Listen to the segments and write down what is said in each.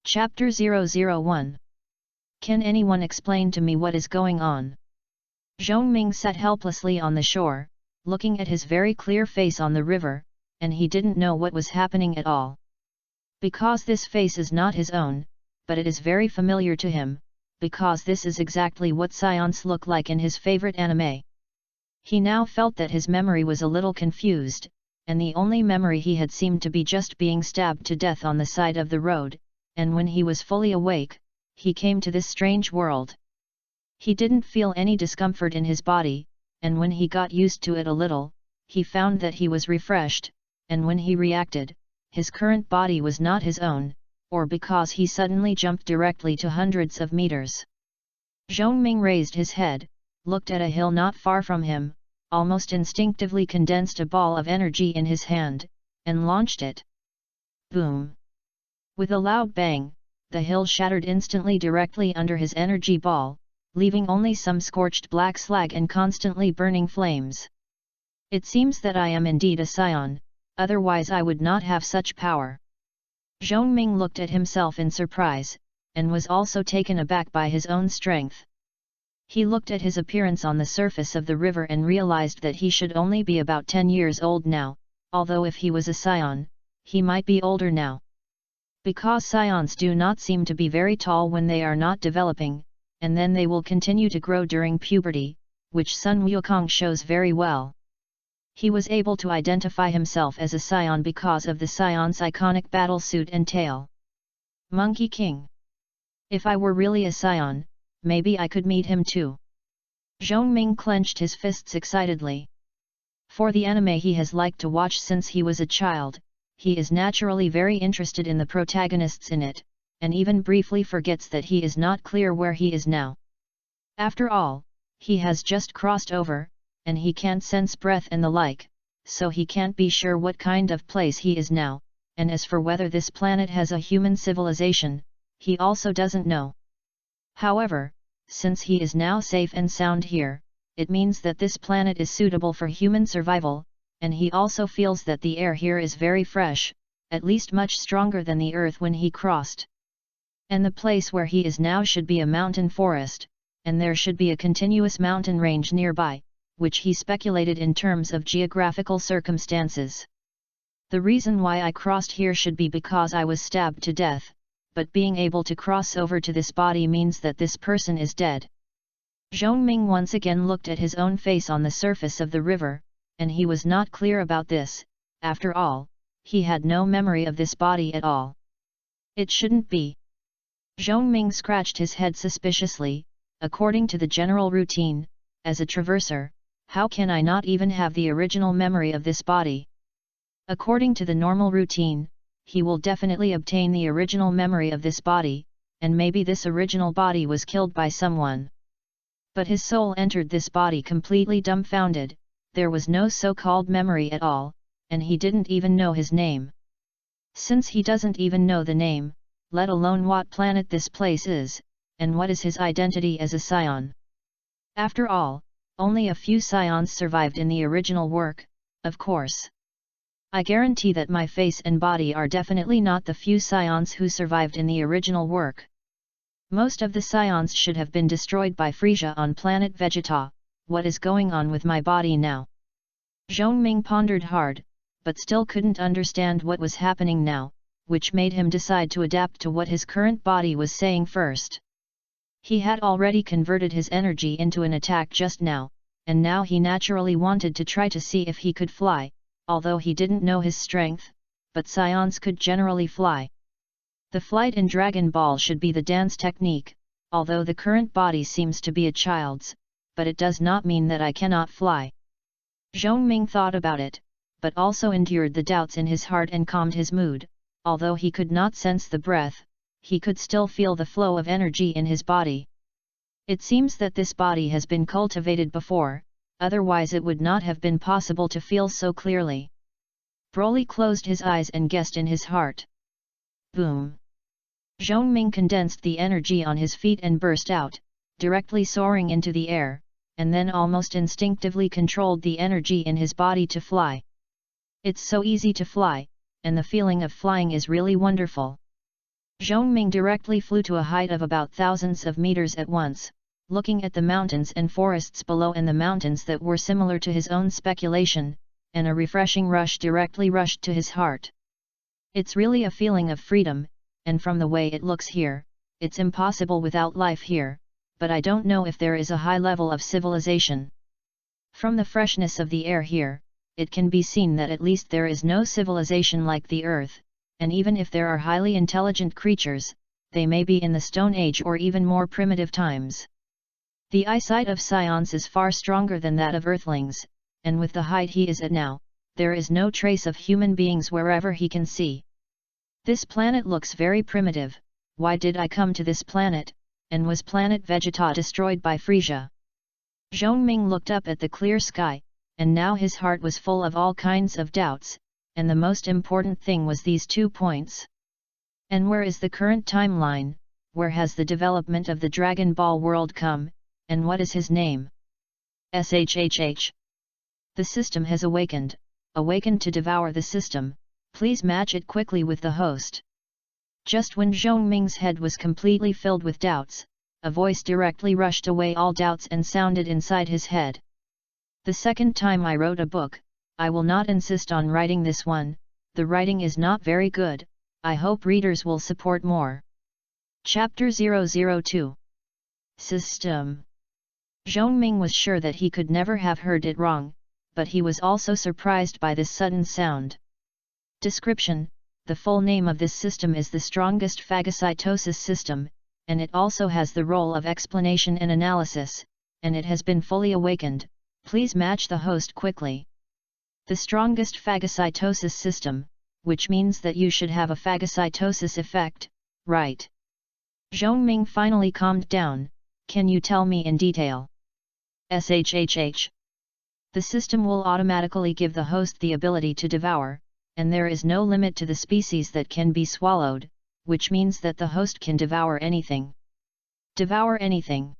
Chapter 001. Can anyone explain to me what is going on? Zhongming sat helplessly on the shore, looking at his very clear face on the river, and he didn't know what was happening at all. Because this face is not his own, but it is very familiar to him, because this is exactly what scions look like in his favorite anime. He now felt that his memory was a little confused, and the only memory he had seemed to be just being stabbed to death on the side of the road, and when he was fully awake, he came to this strange world. He didn't feel any discomfort in his body, and when he got used to it a little, he found that he was refreshed, and when he reacted, his current body was not his own, or because he suddenly jumped directly to hundreds of meters. Zhongming raised his head, looked at a hill not far from him, almost instinctively condensed a ball of energy in his hand, and launched it. Boom! With a loud bang, the hill shattered instantly directly under his energy ball, leaving only some scorched black slag and constantly burning flames. It seems that I am indeed a scion, otherwise I would not have such power. Zhongming looked at himself in surprise, and was also taken aback by his own strength. He looked at his appearance on the surface of the river and realized that he should only be about 10 years old now, although if he was a scion, he might be older now. Because scions do not seem to be very tall when they are not developing, and then they will continue to grow during puberty, which Sun Wukong shows very well. He was able to identify himself as a scion because of the scion's iconic battle suit and tail. Monkey King. If I were really a scion, maybe I could meet him too. Zhongming clenched his fists excitedly. For the anime he has liked to watch since he was a child, he is naturally very interested in the protagonists in it, and even briefly forgets that he is not clear where he is now. After all, he has just crossed over, and he can't sense breath and the like, so he can't be sure what kind of place he is now, and as for whether this planet has a human civilization, he also doesn't know. However, since he is now safe and sound here, it means that this planet is suitable for human survival, and he also feels that the air here is very fresh, at least much stronger than the earth when he crossed. And the place where he is now should be a mountain forest, and there should be a continuous mountain range nearby, which he speculated in terms of geographical circumstances. The reason why I crossed here should be because I was stabbed to death, but being able to cross over to this body means that this person is dead. Zhongming once again looked at his own face on the surface of the river, and he was not clear about this. After all, he had no memory of this body at all. It shouldn't be. Zhongming scratched his head suspiciously. According to the general routine, as a traverser, how can I not even have the original memory of this body? According to the normal routine, he will definitely obtain the original memory of this body, and maybe this original body was killed by someone. But his soul entered this body completely dumbfounded, there was no so-called memory at all, and he didn't even know his name. Since he doesn't even know the name, let alone what planet this place is, and what is his identity as a scion. After all, only a few scions survived in the original work, of course. I guarantee that my face and body are definitely not the few scions who survived in the original work. Most of the scions should have been destroyed by Frisia on planet Vegeta. What is going on with my body now? Zhongming pondered hard, but still couldn't understand what was happening now, which made him decide to adapt to what his current body was saying first. He had already converted his energy into an attack just now, and now he naturally wanted to try to see if he could fly. Although he didn't know his strength, but scions could generally fly. The flight in Dragon Ball should be the dance technique, although the current body seems to be a child's, but it does not mean that I cannot fly. Zhongming thought about it, but also endured the doubts in his heart and calmed his mood. Although he could not sense the breath, he could still feel the flow of energy in his body. It seems that this body has been cultivated before, otherwise it would not have been possible to feel so clearly. Broly closed his eyes and guessed in his heart. Boom! Zhongming condensed the energy on his feet and burst out, directly soaring into the air, and then almost instinctively controlled the energy in his body to fly. It's so easy to fly, and the feeling of flying is really wonderful. Zhongming directly flew to a height of about thousands of meters at once, looking at the mountains and forests below and the mountains that were similar to his own speculation, and a refreshing rush directly rushed to his heart. It's really a feeling of freedom, and from the way it looks here, it's impossible without life here, but I don't know if there is a high level of civilization. From the freshness of the air here, it can be seen that at least there is no civilization like the Earth, and even if there are highly intelligent creatures, they may be in the Stone Age or even more primitive times. The eyesight of Scions is far stronger than that of Earthlings, and with the height he is at now, there is no trace of human beings wherever he can see. This planet looks very primitive. Why did I come to this planet, and was planet Vegeta destroyed by Frisia? Zhongming looked up at the clear sky, and now his heart was full of all kinds of doubts, and the most important thing was these 2 points. And where is the current timeline, where has the development of the Dragon Ball world come, and what is his name? SHHH. The system has awakened to devour the system, please match it quickly with the host. Just when Zhongming's head was completely filled with doubts, a voice directly rushed away all doubts and sounded inside his head. The second time I wrote a book, I will not insist on writing this one, the writing is not very good, I hope readers will support more. Chapter 002. System. Zhongming was sure that he could never have heard it wrong, but he was also surprised by this sudden sound. Description: the full name of this system is the strongest phagocytosis system, and it also has the role of explanation and analysis, and it has been fully awakened, please match the host quickly. The strongest phagocytosis system, which means that you should have a phagocytosis effect, right? Zhongming finally calmed down, can you tell me in detail? SHHH. The system will automatically give the host the ability to devour, and there is no limit to the species that can be swallowed, which means that the host can devour anything. Devour anything.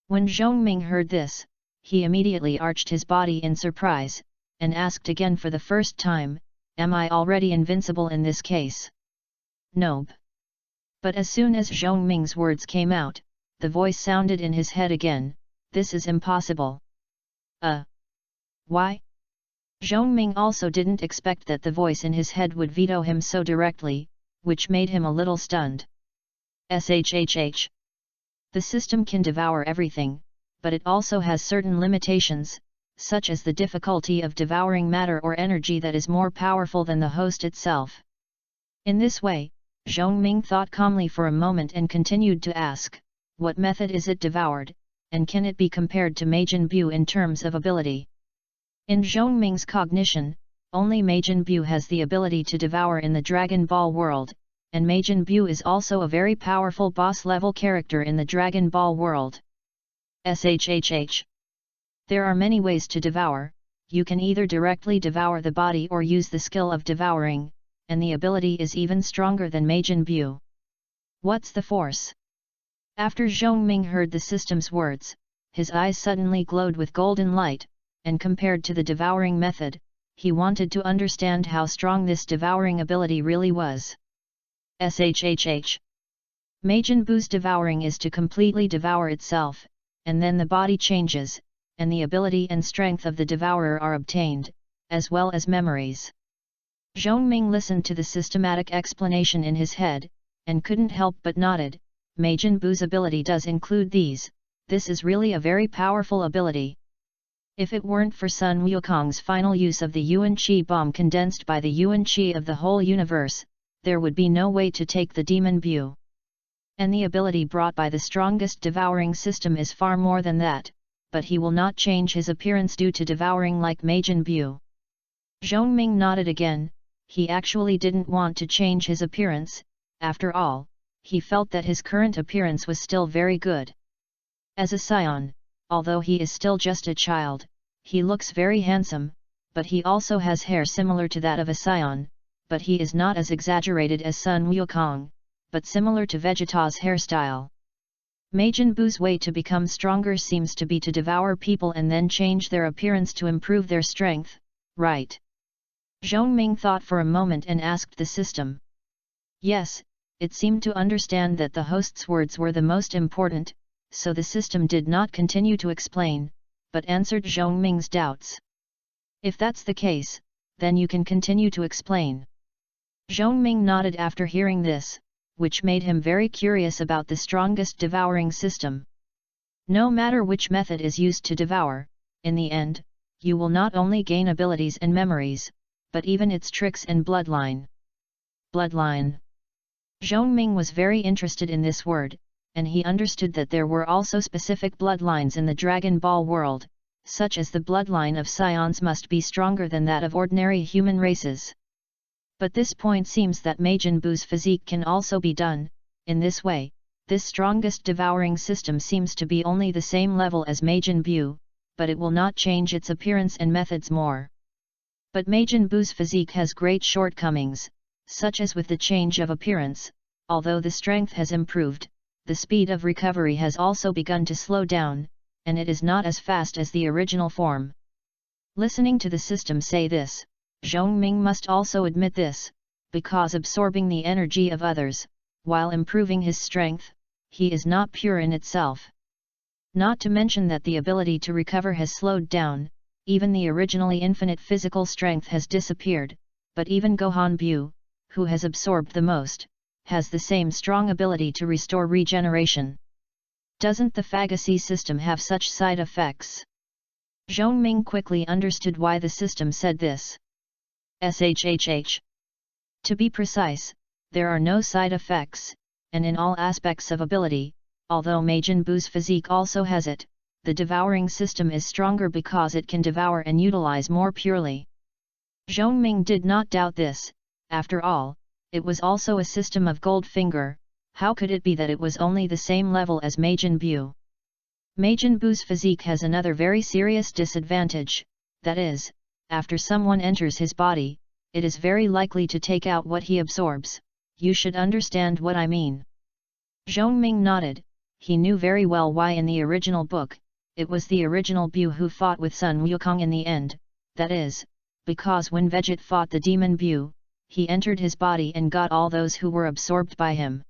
When Zhongming heard this, he immediately arched his body in surprise, and asked again for the first time, am I already invincible in this case? Nope. But as soon as Zhongming's words came out, the voice sounded in his head again, this is impossible. Why? Zhongming also didn't expect that the voice in his head would veto him so directly, which made him a little stunned. SHHH. The system can devour everything, but it also has certain limitations, such as the difficulty of devouring matter or energy that is more powerful than the host itself. In this way, Zhongming thought calmly for a moment and continued to ask, what method is it devoured, and can it be compared to Majin Buu in terms of ability? In Zhongming's cognition, only Majin Buu has the ability to devour in the Dragon Ball world, and Majin Buu is also a very powerful boss-level character in the Dragon Ball world. SHHH. There are many ways to devour, you can either directly devour the body or use the skill of devouring, and the ability is even stronger than Majin Buu. What's the force? After Zhongming heard the system's words, his eyes suddenly glowed with golden light, and compared to the devouring method, he wanted to understand how strong this devouring ability really was. SHHH. Majin Buu's devouring is to completely devour itself, and then the body changes, and the ability and strength of the devourer are obtained, as well as memories. Zhongming listened to the systematic explanation in his head, and couldn't help but nodded, Majin Buu's ability does include these, this is really a very powerful ability. If it weren't for Sun Wukong's final use of the Yuan Qi bomb condensed by the Yuan Qi of the whole universe, there would be no way to take the Demon Buu. And the ability brought by the strongest devouring system is far more than that, but he will not change his appearance due to devouring like Majin Buu. Zhongming nodded again, he actually didn't want to change his appearance, after all, he felt that his current appearance was still very good. As a scion, although he is still just a child, he looks very handsome, but he also has hair similar to that of a scion, but he is not as exaggerated as Sun Wukong, but similar to Vegeta's hairstyle. Majin Buu's way to become stronger seems to be to devour people and then change their appearance to improve their strength, right? Zhongming thought for a moment and asked the system. Yes, it seemed to understand that the host's words were the most important, so the system did not continue to explain, but answered Zhong Ming's doubts. If that's the case, then you can continue to explain. Zhong Ming nodded after hearing this, which made him very curious about the strongest devouring system. No matter which method is used to devour, in the end, you will not only gain abilities and memories, but even its tricks and bloodline. Bloodline. Zhong Ming was very interested in this word, and he understood that there were also specific bloodlines in the Dragon Ball world, such as the bloodline of scions must be stronger than that of ordinary human races. But this point seems that Majin Buu's physique can also be done. In this way, this strongest devouring system seems to be only the same level as Majin Buu, but it will not change its appearance and methods more. But Majin Buu's physique has great shortcomings, such as with the change of appearance. Although the strength has improved, the speed of recovery has also begun to slow down, and it is not as fast as the original form. Listening to the system say this, Zhong Ming must also admit this, because absorbing the energy of others, while improving his strength, he is not pure in itself. Not to mention that the ability to recover has slowed down, even the originally infinite physical strength has disappeared, but even Gohan Bu, who has absorbed the most, has the same strong ability to restore regeneration. Doesn't the Fagacy system have such side effects? Zhong Ming quickly understood why the system said this. SHHH. To be precise, there are no side effects, and in all aspects of ability, although Majin Buu's physique also has it, the devouring system is stronger because it can devour and utilize more purely. Zhong Ming did not doubt this. After all, it was also a system of gold finger. How could it be that it was only the same level as Majin Buu? Majin Buu's physique has another very serious disadvantage, that is, after someone enters his body, it is very likely to take out what he absorbs. You should understand what I mean. Zhong Ming nodded. He knew very well why in the original book, it was the original Bu who fought with Sun Wukong in the end, that is, because when Vegeta fought the demon Bu, he entered his body and got all those who were absorbed by him.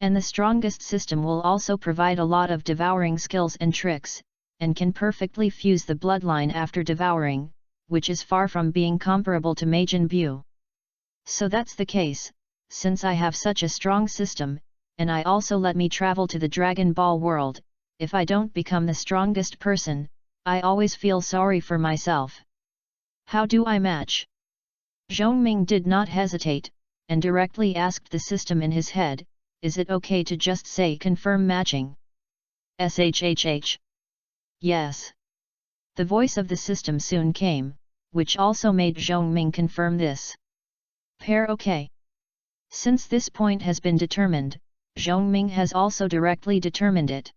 And the strongest system will also provide a lot of devouring skills and tricks, and can perfectly fuse the bloodline after devouring, which is far from being comparable to Majin Buu. So that's the case, since I have such a strong system, and I also let me travel to the Dragon Ball world. If I don't become the strongest person, I always feel sorry for myself. How do I match? Zhong Ming did not hesitate, and directly asked the system in his head, is it okay to just say confirm matching? SHHH. Yes. The voice of the system soon came, which also made Zhong Ming confirm this. Pair okay. Since this point has been determined, Zhong Ming has also directly determined it.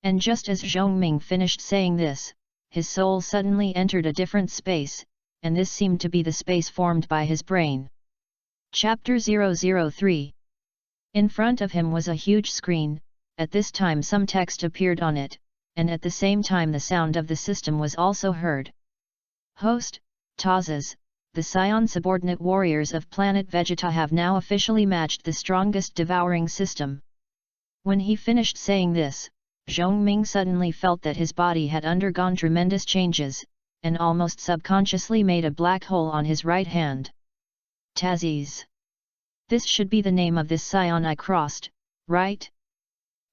And just as Zhong Ming finished saying this, his soul suddenly entered a different space, and this seemed to be the space formed by his brain. Chapter 003. In front of him was a huge screen. At this time some text appeared on it, and at the same time the sound of the system was also heard. Host, Tazas, the Scion subordinate warriors of planet Vegeta have now officially matched the strongest devouring system. When he finished saying this, Zhong Ming suddenly felt that his body had undergone tremendous changes, and almost subconsciously made a black hole on his right hand. Tazes. This should be the name of this scion I crossed, right?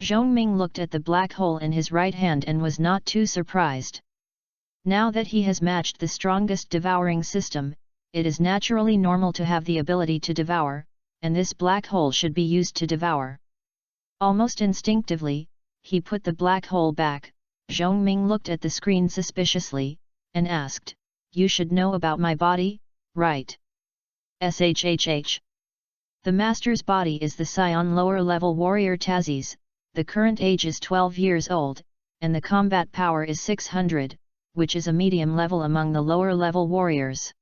Zhong Ming looked at the black hole in his right hand and was not too surprised. Now that he has matched the strongest devouring system, it is naturally normal to have the ability to devour, and this black hole should be used to devour. Almost instinctively, he put the black hole back. Zhong Ming looked at the screen suspiciously, and asked, you should know about my body, right? SHHH. The master's body is the Scion lower-level warrior Tazes. The current age is 12 years old, and the combat power is 600, which is a medium level among the lower-level warriors.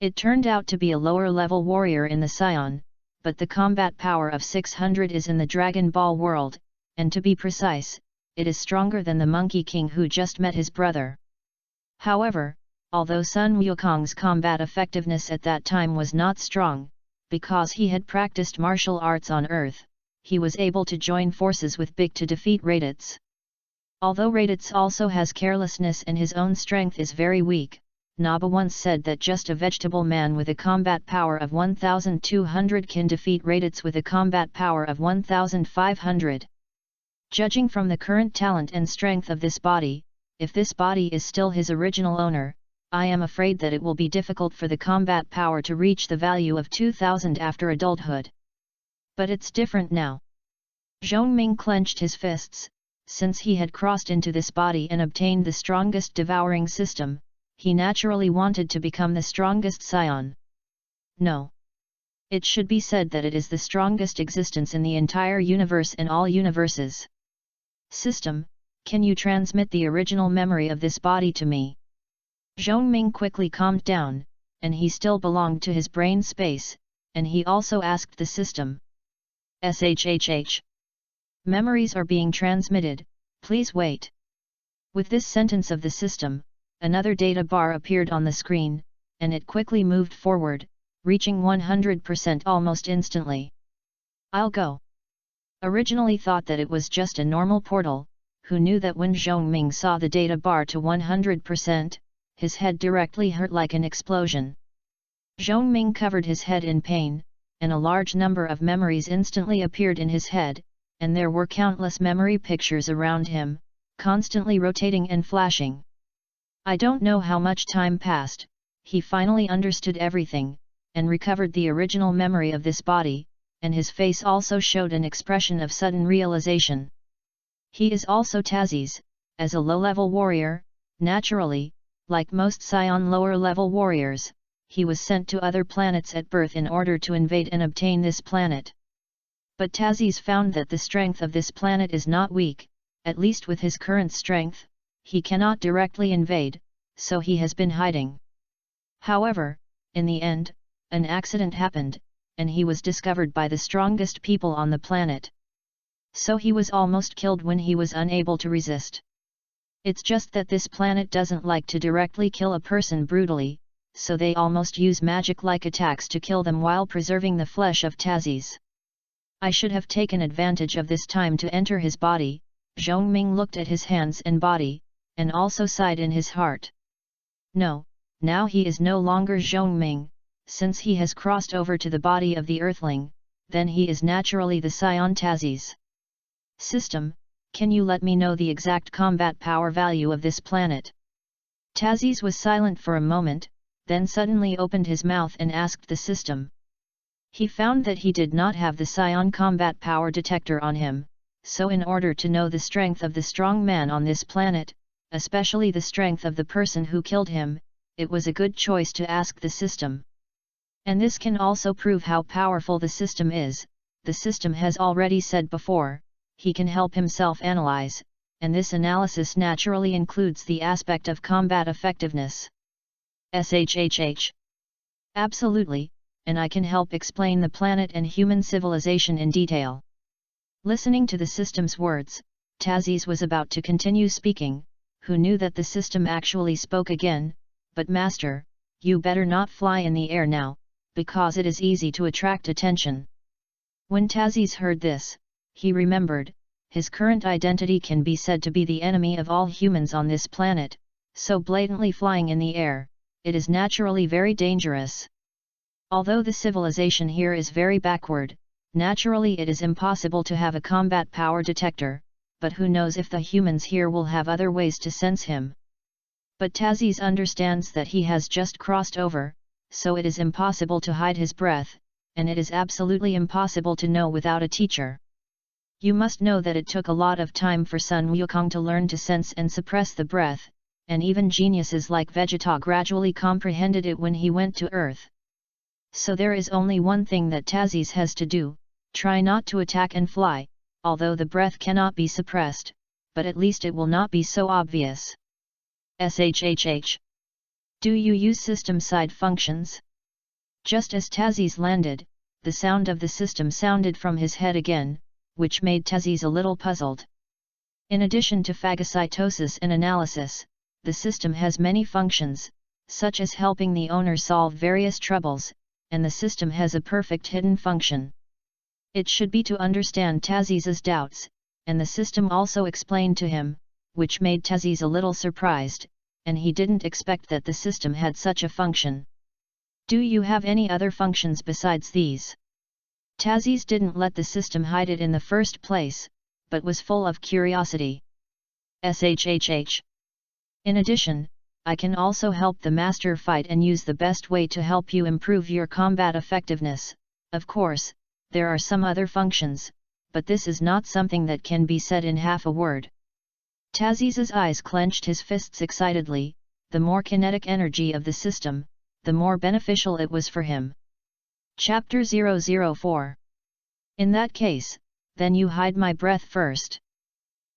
It turned out to be a lower-level warrior in the Scion, but the combat power of 600 is in the Dragon Ball world, and to be precise, it is stronger than the Monkey King who just met his brother. However, although Sun Wukong's combat effectiveness at that time was not strong, because he had practiced martial arts on Earth, he was able to join forces with Big to defeat Raditz. Although Raditz also has carelessness and his own strength is very weak, Naba once said that just a vegetable man with a combat power of 1200 can defeat Raditz with a combat power of 1500. Judging from the current talent and strength of this body, if this body is still his original owner, I am afraid that it will be difficult for the combat power to reach the value of 2000 after adulthood. But it's different now. Zhongming clenched his fists. Since he had crossed into this body and obtained the strongest devouring system, he naturally wanted to become the strongest scion. No. It should be said that it is the strongest existence in the entire universe and all universes. System, can you transmit the original memory of this body to me? Zhongming quickly calmed down, and he still belonged to his brain space, and he also asked the system. SHHH. Memories are being transmitted, please wait. With this sentence of the system, another data bar appeared on the screen, and it quickly moved forward, reaching 100% almost instantly. I'll go. Originally thought that it was just a normal portal, who knew that when Zhongming saw the data bar to 100%, his head directly hurt like an explosion. Zhongming covered his head in pain, and a large number of memories instantly appeared in his head, and there were countless memory pictures around him, constantly rotating and flashing. I don't know how much time passed, he finally understood everything, and recovered the original memory of this body, and his face also showed an expression of sudden realization. He is also Tazis, as a low-level warrior, naturally, like most Scion lower-level warriors, he was sent to other planets at birth in order to invade and obtain this planet. But Tazis found that the strength of this planet is not weak, at least with his current strength, he cannot directly invade, so he has been hiding. However, in the end, an accident happened, and he was discovered by the strongest people on the planet. So he was almost killed when he was unable to resist. It's just that this planet doesn't like to directly kill a person brutally, so they almost use magic-like attacks to kill them while preserving the flesh of Tazis. I should have taken advantage of this time to enter his body. Zhongming looked at his hands and body, and also sighed in his heart. No, now he is no longer Zhongming, since he has crossed over to the body of the Earthling, then he is naturally the Scion Tazis. System, can you let me know the exact combat power value of this planet? Tazis was silent for a moment, then suddenly opened his mouth and asked the system. He found that he did not have the Scion combat power detector on him, so in order to know the strength of the strong man on this planet, especially the strength of the person who killed him, it was a good choice to ask the system. And this can also prove how powerful the system is. The system has already said before, he can help himself analyze, and this analysis naturally includes the aspect of combat effectiveness. SHHH. Absolutely, and I can help explain the planet and human civilization in detail. Listening to the system's words, Tazis was about to continue speaking, who knew that the system actually spoke again, but Master, you better not fly in the air now, because it is easy to attract attention. When Tazis heard this, he remembered, his current identity can be said to be the enemy of all humans on this planet, so blatantly flying in the air, it is naturally very dangerous. Although the civilization here is very backward, naturally it is impossible to have a combat power detector, but who knows if the humans here will have other ways to sense him. But Tazis understands that he has just crossed over, so it is impossible to hide his breath, and it is absolutely impossible to know without a teacher. You must know that it took a lot of time for Sun Wukong to learn to sense and suppress the breath, and even geniuses like Vegeta gradually comprehended it when he went to Earth. So there is only one thing that Tazis has to do, try not to attack and fly, although the breath cannot be suppressed, but at least it will not be so obvious. SHHH. Do you use system-side functions? Just as Tazis landed, the sound of the system sounded from his head again, which made Tazis a little puzzled. In addition to phagocytosis and analysis, the system has many functions, such as helping the owner solve various troubles, and the system has a perfect hidden function. It should be to understand Taziz's doubts, and the system also explained to him, which made Taziz a little surprised, and he didn't expect that the system had such a function. Do you have any other functions besides these? Taziz didn't let the system hide it in the first place, but was full of curiosity. SHHH. In addition, I can also help the master fight and use the best way to help you improve your combat effectiveness. Of course, there are some other functions, but this is not something that can be said in half a word. Taziz's eyes clenched his fists excitedly. The more kinetic energy of the system, the more beneficial it was for him. Chapter 004. In that case, then you hide my breath first.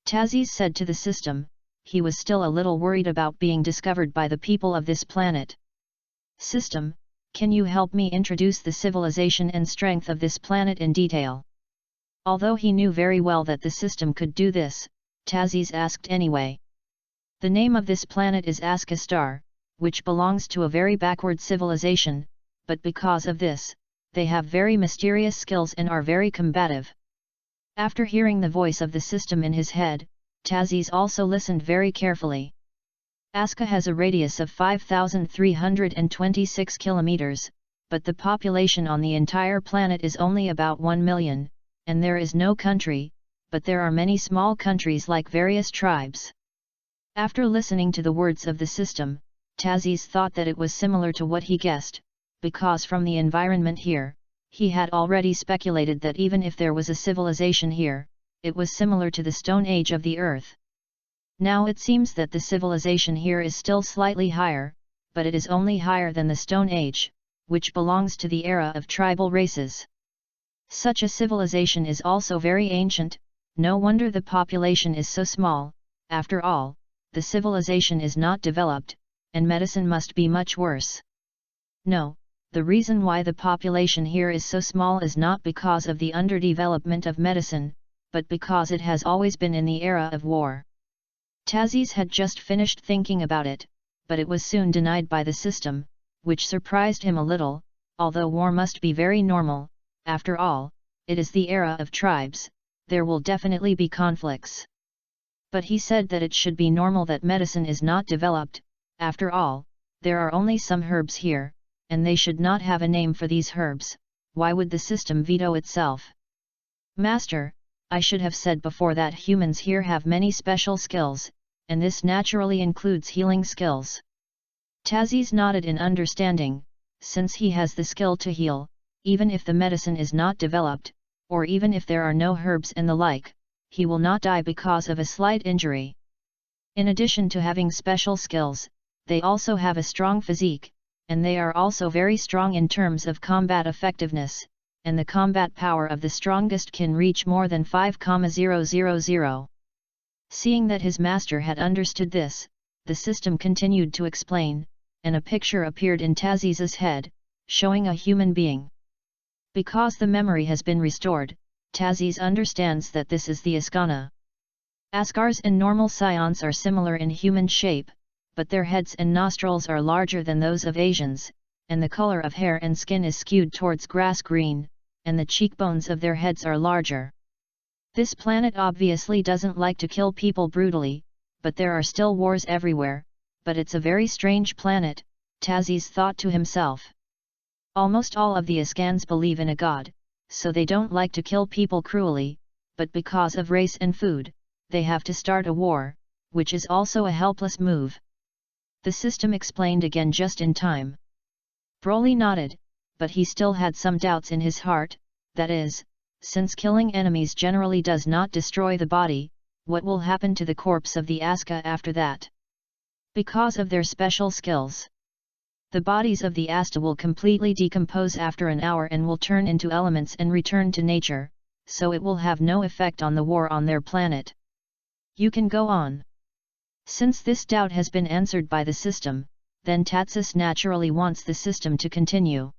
Taziz said to the system. He was still a little worried about being discovered by the people of this planet. System, can you help me introduce the civilization and strength of this planet in detail? Although he knew very well that the system could do this, Taziz asked anyway. The name of this planet is Aska Star, which belongs to a very backward civilization, but because of this, they have very mysterious skills and are very combative. After hearing the voice of the system in his head, Taziz also listened very carefully. Aska has a radius of 5,326 kilometers, but the population on the entire planet is only about 1 million, and there is no country, but there are many small countries like various tribes. After listening to the words of the system, Taziz thought that it was similar to what he guessed, because from the environment here, he had already speculated that even if there was a civilization here, it was similar to the Stone Age of the Earth. Now it seems that the civilization here is still slightly higher, but it is only higher than the Stone Age, which belongs to the era of tribal races. Such a civilization is also very ancient. No wonder the population is so small. After all, the civilization is not developed, and medicine must be much worse. No, the reason why the population here is so small is not because of the underdevelopment of medicine, but because it has always been in the era of war. Taziz had just finished thinking about it, but it was soon denied by the system, which surprised him a little. Although war must be very normal, after all, it is the era of tribes, there will definitely be conflicts. But he said that it should be normal that medicine is not developed. After all, there are only some herbs here, and they should not have a name for these herbs. Why would the system veto itself? Master, I should have said before that humans here have many special skills, and this naturally includes healing skills. Taziz nodded in understanding. Since he has the skill to heal, even if the medicine is not developed, or even if there are no herbs and the like, he will not die because of a slight injury. In addition to having special skills, they also have a strong physique, and they are also very strong in terms of combat effectiveness, and the combat power of the strongest can reach more than 5,000. Seeing that his master had understood this, the system continued to explain, and a picture appeared in Taziz's head, showing a human being. Because the memory has been restored, Taziz understands that this is the Askana. Askars and normal Scions are similar in human shape, but their heads and nostrils are larger than those of Asians, and the color of hair and skin is skewed towards grass green, and the cheekbones of their heads are larger. This planet obviously doesn't like to kill people brutally, but there are still wars everywhere. But it's a very strange planet, Taziz thought to himself. Almost all of the Askans believe in a god, so they don't like to kill people cruelly, but because of race and food, they have to start a war, which is also a helpless move. The system explained again just in time. Broly nodded, but he still had some doubts in his heart, that is, since killing enemies generally does not destroy the body, what will happen to the corpse of the Aska after that? Because of their special skills, the bodies of the Asta will completely decompose after an hour and will turn into elements and return to nature, so it will have no effect on the war on their planet. You can go on. Since this doubt has been answered by the system, then Tatsis naturally wants the system to continue.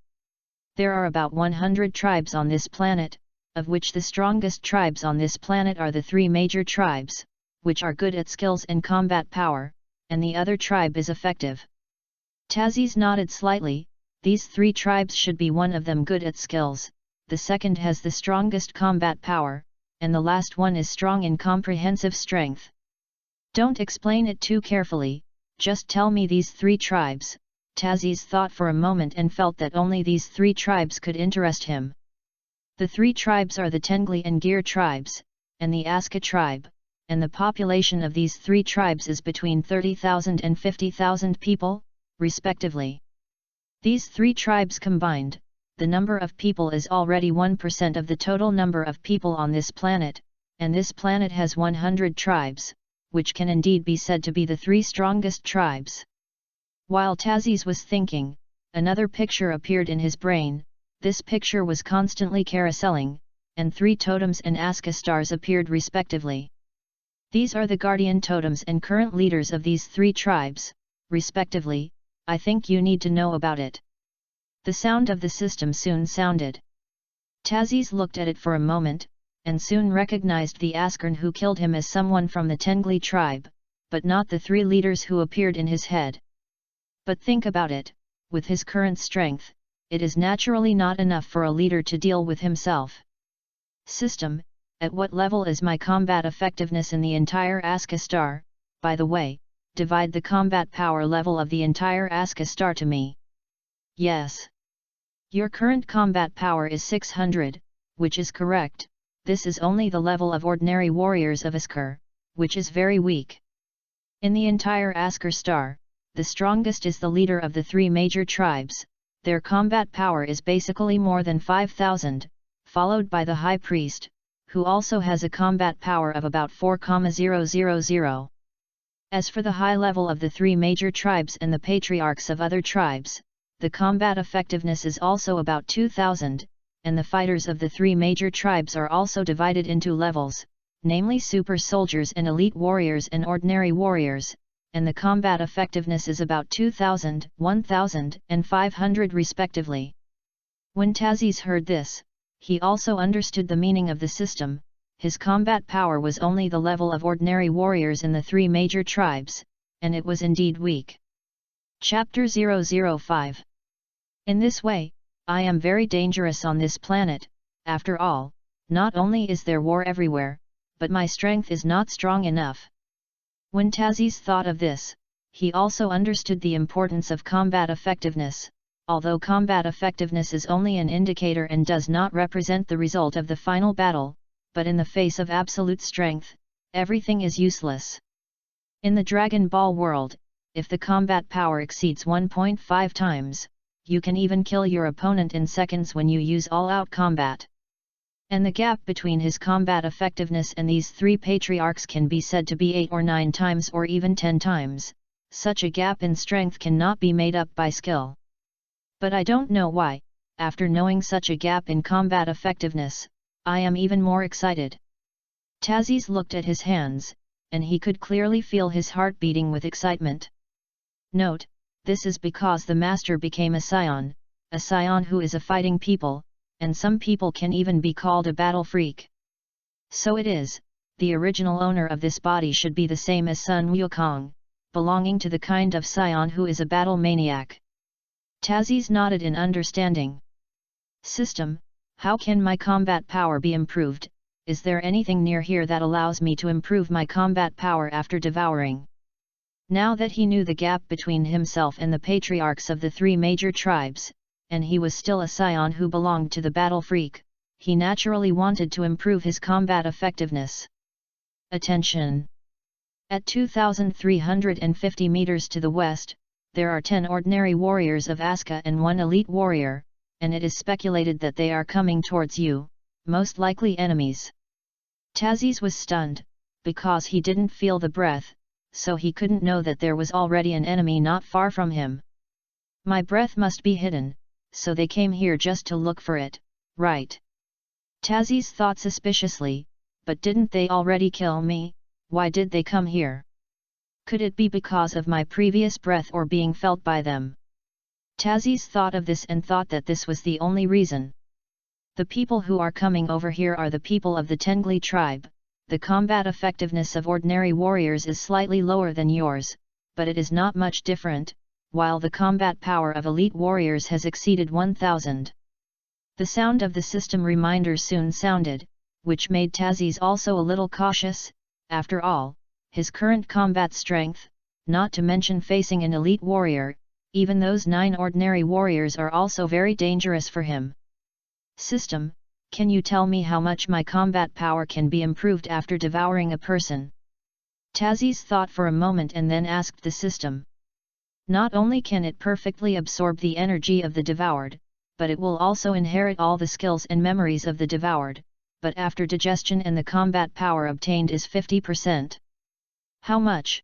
There are about 100 tribes on this planet, of which the strongest tribes on this planet are the 3 major tribes, which are good at skills and combat power, and the other tribe is effective. Taziz nodded slightly, These 3 tribes should be one of them good at skills, the second has the strongest combat power, and the last one is strong in comprehensive strength. Don't explain it too carefully, just tell me these 3 tribes. Taziz thought for a moment and felt that only these 3 tribes could interest him. The 3 tribes are the Tengli and Gir tribes, and the Aska tribe, and the population of these 3 tribes is between 30,000 and 50,000 people, respectively. These 3 tribes combined, the number of people is already 1% of the total number of people on this planet, and this planet has 100 tribes, which can indeed be said to be the 3 strongest tribes. While Taziz was thinking, another picture appeared in his brain. This picture was constantly carouseling, and 3 totems and Aska stars appeared respectively. These are the guardian totems and current leaders of these 3 tribes, respectively. I think you need to know about it. The sound of the system soon sounded. Taziz looked at it for a moment, and soon recognized the Askern who killed him as someone from the Tengli tribe, but not the 3 leaders who appeared in his head. But think about it, with his current strength, it is naturally not enough for a leader to deal with himself. System, at what level is my combat effectiveness in the entire Aska star? By the way, divide the combat power level of the entire Aska star to me. Yes. Your current combat power is 600, which is correct. This is only the level of ordinary warriors of Askar, which is very weak. In the entire Askar star, the strongest is the leader of the 3 major tribes. Their combat power is basically more than 5,000, followed by the High Priest, who also has a combat power of about 4,000. As for the high level of the 3 major tribes and the patriarchs of other tribes, the combat effectiveness is also about 2,000, and the fighters of the 3 major tribes are also divided into levels, namely super soldiers and elite warriors and ordinary warriors, and the combat effectiveness is about 2,000, 1,000, and 500 respectively. When Taziz heard this, he also understood the meaning of the system. His combat power was only the level of ordinary warriors in the 3 major tribes, and it was indeed weak. Chapter 005. In this way, I am very dangerous on this planet. After all, not only is there war everywhere, but my strength is not strong enough. When Taziz thought of this, he also understood the importance of combat effectiveness. Although combat effectiveness is only an indicator and does not represent the result of the final battle, but in the face of absolute strength, everything is useless. In the Dragon Ball world, if the combat power exceeds 1.5 times, you can even kill your opponent in seconds when you use all-out combat. And the gap between his combat effectiveness and these 3 patriarchs can be said to be 8 or 9 times or even 10 times. Such a gap in strength cannot be made up by skill. But I don't know why, after knowing such a gap in combat effectiveness, I am even more excited. Taziz looked at his hands, and he could clearly feel his heart beating with excitement. Note, this is because the master became a scion who is a fighting people, and some people can even be called a battle freak. So it is, the original owner of this body should be the same as Sun Wukong, belonging to the kind of scion who is a battle maniac. Taziz nodded in understanding. System, how can my combat power be improved? Is there anything near here that allows me to improve my combat power after devouring? Now that he knew the gap between himself and the patriarchs of the 3 major tribes, and he was still a scion who belonged to the battle freak, he naturally wanted to improve his combat effectiveness. Attention! At 2,350 meters to the west, there are 10 ordinary warriors of Aska and 1 elite warrior, and it is speculated that they are coming towards you, most likely enemies. Taziz was stunned, because he didn't feel the breath, so he couldn't know that there was already an enemy not far from him. My breath must be hidden, so they came here just to look for it, right? Taziz thought suspiciously, but didn't they already kill me? Why did they come here? Could it be because of my previous breath or being felt by them? Taziz thought of this and thought that this was the only reason. The people who are coming over here are the people of the Tengli tribe. The combat effectiveness of ordinary warriors is slightly lower than yours, but it is not much different. while the combat power of elite warriors has exceeded 1,000. The sound of the system reminder soon sounded, which made Tazis also a little cautious. After all, his current combat strength, not to mention facing an elite warrior, even those 9 ordinary warriors are also very dangerous for him. System, can you tell me how much my combat power can be improved after devouring a person? Tazis thought for a moment and then asked the system. Not only can it perfectly absorb the energy of the devoured, but it will also inherit all the skills and memories of the devoured, but after digestion and the combat power obtained is 50%. How much?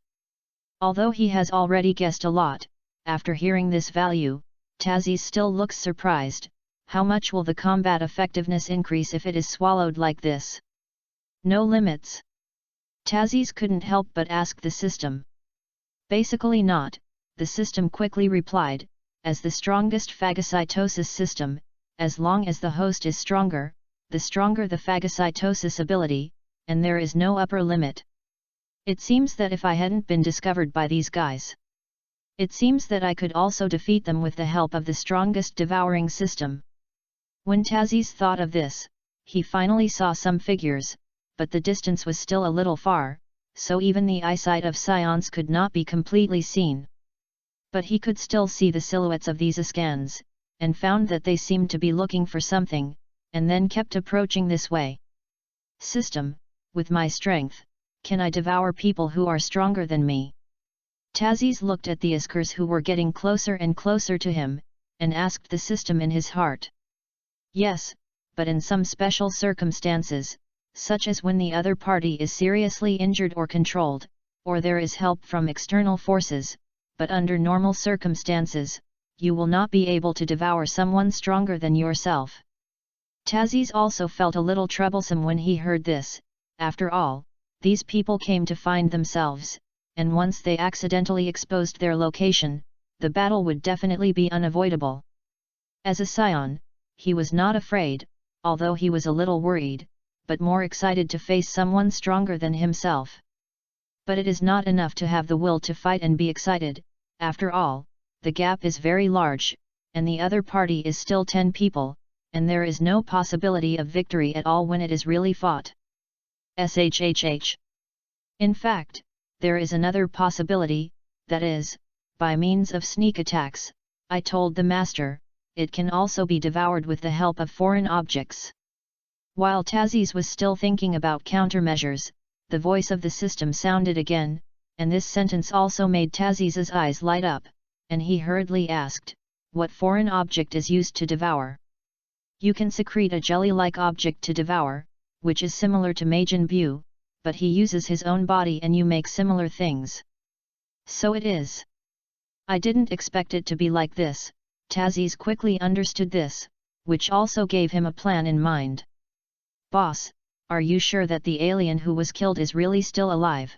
Although he has already guessed a lot, after hearing this value, Tazis still looks surprised. How much will the combat effectiveness increase if it is swallowed like this? No limits. Tazis couldn't help but ask the system. Basically not, the system quickly replied, as the strongest phagocytosis system, as long as the host is stronger, the stronger the phagocytosis ability, and there is no upper limit. It seems that if I hadn't been discovered by these guys, it seems that I could also defeat them with the help of the strongest devouring system. When Tazis thought of this, he finally saw some figures, but the distance was still a little far, so even the eyesight of scions could not be completely seen. But he could still see the silhouettes of these Askans, and found that they seemed to be looking for something, and then kept approaching this way. System, with my strength, can I devour people who are stronger than me? Tazis looked at the Askars who were getting closer and closer to him, and asked the system in his heart. Yes, but in some special circumstances, such as when the other party is seriously injured or controlled, or there is help from external forces, but under normal circumstances, you will not be able to devour someone stronger than yourself. Tazis also felt a little troublesome when he heard this. After all, these people came to find themselves, and once they accidentally exposed their location, the battle would definitely be unavoidable. As a scion, he was not afraid, although he was a little worried, but more excited to face someone stronger than himself. But it is not enough to have the will to fight and be excited. After all, the gap is very large, and the other party is still 10 people, and there is no possibility of victory at all when it is really fought. SHHH. In fact, there is another possibility, that is, by means of sneak attacks. I told the master, it can also be devoured with the help of foreign objects. While Tazis was still thinking about countermeasures, the voice of the system sounded again, and this sentence also made Tazis's eyes light up, and he hurriedly asked, what foreign object is used to devour? You can secrete a jelly-like object to devour, which is similar to Majin Buu, but he uses his own body and you make similar things. So it is. I didn't expect it to be like this. Tazis quickly understood this, which also gave him a plan in mind. Boss, are you sure that the alien who was killed is really still alive?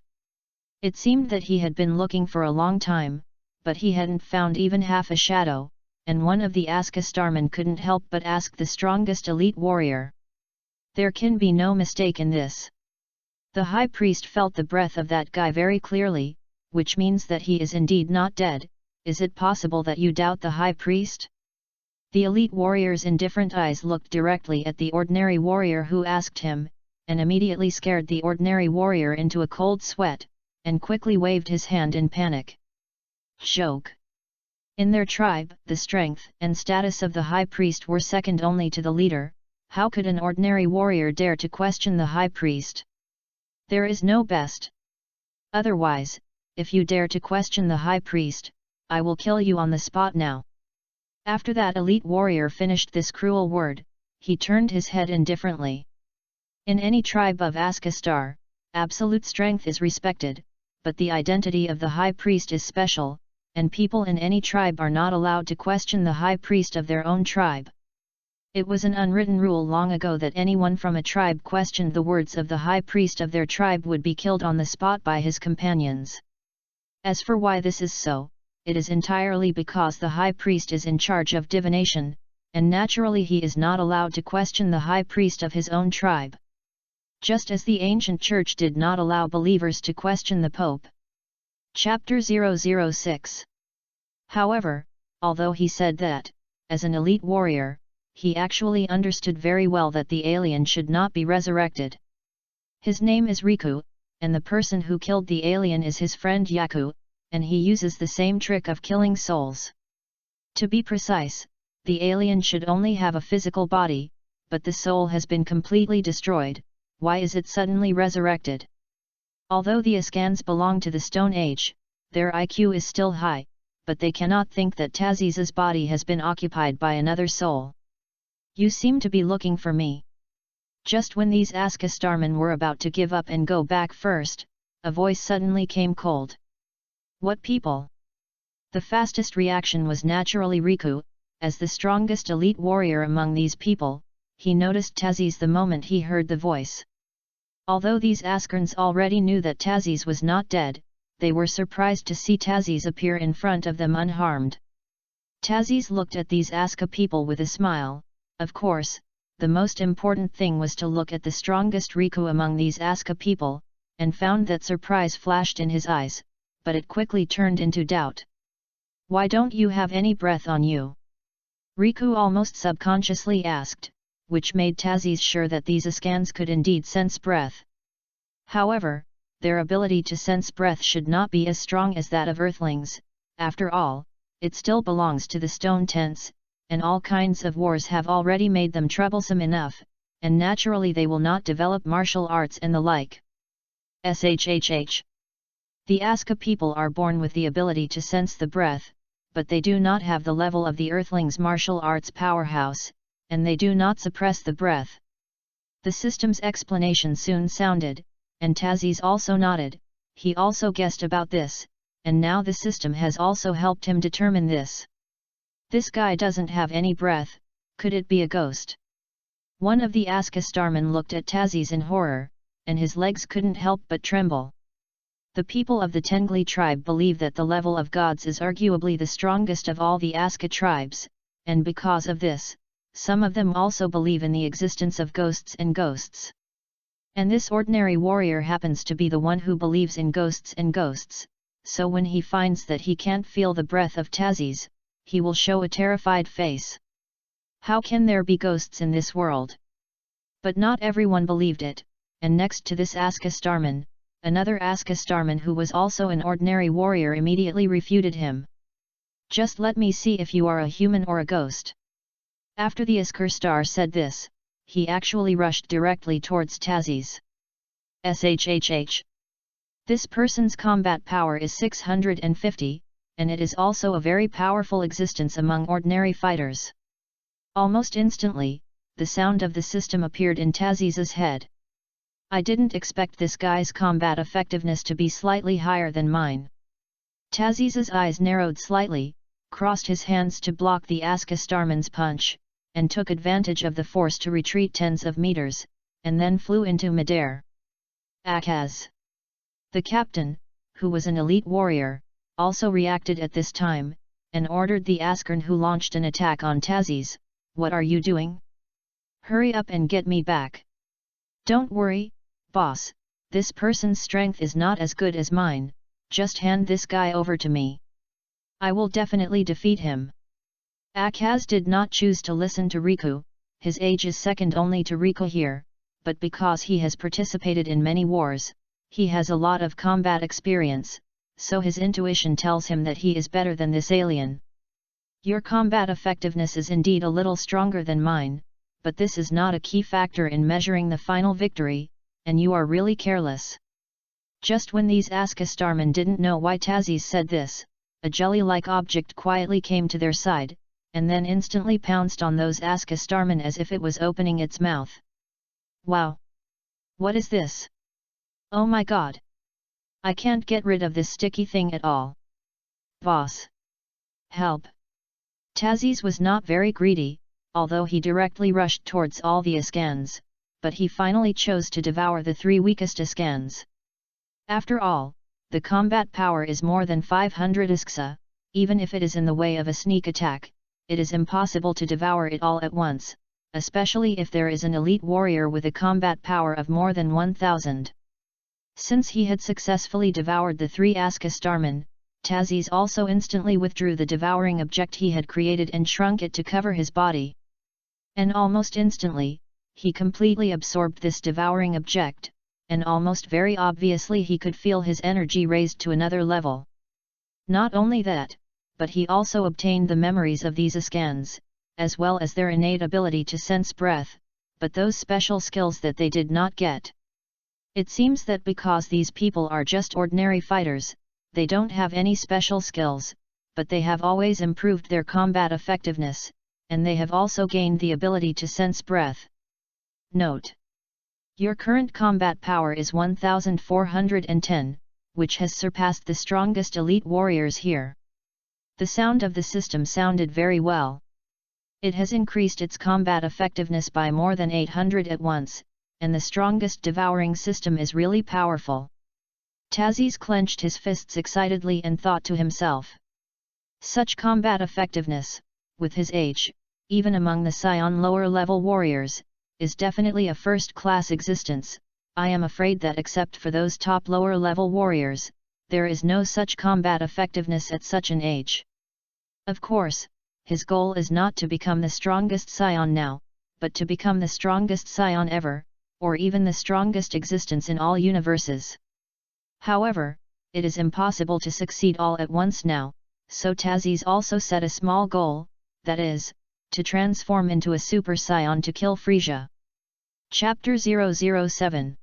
It seemed that he had been looking for a long time, but he hadn't found even half a shadow, and one of the Aska starmen couldn't help but ask the strongest elite warrior. There can be no mistake in this. The high priest felt the breath of that guy very clearly, which means that he is indeed not dead. Is it possible that you doubt the high priest? The elite warrior's indifferent eyes looked directly at the ordinary warrior who asked him, and immediately scared the ordinary warrior into a cold sweat, and quickly waved his hand in panic. Joke. In their tribe, the strength and status of the high priest were second only to the leader. How could an ordinary warrior dare to question the high priest? There is no best. Otherwise, if you dare to question the high priest, I will kill you on the spot now. After that elite warrior finished this cruel word, he turned his head indifferently. In any tribe of Askastar, absolute strength is respected, but the identity of the high priest is special, and people in any tribe are not allowed to question the high priest of their own tribe. It was an unwritten rule long ago that anyone from a tribe questioned the words of the high priest of their tribe would be killed on the spot by his companions. As for why this is so, it is entirely because the high priest is in charge of divination, and naturally he is not allowed to question the high priest of his own tribe. Just as the ancient church did not allow believers to question the Pope. Chapter 006. However, although he said that, as an elite warrior, he actually understood very well that the alien should not be resurrected. His name is Riku, and the person who killed the alien is his friend Yaku, and he uses the same trick of killing souls. To be precise, the alien should only have a physical body, but the soul has been completely destroyed. Why is it suddenly resurrected? Although the Askans belong to the Stone Age, their IQ is still high, but they cannot think that Taziz's body has been occupied by another soul. You seem to be looking for me. Just when these Aska starmen were about to give up and go back first, a voice suddenly came cold. What people? The fastest reaction was naturally Riku. As the strongest elite warrior among these people, he noticed Taziz the moment he heard the voice. Although these Askarns already knew that Taziz was not dead, they were surprised to see Taziz appear in front of them unharmed. Taziz looked at these Aska people with a smile. Of course, the most important thing was to look at the strongest Riku among these Aska people, and found that surprise flashed in his eyes, but it quickly turned into doubt. Why don't you have any breath on you? Riku almost subconsciously asked, which made Taziz sure that these Askans could indeed sense breath. However, their ability to sense breath should not be as strong as that of Earthlings. After all, it still belongs to the stone tents, and all kinds of wars have already made them troublesome enough, and naturally they will not develop martial arts and the like. SHHH. The Aska people are born with the ability to sense the breath, but they do not have the level of the Earthlings' martial arts powerhouse, and they do not suppress the breath. The system's explanation soon sounded, and Taziz also nodded. He also guessed about this, and now the system has also helped him determine this. This guy doesn't have any breath, could it be a ghost? One of the Aska starmen looked at Taziz in horror, and his legs couldn't help but tremble. The people of the Tengli tribe believe that the level of gods is arguably the strongest of all the Aska tribes, and because of this, some of them also believe in the existence of ghosts and ghosts. And this ordinary warrior happens to be the one who believes in ghosts and ghosts, so when he finds that he can't feel the breath of Taziz, he will show a terrified face. How can there be ghosts in this world? But not everyone believed it, and next to this Aska starman, another Aska starman who was also an ordinary warrior immediately refuted him. Just let me see if you are a human or a ghost. After the Askar star said this, he actually rushed directly towards Taziz. SHHH. This person's combat power is 650, and it is also a very powerful existence among ordinary fighters. Almost instantly, the sound of the system appeared in Taziz's head. I didn't expect this guy's combat effectiveness to be slightly higher than mine. Taziz's eyes narrowed slightly, crossed his hands to block the Aska starman's punch, and took advantage of the force to retreat tens of meters, and then flew into midair. Akaz. The captain, who was an elite warrior, also reacted at this time, and ordered the Askarn who launched an attack on Taziz, "What are you doing? Hurry up and get me back." "Don't worry, boss, this person's strength is not as good as mine, just hand this guy over to me. I will definitely defeat him." Akaz did not choose to listen to Riku. His age is second only to Riku here, but because he has participated in many wars, he has a lot of combat experience, so his intuition tells him that he is better than this alien. "Your combat effectiveness is indeed a little stronger than mine, but this is not a key factor in measuring the final victory, and you are really careless." Just when these Aska starmen didn't know why Taziz said this, a jelly-like object quietly came to their side, and then instantly pounced on those Aska starmen as if it was opening its mouth. Wow! What is this? Oh my god! I can't get rid of this sticky thing at all. Boss! Help! Taziz was not very greedy, although he directly rushed towards all the Askans, but he finally chose to devour the three weakest Askans. After all, the combat power is more than 500 Isksa, even if it is in the way of a sneak attack, it is impossible to devour it all at once, especially if there is an elite warrior with a combat power of more than 1000. Since he had successfully devoured the three Aska starmen, Tazis also instantly withdrew the devouring object he had created and shrunk it to cover his body. And almost instantly, he completely absorbed this devouring object, and almost very obviously he could feel his energy raised to another level. Not only that, but he also obtained the memories of these Askans, as well as their innate ability to sense breath, but those special skills that they did not get. It seems that because these people are just ordinary fighters, they don't have any special skills, but they have always improved their combat effectiveness, and they have also gained the ability to sense breath. Note: your current combat power is 1410, which has surpassed the strongest elite warriors here. The sound of the system sounded very well. It has increased its combat effectiveness by more than 800 at once, and the strongest devouring system is really powerful. Tazis clenched his fists excitedly and thought to himself. Such combat effectiveness, with his age, even among the Scion lower-level warriors, is definitely a first-class existence. I am afraid that except for those top lower-level warriors, there is no such combat effectiveness at such an age. Of course, his goal is not to become the strongest Scion now, but to become the strongest Scion ever, or even the strongest existence in all universes. However, it is impossible to succeed all at once now, so Tazis also set a small goal, that is, to transform into a Super Scion to kill Frisia. Chapter 007.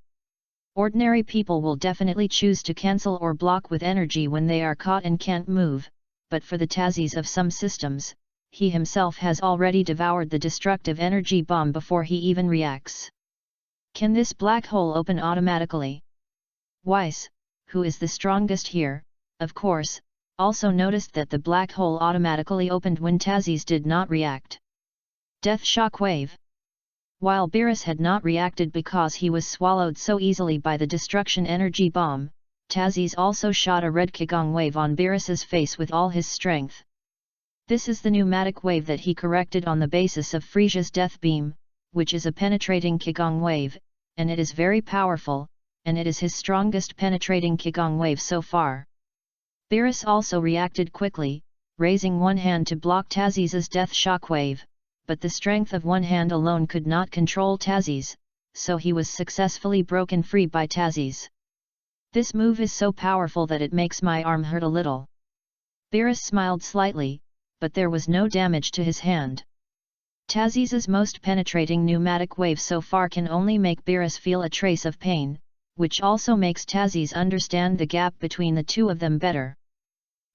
Ordinary people will definitely choose to cancel or block with energy when they are caught and can't move, but for the Tazis of some systems, he himself has already devoured the destructive energy bomb before he even reacts. Can this black hole open automatically? Weiss, who is the strongest here, of course, also noticed that the black hole automatically opened when Tazis did not react. Death shockwave. While Beerus had not reacted because he was swallowed so easily by the destruction energy bomb, Tazis also shot a red Qigong wave on Beerus's face with all his strength. This is the pneumatic wave that he corrected on the basis of Frisia's death beam, which is a penetrating Qigong wave, and it is very powerful, and it is his strongest penetrating Qigong wave so far. Beerus also reacted quickly, raising one hand to block Tazis's death shockwave, but the strength of one hand alone could not control Tazis, so he was successfully broken free by Tazis. This move is so powerful that it makes my arm hurt a little. Beerus smiled slightly, but there was no damage to his hand. Tazis's most penetrating pneumatic wave so far can only make Beerus feel a trace of pain, which also makes Tazis understand the gap between the two of them better.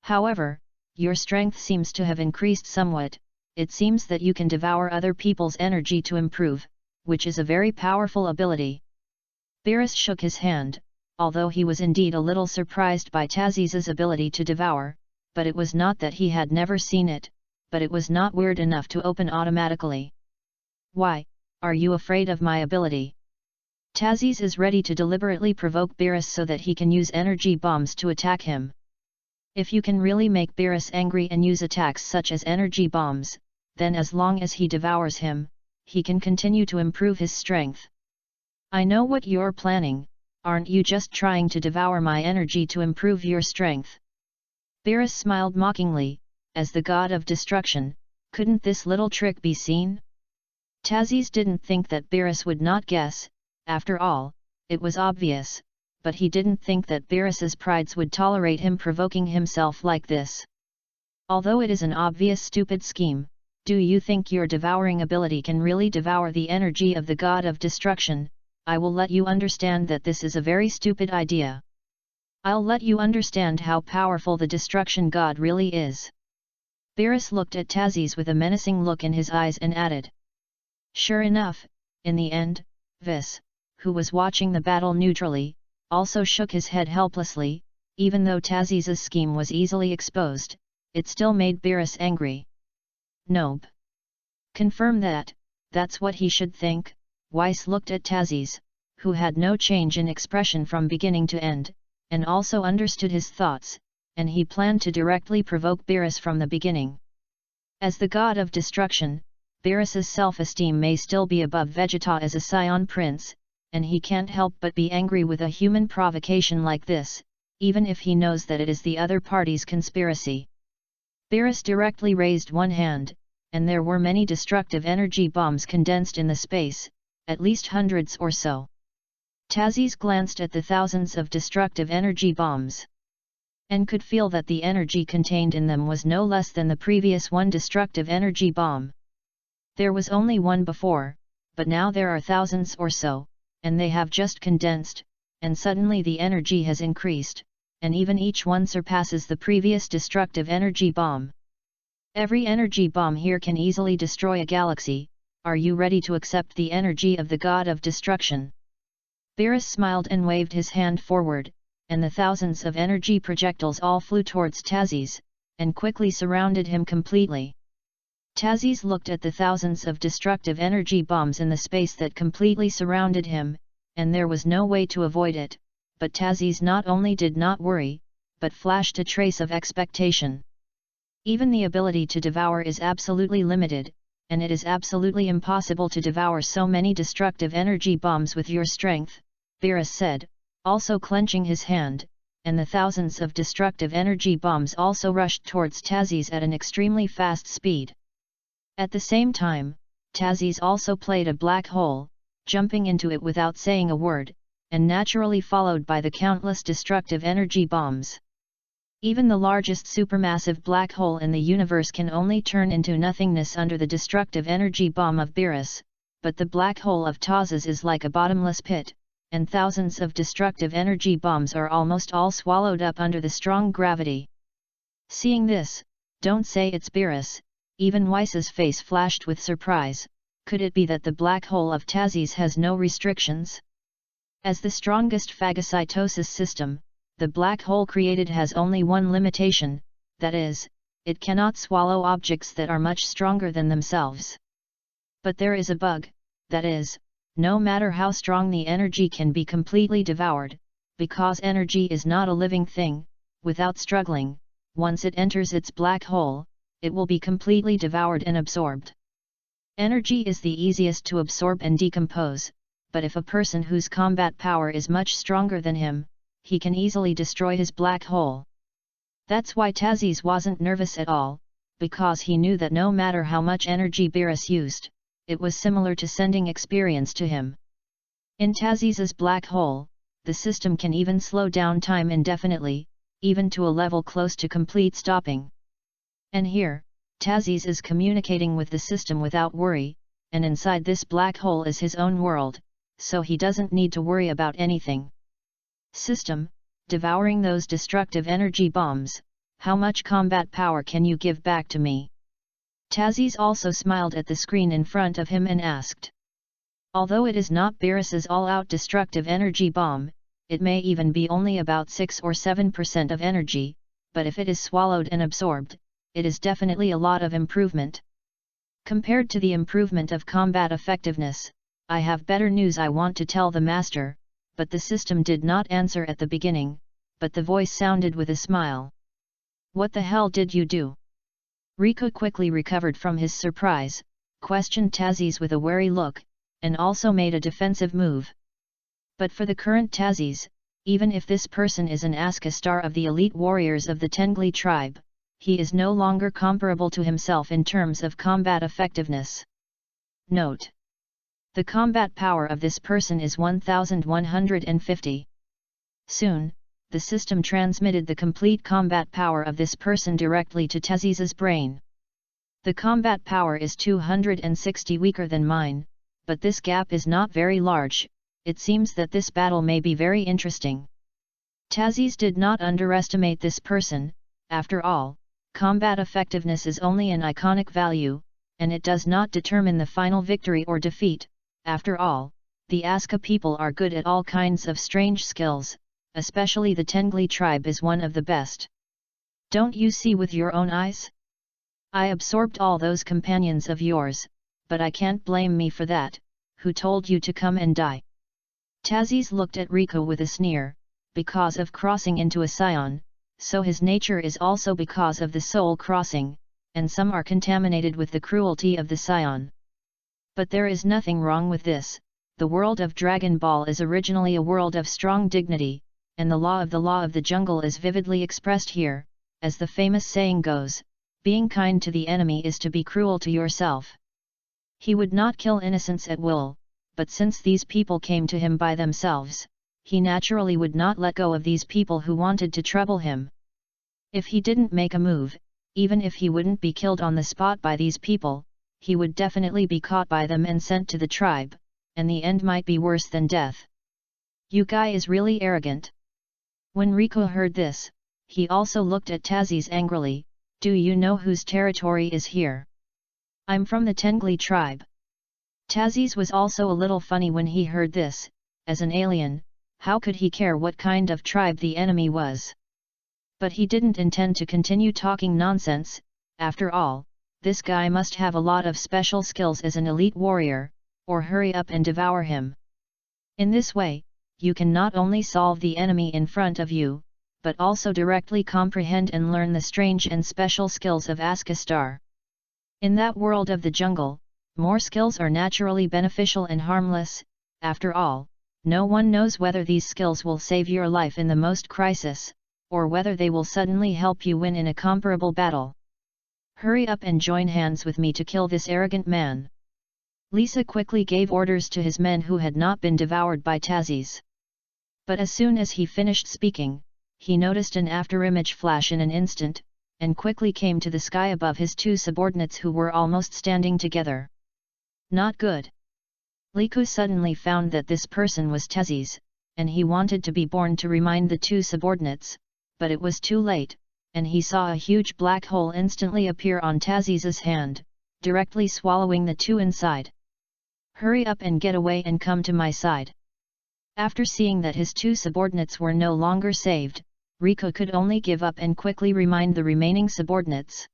However, your strength seems to have increased somewhat. It seems that you can devour other people's energy to improve, which is a very powerful ability. Beerus shook his hand, although he was indeed a little surprised by Tazis's ability to devour, but it was not that he had never seen it, but it was not weird enough to open automatically. Why, are you afraid of my ability? Tazis is ready to deliberately provoke Beerus so that he can use energy bombs to attack him. If you can really make Beerus angry and use attacks such as energy bombs, then as long as he devours him, he can continue to improve his strength. I know what you're planning, aren't you just trying to devour my energy to improve your strength? Beerus smiled mockingly, as the god of destruction, couldn't this little trick be seen? Tazis didn't think that Beerus would not guess, after all, it was obvious. But he didn't think that Beerus's prides would tolerate him provoking himself like this. Although it is an obvious stupid scheme, do you think your devouring ability can really devour the energy of the god of destruction? I will let you understand that this is a very stupid idea. I'll let you understand how powerful the destruction god really is. Beerus looked at Tazis with a menacing look in his eyes and added. Sure enough, in the end, Vis, who was watching the battle neutrally, also shook his head helplessly. Even though Tazis's scheme was easily exposed, it still made Beerus angry. Nope. Confirm that, that's what he should think. Weiss looked at Tazis, who had no change in expression from beginning to end, and also understood his thoughts, and he planned to directly provoke Beerus from the beginning. As the god of destruction, Beerus's self-esteem may still be above Vegeta as a Scion prince, and he can't help but be angry with a human provocation like this, even if he knows that it is the other party's conspiracy. Beerus directly raised one hand, and there were many destructive energy bombs condensed in the space, at least hundreds or so. Tazis glanced at the thousands of destructive energy bombs, and could feel that the energy contained in them was no less than the previous one destructive energy bomb. There was only one before, but now there are thousands or so, and they have just condensed, and suddenly the energy has increased, and even each one surpasses the previous destructive energy bomb. Every energy bomb here can easily destroy a galaxy. Are you ready to accept the energy of the god of destruction? Beerus smiled and waved his hand forward, and the thousands of energy projectiles all flew towards Tazis, and quickly surrounded him completely. Tazis looked at the thousands of destructive energy bombs in the space that completely surrounded him, and there was no way to avoid it, but Tazis not only did not worry, but flashed a trace of expectation. Even the ability to devour is absolutely limited, and it is absolutely impossible to devour so many destructive energy bombs with your strength, Beerus said, also clenching his hand, and the thousands of destructive energy bombs also rushed towards Tazis at an extremely fast speed. At the same time, Tazis also played a black hole, jumping into it without saying a word, and naturally followed by the countless destructive energy bombs. Even the largest supermassive black hole in the universe can only turn into nothingness under the destructive energy bomb of Beerus, but the black hole of Tazis is like a bottomless pit, and thousands of destructive energy bombs are almost all swallowed up under the strong gravity. Seeing this, don't say it's Beerus, even Weiss's face flashed with surprise. Could it be that the black hole of Tazis has no restrictions? As the strongest phagocytosis system, the black hole created has only one limitation, that is, it cannot swallow objects that are much stronger than themselves. But there is a bug, that is, no matter how strong the energy can be completely devoured, because energy is not a living thing. Without struggling, once it enters its black hole, it will be completely devoured and absorbed. Energy is the easiest to absorb and decompose, but if a person whose combat power is much stronger than him, he can easily destroy his black hole. That's why Tazis wasn't nervous at all, because he knew that no matter how much energy Beerus used, it was similar to sending experience to him. In Tazis's black hole, the system can even slow down time indefinitely, even to a level close to complete stopping. And here, Tazis is communicating with the system without worry, and inside this black hole is his own world, so he doesn't need to worry about anything. System, devouring those destructive energy bombs, how much combat power can you give back to me? Tazis also smiled at the screen in front of him and asked. Although it is not Beerus's all-out destructive energy bomb, it may even be only about 6 or 7% of energy, but if it is swallowed and absorbed, it is definitely a lot of improvement. Compared to the improvement of combat effectiveness, I have better news I want to tell the master. But the system did not answer at the beginning, but the voice sounded with a smile. What the hell did you do? Riku quickly recovered from his surprise, questioned Tazis with a wary look, and also made a defensive move. But for the current Tazis, even if this person is an Aska star of the elite warriors of the Tengli tribe, he is no longer comparable to himself in terms of combat effectiveness. Note: the combat power of this person is 1150. Soon, the system transmitted the complete combat power of this person directly to Tazis's brain. The combat power is 260 weaker than mine, but this gap is not very large. It seems that this battle may be very interesting. Tazis did not underestimate this person. After all, combat effectiveness is only an iconic value, and it does not determine the final victory or defeat. After all, the Aska people are good at all kinds of strange skills, especially the Tengli tribe is one of the best. Don't you see with your own eyes? I absorbed all those companions of yours, but I can't blame me for that. Who told you to come and die? Tazis looked at Riku with a sneer. Because of crossing into a scion, so his nature is also because of the soul crossing, and some are contaminated with the cruelty of the scion. But there is nothing wrong with this. The world of Dragon Ball is originally a world of strong dignity, and the law of the jungle is vividly expressed here, as the famous saying goes, being kind to the enemy is to be cruel to yourself. He would not kill innocents at will, but since these people came to him by themselves, he naturally would not let go of these people who wanted to trouble him. If he didn't make a move, even if he wouldn't be killed on the spot by these people, he would definitely be caught by them and sent to the tribe, and the end might be worse than death. You guy is really arrogant. When Rico heard this, he also looked at Tazis angrily. Do you know whose territory is here? I'm from the Tengli tribe. Tazis was also a little funny when he heard this. As an alien, how could he care what kind of tribe the enemy was? But he didn't intend to continue talking nonsense. After all, this guy must have a lot of special skills as an elite warrior, or hurry up and devour him. In this way, you can not only solve the enemy in front of you, but also directly comprehend and learn the strange and special skills of Askastar. In that world of the jungle, more skills are naturally beneficial and harmless. After all, no one knows whether these skills will save your life in the most crisis, or whether they will suddenly help you win in a comparable battle. Hurry up and join hands with me to kill this arrogant man. Lisa quickly gave orders to his men who had not been devoured by Tazis. But as soon as he finished speaking, he noticed an afterimage flash in an instant, and quickly came to the sky above his two subordinates who were almost standing together. Not good. Liku suddenly found that this person was Tazis, and he wanted to be born to remind the two subordinates, but it was too late, and he saw a huge black hole instantly appear on Tazis's hand, directly swallowing the two inside. Hurry up and get away and come to my side. After seeing that his two subordinates were no longer saved, Rico could only give up and quickly remind the remaining subordinates.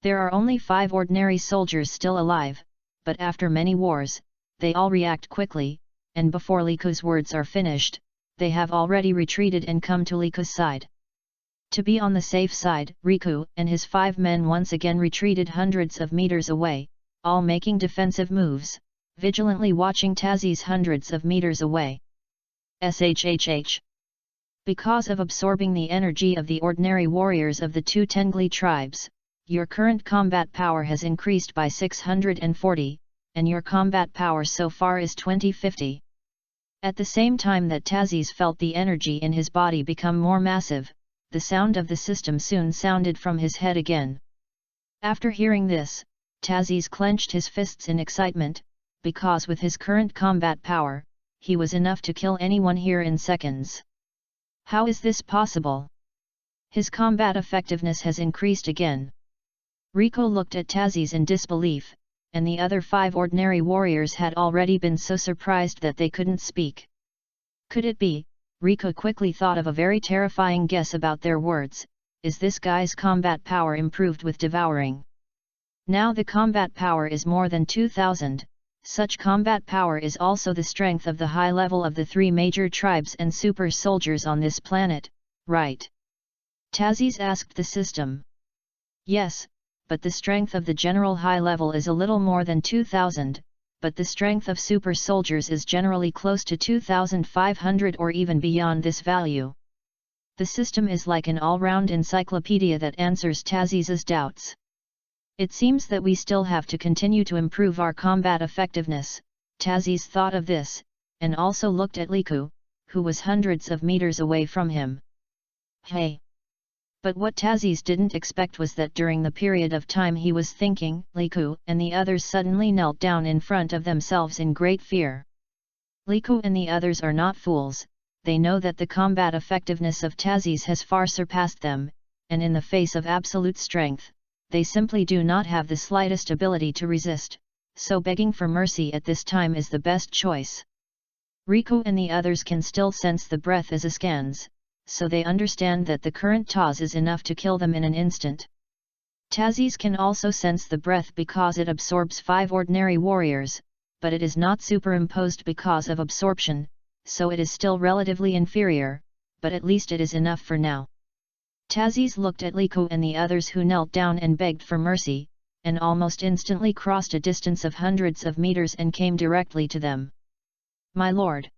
There are only 5 ordinary soldiers still alive, but after many wars, they all react quickly, and before Liku's words are finished, they have already retreated and come to Liku's side. To be on the safe side, Riku and his 5 men once again retreated hundreds of meters away, all making defensive moves, vigilantly watching Tazis hundreds of meters away. SHHH. Because of absorbing the energy of the ordinary warriors of the 2 Tengli tribes, your current combat power has increased by 640, and your combat power so far is 2050. At the same time that Tazis felt the energy in his body become more massive, the sound of the system soon sounded from his head again. After hearing this, Tazis clenched his fists in excitement, because with his current combat power, he was enough to kill anyone here in seconds. How is this possible? His combat effectiveness has increased again. Rico looked at Tazis in disbelief, and the other 5 ordinary warriors had already been so surprised that they couldn't speak. Could it be? Rico quickly thought of a very terrifying guess about their words. Is this guy's combat power improved with devouring? Now the combat power is more than 2000. Such combat power is also the strength of the high level of the 3 major tribes and super soldiers on this planet, right? Tazis asked the system. Yes, but the strength of the general high level is a little more than 2000, but the strength of super soldiers is generally close to 2500 or even beyond this value. The system is like an all-round encyclopedia that answers Tazis's doubts. It seems that we still have to continue to improve our combat effectiveness. Tazis thought of this, and also looked at Liku, who was hundreds of meters away from him. Hey! But what Tazis didn't expect was that during the period of time he was thinking, Liku and the others suddenly knelt down in front of themselves in great fear. Liku and the others are not fools, they know that the combat effectiveness of Tazis has far surpassed them, and in the face of absolute strength, they simply do not have the slightest ability to resist, so begging for mercy at this time is the best choice. Riku and the others can still sense the breath as a scans, so they understand that the current Taz is enough to kill them in an instant. Tazis can also sense the breath because it absorbs 5 ordinary warriors, but it is not superimposed because of absorption, so it is still relatively inferior, but at least it is enough for now. Tazis looked at Liku and the others who knelt down and begged for mercy, and almost instantly crossed a distance of hundreds of meters and came directly to them. My lord!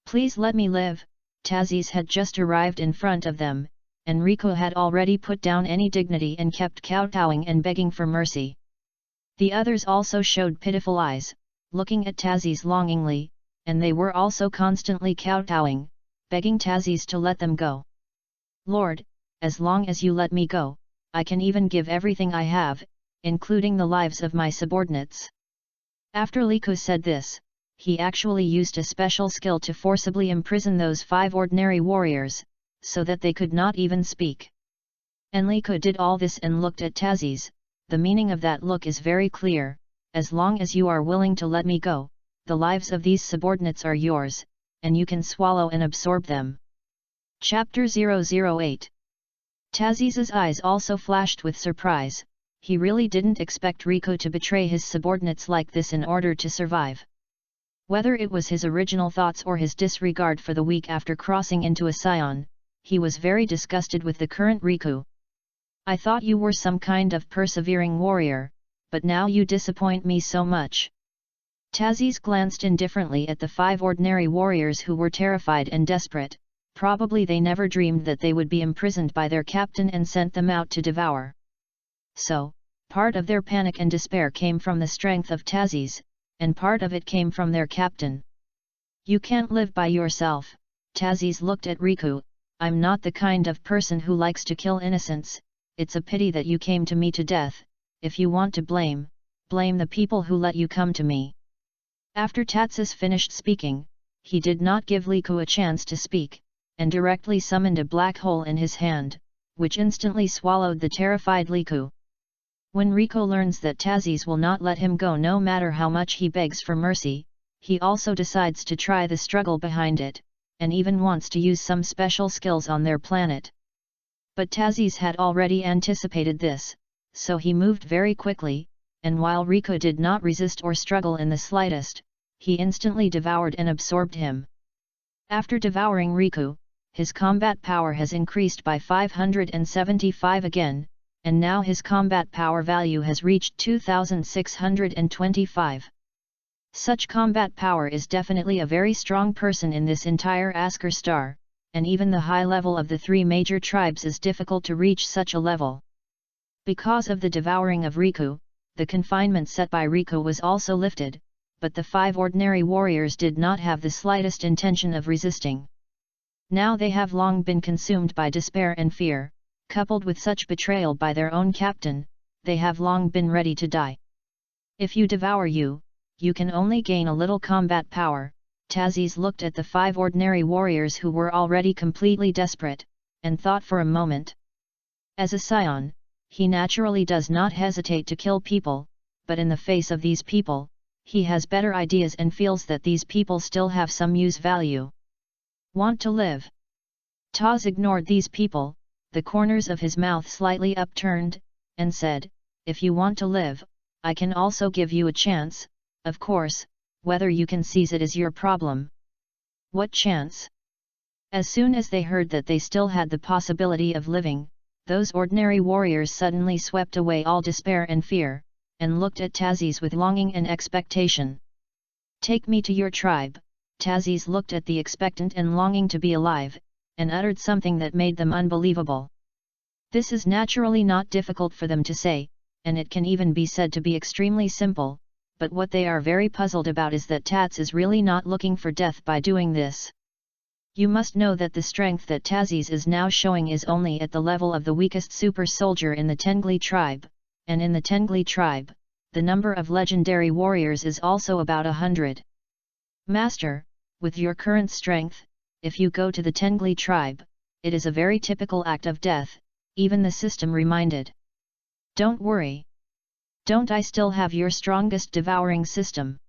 Please let me live, Tazis had just arrived in front of them, and Rico had already put down any dignity and kept kowtowing and begging for mercy. The others also showed pitiful eyes, looking at Tazis longingly, and they were also constantly kowtowing, begging Tazis to let them go. "Lord, as long as you let me go, I can even give everything I have, including the lives of my subordinates." After Liku said this, he actually used a special skill to forcibly imprison those 5 ordinary warriors, so that they could not even speak. And Liku did all this and looked at Tazis. The meaning of that look is very clear: as long as you are willing to let me go, the lives of these subordinates are yours, and you can swallow and absorb them. Chapter 008. Tazis's eyes also flashed with surprise. He really didn't expect Rico to betray his subordinates like this in order to survive. Whether it was his original thoughts or his disregard for the week after crossing into a scion, he was very disgusted with the current Riku. "I thought you were some kind of persevering warrior, but now you disappoint me so much." Tazis glanced indifferently at the 5 ordinary warriors who were terrified and desperate. Probably they never dreamed that they would be imprisoned by their captain and sent them out to devour. So, part of their panic and despair came from the strength of Tazis, and part of it came from their captain. "You can't live by yourself." Tazis looked at Riku. "I'm not the kind of person who likes to kill innocents. It's a pity that you came to me to death. If you want to blame the people who let you come to me." After Tatsis finished speaking, he did not give Riku a chance to speak, and directly summoned a black hole in his hand, which instantly swallowed the terrified Riku. When Rico learns that Tazis will not let him go no matter how much he begs for mercy, he also decides to try the struggle behind it, and even wants to use some special skills on their planet. But Tazis had already anticipated this, so he moved very quickly, and while Rico did not resist or struggle in the slightest, he instantly devoured and absorbed him. After devouring Riku, his combat power has increased by 575 again, and now his combat power value has reached 2625. Such combat power is definitely a very strong person in this entire Asker star, and even the high level of the 3 major tribes is difficult to reach such a level. Because of the devouring of Riku, the confinement set by Riku was also lifted, but the 5 ordinary warriors did not have the slightest intention of resisting. Now they have long been consumed by despair and fear, coupled with such betrayal by their own captain. They have long been ready to die. "If you devour you can only gain a little combat power." Tazis looked at the 5 ordinary warriors who were already completely desperate, and thought for a moment. As a scion, he naturally does not hesitate to kill people, but in the face of these people, he has better ideas and feels that these people still have some use value. "Want to live?" Taz ignored these people, the corners of his mouth slightly upturned, and said, "If you want to live, I can also give you a chance. Of course, whether you can seize it is your problem." "What chance?" As soon as they heard that they still had the possibility of living, those ordinary warriors suddenly swept away all despair and fear, and looked at Tazis with longing and expectation. "Take me to your tribe." Tazis looked at the expectant and longing to be alive, and uttered something that made them unbelievable. This is naturally not difficult for them to say, and it can even be said to be extremely simple, but what they are very puzzled about is that Tats is really not looking for death by doing this. You must know that the strength that Tazis is now showing is only at the level of the weakest super soldier in the Tengli tribe, and in the Tengli tribe, the number of legendary warriors is also about 100. "Master, with your current strength, if you go to the Tengli tribe, it is a very typical act of death," even the system reminded. "Don't worry. Don't I still have your strongest devouring system?"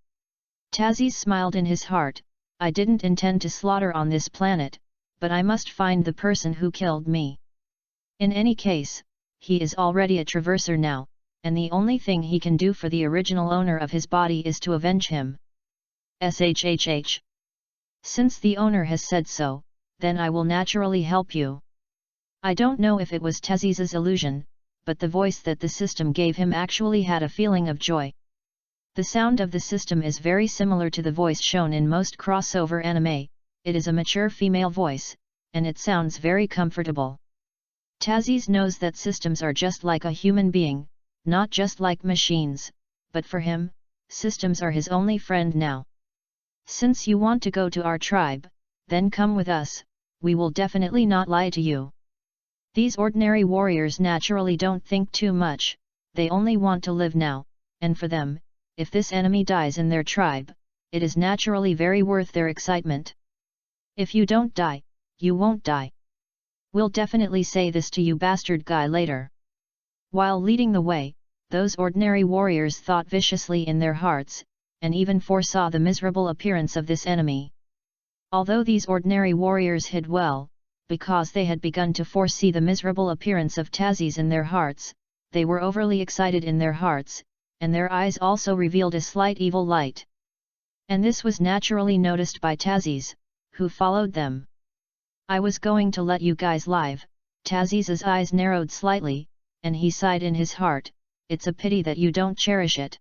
Tazis smiled in his heart. "I didn't intend to slaughter on this planet, but I must find the person who killed me. In any case, he is already a traverser now, and the only thing he can do for the original owner of his body is to avenge him. Shhh. Since the owner has said so, then I will naturally help you." I don't know if it was Tazis's illusion, but the voice that the system gave him actually had a feeling of joy. The sound of the system is very similar to the voice shown in most crossover anime. it is a mature female voice, and it sounds very comfortable. Tazzy's knows that systems are just like a human being, not just like machines, but for him, systems are his only friend now. Since you want to go to our tribe, then come with us, we will definitely not lie to you. These ordinary warriors naturally don't think too much, they only want to live now, and for them, if this enemy dies in their tribe, it is naturally very worth their excitement. If you don't die, you won't die. We'll definitely say this to you bastard guy later. While leading the way, those ordinary warriors thought viciously in their hearts, and even foresaw the miserable appearance of this enemy. Although these ordinary warriors hid well, because they had begun to foresee the miserable appearance of Tazzies in their hearts, they were overly excited in their hearts, and their eyes also revealed a slight evil light. And this was naturally noticed by Tazzies, who followed them. I was going to let you guys live. Tazzies' eyes narrowed slightly, and he sighed in his heart, it's a pity that you don't cherish it.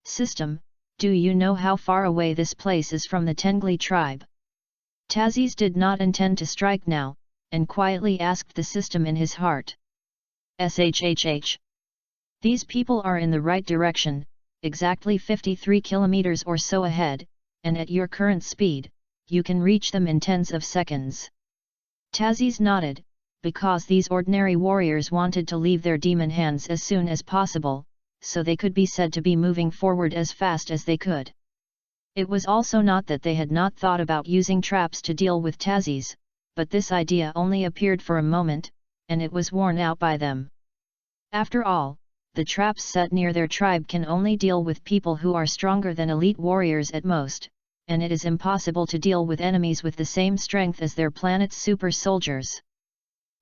System, do you know how far away this place is from the Tengli tribe? Tazzies did not intend to strike now, and quietly asked the system in his heart. Shhh. These people are in the right direction, exactly 53 kilometers or so ahead, and at your current speed, you can reach them in tens of seconds. Tazzies nodded, because these ordinary warriors wanted to leave their demon hands as soon as possible, so they could be said to be moving forward as fast as they could. It was also not that they had not thought about using traps to deal with Tazzies, but this idea only appeared for a moment, and it was worn out by them. After all, the traps set near their tribe can only deal with people who are stronger than elite warriors at most, and it is impossible to deal with enemies with the same strength as their planet's super soldiers.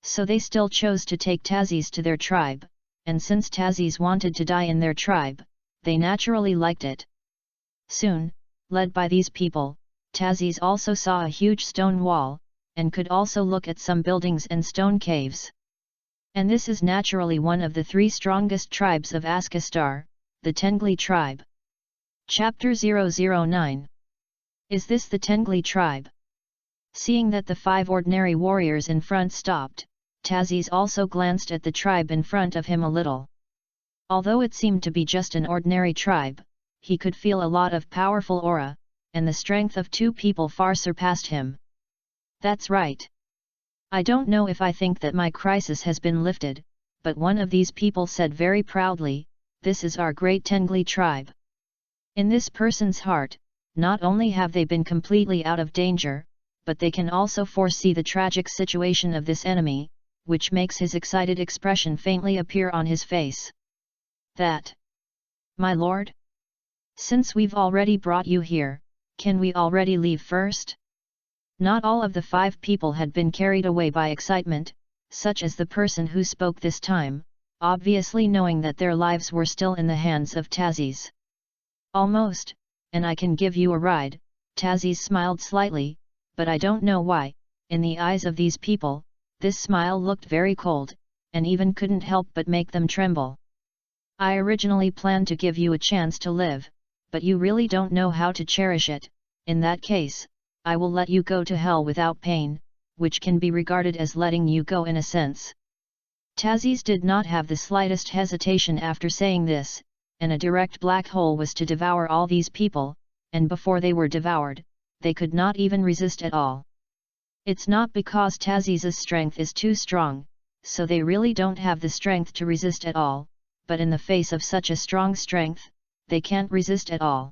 So they still chose to take Tazzies to their tribe, and since Tazzies wanted to die in their tribe, they naturally liked it. Soon, led by these people, Tazzies also saw a huge stone wall, and could also look at some buildings and stone caves. And this is naturally one of the 3 strongest tribes of Askastar, the Tengli tribe. Chapter 009. Is this the Tengli tribe? Seeing that the 5 ordinary warriors in front stopped, Tazzies also glanced at the tribe in front of him a little. Although it seemed to be just an ordinary tribe, he could feel a lot of powerful aura, and the strength of 2 people far surpassed him. That's right. I don't know if I think that my crisis has been lifted, but one of these people said very proudly, this is our great Tengli tribe. In this person's heart, not only have they been completely out of danger, but they can also foresee the tragic situation of this enemy, which makes his excited expression faintly appear on his face. That. My lord? Since we've already brought you here, can we already leave first? Not all of the 5 people had been carried away by excitement, such as the person who spoke this time, obviously knowing that their lives were still in the hands of Tazzies. Almost, and I can give you a ride, Tazzies smiled slightly, but I don't know why, in the eyes of these people, this smile looked very cold, and even couldn't help but make them tremble. I originally planned to give you a chance to live, but you really don't know how to cherish it. In that case, I will let you go to hell without pain, which can be regarded as letting you go in a sense. Tazzies did not have the slightest hesitation after saying this, and a direct black hole was to devour all these people, and before they were devoured, they could not even resist at all. It's not because Tazzies' strength is too strong, so they really don't have the strength to resist at all, but in the face of such a strong strength, they can't resist at all.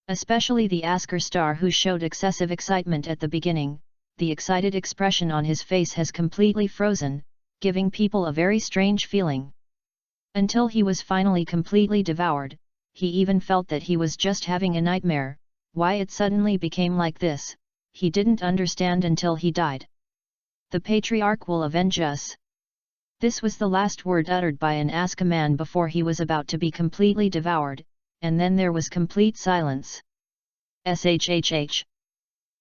Especially the Askar star who showed excessive excitement at the beginning, the excited expression on his face has completely frozen, giving people a very strange feeling. Until he was finally completely devoured, he even felt that he was just having a nightmare. Why it suddenly became like this, he didn't understand until he died. The Patriarch will avenge us. This was the last word uttered by an Aska man before he was about to be completely devoured, and then there was complete silence. Shhh.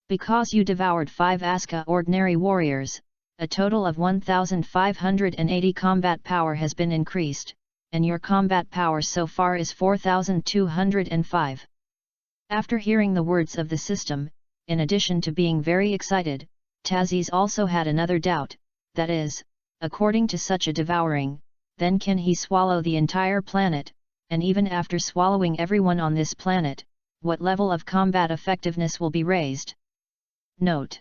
Because you devoured 5 Aska ordinary warriors, a total of 1,580 combat power has been increased, and your combat power so far is 4,205. After hearing the words of the system, In addition to being very excited, Tazes also had another doubt, that is, according to such a devouring, then can he swallow the entire planet, and even after swallowing everyone on this planet, what level of combat effectiveness will be raised? Note: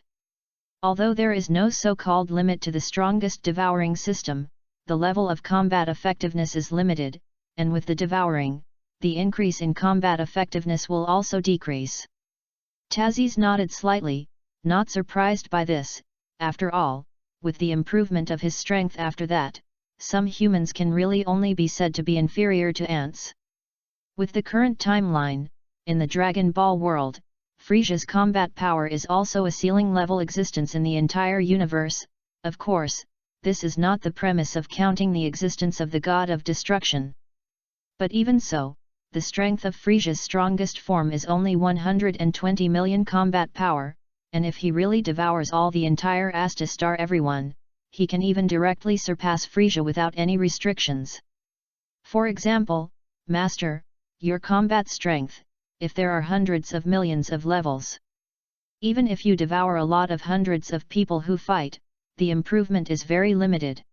although there is no so-called limit to the strongest devouring system, the level of combat effectiveness is limited, and with the devouring, the increase in combat effectiveness will also decrease. Tazes nodded slightly, not surprised by this. After all, with the improvement of his strength after that, some humans can really only be said to be inferior to ants. With the current timeline, in the Dragon Ball world, Frisia's combat power is also a ceiling-level existence in the entire universe. Of course, this is not the premise of counting the existence of the god of destruction. But even so, the strength of Frisia's strongest form is only 120 million combat power, and if he really devours all the entire Astastar everyone, he can even directly surpass Frisia without any restrictions. For example, Master, your combat strength, if there are hundreds of millions of levels. Even if you devour a lot of hundreds of people who fight, the improvement is very limited.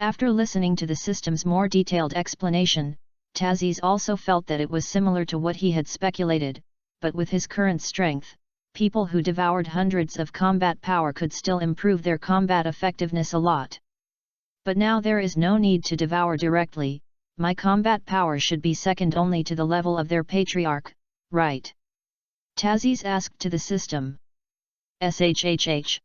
After listening to the system's more detailed explanation, Tazes also felt that it was similar to what he had speculated, but with his current strength, people who devoured hundreds of combat power could still improve their combat effectiveness a lot. But now there is no need to devour directly, my combat power should be second only to the level of their patriarch, right? Tazes asked to the system. SHHH.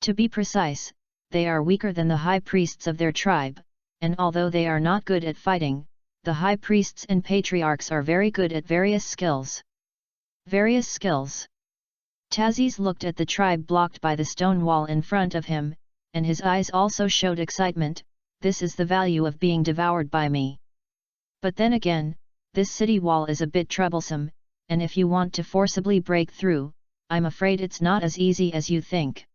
To be precise, they are weaker than the high priests of their tribe, and although they are not good at fighting, the high priests and patriarchs are very good at various skills. Various skills. Tazes looked at the tribe blocked by the stone wall in front of him, and his eyes also showed excitement. This is the value of being devoured by me. But then again, this city wall is a bit troublesome, and if you want to forcibly break through, I'm afraid it's not as easy as you think.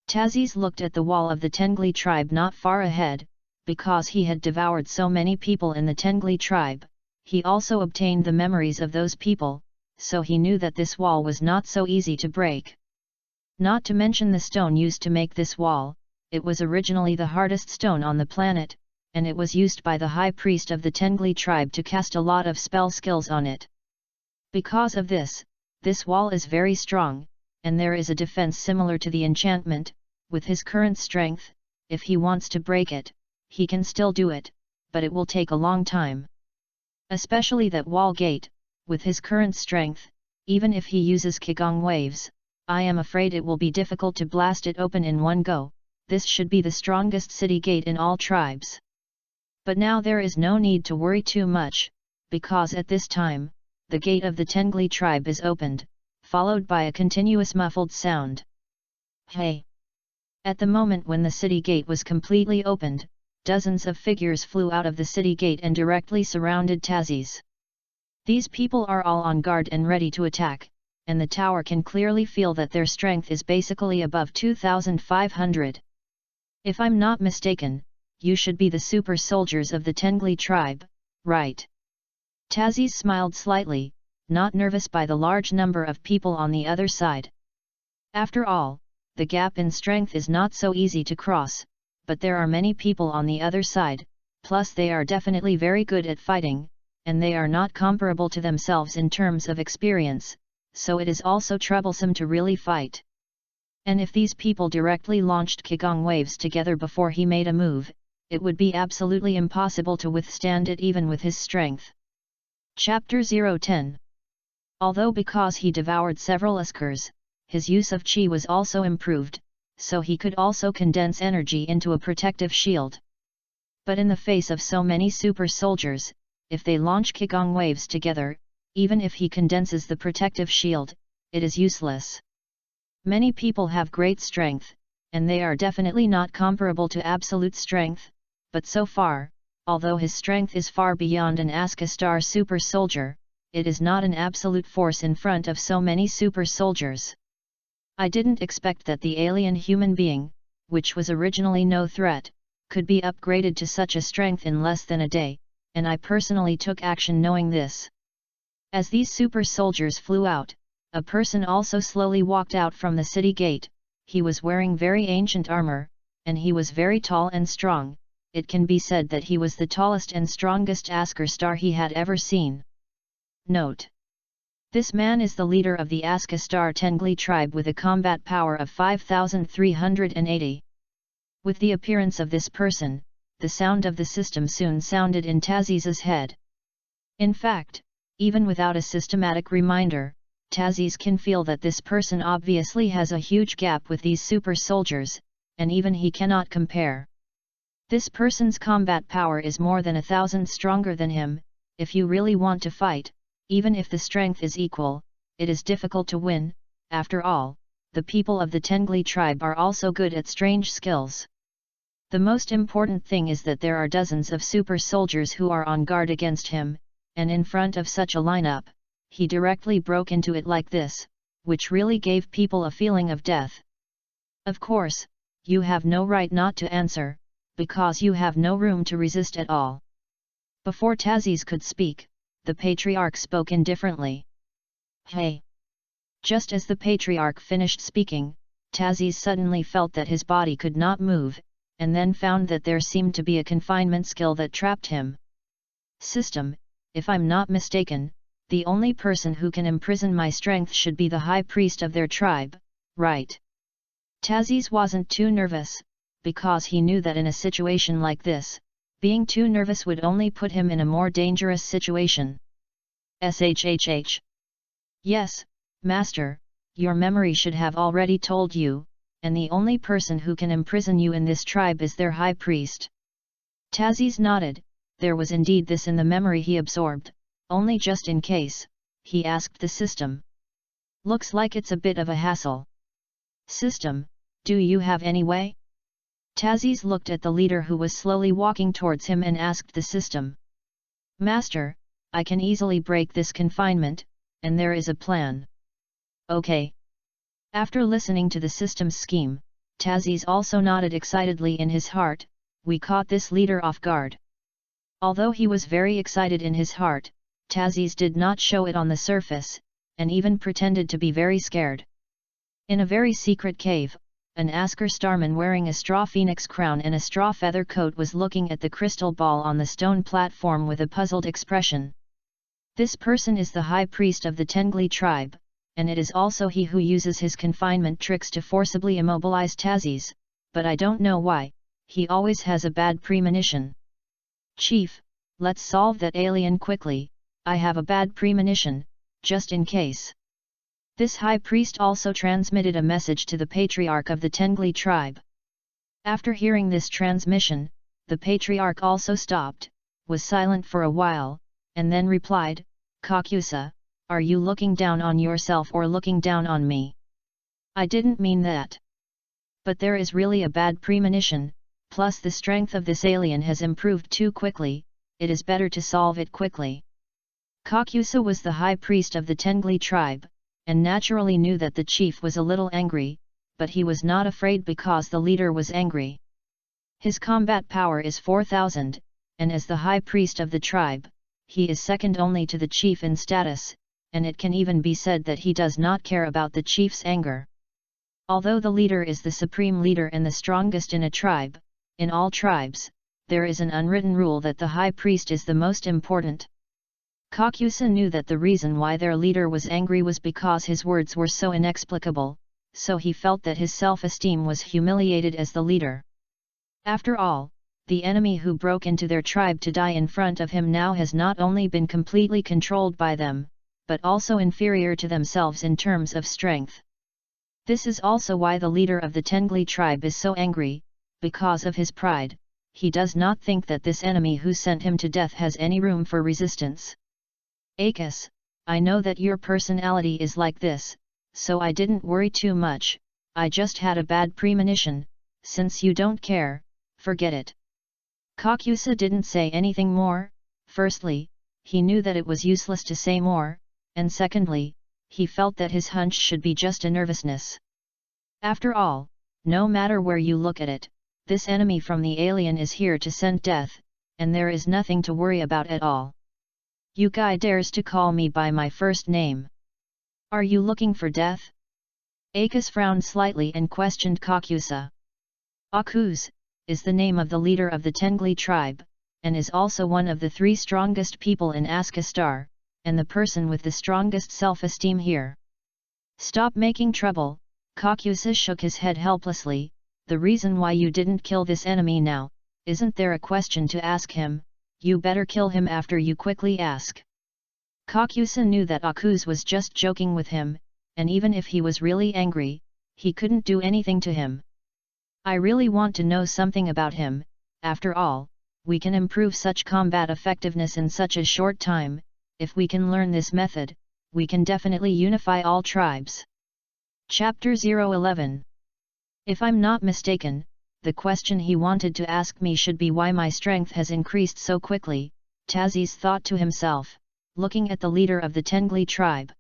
Tazes looked at the wall of the Tengli tribe not far ahead. Because he had devoured so many people in the Tengli tribe, he also obtained the memories of those people, so he knew that this wall was not so easy to break. Not to mention the stone used to make this wall, it was originally the hardest stone on the planet, and it was used by the high priest of the Tengli tribe to cast a lot of spell skills on it. Because of this, this wall is very strong, and there is a defense similar to the enchantment. With his current strength, if he wants to break it, he can still do it, but it will take a long time. Especially that wall gate, with his current strength, even if he uses Qigong waves, I am afraid it will be difficult to blast it open in one go. This should be the strongest city gate in all tribes. But now there is no need to worry too much, because at this time, the gate of the Tengli tribe is opened, followed by a continuous muffled sound. Hey! At the moment when the city gate was completely opened, dozens of figures flew out of the city gate and directly surrounded Tazes. These people are all on guard and ready to attack, and the tower can clearly feel that their strength is basically above 2,500. If I'm not mistaken, you should be the super soldiers of the Tengli tribe, right? Tazes smiled slightly, not nervous by the large number of people on the other side. After all, the gap in strength is not so easy to cross, but there are many people on the other side, plus they are definitely very good at fighting, and they are not comparable to themselves in terms of experience, so it is also troublesome to really fight. And if these people directly launched Qigong waves together before he made a move, it would be absolutely impossible to withstand it even with his strength. Chapter 010. Although because he devoured several Uskers, his use of Qi was also improved, so he could also condense energy into a protective shield. But in the face of so many super soldiers, if they launch Qigong waves together, even if he condenses the protective shield, it is useless. Many people have great strength, and they are definitely not comparable to absolute strength, but so far, although his strength is far beyond an Astastar super soldier, it is not an absolute force in front of so many super soldiers. I didn't expect that the alien human being, which was originally no threat, could be upgraded to such a strength in less than a day, and I personally took action knowing this. As these super soldiers flew out, a person also slowly walked out from the city gate. He was wearing very ancient armor, and he was very tall and strong. It can be said that he was the tallest and strongest Asker star he had ever seen. Note: this man is the leader of the Aska Star Tengli tribe with a combat power of 5,380. With the appearance of this person, the sound of the system soon sounded in Taziz's head. In fact, even without a systematic reminder, Taziz can feel that this person obviously has a huge gap with these super soldiers, and even he cannot compare. This person's combat power is more than 1,000 stronger than him. If you really want to fight, even if the strength is equal, it is difficult to win. After all, the people of the Tengli tribe are also good at strange skills. The most important thing is that there are dozens of super soldiers who are on guard against him, and in front of such a lineup, he directly broke into it like this, which really gave people a feeling of death. Of course, you have no right not to answer, because you have no room to resist at all. Before Taziz could speak, the patriarch spoke indifferently. Hey! Just as the patriarch finished speaking, Taziz suddenly felt that his body could not move, and then found that there seemed to be a confinement skill that trapped him. System, if I'm not mistaken, the only person who can imprison my strength should be the high priest of their tribe, right? Taziz wasn't too nervous, because he knew that in a situation like this, being too nervous would only put him in a more dangerous situation. Shhh. Yes, Master, your memory should have already told you, and the only person who can imprison you in this tribe is their high priest. Taziz nodded. There was indeed this in the memory he absorbed, only just in case, he asked the system. Looks like it's a bit of a hassle. System, do you have any way? Taziz looked at the leader who was slowly walking towards him and asked the system. Master, I can easily break this confinement, and there is a plan. Okay. After listening to the system's scheme, Taziz also nodded excitedly in his heart. We caught this leader off guard. Although he was very excited in his heart, Taziz did not show it on the surface, and even pretended to be very scared. In a very secret cave, an Asker starman wearing a straw phoenix crown and a straw feather coat was looking at the crystal ball on the stone platform with a puzzled expression. This person is the high priest of the Tengli tribe, and it is also he who uses his confinement tricks to forcibly immobilize Taziz, but I don't know why, he always has a bad premonition. Chief, let's solve that alien quickly, I have a bad premonition, just in case. This high priest also transmitted a message to the patriarch of the Tengli tribe. After hearing this transmission, the patriarch also stopped, was silent for a while, and then replied, Kakusa, are you looking down on yourself or looking down on me? I didn't mean that. But there is really a bad premonition, plus the strength of this alien has improved too quickly, it is better to solve it quickly. Kakusa was the high priest of the Tengli tribe, and naturally knew that the chief was a little angry, but he was not afraid because the leader was angry. His combat power is 4,000, and as the high priest of the tribe, he is second only to the chief in status, and it can even be said that he does not care about the chief's anger. Although the leader is the supreme leader and the strongest in a tribe, in all tribes, there is an unwritten rule that the high priest is the most important. Kakusa knew that the reason why their leader was angry was because his words were so inexplicable, so he felt that his self-esteem was humiliated as the leader. After all, the enemy who broke into their tribe to die in front of him now has not only been completely controlled by them, but also inferior to themselves in terms of strength. This is also why the leader of the Tengli tribe is so angry, because of his pride. He does not think that this enemy who sent him to death has any room for resistance. Akis, I know that your personality is like this, so I didn't worry too much, I just had a bad premonition, since you don't care, forget it. Kakusa didn't say anything more. Firstly, he knew that it was useless to say more, and secondly, he felt that his hunch should be just a nervousness. After all, no matter where you look at it, this enemy from the alien is here to send death, and there is nothing to worry about at all. You guy dares to call me by my first name. Are you looking for death? Akis frowned slightly and questioned Kakusa. Akuz is the name of the leader of the Tengli tribe, and is also one of the 3 strongest people in Askastar, and the person with the strongest self-esteem here. Stop making trouble, Kakusa shook his head helplessly. The reason why you didn't kill this enemy now, isn't there a question to ask him? You better kill him after you quickly ask. Kakusa knew that Akuz was just joking with him, and even if he was really angry, he couldn't do anything to him. I really want to know something about him. After all, we can improve such combat effectiveness in such a short time. If we can learn this method, we can definitely unify all tribes. Chapter 011. If I'm not mistaken, the question he wanted to ask me should be why my strength has increased so quickly, Taziz thought to himself, looking at the leader of the Tengli tribe.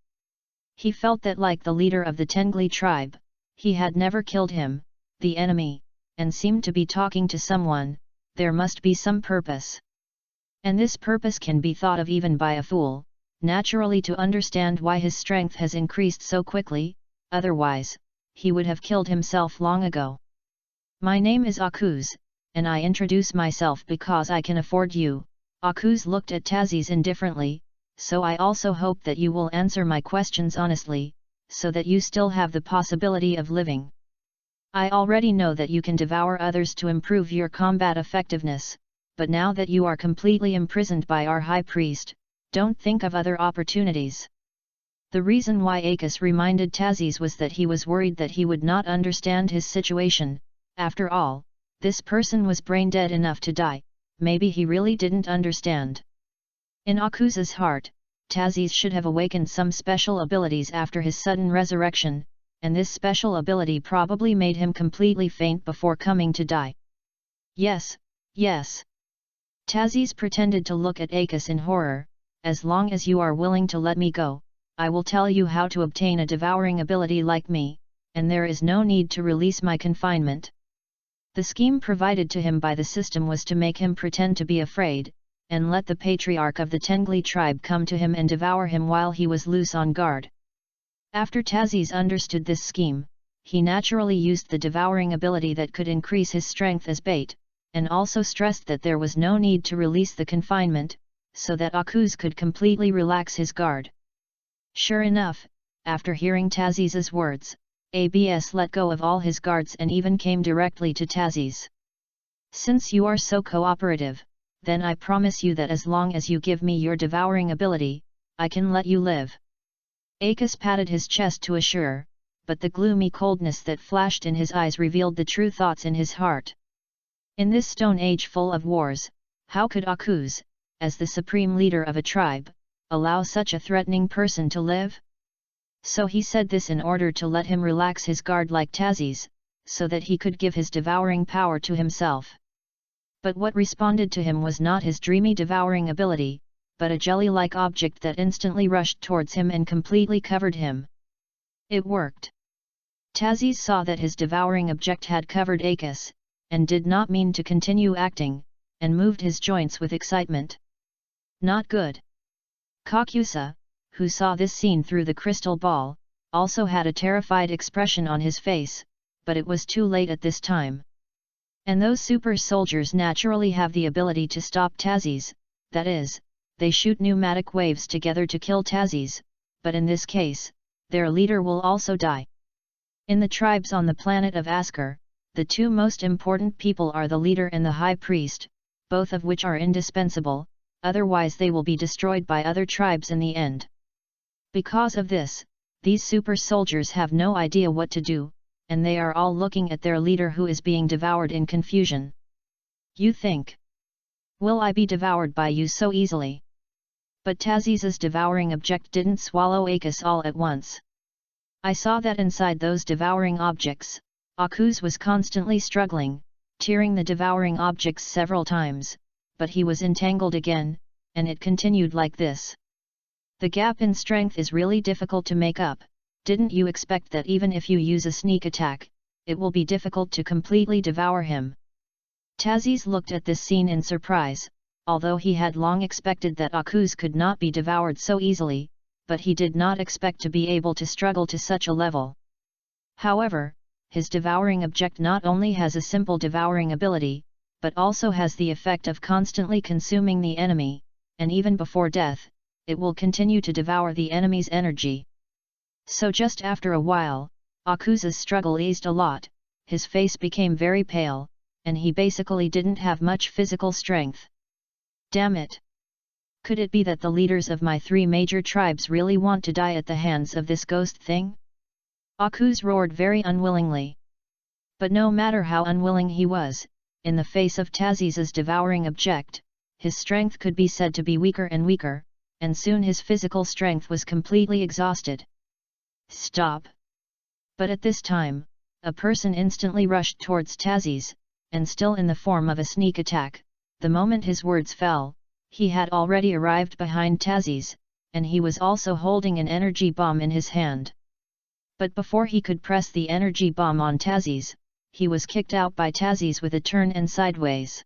He felt that like the leader of the Tengli tribe, he had never killed him, the enemy, and seemed to be talking to someone. There must be some purpose. And this purpose can be thought of even by a fool, naturally, to understand why his strength has increased so quickly. Otherwise, he would have killed himself long ago. My name is Akuz, and I introduce myself because I can afford you. Akuz looked at Taziz indifferently. So I also hope that you will answer my questions honestly, so that you still have the possibility of living. I already know that you can devour others to improve your combat effectiveness, but now that you are completely imprisoned by our high priest, don't think of other opportunities. The reason why Akis reminded Taziz was that he was worried that he would not understand his situation. After all, this person was brain dead enough to die. Maybe he really didn't understand. In Akuz's heart, Taziz should have awakened some special abilities after his sudden resurrection, and this special ability probably made him completely faint before coming to die. Yes, yes. Taziz pretended to look at Akis in horror. As long as you are willing to let me go, I will tell you how to obtain a devouring ability like me, and there is no need to release my confinement. The scheme provided to him by the system was to make him pretend to be afraid, and let the patriarch of the Tengli tribe come to him and devour him while he was loose on guard. After Taziz understood this scheme, he naturally used the devouring ability that could increase his strength as bait, and also stressed that there was no need to release the confinement, so that Akuz could completely relax his guard. Sure enough, after hearing Taziz's words, ABS let go of all his guards and even came directly to Taziz. Since you are so cooperative, then I promise you that as long as you give me your devouring ability, I can let you live. Akis patted his chest to assure, but the gloomy coldness that flashed in his eyes revealed the true thoughts in his heart. In this stone age full of wars, how could Akuz, as the supreme leader of a tribe, allow such a threatening person to live? So he said this in order to let him relax his guard like Taziz, so that he could give his devouring power to himself. But what responded to him was not his dreamy devouring ability, but a jelly-like object that instantly rushed towards him and completely covered him. It worked. Taziz saw that his devouring object had covered Akis, and did not mean to continue acting, and moved his joints with excitement. Not good. Kakusa, who saw this scene through the crystal ball, also had a terrified expression on his face, but it was too late at this time. And those super soldiers naturally have the ability to stop Taziz, that is, they shoot pneumatic waves together to kill Taziz, but in this case, their leader will also die. In the tribes on the planet of Askar, the two most important people are the leader and the high priest, both of which are indispensable, otherwise they will be destroyed by other tribes in the end. Because of this, these super soldiers have no idea what to do, and they are all looking at their leader who is being devoured in confusion. You think, will I be devoured by you so easily? But Taziz's devouring object didn't swallow Akis all at once. I saw that inside those devouring objects, Akuz was constantly struggling, tearing the devouring objects several times, but he was entangled again, and it continued like this. The gap in strength is really difficult to make up. Didn't you expect that even if you use a sneak attack, it will be difficult to completely devour him? Taziz looked at this scene in surprise. Although he had long expected that Akuz could not be devoured so easily, but he did not expect to be able to struggle to such a level. However, his devouring object not only has a simple devouring ability, but also has the effect of constantly consuming the enemy, and even before death, it will continue to devour the enemy's energy. So just after a while, Akusa's struggle eased a lot, his face became very pale, and he basically didn't have much physical strength. Damn it! Could it be that the leaders of my 3 major tribes really want to die at the hands of this ghost thing? Akusa roared very unwillingly. But no matter how unwilling he was, in the face of Taziz's devouring object, his strength could be said to be weaker and weaker, and soon his physical strength was completely exhausted. Stop! But at this time, a person instantly rushed towards Taziz, and still in the form of a sneak attack. The moment his words fell, he had already arrived behind Taziz, and he was also holding an energy bomb in his hand. But before he could press the energy bomb on Taziz, he was kicked out by Taziz with a turn and sideways.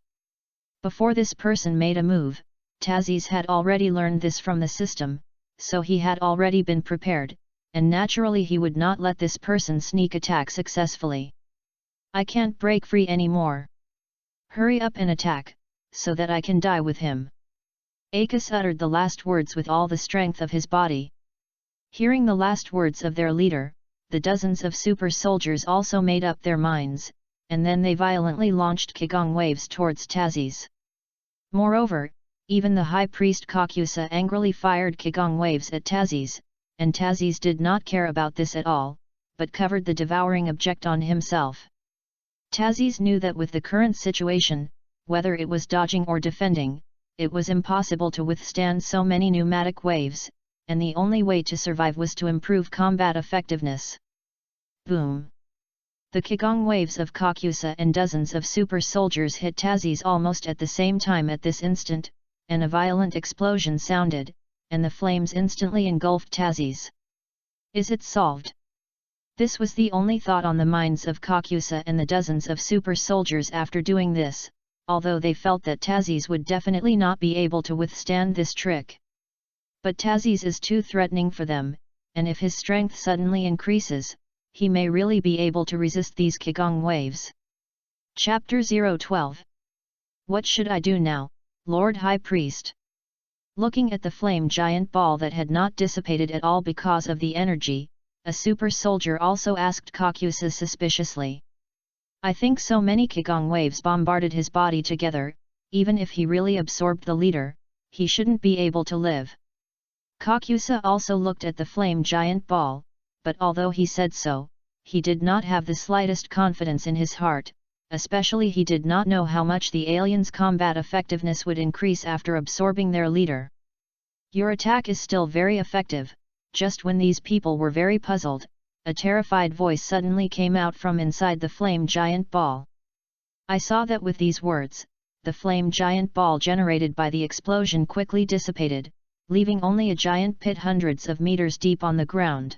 Before this person made a move, Taziz had already learned this from the system, so he had already been prepared, and naturally he would not let this person sneak attack successfully. I can't break free anymore. Hurry up and attack, so that I can die with him. Akis uttered the last words with all the strength of his body. Hearing the last words of their leader, the dozens of super soldiers also made up their minds, and then they violently launched Qigong waves towards Taziz. Moreover, even the high priest Kakusa angrily fired Qigong waves at Taziz, and Taziz did not care about this at all, but covered the devouring object on himself. Taziz knew that with the current situation, whether it was dodging or defending, it was impossible to withstand so many pneumatic waves, and the only way to survive was to improve combat effectiveness. Boom! The Qigong waves of Kakusa and dozens of super soldiers hit Taziz almost at the same time at this instant, and a violent explosion sounded, and the flames instantly engulfed Taziz. Is it solved? This was the only thought on the minds of Kakusa and the dozens of super soldiers after doing this, although they felt that Taziz would definitely not be able to withstand this trick. But Taziz is too threatening for them, and if his strength suddenly increases, he may really be able to resist these Qigong waves. Chapter 012. What should I do now, Lord High Priest? Looking at the flame giant ball that had not dissipated at all because of the energy, a super soldier also asked Kakusa suspiciously. I think so many Qigong waves bombarded his body together, even if he really absorbed the leader, he shouldn't be able to live. Kakusa also looked at the flame giant ball, but although he said so, he did not have the slightest confidence in his heart, especially he did not know how much the aliens' combat effectiveness would increase after absorbing their leader. Your attack is still very effective. Just when these people were very puzzled, a terrified voice suddenly came out from inside the flame giant ball. I saw that with these words, the flame giant ball generated by the explosion quickly dissipated, leaving only a giant pit hundreds of meters deep on the ground.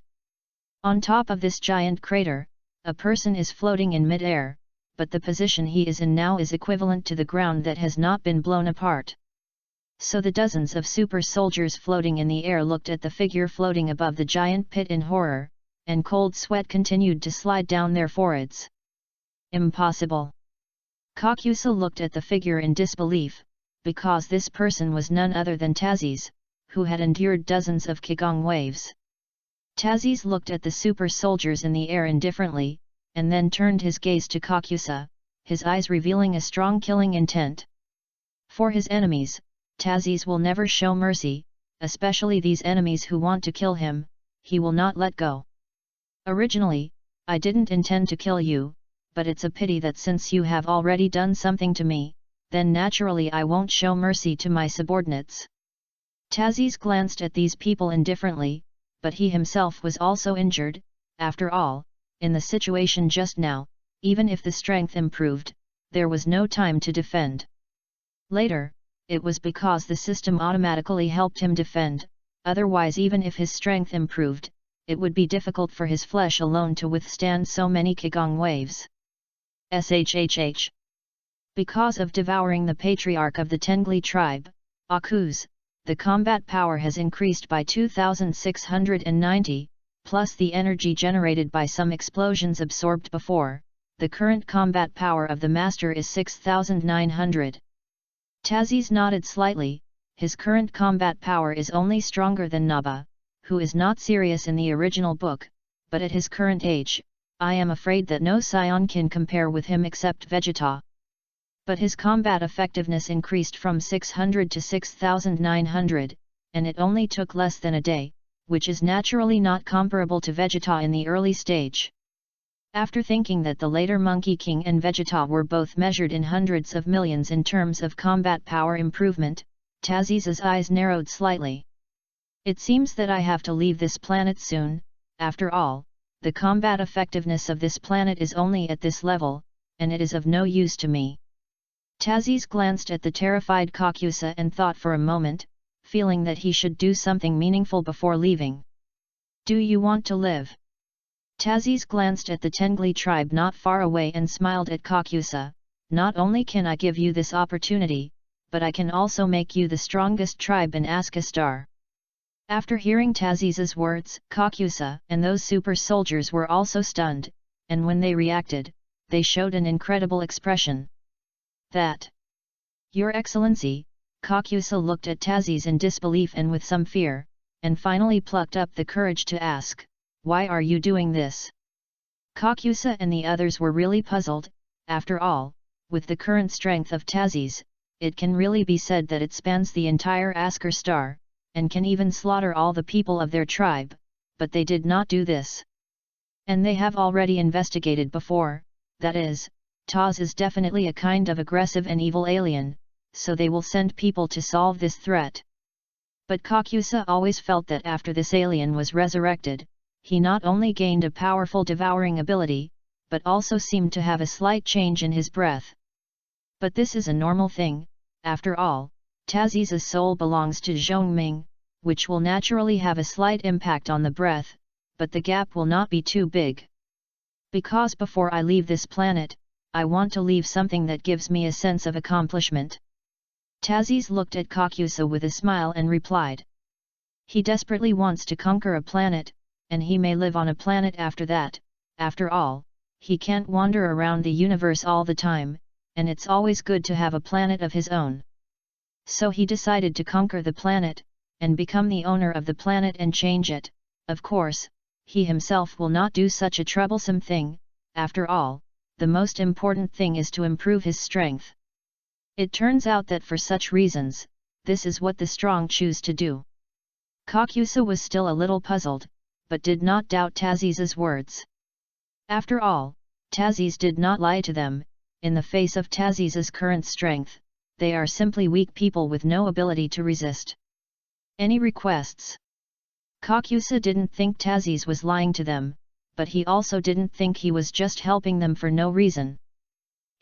On top of this giant crater, a person is floating in mid-air, but the position he is in now is equivalent to the ground that has not been blown apart. So the dozens of super soldiers floating in the air looked at the figure floating above the giant pit in horror, and cold sweat continued to slide down their foreheads. Impossible! Kakusa looked at the figure in disbelief, because this person was none other than Taziz, who had endured dozens of Qigong waves. Taziz looked at the super soldiers in the air indifferently, and then turned his gaze to Kakusa, his eyes revealing a strong killing intent. For his enemies, Taziz will never show mercy, especially these enemies who want to kill him, he will not let go. Originally, I didn't intend to kill you, but it's a pity that since you have already done something to me, then naturally I won't show mercy to my subordinates. Taziz glanced at these people indifferently, but he himself was also injured. After all, in the situation just now, even if the strength improved, there was no time to defend. Later, it was because the system automatically helped him defend, otherwise even if his strength improved, it would be difficult for his flesh alone to withstand so many Qigong waves. SHHH. Because of devouring the patriarch of the Tengli tribe, Akuz, the combat power has increased by 2690, plus the energy generated by some explosions absorbed before. The current combat power of the master is 6900. Taziz nodded slightly. His current combat power is only stronger than Naba, who is not serious in the original book, but at his current age, I am afraid that no scion can compare with him except Vegeta. But his combat effectiveness increased from 600 to 6900, and it only took less than a day, which is naturally not comparable to Vegeta in the early stage. After thinking that the later Monkey King and Vegeta were both measured in hundreds of millions in terms of combat power improvement, Taziz's eyes narrowed slightly. It seems that I have to leave this planet soon. After all, the combat effectiveness of this planet is only at this level, and it is of no use to me. Taziz glanced at the terrified Kakusa and thought for a moment, feeling that he should do something meaningful before leaving. Do you want to live? Taziz glanced at the Tengli tribe not far away and smiled at Kakusa. Not only can I give you this opportunity, but I can also make you the strongest tribe in Askastar. After hearing Taziz's words, Kakusa and those super soldiers were also stunned, and when they reacted, they showed an incredible expression. That, Your Excellency, Kakusa looked at Taziz in disbelief and with some fear, and finally plucked up the courage to ask, why are you doing this? Kakusa and the others were really puzzled. After all, with the current strength of Taziz, it can really be said that it spans the entire Askar star, and can even slaughter all the people of their tribe, but they did not do this. And they have already investigated before, that is, Taz is definitely a kind of aggressive and evil alien, so they will send people to solve this threat. But Kakusa always felt that after this alien was resurrected, he not only gained a powerful devouring ability, but also seemed to have a slight change in his breath. But this is a normal thing. After all, Taziz's soul belongs to Zhongming, which will naturally have a slight impact on the breath, but the gap will not be too big. Because before I leave this planet, I want to leave something that gives me a sense of accomplishment. Taziz looked at Kakusa with a smile and replied. He desperately wants to conquer a planet, and he may live on a planet after that. After all, he can't wander around the universe all the time, and it's always good to have a planet of his own. So he decided to conquer the planet, and become the owner of the planet and change it. Of course, he himself will not do such a troublesome thing. After all, the most important thing is to improve his strength. It turns out that for such reasons, this is what the strong choose to do. Kakusa was still a little puzzled, but did not doubt Taziz's words. After all, Taziz did not lie to them. In the face of Taziz's current strength, they are simply weak people with no ability to resist any requests. Kakusa didn't think Taziz was lying to them, but he also didn't think he was just helping them for no reason.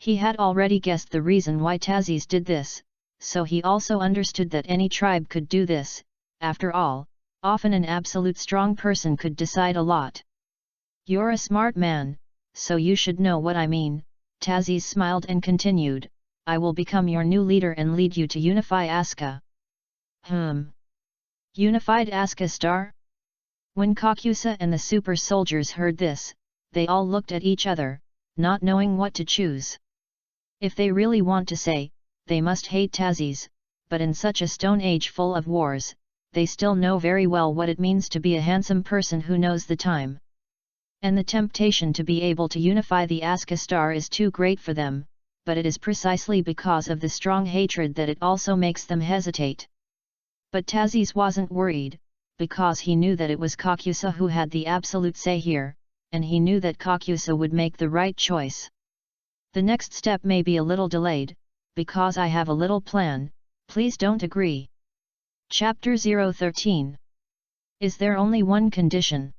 He had already guessed the reason why Taziz did this, so he also understood that any tribe could do this. After all, often an absolute strong person could decide a lot. You're a smart man, so you should know what I mean. Taziz smiled and continued, I will become your new leader and lead you to unify Aska. Unified Aska Star? When Kakusa and the super soldiers heard this, they all looked at each other, not knowing what to choose. If they really want to say, they must hate Taziz, but in such a stone age full of wars, they still know very well what it means to be a handsome person who knows the time. And the temptation to be able to unify the Aska star is too great for them, but it is precisely because of the strong hatred that it also makes them hesitate. But Taziz wasn't worried, because he knew that it was Kakusa who had the absolute say here, and he knew that Kakusa would make the right choice. The next step may be a little delayed, because I have a little plan. Please don't agree. Chapter 013. Is there only one condition?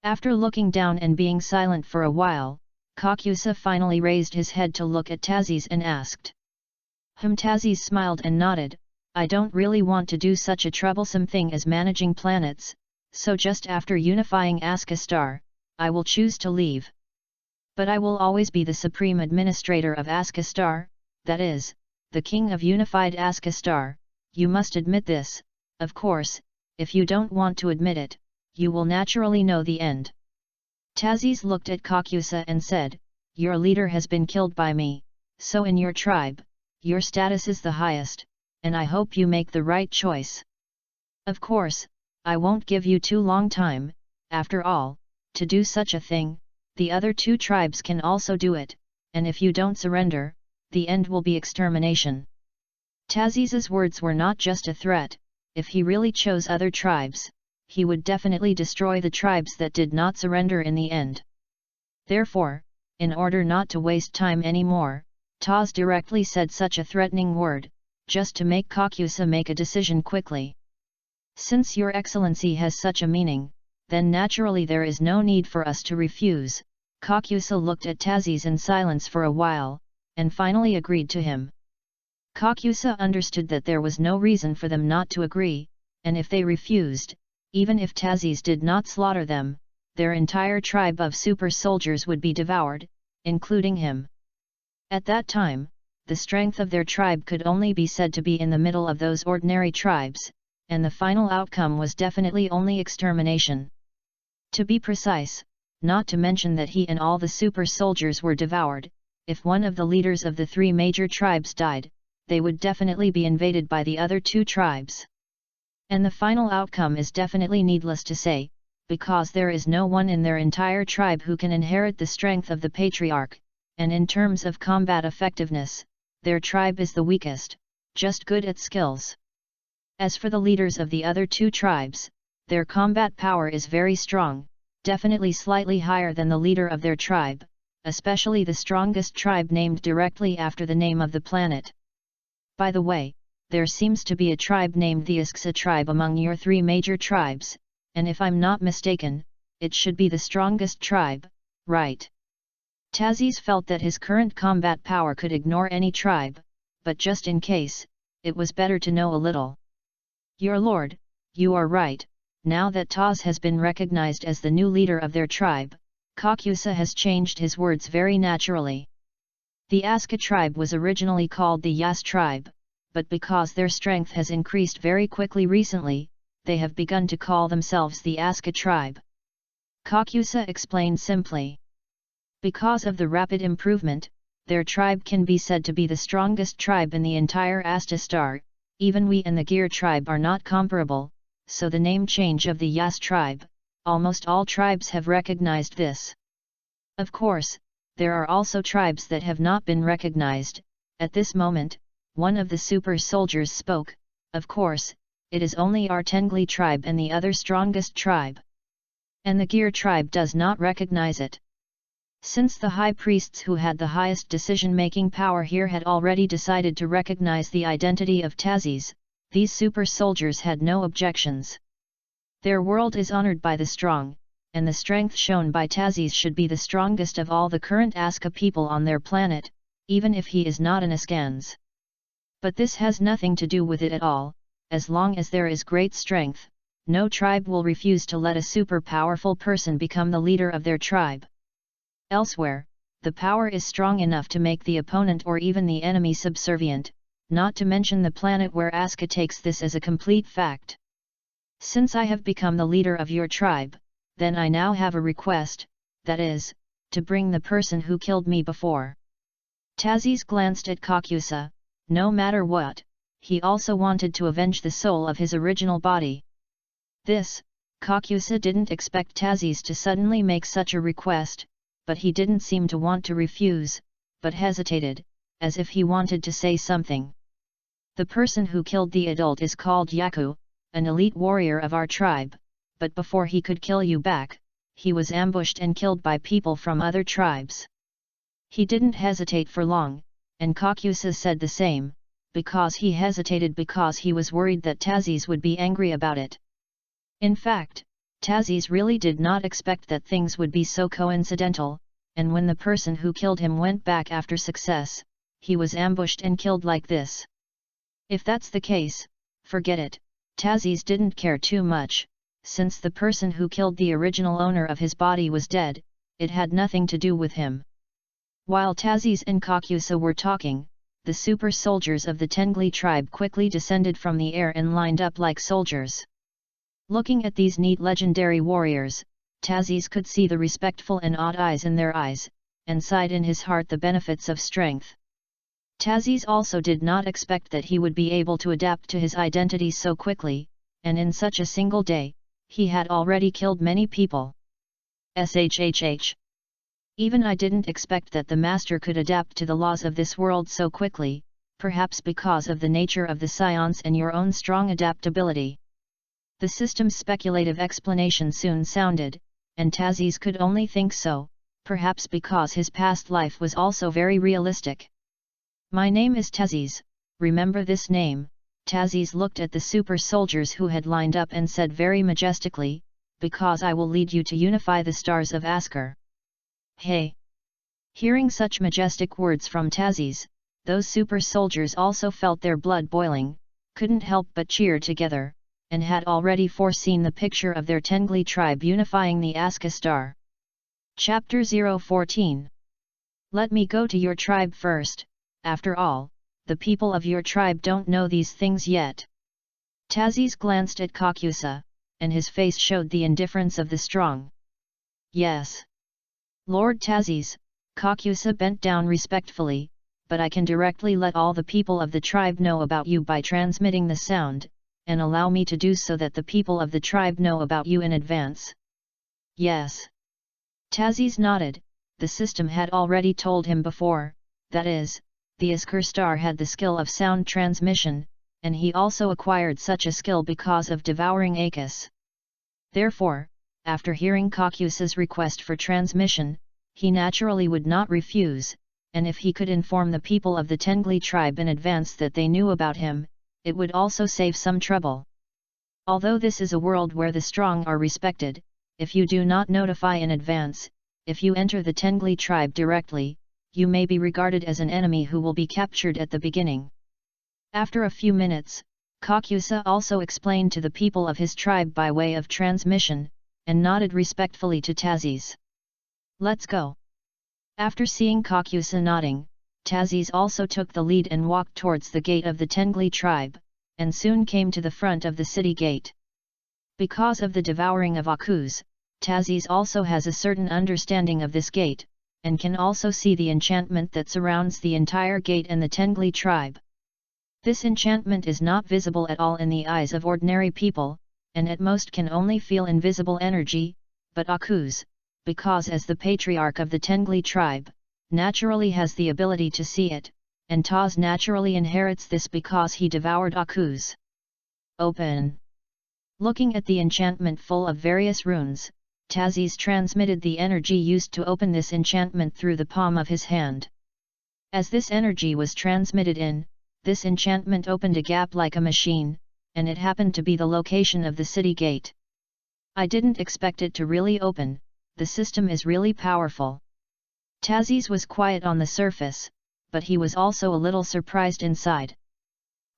After looking down and being silent for a while, Kakusa finally raised his head to look at Taziz and asked. Taziz smiled and nodded. I don't really want to do such a troublesome thing as managing planets, so just after unifying Aska Star, I will choose to leave. But I will always be the supreme administrator of Aska Star, that is, the king of unified Aska Star, you must admit this. Of course, if you don't want to admit it, you will naturally know the end." Tazis looked at Kakusa and said, "Your leader has been killed by me, so in your tribe, your status is the highest, and I hope you make the right choice. Of course, I won't give you too long time. After all, to do such a thing, the other two tribes can also do it, and if you don't surrender, the end will be extermination." Tazis's words were not just a threat. If he really chose other tribes, he would definitely destroy the tribes that did not surrender in the end. Therefore, in order not to waste time anymore, Taz directly said such a threatening word, just to make Kakusa make a decision quickly. "Since your excellency has such a meaning, then naturally there is no need for us to refuse." Kakusa looked at Tazis in silence for a while, and finally agreed to him. Kakusa understood that there was no reason for them not to agree, and if they refused, even if Tazis did not slaughter them, their entire tribe of super soldiers would be devoured, including him. At that time, the strength of their tribe could only be said to be in the middle of those ordinary tribes, and the final outcome was definitely only extermination. To be precise, not to mention that he and all the super soldiers were devoured, if one of the leaders of the three major tribes died, they would definitely be invaded by the other two tribes. And the final outcome is definitely needless to say, because there is no one in their entire tribe who can inherit the strength of the patriarch, and in terms of combat effectiveness, their tribe is the weakest, just good at skills. As for the leaders of the other two tribes, their combat power is very strong, definitely slightly higher than the leader of their tribe, especially the strongest tribe named directly after the name of the planet. By the way, there seems to be a tribe named the Isksa tribe among your three major tribes, and if I'm not mistaken, it should be the strongest tribe, right? Tazis felt that his current combat power could ignore any tribe, but just in case, it was better to know a little. "Your lord, you are right. Now that Taz has been recognized as the new leader of their tribe, Kakusa has changed his words very naturally. The Aska tribe was originally called the Yas tribe, but because their strength has increased very quickly recently, they have begun to call themselves the Aska tribe." Kakusa explained simply. Because of the rapid improvement, their tribe can be said to be the strongest tribe in the entire Asta star. Even we and the Gear tribe are not comparable, so the name change of the Yas tribe, almost all tribes have recognized this. Of course, there are also tribes that have not been recognized. At this moment, one of the super soldiers spoke. "Of course, it is only our Tengli tribe and the other strongest tribe. And the Gear tribe does not recognize it." Since the high priests who had the highest decision-making power here had already decided to recognize the identity of Tazis, these super soldiers had no objections. Their world is honored by the strong, and the strength shown by Tazis should be the strongest of all the current Aska people on their planet, even if he is not an Askans. But this has nothing to do with it at all. As long as there is great strength, no tribe will refuse to let a super powerful person become the leader of their tribe. Elsewhere, the power is strong enough to make the opponent or even the enemy subservient, not to mention the planet where Aska takes this as a complete fact. "Since I have become the leader of your tribe, then I now have a request, that is, to bring the person who killed me before." Tazis glanced at Kakusa. No matter what, he also wanted to avenge the soul of his original body. This, Kakusa didn't expect Tazis to suddenly make such a request, but he didn't seem to want to refuse, but hesitated, as if he wanted to say something. "The person who killed the adult is called Yaku, an elite warrior of our tribe, but before he could kill you back, he was ambushed and killed by people from other tribes." He didn't hesitate for long, and Kakusa said the same, because he hesitated because he was worried that Tazis would be angry about it. In fact, Tazis really did not expect that things would be so coincidental, and when the person who killed him went back after success, he was ambushed and killed like this. If that's the case, forget it. Tazis didn't care too much, since the person who killed the original owner of his body was dead, it had nothing to do with him. While Tazis and Kakusa were talking, the super soldiers of the Tengli tribe quickly descended from the air and lined up like soldiers. Looking at these neat legendary warriors, Tazis could see the respectful and awed eyes in their eyes, and sighed in his heart the benefits of strength. Tazis also did not expect that he would be able to adapt to his identity so quickly, and in such a single day, he had already killed many people. SHHH. Even I didn't expect that the master could adapt to the laws of this world so quickly, perhaps because of the nature of the science and your own strong adaptability. The system's speculative explanation soon sounded, and Tazis could only think so, perhaps because his past life was also very realistic. My name is Tazis, remember this name. Tazis looked at the super soldiers who had lined up and said very majestically, because I will lead you to unify the stars of Askar. Hey! Hearing such majestic words from Tazis, those super soldiers also felt their blood boiling, couldn't help but cheer together, and had already foreseen the picture of their Tengli tribe unifying the Aska star. Chapter 014. Let me go to your tribe first, after all, the people of your tribe don't know these things yet. Tazis glanced at Kakusa, and his face showed the indifference of the strong. Yes. Lord Tazis, Kakusa bent down respectfully, but I can directly let all the people of the tribe know about you by transmitting the sound, and allow me to do so that the people of the tribe know about you in advance. Yes. Tazis nodded. The system had already told him before, that is, the Askar star had the skill of sound transmission, and he also acquired such a skill because of devouring Akis. Therefore, after hearing Kakusa's request for transmission, he naturally would not refuse, and if he could inform the people of the Tengli tribe in advance that they knew about him, it would also save some trouble. Although this is a world where the strong are respected, if you do not notify in advance, if you enter the Tengli tribe directly, you may be regarded as an enemy who will be captured at the beginning. After a few minutes, Kakusa also explained to the people of his tribe by way of transmission, and nodded respectfully to Tazis. Let's go. After seeing Kakusa nodding, Tazis also took the lead and walked towards the gate of the Tengli tribe, and soon came to the front of the city gate. Because of the devouring of Akus, Tazis also has a certain understanding of this gate, and can also see the enchantment that surrounds the entire gate and the Tengli tribe. This enchantment is not visible at all in the eyes of ordinary people, and at most can only feel invisible energy, but Akus, because as the patriarch of the Tengli tribe, naturally has the ability to see it, and Taz naturally inherits this because he devoured Akus. Open. Looking at the enchantment full of various runes, Tazis transmitted the energy used to open this enchantment through the palm of his hand. As this energy was transmitted in, this enchantment opened a gap like a machine, and it happened to be the location of the city gate. I didn't expect it to really open, the system is really powerful. Tazis was quiet on the surface, but he was also a little surprised inside.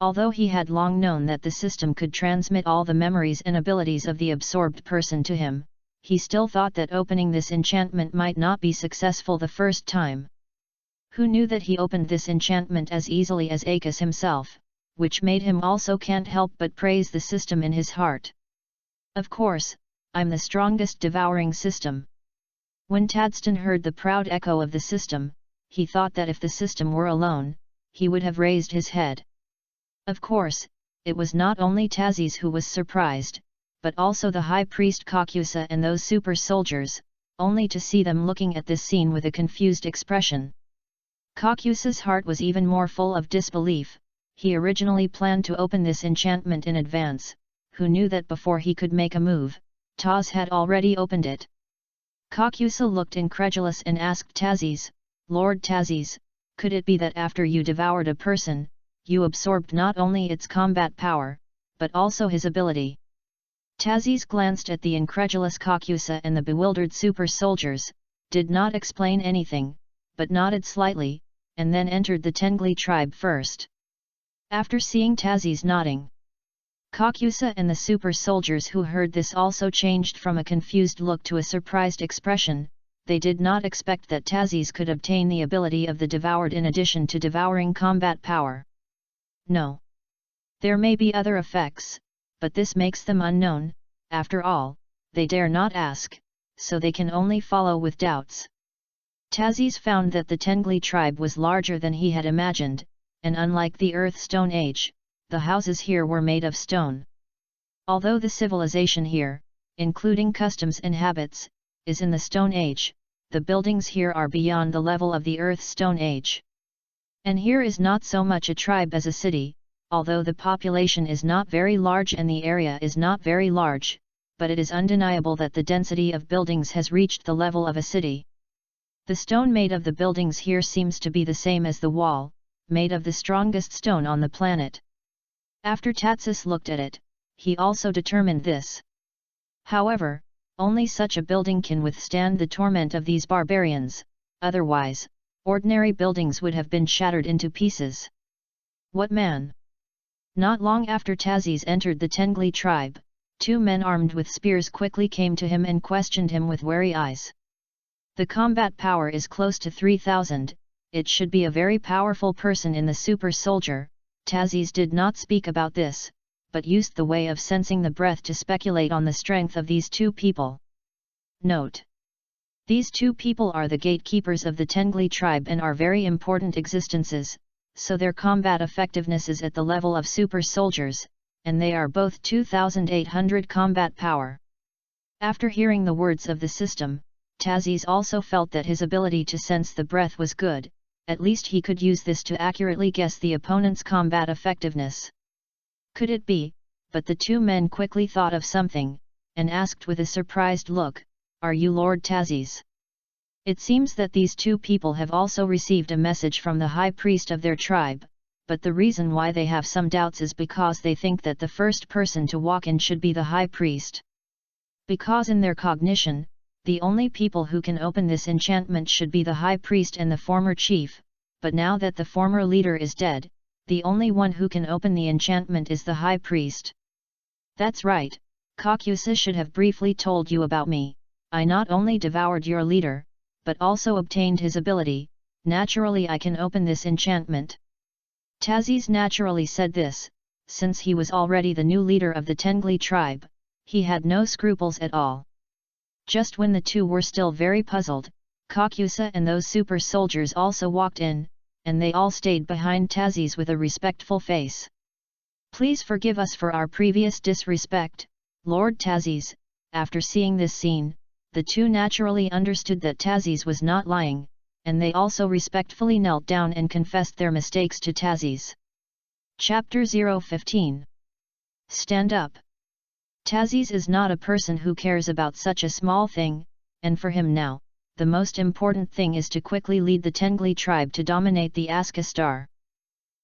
Although he had long known that the system could transmit all the memories and abilities of the absorbed person to him, he still thought that opening this enchantment might not be successful the first time. Who knew that he opened this enchantment as easily as Akis himself, which made him also can't help but praise the system in his heart. Of course, I'm the strongest devouring system. When Tadston heard the proud echo of the system, he thought that if the system were alone, he would have raised his head. Of course, it was not only Tazis who was surprised, but also the high priest Kakusa and those super soldiers, only to see them looking at this scene with a confused expression. Kakusa's heart was even more full of disbelief. He originally planned to open this enchantment in advance, who knew that before he could make a move, Taz had already opened it. Kakusa looked incredulous and asked Tazis, Lord Tazis, could it be that after you devoured a person, you absorbed not only its combat power, but also his ability? Tazis glanced at the incredulous Kakusa and the bewildered super soldiers, did not explain anything, but nodded slightly, and then entered the Tengli tribe first. After seeing Tazis nodding, Kakusa and the super soldiers who heard this also changed from a confused look to a surprised expression, they did not expect that Tazis could obtain the ability of the Devoured in addition to devouring combat power. No. There may be other effects, but this makes them unknown. After all, they dare not ask, so they can only follow with doubts. Tazis found that the Tengli tribe was larger than he had imagined, and unlike the Earth Stone Age, the houses here were made of stone. Although the civilization here, including customs and habits, is in the Stone Age, the buildings here are beyond the level of the Earth Stone Age. And here is not so much a tribe as a city, although the population is not very large and the area is not very large, but it is undeniable that the density of buildings has reached the level of a city. The stone made of the buildings here seems to be the same as the wall, made of the strongest stone on the planet. After Tatsis looked at it, he also determined this. However, only such a building can withstand the torment of these barbarians, otherwise, ordinary buildings would have been shattered into pieces. What man? Not long after Tazis entered the Tengli tribe, 2 men armed with spears quickly came to him and questioned him with wary eyes. The combat power is close to 3,000, it should be a very powerful person in the super soldier. Tazis did not speak about this, but used the way of sensing the breath to speculate on the strength of these 2 people. Note: these 2 people are the gatekeepers of the Tengli tribe and are very important existences, so their combat effectiveness is at the level of super soldiers, and they are both 2,800 combat power. After hearing the words of the system, Tazis also felt that his ability to sense the breath was good, at least he could use this to accurately guess the opponent's combat effectiveness. Could it be? But the 2 men quickly thought of something, and asked with a surprised look, "Are you Lord Tazis?" It seems that these 2 people have also received a message from the high priest of their tribe, but the reason why they have some doubts is because they think that the first person to walk in should be the high priest. Because in their cognition, the only people who can open this enchantment should be the high priest and the former chief, but now that the former leader is dead, the only one who can open the enchantment is the high priest. That's right, Kakusa should have briefly told you about me. I not only devoured your leader, but also obtained his ability. Naturally I can open this enchantment. Tazis naturally said this, since he was already the new leader of the Tengli tribe, he had no scruples at all. Just when the 2 were still very puzzled, Kakusa and those super soldiers also walked in, and they all stayed behind Tazis with a respectful face. "Please forgive us for our previous disrespect, Lord Tazis." After seeing this scene, the 2 naturally understood that Tazis was not lying, and they also respectfully knelt down and confessed their mistakes to Tazis. Chapter 015. Stand up. Tazis is not a person who cares about such a small thing, and for him now, the most important thing is to quickly lead the Tengli tribe to dominate the Askastar.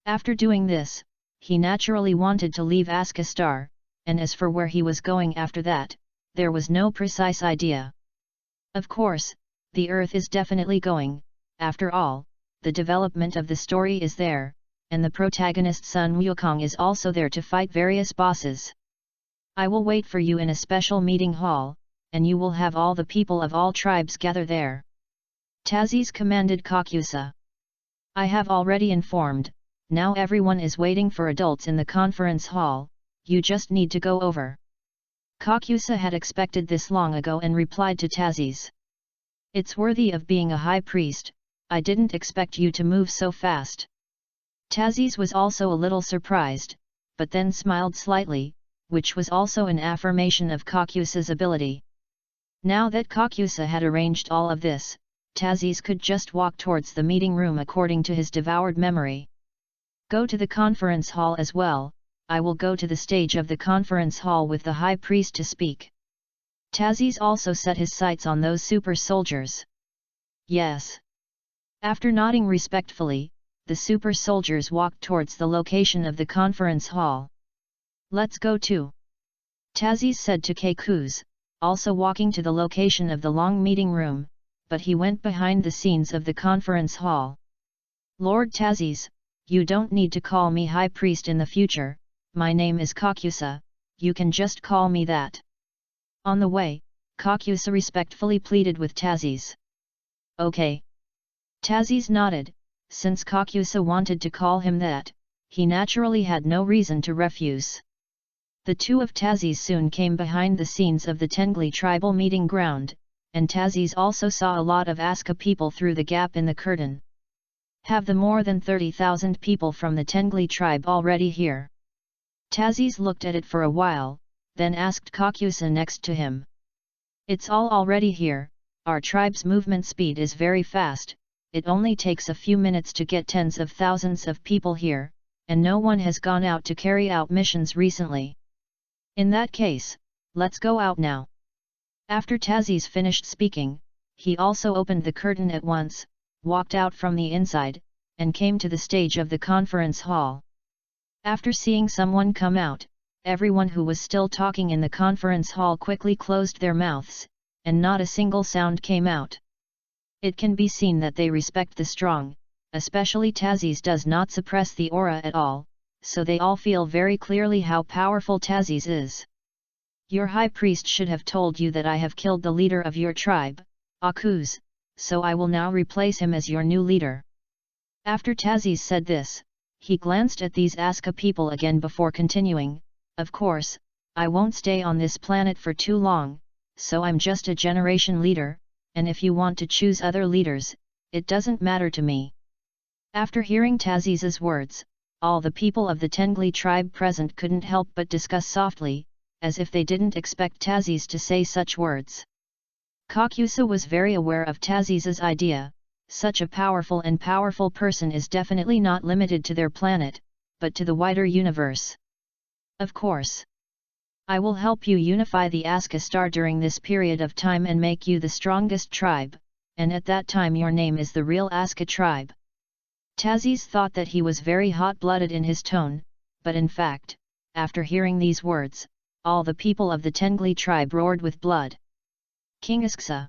After doing this, he naturally wanted to leave Askastar, and as for where he was going after that, there was no precise idea. Of course, the Earth is definitely going. After all, the development of the story is there, and the protagonist Sun Wukong is also there to fight various bosses. I will wait for you in a special meeting hall, and you will have all the people of all tribes gather there. Tazis commanded Kakusa. I have already informed, now everyone is waiting for adults in the conference hall, you just need to go over. Kakusa had expected this long ago and replied to Tazis. It's worthy of being a high priest, I didn't expect you to move so fast. Tazis was also a little surprised, but then smiled slightly, which was also an affirmation of Kakusa's ability. Now that Kakusa had arranged all of this, Tazis could just walk towards the meeting room according to his devoured memory. Go to the conference hall as well, I will go to the stage of the conference hall with the high priest to speak. Tazis also set his sights on those super soldiers. Yes. After nodding respectfully, the super soldiers walked towards the location of the conference hall. Let's go too. Tazis said to Kakusa, also walking to the location of the long meeting room, but he went behind the scenes of the conference hall. Lord Tazis, you don't need to call me high priest in the future, my name is Kakusa, you can just call me that. On the way, Kakusa respectfully pleaded with Tazis. Okay. Tazis nodded. Since Kakusa wanted to call him that, he naturally had no reason to refuse. The two of Tazis soon came behind the scenes of the Tengli tribal meeting ground, and Tazis also saw a lot of Aska people through the gap in the curtain. Have the more than 30,000 people from the Tengli tribe already here? Tazis looked at it for a while, then asked Kakusa next to him. It's all already here. Our tribe's movement speed is very fast, it only takes a few minutes to get tens of thousands of people here, and no one has gone out to carry out missions recently. In that case, let's go out now. After Tazis finished speaking, he also opened the curtain at once, walked out from the inside, and came to the stage of the conference hall. After seeing someone come out, everyone who was still talking in the conference hall quickly closed their mouths, and not a single sound came out. It can be seen that they respect the strong, especially Tazis does not suppress the aura at all, so they all feel very clearly how powerful Tazis is. Your high priest should have told you that I have killed the leader of your tribe, Akuz, so I will now replace him as your new leader. After Tazis said this, he glanced at these Aska people again before continuing, of course, I won't stay on this planet for too long, so I'm just a generation leader, and if you want to choose other leaders, it doesn't matter to me. After hearing Tazis's words, all the people of the Tengli tribe present couldn't help but discuss softly, as if they didn't expect Tazis to say such words. Kakusa was very aware of Tazis's idea. Such a powerful person is definitely not limited to their planet, but to the wider universe. Of course. I will help you unify the Aska star during this period of time and make you the strongest tribe, and at that time your name is the real Aska tribe. Tazis thought that he was very hot-blooded in his tone, but in fact, after hearing these words, all the people of the Tengli tribe roared with blood. King Isksa!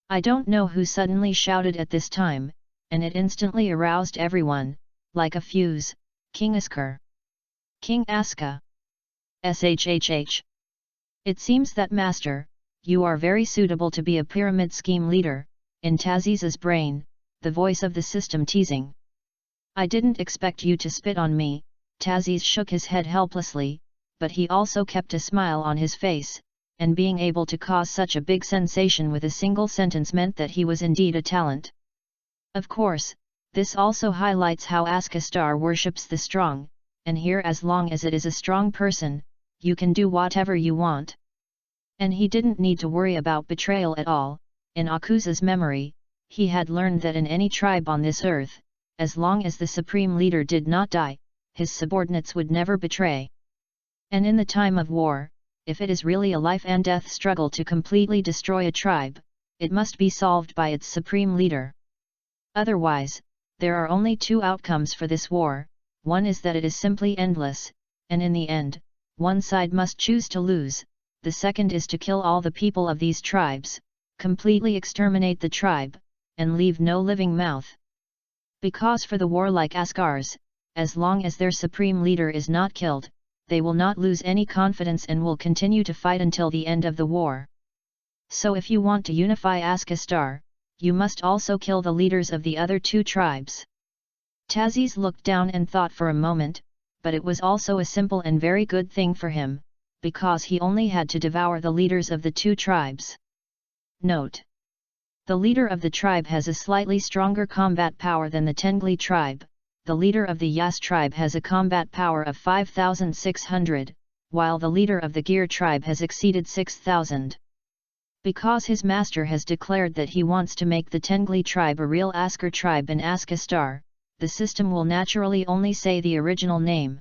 I don't know who suddenly shouted at this time, and it instantly aroused everyone, like a fuse, King Iskar! King Aska! SHHH! It seems that master, you are very suitable to be a pyramid scheme leader, in Tazis's brain, the voice of the system teasing. I didn't expect you to spit on me. Tazis shook his head helplessly, but he also kept a smile on his face, and being able to cause such a big sensation with a single sentence meant that he was indeed a talent. Of course, this also highlights how Aska Star worships the strong, and here as long as it is a strong person, you can do whatever you want. And he didn't need to worry about betrayal at all. In Akuza's memory, he had learned that in any tribe on this earth, as long as the supreme leader did not die, his subordinates would never betray. And in the time of war, if it is really a life and death struggle to completely destroy a tribe, it must be solved by its supreme leader. Otherwise, there are only two outcomes for this war. One is that it is simply endless, and in the end, one side must choose to lose. The second is to kill all the people of these tribes, completely exterminate the tribe, and leave no living mouth. Because for the warlike Askars, as long as their supreme leader is not killed, they will not lose any confidence and will continue to fight until the end of the war. So if you want to unify Aska Star, you must also kill the leaders of the other two tribes. Tazis looked down and thought for a moment, but it was also a simple and very good thing for him, because he only had to devour the leaders of the two tribes. Note: the leader of the tribe has a slightly stronger combat power than the Tengli tribe. The leader of the Yas tribe has a combat power of 5,600, while the leader of the Gir tribe has exceeded 6,000. Because his master has declared that he wants to make the Tengli tribe a real Askar tribe and Aska Star, the system will naturally only say the original name.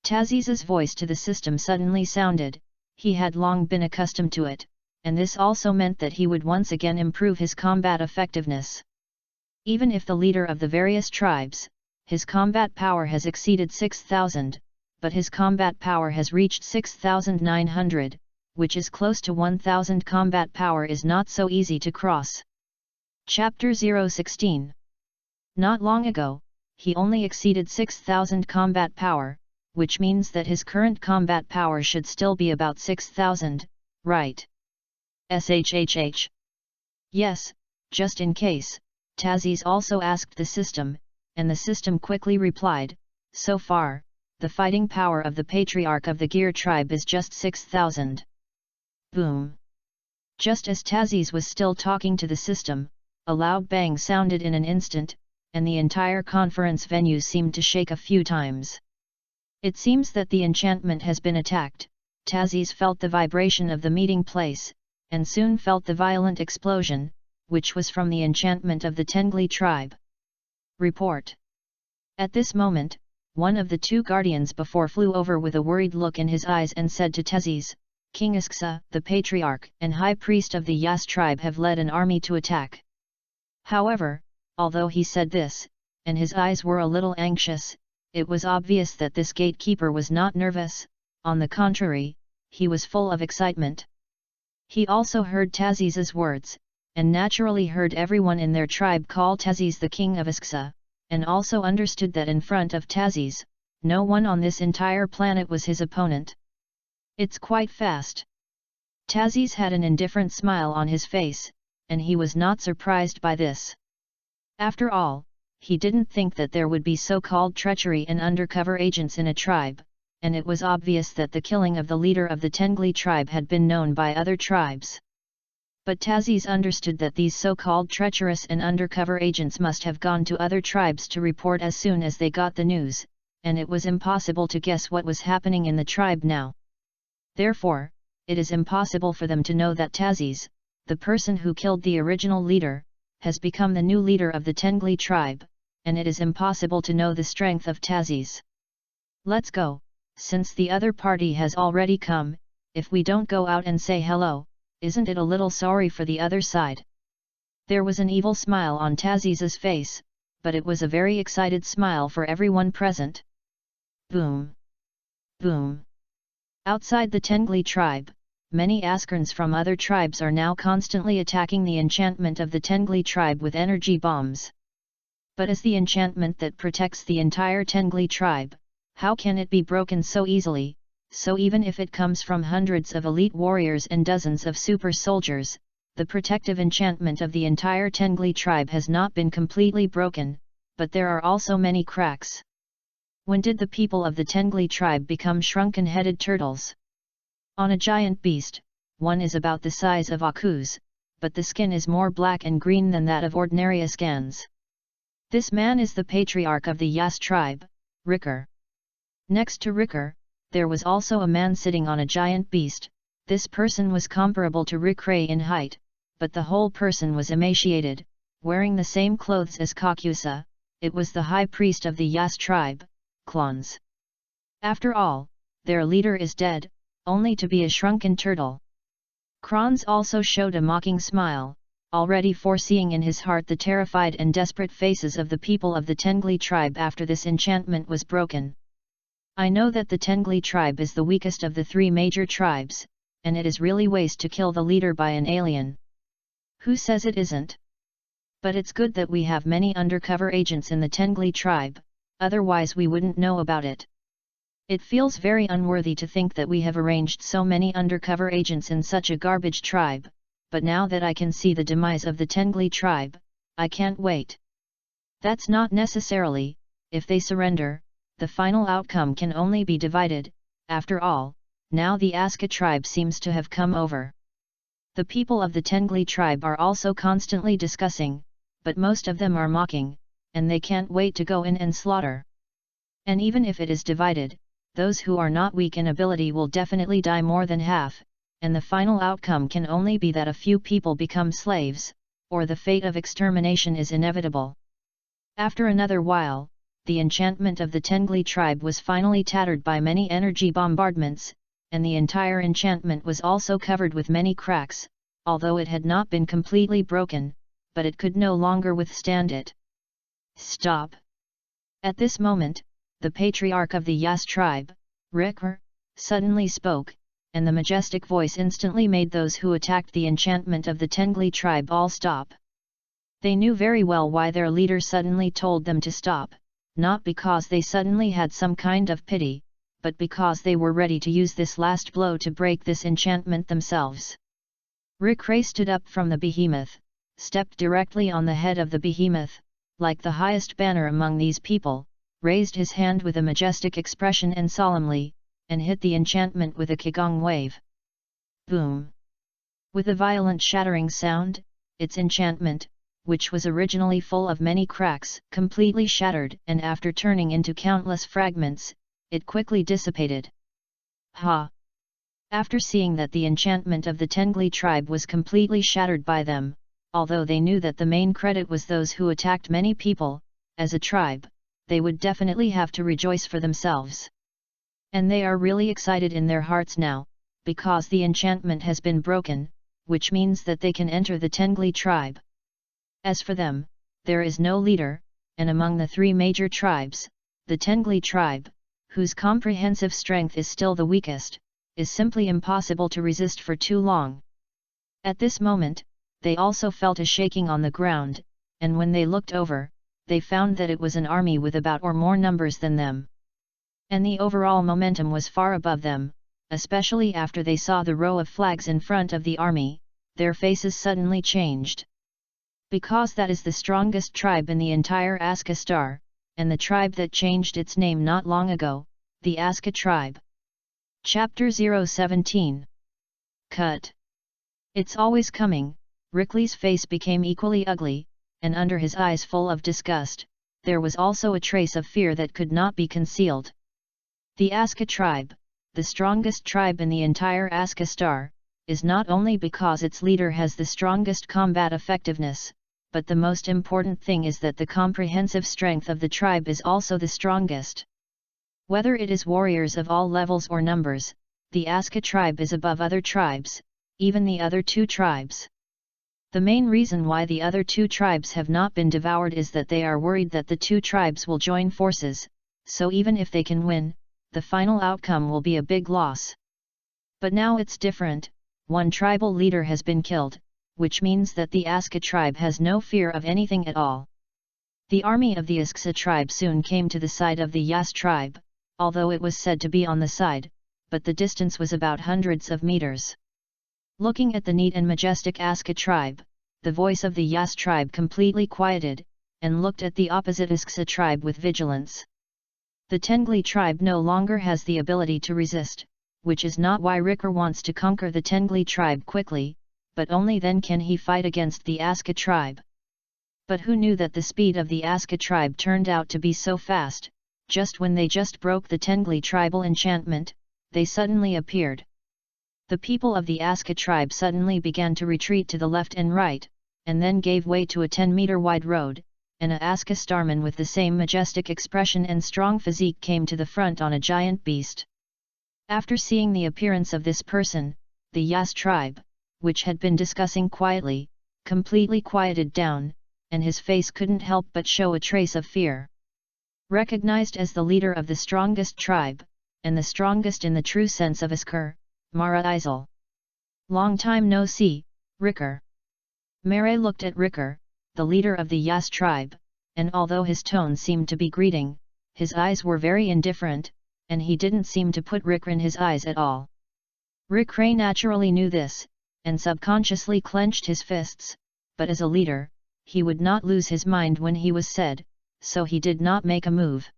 Tazis's voice to the system suddenly sounded. He had long been accustomed to it, and this also meant that he would once again improve his combat effectiveness. Even if the leader of the various tribes, his combat power has exceeded 6,000, but his combat power has reached 6,900, which is close to 1,000 combat power is not so easy to cross. Chapter 016. Not long ago, he only exceeded 6,000 combat power, which means that his current combat power should still be about 6,000, right? SHHH. Yes, just in case, Tazis also asked the system, and the system quickly replied, so far, the fighting power of the patriarch of the Gear tribe is just 6,000. Boom! Just as Tazis was still talking to the system, a loud bang sounded in an instant, and the entire conference venue seemed to shake a few times. It seems that the enchantment has been attacked. Tazis felt the vibration of the meeting place, and soon felt the violent explosion, which was from the enchantment of the Tengli tribe. Report. At this moment, one of the two guardians before flew over with a worried look in his eyes and said to Tezis, King Isksa, the patriarch and high priest of the Yas tribe have led an army to attack. However, although he said this, and his eyes were a little anxious, it was obvious that this gatekeeper was not nervous, on the contrary, he was full of excitement. He also heard Tazis's words, and naturally heard everyone in their tribe call Tazis the king of Isksa, and also understood that in front of Tazis, no one on this entire planet was his opponent. It's quite fast. Tazis had an indifferent smile on his face, and he was not surprised by this. After all, he didn't think that there would be so-called treachery and undercover agents in a tribe, and it was obvious that the killing of the leader of the Tengli tribe had been known by other tribes. But Tazis understood that these so-called treacherous and undercover agents must have gone to other tribes to report as soon as they got the news, and it was impossible to guess what was happening in the tribe now. Therefore, it is impossible for them to know that Tazis, the person who killed the original leader, has become the new leader of the Tengli tribe, and it is impossible to know the strength of Tazis. Let's go, since the other party has already come. If we don't go out and say hello, isn't it a little sorry for the other side? There was an evil smile on Tazis's face, but it was a very excited smile for everyone present. Boom! Boom! Outside the Tengli tribe, many Askarns from other tribes are now constantly attacking the enchantment of the Tengli tribe with energy bombs. But as the enchantment that protects the entire Tengli tribe, how can it be broken so easily? So even if it comes from hundreds of elite warriors and dozens of super soldiers, the protective enchantment of the entire Tengli tribe has not been completely broken, but there are also many cracks. When did the people of the Tengli tribe become shrunken-headed turtles? On a giant beast, one is about the size of Aku's, but the skin is more black and green than that of ordinary Askans. This man is the patriarch of the Yas tribe, Ricker. Next to Ricker, there was also a man sitting on a giant beast. This person was comparable to Rickray in height, but the whole person was emaciated, wearing the same clothes as Kakusa. It was the high priest of the Yas tribe, Klons. After all, their leader is dead, only to be a shrunken turtle. Krons also showed a mocking smile, already foreseeing in his heart the terrified and desperate faces of the people of the Tengli tribe after this enchantment was broken. I know that the Tengli tribe is the weakest of the three major tribes, and it is really waste to kill the leader by an alien. Who says it isn't? But it's good that we have many undercover agents in the Tengli tribe, otherwise we wouldn't know about it. It feels very unworthy to think that we have arranged so many undercover agents in such a garbage tribe, but now that I can see the demise of the Tengli tribe, I can't wait. That's not necessarily, if they surrender, the final outcome can only be divided. After all, now the Aska tribe seems to have come over. The people of the Tengli tribe are also constantly discussing, but most of them are mocking, and they can't wait to go in and slaughter. And even if it is divided, those who are not weak in ability will definitely die more than half, and the final outcome can only be that a few people become slaves, or the fate of extermination is inevitable. After another while, the enchantment of the Tengli tribe was finally tattered by many energy bombardments, and the entire enchantment was also covered with many cracks, although it had not been completely broken, but it could no longer withstand it. Stop! At this moment, the patriarch of the Yas tribe, Ricker, suddenly spoke, and the majestic voice instantly made those who attacked the enchantment of the Tengli tribe all stop. They knew very well why their leader suddenly told them to stop, not because they suddenly had some kind of pity, but because they were ready to use this last blow to break this enchantment themselves. Rickray stood up from the behemoth, stepped directly on the head of the behemoth, like the highest banner among these people, raised his hand with a majestic expression and solemnly, and hit the enchantment with a qigong wave. Boom! With a violent shattering sound, its enchantment, which was originally full of many cracks, completely shattered, and after turning into countless fragments, it quickly dissipated. Ha! After seeing that the enchantment of the Tengli tribe was completely shattered by them, although they knew that the main credit was those who attacked many people, as a tribe, they would definitely have to rejoice for themselves. And they are really excited in their hearts now, because the enchantment has been broken, which means that they can enter the Tengli tribe. As for them, there is no leader, and among the three major tribes, the Tengli tribe, whose comprehensive strength is still the weakest, is simply impossible to resist for too long. At this moment, they also felt a shaking on the ground, and when they looked over, they found that it was an army with about or more numbers than them. And the overall momentum was far above them, especially after they saw the row of flags in front of the army, their faces suddenly changed. Because that is the strongest tribe in the entire Aska star, and the tribe that changed its name not long ago, the Aska tribe. Chapter 017. Cut. It's always coming. Rickley's face became equally ugly, and under his eyes full of disgust, there was also a trace of fear that could not be concealed. The Aska tribe, the strongest tribe in the entire Aska star, is not only because its leader has the strongest combat effectiveness, but the most important thing is that the comprehensive strength of the tribe is also the strongest. Whether it is warriors of all levels or numbers, the Aska tribe is above other tribes, even the other two tribes. The main reason why the other two tribes have not been devoured is that they are worried that the two tribes will join forces, so even if they can win, the final outcome will be a big loss. But now it's different. One tribal leader has been killed, which means that the Aska tribe has no fear of anything at all. The army of the Isksa tribe soon came to the side of the Yas tribe, although it was said to be on the side, but the distance was about hundreds of meters. Looking at the neat and majestic Aska tribe, the voice of the Yas tribe completely quieted, and looked at the opposite Isksa tribe with vigilance. The Tengli tribe no longer has the ability to resist, which is not why Ricker wants to conquer the Tengli tribe quickly, but only then can he fight against the Aska tribe. But who knew that the speed of the Aska tribe turned out to be so fast? Just when they just broke the Tengli tribal enchantment, they suddenly appeared. The people of the Aska tribe suddenly began to retreat to the left and right, and then gave way to a 10-meter wide road, and a Aska starman with the same majestic expression and strong physique came to the front on a giant beast. After seeing the appearance of this person, the Yas tribe, which had been discussing quietly, completely quieted down, and his face couldn't help but show a trace of fear. Recognized as the leader of the strongest tribe, and the strongest in the true sense of Iskar, Mara Isel. Long time no see, Ricker. Mare looked at Ricker, the leader of the Yas tribe, and although his tone seemed to be greeting, his eyes were very indifferent, and he didn't seem to put Ricker in his eyes at all. Ricker naturally knew this, and subconsciously clenched his fists, but as a leader, he would not lose his mind when he was said, so he did not make a move.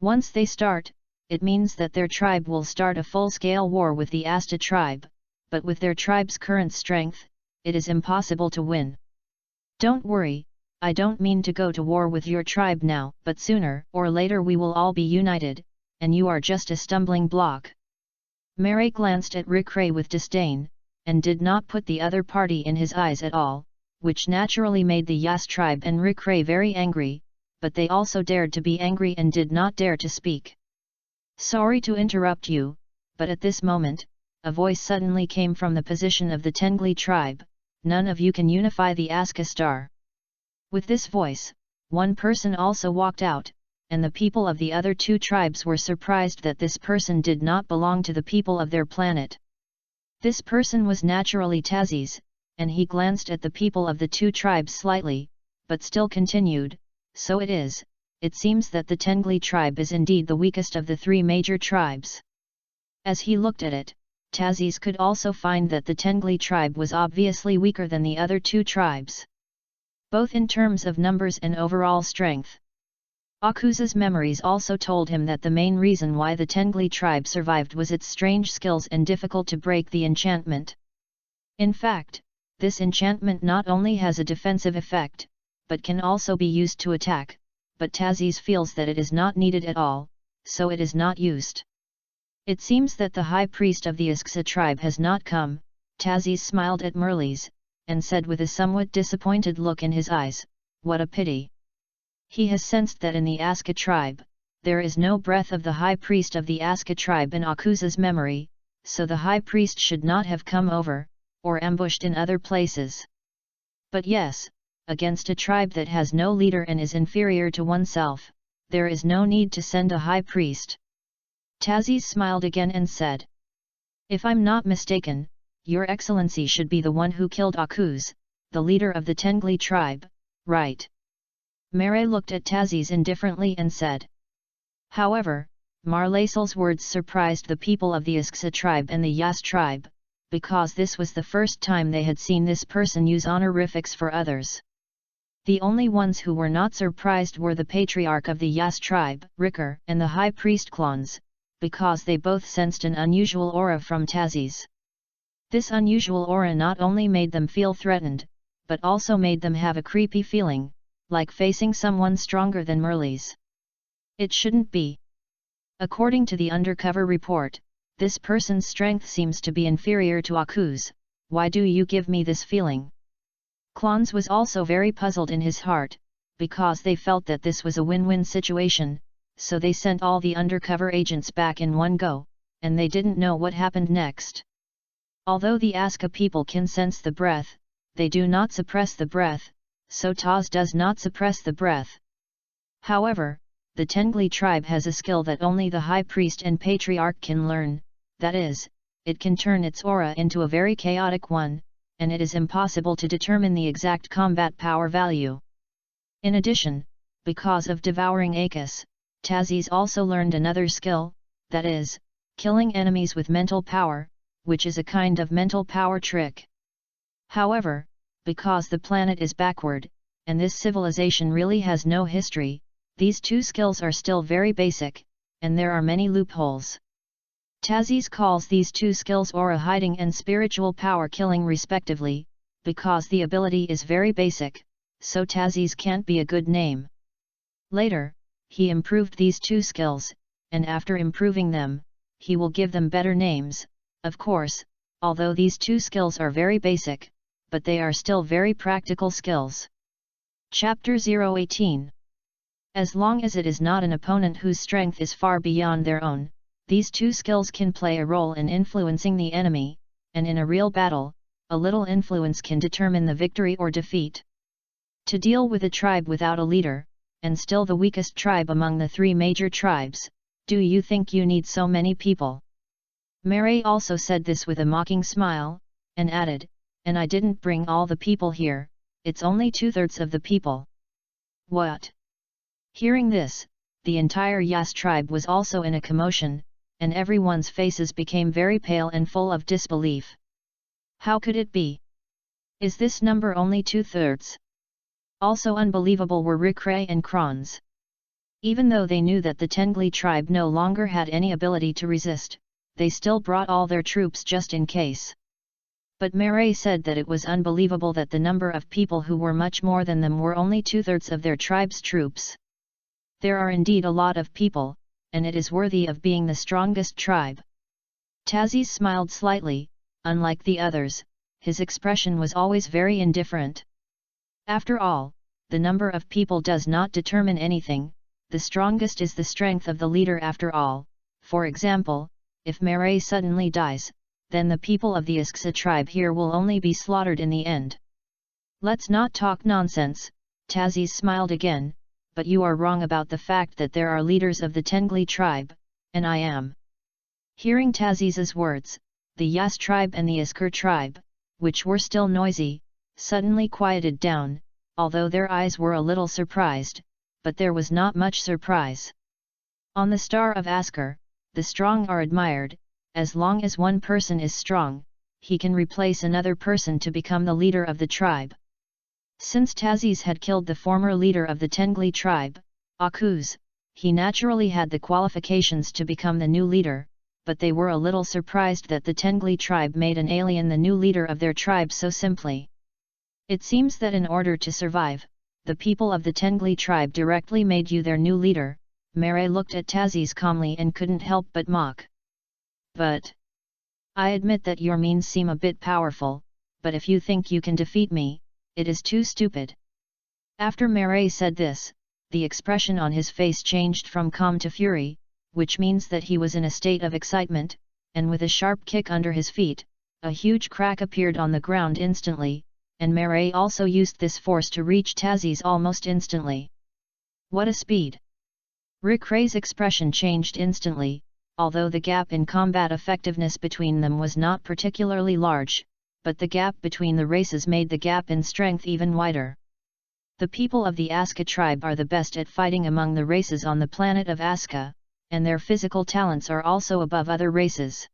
Once they start, it means that their tribe will start a full-scale war with the Asta tribe, but with their tribe's current strength, it is impossible to win. Don't worry, I don't mean to go to war with your tribe now, but sooner or later we will all be united, and you are just a stumbling block. Mary glanced at Rickray with disdain, and did not put the other party in his eyes at all, which naturally made the Yas tribe and Rickray very angry, but they also dared to be angry and did not dare to speak. Sorry to interrupt you, but at this moment, a voice suddenly came from the position of the Tengli tribe, none of you can unify the Aska star. With this voice, one person also walked out, and the people of the other two tribes were surprised that this person did not belong to the people of their planet. This person was naturally Tazis, and he glanced at the people of the two tribes slightly, but still continued, so it seems that the Tengli tribe is indeed the weakest of the three major tribes. As he looked at it, Tazis could also find that the Tengli tribe was obviously weaker than the other two tribes. both in terms of numbers and overall strength. Akuza's memories also told him that the main reason why the Tengli tribe survived was its strange skills and difficult to break the enchantment. In fact, this enchantment not only has a defensive effect, but can also be used to attack, but Tazis feels that it is not needed at all, so it is not used. It seems that the high priest of the Isksa tribe has not come. Tazis smiled at Merlis, and said with a somewhat disappointed look in his eyes, "What a pity." He has sensed that in the Aska tribe, there is no breath of the high priest of the Aska tribe in Akuza's memory, so the high priest should not have come over, or ambushed in other places. But yes, against a tribe that has no leader and is inferior to oneself, there is no need to send a high priest. Tazis smiled again and said, "If I'm not mistaken, Your Excellency should be the one who killed Akuz, the leader of the Tengli tribe, right?" Mere looked at Tazis indifferently and said. However, Marlaisel's words surprised the people of the Isksa tribe and the Yas tribe, because this was the first time they had seen this person use honorifics for others. The only ones who were not surprised were the patriarch of the Yas tribe, Ricker, and the high priest Klons, because they both sensed an unusual aura from Tazis. This unusual aura not only made them feel threatened, but also made them have a creepy feeling, like facing someone stronger than Merlis. It shouldn't be. According to the undercover report, this person's strength seems to be inferior to Akuz. Why do you give me this feeling? Klons was also very puzzled in his heart, because they felt that this was a win-win situation, so they sent all the undercover agents back in one go, and they didn't know what happened next. Although the Aska people can sense the breath, they do not suppress the breath, so Taz does not suppress the breath. However, the Tengli tribe has a skill that only the high priest and patriarch can learn, that is, it can turn its aura into a very chaotic one, and it is impossible to determine the exact combat power value. In addition, because of Devouring Akis, Tazis also learned another skill, that is, killing enemies with mental power, which is a kind of mental power trick. However, because the planet is backward, and this civilization really has no history, these two skills are still very basic, and there are many loopholes. Tazis calls these two skills aura hiding and spiritual power killing respectively, because the ability is very basic, so Tazis can't be a good name. Later, he improved these two skills, and after improving them, he will give them better names, of course, although these two skills are very basic, but they are still very practical skills. Chapter 018. As long as it is not an opponent whose strength is far beyond their own, these two skills can play a role in influencing the enemy, and in a real battle, a little influence can determine the victory or defeat. To deal with a tribe without a leader, and still the weakest tribe among the three major tribes, do you think you need so many people? Mere also said this with a mocking smile, and added, "And I didn't bring all the people here, it's only 2/3 of the people." What? Hearing this, the entire Yas tribe was also in a commotion, and everyone's faces became very pale and full of disbelief. How could it be? Is this number only 2/3? Also unbelievable were Rikray and Krons. Even though they knew that the Tengli tribe no longer had any ability to resist, they still brought all their troops just in case. But Mere said that it was unbelievable that the number of people who were much more than them were only 2/3 of their tribe's troops. There are indeed a lot of people, and it is worthy of being the strongest tribe. Tazis smiled slightly. Unlike the others, his expression was always very indifferent. After all, the number of people does not determine anything, the strongest is the strength of the leader after all. For example, if Mere suddenly dies, then the people of the Isksa tribe here will only be slaughtered in the end. Let's not talk nonsense, Tazis smiled again, but you are wrong about the fact that there are leaders of the Tengli tribe, and I am. Hearing Tazis's words, the Yas tribe and the Iskar tribe, which were still noisy, suddenly quieted down, although their eyes were a little surprised, but there was not much surprise. On the star of Askar, the strong are admired. As long as one person is strong, he can replace another person to become the leader of the tribe. Since Tazis had killed the former leader of the Tengli tribe, Akuz, he naturally had the qualifications to become the new leader, but they were a little surprised that the Tengli tribe made an alien the new leader of their tribe so simply. It seems that in order to survive, the people of the Tengli tribe directly made you their new leader. Mary looked at Tazis calmly and couldn't help but mock. But I admit that your means seem a bit powerful, but if you think you can defeat me, it is too stupid. After Mary said this, the expression on his face changed from calm to fury, which means that he was in a state of excitement, and with a sharp kick under his feet, a huge crack appeared on the ground instantly, and Mary also used this force to reach Tazis almost instantly. What a speed! Rick Ray's expression changed instantly, although the gap in combat effectiveness between them was not particularly large, but the gap between the races made the gap in strength even wider. The people of the Aska tribe are the best at fighting among the races on the planet of Aska, and their physical talents are also above other races.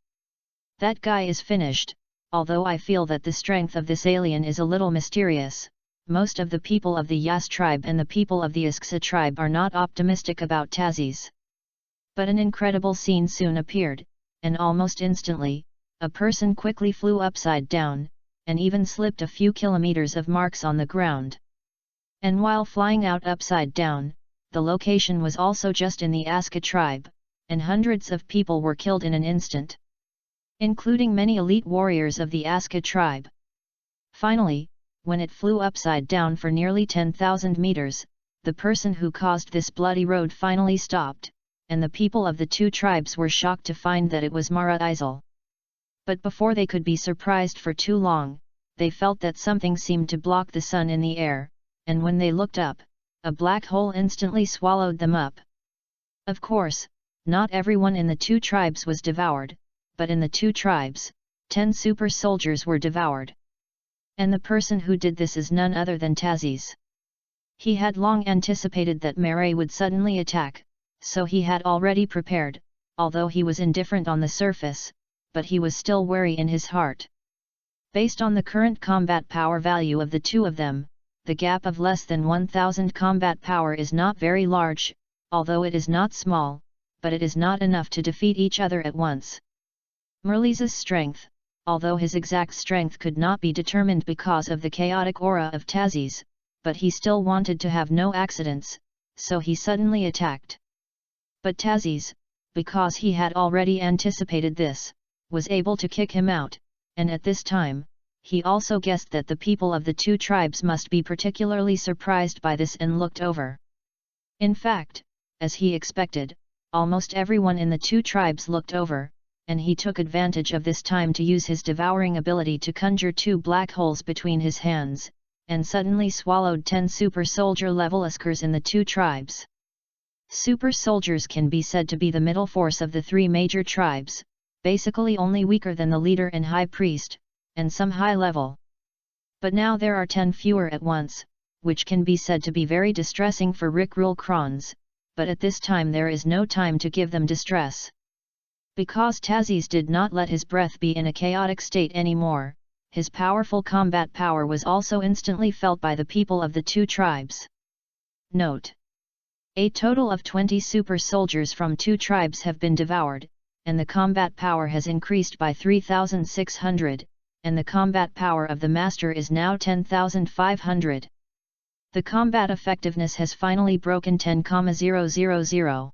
That guy is finished, although I feel that the strength of this alien is a little mysterious. Most of the people of the Yas tribe and the people of the Isksa tribe are not optimistic about Tazis. But an incredible scene soon appeared, and almost instantly, a person quickly flew upside down, and even slipped a few kilometers of marks on the ground. And while flying out upside down, the location was also just in the Aska tribe, and hundreds of people were killed in an instant, including many elite warriors of the Aska tribe. Finally, when it flew upside down for nearly 10,000 meters, the person who caused this bloody road finally stopped, and the people of the two tribes were shocked to find that it was Mara Isel. But before they could be surprised for too long, they felt that something seemed to block the sun in the air, and when they looked up, a black hole instantly swallowed them up. Of course, not everyone in the two tribes was devoured, but in the two tribes, 10 super soldiers were devoured. And the person who did this is none other than Tazis. He had long anticipated that Mary would suddenly attack, so he had already prepared, although he was indifferent on the surface, but he was still wary in his heart. Based on the current combat power value of the two of them, the gap of less than 1000 combat power is not very large, although it is not small, but it is not enough to defeat each other at once. Merliza's strength, although his exact strength could not be determined because of the chaotic aura of Tazis, but he still wanted to have no accidents, so he suddenly attacked. But Tazis, because he had already anticipated this, was able to kick him out, and at this time, he also guessed that the people of the two tribes must be particularly surprised by this and looked over. In fact, as he expected, almost everyone in the two tribes looked over, and he took advantage of this time to use his devouring ability to conjure 2 black holes between his hands, and suddenly swallowed 10 super soldier level Uskers in the two tribes. Super soldiers can be said to be the middle force of the 3 major tribes, basically only weaker than the leader and high priest, and some high level. But now there are 10 fewer at once, which can be said to be very distressing for Rickroll Krons, but at this time there is no time to give them distress. Because Tazis did not let his breath be in a chaotic state anymore, his powerful combat power was also instantly felt by the people of the two tribes. Note: a total of 20 super soldiers from 2 tribes have been devoured, and the combat power has increased by 3,600, and the combat power of the master is now 10,500. The combat effectiveness has finally broken 10,000.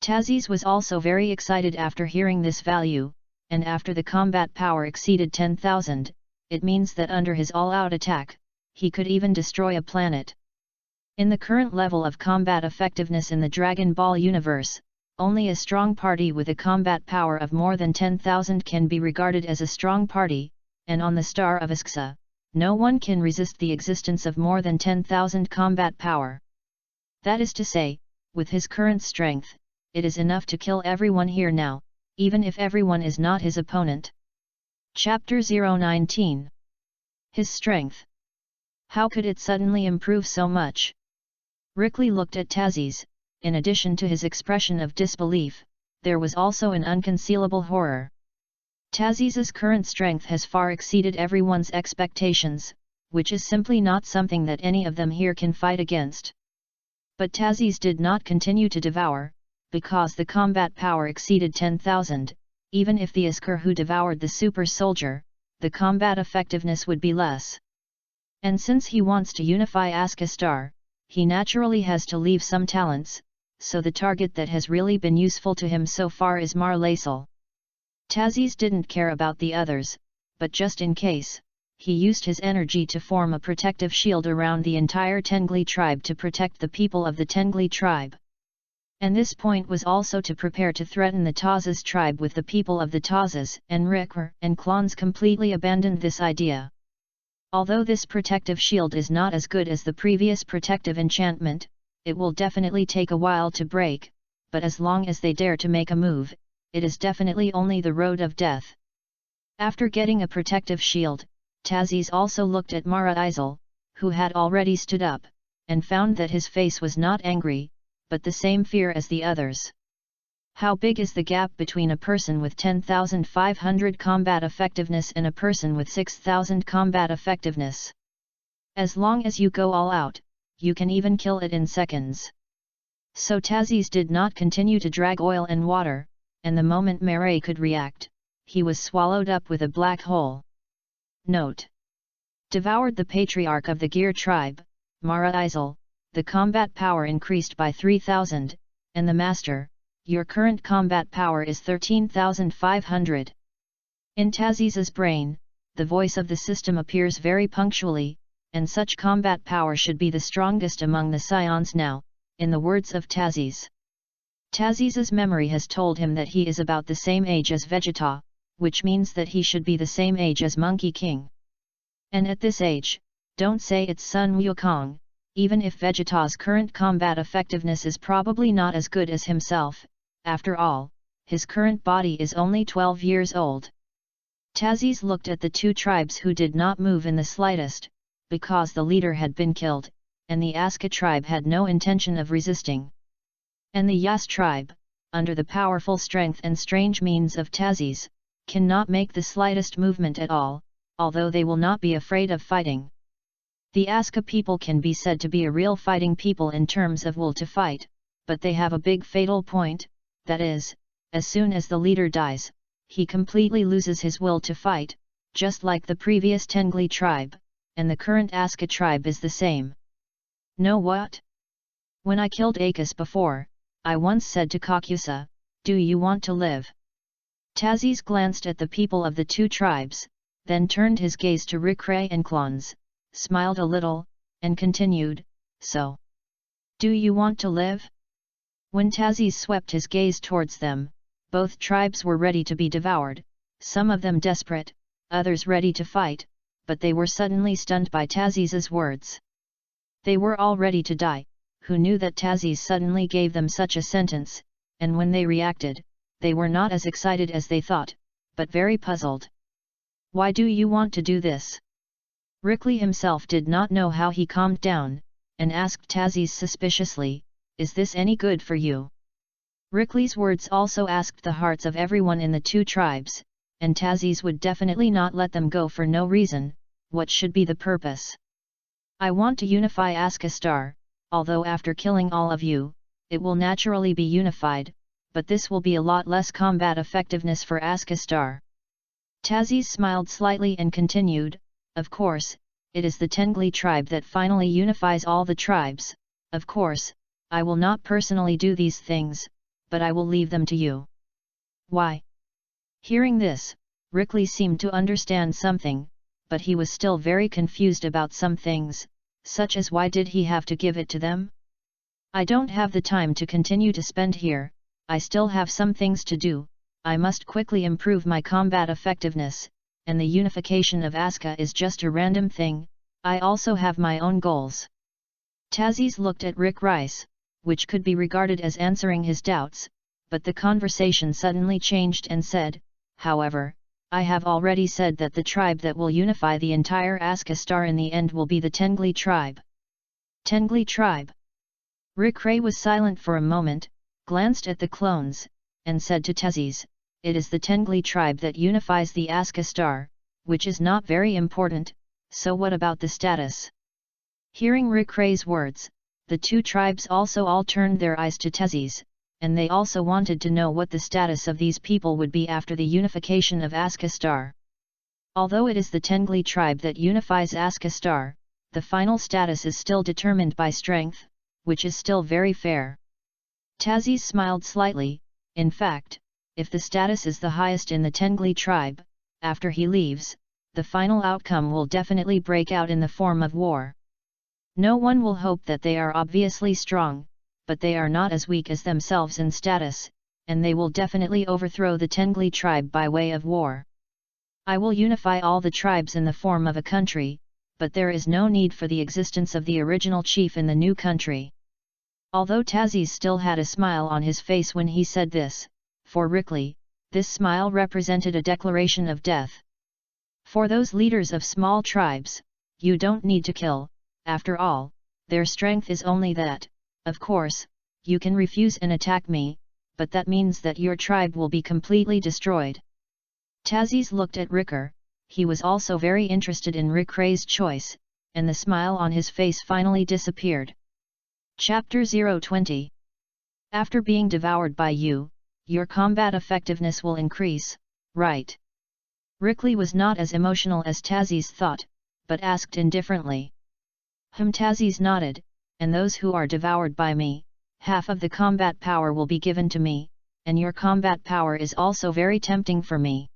Tazis was also very excited after hearing this value, and after the combat power exceeded 10,000, it means that under his all-out attack, he could even destroy a planet. In the current level of combat effectiveness in the Dragon Ball universe, only a strong party with a combat power of more than 10,000 can be regarded as a strong party, and on the star of Isksa, no one can resist the existence of more than 10,000 combat power. That is to say, with his current strength, it is enough to kill everyone here now, even if everyone is not his opponent. Chapter 019. His strength. How could it suddenly improve so much? Rickley looked at Tazis. In addition to his expression of disbelief, there was also an unconcealable horror. Tazis's current strength has far exceeded everyone's expectations, which is simply not something that any of them here can fight against. But Tazis did not continue to devour, because the combat power exceeded 10,000, even if the Iskar who devoured the super soldier, the combat effectiveness would be less. And since he wants to unify Askastar, he naturally has to leave some talents, so the target that has really been useful to him so far is Marlaisel. Tazis didn't care about the others, but just in case, he used his energy to form a protective shield around the entire Tengli tribe to protect the people of the Tengli tribe. And this point was also to prepare to threaten the Tazas tribe with the people of the Tazas, and Rikr and clans completely abandoned this idea. Although this protective shield is not as good as the previous protective enchantment, it will definitely take a while to break, but as long as they dare to make a move, it is definitely only the road of death. After getting a protective shield, Tazis also looked at Mara Isel, who had already stood up, and found that his face was not angry, but the same fear as the others. How big is the gap between a person with 10,500 combat effectiveness and a person with 6,000 combat effectiveness? As long as you go all out, you can even kill it in seconds. So Tazis did not continue to drag oil and water, and the moment Mare could react, he was swallowed up with a black hole. Note: devoured the patriarch of the Gear tribe, Mara Isel, the combat power increased by 3,000, and the master, your current combat power is 13,500. In Tazis's brain, the voice of the system appears very punctually, and such combat power should be the strongest among the scions now, in the words of Tazis. Tazis's memory has told him that he is about the same age as Vegeta, which means that he should be the same age as Monkey King. And at this age, don't say it's Sun Wukong, even if Vegeta's current combat effectiveness is probably not as good as himself, after all, his current body is only 12 years old. Tazis looked at the two tribes who did not move in the slightest, because the leader had been killed, and the Aska tribe had no intention of resisting. And the Yas tribe, under the powerful strength and strange means of Tazis, cannot make the slightest movement at all, although they will not be afraid of fighting. The Aska people can be said to be a real fighting people in terms of will to fight, but they have a big fatal point, that is, as soon as the leader dies, he completely loses his will to fight, just like the previous Tengli tribe, and the current Aska tribe is the same. Know what? When I killed Akis before, I once said to Kakusa, "Do you want to live?" Tazis glanced at the people of the two tribes, then turned his gaze to Rikre and Clans, smiled a little, and continued, "So. Do you want to live?" When Tazis swept his gaze towards them, both tribes were ready to be devoured, some of them desperate, others ready to fight, but they were suddenly stunned by Tazis's words. They were all ready to die, who knew that Tazis suddenly gave them such a sentence, and when they reacted, they were not as excited as they thought, but very puzzled. "Why do you want to do this?" Rickley himself did not know how he calmed down, and asked Tazis suspiciously, "Is this any good for you?" Rickley's words also asked the hearts of everyone in the two tribes, and Tazis would definitely not let them go for no reason. What should be the purpose? "I want to unify Askastar, although after killing all of you, it will naturally be unified, but this will be a lot less combat effectiveness for Askastar." Tazis smiled slightly and continued, "Of course, it is the Tengli tribe that finally unifies all the tribes. Of course, I will not personally do these things, but I will leave them to you." "Why?" Hearing this, Rickley seemed to understand something, but he was still very confused about some things, such as why did he have to give it to them? "I don't have the time to continue to spend here, I still have some things to do, I must quickly improve my combat effectiveness, and the unification of Aska is just a random thing, I also have my own goals." Tazis looked at Rick Rice, which could be regarded as answering his doubts, but the conversation suddenly changed and said, "However, I have already said that the tribe that will unify the entire Aska star in the end will be the Tengli tribe." "Tengli tribe?" Rick Ray was silent for a moment, glanced at the clones, and said to Tazis, "It is the Tengli tribe that unifies the Aska star, which is not very important, so what about the status? Hearing Rikray's words, the two tribes also all turned their eyes to Tezes, and they also wanted to know what the status of these people would be after the unification of Askastar. Although it is the Tengli tribe that unifies Askastar, the final status is still determined by strength, which is still very fair. Tazes smiled slightly. In fact, if the status is the highest in the Tengli tribe, after he leaves, the final outcome will definitely break out in the form of war. No one will hope that they are obviously strong, but they are not as weak as themselves in status, and they will definitely overthrow the Tengli tribe by way of war. I will unify all the tribes in the form of a country, but there is no need for the existence of the original chief in the new country. Although Tazes still had a smile on his face when he said this, for Rickley, this smile represented a declaration of death. For those leaders of small tribes, you don't need to kill, after all, their strength is only that. Of course, you can refuse and attack me, but that means that your tribe will be completely destroyed. Tazes looked at Ricker. He was also very interested in Rikray's choice, and the smile on his face finally disappeared. Chapter 020. After being devoured by you, your combat effectiveness will increase, right? Rickley was not as emotional as Tazes thought, but asked indifferently. Tazes nodded, and those who are devoured by me, half of the combat power will be given to me, and your combat power is also very tempting for me.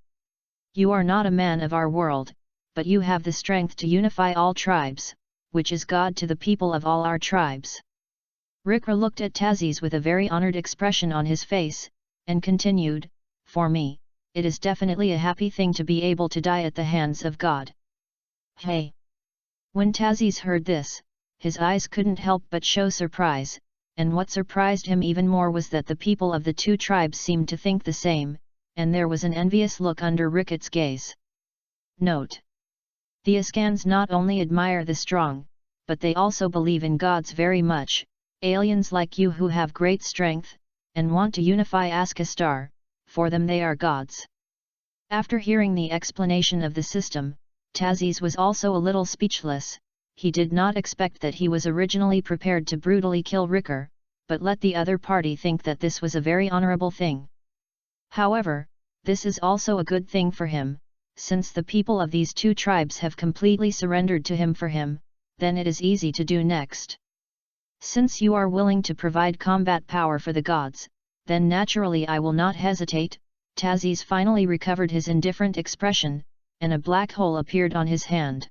You are not a man of our world, but you have the strength to unify all tribes, which is God to the people of all our tribes. Rikra looked at Tazes with a very honored expression on his face, and continued, for me, it is definitely a happy thing to be able to die at the hands of God. Hey! When Tazes heard this, his eyes couldn't help but show surprise, and what surprised him even more was that the people of the two tribes seemed to think the same, and there was an envious look under Ricketts' gaze. Note: the Askans not only admire the strong, but they also believe in gods very much. Aliens like you who have great strength, and want to unify Askastar, for them they are gods. After hearing the explanation of the system, Tazes was also a little speechless. He did not expect that he was originally prepared to brutally kill Ricker, but let the other party think that this was a very honorable thing. However, this is also a good thing for him, since the people of these two tribes have completely surrendered to him for him, then it is easy to do next. Since you are willing to provide combat power for the gods, then naturally I will not hesitate. Tazes finally recovered his indifferent expression, and a black hole appeared on his hand.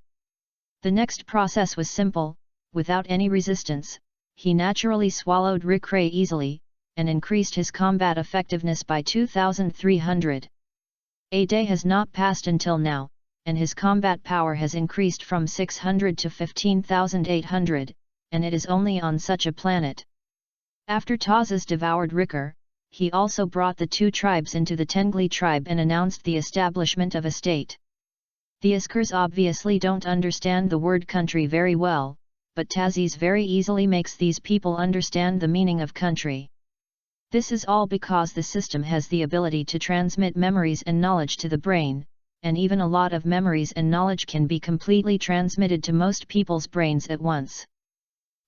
The next process was simple. Without any resistance, he naturally swallowed Rikray easily, and increased his combat effectiveness by 2,300. A day has not passed until now, and his combat power has increased from 600 to 15,800, and it is only on such a planet. After Tazes devoured Ricker, he also brought the two tribes into the Tengli tribe and announced the establishment of a state. The Askars obviously don't understand the word country very well, but Tazes very easily makes these people understand the meaning of country. This is all because the system has the ability to transmit memories and knowledge to the brain, and even a lot of memories and knowledge can be completely transmitted to most people's brains at once.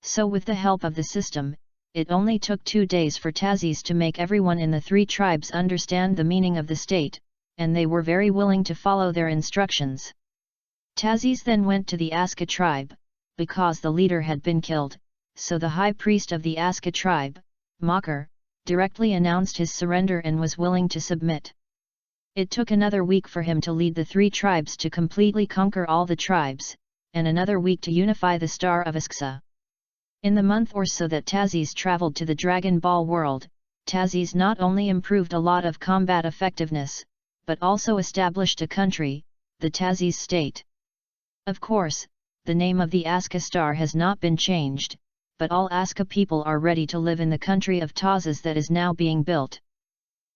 So with the help of the system, it only took 2 days for Tazes to make everyone in the 3 tribes understand the meaning of the state, and they were very willing to follow their instructions. Tazes then went to the Aska tribe, because the leader had been killed, so the high priest of the Aska tribe, Makar, directly announced his surrender and was willing to submit. It took another week for him to lead the 3 tribes to completely conquer all the tribes, and another week to unify the Star of Asksa. In the month or so that Tazes traveled to the Dragon Ball world, Tazes not only improved a lot of combat effectiveness, but also established a country, the Tazes state. Of course, the name of the Aska star has not been changed, but all Aska people are ready to live in the country of Tazes that is now being built.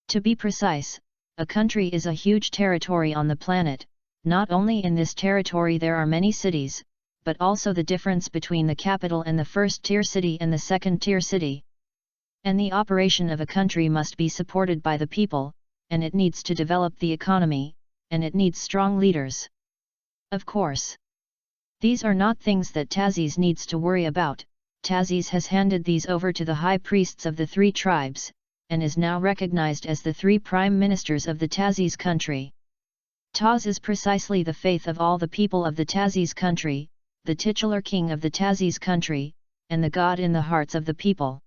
To be precise, a country is a huge territory on the planet. Not only in this territory there are many cities, but also the difference between the capital and the first-tier city and the second-tier city. And the operation of a country must be supported by the people, and it needs to develop the economy, and it needs strong leaders. Of course. These are not things that Tazis needs to worry about. Tazis has handed these over to the high priests of the 3 tribes, and is now recognized as the 3 prime ministers of the Tazis country. Taz is precisely the faith of all the people of the Tazis country, the titular king of the Tazis country, and the god in the hearts of the people.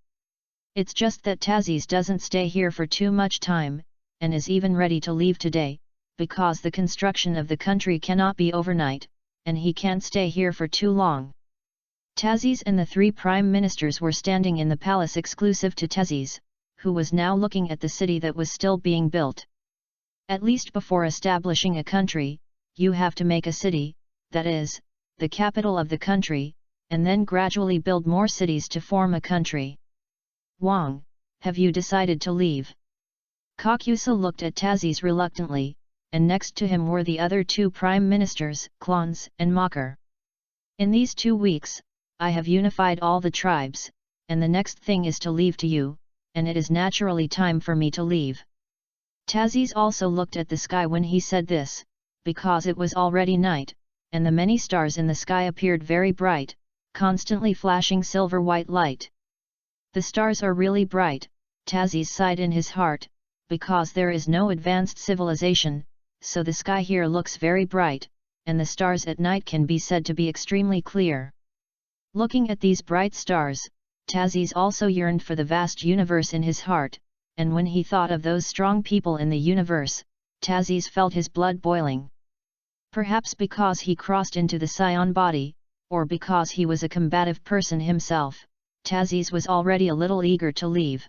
It's just that Tazis doesn't stay here for too much time, and is even ready to leave today, because the construction of the country cannot be overnight, and he can't stay here for too long. Tazis and the 3 prime ministers were standing in the palace exclusive to Tazis, who was now looking at the city that was still being built. At least before establishing a country, you have to make a city, that is, the capital of the country, and then gradually build more cities to form a country. Wang, have you decided to leave? Kakusa looked at Tazis reluctantly, and next to him were the other 2 prime ministers, Klons and Mocker. In these 2 weeks, I have unified all the tribes, and the next thing is to leave to you, and it is naturally time for me to leave. Tazis also looked at the sky when he said this, because it was already night, and the many stars in the sky appeared very bright, constantly flashing silver-white light. The stars are really bright, Tazis sighed in his heart, because there is no advanced civilization, so the sky here looks very bright, and the stars at night can be said to be extremely clear. Looking at these bright stars, Tazis also yearned for the vast universe in his heart, and when he thought of those strong people in the universe, Tazis felt his blood boiling. Perhaps because he crossed into the Scion body, or because he was a combative person himself, Tazis was already a little eager to leave.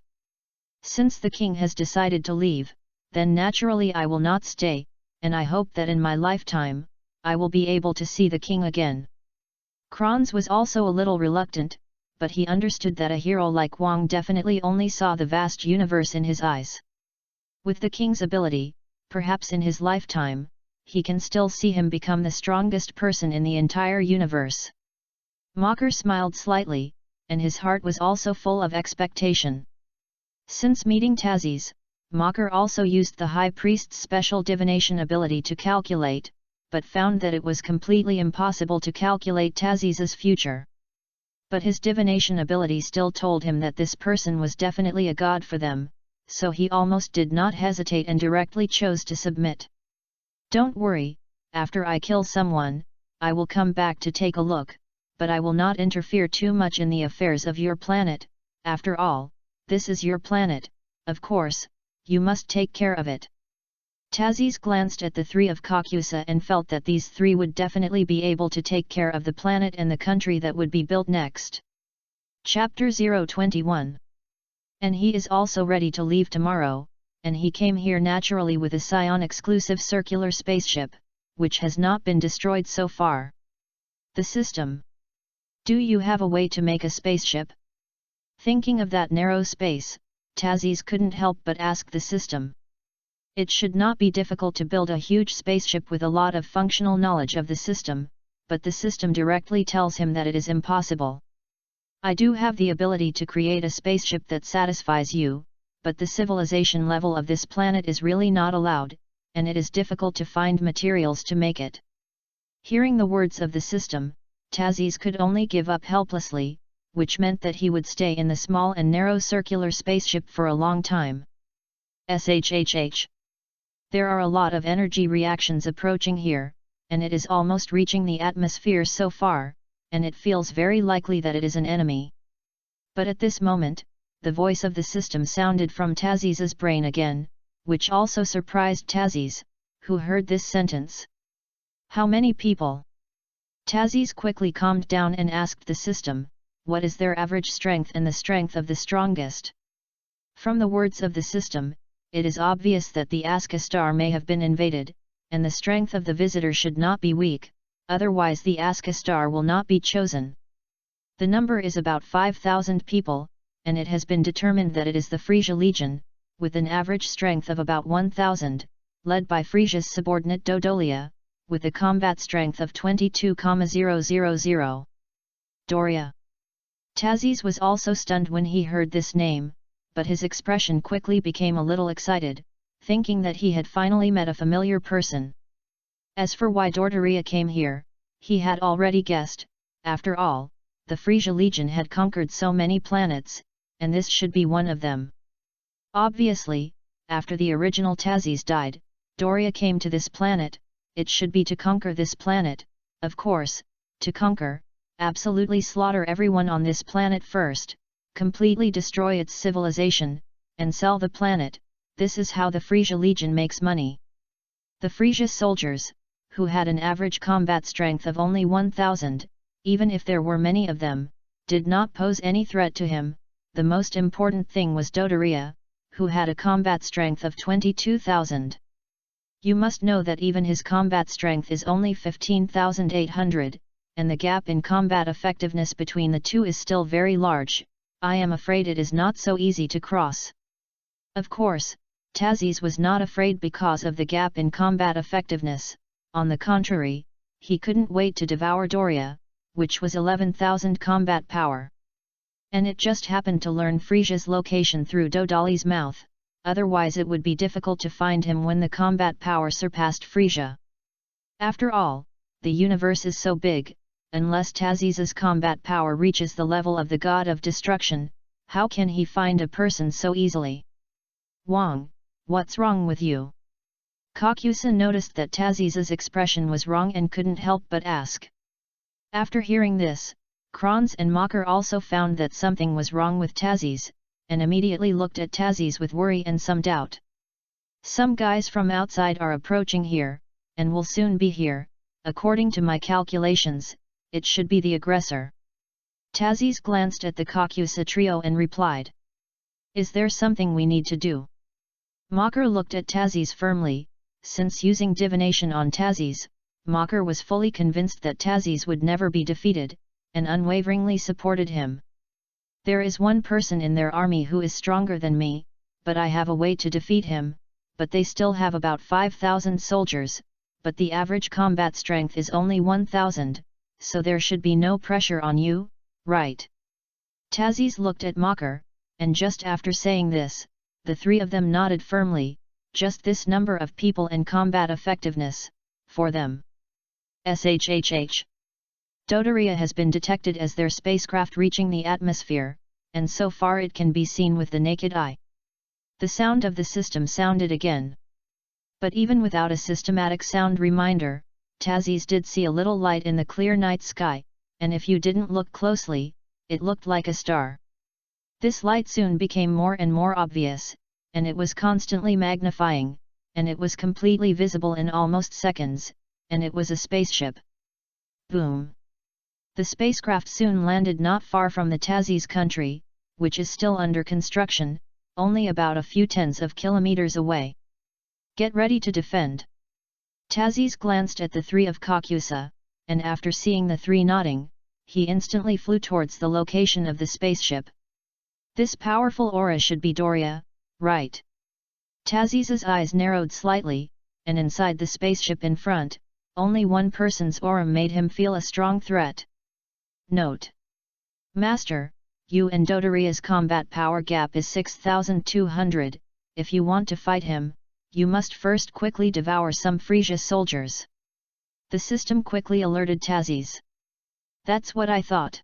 Since the king has decided to leave, then naturally I will not stay, and I hope that in my lifetime, I will be able to see the king again. Kranz was also a little reluctant, but he understood that a hero like Wang definitely only saw the vast universe in his eyes. With the king's ability, perhaps in his lifetime, he can still see him become the strongest person in the entire universe. Mocker smiled slightly, and his heart was also full of expectation. Since meeting Tazis, Mocker also used the high priest's special divination ability to calculate, but found that it was completely impossible to calculate Tazis's future. But his divination ability still told him that this person was definitely a god for them, so he almost did not hesitate and directly chose to submit. Don't worry, after I kill someone, I will come back to take a look, but I will not interfere too much in the affairs of your planet. After all, this is your planet, of course, you must take care of it. Tazis glanced at the 3 of Kakusa and felt that these 3 would definitely be able to take care of the planet and the country that would be built next. Chapter 021. And he is also ready to leave tomorrow, and he came here naturally with a Scion-exclusive circular spaceship, which has not been destroyed so far. The system. Do you have a way to make a spaceship? Thinking of that narrow space, Tazis couldn't help but ask the system. It should not be difficult to build a huge spaceship with a lot of functional knowledge of the system, but the system directly tells him that it is impossible. I do have the ability to create a spaceship that satisfies you, but the civilization level of this planet is really not allowed, and it is difficult to find materials to make it. Hearing the words of the system, Tazis could only give up helplessly, which meant that he would stay in the small and narrow circular spaceship for a long time. SHHH. There are a lot of energy reactions approaching here, and it is almost reaching the atmosphere so far, and it feels very likely that it is an enemy. But at this moment, the voice of the system sounded from Tazis's brain again, which also surprised Tazis, who heard this sentence. How many people? Tazis quickly calmed down and asked the system, what is their average strength and the strength of the strongest? From the words of the system, it is obvious that the Aska star may have been invaded, and the strength of the visitor should not be weak, otherwise the Aska star will not be chosen. The number is about 5,000 people, and it has been determined that it is the Frisia Legion, with an average strength of about 1,000, led by Frisia's subordinate Dodolia, with a combat strength of 22,000. Doria. Tazis was also stunned when he heard this name, but his expression quickly became a little excited, thinking that he had finally met a familiar person. As for why Dodoria came here, He had already guessed, after all, the Frisia Legion had conquered so many planets, and this should be one of them. Obviously, after the original Tazes died, Doria came to this planet. It should be to conquer this planet, of course, to conquer, absolutely slaughter everyone on this planet first, completely destroy its civilization, and sell the planet. This is how the Frisia Legion makes money. The Frisia soldiers, who had an average combat strength of only 1,000, even if there were many of them, did not pose any threat to him. The most important thing was Dodoria, who had a combat strength of 22,000. You must know that even his combat strength is only 15,800, and the gap in combat effectiveness between the two is still very large. I am afraid it is not so easy to cross. Of course, Tazes was not afraid because of the gap in combat effectiveness. On the contrary, he couldn't wait to devour Doria, which was 11,000 combat power. And it just happened to learn Frisia's location through Dodali's mouth. Otherwise it would be difficult to find him when the combat power surpassed Frisia. After all, the universe is so big, unless Tazes's combat power reaches the level of the god of destruction, how can he find a person so easily? Wang, what's wrong with you? Kakusa noticed that Tazes's expression was wrong and couldn't help but ask. After hearing this, Kranz and Mocker also found that something was wrong with Tazes, and immediately looked at Tazes with worry and some doubt. Some guys from outside are approaching here, and will soon be here. According to my calculations, it should be the aggressor. Tazes glanced at the Kakusa trio and replied. Is there something we need to do? Mocker looked at Tazes firmly. Since using divination on Tazes, Mocker was fully convinced that Tazes would never be defeated, and unwaveringly supported him. There is one person in their army who is stronger than me, but I have a way to defeat him. But they still have about 5,000 soldiers, but the average combat strength is only 1,000, so there should be no pressure on you, right? Tazes looked at Mocker, and just after saying this, the three of them nodded firmly. Just this number of people and combat effectiveness, for them. SHHH. Dodoria has been detected as their spacecraft reaching the atmosphere, and so far it can be seen with the naked eye. The sound of the system sounded again. But even without a systematic sound reminder, Tazes did see a little light in the clear night sky, and if you didn't look closely, it looked like a star. This light soon became more and more obvious, and it was constantly magnifying, and it was completely visible in almost seconds, and it was a spaceship. Boom! The spacecraft soon landed not far from the Tazes country, which is still under construction, only about a few tens of kilometers away. Get ready to defend. Tazes glanced at the three of Kakusa, and after seeing the three nodding, he instantly flew towards the location of the spaceship. This powerful aura should be Doria, right? Tazes's eyes narrowed slightly, and inside the spaceship in front, only one person's aura made him feel a strong threat. Note: Master, you and Dodoria's combat power gap is 6,200, if you want to fight him, you must first quickly devour some Frisia soldiers. The system quickly alerted Tazes. That's what I thought.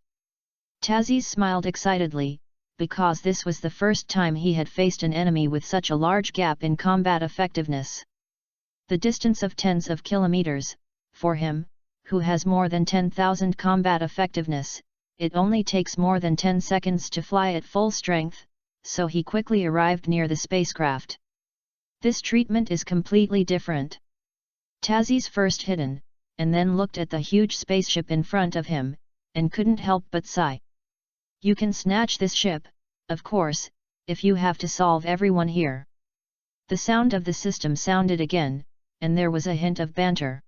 Tazes smiled excitedly, because this was the first time he had faced an enemy with such a large gap in combat effectiveness. The distance of tens of kilometers, for him, who has more than 10,000 combat effectiveness, it only takes more than 10 seconds to fly at full strength, so he quickly arrived near the spacecraft. This treatment is completely different. Tazes first hidden, and then looked at the huge spaceship in front of him, and couldn't help but sigh. You can snatch this ship, of course, if you have to solve everyone here. The sound of the system sounded again, and there was a hint of banter.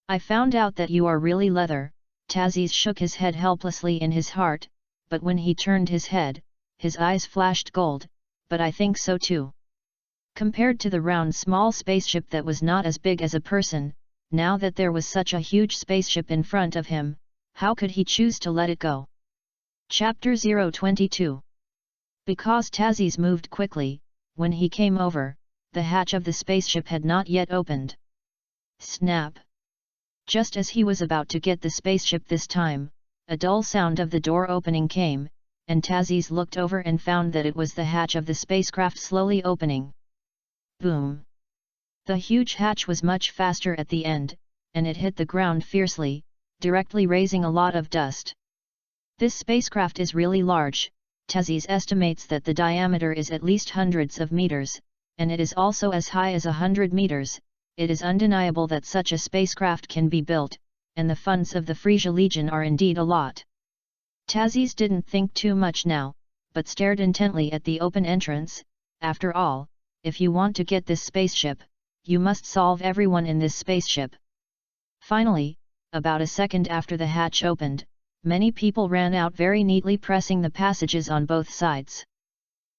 I found out that you are really leather. Tazes shook his head helplessly in his heart, but when he turned his head, his eyes flashed gold, but I think so too. Compared to the round small spaceship that was not as big as a person, now that there was such a huge spaceship in front of him, how could he choose to let it go? Chapter 022. Because Tazes moved quickly, when he came over, the hatch of the spaceship had not yet opened. Snap! Just as he was about to get the spaceship this time, a dull sound of the door opening came, and Tazis looked over and found that it was the hatch of the spacecraft slowly opening. Boom! The huge hatch was much faster at the end, and it hit the ground fiercely, directly raising a lot of dust. This spacecraft is really large. Tazis estimates that the diameter is at least hundreds of meters, and it is also as high as 100 meters. It is undeniable that such a spacecraft can be built, and the funds of the Frisia Legion are indeed a lot. Tazis didn't think too much now, but stared intently at the open entrance. After all, if you want to get this spaceship, you must solve everyone in this spaceship. Finally, about a second after the hatch opened, many people ran out very neatly, pressing the passages on both sides.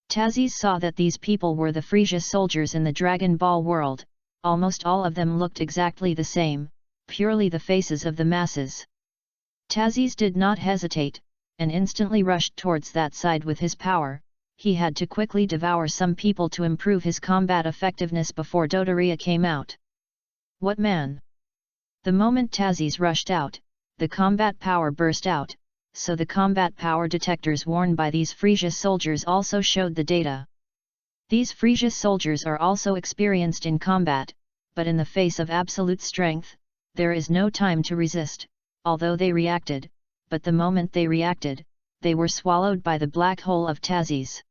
Tazis saw that these people were the Frisia soldiers in the Dragon Ball world. Almost all of them looked exactly the same, purely the faces of the masses. Tazis did not hesitate, and instantly rushed towards that side with his power. He had to quickly devour some people to improve his combat effectiveness before Dodoria came out. What man! The moment Tazis rushed out, the combat power burst out, so the combat power detectors worn by these Frisia soldiers also showed the data. These Frisia soldiers are also experienced in combat, but in the face of absolute strength, there is no time to resist, although they reacted, but the moment they reacted, they were swallowed by the black hole of Tazis.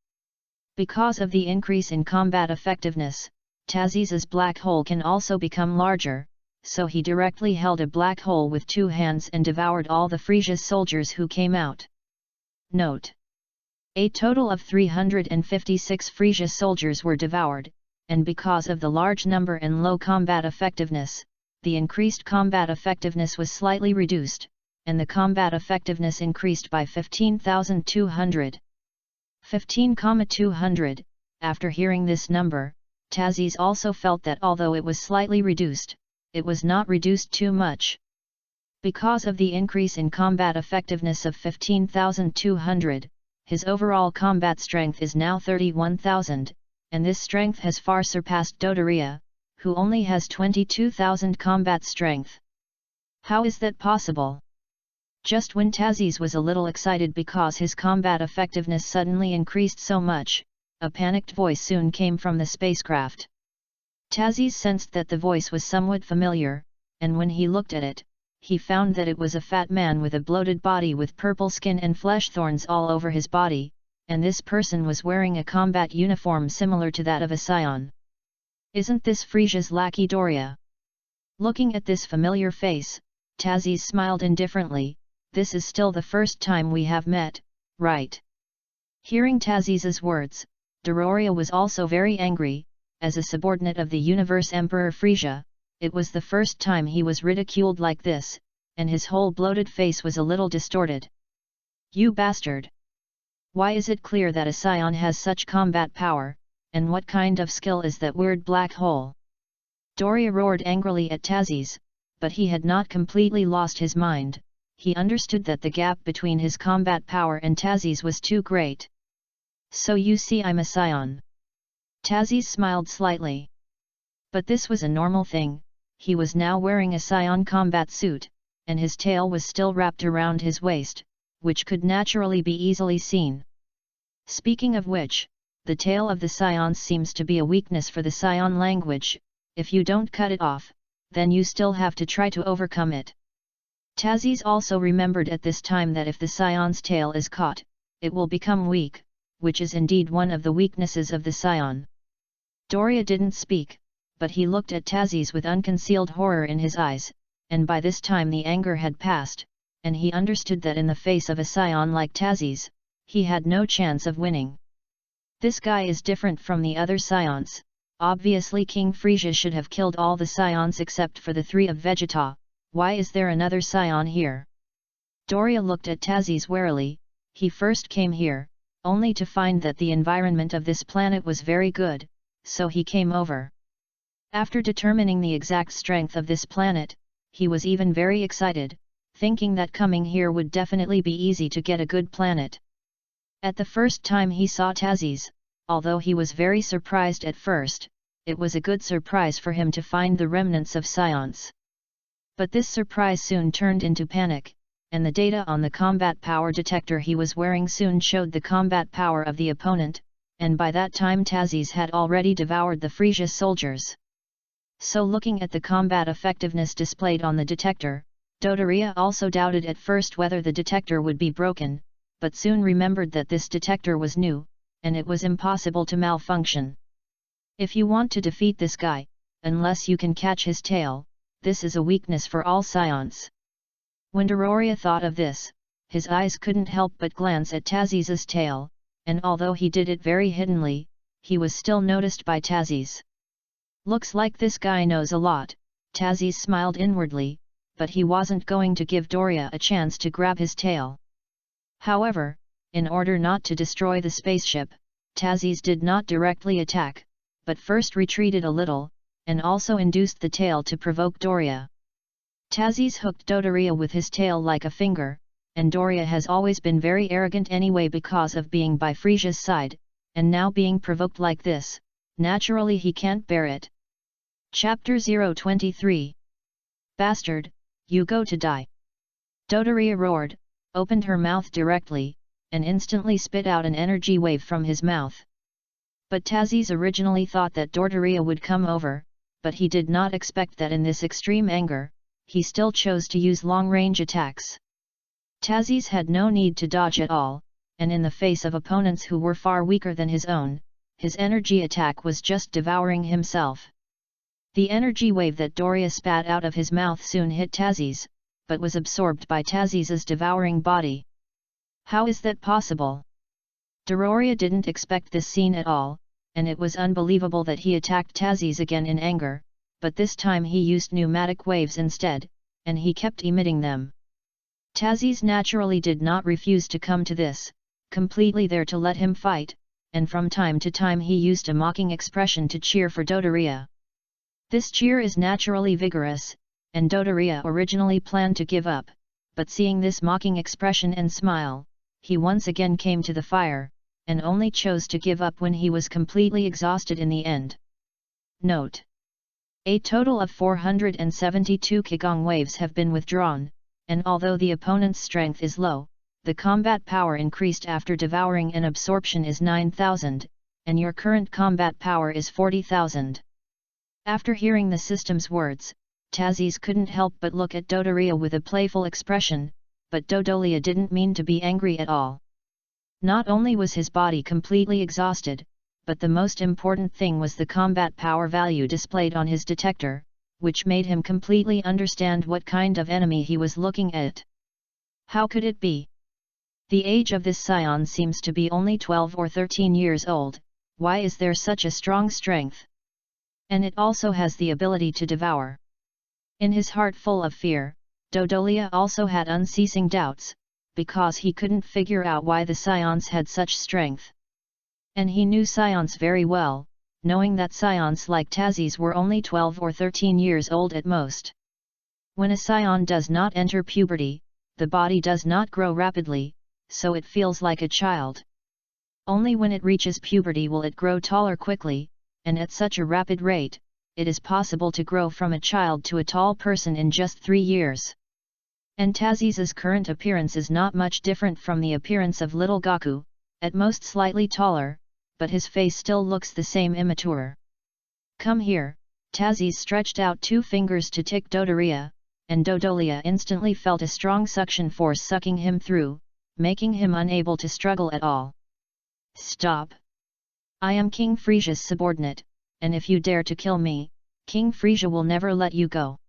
Because of the increase in combat effectiveness, Tazis's black hole can also become larger, so he directly held a black hole with 2 hands and devoured all the Frisia soldiers who came out. Note: a total of 356 Frisia soldiers were devoured, and because of the large number and low combat effectiveness, the increased combat effectiveness was slightly reduced, and the combat effectiveness increased by 15,200. 15,200. After hearing this number, Tazis also felt that although it was slightly reduced, it was not reduced too much. Because of the increase in combat effectiveness of 15,200, his overall combat strength is now 31,000, and this strength has far surpassed Dodoria, who only has 22,000 combat strength. How is that possible? Just when Tazis was a little excited because his combat effectiveness suddenly increased so much, a panicked voice soon came from the spacecraft. Tazis sensed that the voice was somewhat familiar, and when he looked at it, he found that it was a fat man with a bloated body with purple skin and flesh thorns all over his body, and this person was wearing a combat uniform similar to that of a scion. Isn't this Frisia's lackey Doria? Looking at this familiar face, Tazis smiled indifferently. This is still the first time we have met, right? Hearing Tazis's words, Doria was also very angry. As a subordinate of the Universe Emperor Frisia, it was the first time he was ridiculed like this, and his whole bloated face was a little distorted. You bastard! Why is it clear that a scion has such combat power, and what kind of skill is that weird black hole? Doria roared angrily at Tazis, but he had not completely lost his mind. He understood that the gap between his combat power and Tazis was too great. So you see, I'm a scion. Tazis smiled slightly. But this was a normal thing. He was now wearing a scion combat suit, and his tail was still wrapped around his waist, which could naturally be easily seen. Speaking of which, the tail of the scions seems to be a weakness for the scion language. If you don't cut it off, then you still have to try to overcome it. Tazis also remembered at this time that if the scion's tail is caught, it will become weak, which is indeed one of the weaknesses of the scion. Doria didn't speak, but he looked at Tazis with unconcealed horror in his eyes, and by this time the anger had passed, and he understood that in the face of a scion like Tazis, he had no chance of winning. This guy is different from the other scions. Obviously King Frisia should have killed all the scions except for the 3 of Vegeta. Why is there another scion here? Doria looked at Tazis warily. He first came here, only to find that the environment of this planet was very good, so he came over. After determining the exact strength of this planet, he was even very excited, thinking that coming here would definitely be easy to get a good planet. At the first time he saw Tazis, although he was very surprised at first, it was a good surprise for him to find the remnants of scions. But this surprise soon turned into panic, and the data on the combat power detector he was wearing soon showed the combat power of the opponent, and by that time Tazis had already devoured the Frisia soldiers. So looking at the combat effectiveness displayed on the detector, Dodoria also doubted at first whether the detector would be broken, but soon remembered that this detector was new, and it was impossible to malfunction. If you want to defeat this guy, unless you can catch his tail, this is a weakness for all scions. When Dodoria thought of this, his eyes couldn't help but glance at Tazis's tail, and although he did it very hiddenly, he was still noticed by Tazis. Looks like this guy knows a lot, Tazis smiled inwardly, but he wasn't going to give Doria a chance to grab his tail. However, in order not to destroy the spaceship, Tazis did not directly attack, but first retreated a little, and also induced the tail to provoke Doria. Tazis hooked Dodoria with his tail like a finger, and Doria has always been very arrogant anyway because of being by Frisia's side, and now being provoked like this, naturally he can't bear it. Chapter 023. Bastard, you go to die. Dodoria roared, opened her mouth directly, and instantly spit out an energy wave from his mouth. But Tazis originally thought that Dodoria would come over, but he did not expect that in this extreme anger, he still chose to use long-range attacks. Tazis had no need to dodge at all, and in the face of opponents who were far weaker than his own, his energy attack was just devouring himself. The energy wave that Doria spat out of his mouth soon hit Tazis, but was absorbed by Tazis's devouring body. How is that possible? Dodoria didn't expect this scene at all, and it was unbelievable that he attacked Tazis again in anger, but this time he used pneumatic waves instead, and he kept emitting them. Tazis naturally did not refuse to come to this, completely there to let him fight, and from time to time he used a mocking expression to cheer for Dodoria. This cheer is naturally vigorous, and Dodoria originally planned to give up, but seeing this mocking expression and smile, he once again came to the fire, and only chose to give up when he was completely exhausted in the end. Note: a total of 472 Qigong waves have been withdrawn, and although the opponent's strength is low, the combat power increased after devouring and absorption is 9,000, and your current combat power is 40,000. After hearing the system's words, Tazis couldn't help but look at Dodoria with a playful expression, but Dodoria didn't mean to be angry at all. Not only was his body completely exhausted, but the most important thing was the combat power value displayed on his detector, which made him completely understand what kind of enemy he was looking at. How could it be? The age of this scion seems to be only 12 or 13 years old, why is there such a strong strength? And it also has the ability to devour. In his heart full of fear, Dodoria also had unceasing doubts, because he couldn't figure out why the scions had such strength. And he knew scions very well, knowing that scions like Tazis were only 12 or 13 years old at most. When a scion does not enter puberty, the body does not grow rapidly, so it feels like a child. Only when it reaches puberty will it grow taller quickly, and at such a rapid rate, it is possible to grow from a child to a tall person in just 3 years. And Tazis's current appearance is not much different from the appearance of little Gaku, at most slightly taller, but his face still looks the same immature. Come here, Tazis stretched out 2 fingers to tick Dodoria, and Dodoria instantly felt a strong suction force sucking him through, making him unable to struggle at all. Stop! I am King Frisia's subordinate, and if you dare to kill me, King Frisia will never let you go.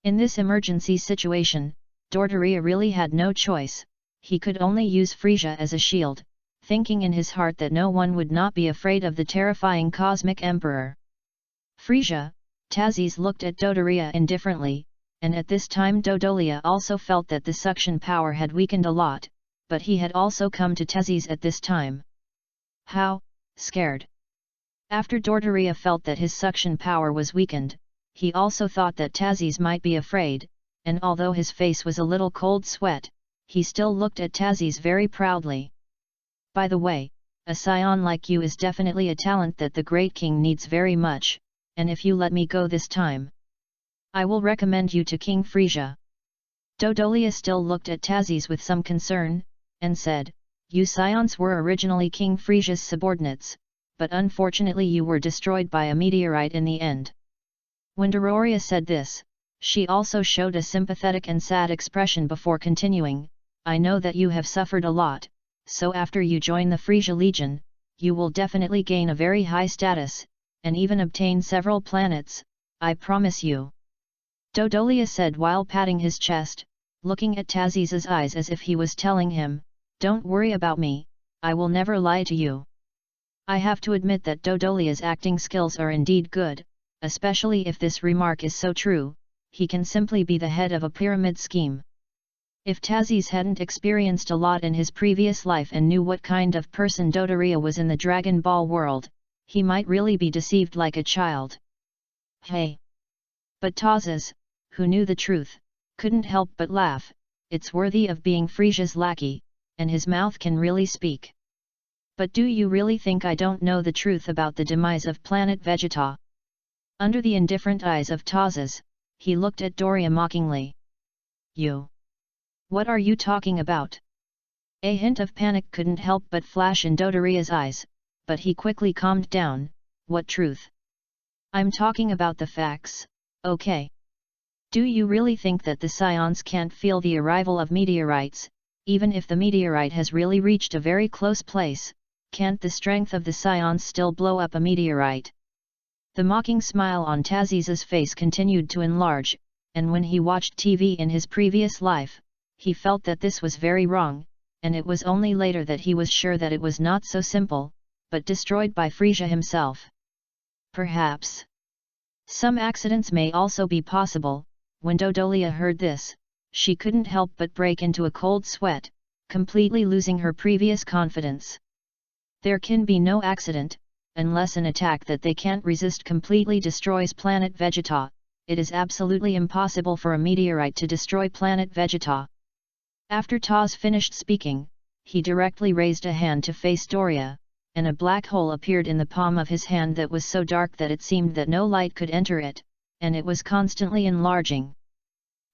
In this emergency situation, Dodoria really had no choice, he could only use Frisia as a shield, thinking in his heart that no one would not be afraid of the terrifying Cosmic Emperor. Frisia, Tazis looked at Dodoria indifferently, and at this time Dodoria also felt that the suction power had weakened a lot, but he had also come to Tazis at this time. How? Scared. After Dodoria felt that his suction power was weakened, he also thought that Tazis might be afraid, and although his face was a little cold sweat, he still looked at Tazis very proudly. By the way, a scion like you is definitely a talent that the great king needs very much, and if you let me go this time, I will recommend you to King Frisia. Dodolia still looked at Tazes with some concern, and said, You scions were originally King Frisia's subordinates, but unfortunately you were destroyed by a meteorite in the end. When Dororia said this, she also showed a sympathetic and sad expression before continuing, I know that you have suffered a lot, so after you join the Frisia Legion, you will definitely gain a very high status, and even obtain several planets, I promise you. Dodolia said while patting his chest, looking at Tazes's eyes as if he was telling him, Don't worry about me, I will never lie to you. I have to admit that Dodolia's acting skills are indeed good, especially if this remark is so true, he can simply be the head of a pyramid scheme. If Tazes hadn't experienced a lot in his previous life and knew what kind of person Dodoria was in the Dragon Ball world, he might really be deceived like a child. Hey! But Tazes, who knew the truth, couldn't help but laugh, it's worthy of being Frisia's lackey, and his mouth can really speak. But do you really think I don't know the truth about the demise of planet Vegeta? Under the indifferent eyes of Tazes, he looked at Doria mockingly. You? What are you talking about? A hint of panic couldn't help but flash in Dodoria's eyes, but he quickly calmed down. What truth? I'm talking about the facts, okay? Do you really think that the scions can't feel the arrival of meteorites, even if the meteorite has really reached a very close place? Can't the strength of the scions still blow up a meteorite? The mocking smile on Tazes's face continued to enlarge, and when he watched TV in his previous life, he felt that this was very wrong, and it was only later that he was sure that it was not so simple, but destroyed by Frisia himself. Perhaps some accidents may also be possible. When Dodolia heard this, she couldn't help but break into a cold sweat, completely losing her previous confidence. There can be no accident, unless an attack that they can't resist completely destroys planet Vegeta. It is absolutely impossible for a meteorite to destroy planet Vegeta. After Taz finished speaking, he directly raised a hand to face Doria, and a black hole appeared in the palm of his hand that was so dark that it seemed that no light could enter it, and it was constantly enlarging.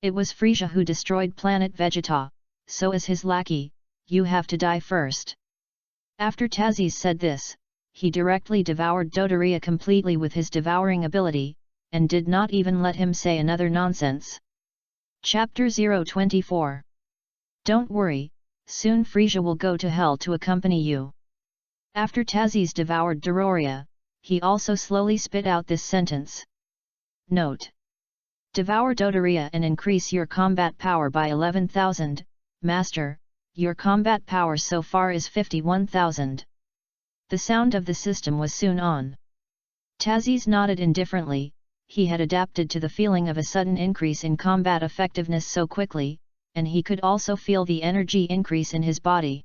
It was Frisia who destroyed planet Vegeta, so as his lackey, you have to die first. After Tazes said this, he directly devoured Dodoria completely with his devouring ability, and did not even let him say another nonsense. Chapter 024. Don't worry, soon Frisia will go to hell to accompany you. After Tazes devoured Dororia, he also slowly spit out this sentence. Note. Devour Dodoria and increase your combat power by 11,000, Master, your combat power so far is 51,000. The sound of the system was soon on. Tazes nodded indifferently, he had adapted to the feeling of a sudden increase in combat effectiveness so quickly, and he could also feel the energy increase in his body.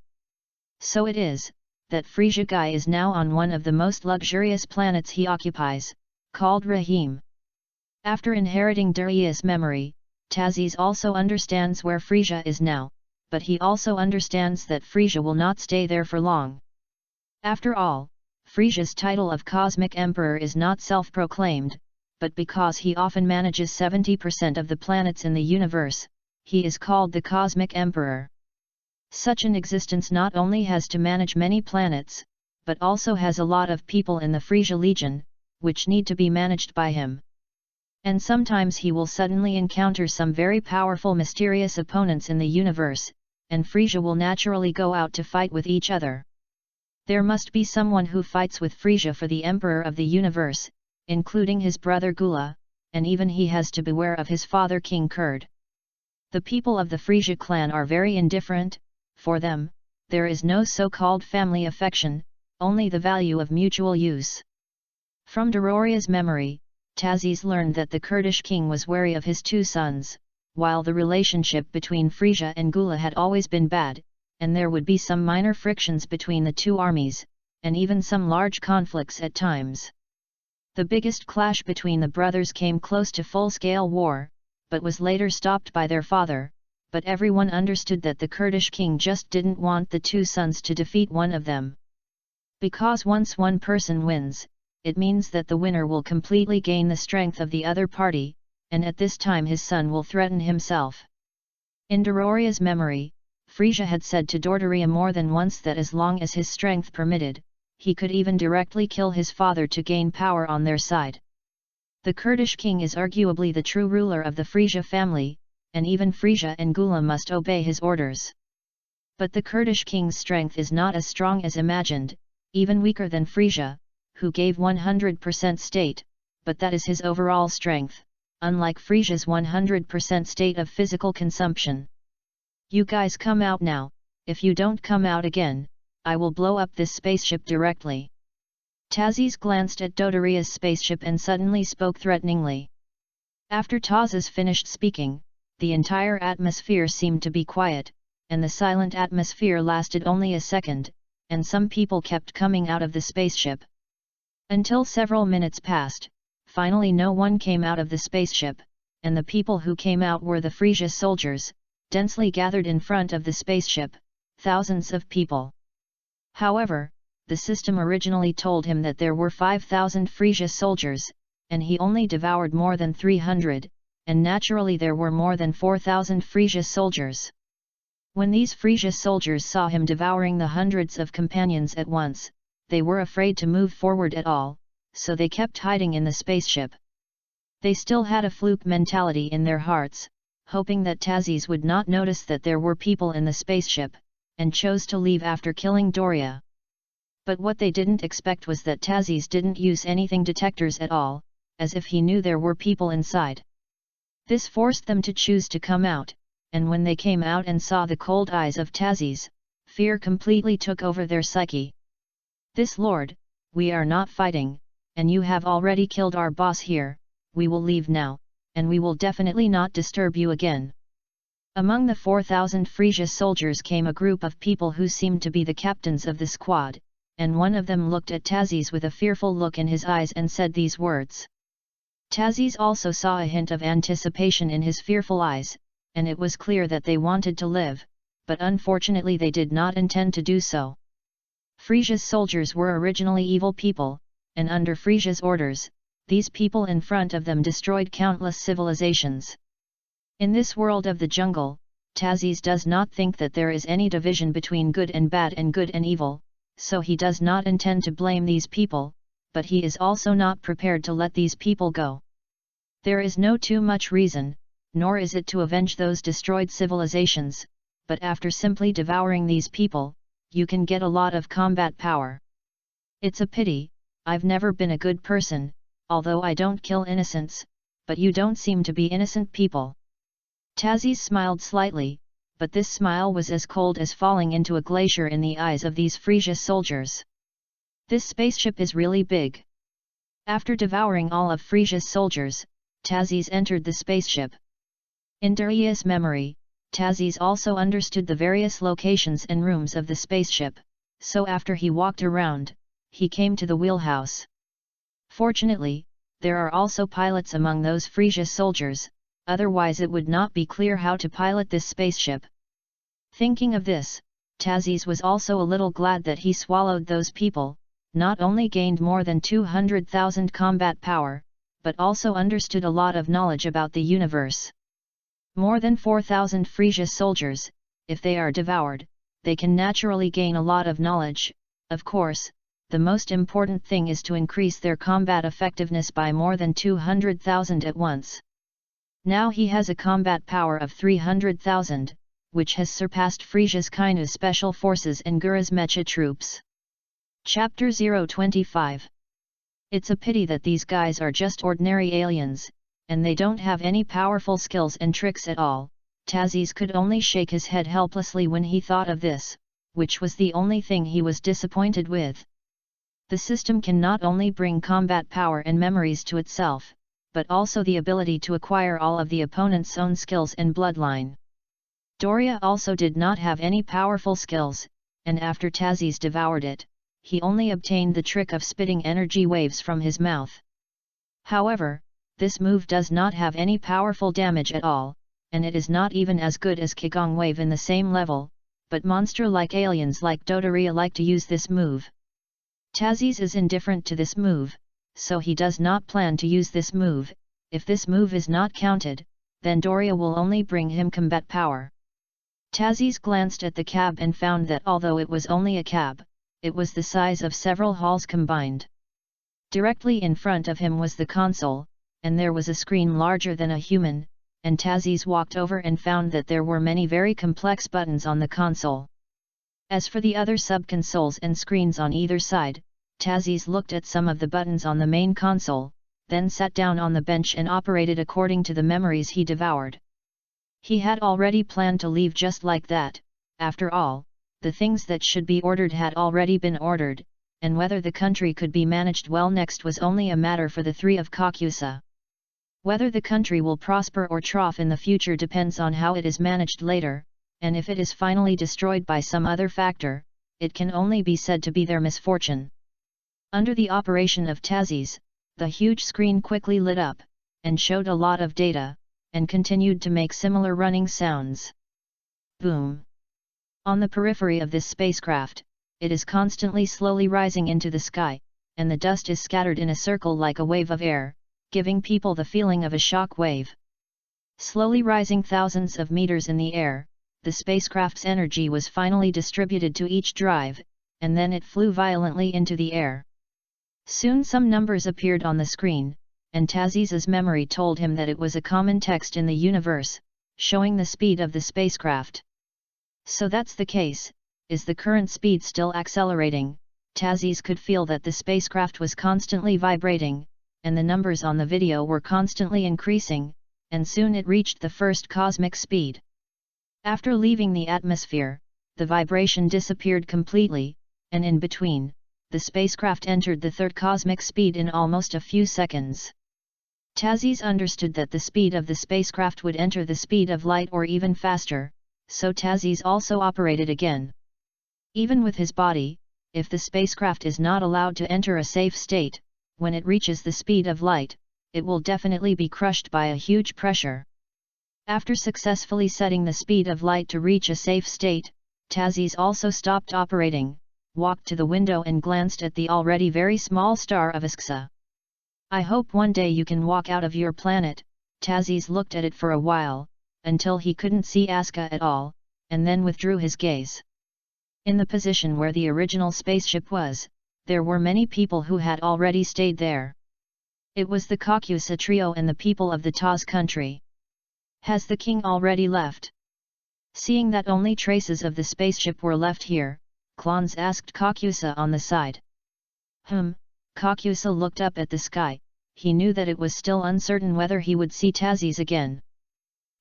So it is, that Frisia Guy is now on one of the most luxurious planets he occupies, called Rahim. After inheriting Doria's memory, Tazes also understands where Frisia is now, but he also understands that Frisia will not stay there for long. After all, Frisia's title of Cosmic Emperor is not self-proclaimed, but because he often manages 70% of the planets in the universe, he is called the Cosmic Emperor. Such an existence not only has to manage many planets, but also has a lot of people in the Frisia Legion, which need to be managed by him. And sometimes he will suddenly encounter some very powerful mysterious opponents in the universe, and Frisia will naturally go out to fight with each other. There must be someone who fights with Frisia for the Emperor of the universe, including his brother Gula, and even he has to beware of his father King Kurd. The people of the Frisia clan are very indifferent. For them, there is no so-called family affection, only the value of mutual use. From Dororia's memory, Tazes learned that the Kurdish king was wary of his two sons, while the relationship between Frisia and Gula had always been bad, and there would be some minor frictions between the two armies, and even some large conflicts at times. The biggest clash between the brothers came close to full-scale war, but was later stopped by their father. But everyone understood that the Kurdish king just didn't want the two sons to defeat one of them. Because once one person wins, it means that the winner will completely gain the strength of the other party, and at this time his son will threaten himself. In Dororia's memory, Frisia had said to Dodoria more than once that as long as his strength permitted, he could even directly kill his father to gain power on their side. The Kurdish king is arguably the true ruler of the Frisia family, and even Frisia and Gula must obey his orders. But the Kurdish king's strength is not as strong as imagined, even weaker than Frisia, who gave 100% state, but that is his overall strength, unlike Frisia's 100% state of physical consumption. You guys come out now, if you don't come out again, I will blow up this spaceship directly. Tazis glanced at Dodoria's spaceship and suddenly spoke threateningly. After Tazes finished speaking, the entire atmosphere seemed to be quiet, and the silent atmosphere lasted only a second, and some people kept coming out of the spaceship. Until several minutes passed, finally no one came out of the spaceship, and the people who came out were the Frisia soldiers, densely gathered in front of the spaceship, thousands of people. However, the system originally told him that there were 5,000 Frisia soldiers, and he only devoured more than 300, and naturally there were more than 4,000 Frisia soldiers. When these Frisia soldiers saw him devouring the hundreds of companions at once, they were afraid to move forward at all, so they kept hiding in the spaceship. They still had a fluke mentality in their hearts, hoping that Tazis would not notice that there were people in the spaceship, and chose to leave after killing Doria. But what they didn't expect was that Tazis didn't use anything detectors at all, as if he knew there were people inside. This forced them to choose to come out, and when they came out and saw the cold eyes of Tazis, fear completely took over their psyche. "This lord, we are not fighting, and you have already killed our boss here, we will leave now, and we will definitely not disturb you again." Among the 4,000 Frisia soldiers came a group of people who seemed to be the captains of the squad, and one of them looked at Tazis with a fearful look in his eyes and said these words. Tazis also saw a hint of anticipation in his fearful eyes, and it was clear that they wanted to live, but unfortunately they did not intend to do so. Frisia's soldiers were originally evil people, and under Frisia's orders, these people in front of them destroyed countless civilizations. In this world of the jungle, Tazis does not think that there is any division between good and bad and good and evil, so he does not intend to blame these people, but he is also not prepared to let these people go. There is no too much reason, nor is it to avenge those destroyed civilizations, but after simply devouring these people, you can get a lot of combat power. It's a pity, I've never been a good person, although I don't kill innocents, but you don't seem to be innocent people. Tazis smiled slightly, but this smile was as cold as falling into a glacier in the eyes of these Frisia soldiers. This spaceship is really big. After devouring all of Frisia's soldiers, Tazis entered the spaceship. In Daria's memory, Tazis also understood the various locations and rooms of the spaceship, so after he walked around, he came to the wheelhouse. Fortunately, there are also pilots among those Frisia soldiers, otherwise it would not be clear how to pilot this spaceship. Thinking of this, Tazis was also a little glad that he swallowed those people, not only gained more than 200,000 combat power, but also understood a lot of knowledge about the universe. More than 4,000 Frisia soldiers, if they are devoured, they can naturally gain a lot of knowledge. Of course, the most important thing is to increase their combat effectiveness by more than 200,000 at once. Now he has a combat power of 300,000, which has surpassed Frisia's Kainu special forces and Gura's mecha troops. Chapter 025. It's a pity that these guys are just ordinary aliens, and they don't have any powerful skills and tricks at all. Tazis could only shake his head helplessly when he thought of this, which was the only thing he was disappointed with. The system can not only bring combat power and memories to itself, but also the ability to acquire all of the opponent's own skills and bloodline. Doria also did not have any powerful skills, and after Tazis devoured it, he only obtained the trick of spitting energy waves from his mouth. However, this move does not have any powerful damage at all, and it is not even as good as Qigong Wave in the same level, but monster-like aliens like Dodoria like to use this move. Tazis is indifferent to this move, so he does not plan to use this move, if this move is not counted, then Doria will only bring him combat power. Tazis glanced at the cab and found that although it was only a cab, it was the size of several halls combined. Directly in front of him was the console, and there was a screen larger than a human, and Tazis walked over and found that there were many very complex buttons on the console. As for the other sub-consoles and screens on either side, Tazis looked at some of the buttons on the main console, then sat down on the bench and operated according to the memories he devoured. He had already planned to leave just like that. After all, the things that should be ordered had already been ordered, and whether the country could be managed well next was only a matter for the three of Kakusa. Whether the country will prosper or trough in the future depends on how it is managed later, and if it is finally destroyed by some other factor, it can only be said to be their misfortune. Under the operation of Tazis, the huge screen quickly lit up, and showed a lot of data, and continued to make similar running sounds. Boom! On the periphery of this spacecraft, it is constantly slowly rising into the sky, and the dust is scattered in a circle like a wave of air, giving people the feeling of a shock wave. Slowly rising thousands of meters in the air, the spacecraft's energy was finally distributed to each drive, and then it flew violently into the air. Soon some numbers appeared on the screen, and Tazis's memory told him that it was a common text in the universe, showing the speed of the spacecraft. So that's the case. Is the current speed still accelerating? Tazis could feel that the spacecraft was constantly vibrating, and the numbers on the video were constantly increasing, and soon it reached the first cosmic speed. After leaving the atmosphere, the vibration disappeared completely, and in between, the spacecraft entered the third cosmic speed in almost a few seconds. Tazis understood that the speed of the spacecraft would enter the speed of light or even faster, so Tazis also operated again. Even with his body, if the spacecraft is not allowed to enter a safe state, when it reaches the speed of light, it will definitely be crushed by a huge pressure. After successfully setting the speed of light to reach a safe state, Tazis also stopped operating, walked to the window and glanced at the already very small star of Isksa. I hope one day you can walk out of your planet. Tazis looked at it for a while, until he couldn't see Aska at all, and then withdrew his gaze. In the position where the original spaceship was, there were many people who had already stayed there. It was the Kakusa trio and the people of the Taz country. Has the king already left? Seeing that only traces of the spaceship were left here, Klons asked Kakusa on the side. Kakusa looked up at the sky. He knew that it was still uncertain whether he would see Tazis again.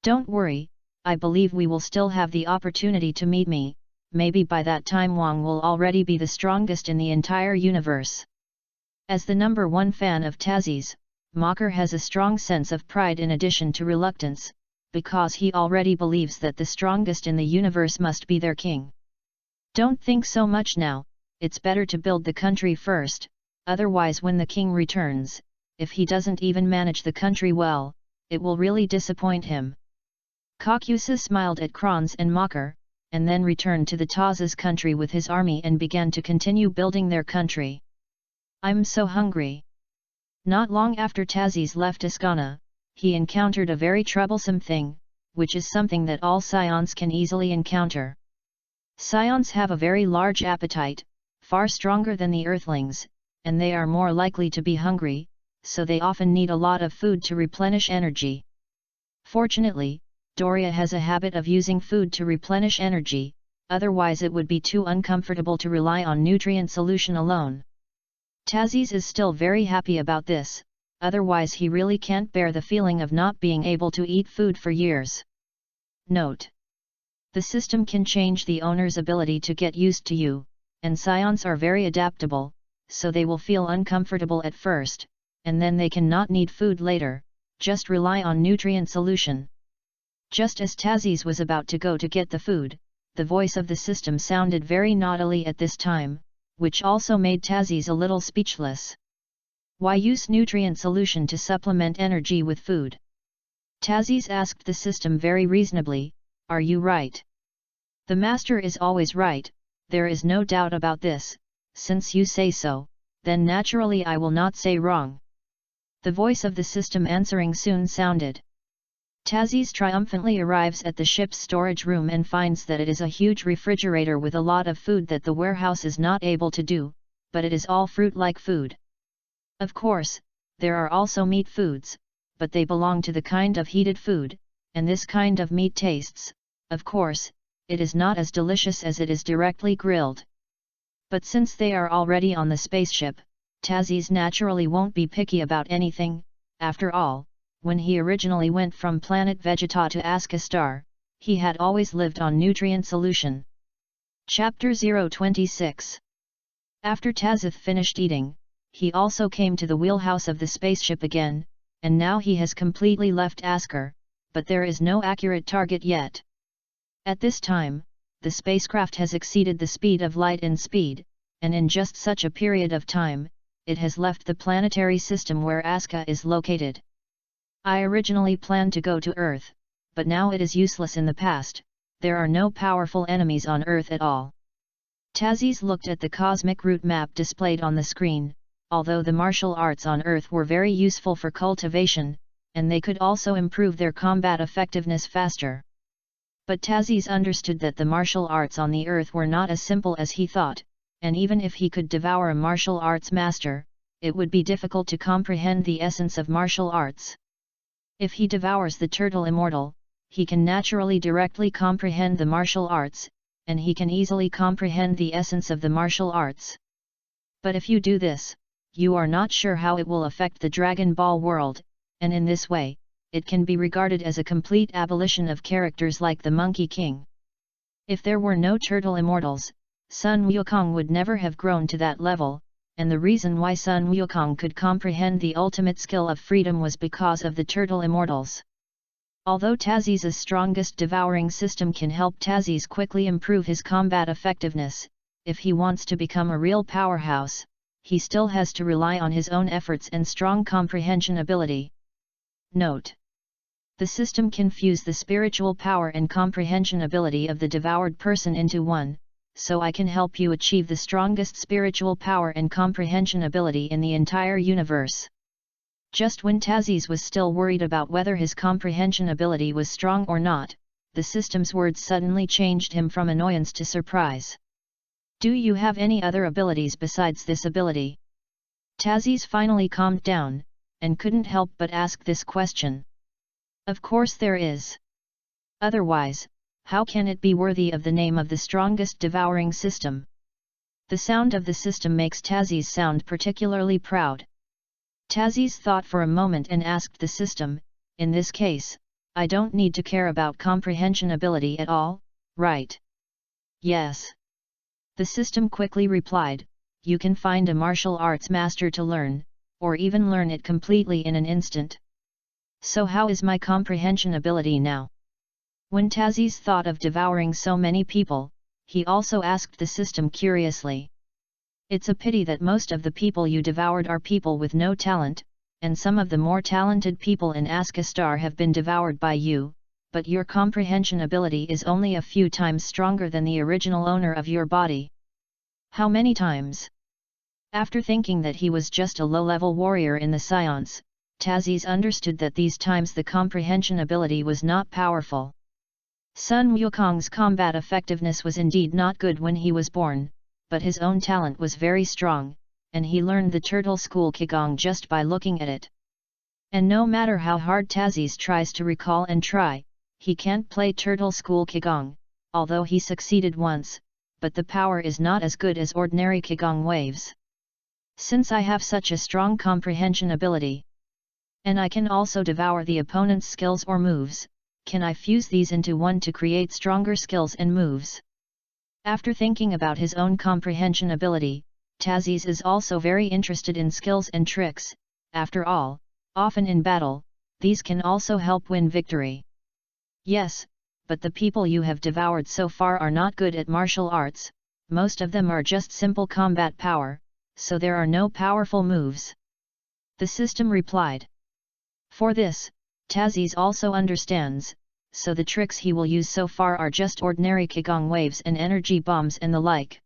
Don't worry, I believe we will still have the opportunity to meet me. Maybe by that time Wang will already be the strongest in the entire universe. As the number one fan of Tazis, Mocker has a strong sense of pride in addition to reluctance, because he already believes that the strongest in the universe must be their king. Don't think so much now, it's better to build the country first, otherwise when the king returns, if he doesn't even manage the country well, it will really disappoint him. Kakusa smiled at Kronz and Mocker, and then returned to the Taz's country with his army and began to continue building their country. I'm so hungry. Not long after Tazis left Iskana, he encountered a very troublesome thing, which is something that all Scions can easily encounter. Scions have a very large appetite, far stronger than the Earthlings, and they are more likely to be hungry, so they often need a lot of food to replenish energy. Fortunately, Doria has a habit of using food to replenish energy, otherwise it would be too uncomfortable to rely on nutrient solution alone. Tazis is still very happy about this, otherwise he really can't bear the feeling of not being able to eat food for years. Note: the system can change the owner's ability to get used to you, and Scions are very adaptable, so they will feel uncomfortable at first, and then they can not need food later, just rely on nutrient solution. Just as Tazis was about to go to get the food, the voice of the system sounded very naughtily at this time, which also made Tazis a little speechless. Why use nutrient solution to supplement energy with food? Tazis asked the system very reasonably, are you right? The master is always right, there is no doubt about this, since you say so, then naturally I will not say wrong. The voice of the system answering soon sounded. Tazis triumphantly arrives at the ship's storage room and finds that it is a huge refrigerator with a lot of food that the warehouse is not able to do, but it is all fruit-like food. Of course, there are also meat foods, but they belong to the kind of heated food, and this kind of meat tastes, of course, it is not as delicious as it is directly grilled. But since they are already on the spaceship, Tazis naturally won't be picky about anything. After all, when he originally went from planet Vegeta to Aska Star, he had always lived on nutrient solution. Chapter 026. After Tazith finished eating, he also came to the wheelhouse of the spaceship again, and now he has completely left Asker, but there is no accurate target yet. At this time, the spacecraft has exceeded the speed of light in speed, and in just such a period of time, it has left the planetary system where Aska is located. I originally planned to go to Earth, but now it is useless in the past, there are no powerful enemies on Earth at all. Tazis looked at the cosmic route map displayed on the screen. Although the martial arts on Earth were very useful for cultivation, and they could also improve their combat effectiveness faster. But Tazis understood that the martial arts on the Earth were not as simple as he thought, and even if he could devour a martial arts master, it would be difficult to comprehend the essence of martial arts. If he devours the turtle immortal, he can naturally directly comprehend the martial arts, and he can easily comprehend the essence of the martial arts. But if you do this, you are not sure how it will affect the Dragon Ball world, and in this way, it can be regarded as a complete abolition of characters like the Monkey King. If there were no turtle immortals, Sun Wukong would never have grown to that level, and the reason why Sun Wukong could comprehend the ultimate skill of freedom was because of the turtle immortals. Although Tazis' strongest devouring system can help Tazis quickly improve his combat effectiveness, if he wants to become a real powerhouse, he still has to rely on his own efforts and strong comprehension ability. Note: the system can fuse the spiritual power and comprehension ability of the devoured person into one, so I can help you achieve the strongest spiritual power and comprehension ability in the entire universe. Just when Tazis was still worried about whether his comprehension ability was strong or not, the system's words suddenly changed him from annoyance to surprise. Do you have any other abilities besides this ability? Tazis finally calmed down, and couldn't help but ask this question. Of course there is. Otherwise, how can it be worthy of the name of the strongest devouring system? The sound of the system makes Tazis sound particularly proud. Tazis thought for a moment and asked the system, in this case, I don't need to care about comprehension ability at all, right? Yes. The system quickly replied, you can find a martial arts master to learn, or even learn it completely in an instant. So how is my comprehension ability now? When Tazis thought of devouring so many people, he also asked the system curiously. It's a pity that most of the people you devoured are people with no talent, and some of the more talented people in Aska Star have been devoured by you, but your comprehension ability is only a few times stronger than the original owner of your body. How many times? After thinking that he was just a low-level warrior in the Science, Tazis understood that these times the comprehension ability was not powerful. Sun Wukong's combat effectiveness was indeed not good when he was born, but his own talent was very strong, and he learned the Turtle School Qigong just by looking at it. And no matter how hard Tazis tries to recall and try, he can't play Turtle School Qigong, although he succeeded once, but the power is not as good as ordinary Qigong waves. Since I have such a strong comprehension ability, and I can also devour the opponent's skills or moves, can I fuse these into one to create stronger skills and moves? After thinking about his own comprehension ability, Tazis is also very interested in skills and tricks. After all, often in battle, these can also help win victory. Yes, but the people you have devoured so far are not good at martial arts, most of them are just simple combat power, so there are no powerful moves. The system replied. For this, Tazis also understands, so the tricks he will use so far are just ordinary Qigong waves and energy bombs and the like.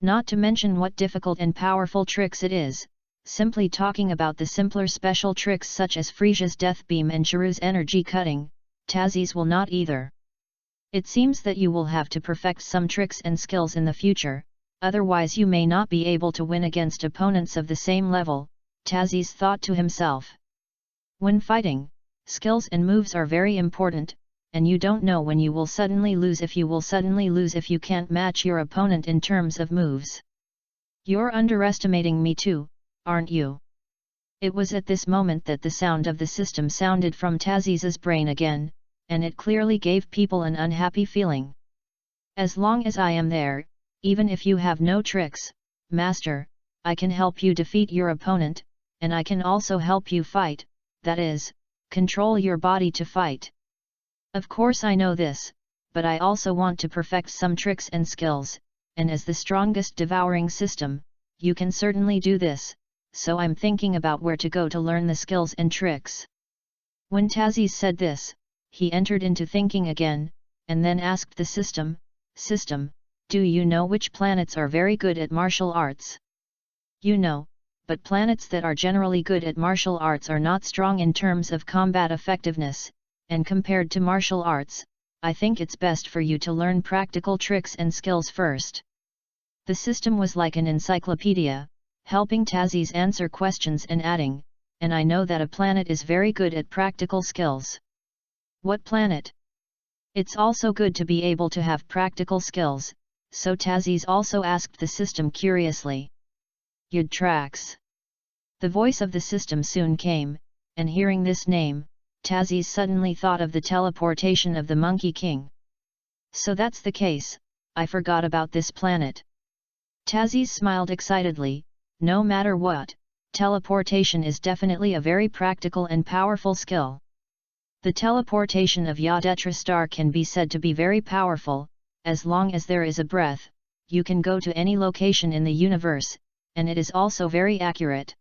Not to mention what difficult and powerful tricks it is, simply talking about the simpler special tricks such as Frisia's Death Beam and Chiru's Energy Cutting, Tazzy's will not either. It seems that you will have to perfect some tricks and skills in the future, otherwise you may not be able to win against opponents of the same level, Tazzy's thought to himself. When fighting, skills and moves are very important, and you don't know when you will suddenly lose if you can't match your opponent in terms of moves. You're underestimating me too, aren't you? It was at this moment that the sound of the system sounded from Tazzy's brain again, and it clearly gave people an unhappy feeling. As long as I am there, even if you have no tricks, Master, I can help you defeat your opponent, and I can also help you fight, that is, control your body to fight. Of course I know this, but I also want to perfect some tricks and skills, and as the strongest devouring system, you can certainly do this, so I'm thinking about where to go to learn the skills and tricks. When Tazzy said this, he entered into thinking again, and then asked the system, do you know which planets are very good at martial arts? You know, but planets that are generally good at martial arts are not strong in terms of combat effectiveness, and compared to martial arts, I think it's best for you to learn practical tricks and skills first. The system was like an encyclopedia, helping Tazzy's answer questions and adding, and I know that a planet is very good at practical skills. What planet? It's also good to be able to have practical skills, so Tazzy's also asked the system curiously. Yud-Trax. The voice of the system soon came, and hearing this name, Tazzy's suddenly thought of the teleportation of the Monkey King. So that's the case, I forgot about this planet. Tazzy's smiled excitedly. No matter what, teleportation is definitely a very practical and powerful skill. The teleportation of Yadetra Star can be said to be very powerful. As long as there is a breath, you can go to any location in the universe, and it is also very accurate.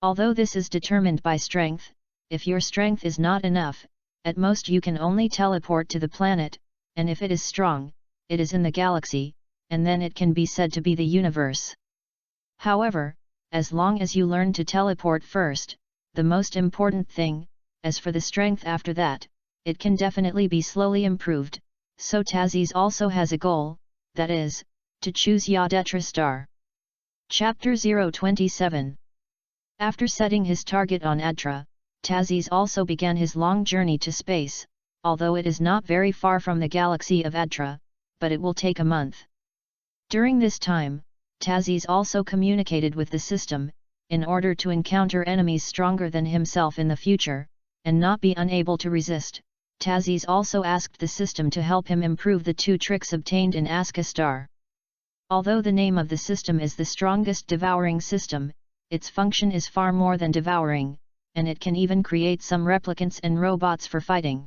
Although this is determined by strength, if your strength is not enough, at most you can only teleport to the planet, and if it is strong, it is in the galaxy, and then it can be said to be the universe. However, as long as you learn to teleport first, the most important thing, as for the strength after that, it can definitely be slowly improved, so Tazzy's also has a goal, that is, to choose Yadetra Star. Chapter 027. After setting his target on Adra, Tazzy's also began his long journey to space, although it is not very far from the galaxy of Adra, but it will take a month. During this time, Tazzy's also communicated with the system, in order to encounter enemies stronger than himself in the future, and not be unable to resist. Tazzy's also asked the system to help him improve the 2 tricks obtained in Aska Star. Although the name of the system is the strongest devouring system, its function is far more than devouring, and it can even create some replicants and robots for fighting.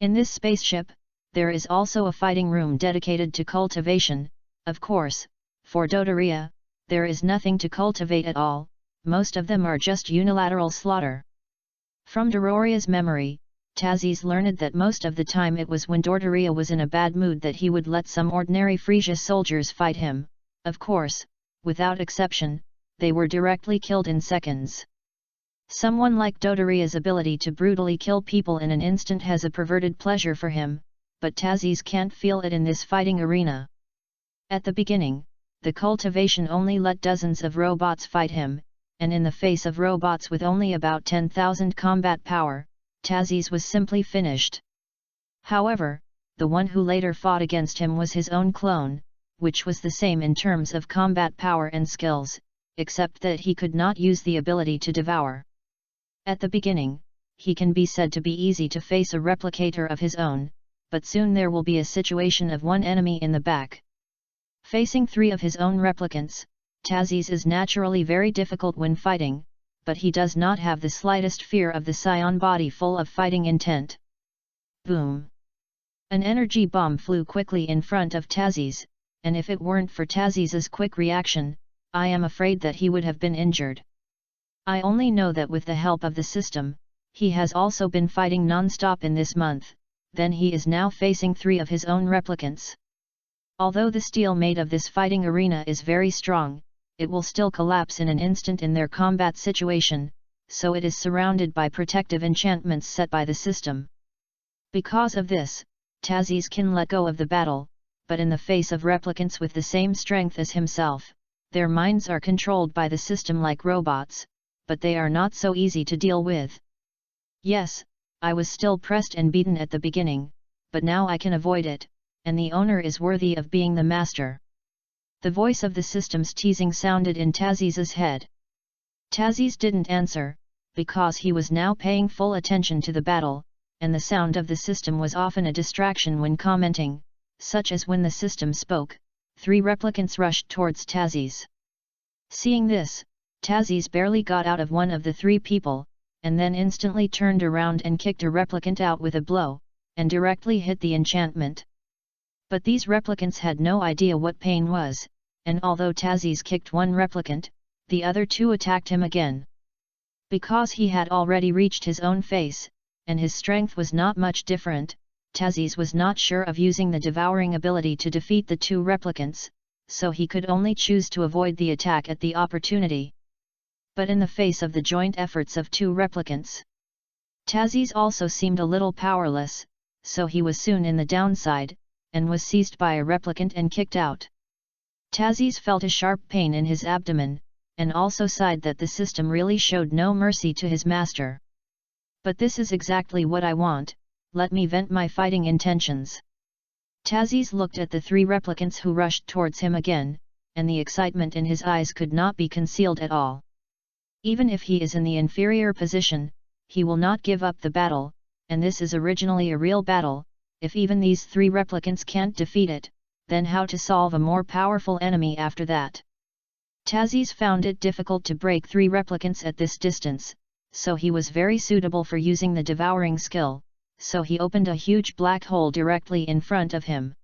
In this spaceship, there is also a fighting room dedicated to cultivation. Of course, for Dodoria, there is nothing to cultivate at all, most of them are just unilateral slaughter. From Dororia's memory, Tazzy's learned that most of the time it was when Dodoria was in a bad mood that he would let some ordinary Frisia soldiers fight him. Of course, without exception, they were directly killed in seconds. Someone like Dodoria's ability to brutally kill people in an instant has a perverted pleasure for him, but Tazzy's can't feel it in this fighting arena. At the beginning, the cultivation only let dozens of robots fight him, and in the face of robots with only about 10,000 combat power, Tazzy's was simply finished. However, the one who later fought against him was his own clone, which was the same in terms of combat power and skills, except that he could not use the ability to devour. At the beginning, he can be said to be easy to face a replicator of his own, but soon there will be a situation of one enemy in the back. Facing 3 of his own replicants, Tazzy's is naturally very difficult when fighting, but he does not have the slightest fear of the Scion body full of fighting intent. Boom! An energy bomb flew quickly in front of Tazzy's, and if it weren't for Tazzy's quick reaction, I am afraid that he would have been injured. I only know that with the help of the system, he has also been fighting non-stop in this month, then he is now facing 3 of his own replicants. Although the steel made of this fighting arena is very strong, it will still collapse in an instant in their combat situation, so it is surrounded by protective enchantments set by the system. Because of this, Tazis can let go of the battle, but in the face of replicants with the same strength as himself, their minds are controlled by the system like robots, but they are not so easy to deal with. Yes, I was still pressed and beaten at the beginning, but now I can avoid it, and the owner is worthy of being the master. The voice of the system's teasing sounded in Tazis's head. Tazis didn't answer, because he was now paying full attention to the battle, and the sound of the system was often a distraction when commenting, such as when the system spoke, 3 replicants rushed towards Tazis. Seeing this, Tazis barely got out of one of the 3 people, and then instantly turned around and kicked a replicant out with a blow, and directly hit the enchantment. But these replicants had no idea what pain was, and although Tazis kicked one replicant, the other 2 attacked him again. Because he had already reached his own face, and his strength was not much different, Tazis was not sure of using the devouring ability to defeat the 2 replicants, so he could only choose to avoid the attack at the opportunity. But in the face of the joint efforts of 2 replicants, Tazis also seemed a little powerless, so he was soon in the downside, and was seized by a replicant and kicked out. Tazis felt a sharp pain in his abdomen, and also sighed that the system really showed no mercy to his master. But this is exactly what I want, let me vent my fighting intentions. Tazis looked at the 3 replicants who rushed towards him again, and the excitement in his eyes could not be concealed at all. Even if he is in the inferior position, he will not give up the battle, and this is originally a real battle. If even these 3 replicants can't defeat it, then how to solve a more powerful enemy after that? Tazis found it difficult to break 3 replicants at this distance, so he was very suitable for using the devouring skill, so he opened a huge black hole directly in front of him.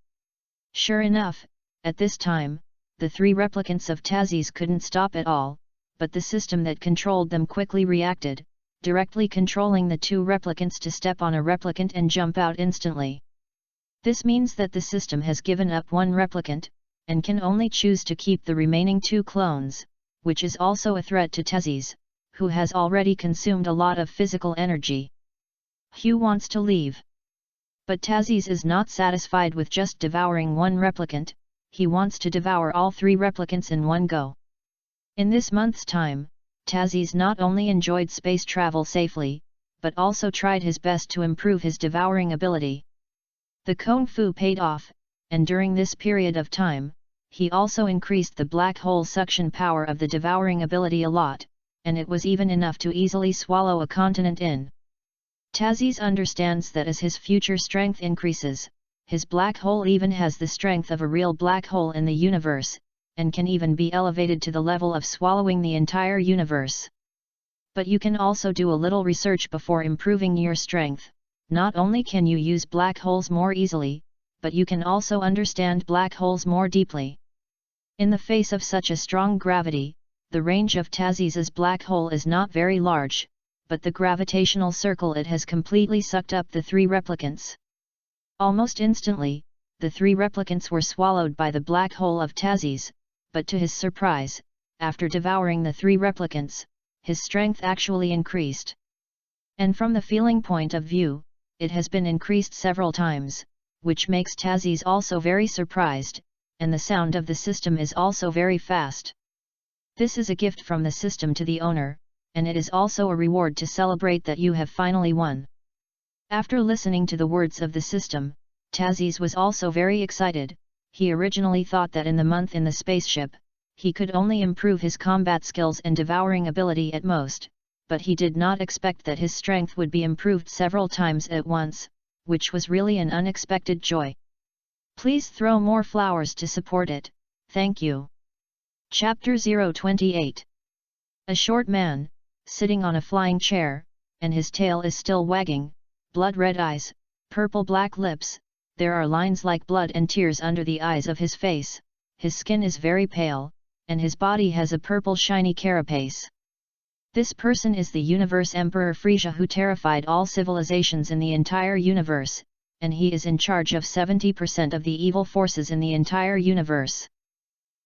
Sure enough, at this time, the 3 replicants of Tazis couldn't stop at all, but the system that controlled them quickly reacted, directly controlling the 2 replicants to step on a replicant and jump out instantly. This means that the system has given up 1 replicant, and can only choose to keep the remaining 2 clones, which is also a threat to Tazis, who has already consumed a lot of physical energy. Hugh wants to leave. But Tazis is not satisfied with just devouring 1 replicant, he wants to devour all 3 replicants in one go. In this month's time, Tazis not only enjoyed space travel safely, but also tried his best to improve his devouring ability. The Kung Fu paid off, and during this period of time, he also increased the black hole suction power of the devouring ability a lot, and it was even enough to easily swallow a continent in. Tazis understands that as his future strength increases, his black hole even has the strength of a real black hole in the universe, and can even be elevated to the level of swallowing the entire universe. But you can also do a little research before improving your strength. Not only can you use black holes more easily, but you can also understand black holes more deeply. In the face of such a strong gravity, the range of Tazis's black hole is not very large, but the gravitational circle it has completely sucked up the 3 replicants. Almost instantly, the 3 replicants were swallowed by the black hole of Tazis, but to his surprise, after devouring the 3 replicants, his strength actually increased. And from the feeling point of view, it has been increased several times, which makes Tazis also very surprised, and the sound of the system is also very fast. This is a gift from the system to the owner, and it is also a reward to celebrate that you have finally won. After listening to the words of the system, Tazis was also very excited. He originally thought that in the month in the spaceship, he could only improve his combat skills and devouring ability at most, but he did not expect that his strength would be improved several times at once, which was really an unexpected joy. Please throw more flowers to support it, thank you. Chapter 028. A short man, sitting on a flying chair, and his tail is still wagging, blood-red eyes, purple-black lips, there are lines like blood and tears under the eyes of his face, his skin is very pale, and his body has a purple shiny carapace. This person is the Universe Emperor Frisia, who terrified all civilizations in the entire universe, and he is in charge of 70% of the evil forces in the entire universe.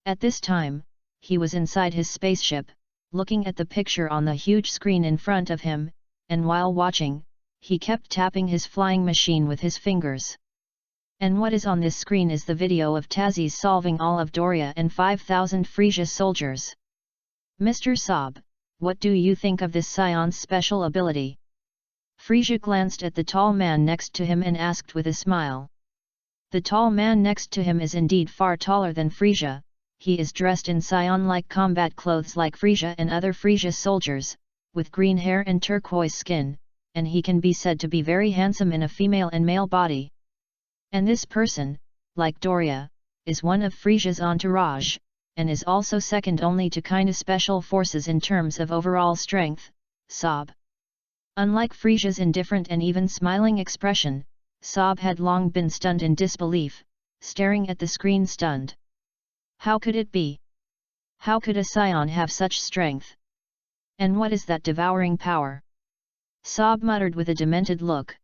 At this time, he was inside his spaceship, looking at the picture on the huge screen in front of him, and while watching, he kept tapping his flying machine with his fingers. And what is on this screen is the video of Tazzy solving all of Doria and 5,000 Frisia soldiers. Mr. Sob, what do you think of this Scion's special ability? Frisia glanced at the tall man next to him and asked with a smile. The tall man next to him is indeed far taller than Frisia. He is dressed in Scion-like combat clothes like Frisia and other Frisia soldiers, with green hair and turquoise skin, and he can be said to be very handsome in a female and male body. And this person, like Doria, is one of Frisia's entourage, and is also second only to kinda special forces in terms of overall strength, Sob. Unlike Frisia's indifferent and even smiling expression, Sob had long been stunned in disbelief, staring at the screen stunned. How could it be? How could a Scion have such strength? And what is that devouring power? Sob muttered with a demented look.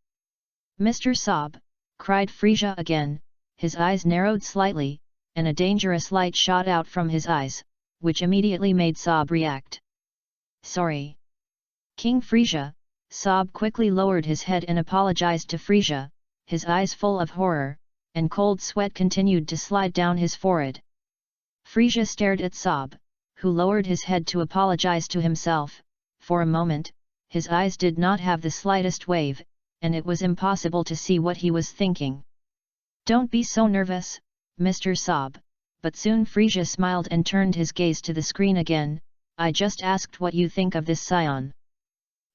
Mr. Sob, cried Frisia again, his eyes narrowed slightly, and a dangerous light shot out from his eyes, which immediately made Sob react. Sorry. King Frisia, Sob quickly lowered his head and apologized to Frisia, his eyes full of horror, and cold sweat continued to slide down his forehead. Frisia stared at Sob, who lowered his head to apologize to himself. For a moment, his eyes did not have the slightest wave, and it was impossible to see what he was thinking. Don't be so nervous, Mr. Sob, but soon Frisia smiled and turned his gaze to the screen again. I just asked what you think of this Scion.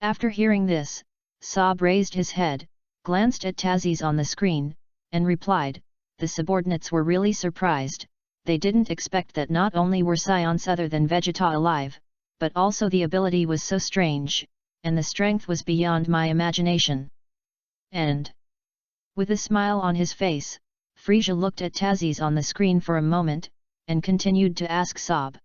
After hearing this, Sob raised his head, glanced at Tazzy's on the screen, and replied, the subordinates were really surprised. They didn't expect that not only were Scions other than Vegeta alive, but also the ability was so strange, and the strength was beyond my imagination. And with a smile on his face, Frisia looked at Tazzy's on the screen for a moment, and continued to ask Sob.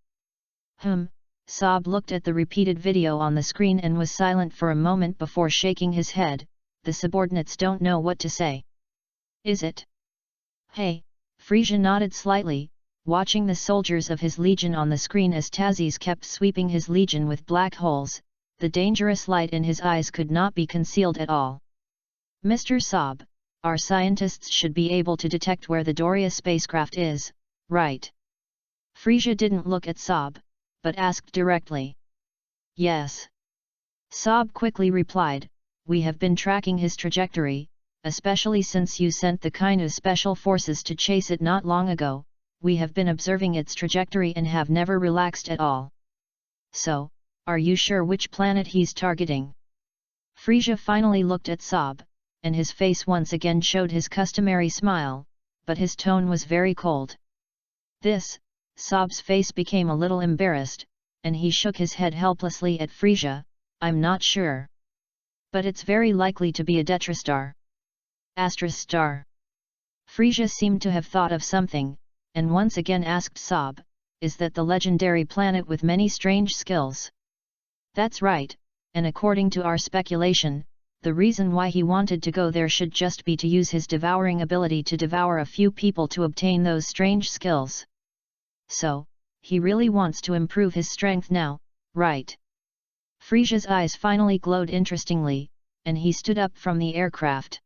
Sob looked at the repeated video on the screen and was silent for a moment before shaking his head. The subordinates don't know what to say. Is it? Hey, Frisia nodded slightly, watching the soldiers of his legion on the screen as Tazzy's kept sweeping his legion with black holes. The dangerous light in his eyes could not be concealed at all. Mr. Sob, our scientists should be able to detect where the Doria spacecraft is, right? Frisia didn't look at Sob, but asked directly. Yes. Sob quickly replied, we have been tracking his trajectory, especially since you sent the Kainu special forces to chase it not long ago. We have been observing its trajectory and have never relaxed at all. So, are you sure which planet he's targeting? Frisia finally looked at Sob, and his face once again showed his customary smile, but his tone was very cold. Sob's face became a little embarrassed, and he shook his head helplessly at Frisia. I'm not sure. But it's very likely to be a Detrastar. Astrastar. Frisia seemed to have thought of something, and once again asked Sob, is that the legendary planet with many strange skills? That's right, and according to our speculation, the reason why he wanted to go there should just be to use his devouring ability to devour a few people to obtain those strange skills. So, he really wants to improve his strength now, right? Frisia's eyes finally glowed interestingly, and he stood up from the aircraft.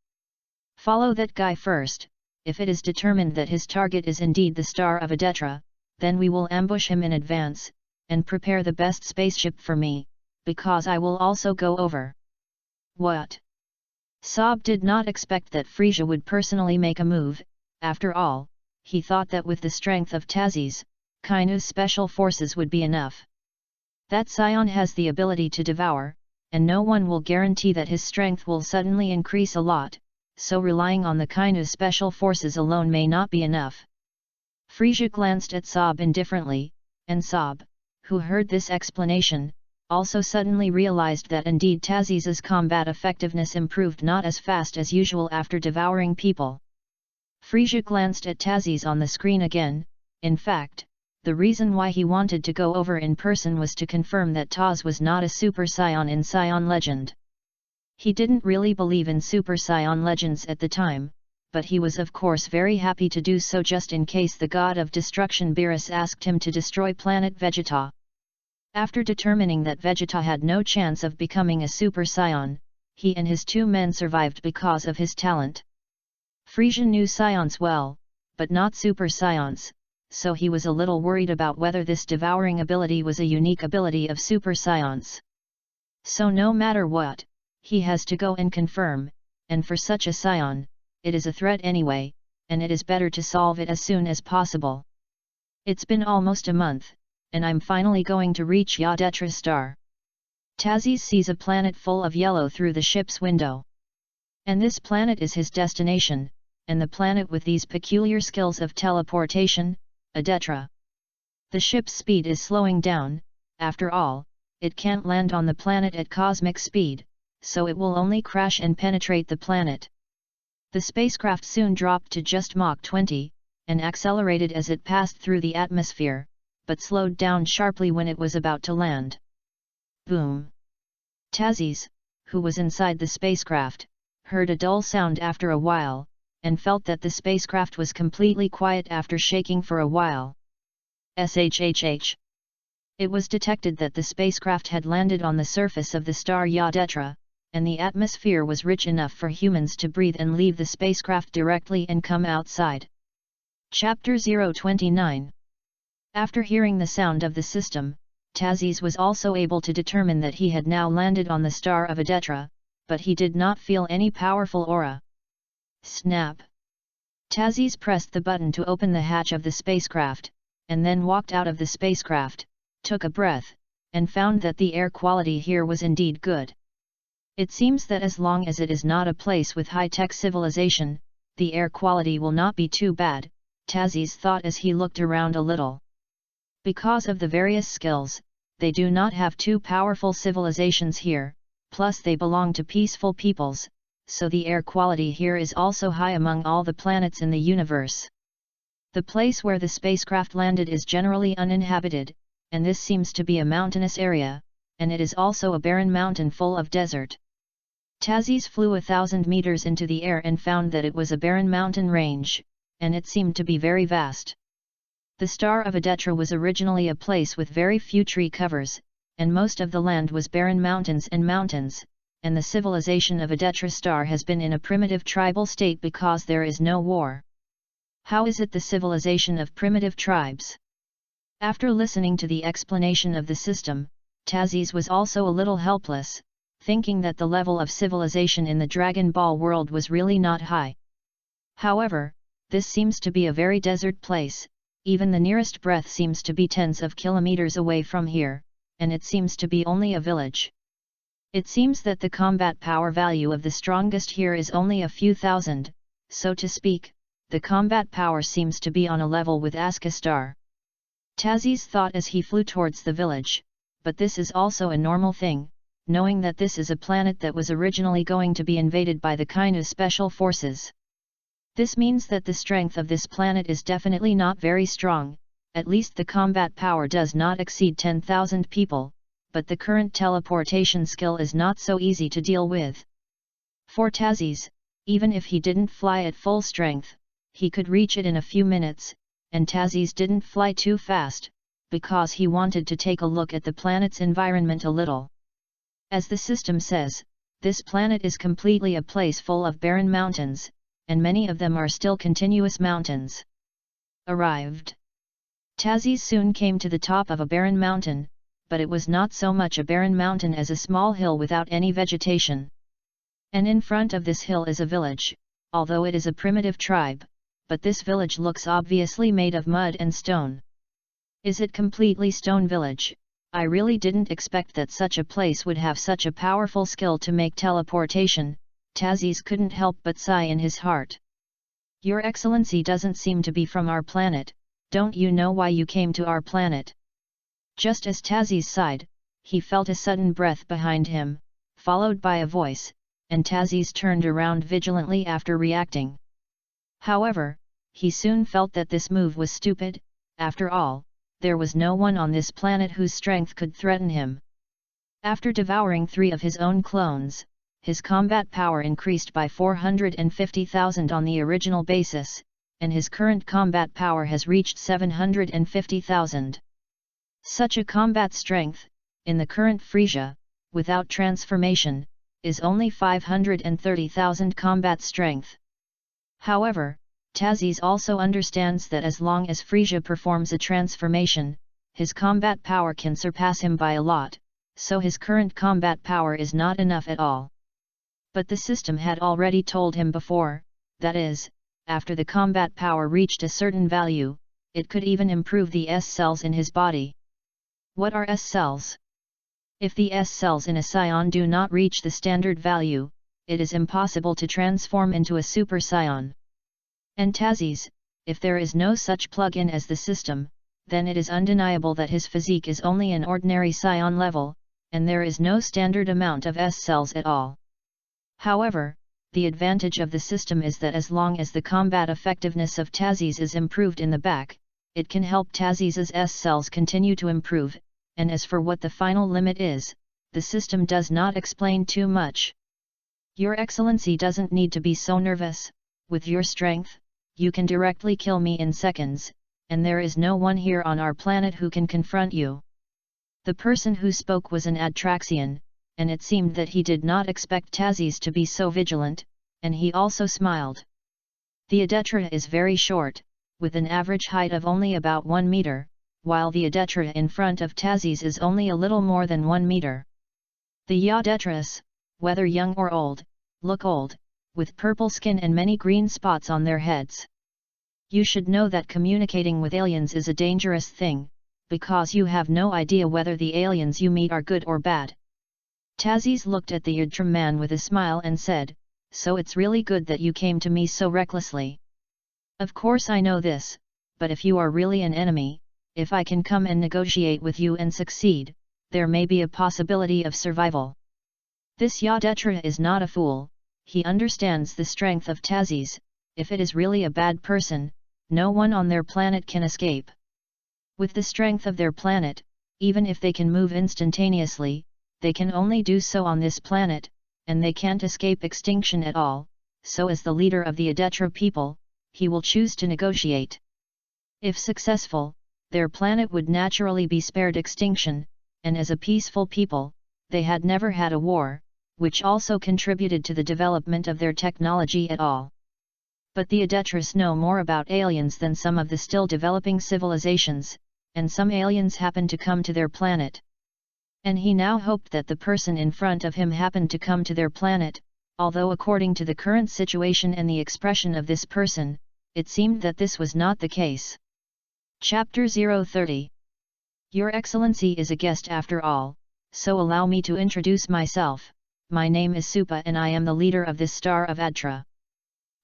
Follow that guy first. If it is determined that his target is indeed the star of Adetra, then we will ambush him in advance, and prepare the best spaceship for me, because I will also go over. What? Sob did not expect that Frisia would personally make a move. After all, he thought that with the strength of Tazzy's, Kainu's special forces would be enough. That Scion has the ability to devour, and no one will guarantee that his strength will suddenly increase a lot, so relying on the Kainu's special forces alone may not be enough. Frisia glanced at Sob indifferently, and Sob, who heard this explanation, also suddenly realized that indeed Tazzy's combat effectiveness improved not as fast as usual after devouring people. Frisia glanced at Tazzy's on the screen again. In fact, the reason why he wanted to go over in person was to confirm that Taz was not a Super Scion in Scion legend. He didn't really believe in Super Scion legends at the time, but he was of course very happy to do so just in case the god of destruction Beerus asked him to destroy planet Vegeta. After determining that Vegeta had no chance of becoming a Super Saiyan, he and his 2 men survived because of his talent. Frisian knew Saions well, but not Super Saions, so he was a little worried about whether this devouring ability was a unique ability of Super Saions. So no matter what, he has to go and confirm, and for such a Saiyan, it is a threat anyway, and it is better to solve it as soon as possible. It's been almost a month, and I'm finally going to reach Yadetra star. Tazzy sees a planet full of yellow through the ship's window. And this planet is his destination, and the planet with these peculiar skills of teleportation, Adetra. The ship's speed is slowing down, after all, it can't land on the planet at cosmic speed, so it will only crash and penetrate the planet. The spacecraft soon dropped to just Mach 20, and accelerated as it passed through the atmosphere, but slowed down sharply when it was about to land. Boom! Tazzy, who was inside the spacecraft, heard a dull sound after a while, and felt that the spacecraft was completely quiet after shaking for a while. Shhh! It was detected that the spacecraft had landed on the surface of the star Yadetra, and the atmosphere was rich enough for humans to breathe and leave the spacecraft directly and come outside. Chapter 029. After hearing the sound of the system, Tazzy was also able to determine that he had now landed on the star of Adetra, but he did not feel any powerful aura. Snap! Tazzy pressed the button to open the hatch of the spacecraft, and then walked out of the spacecraft, took a breath, and found that the air quality here was indeed good. It seems that as long as it is not a place with high-tech civilization, the air quality will not be too bad, Tazzy thought as he looked around a little. Because of the various skills, they do not have too powerful civilizations here, plus they belong to peaceful peoples, so the air quality here is also high among all the planets in the universe. The place where the spacecraft landed is generally uninhabited, and this seems to be a mountainous area, and it is also a barren mountain full of desert. Tazzy flew 1,000 meters into the air and found that it was a barren mountain range, and it seemed to be very vast. The star of Adetra was originally a place with very few tree covers, and most of the land was barren mountains, and the civilization of Adetra star has been in a primitive tribal state because there is no war. How is it the civilization of primitive tribes? After listening to the explanation of the system, Tazzy was also a little helpless, thinking that the level of civilization in the Dragon Ball world was really not high. However, this seems to be a very desert place. Even the nearest breath seems to be tens of kilometers away from here, and it seems to be only a village. It seems that the combat power value of the strongest here is only a few thousand, so to speak, the combat power seems to be on a level with Aska Star. Tazzy thought as he flew towards the village, but this is also a normal thing, knowing that this is a planet that was originally going to be invaded by the kind of special forces. This means that the strength of this planet is definitely not very strong, at least the combat power does not exceed 10,000 people, but the current teleportation skill is not so easy to deal with. For Tazzy, even if he didn't fly at full strength, he could reach it in a few minutes, and Tazzy didn't fly too fast, because he wanted to take a look at the planet's environment a little. As the system says, this planet is completely a place full of barren mountains, and many of them are still continuous mountains. Arrived. Tazzy soon came to the top of a barren mountain, but it was not so much a barren mountain as a small hill without any vegetation. And in front of this hill is a village, although it is a primitive tribe, but this village looks obviously made of mud and stone. Is it completely stone village? I really didn't expect that such a place would have such a powerful skill to make teleportation. Tazzy couldn't help but sigh in his heart. Your Excellency doesn't seem to be from our planet, don't you know why you came to our planet? Just as Tazzy sighed, he felt a sudden breath behind him, followed by a voice, and Tazzy turned around vigilantly after reacting. However, he soon felt that this move was stupid. After all, there was no one on this planet whose strength could threaten him. After devouring 3 of his own clones, his combat power increased by 450,000 on the original basis, and his current combat power has reached 750,000. Such a combat strength, in the current Frisia, without transformation, is only 530,000 combat strength. However, Tazis also understands that as long as Frisia performs a transformation, his combat power can surpass him by a lot, so his current combat power is not enough at all. But the system had already told him before, that is, after the combat power reached a certain value, it could even improve the S cells in his body. What are S cells? If the S cells in a scion do not reach the standard value, it is impossible to transform into a super scion. And Tazis, if there is no such plug-in as the system, then it is undeniable that his physique is only an ordinary scion level, and there is no standard amount of S cells at all. However, the advantage of the system is that as long as the combat effectiveness of Tazis is improved in the back, it can help Tazis' S cells continue to improve, and as for what the final limit is, the system does not explain too much. Your Excellency doesn't need to be so nervous. With your strength, you can directly kill me in seconds, and there is no one here on our planet who can confront you. The person who spoke was an Adraxian, and it seemed that he did not expect Tazis to be so vigilant, and he also smiled. The Adetra is very short, with an average height of only about 1 meter, while the Adetra in front of Tazis is only a little more than 1 meter. The Yadetras, whether young or old, look old, with purple skin and many green spots on their heads. You should know that communicating with aliens is a dangerous thing, because you have no idea whether the aliens you meet are good or bad. Tazis looked at the Yadram man with a smile and said, "So it's really good that you came to me so recklessly. Of course I know this, but if you are really an enemy, if I can come and negotiate with you and succeed, there may be a possibility of survival." This Yadetra is not a fool, he understands the strength of Tazis. If it is really a bad person, no one on their planet can escape. With the strength of their planet, even if they can move instantaneously, they can only do so on this planet, and they can't escape extinction at all, so as the leader of the Adetra people, he will choose to negotiate. If successful, their planet would naturally be spared extinction, and as a peaceful people, they had never had a war, which also contributed to the development of their technology at all. But the Adetras know more about aliens than some of the still developing civilizations, and some aliens happened to come to their planet. And he now hoped that the person in front of him happened to come to their planet, although according to the current situation and the expression of this person, it seemed that this was not the case. Chapter 030. Your Excellency is a guest after all, so allow me to introduce myself. My name is Supa and I am the leader of this star of Adra.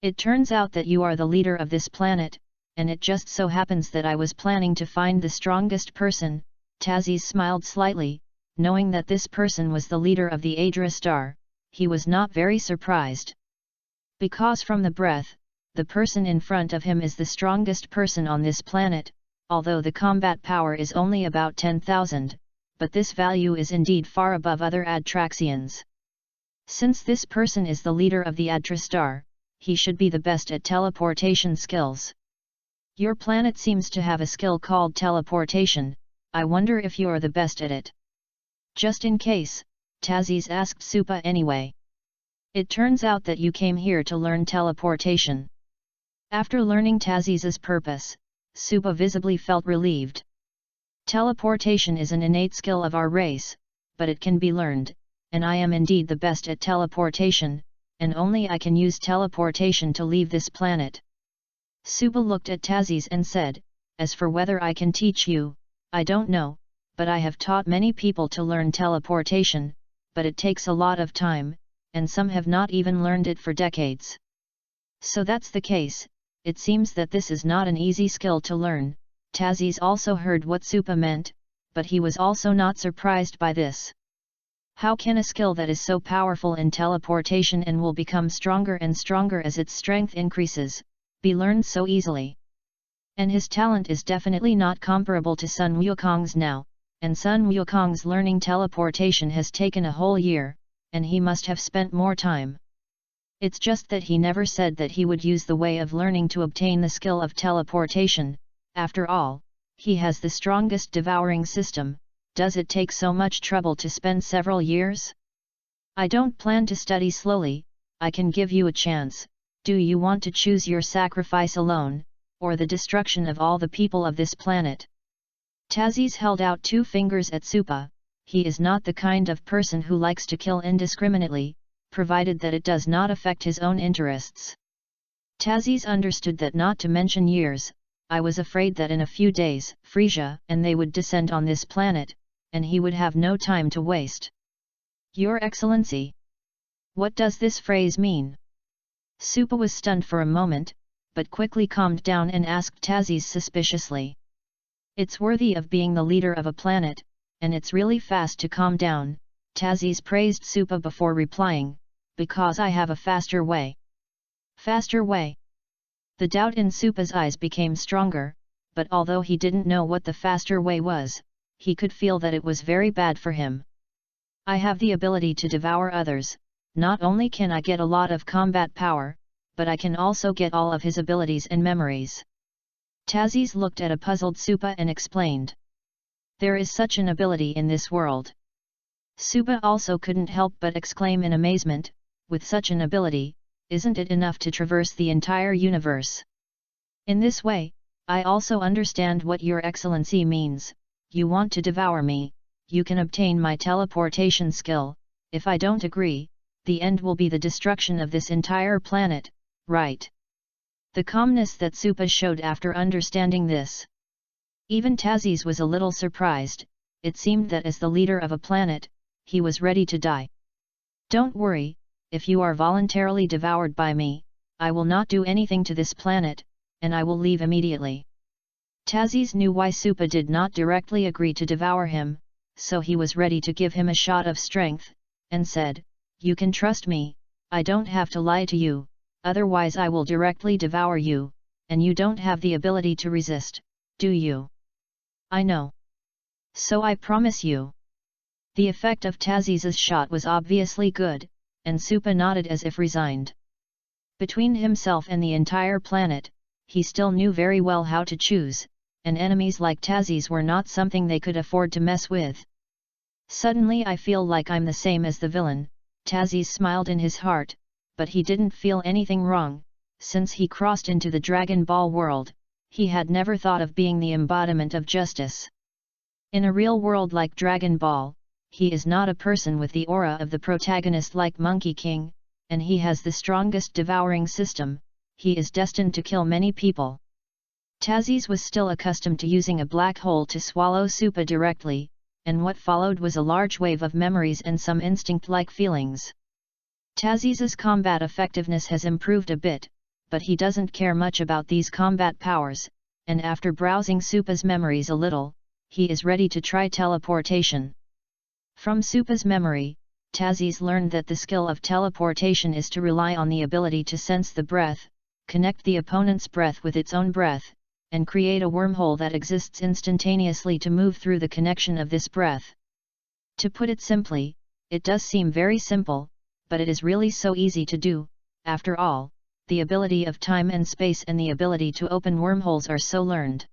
It turns out that you are the leader of this planet, and it just so happens that I was planning to find the strongest person. Tazis smiled slightly, knowing that this person was the leader of the Adra star. He was not very surprised. Because from the breath, the person in front of him is the strongest person on this planet, although the combat power is only about 10,000, but this value is indeed far above other Adraxians. Since this person is the leader of the Adra star, he should be the best at teleportation skills. Your planet seems to have a skill called teleportation. I wonder if you are the best at it. Just in case, Tazis asked Supa anyway. It turns out that you came here to learn teleportation. After learning Tazis's purpose, Supa visibly felt relieved. Teleportation is an innate skill of our race, but it can be learned, and I am indeed the best at teleportation, and only I can use teleportation to leave this planet. Supa looked at Tazis and said, "As for whether I can teach you, I don't know, but I have taught many people to learn teleportation, but it takes a lot of time, and some have not even learned it for decades. So that's the case. It seems that this is not an easy skill to learn." Tazis also heard what Supa meant, but he was also not surprised by this. How can a skill that is so powerful in teleportation and will become stronger and stronger as its strength increases, be learned so easily? And his talent is definitely not comparable to Sun Wukong's now, and Sun Wukong's learning teleportation has taken a whole year, and he must have spent more time. It's just that he never said that he would use the way of learning to obtain the skill of teleportation. After all, he has the strongest devouring system. Does it take so much trouble to spend several years? I don't plan to study slowly. I can give you a chance. Do you want to choose your sacrifice alone, or the destruction of all the people of this planet? Tazis held out 2 fingers at Supa. He is not the kind of person who likes to kill indiscriminately, provided that it does not affect his own interests. Tazis understood that, not to mention years. I was afraid that in a few days, Frisia and they would descend on this planet, and he would have no time to waste. Your Excellency! What does this phrase mean? Supa was stunned for a moment, but quickly calmed down and asked Tazis suspiciously. It's worthy of being the leader of a planet, and it's really fast to calm down. Tazis praised Supa before replying, because I have a faster way. Faster way? The doubt in Supa's eyes became stronger, but although he didn't know what the faster way was, he could feel that it was very bad for him. I have the ability to devour others. Not only can I get a lot of combat power, but I can also get all of his abilities and memories. Tazis looked at a puzzled Supa and explained. There is such an ability in this world. Supa also couldn't help but exclaim in amazement, with such an ability, isn't it enough to traverse the entire universe? In this way, I also understand what Your Excellency means. You want to devour me, you can obtain my teleportation skill. If I don't agree, the end will be the destruction of this entire planet, right? The calmness that Supa showed after understanding this. Even Tazis was a little surprised. It seemed that as the leader of a planet, he was ready to die. Don't worry, if you are voluntarily devoured by me, I will not do anything to this planet, and I will leave immediately. Tazis knew why Supa did not directly agree to devour him, so he was ready to give him a shot of strength, and said, You can trust me, I don't have to lie to you, otherwise I will directly devour you, and you don't have the ability to resist, do you? I know. So I promise you. The effect of Tazis's shot was obviously good, and Supa nodded as if resigned. Between himself and the entire planet, he still knew very well how to choose, and enemies like Tazis were not something they could afford to mess with. Suddenly I feel like I'm the same as the villain. Tazis smiled in his heart, but he didn't feel anything wrong. Since he crossed into the Dragon Ball world, he had never thought of being the embodiment of justice. In a real world like Dragon Ball, he is not a person with the aura of the protagonist like Monkey King, and he has the strongest devouring system. He is destined to kill many people. Tazis was still accustomed to using a black hole to swallow Supa directly, and what followed was a large wave of memories and some instinct-like feelings. Tazis's combat effectiveness has improved a bit, but he doesn't care much about these combat powers, and after browsing Supa's memories a little, he is ready to try teleportation. From Supa's memory, Tazis learned that the skill of teleportation is to rely on the ability to sense the breath, connect the opponent's breath with its own breath, and create a wormhole that exists instantaneously to move through the connection of this breath. To put it simply, it does seem very simple, but it is really so easy to do. After all, the ability of time and space and the ability to open wormholes are so learned.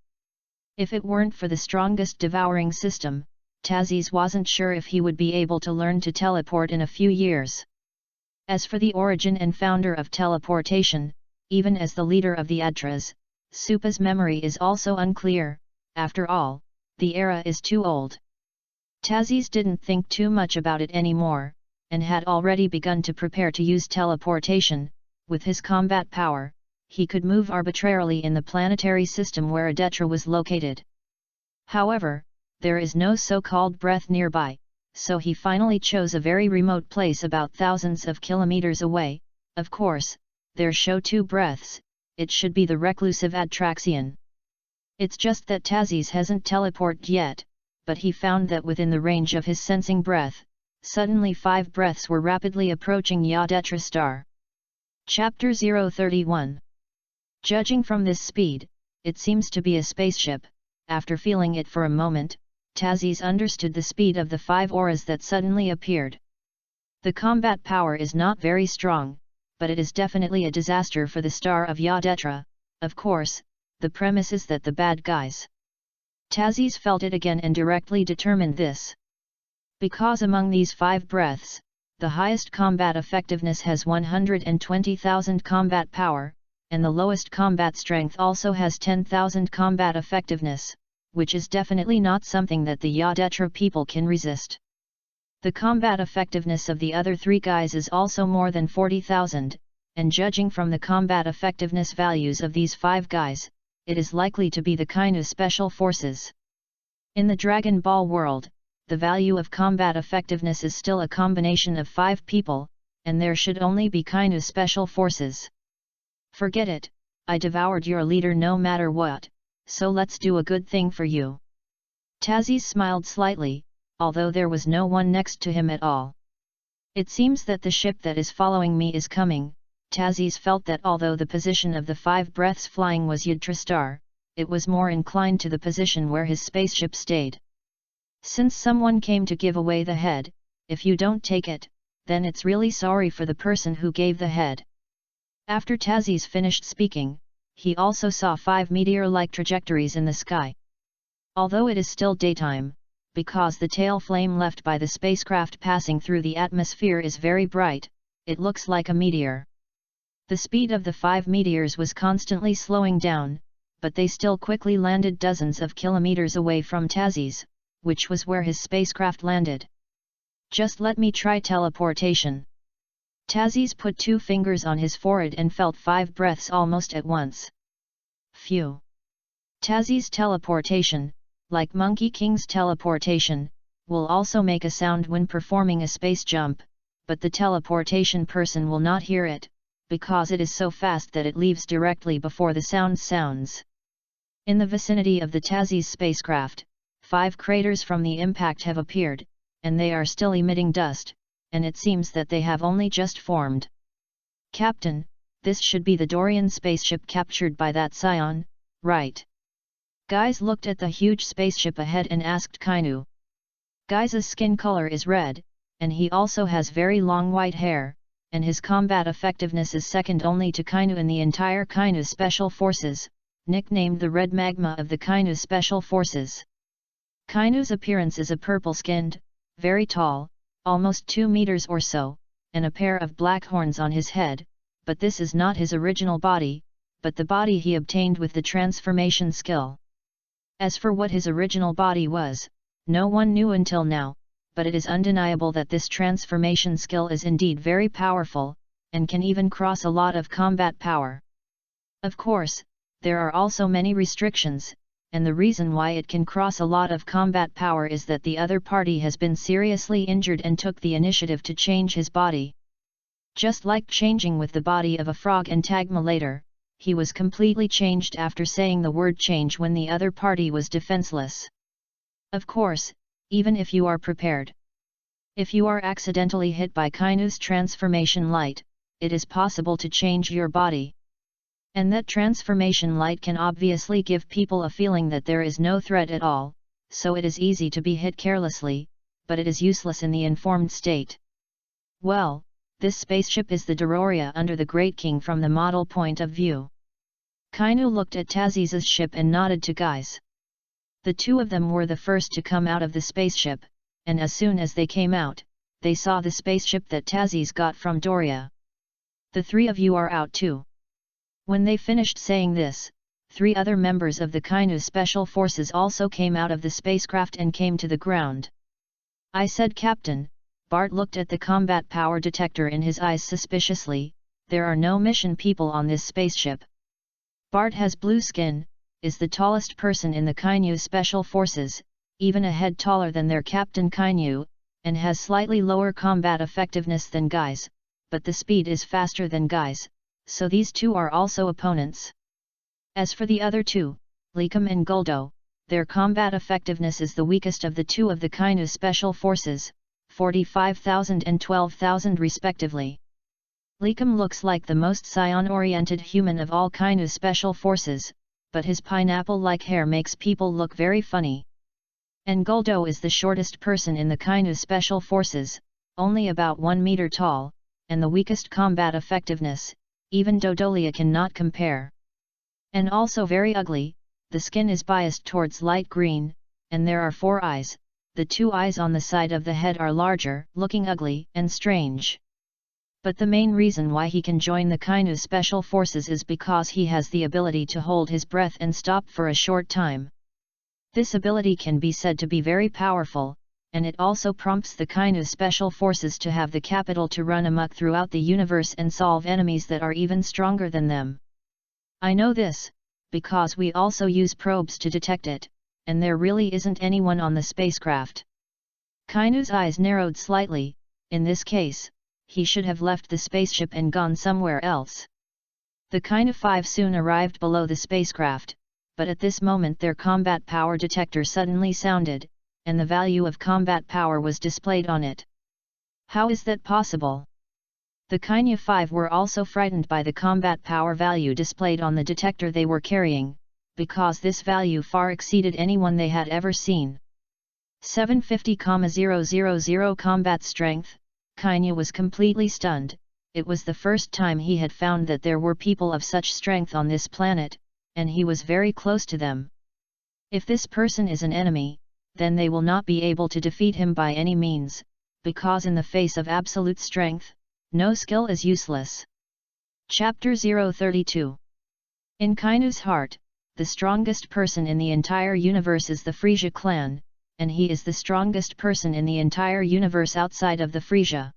If it weren't for the strongest devouring system, Tazis wasn't sure if he would be able to learn to teleport in a few years. As for the origin and founder of teleportation, even as the leader of the Adras, Supa's memory is also unclear. After all, the era is too old. Tazis didn't think too much about it anymore, and had already begun to prepare to use teleportation. With his combat power, he could move arbitrarily in the planetary system where Adetra was located. However, there is no so-called breath nearby, so he finally chose a very remote place about thousands of kilometers away. Of course, there show 2 breaths, it should be the reclusive Adraxian. It's just that Tazis hasn't teleported yet, but he found that within the range of his sensing breath, suddenly 5 breaths were rapidly approaching Yadetra star. Chapter 031. Judging from this speed, it seems to be a spaceship. After feeling it for a moment, Tazis understood the speed of the 5 auras that suddenly appeared. The combat power is not very strong, but it is definitely a disaster for the star of Yadetra. Of course, the premise is that the bad guys. Tazis felt it again and directly determined this. Because among these 5 breaths, the highest combat effectiveness has 120,000 combat power, and the lowest combat strength also has 10,000 combat effectiveness, which is definitely not something that the Yadetra people can resist. The combat effectiveness of the other 3 guys is also more than 40,000, and judging from the combat effectiveness values of these 5 guys, it is likely to be the Kainu Special Forces. In the Dragon Ball world, the value of combat effectiveness is still a combination of 5 people, and there should only be Kainu Special Forces. Forget it, I devoured your leader no matter what, so let's do a good thing for you. Tazis smiled slightly, although there was no one next to him at all. It seems that the ship that is following me is coming. Tazis felt that although the position of the 5 breaths flying was Yggdrastar, it was more inclined to the position where his spaceship stayed. Since someone came to give away the head, if you don't take it, then it's really sorry for the person who gave the head. After Tazis finished speaking, he also saw 5 meteor-like trajectories in the sky. Although it is still daytime, because the tail flame left by the spacecraft passing through the atmosphere is very bright, it looks like a meteor. The speed of the 5 meteors was constantly slowing down, but they still quickly landed dozens of kilometers away from Tazis, which was where his spacecraft landed. Just let me try teleportation. Tazis put 2 fingers on his forehead and felt 5 breaths almost at once. Phew! Tazis' teleportation, like Monkey King's teleportation, will also make a sound when performing a space jump, but the teleportation person will not hear it, because it is so fast that it leaves directly before the sound sounds. In the vicinity of the Tazis spacecraft, 5 craters from the impact have appeared, and they are still emitting dust, and it seems that they have only just formed. Captain, this should be the Dorian spaceship captured by that scion, right? Guys looked at the huge spaceship ahead and asked Kainu. Guy's skin color is red, and he also has very long white hair, and his combat effectiveness is second only to Kainu in the entire Kainu Special Forces, nicknamed the Red Magma of the Kainu Special Forces. Kainu's appearance is a purple-skinned, very tall, almost 2 meters or so, and a pair of black horns on his head, but this is not his original body, but the body he obtained with the transformation skill. As for what his original body was, no one knew until now, but it is undeniable that this transformation skill is indeed very powerful, and can even cross a lot of combat power. Of course, there are also many restrictions, and the reason why it can cross a lot of combat power is that the other party has been seriously injured and took the initiative to change his body. Just like changing with the body of a frog in Tagma later, he was completely changed after saying the word change when the other party was defenseless. Of course, even if you are prepared. If you are accidentally hit by Kainu's transformation light, it is possible to change your body. And that transformation light can obviously give people a feeling that there is no threat at all, so it is easy to be hit carelessly, but it is useless in the informed state. Well, this spaceship is the Dororia under the Great King from the model point of view. Kainu looked at Tazis' ship and nodded to Guys. The 2 of them were the first to come out of the spaceship, and as soon as they came out, they saw the spaceship that Tazis got from Doria. The 3 of you are out too. When they finished saying this, 3 other members of the Kainu Special Forces also came out of the spacecraft and came to the ground. I said, Captain. Bart looked at the combat power detector in his eyes suspiciously. There are no mission people on this spaceship. Bart has blue skin, is the tallest person in the Kainu Special Forces, even a head taller than their Captain Kainu, and has slightly lower combat effectiveness than Guys, but the speed is faster than Guys, so these 2 are also opponents. As for the other 2, Likum and Guldo, their combat effectiveness is the weakest of the 2 of the Kainu Special Forces, 45,000 and 12,000 respectively. Likum looks like the most scion-oriented human of all Kainu Special Forces, but his pineapple-like hair makes people look very funny. And Guldo is the shortest person in the Kainu Special Forces, only about 1 meter tall, and the weakest combat effectiveness, even Dodolia cannot compare. And also very ugly, the skin is biased towards light green, and there are 4 eyes, the 2 eyes on the side of the head are larger, looking ugly and strange. But the main reason why he can join the Kainu special forces is because he has the ability to hold his breath and stop for a short time. This ability can be said to be very powerful, and it also prompts the Kainu special forces to have the capital to run amok throughout the universe and solve enemies that are even stronger than them. I know this, because we also use probes to detect it, and there really isn't anyone on the spacecraft. Kainu's eyes narrowed slightly. In this case, he should have left the spaceship and gone somewhere else. The Kainu 5 soon arrived below the spacecraft, but at this moment their combat power detector suddenly sounded, and the value of combat power was displayed on it. How is that possible? The Kainu 5 were also frightened by the combat power value displayed on the detector they were carrying, because this value far exceeded anyone they had ever seen. 750,000 combat strength. Kainu was completely stunned. It was the first time he had found that there were people of such strength on this planet, and he was very close to them. If this person is an enemy, then they will not be able to defeat him by any means, because in the face of absolute strength, no skill is useless. Chapter 032. In Kainu's heart, the strongest person in the entire universe is the Frisia clan, and he is the strongest person in the entire universe outside of the Frisia.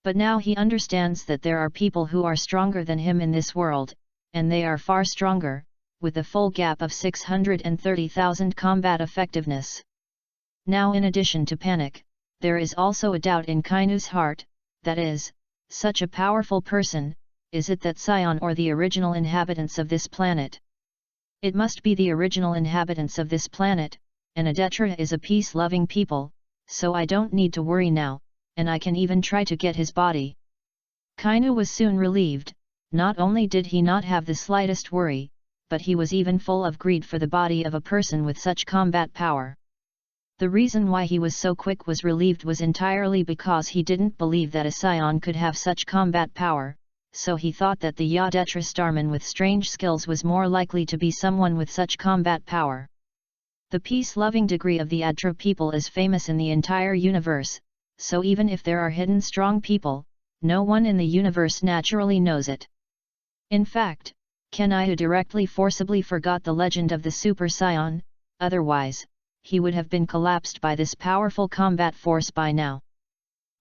But now he understands that there are people who are stronger than him in this world, and they are far stronger, with a full gap of 630,000 combat effectiveness. Now in addition to panic, there is also a doubt in Kainu's heart, that is, such a powerful person, is it that Scion or the original inhabitants of this planet? It must be the original inhabitants of this planet, and Adetra is a peace-loving people, so I don't need to worry now, and I can even try to get his body. Kainu was soon relieved. Not only did he not have the slightest worry, but he was even full of greed for the body of a person with such combat power. The reason why he was so quick was relieved was entirely because he didn't believe that a Scion could have such combat power, so he thought that the Yadetra starman with strange skills was more likely to be someone with such combat power. The peace-loving degree of the Adra people is famous in the entire universe, so even if there are hidden strong people, no one in the universe naturally knows it. In fact, Kaniyu directly forcibly forgot the legend of the Super Scion, otherwise, he would have been collapsed by this powerful combat force by now.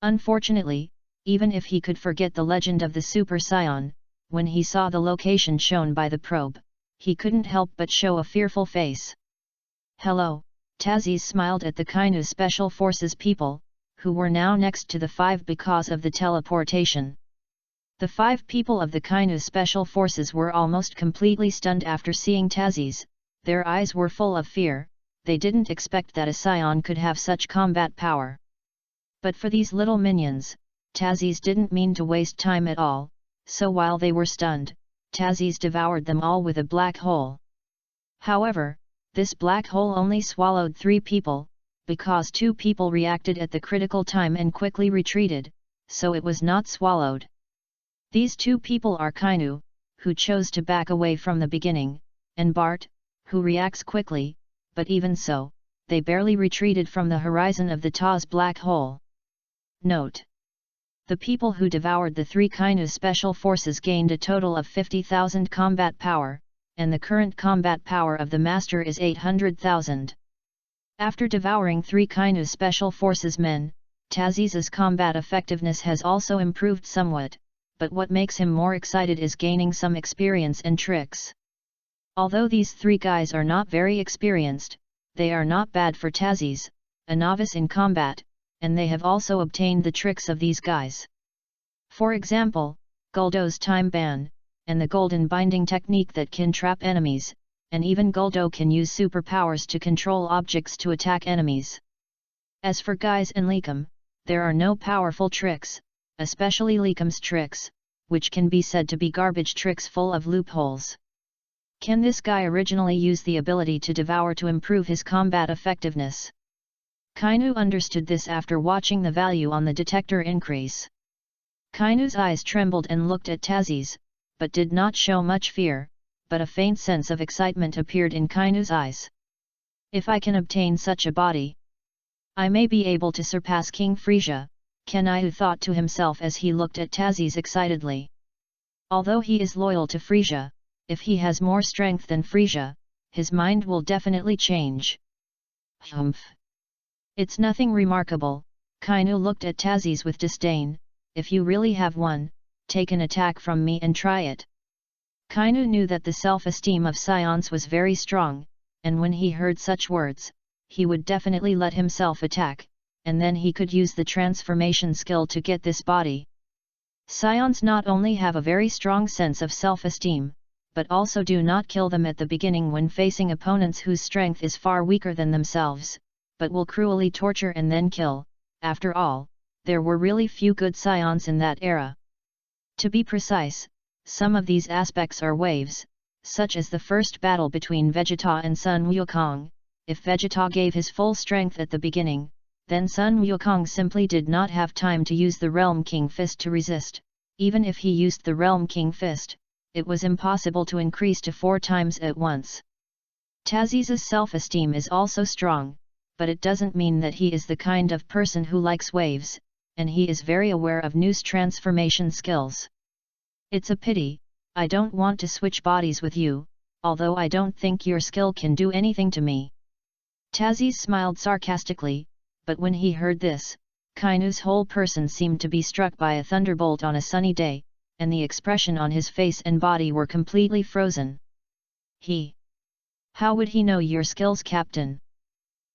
Unfortunately, even if he could forget the legend of the Super Scion, when he saw the location shown by the probe, he couldn't help but show a fearful face. Hello, Tazis smiled at the Kainu Special Forces people, who were now next to the 5 because of the teleportation. The 5 people of the Kainu Special Forces were almost completely stunned after seeing Tazis. Their eyes were full of fear. They didn't expect that a Scion could have such combat power. But for these little minions, Tazis didn't mean to waste time at all, so while they were stunned, Tazis devoured them all with a black hole. However, this black hole only swallowed 3 people, because 2 people reacted at the critical time and quickly retreated, so it was not swallowed. These 2 people are Kainu, who chose to back away from the beginning, and Bart, who reacts quickly, but even so, they barely retreated from the horizon of the Taz black hole. Note: the people who devoured the 3 Kainu special forces gained a total of 50,000 combat power, and the current combat power of the Master is 800,000. After devouring 3 Kainu special forces men, Taziz's combat effectiveness has also improved somewhat, but what makes him more excited is gaining some experience and tricks. Although these 3 guys are not very experienced, they are not bad for Taziz, a novice in combat, and they have also obtained the tricks of these guys. For example, Guldo's time ban, and the golden binding technique that can trap enemies, and even Guldo can use superpowers to control objects to attack enemies. As for Guys and Likum, there are no powerful tricks, especially Likum's tricks, which can be said to be garbage tricks full of loopholes. Can this guy originally use the ability to devour to improve his combat effectiveness? Kainu understood this after watching the value on the detector increase. Kainu's eyes trembled and looked at Tazzy's, but did not show much fear, but a faint sense of excitement appeared in Kainu's eyes. If I can obtain such a body, I may be able to surpass King Frisia, Kainu thought to himself as he looked at Tazzy's excitedly. Although he is loyal to Frisia, if he has more strength than Frisia, his mind will definitely change. Humph! It's nothing remarkable, Kainu looked at Tazzy's with disdain. If you really have one, take an attack from me and try it. Kainu knew that the self-esteem of Scions was very strong, and when he heard such words, he would definitely let himself attack, and then he could use the transformation skill to get this body. Scions not only have a very strong sense of self-esteem, but also do not kill them at the beginning when facing opponents whose strength is far weaker than themselves, but will cruelly torture and then kill. After all, there were really few good Scions in that era. To be precise, some of these aspects are waves, such as the first battle between Vegeta and Sun Wukong. If Vegeta gave his full strength at the beginning, then Sun Wukong simply did not have time to use the Realm King Fist to resist. Even if he used the Realm King Fist, it was impossible to increase to 4 times at once. Tazzy's self-esteem is also strong, but it doesn't mean that he is the kind of person who likes waves, and he is very aware of new transformation skills. It's a pity, I don't want to switch bodies with you, although I don't think your skill can do anything to me. Tazzy smiled sarcastically, but when he heard this, Kainu's whole person seemed to be struck by a thunderbolt on a sunny day, and the expression on his face and body were completely frozen. How would he know your skills, Captain?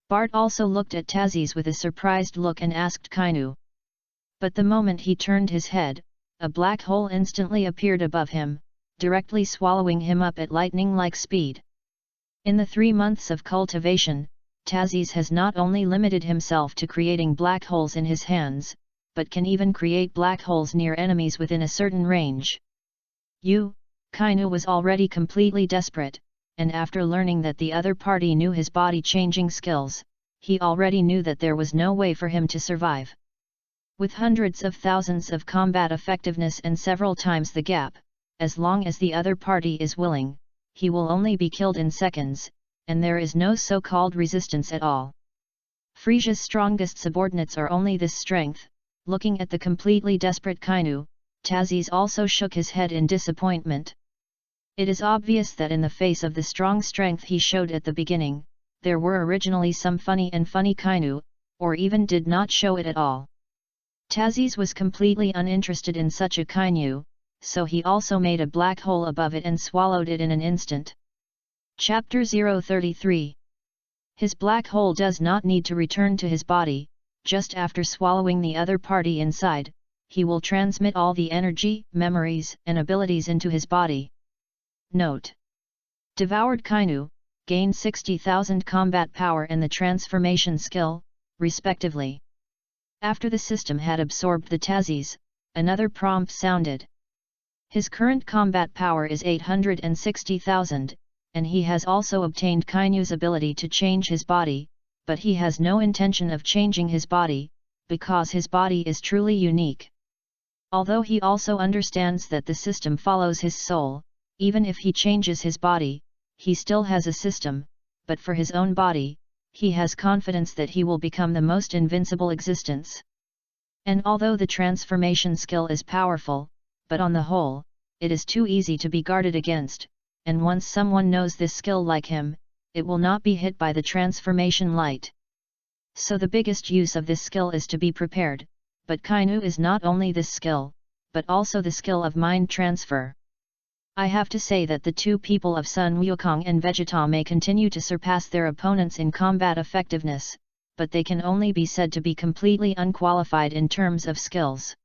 Bart also looked at Tazzy's with a surprised look and asked Kainu. But the moment he turned his head, a black hole instantly appeared above him, directly swallowing him up at lightning-like speed. In the 3 months of cultivation, Tazzy's has not only limited himself to creating black holes in his hands, but can even create black holes near enemies within a certain range. Kainu was already completely desperate, and after learning that the other party knew his body-changing skills, he already knew that there was no way for him to survive. With hundreds of thousands of combat effectiveness and several times the gap, as long as the other party is willing, he will only be killed in seconds, and there is no so-called resistance at all. Frisia's strongest subordinates are only this strength. Looking at the completely desperate Kainu, Tazzy's also shook his head in disappointment. It is obvious that in the face of the strong strength he showed at the beginning, there were originally some funny Kainu, or even did not show it at all. Tazzy's was completely uninterested in such a Kainu, so he also made a black hole above it and swallowed it in an instant. Chapter 033. His black hole does not need to return to his body. Just after swallowing the other party inside, he will transmit all the energy, memories, and abilities into his body. Note: Devoured Kainu, gain 60,000 combat power and the transformation skill, respectively. After the system had absorbed the Tazzy's, another prompt sounded. His current combat power is 860,000, and he has also obtained Kainu's ability to change his body, but he has no intention of changing his body, because his body is truly unique. Although he also understands that the system follows his soul, even if he changes his body, he still has a system, but for his own body, he has confidence that he will become the most invincible existence. And although the transformation skill is powerful, but on the whole, it is too easy to be guarded against, and once someone knows this skill like him, it will not be hit by the transformation light. So the biggest use of this skill is to be prepared, but Kainu is not only this skill, but also the skill of mind transfer. I have to say that the two people of Sun Wukong and Vegeta may continue to surpass their opponents in combat effectiveness, but they can only be said to be completely unqualified in terms of skills.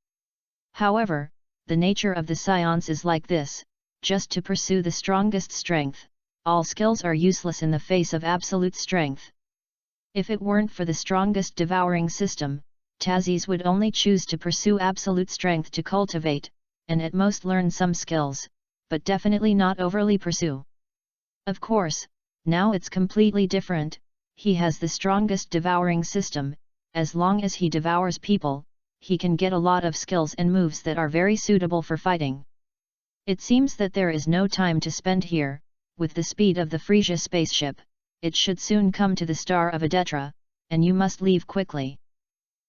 However, the nature of the Scions is like this, just to pursue the strongest strength. All skills are useless in the face of absolute strength. If it weren't for the strongest devouring system, Tazzy's would only choose to pursue absolute strength to cultivate, and at most learn some skills, but definitely not overly pursue. Of course, now it's completely different. He has the strongest devouring system. As long as he devours people, he can get a lot of skills and moves that are very suitable for fighting. It seems that there is no time to spend here. With the speed of the Frisia spaceship, it should soon come to the star of Adetra, and you must leave quickly.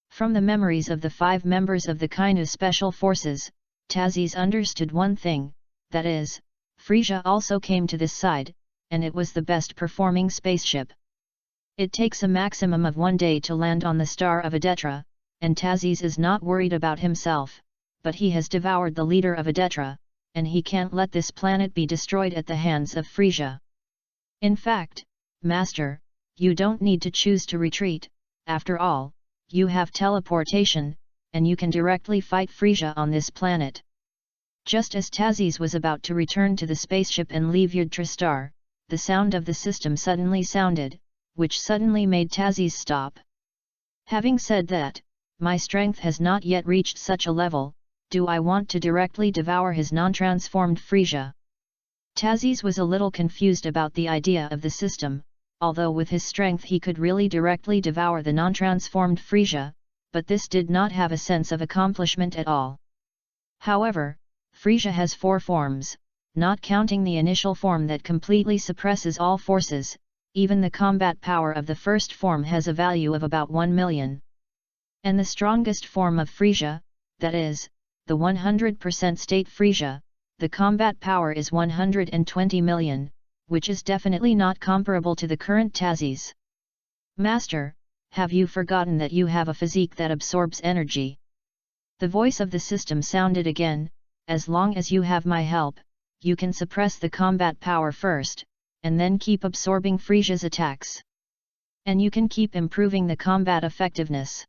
From the memories of the 5 members of the Kainu Special Forces, Tazis understood one thing, that is, Frisia also came to this side, and it was the best performing spaceship. It takes a maximum of 1 day to land on the star of Adetra, and Tazis is not worried about himself, but he has devoured the leader of Adetra, and he can't let this planet be destroyed at the hands of Frisia. In fact, Master, you don't need to choose to retreat. After all, you have teleportation, and you can directly fight Frisia on this planet. Just as Tazis was about to return to the spaceship and leave Yudra Star, the sound of the system suddenly sounded, which suddenly made Tazis stop. Having said that, my strength has not yet reached such a level. Do I want to directly devour his non-transformed Frisia? Tazis was a little confused about the idea of the system, although with his strength he could really directly devour the non-transformed Frisia, but this did not have a sense of accomplishment at all. However, Frisia has 4 forms, not counting the initial form that completely suppresses all forces. Even the combat power of the first form has a value of about 1 million. And the strongest form of Frisia, that is, the 100% state Frisia, the combat power is 120 million, which is definitely not comparable to the current Tazis. Master, have you forgotten that you have a physique that absorbs energy? The voice of the system sounded again. As long as you have my help, you can suppress the combat power first, and then keep absorbing Frisia's attacks. And you can keep improving the combat effectiveness.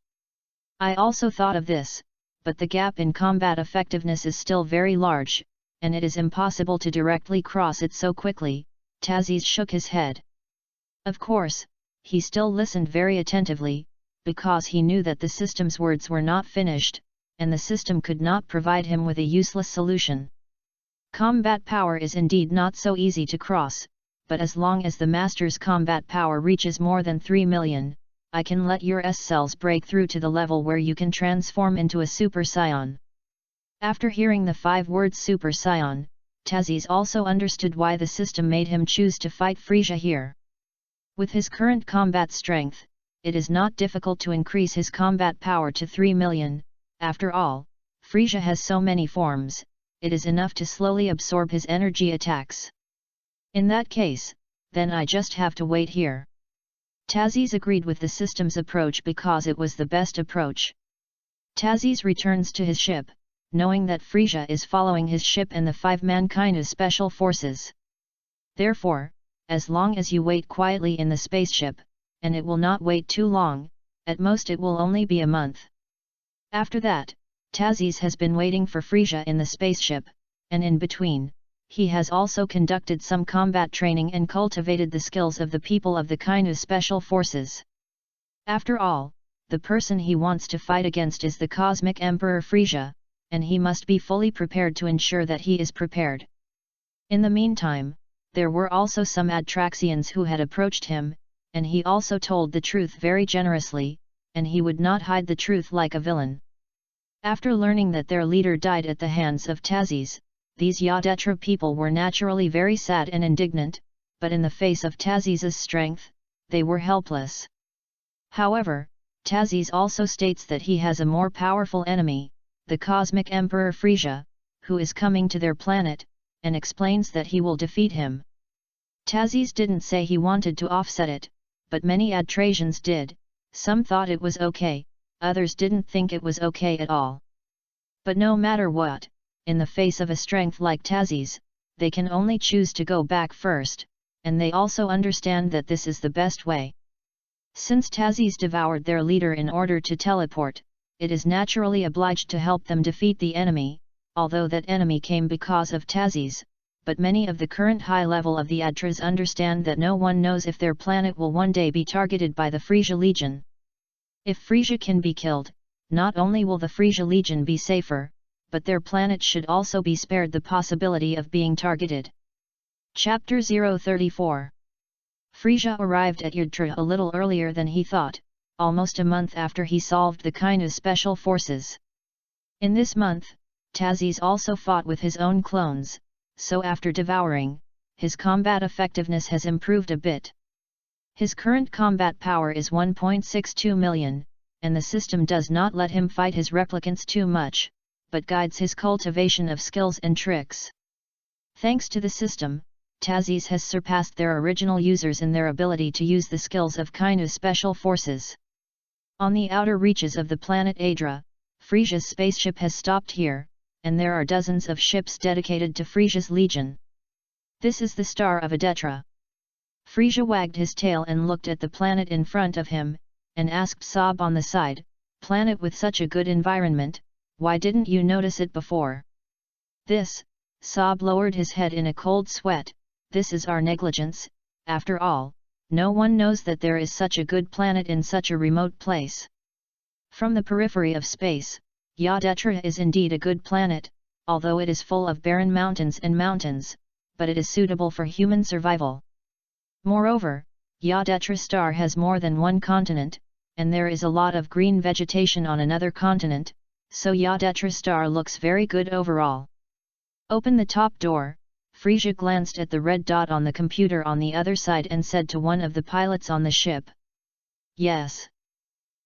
I also thought of this, but the gap in combat effectiveness is still very large, and it is impossible to directly cross it so quickly. Tazis shook his head. Of course, he still listened very attentively, because he knew that the system's words were not finished, and the system could not provide him with a useless solution. Combat power is indeed not so easy to cross, but as long as the Master's combat power reaches more than 3 million, I can let your S-cells break through to the level where you can transform into a Super Scion. After hearing the 5 words Super Scion, Tazis also understood why the system made him choose to fight Frisia here. With his current combat strength, it is not difficult to increase his combat power to 3 million, after all, Frisia has so many forms, it is enough to slowly absorb his energy attacks. In that case, then I just have to wait here. Tazis agreed with the system's approach because it was the best approach. Tazis returns to his ship, knowing that Frisia is following his ship and the 5-man Kainu Special Forces. Therefore, as long as you wait quietly in the spaceship, and it will not wait too long, at most it will only be a month. After that, Tazis has been waiting for Frisia in the spaceship, and in between, he has also conducted some combat training and cultivated the skills of the people of the Kainu Special Forces. After all, the person he wants to fight against is the Cosmic Emperor Frisia, and he must be fully prepared to ensure that he is prepared. In the meantime, there were also some Adraxians who had approached him, and he also told the truth very generously, and he would not hide the truth like a villain. After learning that their leader died at the hands of Tazis, these Yadetra people were naturally very sad and indignant, but in the face of Tazis' strength, they were helpless. However, Tazis also states that he has a more powerful enemy, the Cosmic Emperor Frisia, who is coming to their planet, and explains that he will defeat him. Tazis didn't say he wanted to offset it, but many Adrasians did. Some thought it was okay, others didn't think it was okay at all. But no matter what, in the face of a strength like Tazis, they can only choose to go back first, and they also understand that this is the best way. Since Tazis devoured their leader in order to teleport, it is naturally obliged to help them defeat the enemy, although that enemy came because of Tazis, but many of the current high level of the Adras understand that no one knows if their planet will one day be targeted by the Frisia Legion. If Frisia can be killed, not only will the Frisia Legion be safer, but their planet should also be spared the possibility of being targeted. Chapter 034 Frisia arrived at Yudhra a little earlier than he thought, almost a month after he solved the Kainu special forces. In this month, Tazis also fought with his own clones, so after devouring, his combat effectiveness has improved a bit. His current combat power is 1.62 million, and the system does not let him fight his replicants too much, but guides his cultivation of skills and tricks. Thanks to the system, Tazis has surpassed their original users in their ability to use the skills of Kainu special forces. On the outer reaches of the planet Adra, Frisia's spaceship has stopped here, and there are dozens of ships dedicated to Frisia's legion. This is the star of Adetra. Frisia wagged his tail and looked at the planet in front of him, and asked Sob on the side, "Planet with such a good environment, why didn't you notice it before?" "This," Sob lowered his head in a cold sweat, "this is our negligence. After all, no one knows that there is such a good planet in such a remote place. From the periphery of space, Yadetra is indeed a good planet, although it is full of barren mountains, but it is suitable for human survival. Moreover, Yadetra star has more than one continent, and there is a lot of green vegetation on another continent, so Yadetra star looks very good overall." "Open the top door." Frisia glanced at the red dot on the computer on the other side and said to one of the pilots on the ship. "Yes."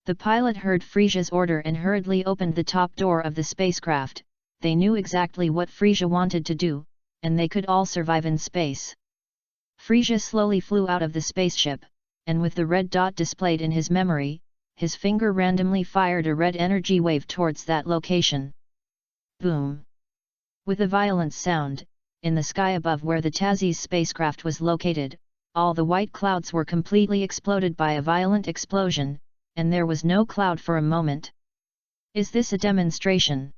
The pilot heard Frisia's order and hurriedly opened the top door of the spacecraft. They knew exactly what Frisia wanted to do, and they could all survive in space. Frisia slowly flew out of the spaceship, and with the red dot displayed in his memory, his finger randomly fired a red energy wave towards that location. Boom! With a violent sound, in the sky above where the Tazis spacecraft was located, all the white clouds were completely exploded by a violent explosion, and there was no cloud for a moment. "Is this a demonstration?"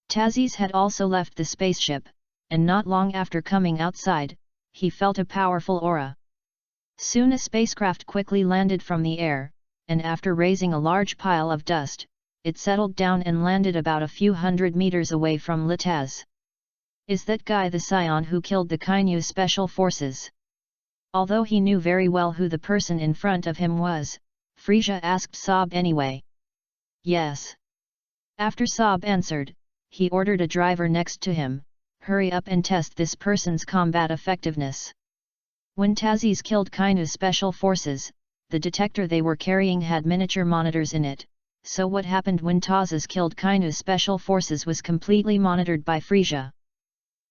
Tazis had also left the spaceship, and not long after coming outside, he felt a powerful aura. Soon a spacecraft quickly landed from the air, and after raising a large pile of dust, it settled down and landed about a few hundred meters away from Litaz. "Is that guy the scion who killed the Kainu special forces?" Although he knew very well who the person in front of him was, Frisia asked Sob anyway. "Yes." After Sob answered, he ordered a driver next to him, "Hurry up and test this person's combat effectiveness." When Tazis killed Kainu special forces, the detector they were carrying had miniature monitors in it, so what happened when Tazis killed Kainu special forces was completely monitored by Frisia.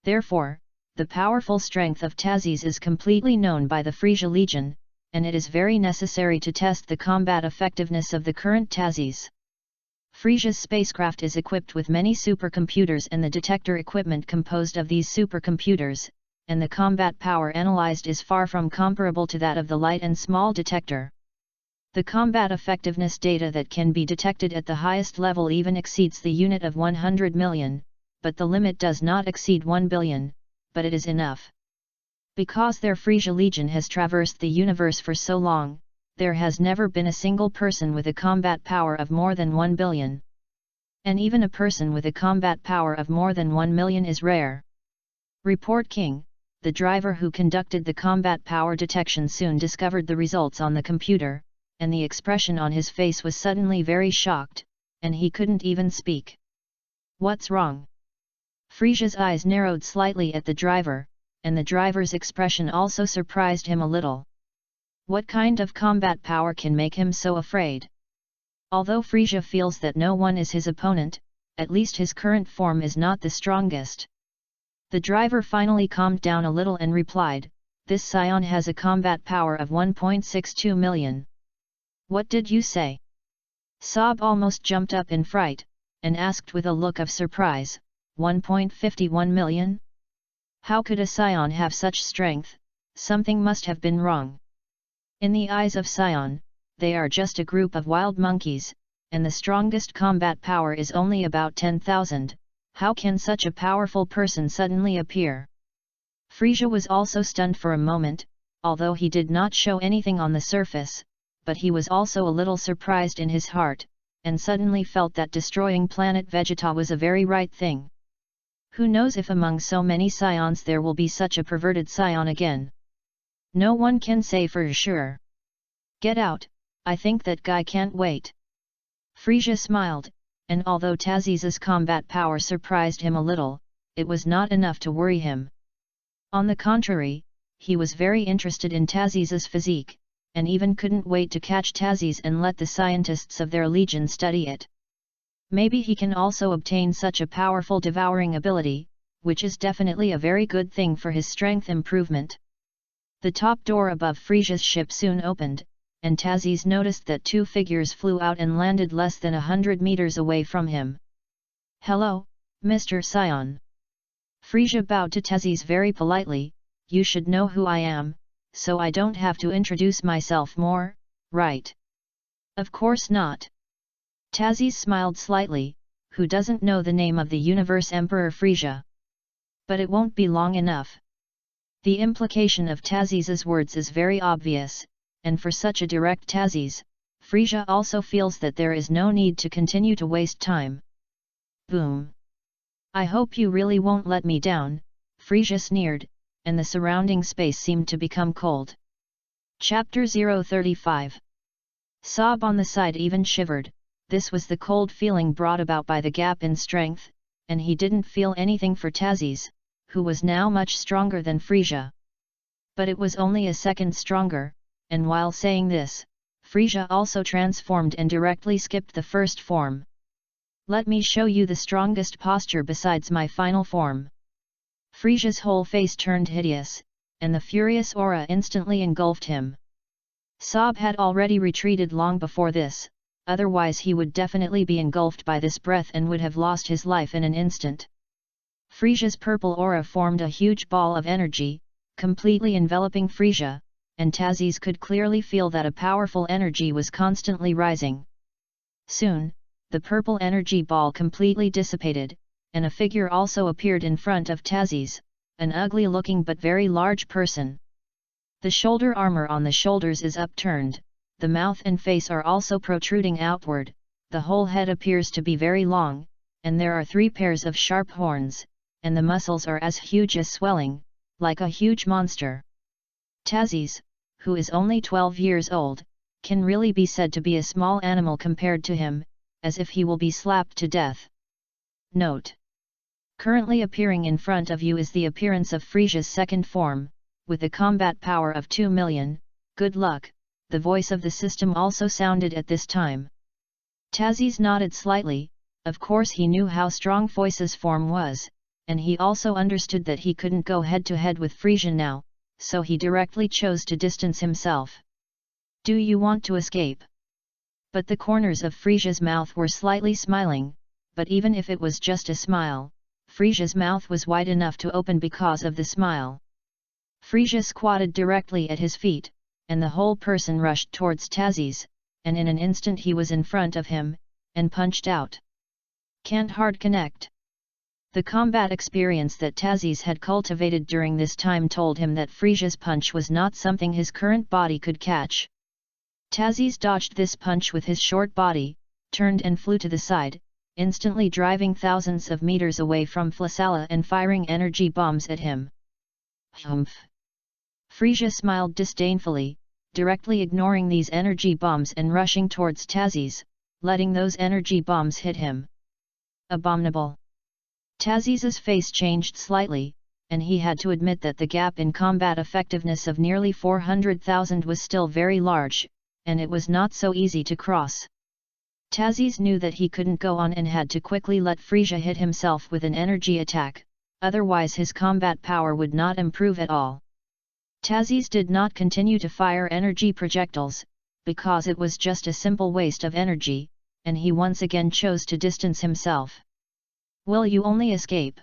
Therefore, the powerful strength of Tazis is completely known by the Frisia Legion, and it is very necessary to test the combat effectiveness of the current Tazis. Frisia's spacecraft is equipped with many supercomputers and the detector equipment composed of these supercomputers, and the combat power analyzed is far from comparable to that of the light and small detector. The combat effectiveness data that can be detected at the highest level even exceeds the unit of 100 million, but the limit does not exceed 1 billion, but it is enough. Because their Frisia Legion has traversed the universe for so long, there has never been a single person with a combat power of more than 1 billion. And even a person with a combat power of more than 1 million is rare. Report King, the driver who conducted the combat power detection soon discovered the results on the computer, and the expression on his face was suddenly very shocked, and he couldn't even speak. "What's wrong?" Frisia's eyes narrowed slightly at the driver, and the driver's expression also surprised him a little. What kind of combat power can make him so afraid? Although Frisia feels that no one is his opponent, at least his current form is not the strongest. The driver finally calmed down a little and replied, "This scion has a combat power of 1.62 million. What did you say?" Sob almost jumped up in fright, and asked with a look of surprise, 1.51 million? How could a scion have such strength? Something must have been wrong. In the eyes of scion, they are just a group of wild monkeys, and the strongest combat power is only about 10,000, how can such a powerful person suddenly appear? Frisia was also stunned for a moment, although he did not show anything on the surface, but he was also a little surprised in his heart, and suddenly felt that destroying planet Vegeta was a very right thing. Who knows if among so many scions there will be such a perverted scion again? No one can say for sure. Get out, I think that guy can't wait. Frisia smiled, and although Taziz's combat power surprised him a little, it was not enough to worry him. On the contrary, he was very interested in Taziz's physique, and even couldn't wait to catch Taziz and let the scientists of their legion study it. Maybe he can also obtain such a powerful devouring ability, which is definitely a very good thing for his strength improvement. The top door above Frisia's ship soon opened, and Taziz noticed that two figures flew out and landed less than 100 meters away from him. "Hello, Mr. Scion." Frisia bowed to Taziz very politely. "You should know who I am, so I don't have to introduce myself more, right?" "Of course not." Taziz smiled slightly. Who doesn't know the name of the Universe Emperor Frisia? But it won't be long enough. The implication of Taziz's words is very obvious, and for such a direct Taziz, Frisia also feels that there is no need to continue to waste time. Boom! "I hope you really won't let me down," Frisia sneered, and the surrounding space seemed to become cold. Chapter 035. Sob on the side even shivered. This was the cold feeling brought about by the gap in strength, and he didn't feel anything for Taziz, who was now much stronger than Frisia. But it was only a second stronger, and while saying this, Frisia also transformed and directly skipped the first form. "Let me show you the strongest posture besides my final form." Frisia's whole face turned hideous, and the furious aura instantly engulfed him. Sob had already retreated long before this, otherwise he would definitely be engulfed by this breath and would have lost his life in an instant. Frisia's purple aura formed a huge ball of energy, completely enveloping Frisia, and Taziz could clearly feel that a powerful energy was constantly rising. Soon, the purple energy ball completely dissipated, and a figure also appeared in front of Taziz, an ugly-looking but very large person. The shoulder armor on the shoulders is upturned, the mouth and face are also protruding outward, the whole head appears to be very long, and there are 3 pairs of sharp horns, and the muscles are as huge as swelling, like a huge monster. Taziz, who is only 12 years old, can really be said to be a small animal compared to him, as if he will be slapped to death. Note: currently appearing in front of you is the appearance of Frisia's second form, with a combat power of 2 million, good luck. The voice of the system also sounded at this time. Taziz nodded slightly. Of course he knew how strong Voice's form was, and he also understood that he couldn't go head-to-head with Frisia now, so he directly chose to distance himself. "Do you want to escape?" But the corners of Frisia's mouth were slightly smiling, but even if it was just a smile, Frisia's mouth was wide enough to open because of the smile. Frisia squatted directly at his feet, and the whole person rushed towards Taziz, and in an instant he was in front of him, and punched out. Can't hard connect. The combat experience that Taziz had cultivated during this time told him that Frisia's punch was not something his current body could catch. Taziz dodged this punch with his short body, turned and flew to the side, instantly driving thousands of meters away from Flasala and firing energy bombs at him. Humph! Frisia smiled disdainfully, directly ignoring these energy bombs and rushing towards Taziz, letting those energy bombs hit him. Abominable! Taziz's face changed slightly, and he had to admit that the gap in combat effectiveness of nearly 400,000 was still very large, and it was not so easy to cross. Taziz knew that he couldn't go on and had to quickly let Frisia hit himself with an energy attack, otherwise his combat power would not improve at all. Taziz did not continue to fire energy projectiles, because it was just a simple waste of energy, and he once again chose to distance himself. "Will you only escape?"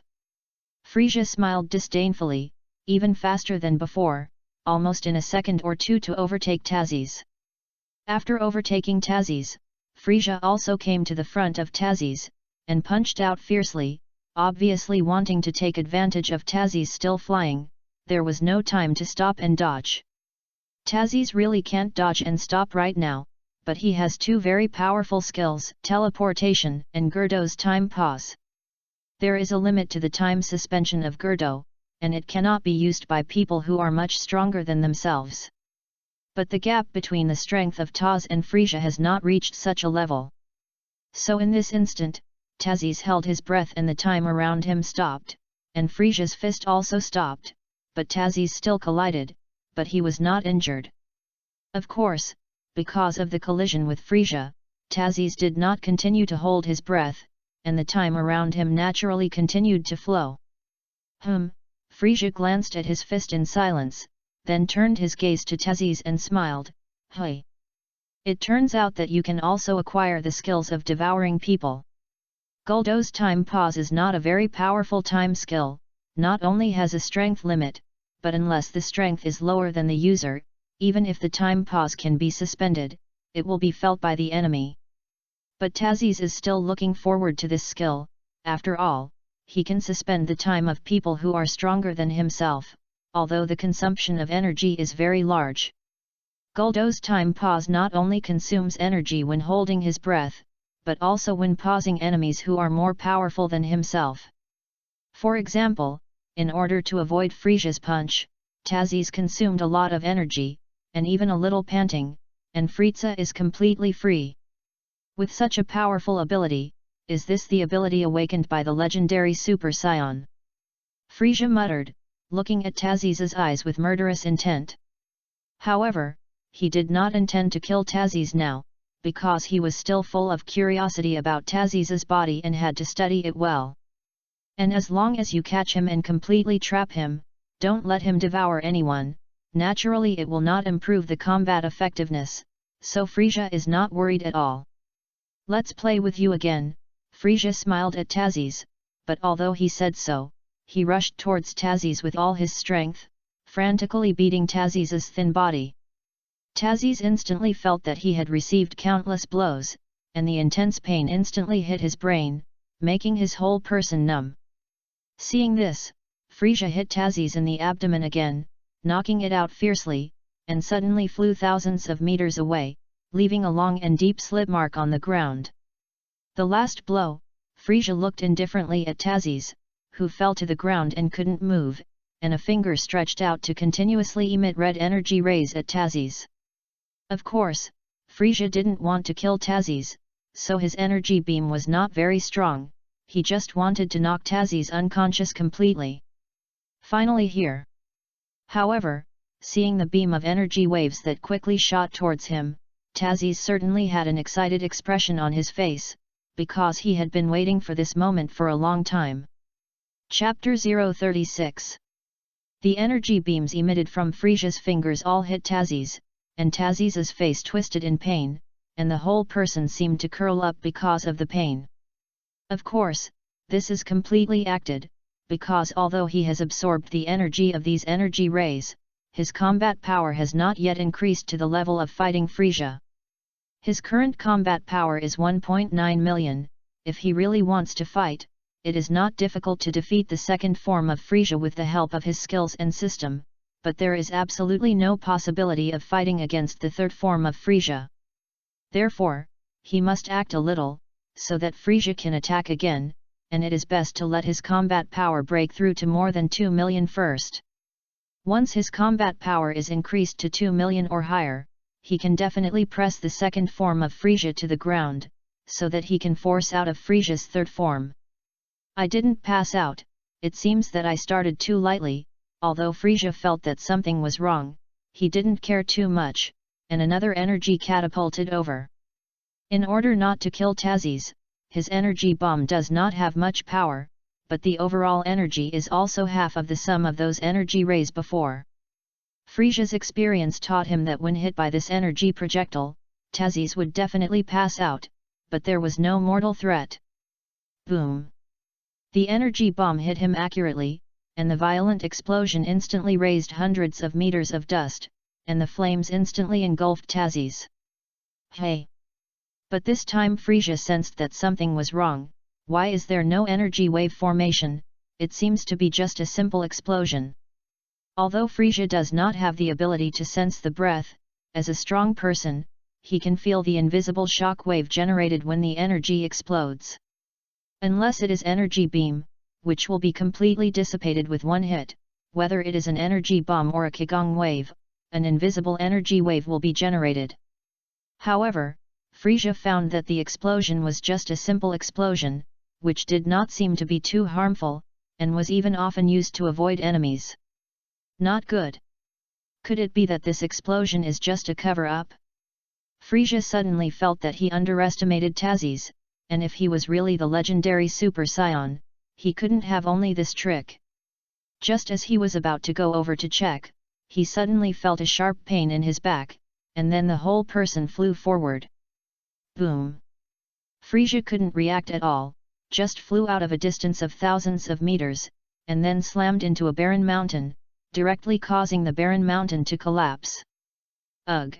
Frisia smiled disdainfully, even faster than before, almost in a second or two to overtake Taziz. After overtaking Taziz, Frisia also came to the front of Taziz, and punched out fiercely, obviously wanting to take advantage of Taziz still flying. There was no time to stop and dodge. Taziz really can't dodge and stop right now, but he has 2 very powerful skills, teleportation and Gerdo's time pause. There is a limit to the time suspension of Gerdo, and it cannot be used by people who are much stronger than themselves. But the gap between the strength of Taz and Frisia has not reached such a level. So in this instant, Taz's held his breath and the time around him stopped, and Frisia's fist also stopped, but Taz's still collided, but he was not injured. Of course, because of the collision with Frisia, Taz's did not continue to hold his breath, and the time around him naturally continued to flow. Frisia glanced at his fist in silence, then turned his gaze to Taz's and smiled, "Hey. It turns out that you can also acquire the skills of devouring people. Guldo's time pause is not a very powerful time skill, not only has a strength limit, but unless the strength is lower than the user, even if the time pause can be suspended, it will be felt by the enemy. But Taz's is still looking forward to this skill. After all, he can suspend the time of people who are stronger than himself, although the consumption of energy is very large. Guldo's time pause not only consumes energy when holding his breath, but also when pausing enemies who are more powerful than himself. For example, in order to avoid Frisia's punch, Taz's consumed a lot of energy, and even a little panting, and Frisia is completely free. With such a powerful ability, is this the ability awakened by the legendary Super Saiyan? Frisia muttered, looking at Taz's eyes with murderous intent. However, he did not intend to kill Taz's now, because he was still full of curiosity about Taz's body and had to study it well. And as long as you catch him and completely trap him, don't let him devour anyone, naturally it will not improve the combat effectiveness, so Frisia is not worried at all. "Let's play with you again," Frisia smiled at Taz's, but although he said so, he rushed towards Taz's with all his strength, frantically beating Taz's thin body. Taz's instantly felt that he had received countless blows, and the intense pain instantly hit his brain, making his whole person numb. Seeing this, Frisia hit Taz's in the abdomen again, knocking it out fiercely, and suddenly flew thousands of meters away, leaving a long and deep slit mark on the ground. The last blow, Frisia looked indifferently at Taz's, who fell to the ground and couldn't move, and a finger stretched out to continuously emit red energy rays at Taz's. Of course, Frisia didn't want to kill Taz's, so his energy beam was not very strong, he just wanted to knock Taz's unconscious completely. Finally here. However, seeing the beam of energy waves that quickly shot towards him, Taz's certainly had an excited expression on his face, because he had been waiting for this moment for a long time. Chapter 036. The energy beams emitted from Frisia's fingers all hit Taz's, and Taz's face twisted in pain, and the whole person seemed to curl up because of the pain. Of course, this is completely acted, because although he has absorbed the energy of these energy rays, his combat power has not yet increased to the level of fighting Frisia. His current combat power is 1.9 million, if he really wants to fight, it is not difficult to defeat the second form of Frisia with the help of his skills and system, but there is absolutely no possibility of fighting against the third form of Frisia. Therefore, he must act a little, so that Frisia can attack again, and it is best to let his combat power break through to more than 2 million first. Once his combat power is increased to 2 million or higher, he can definitely press the second form of Frisia to the ground, so that he can force out of Frisia's third form. I didn't pass out, it seems that I started too lightly. Although Frisia felt that something was wrong, he didn't care too much, and another energy catapulted over. In order not to kill Taz's, his energy bomb does not have much power, but the overall energy is also half of the sum of those energy rays before. Frisia's experience taught him that when hit by this energy projectile, Taz's would definitely pass out, but there was no mortal threat. Boom! The energy bomb hit him accurately, and the violent explosion instantly raised hundreds of meters of dust, and the flames instantly engulfed Taz's. Hey! But this time Frisia sensed that something was wrong. Why is there no energy wave formation? It seems to be just a simple explosion. Although Frisia does not have the ability to sense the breath, as a strong person, he can feel the invisible shock wave generated when the energy explodes. Unless it is energy beam, which will be completely dissipated with one hit, whether it is an energy bomb or a Qigong wave, an invisible energy wave will be generated. However, Frisia found that the explosion was just a simple explosion, which did not seem to be too harmful, and was even often used to avoid enemies. Not good. Could it be that this explosion is just a cover-up? Frisia suddenly felt that he underestimated Tazes, and if he was really the legendary Super Scion, he couldn't have only this trick. Just as he was about to go over to check, he suddenly felt a sharp pain in his back, and then the whole person flew forward. Boom! Frisia couldn't react at all, just flew out of a distance of thousands of meters, and then slammed into a barren mountain, directly causing the barren mountain to collapse. Ugh!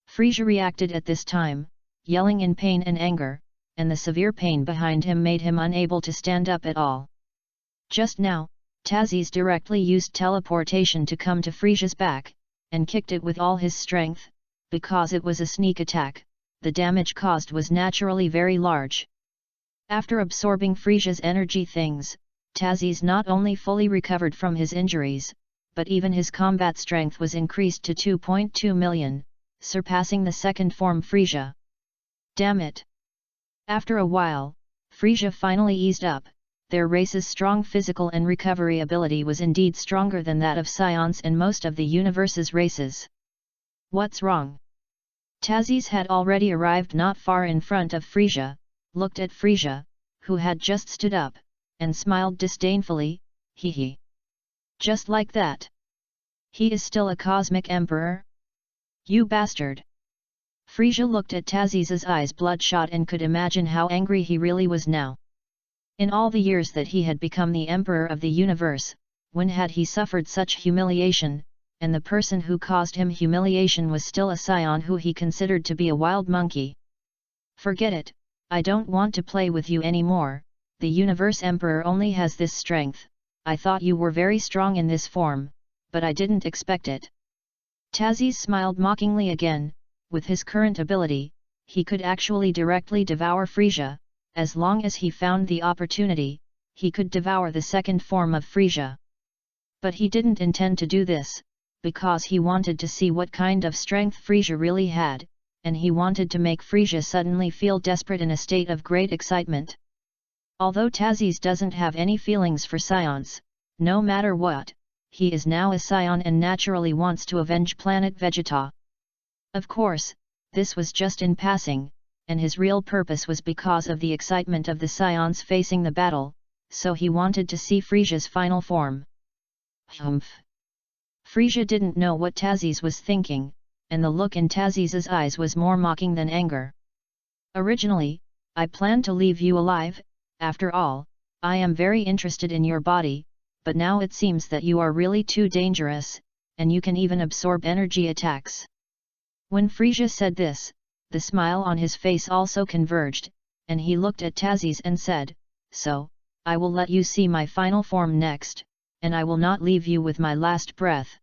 Frisia reacted at this time, yelling in pain and anger, and the severe pain behind him made him unable to stand up at all. Just now, Tazes directly used teleportation to come to Frisia's back, and kicked it with all his strength. Because it was a sneak attack, the damage caused was naturally very large. After absorbing Frisia's energy things, Tazes not only fully recovered from his injuries, but even his combat strength was increased to 2.2 million, surpassing the second form Frisia. Damn it! After a while, Frisia finally eased up. Their race's strong physical and recovery ability was indeed stronger than that of Scions and most of the universe's races. What's wrong? Tazes had already arrived not far in front of Frisia, looked at Frisia, who had just stood up, and smiled disdainfully, hee hee. Just like that. He is still a cosmic emperor? You bastard! Frisia looked at Tazes's eyes bloodshot and could imagine how angry he really was now. In all the years that he had become the emperor of the universe, when had he suffered such humiliation, and the person who caused him humiliation was still a scion who he considered to be a wild monkey. Forget it, I don't want to play with you anymore, the universe emperor only has this strength. I thought you were very strong in this form, but I didn't expect it. Tazes smiled mockingly again. With his current ability, he could actually directly devour Frisia. As long as he found the opportunity, he could devour the second form of Frisia. But he didn't intend to do this, because he wanted to see what kind of strength Frisia really had, and he wanted to make Frisia suddenly feel desperate in a state of great excitement. Although Tazes doesn't have any feelings for scions, no matter what, he is now a scion and naturally wants to avenge planet Vegeta. Of course, this was just in passing, and his real purpose was because of the excitement of the scions facing the battle, so he wanted to see Frisia's final form. Humph! Frisia didn't know what Tazes was thinking, and the look in Tazes's eyes was more mocking than anger. Originally, I planned to leave you alive. After all, I am very interested in your body, but now it seems that you are really too dangerous, and you can even absorb energy attacks. When Frisia said this, the smile on his face also converged, and he looked at Tazes and said, "So, I will let you see my final form next, and I will not leave you with my last breath."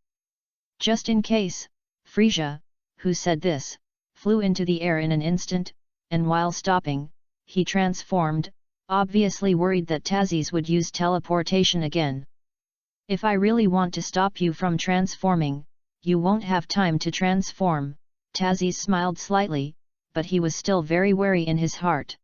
Just in case, Frisia, who said this, flew into the air in an instant, and while stopping, he transformed, obviously worried that Tazes would use teleportation again. "If I really want to stop you from transforming, you won't have time to transform." Tazes smiled slightly, but he was still very wary in his heart.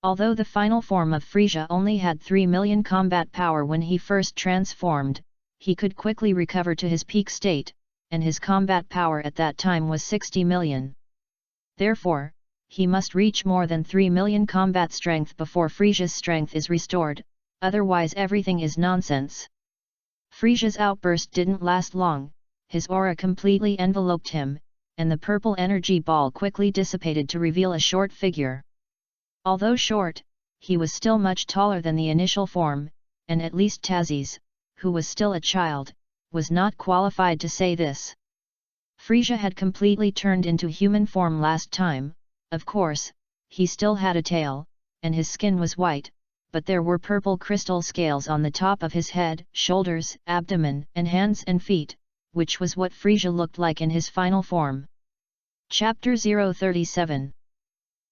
Although the final form of Frisia only had 3 million combat power when he first transformed, he could quickly recover to his peak state, and his combat power at that time was 60 million. Therefore, he must reach more than 3 million combat strength before Frisia's strength is restored, otherwise everything is nonsense. Frisia's outburst didn't last long, his aura completely enveloped him, and the purple energy ball quickly dissipated to reveal a short figure. Although short, he was still much taller than the initial form, and at least Tazes, who was still a child, was not qualified to say this. Frisia had completely turned into human form last time. Of course, he still had a tail, and his skin was white, but there were purple crystal scales on the top of his head, shoulders, abdomen, and hands and feet, which was what Frisia looked like in his final form. Chapter 037.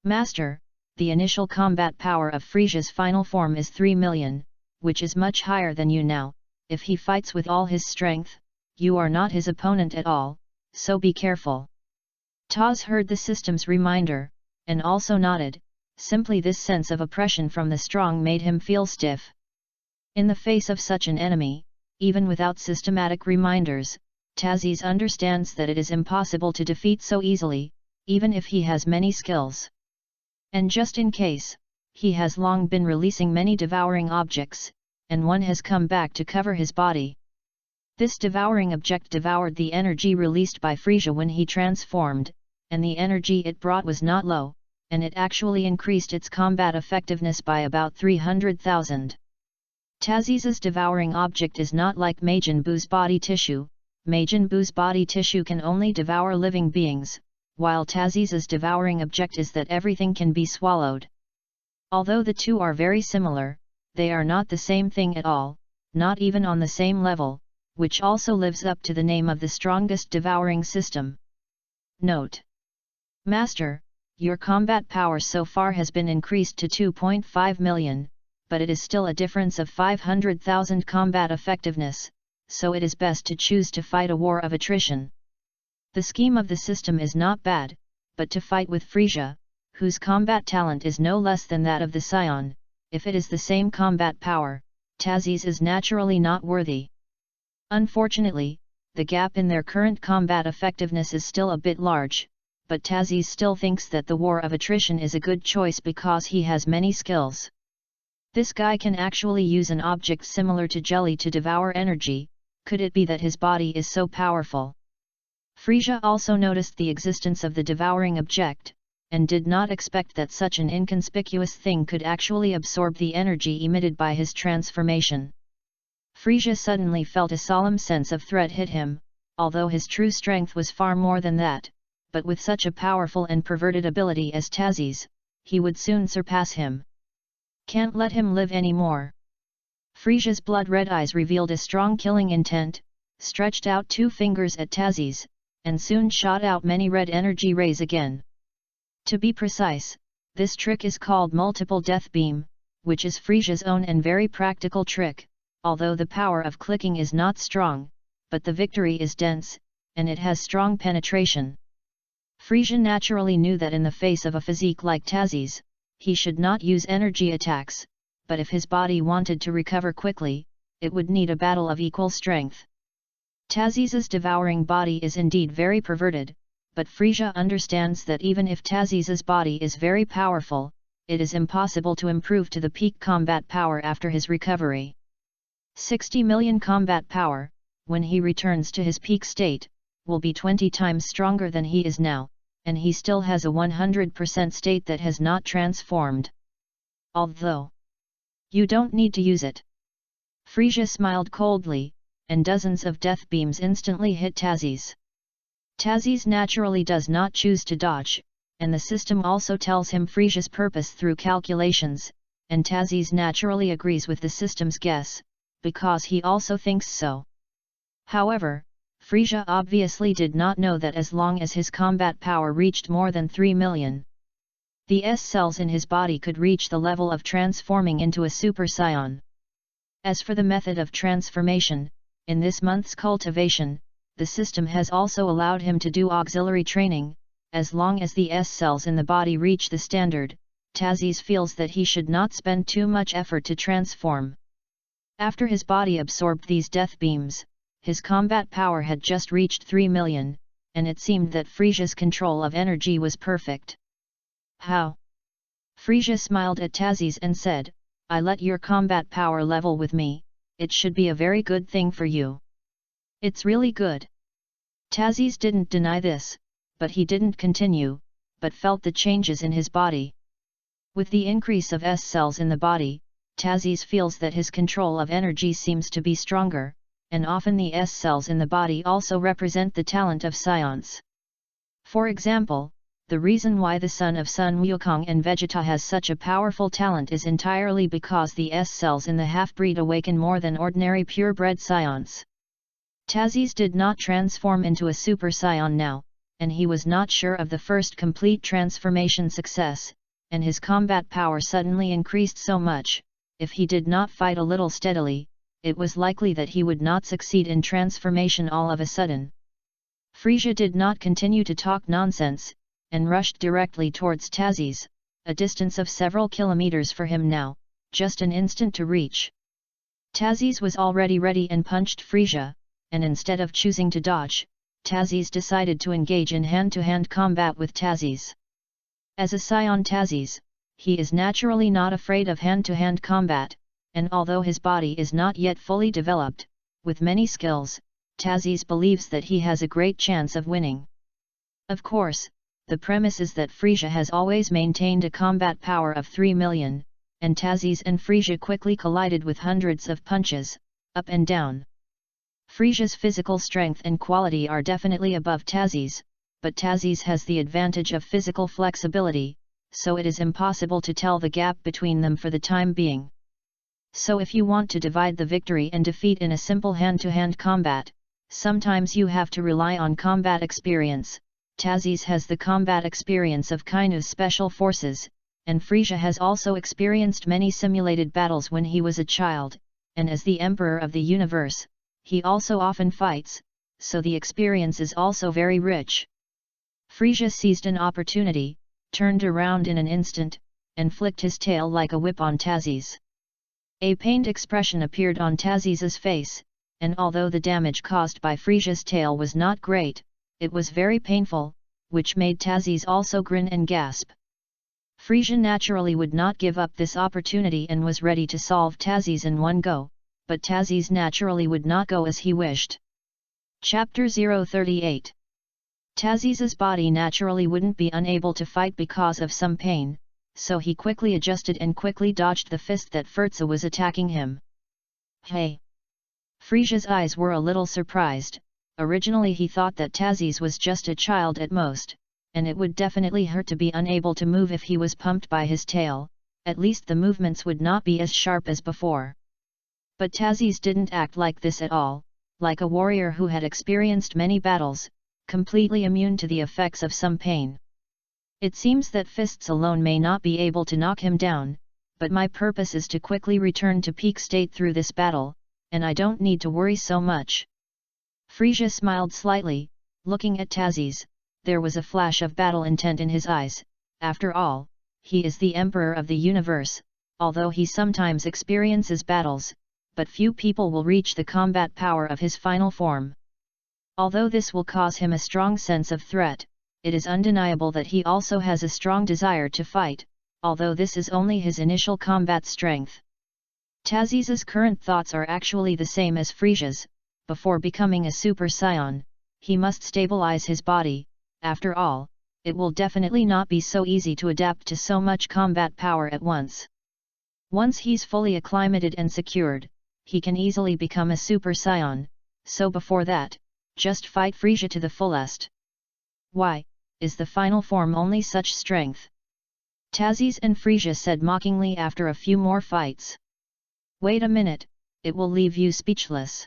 Master, the initial combat power of Frisia's final form is 3 million, which is much higher than you now, if he fights with all his strength, you are not his opponent at all, so be careful. Taz heard the system's reminder, and also nodded. Simply this sense of oppression from the strong made him feel stiff. In the face of such an enemy, even without systematic reminders, Tazis understands that it is impossible to defeat so easily, even if he has many skills. And just in case, he has long been releasing many devouring objects, and one has come back to cover his body. This devouring object devoured the energy released by Frisia when he transformed, and the energy it brought was not low, and it actually increased its combat effectiveness by about 300,000. Tazis's devouring object is not like Majin Buu's body tissue. Majin Buu's body tissue can only devour living beings, while Tazis's devouring object is that everything can be swallowed. Although the two are very similar, they are not the same thing at all, not even on the same level, which also lives up to the name of the strongest devouring system. Note: Master, your combat power so far has been increased to 2.5 million, but it is still a difference of 500,000 combat effectiveness, so it is best to choose to fight a war of attrition. The scheme of the system is not bad, but to fight with Frisia, whose combat talent is no less than that of the Scion, if it is the same combat power, Tazis is naturally not worthy. Unfortunately, the gap in their current combat effectiveness is still a bit large, but Tazis still thinks that the war of attrition is a good choice because he has many skills. This guy can actually use an object similar to jelly to devour energy. Could it be that his body is so powerful? Frisia also noticed the existence of the devouring object, and did not expect that such an inconspicuous thing could actually absorb the energy emitted by his transformation. Frisia suddenly felt a solemn sense of threat hit him, although his true strength was far more than that, but with such a powerful and perverted ability as Tazis, he would soon surpass him. Can't let him live anymore. Frisia's blood-red eyes revealed a strong killing intent, stretched out two fingers at Tazis, and soon shot out many red energy rays again. To be precise, this trick is called multiple death beam, which is Frisia's own and very practical trick, although the power of clicking is not strong, but the victory is dense, and it has strong penetration. Frisia naturally knew that in the face of a physique like Tazis, he should not use energy attacks, but if his body wanted to recover quickly, it would need a battle of equal strength. Tazis's devouring body is indeed very perverted, but Frisia understands that even if Tazis's body is very powerful, it is impossible to improve to the peak combat power after his recovery. 60 million combat power, when he returns to his peak state, will be 20 times stronger than he is now, and he still has a 100% state that has not transformed. Although you don't need to use it. Frisia smiled coldly, and dozens of death beams instantly hit Tazis. Tazis naturally does not choose to dodge, and the system also tells him Frisia's purpose through calculations, and Tazis naturally agrees with the system's guess, because he also thinks so. However, Frisia obviously did not know that as long as his combat power reached more than 3 million, the S cells in his body could reach the level of transforming into a Super Scion. As for the method of transformation, in this month's cultivation, the system has also allowed him to do auxiliary training. As long as the S cells in the body reach the standard, Tazis feels that he should not spend too much effort to transform. After his body absorbed these death beams, his combat power had just reached 3 million, and it seemed that Frisia's control of energy was perfect. How? Frisia smiled at Tazis and said, I let your combat power level with me, it should be a very good thing for you. It's really good. Tazis didn't deny this, but he didn't continue, but felt the changes in his body. With the increase of S cells in the body, Tazis feels that his control of energy seems to be stronger, and often the S cells in the body also represent the talent of Scions. For example, the reason why the son of Sun Wukong and Vegeta has such a powerful talent is entirely because the S cells in the half-breed awaken more than ordinary purebred Scions. Tazis did not transform into a Super Scion now, and he was not sure of the first complete transformation success, and his combat power suddenly increased so much. If he did not fight a little steadily, it was likely that he would not succeed in transformation all of a sudden. Frisia did not continue to talk nonsense, and rushed directly towards Tazzy's, a distance of several kilometers for him now, just an instant to reach. Tazzy's was already ready and punched Frisia, and instead of choosing to dodge, Tazzy's decided to engage in hand-to-hand combat with Tazzy's. As a scion Tazzy's, he is naturally not afraid of hand-to-hand combat, and although his body is not yet fully developed, with many skills, Tazzy's believes that he has a great chance of winning. Of course, the premise is that Frisia has always maintained a combat power of 3 million, and Tazzy's and Frisia quickly collided with hundreds of punches, up and down. Frisia's physical strength and quality are definitely above Tazzy's, but Tazzy's has the advantage of physical flexibility, so it is impossible to tell the gap between them for the time being. So if you want to divide the victory and defeat in a simple hand-to-hand combat, sometimes you have to rely on combat experience. Tazzy's has the combat experience of kind of special forces, and Frisia has also experienced many simulated battles when he was a child, and as the Emperor of the Universe, he also often fights, so the experience is also very rich. Frisia seized an opportunity, turned around in an instant, and flicked his tail like a whip on Tazzy's. A pained expression appeared on Tazzy's face, and although the damage caused by Frisia's tail was not great, it was very painful, which made Tazzy's also grin and gasp. Frisia naturally would not give up this opportunity and was ready to solve Tazzy's in one go, but Tazzy's naturally would not go as he wished. Chapter 038. Tazzy's body naturally wouldn't be unable to fight because of some pain, so he quickly adjusted and quickly dodged the fist that Furtza was attacking him. Hey! Frisia's eyes were a little surprised. Originally he thought that Tazzy's was just a child at most, and it would definitely hurt to be unable to move if he was pumped by his tail, at least the movements would not be as sharp as before. But Tazzy's didn't act like this at all, like a warrior who had experienced many battles, completely immune to the effects of some pain. It seems that fists alone may not be able to knock him down, but my purpose is to quickly return to peak state through this battle, and I don't need to worry so much. Frisia smiled slightly, looking at Tazzy's. There was a flash of battle intent in his eyes. After all, he is the Emperor of the Universe, although he sometimes experiences battles, but few people will reach the combat power of his final form. Although this will cause him a strong sense of threat, it is undeniable that he also has a strong desire to fight, although this is only his initial combat strength. Tazzy's current thoughts are actually the same as Frisia's. Before becoming a Super Saiyan, he must stabilize his body. After all, it will definitely not be so easy to adapt to so much combat power at once. Once he's fully acclimated and secured, he can easily become a Super Saiyan, so before that, just fight Frisia to the fullest. Why, is the final form only such strength? Tazzy's and Frisia said mockingly after a few more fights. Wait a minute, it will leave you speechless.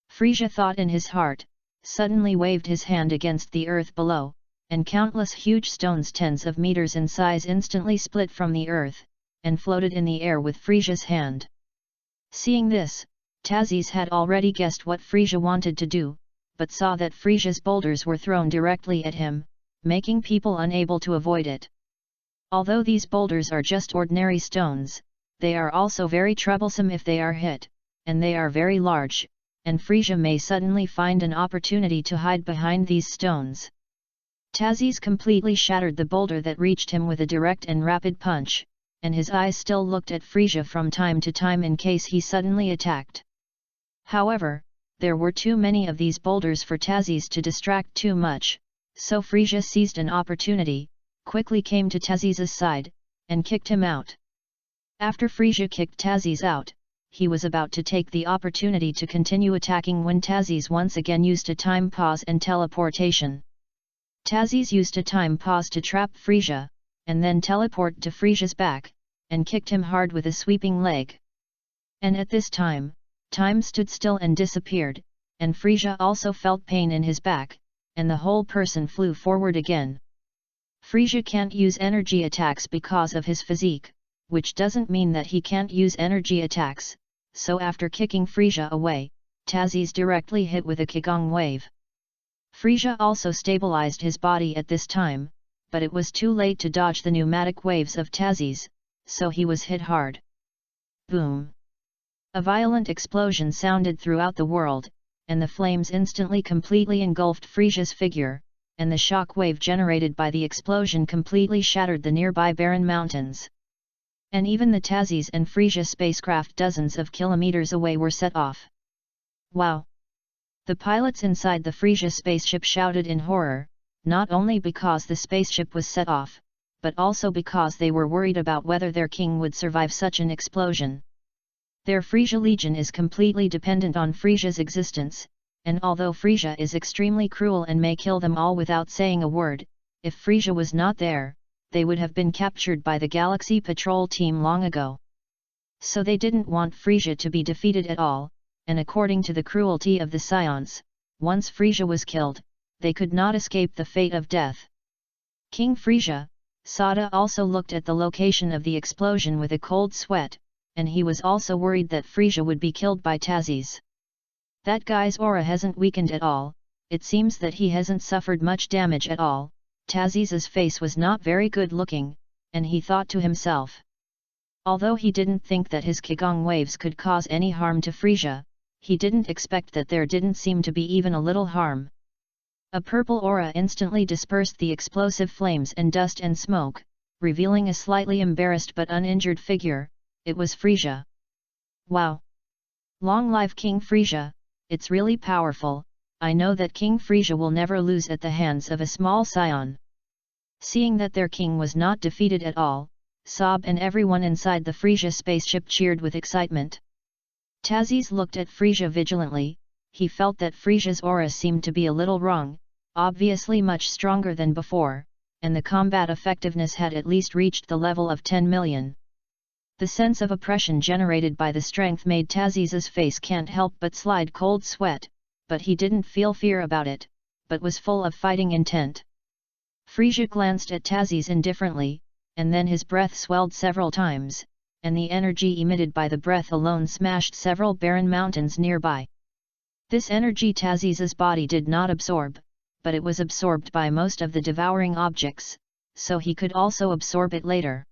Frisia thought in his heart, suddenly waved his hand against the earth below, and countless huge stones tens of meters in size instantly split from the earth, and floated in the air with Frisia's hand. Seeing this, Tazzy's had already guessed what Frisia wanted to do, but saw that Frisia's boulders were thrown directly at him, making people unable to avoid it. Although these boulders are just ordinary stones, they are also very troublesome if they are hit, and they are very large, and Frisia may suddenly find an opportunity to hide behind these stones. Tazzy's completely shattered the boulder that reached him with a direct and rapid punch, and his eyes still looked at Frisia from time to time in case he suddenly attacked. However, there were too many of these boulders for Tazzy's to distract too much, so Frisia seized an opportunity, quickly came to Tazzy's side, and kicked him out. After Frisia kicked Tazzy's out, he was about to take the opportunity to continue attacking when Tazzy's once again used a time pause and teleportation. Tazzy's used a time pause to trap Frisia, and then teleport to Frisia's back, and kicked him hard with a sweeping leg. And at this time stood still and disappeared, and Frisia also felt pain in his back, and the whole person flew forward again. Frisia can't use energy attacks because of his physique, which doesn't mean that he can't use energy attacks, so after kicking Frisia away, Tazis directly hit with a Qigong wave. Frisia also stabilized his body at this time, but it was too late to dodge the pneumatic waves of Tazis, so he was hit hard. Boom! A violent explosion sounded throughout the world, and the flames instantly completely engulfed Frisia's figure, and the shock wave generated by the explosion completely shattered the nearby barren mountains. And even the Tazis and Frisia spacecraft dozens of kilometers away were set off. Wow! The pilots inside the Frisia spaceship shouted in horror, not only because the spaceship was set off, but also because they were worried about whether their king would survive such an explosion. Their Frisia Legion is completely dependent on Frisia's existence, and although Frisia is extremely cruel and may kill them all without saying a word, if Frisia was not there, they would have been captured by the Galaxy Patrol team long ago. So they didn't want Frisia to be defeated at all, and according to the cruelty of the Scions, once Frisia was killed, they could not escape the fate of death. King Frisia, Sada also looked at the location of the explosion with a cold sweat, and he was also worried that Frisia would be killed by Tazis. That guy's aura hasn't weakened at all, it seems that he hasn't suffered much damage at all. Tazis's face was not very good looking, and he thought to himself. Although he didn't think that his Qigong waves could cause any harm to Frisia, he didn't expect that there didn't seem to be even a little harm. A purple aura instantly dispersed the explosive flames and dust and smoke, revealing a slightly embarrassed but uninjured figure. It was Frisia. Wow! Long live King Frisia, it's really powerful. I know that King Frisia will never lose at the hands of a small scion. Seeing that their king was not defeated at all, Saab and everyone inside the Frisia spaceship cheered with excitement. Tazis looked at Frisia vigilantly. He felt that Frisia's aura seemed to be a little wrong, obviously much stronger than before, and the combat effectiveness had at least reached the level of 10 million. The sense of oppression generated by the strength made Tazis's face can't help but slide cold sweat, but he didn't feel fear about it, but was full of fighting intent. Frisia glanced at Tazis indifferently, and then his breath swelled several times, and the energy emitted by the breath alone smashed several barren mountains nearby. This energy Tazis's body did not absorb, but it was absorbed by most of the devouring objects, so he could also absorb it later.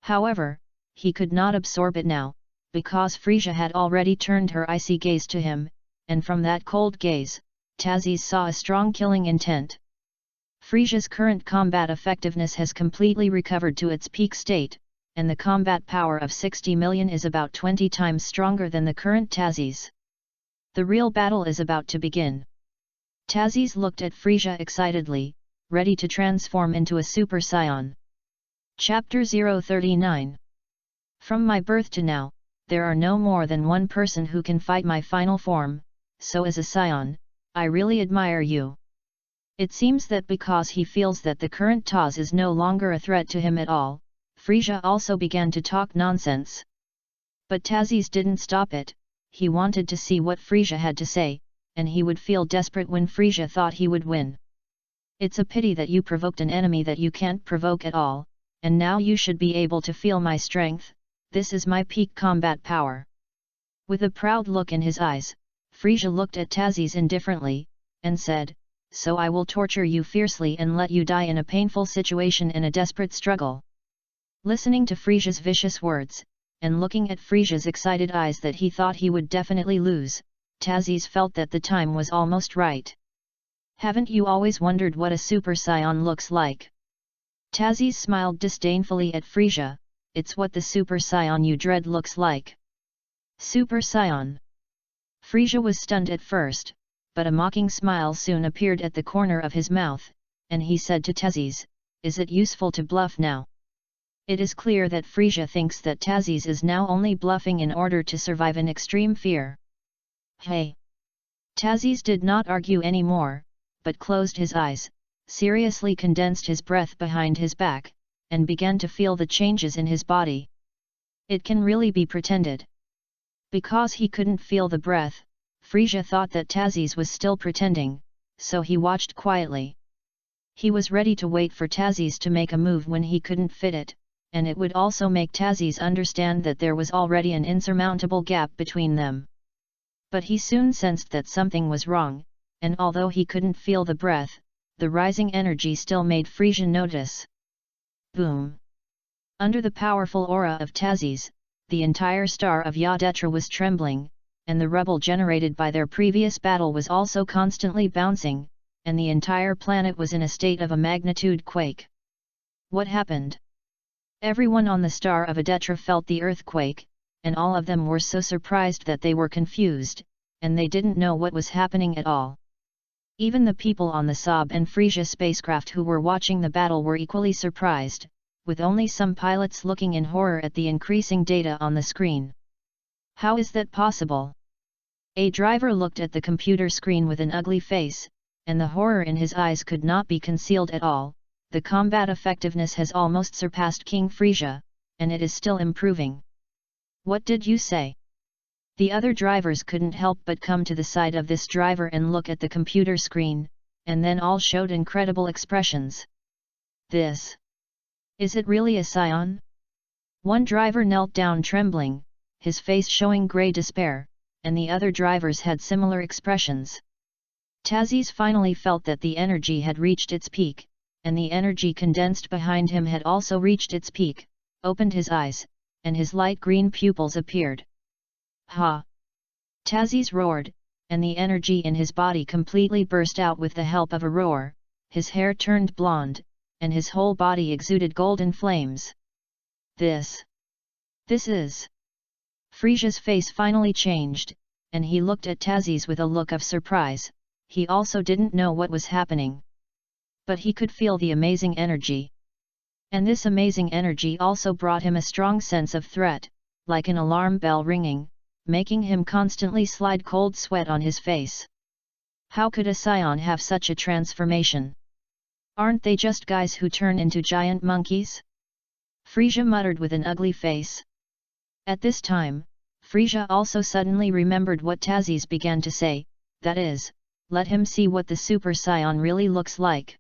However, he could not absorb it now, because Frisia had already turned her icy gaze to him, and from that cold gaze, Tazis saw a strong killing intent. Frisia's current combat effectiveness has completely recovered to its peak state, and the combat power of 60 million is about 20 times stronger than the current Tazis. The real battle is about to begin. Tazis looked at Frisia excitedly, ready to transform into a super scion. Chapter 039. From my birth to now, there are no more than one person who can fight my final form, so as a scion, I really admire you. It seems that because he feels that the current Taz is no longer a threat to him at all, Frisia also began to talk nonsense. But Tazis didn't stop it. He wanted to see what Frisia had to say, and he would feel desperate when Frisia thought he would win. It's a pity that you provoked an enemy that you can't provoke at all, and now you should be able to feel my strength. This is my peak combat power. With a proud look in his eyes, Frisia looked at Tazis indifferently, and said, so I will torture you fiercely and let you die in a painful situation in a desperate struggle. Listening to Frisia's vicious words, and looking at Frisia's excited eyes that he thought he would definitely lose, Tazis felt that the time was almost right. Haven't you always wondered what a super scion looks like? Tazis smiled disdainfully at Frisia. It's what the super scion you dread looks like. Super scion. Frisia was stunned at first, but a mocking smile soon appeared at the corner of his mouth, and he said to Tazis, is it useful to bluff now? It is clear that Frisia thinks that Tazis is now only bluffing in order to survive in extreme fear. Hey! Tazis did not argue anymore, but closed his eyes, seriously condensed his breath behind his back, and began to feel the changes in his body. It can really be pretended. Because he couldn't feel the breath, Frisia thought that Tazis was still pretending, so he watched quietly. He was ready to wait for Tazis to make a move when he couldn't fit it, and it would also make Tazis understand that there was already an insurmountable gap between them. But he soon sensed that something was wrong, and although he couldn't feel the breath, the rising energy still made Frisia notice. Boom! Under the powerful aura of Tazis, the entire star of Yadetra was trembling, and the rubble generated by their previous battle was also constantly bouncing, and the entire planet was in a state of a magnitude quake. What happened? Everyone on the star of Yadetra felt the earthquake, and all of them were so surprised that they were confused, and they didn't know what was happening at all. Even the people on the Saab and Frisia spacecraft who were watching the battle were equally surprised, with only some pilots looking in horror at the increasing data on the screen. How is that possible? A driver looked at the computer screen with an ugly face, and the horror in his eyes could not be concealed at all. The combat effectiveness has almost surpassed King Frisia, and it is still improving. What did you say? The other drivers couldn't help but come to the side of this driver and look at the computer screen, and then all showed incredible expressions. This. Is it really a scion? One driver knelt down trembling, his face showing grey despair, and the other drivers had similar expressions. Tazis finally felt that the energy had reached its peak, and the energy condensed behind him had also reached its peak, opened his eyes, and his light green pupils appeared. Ha! Tazis roared, and the energy in his body completely burst out with the help of a roar, his hair turned blonde, and his whole body exuded golden flames. This is... Frisia's face finally changed, and he looked at Tazis with a look of surprise. He also didn't know what was happening. But he could feel the amazing energy. And this amazing energy also brought him a strong sense of threat, like an alarm bell ringing, making him constantly slide cold sweat on his face. How could a scion have such a transformation? Aren't they just guys who turn into giant monkeys? Frisia muttered with an ugly face. At this time, Frisia also suddenly remembered what Tazis began to say, that is, let him see what the Super Scion really looks like.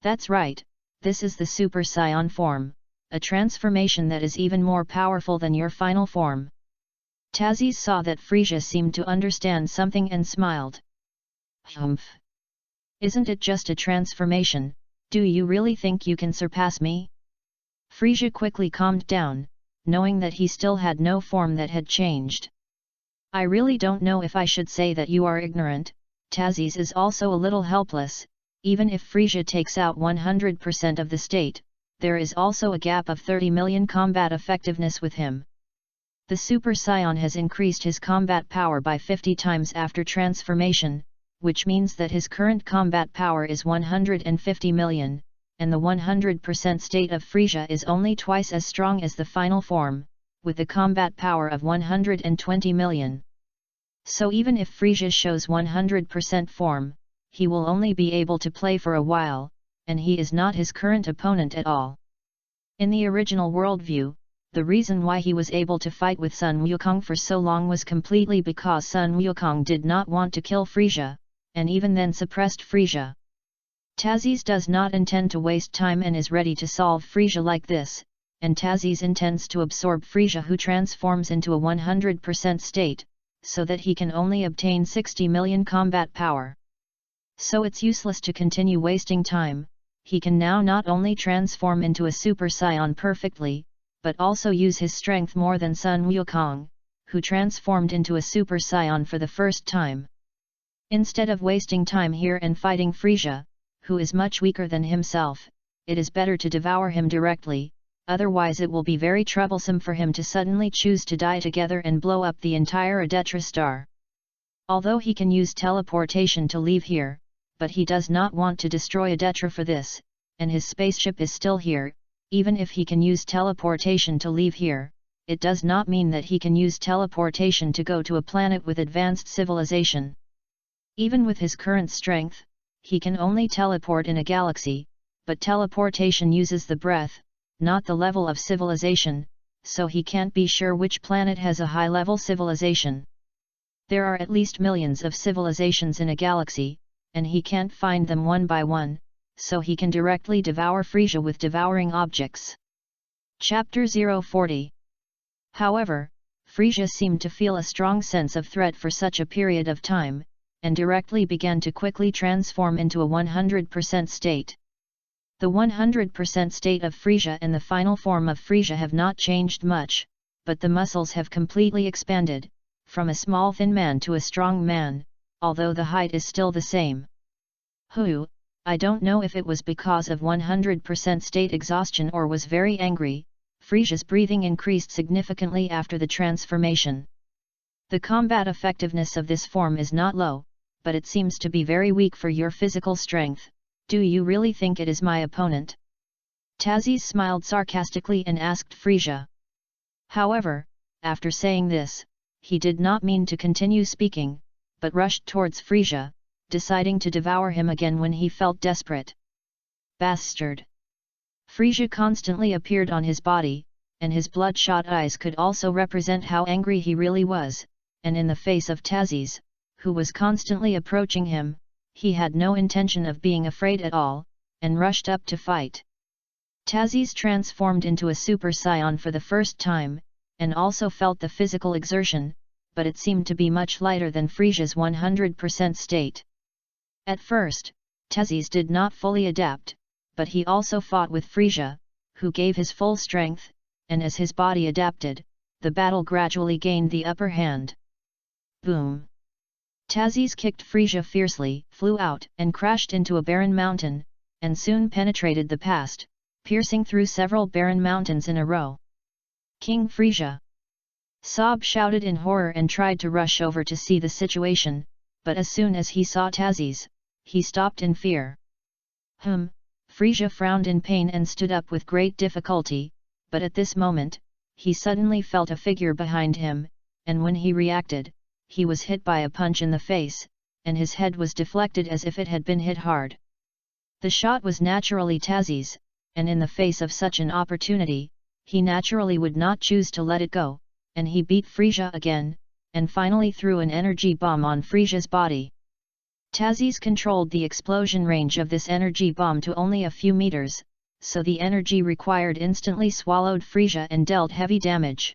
That's right, this is the Super Scion form, a transformation that is even more powerful than your final form. Tazis saw that Frisia seemed to understand something and smiled. Humph! Isn't it just a transformation? Do you really think you can surpass me? Frisia quickly calmed down, knowing that he still had no form that had changed. I really don't know if I should say that you are ignorant. Tazis is also a little helpless. Even if Frisia takes out 100% of the state, there is also a gap of 30 million combat effectiveness with him. The Super Scion has increased his combat power by 50 times after transformation, which means that his current combat power is 150 million, and the 100% state of Frisia is only twice as strong as the final form, with a combat power of 120 million. So even if Frisia shows 100% form, he will only be able to play for a while, and he is not his current opponent at all. In the original worldview, the reason why he was able to fight with Sun Wukong for so long was completely because Sun Wukong did not want to kill Frisia, and even then suppressed Frisia. Tazis does not intend to waste time and is ready to solve Frisia like this, and Tazis intends to absorb Frisia who transforms into a 100% state, so that he can only obtain 60 million combat power. So it's useless to continue wasting time. He can now not only transform into a Super Scion perfectly, but also use his strength more than Sun Wukong, who transformed into a Super Scion for the first time. Instead of wasting time here and fighting Frisia, who is much weaker than himself, it is better to devour him directly, otherwise it will be very troublesome for him to suddenly choose to die together and blow up the entire Yadetra star. Although he can use teleportation to leave here, but he does not want to destroy Yadetra for this, and his spaceship is still here. Even if he can use teleportation to leave here, it does not mean that he can use teleportation to go to a planet with advanced civilization. Even with his current strength, he can only teleport in a galaxy, but teleportation uses the breath, not the level of civilization, so he can't be sure which planet has a high-level civilization. There are at least millions of civilizations in a galaxy, and he can't find them one by one, so he can directly devour Frisia with devouring objects. Chapter 040. However, Frisia seemed to feel a strong sense of threat for such a period of time, and directly began to quickly transform into a 100% state. The 100% state of Frisia and the final form of Frisia have not changed much, but the muscles have completely expanded, from a small thin man to a strong man, although the height is still the same. I don't know if it was because of 100% state exhaustion or was very angry. Frisia's breathing increased significantly after the transformation. The combat effectiveness of this form is not low, but it seems to be very weak for your physical strength. Do you really think it is my opponent? Tazis smiled sarcastically and asked Frisia. However, after saying this, he did not mean to continue speaking, but rushed towards Frisia, deciding to devour him again when he felt desperate. Bastard! Frisia constantly appeared on his body, and his bloodshot eyes could also represent how angry he really was, and in the face of Tazis, who was constantly approaching him, he had no intention of being afraid at all, and rushed up to fight. Tazis transformed into a Super Saiyan for the first time, and also felt the physical exertion, but it seemed to be much lighter than Frisia's 100% state. At first, Tazis did not fully adapt, but he also fought with Frisia, who gave his full strength, and as his body adapted, the battle gradually gained the upper hand. Boom! Tazis kicked Frisia fiercely, flew out and crashed into a barren mountain, and soon penetrated the past, piercing through several barren mountains in a row. King Frisia! Sob shouted in horror and tried to rush over to see the situation, but as soon as he saw Tazis, he stopped in fear. Frisia frowned in pain and stood up with great difficulty, but at this moment, he suddenly felt a figure behind him, and when he reacted, he was hit by a punch in the face, and his head was deflected as if it had been hit hard. The shot was naturally Tazis, and in the face of such an opportunity, he naturally would not choose to let it go, and he beat Frisia again, and finally threw an energy bomb on Frisia's body. Tazis controlled the explosion range of this energy bomb to only a few meters, so the energy required instantly swallowed Frisia and dealt heavy damage.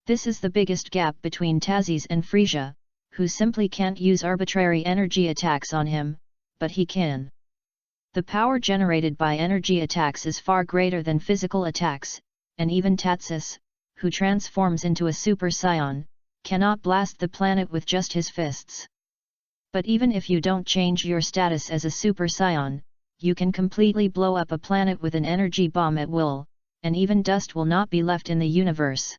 This is the biggest gap between Tazis and Frisia, who simply can't use arbitrary energy attacks on him, but he can. The power generated by energy attacks is far greater than physical attacks, and even Tatsis, who transforms into a Super Saiyan, cannot blast the planet with just his fists. But even if you don't change your status as a Super Saiyan, you can completely blow up a planet with an energy bomb at will, and even dust will not be left in the universe.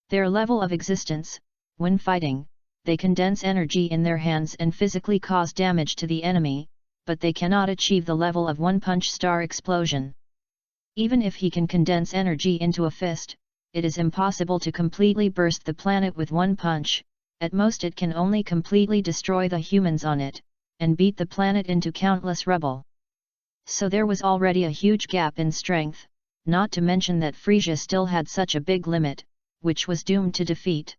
Their level of existence, when fighting, they condense energy in their hands and physically cause damage to the enemy, but they cannot achieve the level of one-punch star explosion. Even if he can condense energy into a fist, it is impossible to completely burst the planet with one punch. At most it can only completely destroy the humans on it, and beat the planet into countless rubble. So there was already a huge gap in strength, not to mention that Frisia still had such a big limit, which was doomed to defeat.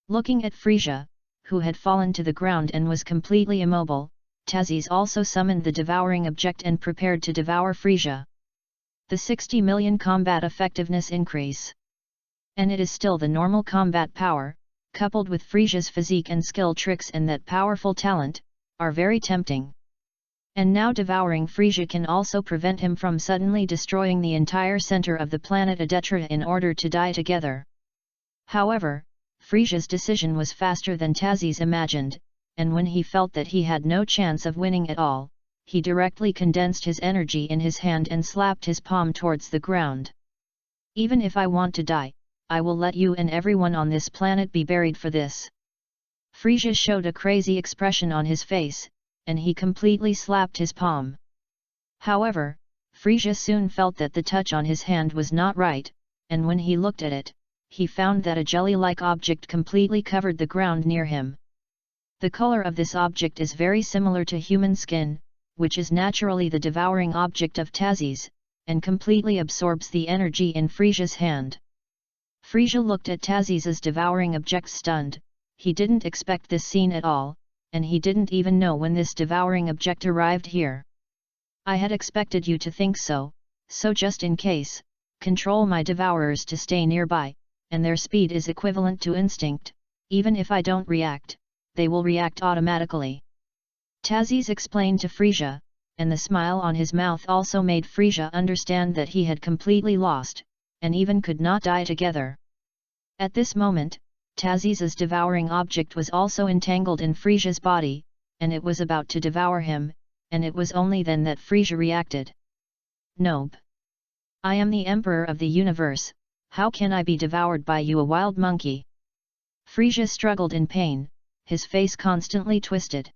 Looking at Frisia, who had fallen to the ground and was completely immobile, Tazis also summoned the devouring object and prepared to devour Frisia. The 60 million combat effectiveness increase. And it is still the normal combat power, coupled with Frisia's physique and skill tricks and that powerful talent, are very tempting. And now devouring Frisia can also prevent him from suddenly destroying the entire center of the planet Adetra in order to die together. However, Frisia's decision was faster than Tazis imagined, and when he felt that he had no chance of winning at all, he directly condensed his energy in his hand and slapped his palm towards the ground. Even if I want to die, I will let you and everyone on this planet be buried for this. Frisia showed a crazy expression on his face, and he completely slapped his palm. However, Frisia soon felt that the touch on his hand was not right, and when he looked at it, he found that a jelly-like object completely covered the ground near him. The color of this object is very similar to human skin, which is naturally the devouring object of Tazis, and completely absorbs the energy in Frisia's hand. Frisia looked at Tazis's devouring object stunned. He didn't expect this scene at all, and he didn't even know when this devouring object arrived here. I had expected you to think so, so just in case, control my devourers to stay nearby, and their speed is equivalent to instinct. Even if I don't react, they will react automatically. Tazes explained to Frisia, and the smile on his mouth also made Frisia understand that he had completely lost, and even could not die together. At this moment, Tazes's devouring object was also entangled in Frisia's body, and it was about to devour him, and it was only then that Frisia reacted. Nope. I am the emperor of the universe, how can I be devoured by you, a wild monkey? Frisia struggled in pain, his face constantly twisted.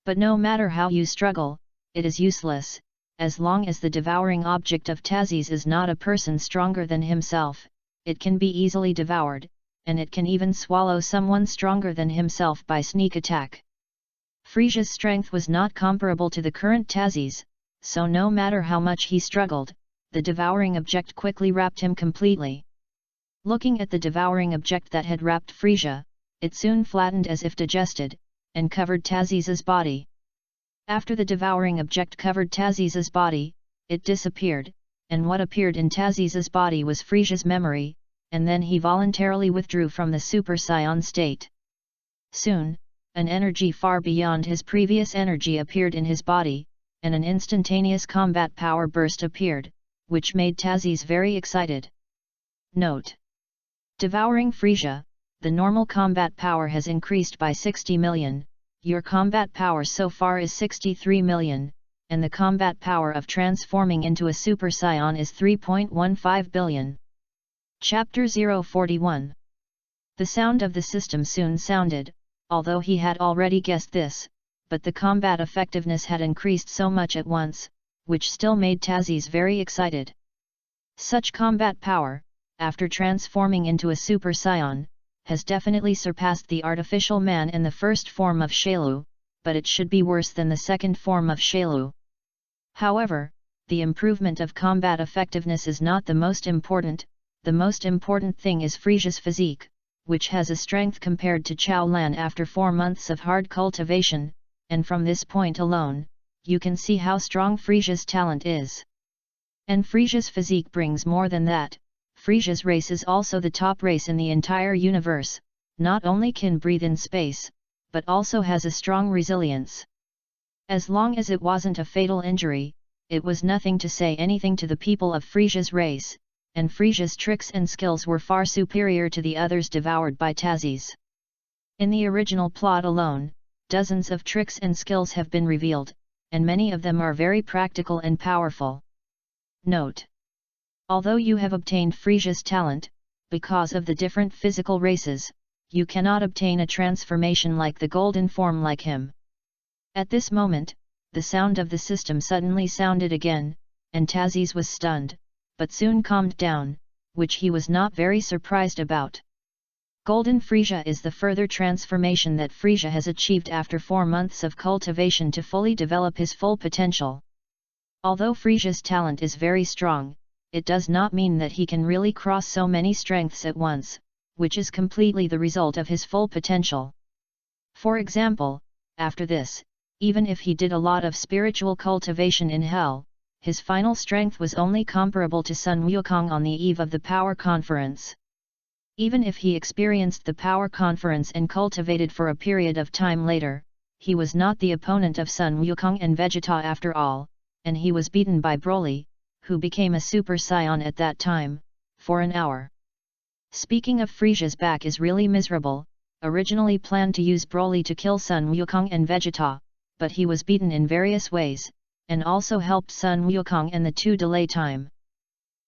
But no matter how you struggle, it is useless, as long as the devouring object of Tazes is not a person stronger than himself, it can be easily devoured, and it can even swallow someone stronger than himself by sneak attack. Frisia's strength was not comparable to the current Tazes, so no matter how much he struggled, the devouring object quickly wrapped him completely. Looking at the devouring object that had wrapped Frisia, it soon flattened as if digested, and covered Tazes's body. After the devouring object covered Tazes's body, it disappeared, and what appeared in Tazes's body was Frisia's memory, and then he voluntarily withdrew from the Super Saiyan state. Soon, an energy far beyond his previous energy appeared in his body, and an instantaneous combat power burst appeared, which made Tazes very excited. Note: Devouring Frisia, the normal combat power has increased by 60 million, your combat power so far is 63 million, and the combat power of transforming into a Super Saiyan is 3.15 billion. Chapter 041. The sound of the system soon sounded, although he had already guessed this, but the combat effectiveness had increased so much at once, which still made Tazes very excited. Such combat power, after transforming into a Super Saiyan, has definitely surpassed the artificial man and the first form of Shailu, but it should be worse than the second form of Shailu. However, the improvement of combat effectiveness is not the most important. The most important thing is Frisia's physique, which has a strength compared to Chao Lan after 4 months of hard cultivation, and from this point alone, you can see how strong Frisia's talent is. And Frisia's physique brings more than that. Frisia's race is also the top race in the entire universe, not only can breathe in space, but also has a strong resilience. As long as it wasn't a fatal injury, it was nothing to say anything to the people of Frisia's race, and Frisia's tricks and skills were far superior to the others devoured by Tazes. In the original plot alone, dozens of tricks and skills have been revealed, and many of them are very practical and powerful. Note: although you have obtained Frisia's talent, because of the different physical races, you cannot obtain a transformation like the golden form like him. At this moment, the sound of the system suddenly sounded again, and Tazes was stunned, but soon calmed down, which he was not very surprised about. Golden Frisia is the further transformation that Frisia has achieved after 4 months of cultivation to fully develop his full potential. Although Frisia's talent is very strong, it does not mean that he can really cross so many strengths at once, which is completely the result of his full potential. For example, after this, even if he did a lot of spiritual cultivation in hell, his final strength was only comparable to Sun Wukong on the eve of the Power Conference. Even if he experienced the Power Conference and cultivated for a period of time later, he was not the opponent of Sun Wukong and Vegeta after all, and he was beaten by Broly, who became a Super Saiyan at that time, for an hour. Speaking of, Frisia's back is really miserable. Originally planned to use Broly to kill Sun Wukong and Vegeta, but he was beaten in various ways, and also helped Sun Wukong and the two delay time.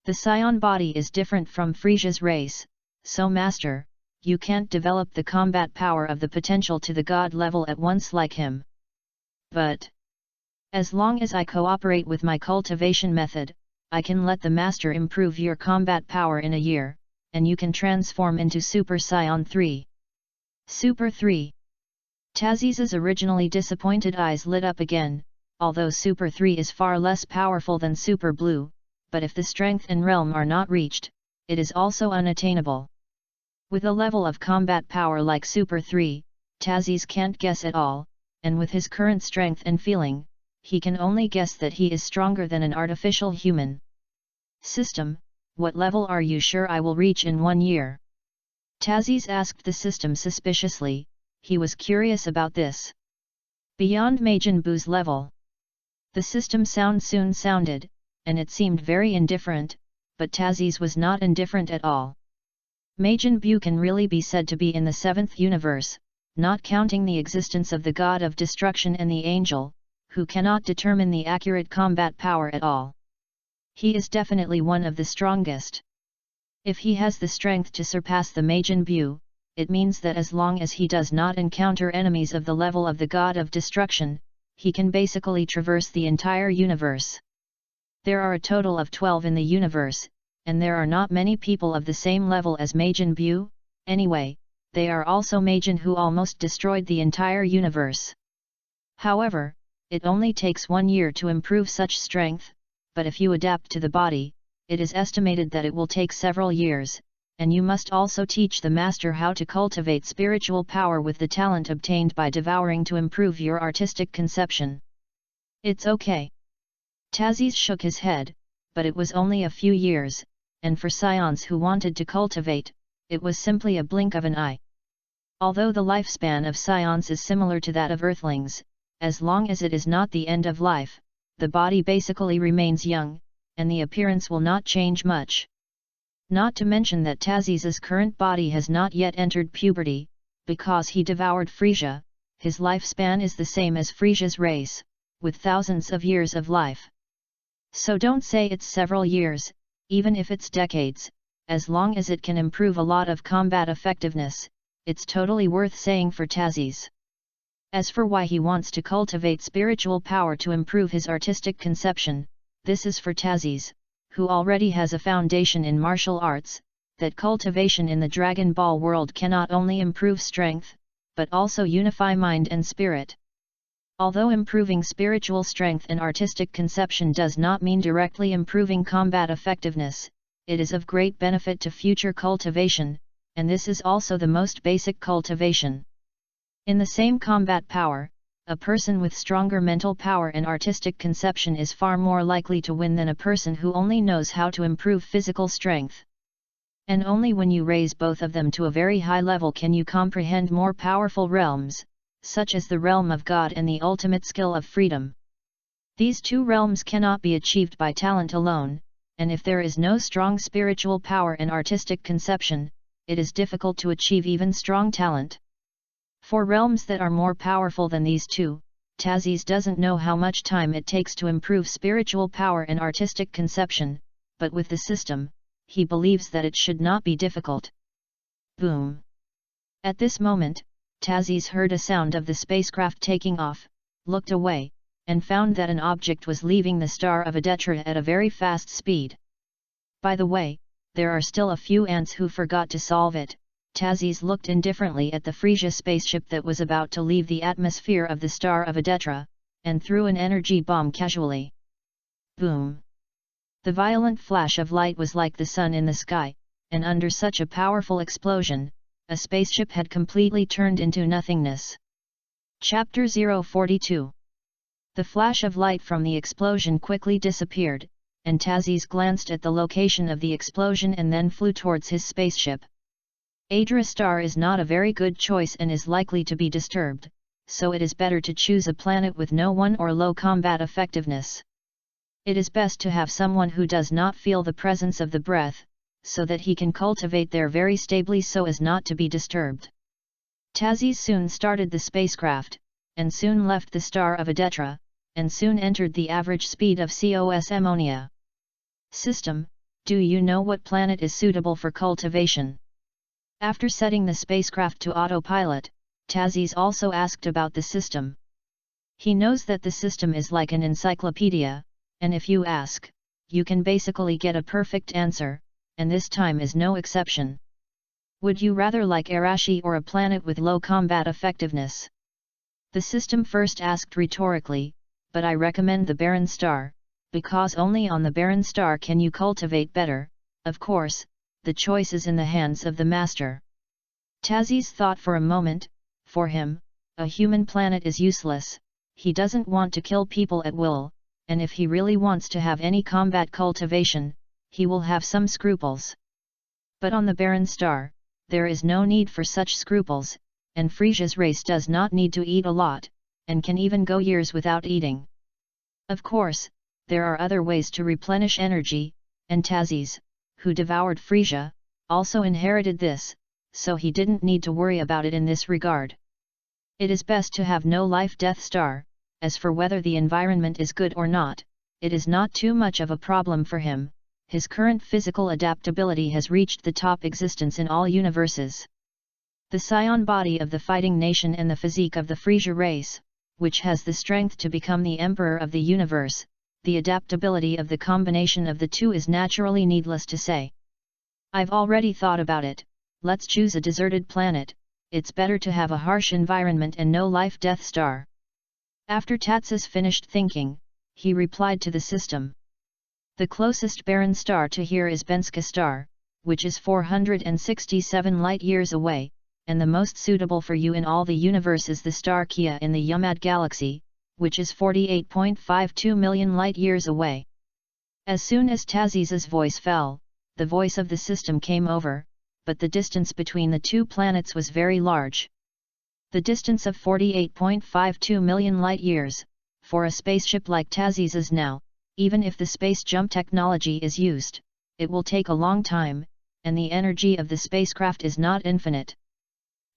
The Saiyan body is different from Frisia's race, so Master, you can't develop the combat power of the potential to the god level at once like him. But as long as I cooperate with my cultivation method, I can let the Master improve your combat power in a year, and you can transform into Super Saiyan 3. Super 3. Tazes's originally disappointed eyes lit up again, although Super 3 is far less powerful than Super Blue, but if the strength and realm are not reached, it is also unattainable. With a level of combat power like Super 3, Tazes can't guess at all, and with his current strength and feeling, he can only guess that he is stronger than an artificial human. System, what level are you sure I will reach in 1 year? Tazis asked the system suspiciously. He was curious about this. Beyond Majin Buu's level. The system soon sounded, and it seemed very indifferent, but Tazis was not indifferent at all. Majin Buu can really be said to be in the 7th universe, not counting the existence of the god of destruction and the angel, who cannot determine the accurate combat power at all. He is definitely one of the strongest. If he has the strength to surpass the Majin Buu, it means that as long as he does not encounter enemies of the level of the god of destruction, he can basically traverse the entire universe. There are a total of 12 in the universe, and there are not many people of the same level as Majin Buu. Anyway, they are also Majin who almost destroyed the entire universe. However, it only takes 1 year to improve such strength, but if you adapt to the body, it is estimated that it will take several years, and you must also teach the master how to cultivate spiritual power with the talent obtained by devouring to improve your artistic conception. It's okay. Tazis shook his head, but it was only a few years, and for scions who wanted to cultivate, it was simply a blink of an eye. Although the lifespan of scions is similar to that of earthlings, as long as it is not the end of life, the body basically remains young, and the appearance will not change much. Not to mention that Tazis's current body has not yet entered puberty, because he devoured Frisia. His lifespan is the same as Frisia's race, with thousands of years of life. So don't say it's several years, even if it's decades, as long as it can improve a lot of combat effectiveness, it's totally worth saying for Tazis. As for why he wants to cultivate spiritual power to improve his artistic conception, this is for Tazis, who already has a foundation in martial arts, that cultivation in the Dragon Ball world cannot only improve strength, but also unify mind and spirit. Although improving spiritual strength and artistic conception does not mean directly improving combat effectiveness, it is of great benefit to future cultivation, and this is also the most basic cultivation. In the same combat power, a person with stronger mental power and artistic conception is far more likely to win than a person who only knows how to improve physical strength. And only when you raise both of them to a very high level can you comprehend more powerful realms, such as the realm of God and the ultimate skill of freedom. These two realms cannot be achieved by talent alone, and if there is no strong spiritual power and artistic conception, it is difficult to achieve even strong talent. For realms that are more powerful than these two, Tazis doesn't know how much time it takes to improve spiritual power and artistic conception, but with the system, he believes that it should not be difficult. Boom! At this moment, Tazis heard a sound of the spacecraft taking off, looked away, and found that an object was leaving the star of Adetra at a very fast speed. By the way, there are still a few ants who forgot to solve it. Tazis looked indifferently at the Frisia spaceship that was about to leave the atmosphere of the star of Adetra, and threw an energy bomb casually. Boom! The violent flash of light was like the sun in the sky, and under such a powerful explosion, a spaceship had completely turned into nothingness. Chapter 042. The flash of light from the explosion quickly disappeared, and Tazis glanced at the location of the explosion and then flew towards his spaceship. Adra star is not a very good choice and is likely to be disturbed, so it is better to choose a planet with no one or low combat effectiveness. It is best to have someone who does not feel the presence of the breath, so that he can cultivate there very stably so as not to be disturbed. Tazis soon started the spacecraft, and soon left the star of Adetra, and soon entered the average speed of COS ammonia. System, do you know what planet is suitable for cultivation? After setting the spacecraft to autopilot, Tazis also asked about the system. He knows that the system is like an encyclopedia, and if you ask, you can basically get a perfect answer, and this time is no exception. Would you rather like Arashi or a planet with low combat effectiveness? The system first asked rhetorically, but I recommend the barren star, because only on the barren star can you cultivate better. Of course, the choice is in the hands of the master. Tazis thought for a moment. For him, a human planet is useless. He doesn't want to kill people at will, and if he really wants to have any combat cultivation, he will have some scruples. But on the barren star, there is no need for such scruples, and Frisia's race does not need to eat a lot, and can even go years without eating. Of course, there are other ways to replenish energy, and Tazes, who devoured Frisia, also inherited this, so he didn't need to worry about it in this regard. It is best to have no life-death star. As for whether the environment is good or not, it is not too much of a problem for him. His current physical adaptability has reached the top existence in all universes. The scion body of the fighting nation and the physique of the Frisia race, which has the strength to become the emperor of the universe, the adaptability of the combination of the two is naturally needless to say. I've already thought about it. Let's choose a deserted planet. It's better to have a harsh environment and no life-death star. After Tatsis finished thinking, he replied to the system. The closest barren star to here is Benska star, which is 467 light-years away, and the most suitable for you in all the universe is the star Kia in the Yamad galaxy, which is 48.52 million light-years away. As soon as Taziz's voice fell, the voice of the system came over, but the distance between the two planets was very large. The distance of 48.52 million light-years, for a spaceship like Taziz's now, even if the space jump technology is used, it will take a long time, and the energy of the spacecraft is not infinite.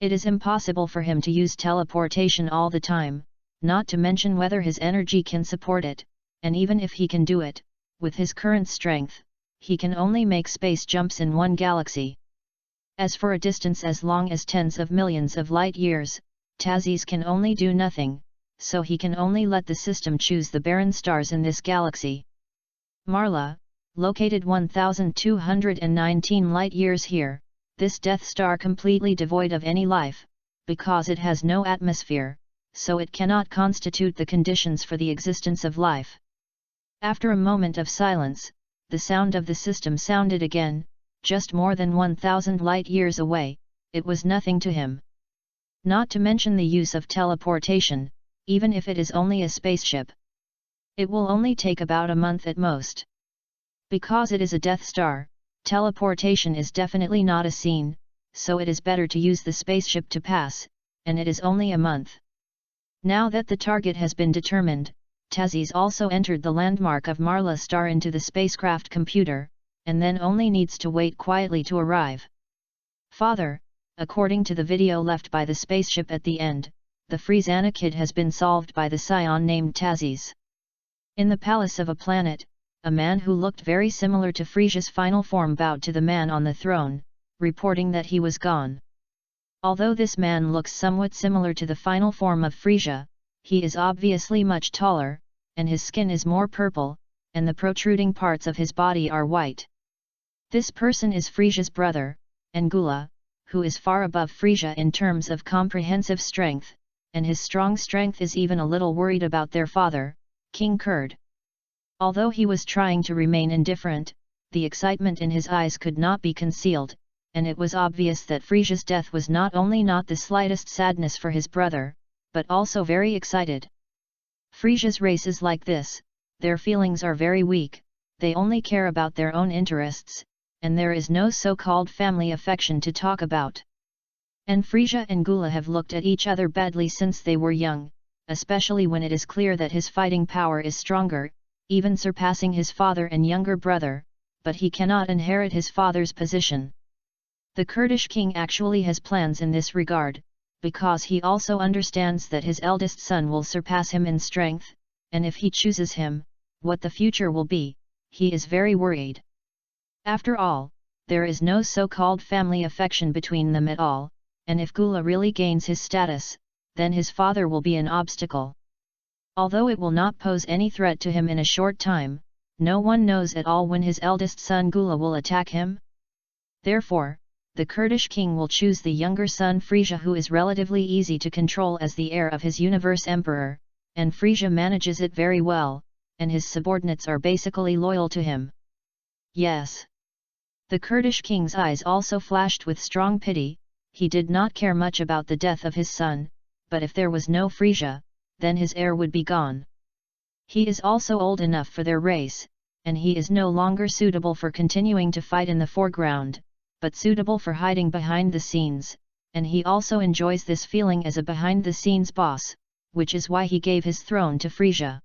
It is impossible for him to use teleportation all the time, not to mention whether his energy can support it, and even if he can do it, with his current strength, he can only make space jumps in one galaxy. As for a distance as long as tens of millions of light-years, Tazis can only do nothing, so he can only let the system choose the barren stars in this galaxy. Marla, located 1219 light-years here, this Death Star completely devoid of any life, because it has no atmosphere, so it cannot constitute the conditions for the existence of life. After a moment of silence, the sound of the system sounded again, just more than 1000 light-years away. It was nothing to him. Not to mention the use of teleportation, even if it is only a spaceship. It will only take about a month at most. Because it is a Death Star, teleportation is definitely not a scene, so it is better to use the spaceship to pass, and it is only a month. Now that the target has been determined, Tazis also entered the landmark of Marla star into the spacecraft computer, and then only needs to wait quietly to arrive. Father, according to the video left by the spaceship at the end, the Frisiana kid has been solved by the scion named Tazis. In the palace of a planet, a man who looked very similar to Frisia's final form bowed to the man on the throne, reporting that he was gone. Although this man looks somewhat similar to the final form of Frisia, he is obviously much taller, and his skin is more purple, and the protruding parts of his body are white. This person is Frisia's brother, Angula, who is far above Frisia in terms of comprehensive strength, and his strong strength is even a little worried about their father, King Kurd. Although he was trying to remain indifferent, the excitement in his eyes could not be concealed, and it was obvious that Frisia's death was not only not the slightest sadness for his brother, but also very excited. Frisia's race is like this, their feelings are very weak, they only care about their own interests, and there is no so-called family affection to talk about. And Frisia and Gula have looked at each other badly since they were young, especially when it is clear that his fighting power is stronger, even surpassing his father and younger brother, but he cannot inherit his father's position. The Kurdish king actually has plans in this regard, because he also understands that his eldest son will surpass him in strength, and if he chooses him, what the future will be, he is very worried. After all, there is no so-called family affection between them at all, and if Gula really gains his status, then his father will be an obstacle. Although it will not pose any threat to him in a short time, no one knows at all when his eldest son Gula will attack him. Therefore, the Kurdish king will choose the younger son Frisia, who is relatively easy to control as the heir of his universe emperor, and Frisia manages it very well, and his subordinates are basically loyal to him. Yes. The Kurdish king's eyes also flashed with strong pity. He did not care much about the death of his son, but if there was no Frisia, then his heir would be gone. He is also old enough for their race, and he is no longer suitable for continuing to fight in the foreground, but suitable for hiding behind the scenes, and he also enjoys this feeling as a behind-the-scenes boss, which is why he gave his throne to Frisia.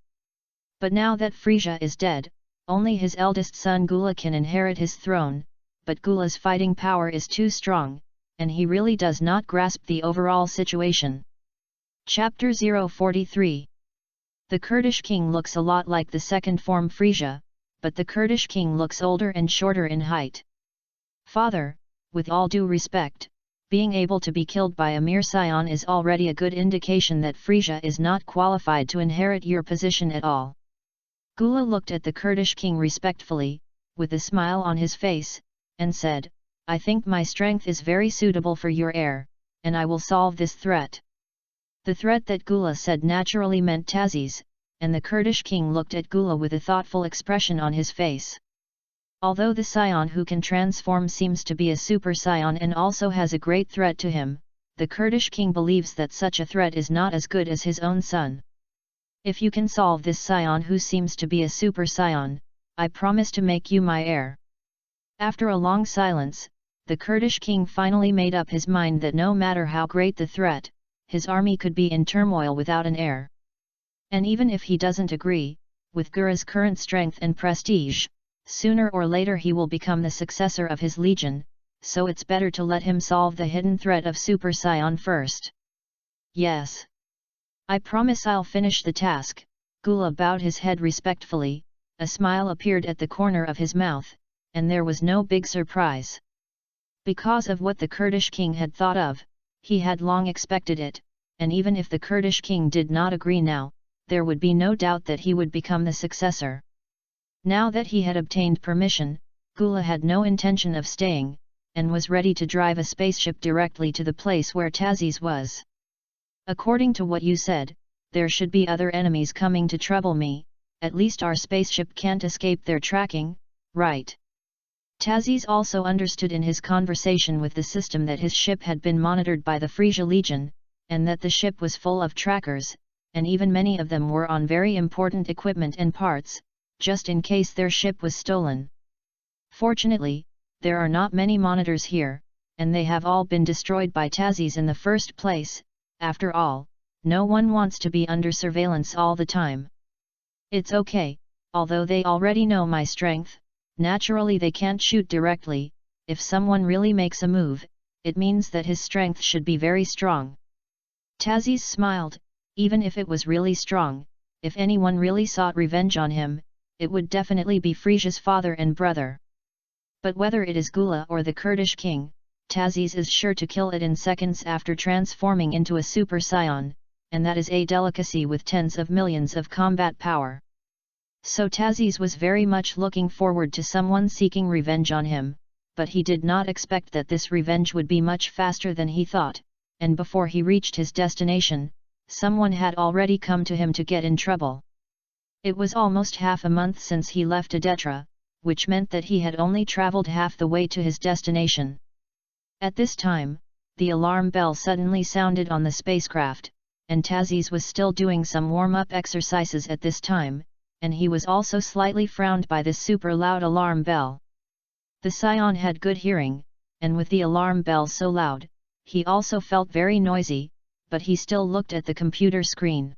But now that Frisia is dead, only his eldest son Gula can inherit his throne, but Gula's fighting power is too strong, and he really does not grasp the overall situation. Chapter 043. The Kurdish king looks a lot like the second form Frisia, but the Kurdish king looks older and shorter in height. Father, with all due respect, being able to be killed by a mere scion is already a good indication that Frisia is not qualified to inherit your position at all. Gula looked at the Kurdish king respectfully, with a smile on his face, and said, I think my strength is very suitable for your heir, and I will solve this threat. The threat that Gula said naturally meant Taziz, and the Kurdish king looked at Gula with a thoughtful expression on his face. Although the scion who can transform seems to be a super scion and also has a great threat to him, the Kurdish king believes that such a threat is not as good as his own son. If you can solve this scion who seems to be a super scion, I promise to make you my heir. After a long silence, the Kurdish king finally made up his mind that no matter how great the threat, his army could be in turmoil without an heir. And even if he doesn't agree, with Gura's current strength and prestige, sooner or later he will become the successor of his legion, so it's better to let him solve the hidden threat of Super Scion first. Yes. I promise I'll finish the task. Gula bowed his head respectfully, a smile appeared at the corner of his mouth, and there was no big surprise. Because of what the Kurdish king had thought of, he had long expected it, and even if the Kurdish king did not agree now, there would be no doubt that he would become the successor. Now that he had obtained permission, Gula had no intention of staying, and was ready to drive a spaceship directly to the place where Taziz was. According to what you said, there should be other enemies coming to trouble me, at least our spaceship can't escape their tracking, right? Taziz also understood in his conversation with the system that his ship had been monitored by the Frisia Legion, and that the ship was full of trackers, and even many of them were on very important equipment and parts, just in case their ship was stolen. Fortunately, there are not many monitors here, and they have all been destroyed by Taziz in the first place. After all, no one wants to be under surveillance all the time. It's okay, although they already know my strength, naturally they can't shoot directly. If someone really makes a move, it means that his strength should be very strong. Taziz smiled. Even if it was really strong, if anyone really sought revenge on him, it would definitely be Frisia's father and brother. But whether it is Gula or the Kurdish king, Taziz is sure to kill it in seconds after transforming into a super scion, and that is a delicacy with tens of millions of combat power. So Taziz was very much looking forward to someone seeking revenge on him, but he did not expect that this revenge would be much faster than he thought, and before he reached his destination, someone had already come to him to get in trouble. It was almost half a month since he left Adetra, which meant that he had only traveled half the way to his destination. At this time, the alarm bell suddenly sounded on the spacecraft, and Taziz was still doing some warm-up exercises at this time, and he was also slightly frowned by this super loud alarm bell. The scion had good hearing, and with the alarm bell so loud, he also felt very noisy, but he still looked at the computer screen.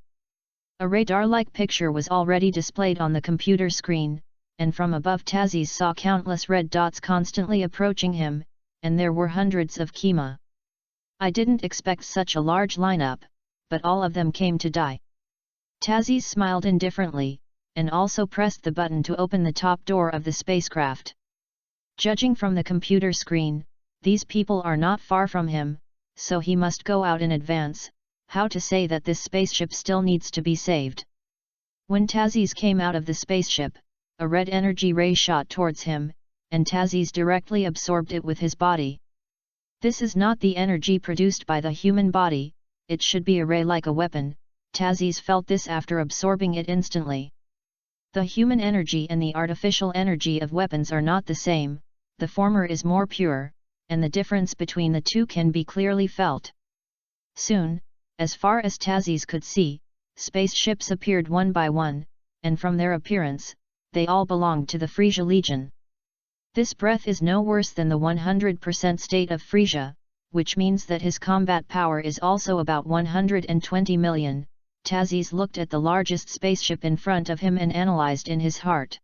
A radar-like picture was already displayed on the computer screen, and from above Taziz saw countless red dots constantly approaching him, and there were hundreds of Kima. I didn't expect such a large lineup, but all of them came to die. Taziz smiled indifferently, and also pressed the button to open the top door of the spacecraft. Judging from the computer screen, these people are not far from him, so he must go out in advance. How to say that this spaceship still needs to be saved? When Taziz came out of the spaceship, a red energy ray shot towards him, and Taziz directly absorbed it with his body. This is not the energy produced by the human body, it should be a ray like a weapon. Taziz felt this after absorbing it instantly. The human energy and the artificial energy of weapons are not the same, the former is more pure, and the difference between the two can be clearly felt. Soon, as far as Taziz could see, spaceships appeared one by one, and from their appearance, they all belonged to the Frisia Legion. This breath is no worse than the 100% state of Frisia, which means that his combat power is also about 120 million. Tazis looked at the largest spaceship in front of him and analyzed in his heart.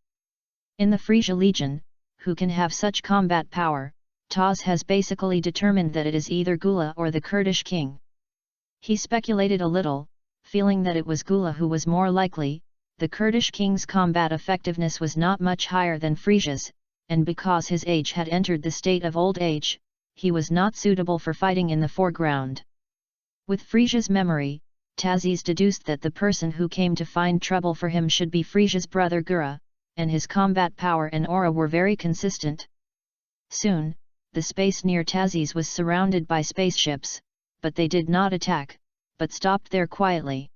In the Frisia Legion, who can have such combat power, Taz has basically determined that it is either Gula or the Kurdish king. He speculated a little, feeling that it was Gula who was more likely. The Kurdish king's combat effectiveness was not much higher than Frisia's, and because his age had entered the state of old age, he was not suitable for fighting in the foreground. With Frisia's memory, Tazis deduced that the person who came to find trouble for him should be Frisia's brother Gura, and his combat power and aura were very consistent. Soon, the space near Tazis was surrounded by spaceships, but they did not attack, but stopped there quietly.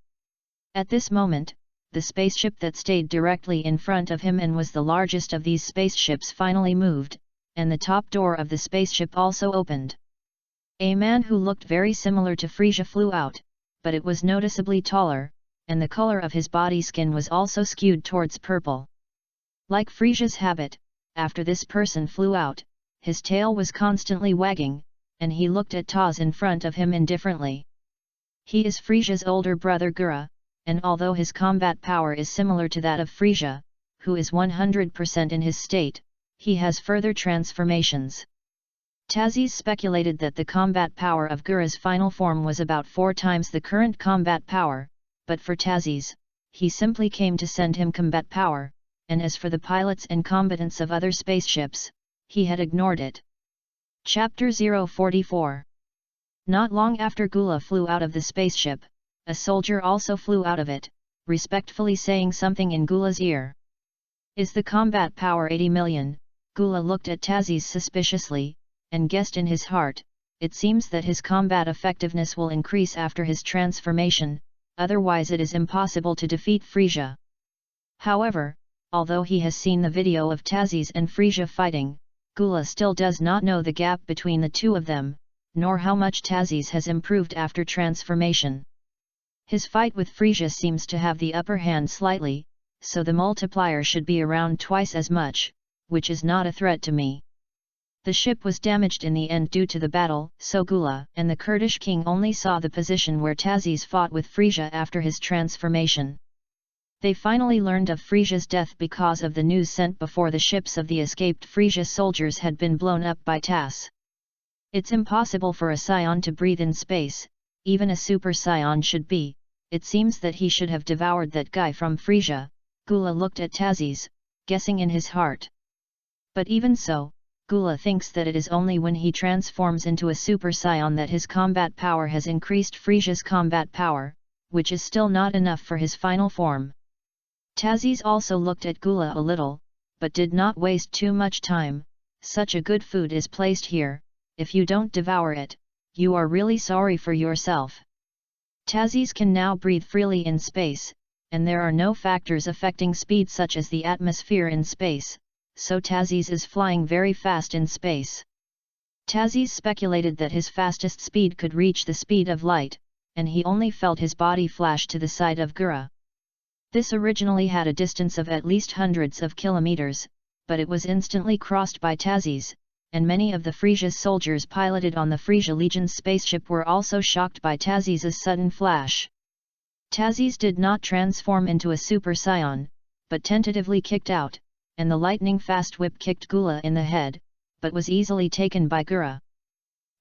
At this moment, the spaceship that stayed directly in front of him and was the largest of these spaceships finally moved, and the top door of the spaceship also opened. A man who looked very similar to Frisia flew out, but it was noticeably taller, and the color of his body skin was also skewed towards purple. Like Frisia's habit, after this person flew out, his tail was constantly wagging, and he looked at Taz in front of him indifferently. He is Frisia's older brother Gura, and although his combat power is similar to that of Frisia, who is 100% in his state, he has further transformations. Tazis speculated that the combat power of Gura's final form was about 4 times the current combat power, but for Tazis, he simply came to send him combat power, and as for the pilots and combatants of other spaceships, he had ignored it. Chapter 044. Not long after Gula flew out of the spaceship, a soldier also flew out of it, respectfully saying something in Gula's ear. Is the combat power 80 million? Gula looked at Tazis suspiciously, and guessed in his heart, it seems that his combat effectiveness will increase after his transformation, otherwise it is impossible to defeat Frisia. However, although he has seen the video of Tazis and Frisia fighting, Gula still does not know the gap between the two of them, nor how much Tazis has improved after transformation. His fight with Frisia seems to have the upper hand slightly, so the multiplier should be around twice as much, which is not a threat to me. The ship was damaged in the end due to the battle, so Gula and the Kurdish king only saw the position where Tazis fought with Frisia after his transformation. They finally learned of Frisia's death because of the news sent before the ships of the escaped Frisia soldiers had been blown up by Taz. It's impossible for a scion to breathe in space, even a super scion should be. It seems that he should have devoured that guy from Frisia. Gula looked at Tazis, guessing in his heart. But even so, Gula thinks that it is only when he transforms into a super scion that his combat power has increased Frisia's combat power, which is still not enough for his final form. Tazis also looked at Gula a little, but did not waste too much time. Such a good food is placed here, if you don't devour it, you are really sorry for yourself. Tazis can now breathe freely in space, and there are no factors affecting speed such as the atmosphere in space, so Tazis is flying very fast in space. Tazis speculated that his fastest speed could reach the speed of light, and he only felt his body flash to the side of Gura. This originally had a distance of at least hundreds of kilometers, but it was instantly crossed by Tazis, and many of the Frisia's soldiers piloted on the Frisia Legion's spaceship were also shocked by Tazis' sudden flash. Tazis did not transform into a super scion, but tentatively kicked out, and the lightning-fast whip kicked Gula in the head, but was easily taken by Gura.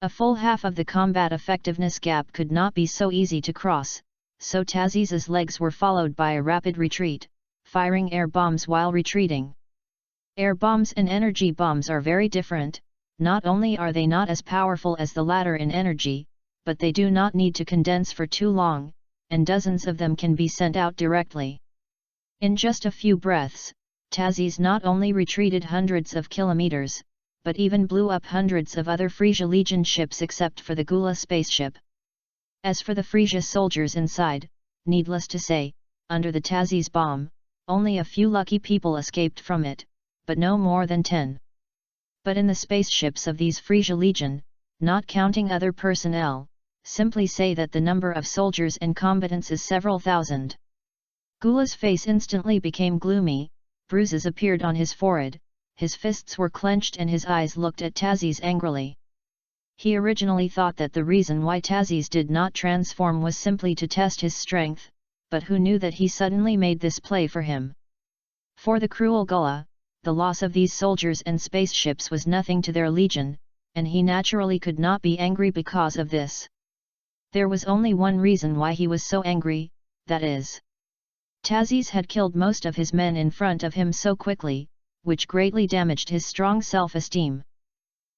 A full half of the combat effectiveness gap could not be so easy to cross, so Tazis' legs were followed by a rapid retreat, firing air bombs while retreating. Air bombs and energy bombs are very different. Not only are they not as powerful as the latter in energy, but they do not need to condense for too long, and dozens of them can be sent out directly. In just a few breaths, Tazis not only retreated hundreds of kilometers, but even blew up hundreds of other Frisia Legion ships except for the Gula spaceship. As for the Frisia soldiers inside, needless to say, under the Tazis bomb, only a few lucky people escaped from it, but no more than 10. But in the spaceships of these Frisia Legion, not counting other personnel, simply say that the number of soldiers and combatants is several thousand. Gula's face instantly became gloomy, bruises appeared on his forehead, his fists were clenched and his eyes looked at Tazis angrily. He originally thought that the reason why Tazis did not transform was simply to test his strength, but who knew that he suddenly made this play for him? For the cruel Gula, the loss of these soldiers and spaceships was nothing to their legion, and he naturally could not be angry because of this. There was only one reason why he was so angry, that is, Tazis had killed most of his men in front of him so quickly, which greatly damaged his strong self-esteem.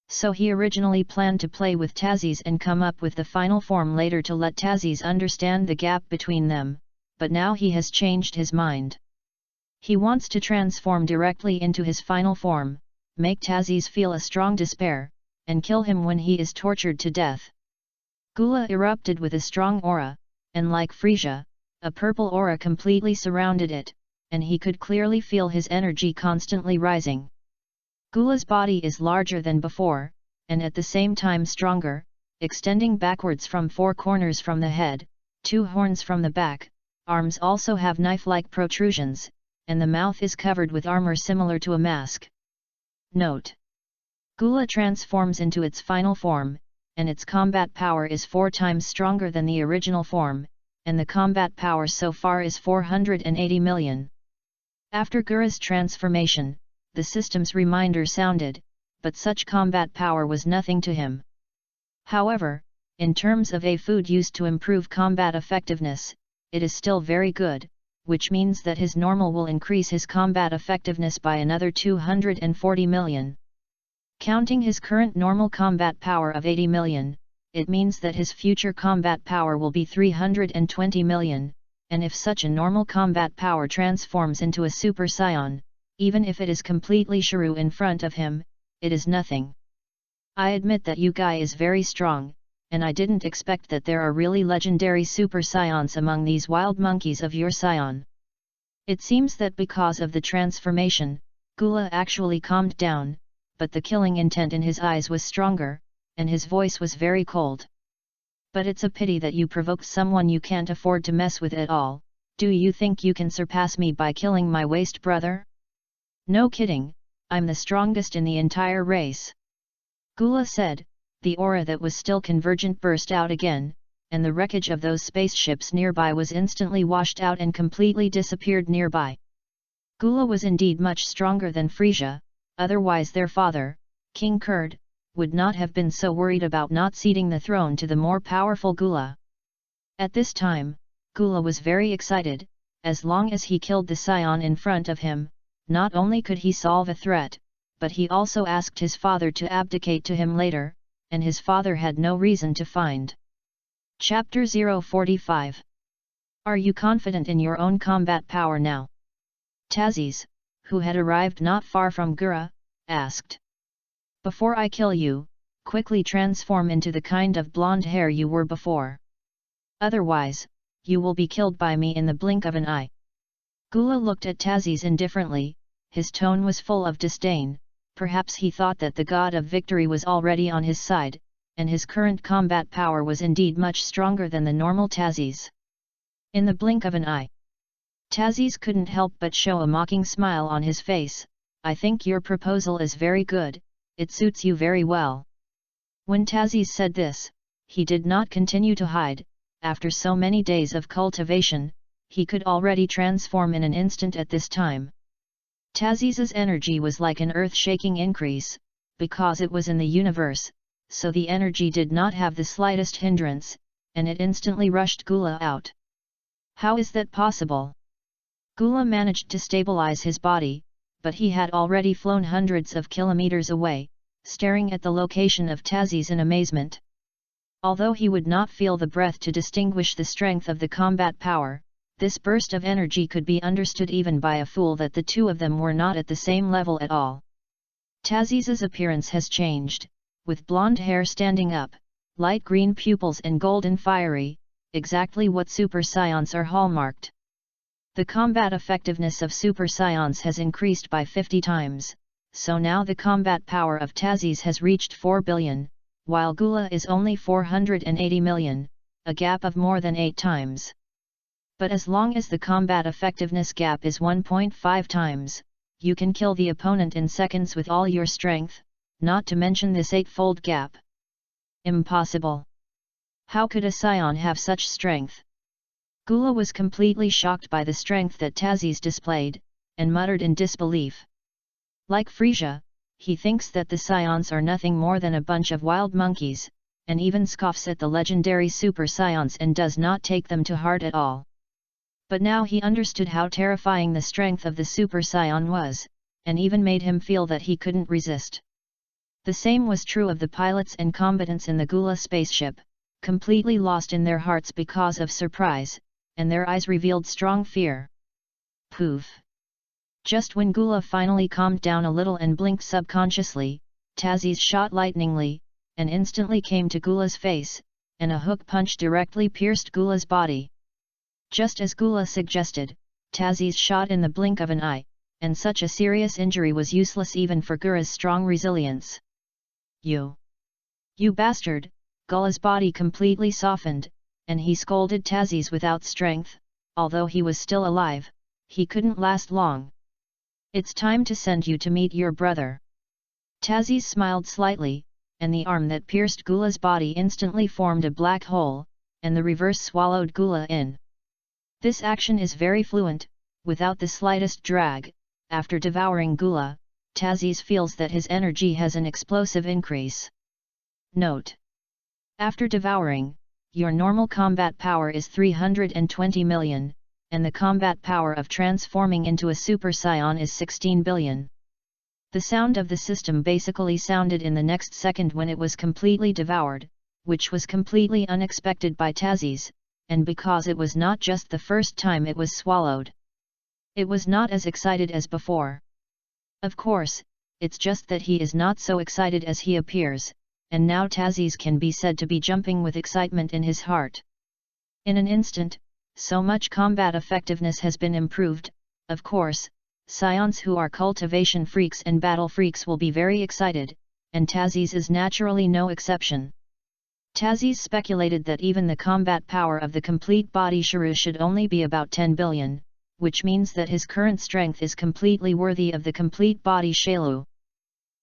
So he originally planned to play with Tazis and come up with the final form later to let Tazis understand the gap between them, but now he has changed his mind. He wants to transform directly into his final form, make Tazis feel a strong despair, and kill him when he is tortured to death. Gula erupted with a strong aura, and like Frisia, a purple aura completely surrounded it, and he could clearly feel his energy constantly rising. Gula's body is larger than before, and at the same time stronger, extending backwards from 4 corners from the head, 2 horns from the back, arms also have knife-like protrusions, and the mouth is covered with armor similar to a mask. Note: Gula transforms into its final form, and its combat power is 4 times stronger than the original form, and the combat power so far is 480 million. After Gura's transformation, the system's reminder sounded, but such combat power was nothing to him. However, in terms of a food used to improve combat effectiveness, it is still very good, which means that his normal will increase his combat effectiveness by another 240 million. Counting his current normal combat power of 80 million, it means that his future combat power will be 320 million, and if such a normal combat power transforms into a Super Saiyan, even if it is completely Shuru in front of him, it is nothing. I admit that you guy is very strong, and I didn't expect that there are really legendary Super Saiyans among these wild monkeys of your Saiyan. It seems that because of the transformation, Gula actually calmed down, but the killing intent in his eyes was stronger, and his voice was very cold. But it's a pity that you provoked someone you can't afford to mess with at all. Do you think you can surpass me by killing my waste brother? No kidding, I'm the strongest in the entire race. Gula said. The aura that was still convergent burst out again, and the wreckage of those spaceships nearby was instantly washed out and completely disappeared nearby. Gula was indeed much stronger than Frisia, otherwise their father, King Kurd, would not have been so worried about not ceding the throne to the more powerful Gula. At this time, Gula was very excited. As long as he killed the Saiyan in front of him, not only could he solve a threat, but he also asked his father to abdicate to him later, and his father had no reason to find. Chapter 045. Are you confident in your own combat power now? Tazis, who had arrived not far from Gura, asked. Before I kill you, quickly transform into the kind of blonde hair you were before. Otherwise, you will be killed by me in the blink of an eye. Gula looked at Tazis indifferently, his tone was full of disdain. Perhaps he thought that the god of victory was already on his side, and his current combat power was indeed much stronger than the normal Tazis. In the blink of an eye. Tazis couldn't help but show a mocking smile on his face. I think your proposal is very good, it suits you very well. When Tazis said this, he did not continue to hide. After so many days of cultivation, he could already transform in an instant at this time. Tazis's energy was like an earth-shaking increase, because it was in the universe, so the energy did not have the slightest hindrance, and it instantly rushed Gula out. How is that possible? Gula managed to stabilize his body, but he had already flown hundreds of kilometers away, staring at the location of Tazis in amazement. Although he would not feel the breath to distinguish the strength of the combat power, this burst of energy could be understood even by a fool that the two of them were not at the same level at all. Tazis's appearance has changed, with blonde hair standing up, light green pupils and golden fiery, exactly what Super Saiyans are hallmarked. The combat effectiveness of Super Saiyans has increased by 50 times, so now the combat power of Tazis has reached 4 billion, while Gula is only 480 million, a gap of more than 8 times. But as long as the combat effectiveness gap is 1.5 times, you can kill the opponent in seconds with all your strength, not to mention this 8-fold gap. Impossible. How could a scion have such strength? Gula was completely shocked by the strength that Tazes displayed, and muttered in disbelief. Like Frisia, he thinks that the scions are nothing more than a bunch of wild monkeys, and even scoffs at the legendary super scions and does not take them to heart at all. But now he understood how terrifying the strength of the super scion was, and even made him feel that he couldn't resist. The same was true of the pilots and combatants in the Gula spaceship, completely lost in their hearts because of surprise, and their eyes revealed strong fear. Poof! Just when Gula finally calmed down a little and blinked subconsciously, Tazes shot lightningly, and instantly came to Gula's face, and a hook punch directly pierced Gula's body. Just as Gula suggested, Tazes shot in the blink of an eye, and such a serious injury was useless even for Gura's strong resilience. You bastard! Gula's body completely softened, and he scolded Tazes without strength. Although he was still alive, he couldn't last long. It's time to send you to meet your brother. Tazes smiled slightly, and the arm that pierced Gula's body instantly formed a black hole, and the reverse swallowed Gula in. This action is very fluent, without the slightest drag. After devouring Gula, Tazes feels that his energy has an explosive increase. Note: after devouring, your normal combat power is 320 million, and the combat power of transforming into a super scion is 16 billion. The sound of the system basically sounded in the next second when it was completely devoured, which was completely unexpected by Tazes, and because it was not just the first time it was swallowed. It was not as excited as before. Of course, it's just that he is not so excited as he appears, and now Tazes can be said to be jumping with excitement in his heart. In an instant, so much combat effectiveness has been improved. Of course, scions who are cultivation freaks and battle freaks will be very excited, and Tazes is naturally no exception. Tazes speculated that even the combat power of the complete body shrew should only be about 10 billion, which means that his current strength is completely worthy of the complete body Shailu.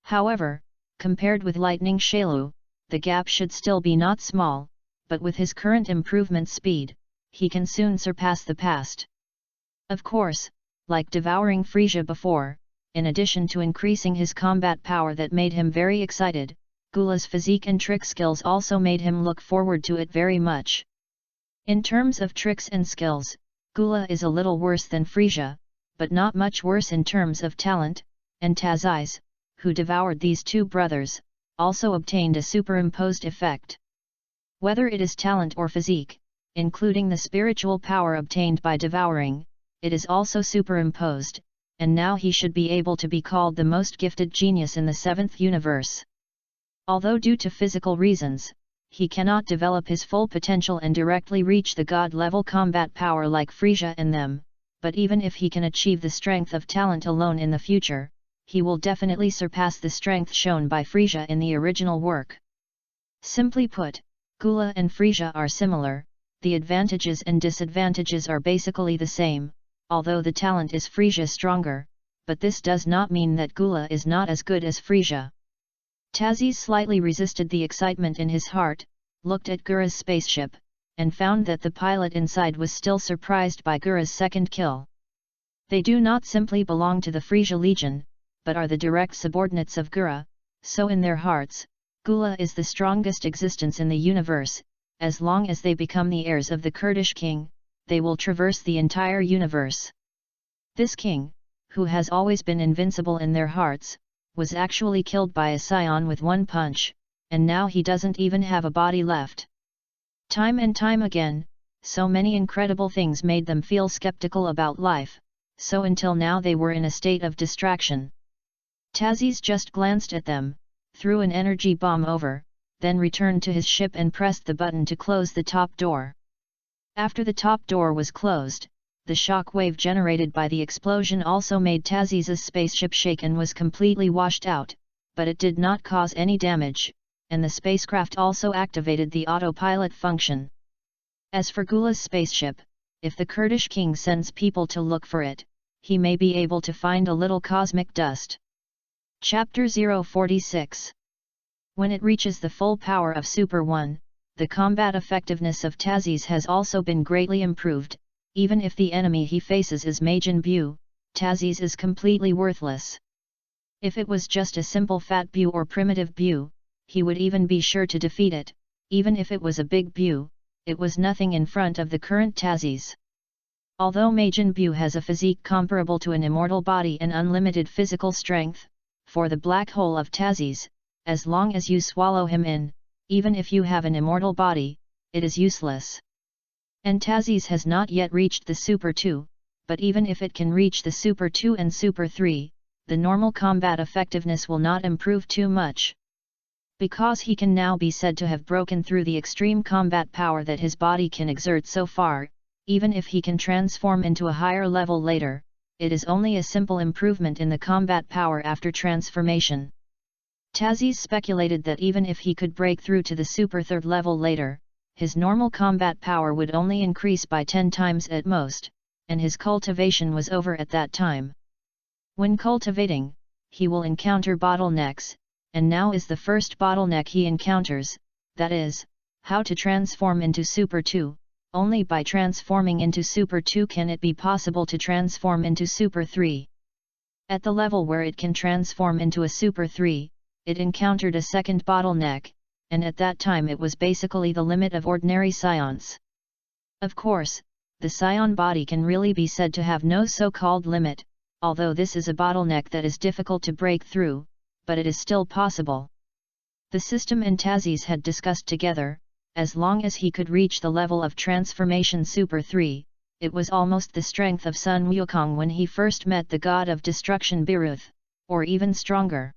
However, compared with lightning Shailu, the gap should still be not small, but with his current improvement speed, he can soon surpass the past. Of course, like devouring Frisia before, in addition to increasing his combat power that made him very excited, Gula's physique and trick skills also made him look forward to it very much. In terms of tricks and skills, Gula is a little worse than Frisia, but not much worse in terms of talent, and Tazes, who devoured these two brothers, also obtained a superimposed effect. Whether it is talent or physique, including the spiritual power obtained by devouring, it is also superimposed, and now he should be able to be called the most gifted genius in the 7th universe. Although due to physical reasons, he cannot develop his full potential and directly reach the god-level combat power like Frisia and them, but even if he can achieve the strength of talent alone in the future, he will definitely surpass the strength shown by Frisia in the original work. Simply put, Gula and Frisia are similar, the advantages and disadvantages are basically the same, although the talent is Frisia stronger, but this does not mean that Gula is not as good as Frisia. Tazes slightly resisted the excitement in his heart, looked at Gura's spaceship, and found that the pilot inside was still surprised by Gura's second kill. They do not simply belong to the Frisia Legion, but are the direct subordinates of Gura, so in their hearts, Gula is the strongest existence in the universe. As long as they become the heirs of the Kurdish king, they will traverse the entire universe. This king, who has always been invincible in their hearts, was actually killed by a scion with one punch, and now he doesn't even have a body left. Time and time again, so many incredible things made them feel skeptical about life, so until now they were in a state of distraction. Tazes just glanced at them, threw an energy bomb over, then returned to his ship and pressed the button to close the top door. After the top door was closed, the shock wave generated by the explosion also made Tazes' spaceship shake and was completely washed out, but it did not cause any damage, and the spacecraft also activated the autopilot function. As for Gula's spaceship, if the Kurdish king sends people to look for it, he may be able to find a little cosmic dust. Chapter 046. When it reaches the full power of Super 1, the combat effectiveness of Tazes has also been greatly improved. Even if the enemy he faces is Majin Buu, Tazes is completely worthless. If it was just a simple fat Buu or primitive Buu, he would even be sure to defeat it. Even if it was a big Buu, it was nothing in front of the current Tazes. Although Majin Buu has a physique comparable to an immortal body and unlimited physical strength, for the black hole of Tazes, as long as you swallow him in, even if you have an immortal body, it is useless. And Tazes has not yet reached the Super 2, but even if it can reach the Super 2 and Super 3, the normal combat effectiveness will not improve too much. Because he can now be said to have broken through the extreme combat power that his body can exert so far, even if he can transform into a higher level later, it is only a simple improvement in the combat power after transformation. Tazes speculated that even if he could break through to the Super 3rd level later, his normal combat power would only increase by 10 times at most, and his cultivation was over at that time. When cultivating, he will encounter bottlenecks, and now is the first bottleneck he encounters, that is, how to transform into Super 2. Only by transforming into Super 2 can it be possible to transform into Super 3. At the level where it can transform into a Super 3, it encountered a second bottleneck, and at that time it was basically the limit of ordinary science. Of course, the scion body can really be said to have no so-called limit, although this is a bottleneck that is difficult to break through, but it is still possible. The system and Tazes had discussed together, as long as he could reach the level of transformation Super 3, it was almost the strength of Sun Wukong when he first met the god of destruction Biruth, or even stronger.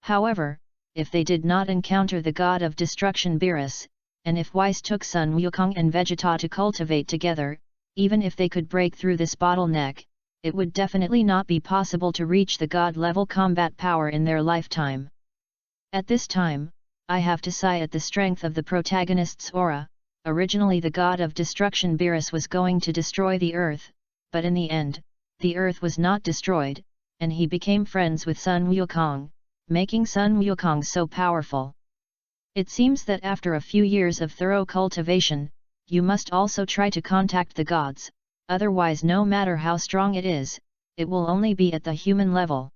However, if they did not encounter the god of destruction Beerus, and if Weiss took Sun Wukong and Vegeta to cultivate together, even if they could break through this bottleneck, it would definitely not be possible to reach the god-level combat power in their lifetime. At this time, I have to sigh at the strength of the protagonist's aura. Originally the god of destruction Beerus was going to destroy the earth, but in the end, the earth was not destroyed, and he became friends with Sun Wukong, making Sun Wukong so powerful. It seems that after a few years of thorough cultivation, you must also try to contact the gods, otherwise no matter how strong it is, it will only be at the human level.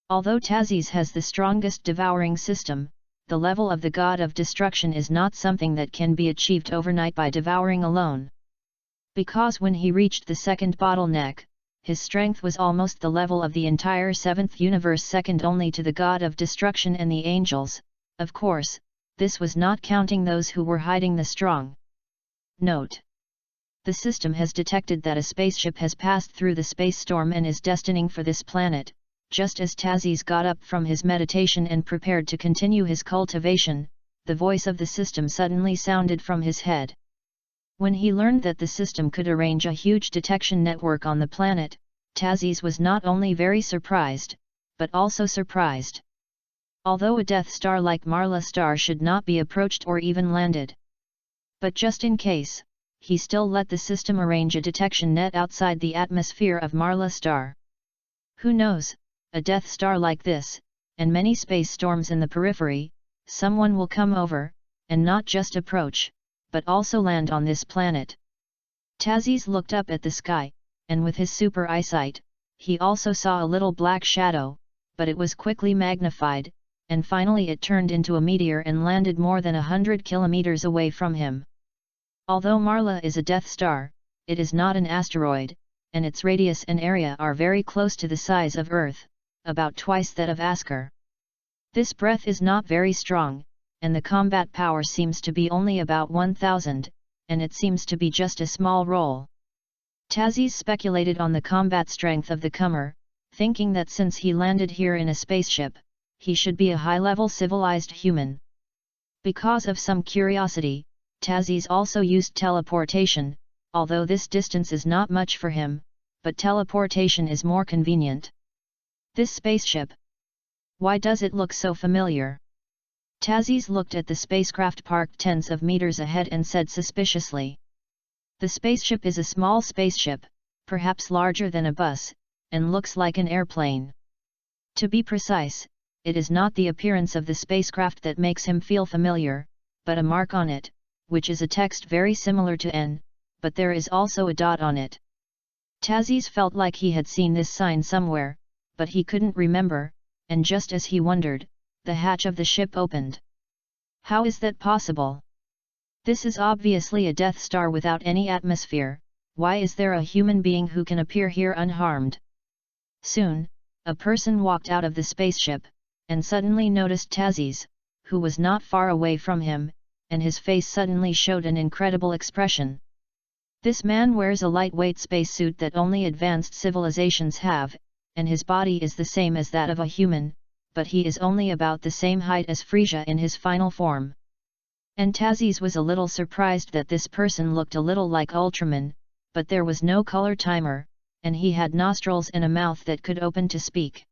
Although Tazes has the strongest devouring system, the level of the god of destruction is not something that can be achieved overnight by devouring alone. Because when he reached the second bottleneck, his strength was almost the level of the entire 7th universe, second only to the god of destruction and the angels. Of course, this was not counting those who were hiding the strong. Note: the system has detected that a spaceship has passed through the space storm and is destining for this planet. Just as Tazes got up from his meditation and prepared to continue his cultivation, the voice of the system suddenly sounded from his head. When he learned that the system could arrange a huge detection network on the planet, Tazes was not only very surprised, but also surprised. Although a Death Star like Marla Star should not be approached or even landed. But just in case, he still let the system arrange a detection net outside the atmosphere of Marla Star. Who knows, a Death Star like this, and many space storms in the periphery, someone will come over, and not just approach, but also land on this planet. Tazes looked up at the sky, and with his super eyesight, he also saw a little black shadow, but it was quickly magnified, and finally it turned into a meteor and landed more than 100 kilometers away from him. Although Marla is a Death Star, it is not an asteroid, and its radius and area are very close to the size of Earth, about twice that of Asker. This breath is not very strong, and the combat power seems to be only about 1000, and it seems to be just a small roll. Tazes speculated on the combat strength of the comer, thinking that since he landed here in a spaceship, he should be a high-level civilized human. Because of some curiosity, Tazes also used teleportation, although this distance is not much for him, but teleportation is more convenient. This spaceship. Why does it look so familiar? Tazes looked at the spacecraft parked tens of meters ahead and said suspiciously. The spaceship is a small spaceship, perhaps larger than a bus, and looks like an airplane. To be precise, it is not the appearance of the spacecraft that makes him feel familiar, but a mark on it, which is a text very similar to N, but there is also a dot on it. Tazzy felt like he had seen this sign somewhere, but he couldn't remember, and just as he wondered, the hatch of the ship opened. How is that possible? This is obviously a Death Star without any atmosphere. Why is there a human being who can appear here unharmed? Soon, a person walked out of the spaceship, and suddenly noticed Tazzy, who was not far away from him, and his face suddenly showed an incredible expression. This man wears a lightweight spacesuit that only advanced civilizations have, and his body is the same as that of a human, but he is only about the same height as Frisia in his final form. And Tazzy was a little surprised that this person looked a little like Ultraman, but there was no color timer, and he had nostrils and a mouth that could open to speak.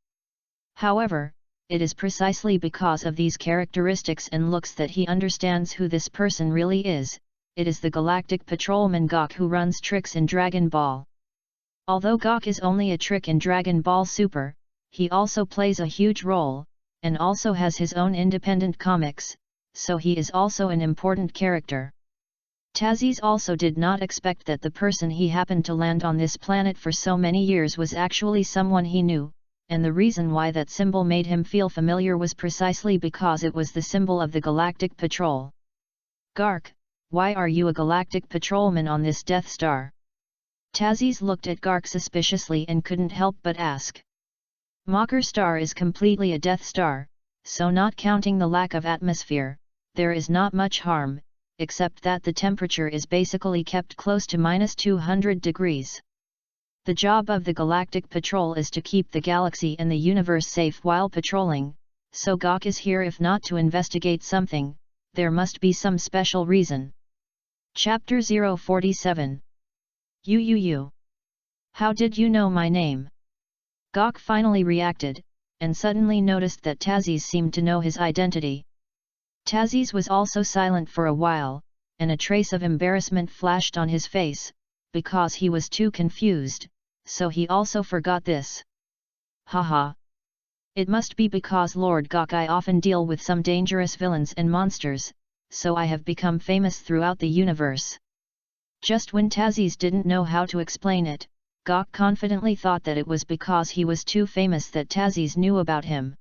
However, it is precisely because of these characteristics and looks that he understands who this person really is. It is the Galactic Patrolman Gok who runs tricks in Dragon Ball. Although Gok is only a trick in Dragon Ball Super, he also plays a huge role, and also has his own independent comics, so he is also an important character. Tazzy also did not expect that the person he happened to land on this planet for so many years was actually someone he knew, and the reason why that symbol made him feel familiar was precisely because it was the symbol of the Galactic Patrol. Gark, why are you a Galactic Patrolman on this Death Star? Tazzy looked at Gark suspiciously and couldn't help but ask. Mocker Star is completely a Death Star, so not counting the lack of atmosphere, there is not much harm, except that the temperature is basically kept close to -200 degrees. The job of the Galactic Patrol is to keep the galaxy and the universe safe while patrolling, so Gok is here if not to investigate something, there must be some special reason. Chapter 047. You. How did you know my name? Gok finally reacted, and suddenly noticed that Tazzy seemed to know his identity. Tazzy was also silent for a while, and a trace of embarrassment flashed on his face, because he was too confused, so he also forgot this. Haha. It must be because Lord Gok I often deal with some dangerous villains and monsters, so I have become famous throughout the universe. Just when Tazzy didn't know how to explain it, Gok confidently thought that it was because he was too famous that Tazzy knew about him.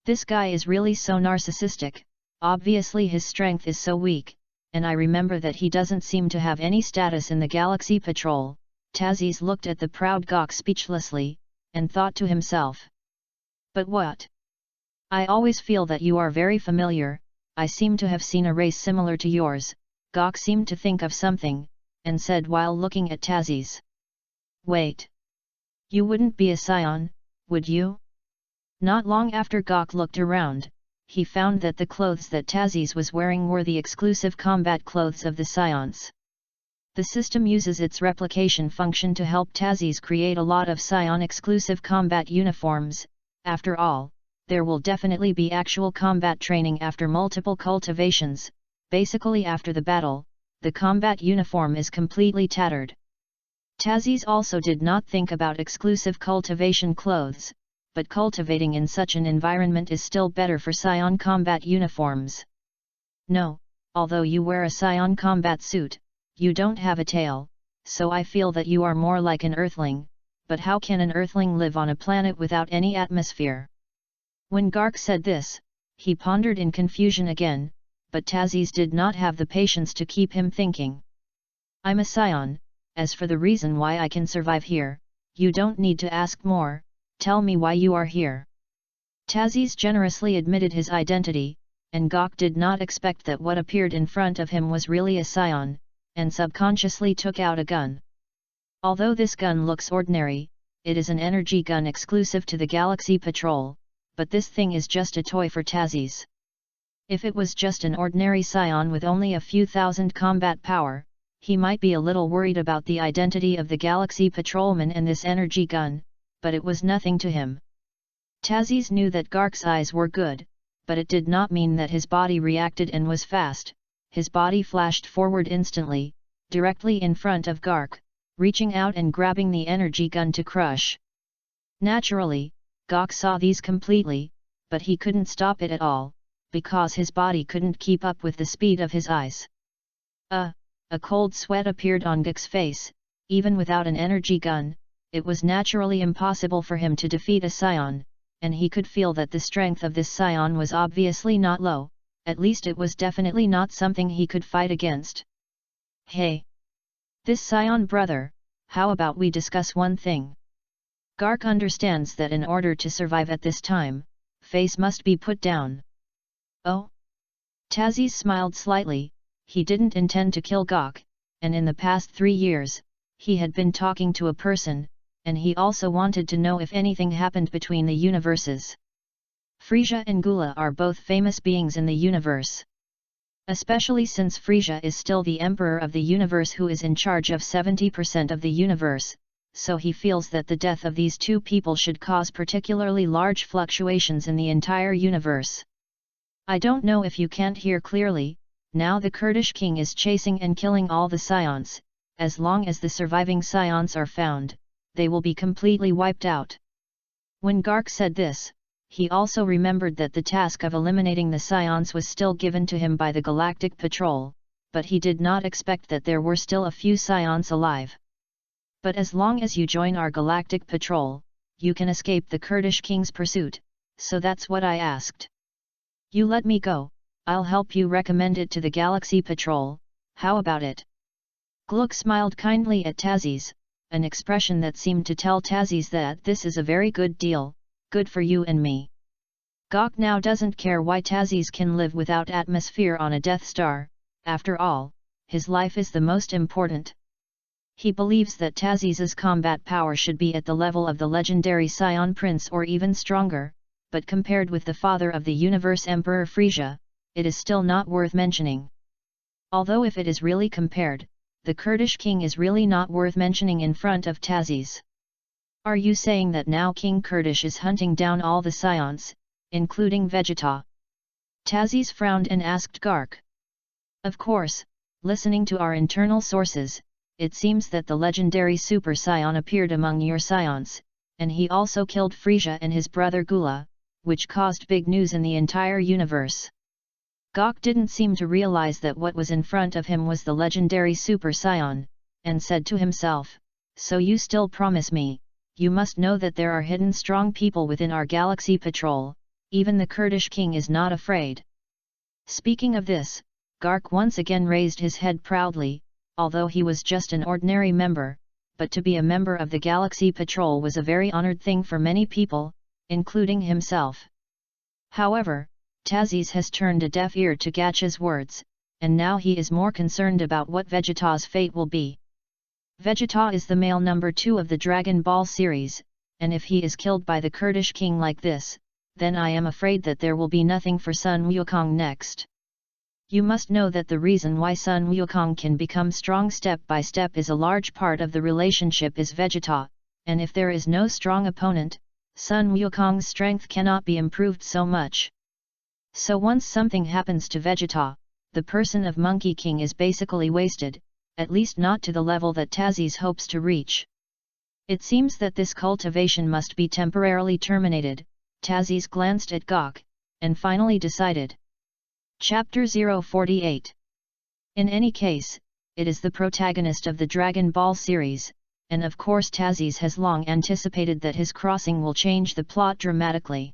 This guy is really so narcissistic, obviously his strength is so weak, and I remember that he doesn't seem to have any status in the Galaxy Patrol. Tazzy looked at the proud Gok speechlessly, and thought to himself. But what? I always feel that you are very familiar, I seem to have seen a race similar to yours. Gok seemed to think of something, and said while looking at Tazzy. Wait. You wouldn't be a scion, would you? Not long after Gok looked around, he found that the clothes that Tazzy was wearing were the exclusive combat clothes of the scions. The system uses its replication function to help Tazzy create a lot of scion-exclusive combat uniforms. After all, there will definitely be actual combat training after multiple cultivations. Basically after the battle, the combat uniform is completely tattered. Tazzy also did not think about exclusive cultivation clothes, but cultivating in such an environment is still better for scion combat uniforms. No, although you wear a scion combat suit, you don't have a tail, so I feel that you are more like an earthling, but how can an earthling live on a planet without any atmosphere? When Gark said this, he pondered in confusion again, but Tazzy did not have the patience to keep him thinking. I'm a scion, as for the reason why I can survive here, you don't need to ask more, tell me why you are here. Tazzy generously admitted his identity, and Gok did not expect that what appeared in front of him was really a scion, and subconsciously took out a gun. Although this gun looks ordinary, it is an energy gun exclusive to the Galaxy Patrol, but this thing is just a toy for Tazzy. If it was just an ordinary scion with only a few thousand combat power, he might be a little worried about the identity of the Galaxy Patrolman and this energy gun, but it was nothing to him. Tazzy knew that Gark's eyes were good, but it did not mean that his body reacted and was fast. His body flashed forward instantly, directly in front of Gark, reaching out and grabbing the energy gun to crush. Naturally, Gok saw these completely, but he couldn't stop it at all, because his body couldn't keep up with the speed of his eyes. A cold sweat appeared on Gok's face. Even without an energy gun, it was naturally impossible for him to defeat a scion, and he could feel that the strength of this scion was obviously not low, at least it was definitely not something he could fight against. Hey! This scion brother, how about we discuss one thing? Gark understands that in order to survive at this time, face must be put down. Oh? Tazzy smiled slightly. He didn't intend to kill Gok, and in the past 3 years, he had been talking to a person, and he also wanted to know if anything happened between the universes. Frisia and Gula are both famous beings in the universe. Especially since Frisia is still the emperor of the universe who is in charge of 70% of the universe, so he feels that the death of these two people should cause particularly large fluctuations in the entire universe. I don't know if you can't hear clearly. Now the Kurdish king is chasing and killing all the scions. As long as the surviving scions are found, they will be completely wiped out. When Gark said this, he also remembered that the task of eliminating the scions was still given to him by the Galactic Patrol, but he did not expect that there were still a few scions alive. But as long as you join our Galactic Patrol, you can escape the Kurdish king's pursuit, so that's what I asked. You let me go, I'll help you recommend it to the Galaxy Patrol, how about it? Gluck smiled kindly at Tazzy's, an expression that seemed to tell Tazzy's that this is a very good deal, good for you and me. Gok now doesn't care why Tazzy's can live without atmosphere on a Death Star, after all, his life is the most important. He believes that Tazzy's combat power should be at the level of the legendary Scion Prince or even stronger, but compared with the father of the universe Emperor Frisia, it is still not worth mentioning. Although if it is really compared, the Kurdish king is really not worth mentioning in front of Tazzy's. Are you saying that now King Kurdish is hunting down all the scions, including Vegeta? Tazzy's frowned and asked Gark. Of course, listening to our internal sources, it seems that the legendary Super Scion appeared among your scions, and he also killed Frisia and his brother Gula, which caused big news in the entire universe. Gok didn't seem to realize that what was in front of him was the legendary Super Scion, and said to himself, so you still promise me, you must know that there are hidden strong people within our Galaxy Patrol, even the Kurdish king is not afraid. Speaking of this, Gark once again raised his head proudly, although he was just an ordinary member, but to be a member of the Galaxy Patrol was a very honored thing for many people, including himself. However, Tazzy's has turned a deaf ear to Gach's words, and now he is more concerned about what Vegeta's fate will be. Vegeta is the male number 2 of the Dragon Ball series, and if he is killed by the Kurdish king like this, then I am afraid that there will be nothing for Sun Wukong next. You must know that the reason why Sun Wukong can become strong step by step is a large part of the relationship is Vegeta, and if there is no strong opponent, Sun Wukong's strength cannot be improved so much. So once something happens to Vegeta, the person of Monkey King is basically wasted, at least not to the level that Tazzy's hopes to reach. It seems that this cultivation must be temporarily terminated. Tazzy's glanced at Gok, and finally decided. Chapter 048. In any case, it is the protagonist of the Dragon Ball series, and of course Tazzy's has long anticipated that his crossing will change the plot dramatically.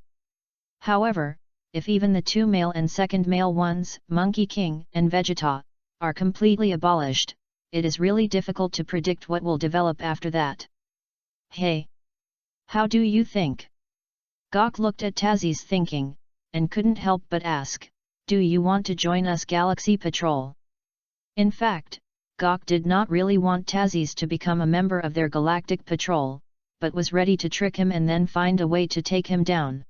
However, if even the 2 male and second male ones, Monkey King and Vegeta, are completely abolished, it is really difficult to predict what will develop after that. Hey! How do you think? Gok looked at Tazzy's thinking, and couldn't help but ask, do you want to join us Galaxy Patrol? In fact, Gok did not really want Tazzy's to become a member of their Galactic Patrol, but was ready to trick him and then find a way to take him down.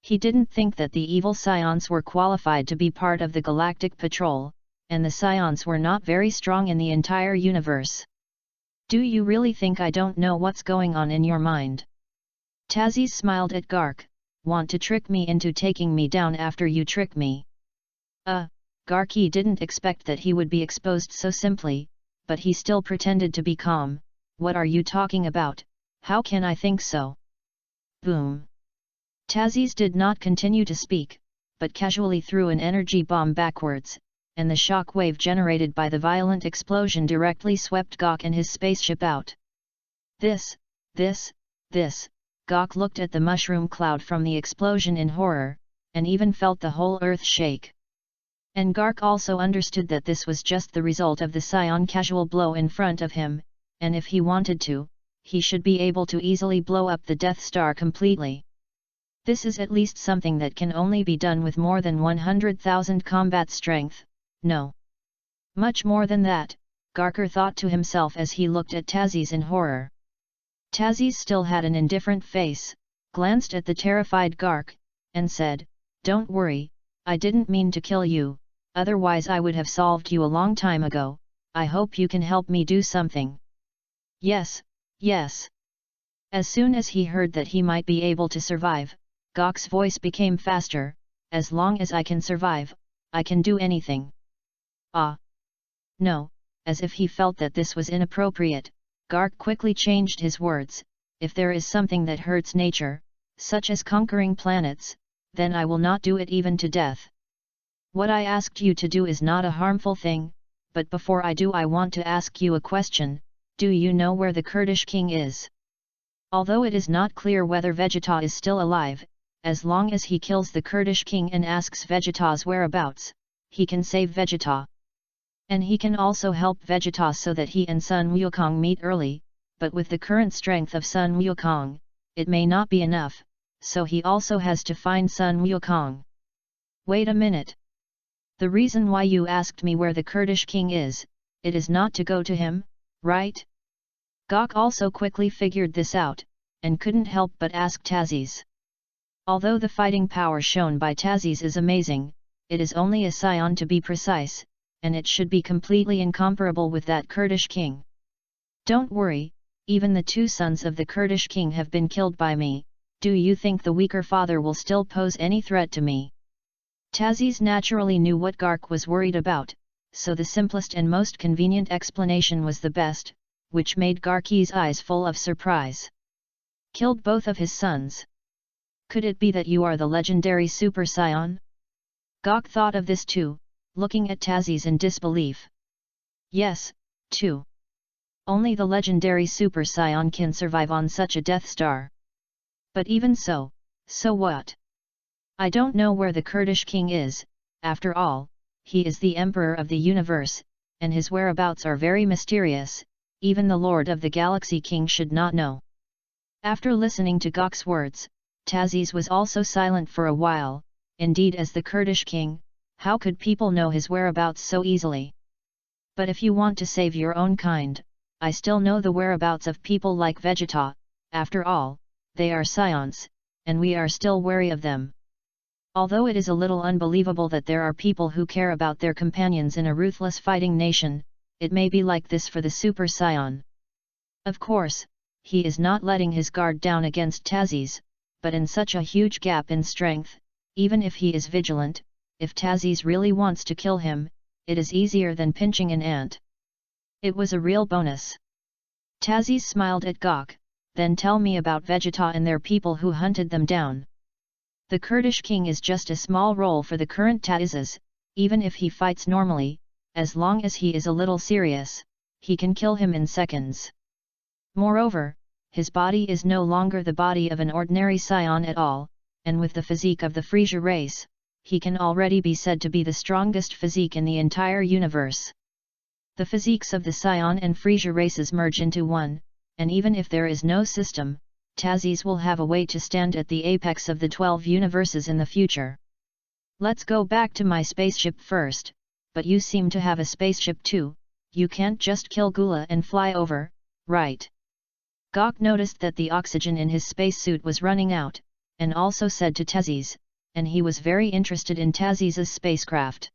He didn't think that the evil scions were qualified to be part of the Galactic Patrol, and the scions were not very strong in the entire universe. Do you really think I don't know what's going on in your mind? Tazzy smiled at Gark, want to trick me into taking me down after you trick me. Garky didn't expect that he would be exposed so simply, but he still pretended to be calm. What are you talking about? How can I think so? Boom! Tazes did not continue to speak, but casually threw an energy bomb backwards, and the shock wave generated by the violent explosion directly swept Gok and his spaceship out. This, Gok looked at the mushroom cloud from the explosion in horror, and even felt the whole earth shake. And Gark also understood that this was just the result of the Scion casual blow in front of him, and if he wanted to, he should be able to easily blow up the Death Star completely. This is at least something that can only be done with more than 100,000 combat strength, no. Much more than that, Garker thought to himself as he looked at Tazes in horror. Tazes still had an indifferent face, glanced at the terrified Gark, and said, "Don't worry, I didn't mean to kill you, otherwise I would have solved you a long time ago. I hope you can help me do something." "Yes, yes." As soon as he heard that he might be able to survive, Gok's voice became faster, "As long as I can survive, I can do anything." "Ah! No," as if he felt that this was inappropriate, Gark quickly changed his words, "If there is something that hurts nature, such as conquering planets, then I will not do it even to death. What I asked you to do is not a harmful thing, but before I do I want to ask you a question, do you know where the Kurdish king is?" Although it is not clear whether Vegeta is still alive, as long as he kills the Kurdish king and asks Vegeta's whereabouts, he can save Vegeta. And he can also help Vegeta so that he and Sun Wukong meet early, but with the current strength of Sun Wukong, it may not be enough, so he also has to find Sun Wukong. "Wait a minute. The reason why you asked me where the Kurdish king is, it is not to go to him, right?" Gok also quickly figured this out, and couldn't help but ask Tazes. Although the fighting power shown by Tazes is amazing, it is only a Scion to be precise, and it should be completely incomparable with that Kurdish king. "Don't worry, even the two sons of the Kurdish king have been killed by me. Do you think the weaker father will still pose any threat to me?" Tazes naturally knew what Gark was worried about, so the simplest and most convenient explanation was the best, which made Garky's eyes full of surprise. "Killed both of his sons? Could it be that you are the legendary Super Scion?" Gok thought of this too, looking at Tazes in disbelief. "Yes, two. Only the legendary Super Scion can survive on such a Death Star. But even so, so what? I don't know where the Kurdish king is, after all, he is the Emperor of the universe, and his whereabouts are very mysterious, even the Lord of the Galaxy King should not know." After listening to Gok's words, Tazes was also silent for a while. Indeed, as the Kurdish king, how could people know his whereabouts so easily? "But if you want to save your own kind, I still know the whereabouts of people like Vegeta. After all, they are Scions, and we are still wary of them." Although it is a little unbelievable that there are people who care about their companions in a ruthless fighting nation, it may be like this for the Super Scion. Of course, he is not letting his guard down against Tazes, but in such a huge gap in strength, even if he is vigilant, if Tazes really wants to kill him, it is easier than pinching an ant. It was a real bonus. Tazes smiled at Gok, "Then tell me about Vegeta and their people who hunted them down." "The Kurdish king is just a small role for the current Tazes, even if he fights normally, as long as he is a little serious, he can kill him in seconds. Moreover, his body is no longer the body of an ordinary Scion at all, and with the physique of the Frisia race, he can already be said to be the strongest physique in the entire universe. The physiques of the Scion and Frisia races merge into one, and even if there is no system, Tazes will have a way to stand at the apex of the 12 universes in the future. Let's go back to my spaceship first, but you seem to have a spaceship too, you can't just kill Gula and fly over, right?" Gok noticed that the oxygen in his spacesuit was running out, and also said to Tazes, and he was very interested in Tazes' spacecraft.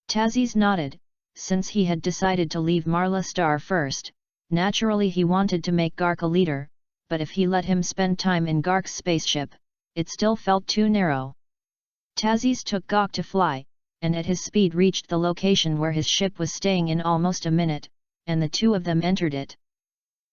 Tazes nodded, since he had decided to leave Marla Star first, naturally he wanted to make Gark a leader, but if he let him spend time in Gark's spaceship, it still felt too narrow. Tazes took Gok to fly, and at his speed reached the location where his ship was staying in almost a minute, and the two of them entered it.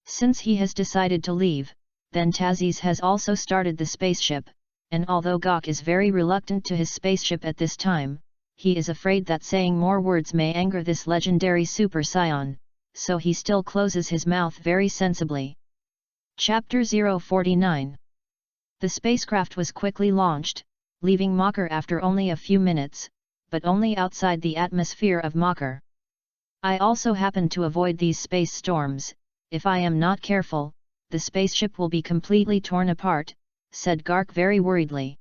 Since he has decided to leave, then Tazis has also started the spaceship, and although Gok is very reluctant to his spaceship at this time, he is afraid that saying more words may anger this legendary Super Saiyan, so he still closes his mouth very sensibly. Chapter 049. The spacecraft was quickly launched, leaving Mocker after only a few minutes, but only outside the atmosphere of Mocker. I also happen to avoid these space storms. If I am not careful, the spaceship will be completely torn apart, said Gark very worriedly.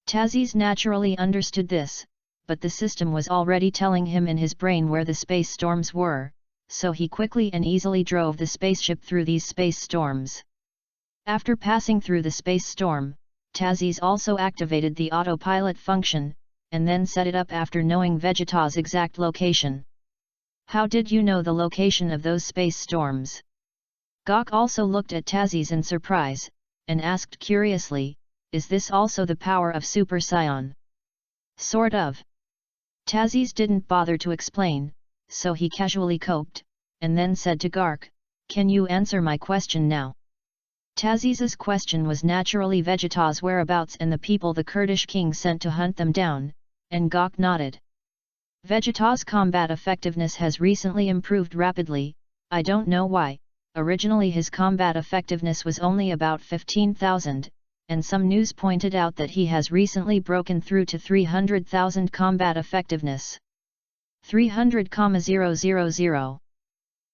Tazis naturally understood this, but the system was already telling him in his brain where the space storms were, so he quickly and easily drove the spaceship through these space storms. After passing through the space storm, Tazis also activated the autopilot function, and then set it up after knowing Vegeta's exact location. How did you know the location of those space storms? Gok also looked at Tazis in surprise, and asked curiously, is this also the power of Super Saiyan? Sort of. Tazis didn't bother to explain, so he casually coped, and then said to Gark, can you answer my question now? Tazis's question was naturally Vegeta's whereabouts and the people the Kurdish king sent to hunt them down, and Gok nodded. Vegeta's combat effectiveness has recently improved rapidly, I don't know why. Originally his combat effectiveness was only about 15,000, and some news pointed out that he has recently broken through to 300,000 combat effectiveness. 300,000.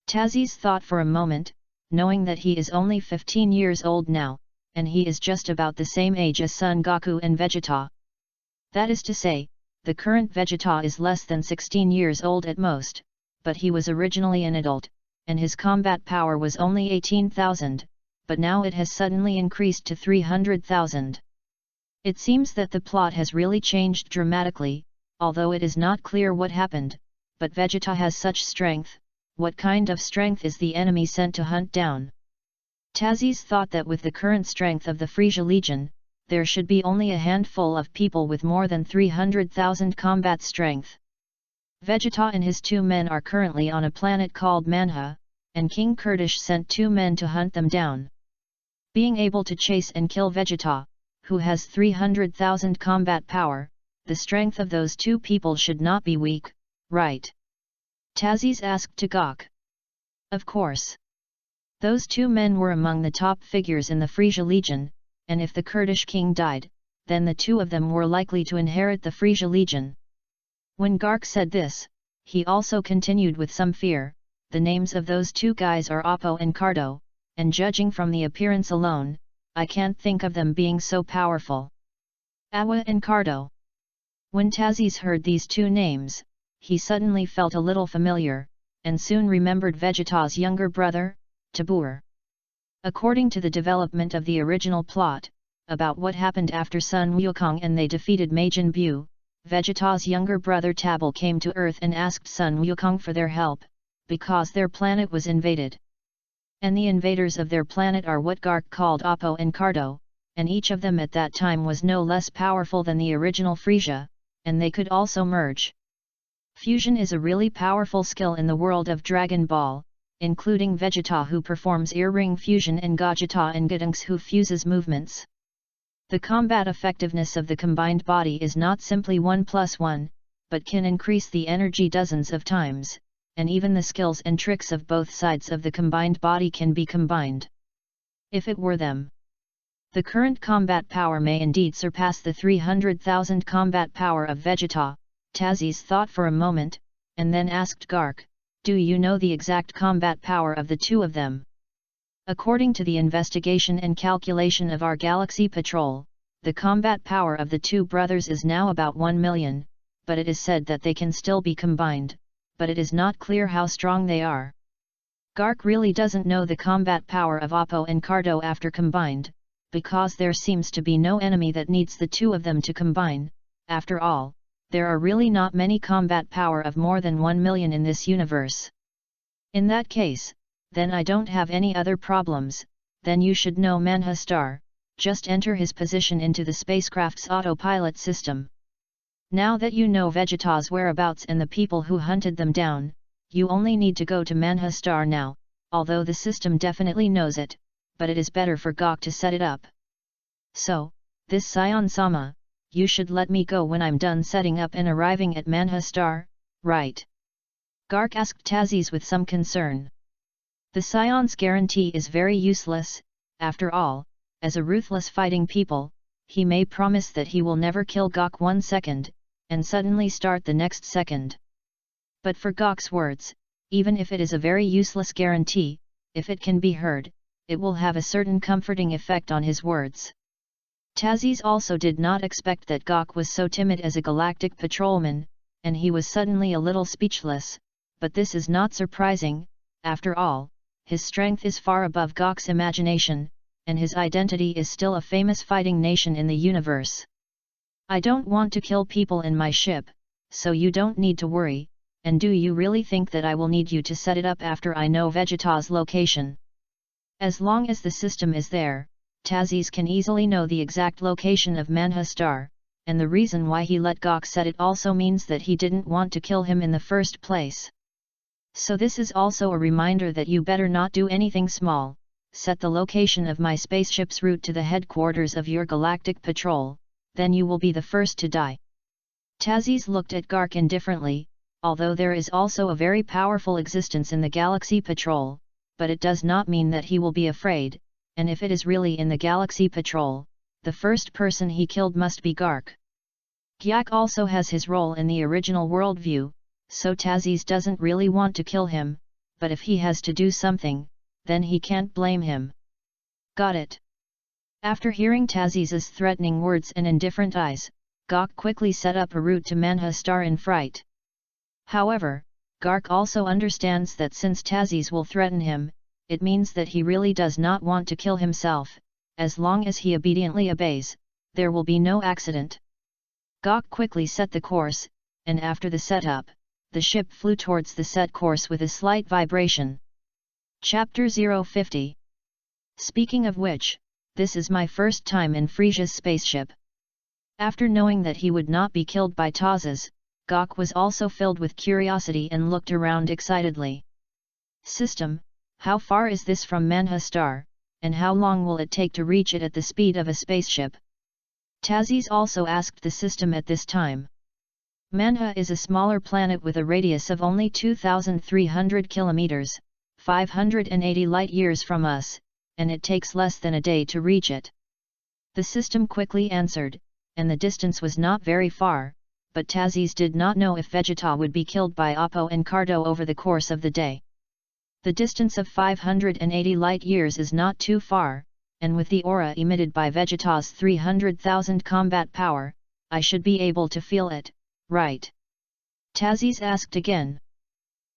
Tazis thought for a moment, knowing that he is only 15 years old now, and he is just about the same age as Son Goku and Vegeta. That is to say, the current Vegeta is less than 16 years old at most, but he was originally an adult, and his combat power was only 18,000, but now it has suddenly increased to 300,000. It seems that the plot has really changed dramatically, although it is not clear what happened, but Vegeta has such strength. What kind of strength is the enemy sent to hunt down? Tazis thought that with the current strength of the Frisia Legion, there should be only a handful of people with more than 300,000 combat strength. Vegeta and his 2 men are currently on a planet called Manha, and King Kurdish sent 2 men to hunt them down. Being able to chase and kill Vegeta, who has 300,000 combat power, the strength of those 2 people should not be weak, right? Tazis asked to Gok. Of course. Those 2 men were among the top figures in the Frisia Legion, and if the Kurdish king died, then the 2 of them were likely to inherit the Frisia Legion. When Gark said this, he also continued with some fear, the names of those 2 guys are Oppo and Cardo, and judging from the appearance alone, I can't think of them being so powerful. Awa and Cardo. When Tazis heard these 2 names, he suddenly felt a little familiar, and soon remembered Vegeta's younger brother, Tabur. According to the development of the original plot, about what happened after Sun Wukong and they defeated Majin Buu, Vegeta's younger brother Tabul came to Earth and asked Sun Wukong for their help, because their planet was invaded. And the invaders of their planet are what Gark called Oppo and Cardo, and each of them at that time was no less powerful than the original Frisia, and they could also merge. Fusion is a really powerful skill in the world of Dragon Ball, including Vegeta who performs ear-ring fusion and Gogeta and Gotenks who fuses movements. The combat effectiveness of the combined body is not simply 1+1, but can increase the energy dozens of times, and even the skills and tricks of both sides of the combined body can be combined. If it were them. The current combat power may indeed surpass the 300,000 combat power of Vegeta, Tazis thought for a moment, and then asked Gark, do you know the exact combat power of the 2 of them? According to the investigation and calculation of our Galaxy Patrol, the combat power of the 2 brothers is now about 1 million, but it is said that they can still be combined, but it is not clear how strong they are. Gark really doesn't know the combat power of Oppo and Cardo after combined, because there seems to be no enemy that needs the 2 of them to combine. After all, there are really not many combat power of more than 1 million in this universe. In that case, then I don't have any other problems, then you should know Manha Star, just enter his position into the spacecraft's autopilot system. Now that you know Vegeta's whereabouts and the people who hunted them down, you only need to go to Manha Star now, although the system definitely knows it, but it is better for Gok to set it up. So, this Scion-sama, you should let me go when I'm done setting up and arriving at Manha Star, right? Gark asked Tazis with some concern. The Scion's guarantee is very useless. After all, as a ruthless fighting people, he may promise that he will never kill Gok 1 second, and suddenly start the next second. But for Gok's words, even if it is a very useless guarantee, if it can be heard, it will have a certain comforting effect on his words. Tazis also did not expect that Gok was so timid as a galactic patrolman, and he was suddenly a little speechless, but this is not surprising. After all, his strength is far above Gok's imagination, and his identity is still a famous fighting nation in the universe. I don't want to kill people in my ship, so you don't need to worry, and do you really think that I will need you to set it up after I know Vegeta's location? As long as the system is there, Tazis can easily know the exact location of Manha Star, and the reason why he let Gok set it also means that he didn't want to kill him in the first place. So this is also a reminder that you better not do anything small. Set the location of my spaceship's route to the headquarters of your galactic patrol, then you will be the first to die. Tazis looked at Gark indifferently, although there is also a very powerful existence in the Galaxy Patrol, but it does not mean that he will be afraid, and if it is really in the Galaxy Patrol, the first person he killed must be Gark. Gyak also has his role in the original worldview, so Tazis doesn't really want to kill him, but if he has to do something, then he can't blame him. Got it. After hearing Tazis's threatening words and indifferent eyes, Gok quickly set up a route to Manha Star in fright. However, Gark also understands that since Tazis will threaten him, it means that he really does not want to kill himself. As long as he obediently obeys, there will be no accident. Gok quickly set the course, and after the setup, the ship flew towards the set course with a slight vibration. Chapter 050. Speaking of which, this is my first time in Frisia's spaceship. After knowing that he would not be killed by Tazis, Gok was also filled with curiosity and looked around excitedly. System, how far is this from Manha Star, and how long will it take to reach it at the speed of a spaceship? Tazis also asked the system at this time. Manha is a smaller planet with a radius of only 2,300 kilometers, 580 light-years from us, and it takes less than a day to reach it. The system quickly answered, and the distance was not very far, but Tazis did not know if Vegeta would be killed by Oppo and Cardo over the course of the day. The distance of 580 light-years is not too far, and with the aura emitted by Vegeta's 300,000 combat power, I should be able to feel it, right? Tazis asked again.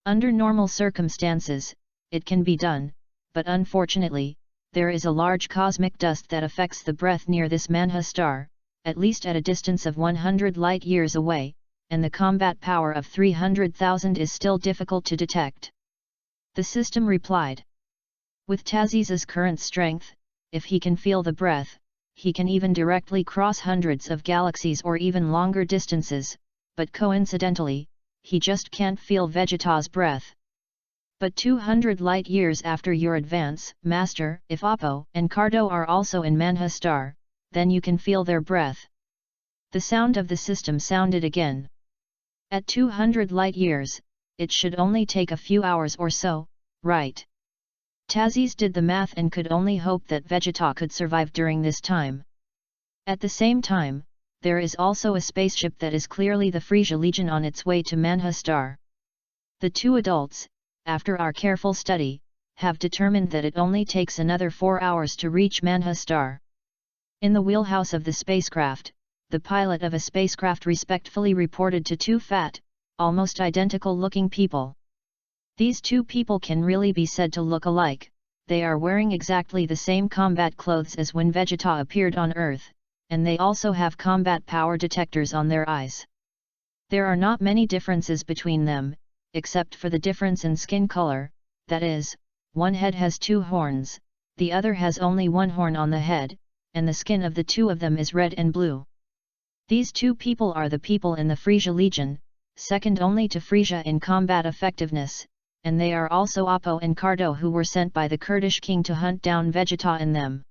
Under normal circumstances, it can be done, but unfortunately, there is a large cosmic dust that affects the breath near this Manha Star, at least at a distance of 100 light-years away, and the combat power of 300,000 is still difficult to detect. The system replied. With Tazis's current strength, if he can feel the breath, he can even directly cross hundreds of galaxies or even longer distances, but coincidentally, he just can't feel Vegeta's breath. But 200 light-years after your advance, Master, if Oppo and Cardo are also in Manha Star, then you can feel their breath. The sound of the system sounded again. At 200 light-years, it should only take a few hours or so, right? Tazis did the math and could only hope that Vegeta could survive during this time. At the same time, there is also a spaceship that is clearly the Frisia Legion on its way to Manha Star. The two adults, after our careful study, have determined that it only takes another 4 hours to reach Manha Star. In the wheelhouse of the spacecraft, the pilot of a spacecraft respectfully reported to two fat, almost identical-looking people. These two people can really be said to look alike. They are wearing exactly the same combat clothes as when Vegeta appeared on Earth, and they also have combat power detectors on their eyes. There are not many differences between them, except for the difference in skin color, that is, one head has two horns, the other has only one horn on the head, and the skin of the two of them is red and blue. These two people are the people in the Frisia Legion, second only to Frisia in combat effectiveness, and they are also Apo and Cardo, who were sent by the Kurdish king to hunt down Vegeta in them.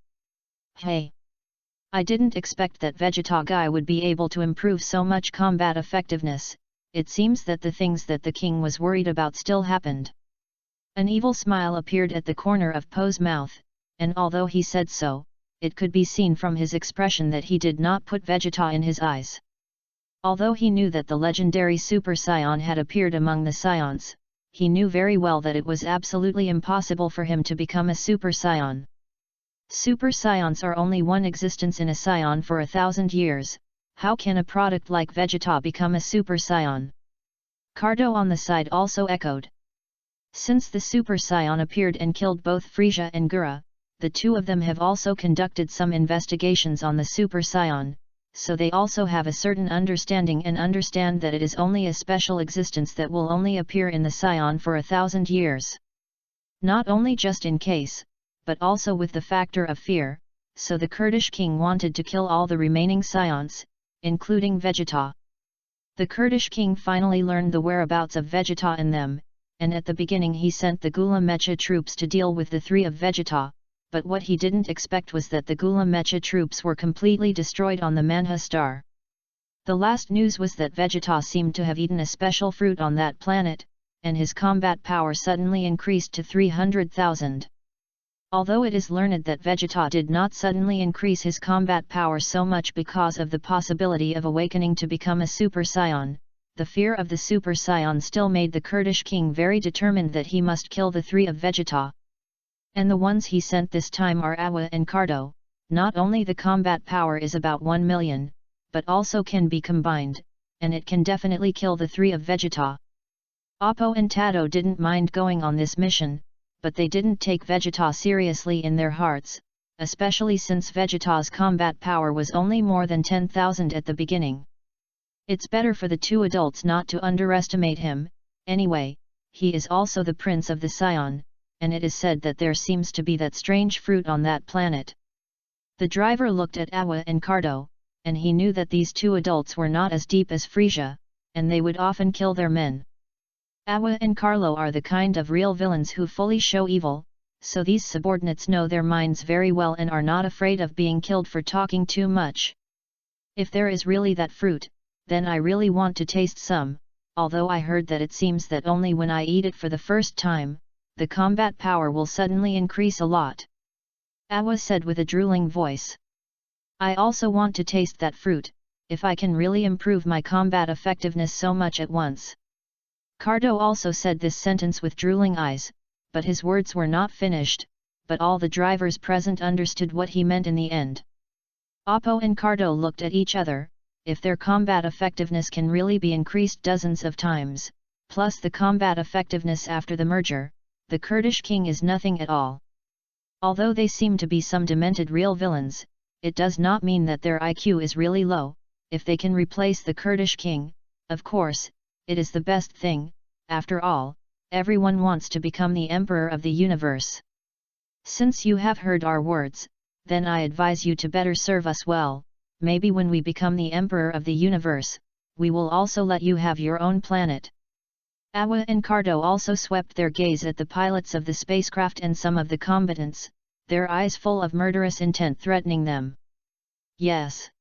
Hey! I didn't expect that Vegeta guy would be able to improve so much combat effectiveness. It seems that the things that the king was worried about still happened. An evil smile appeared at the corner of Po's mouth, and although he said so, it could be seen from his expression that he did not put Vegeta in his eyes. Although he knew that the legendary Super Saiyan had appeared among the Saiyans, he knew very well that it was absolutely impossible for him to become a Super Saiyan. Super Saiyans are only one existence in a Saiyan for 1,000 years. How can a product like Vegeta become a Super Saiyan? Cardo on the side also echoed. Since the Super Saiyan appeared and killed both Frieza and Gura, the two of them have also conducted some investigations on the Super Saiyan, so they also have a certain understanding and understand that it is only a special existence that will only appear in the Saiyan for 1,000 years. Not only just in case, but also with the factor of fear, so the Kurdish king wanted to kill all the remaining Saiyans, including Vegeta. The Kurdish king finally learned the whereabouts of Vegeta and them, and at the beginning he sent the Gula Mecha troops to deal with the three of Vegeta, but what he didn't expect was that the Gula Mecha troops were completely destroyed on the Manha star. The last news was that Vegeta seemed to have eaten a special fruit on that planet, and his combat power suddenly increased to 300,000. Although it is learned that Vegeta did not suddenly increase his combat power so much because of the possibility of awakening to become a Super Saiyan, the fear of the Super Saiyan still made the Kurdish king very determined that he must kill the three of Vegeta. And the ones he sent this time are Awa and Cardo. Not only the combat power is about 1 million, but also can be combined, and it can definitely kill the three of Vegeta. Apo and Tado didn't mind going on this mission, but they didn't take Vegeta seriously in their hearts, especially since Vegeta's combat power was only more than 10,000 at the beginning. It's better for the two adults not to underestimate him. Anyway, he is also the prince of the Saiyan, and it is said that there seems to be that strange fruit on that planet. The driver looked at Awa and Cardo, and he knew that these two adults were not as deep as Frieza, and they would often kill their men. Awa and Carlo are the kind of real villains who fully show evil, so these subordinates know their minds very well and are not afraid of being killed for talking too much. If there is really that fruit, then I really want to taste some, although I heard that it seems that only when I eat it for the first time, the combat power will suddenly increase a lot. Awa said with a drooling voice. I also want to taste that fruit, if I can really improve my combat effectiveness so much at once. Cardo also said this sentence with drooling eyes, but his words were not finished, but all the drivers present understood what he meant in the end. Apo and Cardo looked at each other. If their combat effectiveness can really be increased dozens of times, plus the combat effectiveness after the merger, the Kurdish king is nothing at all. Although they seem to be some demented real villains, it does not mean that their IQ is really low. If they can replace the Kurdish king, of course, it is the best thing. After all, everyone wants to become the emperor of the universe. Since you have heard our words, then I advise you to better serve us well. Maybe when we become the emperor of the universe, we will also let you have your own planet. Awa and Cardo also swept their gaze at the pilots of the spacecraft and some of the combatants, their eyes full of murderous intent threatening them. Yes.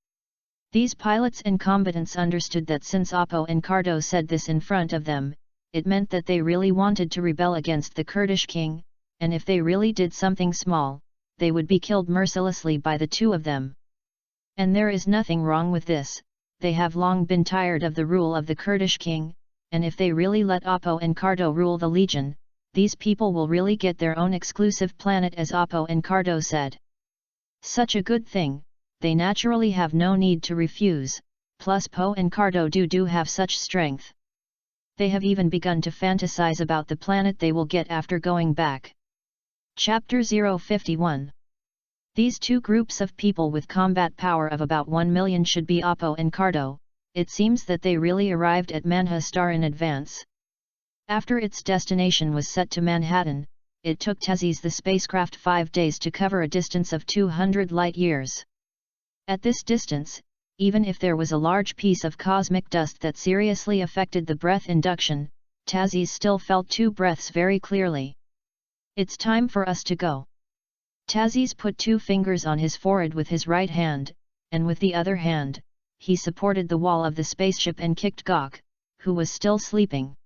These pilots and combatants understood that since Apo and Cardo said this in front of them, it meant that they really wanted to rebel against the Kurdish king, and if they really did something small, they would be killed mercilessly by the two of them. And there is nothing wrong with this. They have long been tired of the rule of the Kurdish king, and if they really let Apo and Cardo rule the Legion, these people will really get their own exclusive planet, as Apo and Cardo said. Such a good thing, they naturally have no need to refuse, plus Po and Cardo do have such strength. They have even begun to fantasize about the planet they will get after going back. Chapter 051. These two groups of people with combat power of about 1 million should be Apo and Cardo. It seems that they really arrived at Manha Star in advance. After its destination was set to Manhattan, it took Tezes the spacecraft 5 days to cover a distance of 200 light-years. At this distance, even if there was a large piece of cosmic dust that seriously affected the breath induction, Tazzy still felt 2 breaths very clearly. "It's time for us to go." Tazzy put 2 fingers on his forehead with his right hand, and with the other hand, he supported the wall of the spaceship and kicked Gok, who was still sleeping.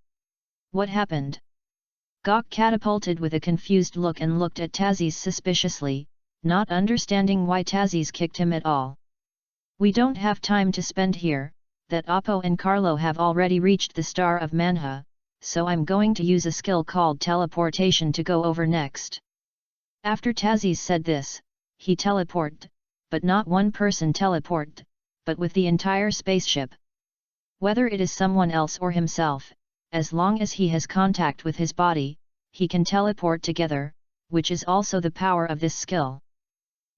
"What happened?" Gok catapulted with a confused look and looked at Tazzy suspiciously, not understanding why Tazzy kicked him at all. "We don't have time to spend here, that Oppo and Carlo have already reached the Star of Manha, so I'm going to use a skill called teleportation to go over next." After Tazzy said this, he teleported, but not one person teleported, but with the entire spaceship. Whether it is someone else or himself, as long as he has contact with his body, he can teleport together, which is also the power of this skill.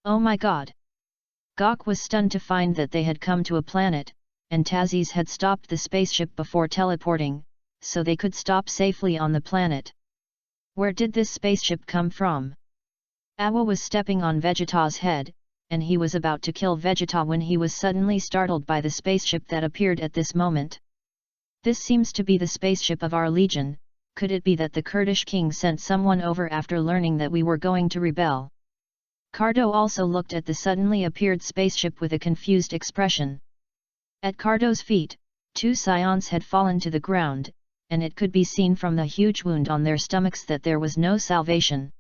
Oh my god! Gok was stunned to find that they had come to a planet, and Tazzy had stopped the spaceship before teleporting, so they could stop safely on the planet. Where did this spaceship come from? Awa was stepping on Vegeta's head, and he was about to kill Vegeta when he was suddenly startled by the spaceship that appeared at this moment. "This seems to be the spaceship of our legion. Could it be that the Kurdish king sent someone over after learning that we were going to rebel?" Cardo also looked at the suddenly appeared spaceship with a confused expression. At Cardo's feet, 2 scions had fallen to the ground, and it could be seen from the huge wound on their stomachs that there was no salvation.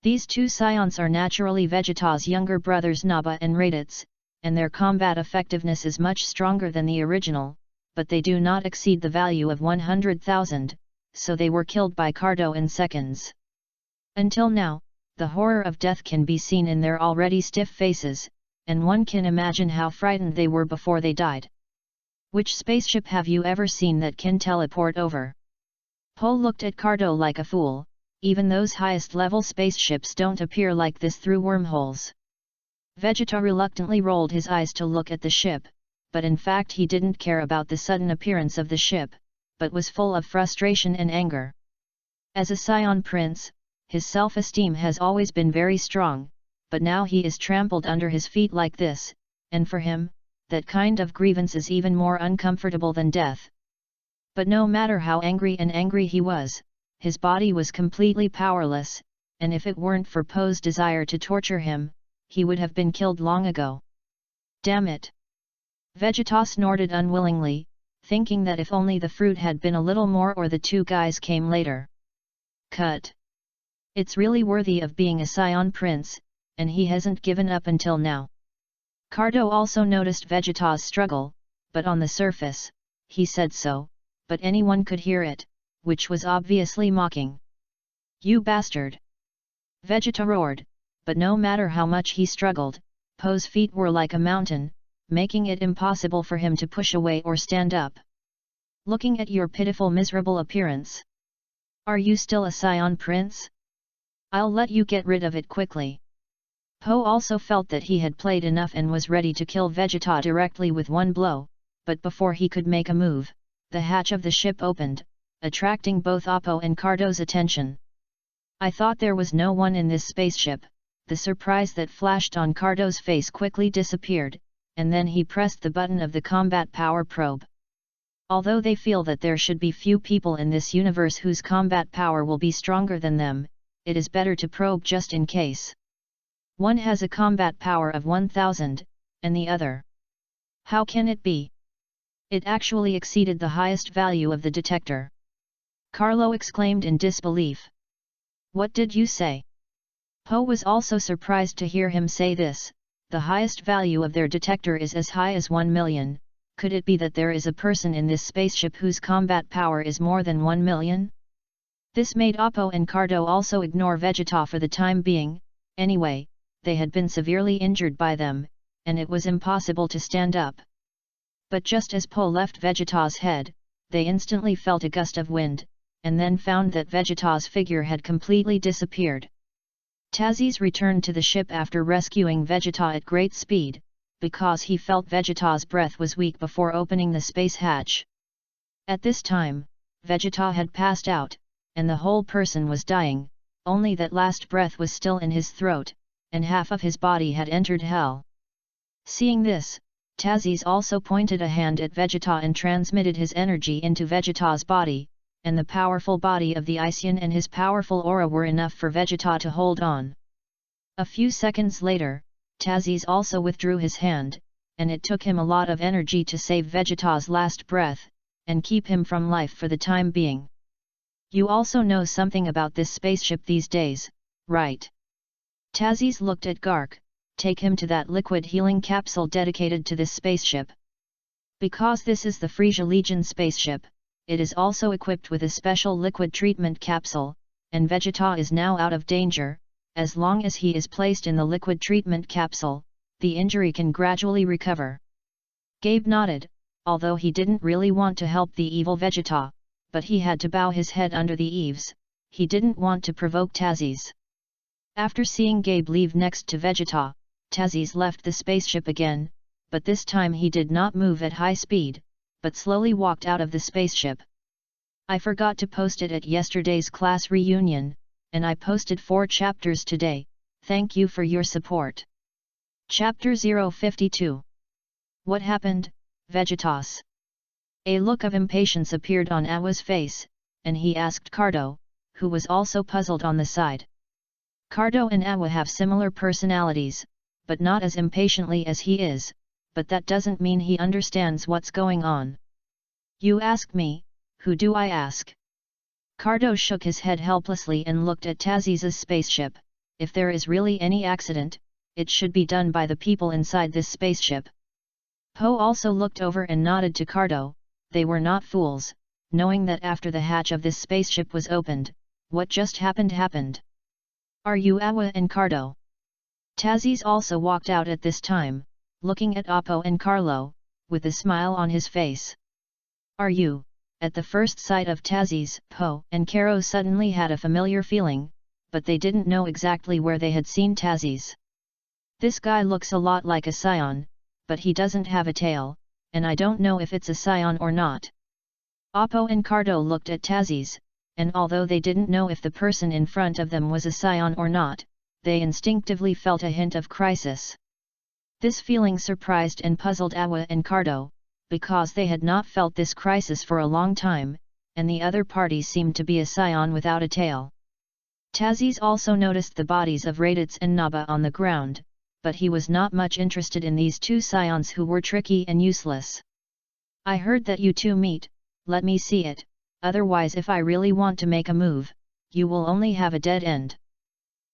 These 2 scions are naturally Vegeta's younger brothers Naba and Raditz, and their combat effectiveness is much stronger than the original, but they do not exceed the value of 100,000, so they were killed by Cardo in seconds. Until now, the horror of death can be seen in their already stiff faces, and one can imagine how frightened they were before they died. "Which spaceship have you ever seen that can teleport over?" Po looked at Cardo like a fool. Even those highest-level spaceships don't appear like this through wormholes. Vegeta reluctantly rolled his eyes to look at the ship, but in fact he didn't care about the sudden appearance of the ship, but was full of frustration and anger. As a Scion Prince, his self-esteem has always been very strong, but now he is trampled under his feet like this, and for him, that kind of grievance is even more uncomfortable than death. But no matter how angry he was, his body was completely powerless, and if it weren't for Poe's desire to torture him, he would have been killed long ago. "Damn it!" Vegeta snorted unwillingly, thinking that if only the fruit had been a little more or the 2 guys came later. Cut. It's really worthy of being a Scion Prince, and he hasn't given up until now. Cardo also noticed Vegeta's struggle, but on the surface, he said so, but anyone could hear it, which was obviously mocking. "You bastard!" Vegeta roared, but no matter how much he struggled, Poe's feet were like a mountain, making it impossible for him to push away or stand up. "Looking at your pitiful miserable appearance. Are you still a Scion Prince? I'll let you get rid of it quickly." Poe also felt that he had played enough and was ready to kill Vegeta directly with one blow, but before he could make a move, the hatch of the ship opened, attracting both Oppo and Cardo's attention. "I thought there was no one in this spaceship." The surprise that flashed on Cardo's face quickly disappeared, and then he pressed the button of the combat power probe. Although they feel that there should be few people in this universe whose combat power will be stronger than them, it is better to probe just in case. One has a combat power of 1000, and the other. How can it be? It actually exceeded the highest value of the detector. Carlo exclaimed in disbelief. "What did you say?" Poe was also surprised to hear him say this. The highest value of their detector is as high as 1 million, could it be that there is a person in this spaceship whose combat power is more than 1 million? This made Oppo and Cardo also ignore Vegeta for the time being. Anyway, they had been severely injured by them, and it was impossible to stand up. But just as Poe left Vegeta's head, they instantly felt a gust of wind, and then found that Vegeta's figure had completely disappeared. Tazzy returned to the ship after rescuing Vegeta at great speed, because he felt Vegeta's breath was weak before opening the space hatch. At this time, Vegeta had passed out, and the whole person was dying, only that last breath was still in his throat, and half of his body had entered hell. Seeing this, Tazzy also pointed a hand at Vegeta and transmitted his energy into Vegeta's body, and the powerful body of the Isian and his powerful aura were enough for Vegeta to hold on. A few seconds later, Tazes also withdrew his hand, and it took him a lot of energy to save Vegeta's last breath, and keep him from life for the time being. You also know something about this spaceship these days, right? Tazes looked at Gark. Take him to that liquid healing capsule dedicated to this spaceship. Because this is the Frisia Legion spaceship, it is also equipped with a special liquid treatment capsule, and Vegeta is now out of danger. As long as he is placed in the liquid treatment capsule, the injury can gradually recover. Gabe nodded, although he didn't really want to help the evil Vegeta, but he had to bow his head under the eaves. He didn't want to provoke Tazes. After seeing Gabe leave next to Vegeta, Tazes left the spaceship again, but this time he did not move at high speed, but slowly walked out of the spaceship. I forgot to post it at yesterday's class reunion, and I posted 4 chapters today. Thank you for your support. Chapter 052. What happened, Vegetas? A look of impatience appeared on Awa's face, and he asked Cardo, who was also puzzled on the side. Cardo and Awa have similar personalities, but not as impatiently as he is, but that doesn't mean he understands what's going on. You ask me, who do I ask? Cardo shook his head helplessly and looked at Tazes' spaceship. If there is really any accident, it should be done by the people inside this spaceship. Poe also looked over and nodded to Cardo. They were not fools, knowing that after the hatch of this spaceship was opened, what just happened. Are you Awa and Cardo? Tazes also walked out at this time, looking at Oppo and Carlo, with a smile on his face. Are you? At the first sight of Tazes, Poe and Caro suddenly had a familiar feeling, but they didn't know exactly where they had seen Tazes. This guy looks a lot like a scion, but he doesn't have a tail, and I don't know if it's a scion or not. Oppo and Cardo looked at Tazes, and although they didn't know if the person in front of them was a scion or not, they instinctively felt a hint of crisis. This feeling surprised and puzzled Awa and Cardo, because they had not felt this crisis for a long time, and the other party seemed to be a scion without a tail. Tazes also noticed the bodies of Raditz and Naba on the ground, but he was not much interested in these two scions who were tricky and useless. I heard that you two meet, let me see it, otherwise if I really want to make a move, you will only have a dead end.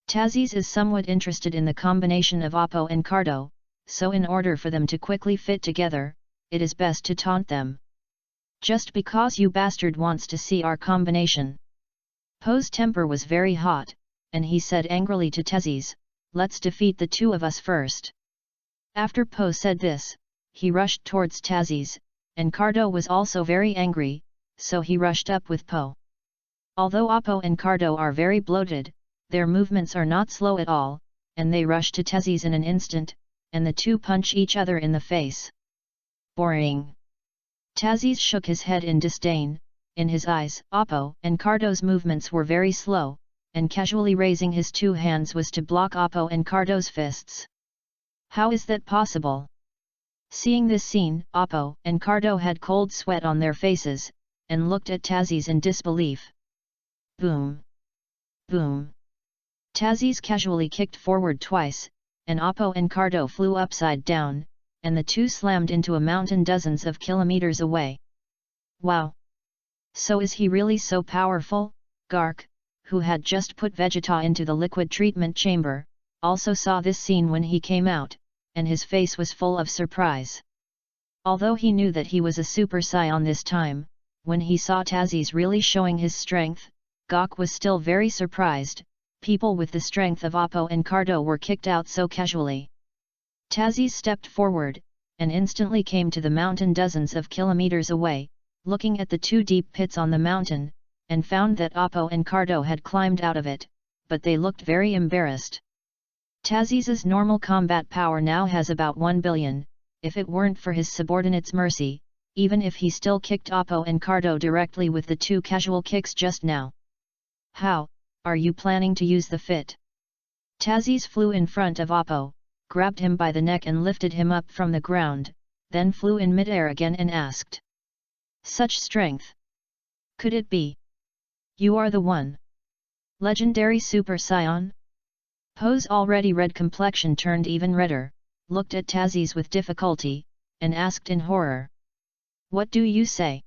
Tazes is somewhat interested in the combination of Oppo and Cardo, so in order for them to quickly fit together, it is best to taunt them. Just because you bastard wants to see our combination. Poe's temper was very hot, and he said angrily to Tazes, let's defeat the two of us first. After Poe said this, he rushed towards Tazes, and Cardo was also very angry, so he rushed up with Poe. Although Oppo and Cardo are very bloated, their movements are not slow at all, and they rush to Tazes in an instant, and the two punch each other in the face. Boring. Tazes shook his head in disdain. In his eyes, Oppo and Cardo's movements were very slow, and casually raising his two hands was to block Oppo and Cardo's fists. How is that possible? Seeing this scene, Oppo and Cardo had cold sweat on their faces, and looked at Tazes in disbelief. Boom! Boom! Tazes casually kicked forward twice, and Oppo and Cardo flew upside down, and the two slammed into a mountain dozens of kilometers away. Wow! So is he really so powerful? Gark, who had just put Vegeta into the liquid treatment chamber, also saw this scene when he came out, and his face was full of surprise. Although he knew that he was a Super Saiyan this time, when he saw Tazes really showing his strength, Gok was still very surprised. People with the strength of Oppo and Cardo were kicked out so casually. Tazes stepped forward, and instantly came to the mountain dozens of kilometers away, looking at the two deep pits on the mountain, and found that Oppo and Cardo had climbed out of it, but they looked very embarrassed. Tazes's normal combat power now has about 1 billion, if it weren't for his subordinate's mercy, even if he still kicked Oppo and Cardo directly with the two casual kicks just now. How are you planning to use the fit? Tazes flew in front of Oppo, grabbed him by the neck and lifted him up from the ground, then flew in midair again and asked. Such strength! Could it be? You are the one. Legendary Super Scion? Poe's already red complexion turned even redder, looked at Tazes with difficulty, and asked in horror. What do you say?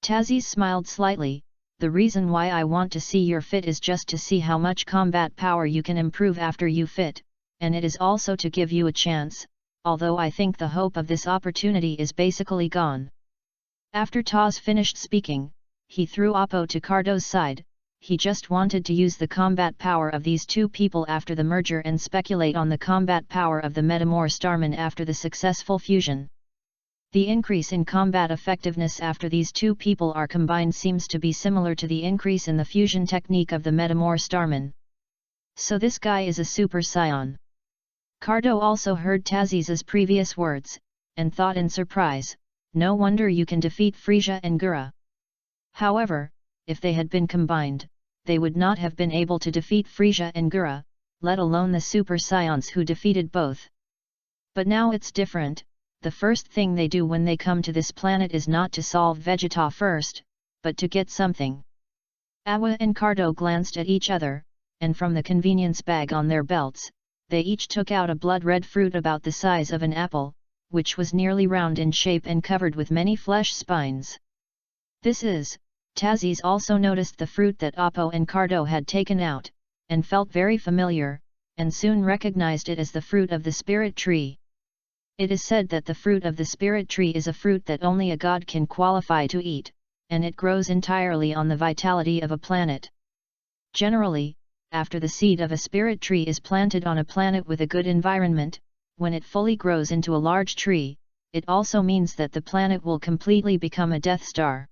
Tazes smiled slightly. The reason why I want to see your fit is just to see how much combat power you can improve after you fit, and it is also to give you a chance, although I think the hope of this opportunity is basically gone. After Taz finished speaking, he threw Oppo to Cardo's side. He just wanted to use the combat power of these two people after the merger and speculate on the combat power of the Metamor Starman after the successful fusion. The increase in combat effectiveness after these two people are combined seems to be similar to the increase in the fusion technique of the Metamor Starman. So this guy is a Super Scion. Cardo also heard Tazes's previous words, and thought in surprise, no wonder you can defeat Frisia and Gura. However, if they had been combined, they would not have been able to defeat Frisia and Gura, let alone the Super Scions who defeated both. But now it's different. The first thing they do when they come to this planet is not to solve Vegeta first, but to get something. Awa and Cardo glanced at each other, and from the convenience bag on their belts, they each took out a blood-red fruit about the size of an apple, which was nearly round in shape and covered with many flesh spines. This is, Tazes also noticed the fruit that Oppo and Cardo had taken out, and felt very familiar, and soon recognized it as the fruit of the spirit tree. It is said that the fruit of the spirit tree is a fruit that only a god can qualify to eat, and it grows entirely on the vitality of a planet. Generally, after the seed of a spirit tree is planted on a planet with a good environment, when it fully grows into a large tree, it also means that the planet will completely become a Death Star.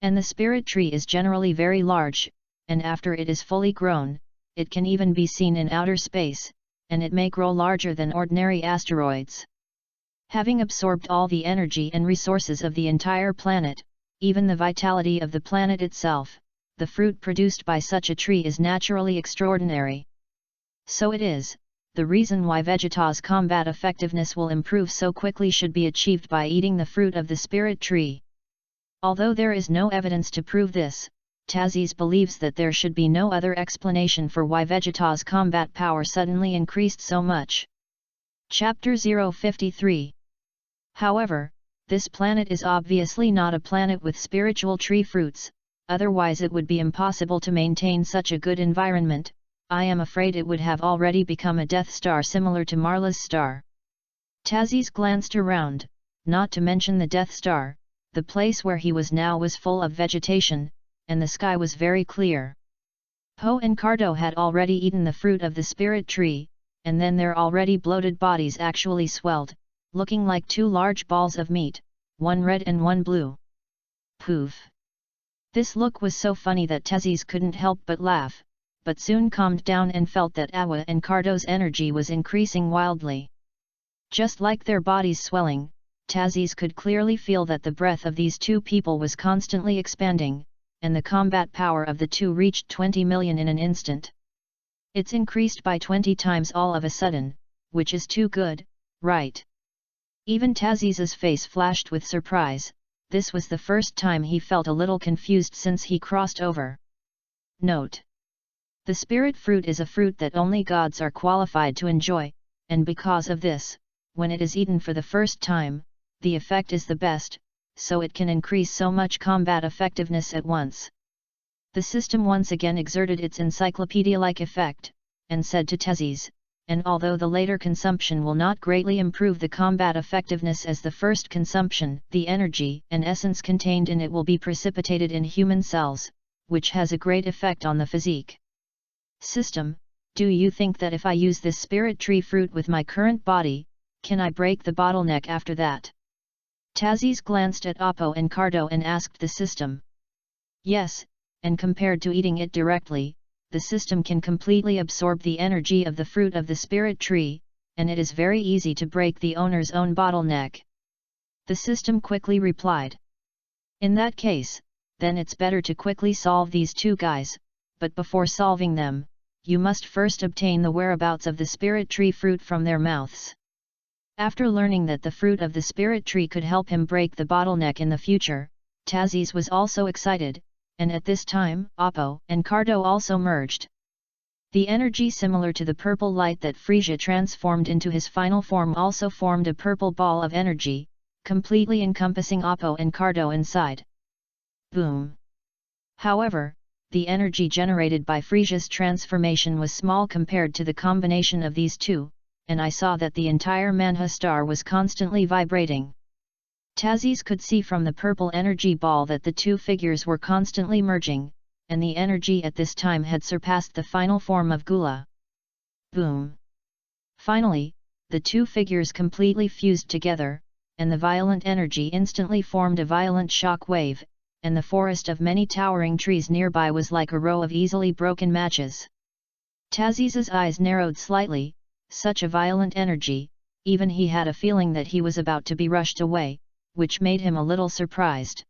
And the spirit tree is generally very large, and after it is fully grown, it can even be seen in outer space, and it may grow larger than ordinary asteroids. Having absorbed all the energy and resources of the entire planet, even the vitality of the planet itself, the fruit produced by such a tree is naturally extraordinary. So it is, the reason why Vegeta's combat effectiveness will improve so quickly should be achieved by eating the fruit of the spirit tree. Although there is no evidence to prove this, Tazes believes that there should be no other explanation for why Vegeta's combat power suddenly increased so much. Chapter 053. However, this planet is obviously not a planet with spiritual tree fruits, otherwise it would be impossible to maintain such a good environment. I am afraid it would have already become a Death Star similar to Marla's star. Tazes glanced around, not to mention the Death Star, the place where he was now was full of vegetation, and the sky was very clear. Poe and Cardo had already eaten the fruit of the spirit tree, and then their already bloated bodies actually swelled, looking like two large balls of meat, one red and one blue. Poof! This look was so funny that Tazes couldn't help but laugh, but soon calmed down and felt that Awa and Cardo's energy was increasing wildly. Just like their bodies swelling, Tazes could clearly feel that the breath of these two people was constantly expanding, and the combat power of the two reached 20 million in an instant. It's increased by 20 times all of a sudden, which is too good, right? Even Tazes's face flashed with surprise. This was the first time he felt a little confused since he crossed over. Note: the spirit fruit is a fruit that only gods are qualified to enjoy, and because of this, when it is eaten for the first time, the effect is the best, so it can increase so much combat effectiveness at once. The system once again exerted its encyclopedia-like effect, and said to Tazes, and although the later consumption will not greatly improve the combat effectiveness as the first consumption, the energy and essence contained in it will be precipitated in human cells, which has a great effect on the physique. System, do you think that if I use this spirit tree fruit with my current body, can I break the bottleneck after that? Tazes glanced at Oppo and Cardo and asked the system. Yes, and compared to eating it directly, the system can completely absorb the energy of the fruit of the spirit tree, and it is very easy to break the owner's own bottleneck. The system quickly replied. In that case, then it's better to quickly solve these two guys, but before solving them, you must first obtain the whereabouts of the spirit tree fruit from their mouths. After learning that the fruit of the spirit tree could help him break the bottleneck in the future, Tazes was also excited. and at this time, Apo and Cardo also merged. The energy similar to the purple light that Frisia transformed into his final form also formed a purple ball of energy, completely encompassing Apo and Cardo inside. Boom! However, the energy generated by Frisia's transformation was small compared to the combination of these two, and I saw that the entire Manha star was constantly vibrating. Tazis could see from the purple energy ball that the two figures were constantly merging, and the energy at this time had surpassed the final form of Gula. Boom! Finally, the two figures completely fused together, and the violent energy instantly formed a violent shock wave, and the forest of many towering trees nearby was like a row of easily broken matches. Taziz's eyes narrowed slightly. Such a violent energy, even he had a feeling that he was about to be rushed away, which made him a little surprised.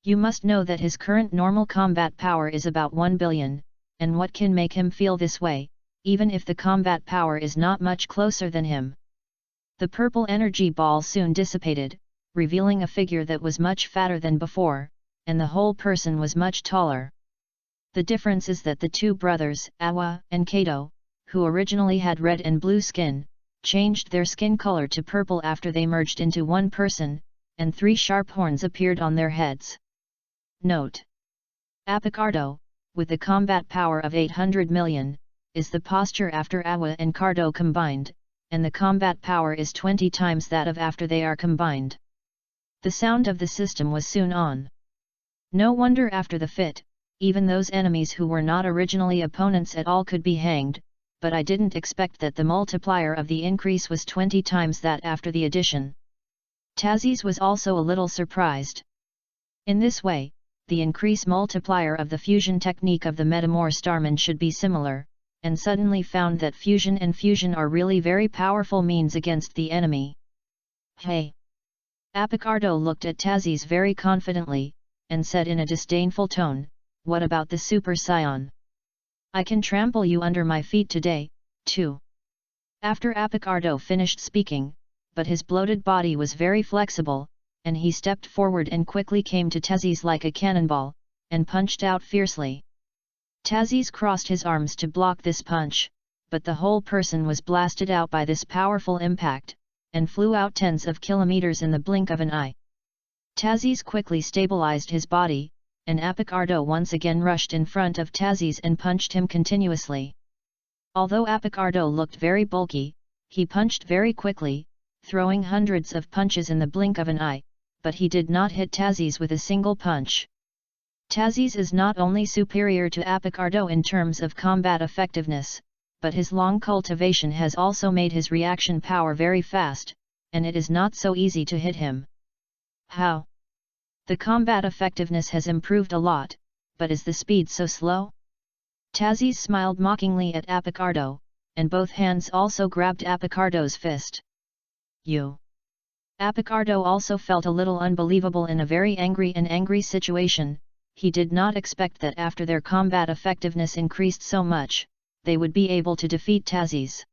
You must know that his current normal combat power is about 1 billion, and what can make him feel this way, even if the combat power is not much closer than him. The purple energy ball soon dissipated, revealing a figure that was much fatter than before, and the whole person was much taller. The difference is that the two brothers, Awa and Kato, who originally had red and blue skin, changed their skin color to purple after they merged into one person, and 3 sharp horns appeared on their heads. Note: Apicardo, with a combat power of 800 million, is the posture after Awa and Cardo combined, and the combat power is 20 times that of after they are combined. The sound of the system was soon on. No wonder after the fit, even those enemies who were not originally opponents at all could be hanged, but I didn't expect that the multiplier of the increase was 20 times that after the addition. Tazis was also a little surprised. In this way, the increase multiplier of the fusion technique of the Metamor Starman should be similar, and suddenly found that fusion and fusion are really very powerful means against the enemy. Hey! Apicardo looked at Tazis very confidently, and said in a disdainful tone, "What about the Super Scion? I can trample you under my feet today, too." After Apicardo finished speaking, but his bloated body was very flexible, and he stepped forward and quickly came to Tazis like a cannonball, and punched out fiercely. Tazis crossed his arms to block this punch, but the whole person was blasted out by this powerful impact, and flew out tens of kilometers in the blink of an eye. Tazis quickly stabilized his body, and Apicardo once again rushed in front of Tazis and punched him continuously. Although Apicardo looked very bulky, he punched very quickly, throwing hundreds of punches in the blink of an eye, but he did not hit Tazis with a single punch. Tazis is not only superior to Apicardo in terms of combat effectiveness, but his long cultivation has also made his reaction power very fast, and it is not so easy to hit him. How? The combat effectiveness has improved a lot, but is the speed so slow? Tazis smiled mockingly at Apicardo, and both hands also grabbed Apicardo's fist. You! Apicardo also felt a little unbelievable in a very angry situation. He did not expect that after their combat effectiveness increased so much, they would be able to defeat Tazis.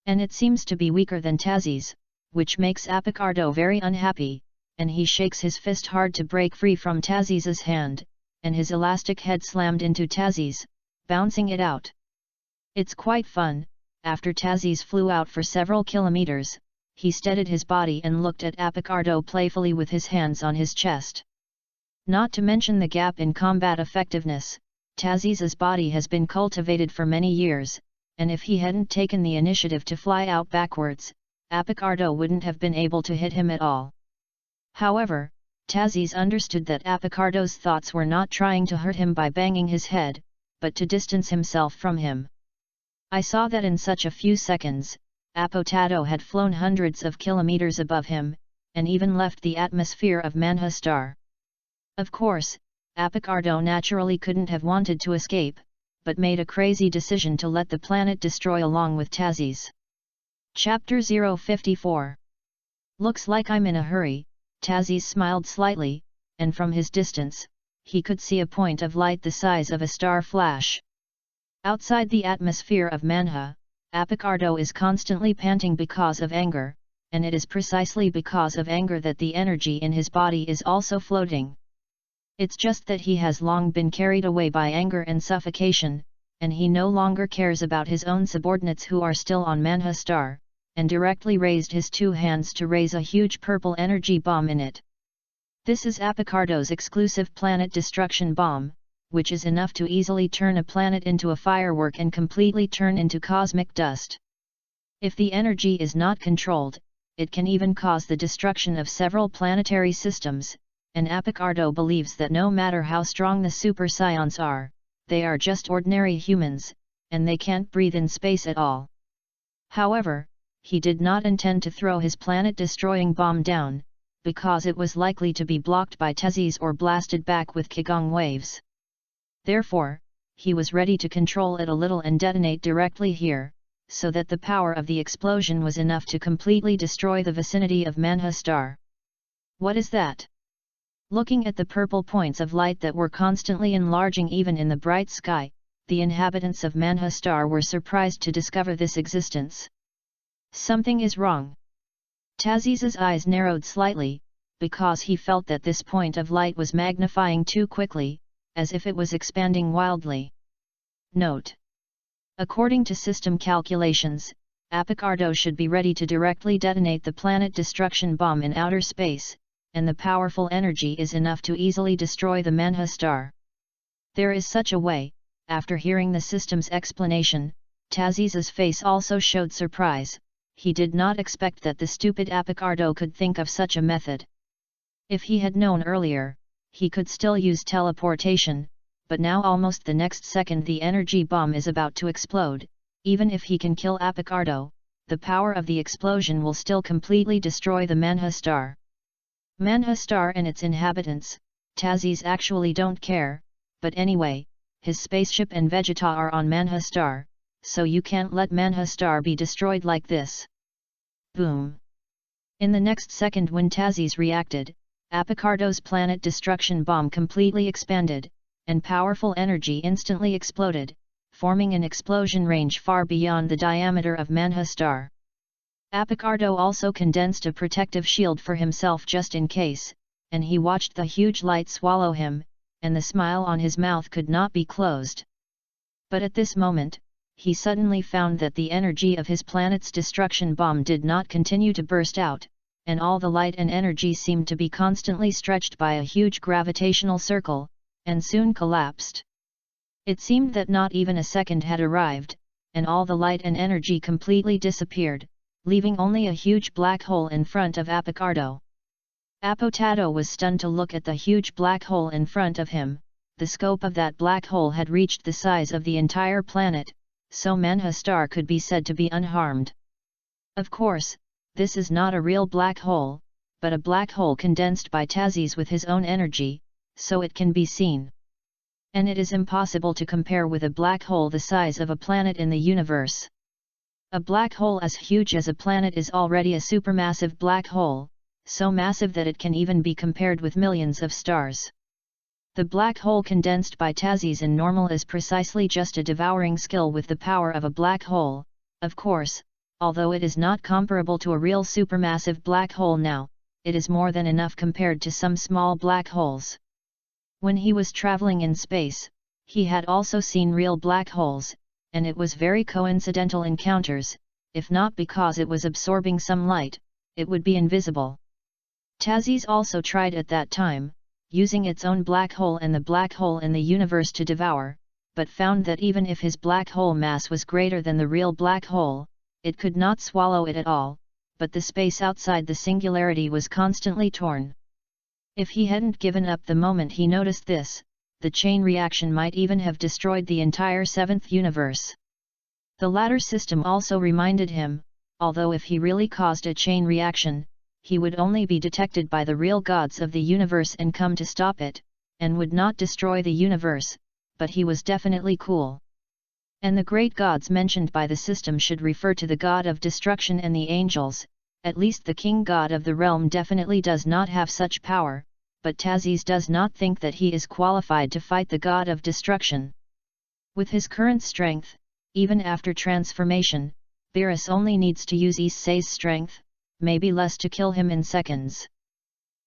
And it seems to be weaker than Tazis, which makes Apicardo very unhappy, and he shakes his fist hard to break free from Tazis's hand, and his elastic head slammed into Tazis, bouncing it out. It's quite fun. After Tazis flew out for several kilometers, he steadied his body and looked at Apicardo playfully with his hands on his chest. Not to mention the gap in combat effectiveness, Tazis's body has been cultivated for many years, and if he hadn't taken the initiative to fly out backwards, Apicardo wouldn't have been able to hit him at all. However, Tazis understood that Apicardo's thoughts were not trying to hurt him by banging his head, but to distance himself from him. I saw that in such a few seconds, Apotado had flown hundreds of kilometers above him, and even left the atmosphere of Manha star. Of course, Apicardo naturally couldn't have wanted to escape, but made a crazy decision to let the planet destroy along with Tazis. Chapter 054. Looks like I'm in a hurry. Tazis smiled slightly, and from his distance, he could see a point of light the size of a star flash. Outside the atmosphere of Manha, Apicardo is constantly panting because of anger, and it is precisely because of anger that the energy in his body is also floating. It's just that he has long been carried away by anger and suffocation, and he no longer cares about his own subordinates who are still on Manha star, and directly raised his 2 hands to raise a huge purple energy bomb in it. This is Apicardo's exclusive planet destruction bomb, which is enough to easily turn a planet into a firework and completely turn into cosmic dust. If the energy is not controlled, it can even cause the destruction of several planetary systems, and Apicardo believes that no matter how strong the super scions are, they are just ordinary humans, and they can't breathe in space at all. However, he did not intend to throw his planet-destroying bomb down, because it was likely to be blocked by Tezes or blasted back with Qigong waves. Therefore, he was ready to control it a little and detonate directly here, so that the power of the explosion was enough to completely destroy the vicinity of Manha star. What is that? Looking at the purple points of light that were constantly enlarging even in the bright sky, the inhabitants of Manha star were surprised to discover this existence. Something is wrong. Taziz's eyes narrowed slightly, because he felt that this point of light was magnifying too quickly, as if it was expanding wildly. Note: according to system calculations, Apicardo should be ready to directly detonate the planet destruction bomb in outer space, and the powerful energy is enough to easily destroy the Manha star. There is such a way. After hearing the system's explanation, Taziz's face also showed surprise. He did not expect that the stupid Apicardo could think of such a method. If he had known earlier, he could still use teleportation, but now almost the next second the energy bomb is about to explode. Even if he can kill Apicardo, the power of the explosion will still completely destroy the Manha star. Manha star and its inhabitants, Taziz actually don't care, but anyway, his spaceship and Vegeta are on Manha star, so you can't let Manha star be destroyed like this. Boom! In the next second when Taziz reacted, Apicardo's planet destruction bomb completely expanded, and powerful energy instantly exploded, forming an explosion range far beyond the diameter of Manha star. Apicardo also condensed a protective shield for himself just in case, and he watched the huge light swallow him, and the smile on his mouth could not be closed. But at this moment, he suddenly found that the energy of his planet's destruction bomb did not continue to burst out, and all the light and energy seemed to be constantly stretched by a huge gravitational circle, and soon collapsed. It seemed that not even a second had arrived, and all the light and energy completely disappeared, leaving only a huge black hole in front of Apicardo. Apotato was stunned to look at the huge black hole in front of him. The scope of that black hole had reached the size of the entire planet, so Manha star could be said to be unharmed. Of course, this is not a real black hole, but a black hole condensed by Taziz with his own energy, so it can be seen. And it is impossible to compare with a black hole the size of a planet in the universe. A black hole as huge as a planet is already a supermassive black hole, so massive that it can even be compared with millions of stars. The black hole condensed by Taziz in normal is precisely just a devouring skill with the power of a black hole. Of course, although it is not comparable to a real supermassive black hole now, it is more than enough compared to some small black holes. When he was traveling in space, he had also seen real black holes, and it was very coincidental encounters. If not because it was absorbing some light, it would be invisible. Taziz also tried at that time, using its own black hole and the black hole in the universe to devour, but found that even if his black hole mass was greater than the real black hole, it could not swallow it at all, but the space outside the singularity was constantly torn. If he hadn't given up the moment he noticed this, the chain reaction might even have destroyed the entire seventh universe. The latter system also reminded him, although if he really caused a chain reaction, he would only be detected by the real gods of the universe and come to stop it, and would not destroy the universe, but he was definitely cool. And the great gods mentioned by the system should refer to the god of destruction and the angels. At least the king god of the realm definitely does not have such power, but Taziz does not think that he is qualified to fight the god of destruction. With his current strength, even after transformation, Beerus only needs to use Issei's strength, maybe less, to kill him in seconds.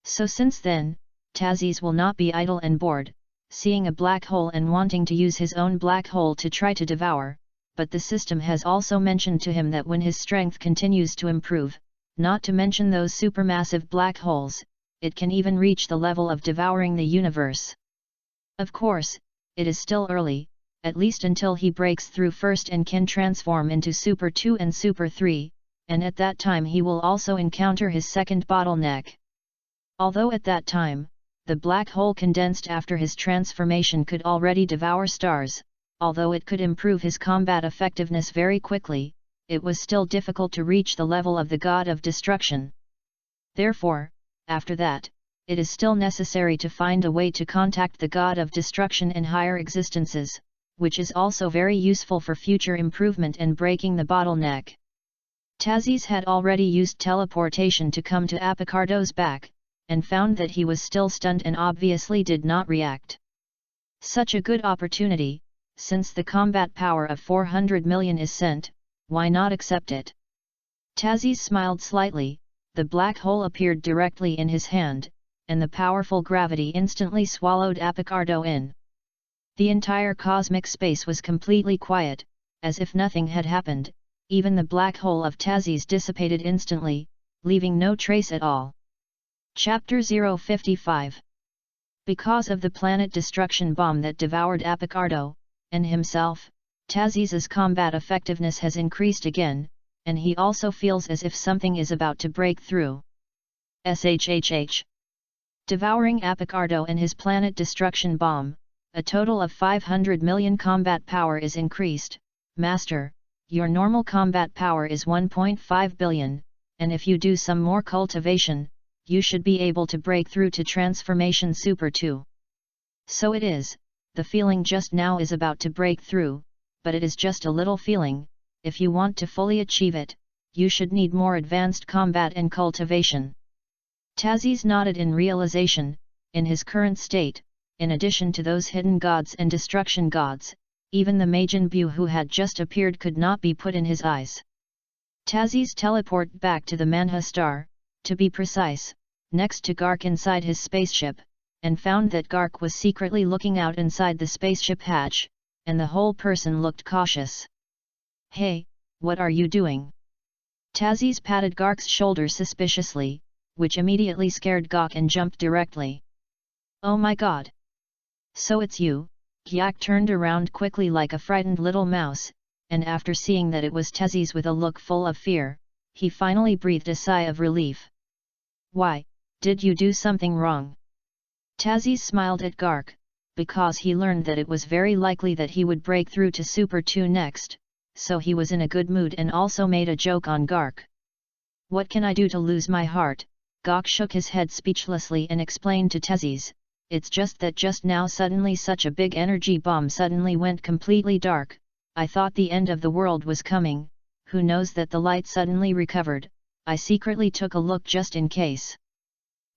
So since then, Tazes will not be idle and bored, seeing a black hole and wanting to use his own black hole to try to devour, but the system has also mentioned to him that when his strength continues to improve, not to mention those supermassive black holes, it can even reach the level of devouring the universe. Of course, it is still early, at least until he breaks through first and can transform into Super 2 and Super 3, and at that time he will also encounter his second bottleneck. Although at that time, the black hole condensed after his transformation could already devour stars, although it could improve his combat effectiveness very quickly, it was still difficult to reach the level of the God of Destruction. Therefore, after that, it is still necessary to find a way to contact the God of Destruction in higher existences, which is also very useful for future improvement and breaking the bottleneck. Tazes had already used teleportation to come to Apicardo's back, and found that he was still stunned and obviously did not react. Such a good opportunity, since the combat power of 400 million is sent, why not accept it? Tazes smiled slightly, the black hole appeared directly in his hand, and the powerful gravity instantly swallowed Apicardo in. The entire cosmic space was completely quiet, as if nothing had happened, even the black hole of Tazes dissipated instantly, leaving no trace at all. Chapter 055. Because of the planet destruction bomb that devoured Apicardo, and himself, Tazes's combat effectiveness has increased again, and he also feels as if something is about to break through. SHHH. Devouring Apicardo and his planet destruction bomb, a total of 500 million combat power is increased. Master, your normal combat power is 1.5 billion, and if you do some more cultivation, you should be able to break through to Transformation Super 2. So it is, the feeling just now is about to break through, but it is just a little feeling. If you want to fully achieve it, you should need more advanced combat and cultivation. Tazes nodded in realization. In his current state, in addition to those hidden gods and destruction gods, even the Majin Buu who had just appeared could not be put in his eyes. Tazes teleported back to the Manha star, to be precise, next to Gark inside his spaceship, and found that Gark was secretly looking out inside the spaceship hatch, and the whole person looked cautious. Hey, what are you doing? Tazes patted Gark's shoulder suspiciously, which immediately scared Gark and jumped directly. Oh my god! So it's you? Gyak turned around quickly like a frightened little mouse, and after seeing that it was Tazes with a look full of fear, he finally breathed a sigh of relief. Why, did you do something wrong? Tazes smiled at Gark, because he learned that it was very likely that he would break through to Super 2 next, so he was in a good mood and also made a joke on Gark. What can I do to lose my heart? Gark shook his head speechlessly and explained to Tazes, it's just that just now suddenly such a big energy bomb suddenly went completely dark. I thought the end of the world was coming. Who knows that the light suddenly recovered? I secretly took a look just in case.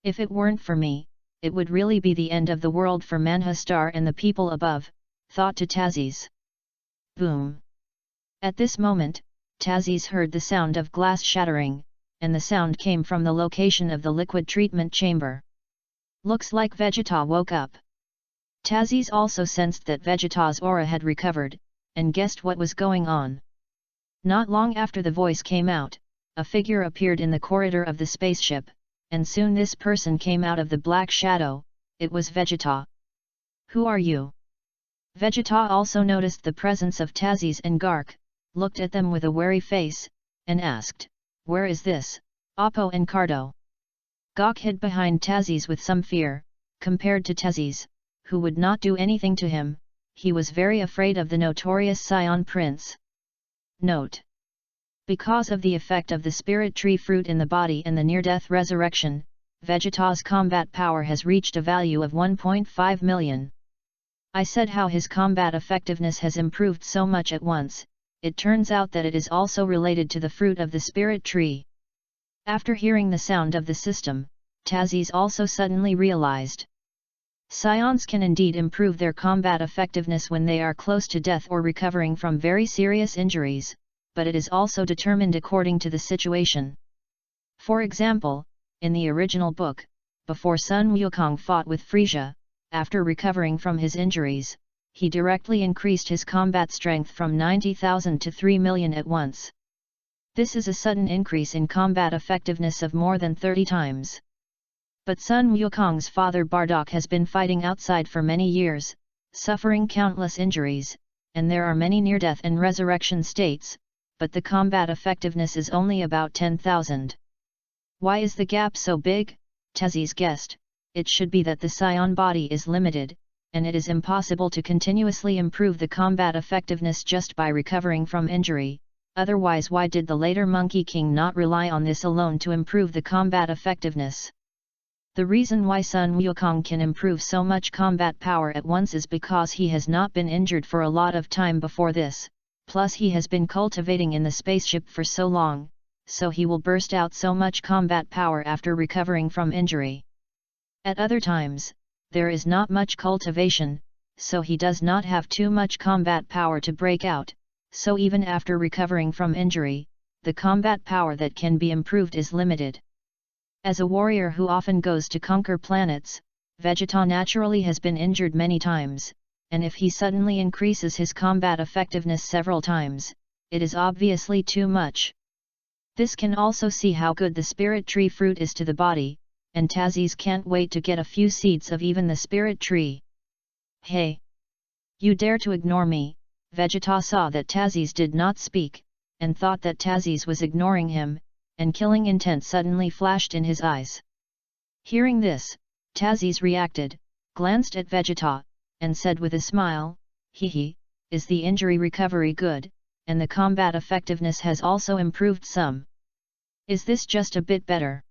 If it weren't for me, it would really be the end of the world for Manha Star and the people above, thought to Tazes. Boom! At this moment, Tazes heard the sound of glass shattering, and the sound came from the location of the liquid treatment chamber. Looks like Vegeta woke up. Tazes also sensed that Vegeta's aura had recovered, and guessed what was going on. Not long after the voice came out, a figure appeared in the corridor of the spaceship, and soon this person came out of the black shadow. It was Vegeta. Who are you? Vegeta also noticed the presence of Tazes and Gark, looked at them with a wary face, and asked, where is this, Oppo and Cardo? Gark hid behind Tazes with some fear. Compared to Tazes, who would not do anything to him, he was very afraid of the notorious Scion Prince. Note: because of the effect of the spirit tree fruit in the body and the near-death resurrection, Vegeta's combat power has reached a value of 1.5 million. I said how his combat effectiveness has improved so much at once. It turns out that it is also related to the fruit of the spirit tree. After hearing the sound of the system, Tazes also suddenly realized. Scions can indeed improve their combat effectiveness when they are close to death or recovering from very serious injuries, but it is also determined according to the situation. For example, in the original book, before Sun Wukong fought with Frisia, after recovering from his injuries, he directly increased his combat strength from 90,000 to 3 million at once. This is a sudden increase in combat effectiveness of more than 30 times. But Sun Wukong's father Bardock has been fighting outside for many years, suffering countless injuries, and there are many near-death and resurrection states, but the combat effectiveness is only about 10,000. Why is the gap so big? Tazi's guessed, it should be that the Scion body is limited, and it is impossible to continuously improve the combat effectiveness just by recovering from injury, otherwise why did the later Monkey King not rely on this alone to improve the combat effectiveness? The reason why Sun Wukong can improve so much combat power at once is because he has not been injured for a lot of time before this, plus he has been cultivating in the spaceship for so long, so he will burst out so much combat power after recovering from injury. At other times, there is not much cultivation, so he does not have too much combat power to break out, so even after recovering from injury, the combat power that can be improved is limited. As a warrior who often goes to conquer planets, Vegeta naturally has been injured many times, and if he suddenly increases his combat effectiveness several times, it is obviously too much. This can also see how good the spirit tree fruit is to the body, and Tazis can't wait to get a few seeds of even the spirit tree. Hey! You dare to ignore me? Vegeta saw that Tazis did not speak, and thought that Tazis was ignoring him, and killing intent suddenly flashed in his eyes. Hearing this, Tazis reacted, glanced at Vegeta, and said with a smile, "Hehe, is the injury recovery good, and the combat effectiveness has also improved some? Is this just a bit better?"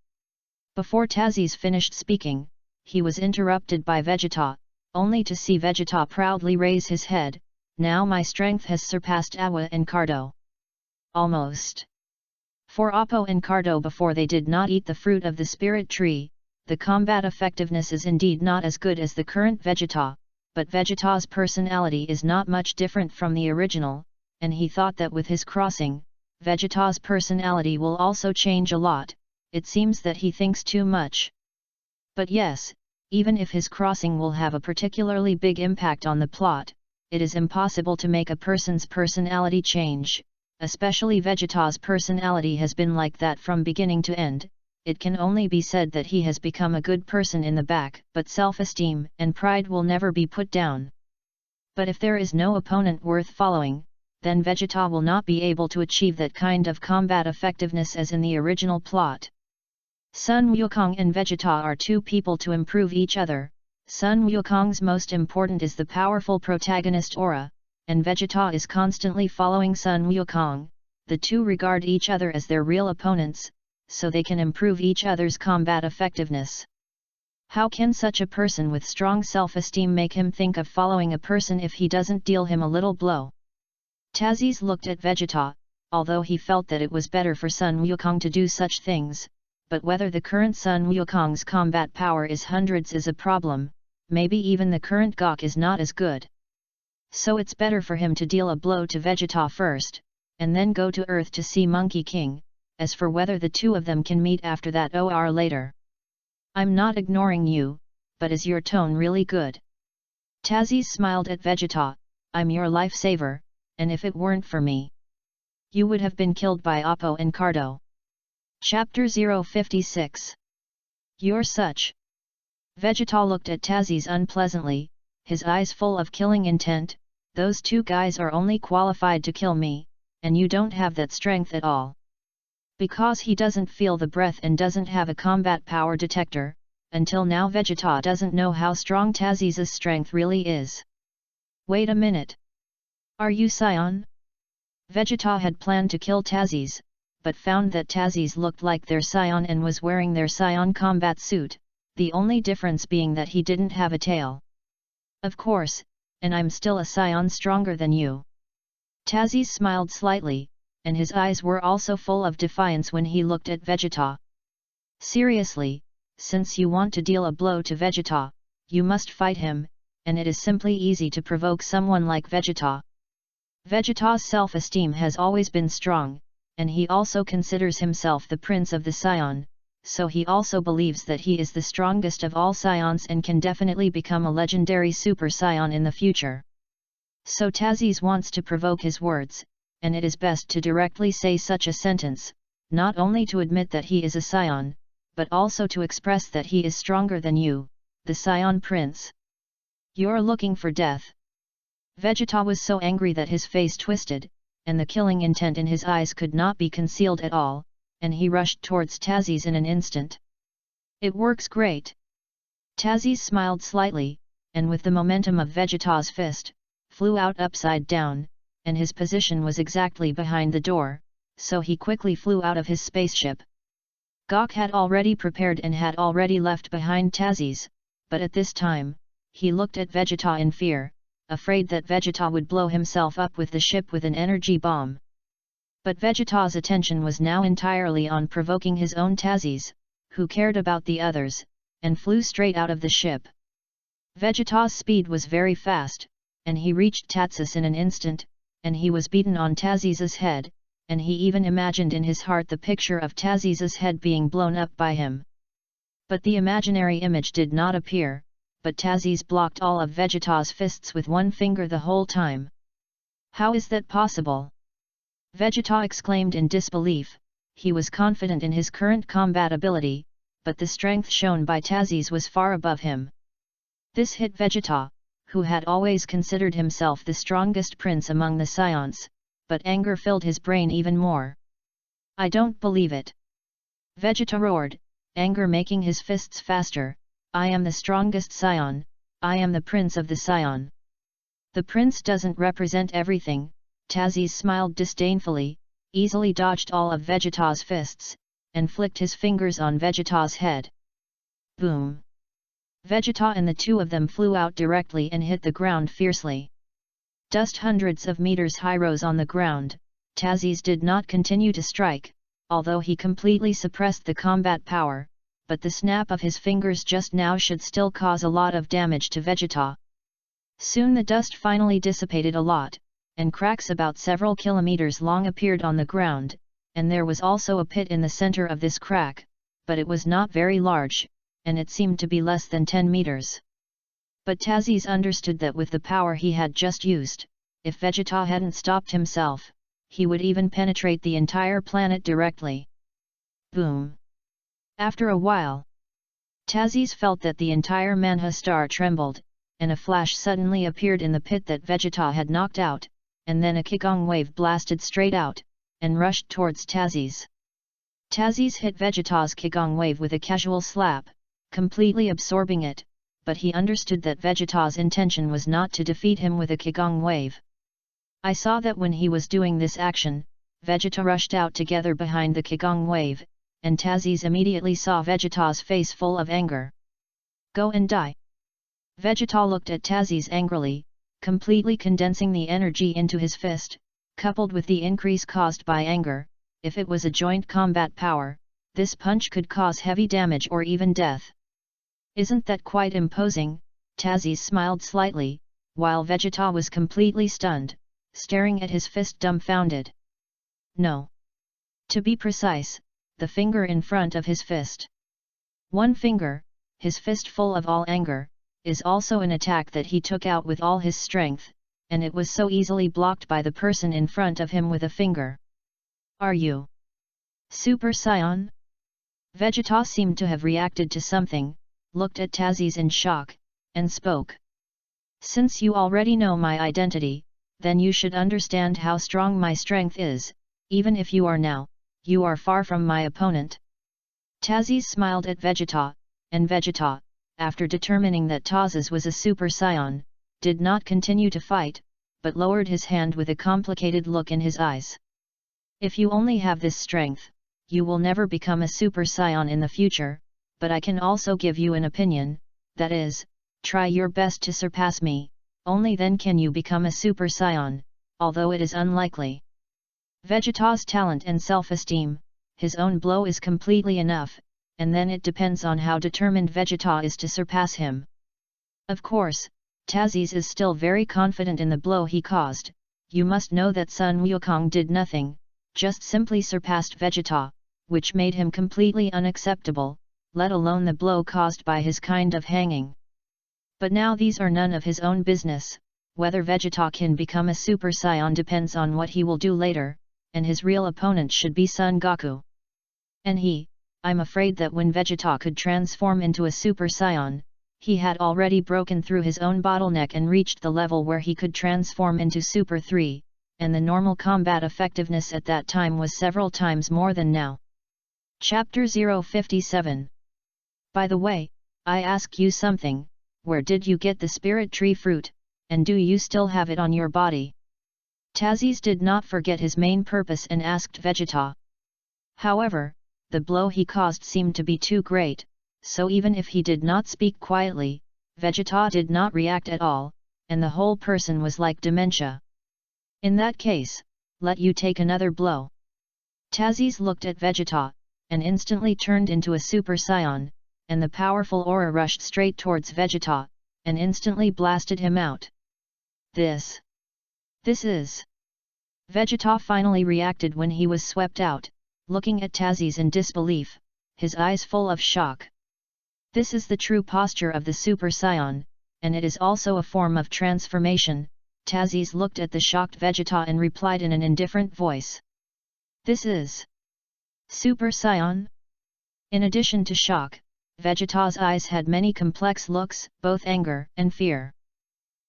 Before Tazis finished speaking, he was interrupted by Vegeta, only to see Vegeta proudly raise his head, "Now my strength has surpassed Awa and Cardo." Almost. For Oppo and Cardo before they did not eat the fruit of the spirit tree, the combat effectiveness is indeed not as good as the current Vegeta, but Vegeta's personality is not much different from the original, and he thought that with his crossing, Vegeta's personality will also change a lot. It seems that he thinks too much. But yes, even if his crossing will have a particularly big impact on the plot, it is impossible to make a person's personality change, especially Vegeta's personality has been like that from beginning to end. It can only be said that he has become a good person in the back, but self-esteem and pride will never be put down. But if there is no opponent worth following, then Vegeta will not be able to achieve that kind of combat effectiveness as in the original plot. Sun Wukong and Vegeta are two people to improve each other. Sun Wukong's most important is the powerful protagonist aura, and Vegeta is constantly following Sun Wukong. The two regard each other as their real opponents, so they can improve each other's combat effectiveness. How can such a person with strong self-esteem make him think of following a person if he doesn't deal him a little blow? Tazis looked at Vegeta, although he felt that it was better for Sun Wukong to do such things, but whether the current Sun Wukong's combat power is hundreds is a problem, maybe even the current Gok is not as good. So it's better for him to deal a blow to Vegeta first, and then go to Earth to see Monkey King. As for whether the two of them can meet after that or later. I'm not ignoring you, but is your tone really good? Tazis smiled at Vegeta, I'm your lifesaver, and if it weren't for me, you would have been killed by Oppo and Cardo. Chapter 056. You're such. Vegeta looked at Tazis unpleasantly, his eyes full of killing intent. Those two guys are only qualified to kill me, and you don't have that strength at all. Because he doesn't feel the breath and doesn't have a combat power detector, until now Vegeta doesn't know how strong Tazis' strength really is. Wait a minute. Are you Scion? Vegeta had planned to kill Tazis, but found that Tazis looked like their Scion and was wearing their Scion combat suit, the only difference being that he didn't have a tail. Of course, and I'm still a Scion stronger than you. Tazis smiled slightly, and his eyes were also full of defiance when he looked at Vegeta. Seriously, since you want to deal a blow to Vegeta, you must fight him, and it is simply easy to provoke someone like Vegeta. Vegeta's self-esteem has always been strong, and he also considers himself the prince of the Scion, so he also believes that he is the strongest of all scions and can definitely become a legendary super scion in the future. So Tazes wants to provoke his words, and it is best to directly say such a sentence, not only to admit that he is a scion, but also to express that he is stronger than you, the scion prince. You're looking for death. Vegeta was so angry that his face twisted, and the killing intent in his eyes could not be concealed at all, and he rushed towards Tazes in an instant. It works great. Tazes smiled slightly, and with the momentum of Vegeta's fist, flew out upside down, and his position was exactly behind the door, so he quickly flew out of his spaceship. Gok had already prepared and had already left behind Tazes, but at this time, he looked at Vegeta in fear, afraid that Vegeta would blow himself up with the ship with an energy bomb. But Vegeta's attention was now entirely on provoking his own Tazes, who cared about the others, and flew straight out of the ship. Vegeta's speed was very fast, and he reached Tatsus in an instant, and he was beaten on Tazes's head, and he even imagined in his heart the picture of Tazes's head being blown up by him. But the imaginary image did not appear, but Tazes blocked all of Vegeta's fists with one finger the whole time. How is that possible? Vegeta exclaimed in disbelief. He was confident in his current combat ability, but the strength shown by Tazes was far above him. This hit Vegeta, who had always considered himself the strongest prince among the scions, but anger filled his brain even more. I don't believe it. Vegeta roared, anger making his fists faster. I am the strongest scion, I am the prince of the scion. The prince doesn't represent everything, Tazes smiled disdainfully, easily dodged all of Vegeta's fists, and flicked his fingers on Vegeta's head. Boom! Vegeta and the two of them flew out directly and hit the ground fiercely. Dust hundreds of meters high rose on the ground. Tazes did not continue to strike, although he completely suppressed the combat power, but the snap of his fingers just now should still cause a lot of damage to Vegeta. Soon the dust finally dissipated a lot, and cracks about several kilometers long appeared on the ground, and there was also a pit in the center of this crack, but it was not very large, and it seemed to be less than 10 meters. But Tazes understood that with the power he had just used, if Vegeta hadn't stopped himself, he would even penetrate the entire planet directly. Boom! After a while, Tazes felt that the entire Manha star trembled, and a flash suddenly appeared in the pit that Vegeta had knocked out, and then a Kigong wave blasted straight out, and rushed towards Tazes. Tazes hit Vegeta's Kigong wave with a casual slap, completely absorbing it, but he understood that Vegeta's intention was not to defeat him with a Kigong wave. I saw that when he was doing this action, Vegeta rushed out together behind the Kigong wave, and Tazes immediately saw Vegeta's face full of anger. Go and die! Vegeta looked at Tazes angrily, completely condensing the energy into his fist, coupled with the increase caused by anger. If it was a joint combat power, this punch could cause heavy damage or even death. Isn't that quite imposing? Tazes smiled slightly, while Vegeta was completely stunned, staring at his fist dumbfounded. No. To be precise, the finger in front of his fist. One finger, his fist full of all anger, is also an attack that he took out with all his strength, and it was so easily blocked by the person in front of him with a finger. Are you Super Saiyan? Vegeta seemed to have reacted to something, looked at Tazes in shock, and spoke. Since you already know my identity, then you should understand how strong my strength is, even if you are now, you are far from my opponent. Tazes smiled at Vegeta, and Vegeta, after determining that Tazes was a Super Saiyan, did not continue to fight, but lowered his hand with a complicated look in his eyes. If you only have this strength, you will never become a Super Saiyan in the future, but I can also give you an opinion, that is, try your best to surpass me, only then can you become a Super Saiyan, although it is unlikely. Vegeta's talent and self-esteem, his own blow is completely enough, and then it depends on how determined Vegeta is to surpass him. Of course, Tazes is still very confident in the blow he caused. You must know that Sun Wukong did nothing, just simply surpassed Vegeta, which made him completely unacceptable, let alone the blow caused by his kind of hanging. But now these are none of his own business. Whether Vegeta can become a Super Saiyan depends on what he will do later, and his real opponent should be Son Goku. And I'm afraid that when Vegeta could transform into a Super Saiyan, he had already broken through his own bottleneck and reached the level where he could transform into Super 3, and the normal combat effectiveness at that time was several times more than now. Chapter 057. By the way, I ask you something, where did you get the spirit tree fruit, and do you still have it on your body? Tazes did not forget his main purpose and asked Vegeta. However, the blow he caused seemed to be too great, so even if he did not speak quietly, Vegeta did not react at all, and the whole person was like dementia. In that case, let you take another blow. Tazes looked at Vegeta, and instantly turned into a Super Saiyan, and the powerful aura rushed straight towards Vegeta, and instantly blasted him out. This is... Vegeta finally reacted when he was swept out, looking at Tazes in disbelief, his eyes full of shock. This is the true posture of the Super Saiyan, and it is also a form of transformation. Tazes looked at the shocked Vegeta and replied in an indifferent voice. This is... Super Saiyan? In addition to shock, Vegeta's eyes had many complex looks, both anger and fear.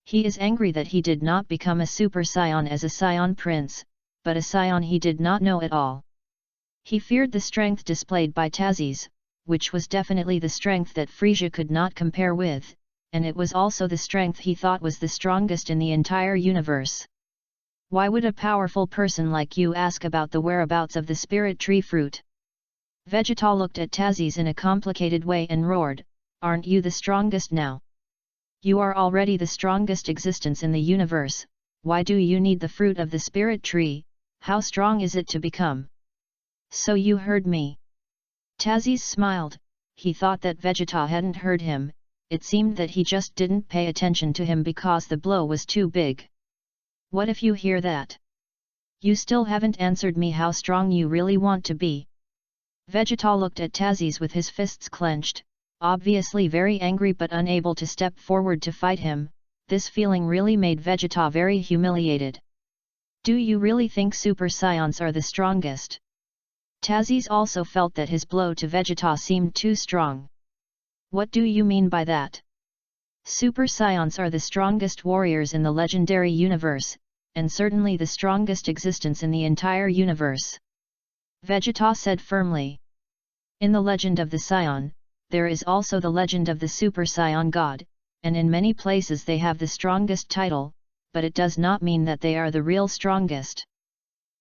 He is angry that he did not become a Super Saiyan as a Saiyan Prince, but a Saiyan he did not know at all. He feared the strength displayed by Tazes, which was definitely the strength that Frieza could not compare with, and it was also the strength he thought was the strongest in the entire universe. Why would a powerful person like you ask about the whereabouts of the spirit tree fruit? Vegeta looked at Tazes in a complicated way and roared, aren't you the strongest now? You are already the strongest existence in the universe, why do you need the fruit of the spirit tree? How strong is it to become? So you heard me. Tazes smiled, he thought that Vegeta hadn't heard him, it seemed that he just didn't pay attention to him because the blow was too big. What if you hear that? You still haven't answered me how strong you really want to be. Vegeta looked at Tazes with his fists clenched, obviously very angry but unable to step forward to fight him. This feeling really made Vegeta very humiliated. Do you really think Super Saiyans are the strongest? Tazes also felt that his blow to Vegeta seemed too strong. What do you mean by that? Super Saiyans are the strongest warriors in the legendary universe, and certainly the strongest existence in the entire universe. Vegeta said firmly. In the legend of the Saiyan, there is also the legend of the Super Saiyan God, and in many places they have the strongest title, but it does not mean that they are the real strongest.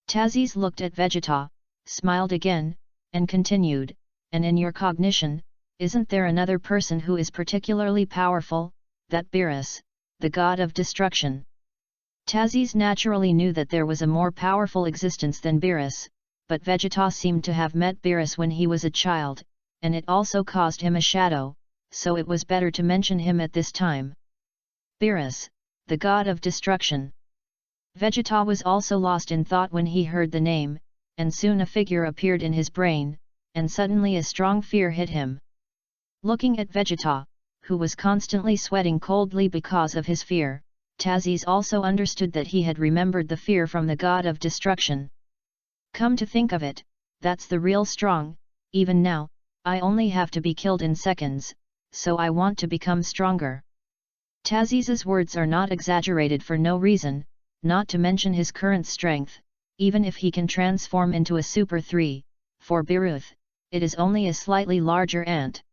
Tazes looked at Vegeta, smiled again, and continued, and in your cognition, isn't there another person who is particularly powerful, that Beerus, the god of destruction? Tazes naturally knew that there was a more powerful existence than Beerus, but Vegeta seemed to have met Beerus when he was a child, and it also caused him a shadow, so it was better to mention him at this time. Beerus, the god of destruction. Vegeta was also lost in thought when he heard the name, and soon a figure appeared in his brain, and suddenly a strong fear hit him. Looking at Vegeta, who was constantly sweating coldly because of his fear, Tazes also understood that he had remembered the fear from the god of destruction. Come to think of it, that's the real strong. Even now, I only have to be killed in seconds, so I want to become stronger. Tazes's words are not exaggerated for no reason, not to mention his current strength. Even if he can transform into a Super 3, for Beerus, it is only a slightly larger ant.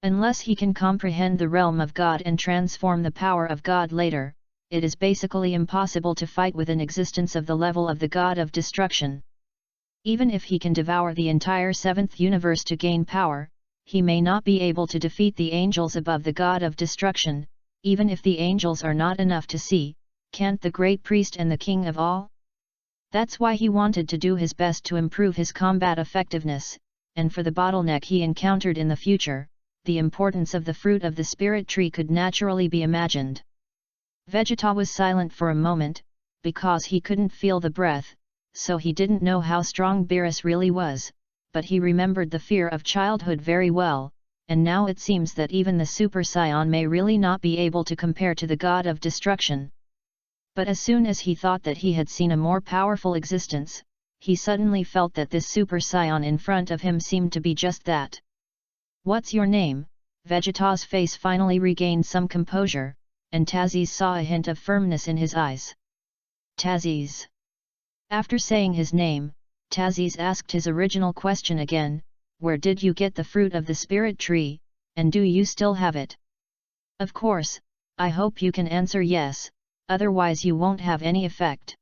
Unless he can comprehend the realm of God and transform the power of God later, it is basically impossible to fight with an existence of the level of the god of destruction. Even if he can devour the entire seventh universe to gain power, he may not be able to defeat the angels above the god of destruction. Even if the angels are not enough to see, can't the great priest and the king of all? That's why he wanted to do his best to improve his combat effectiveness, and for the bottleneck he encountered in the future, the importance of the fruit of the spirit tree could naturally be imagined. Vegeta was silent for a moment, because he couldn't feel the breath, so he didn't know how strong Beerus really was, but he remembered the fear of childhood very well, and now it seems that even the Super Saiyan may really not be able to compare to the god of destruction. But as soon as he thought that he had seen a more powerful existence, he suddenly felt that this Super Saiyan in front of him seemed to be just that. "What's your name?" Vegeta's face finally regained some composure, and Taziz saw a hint of firmness in his eyes. "Taziz." After saying his name, Taziz asked his original question again, "Where did you get the fruit of the spirit tree, and do you still have it?" "Of course, I hope you can answer yes, otherwise you won't have any effect."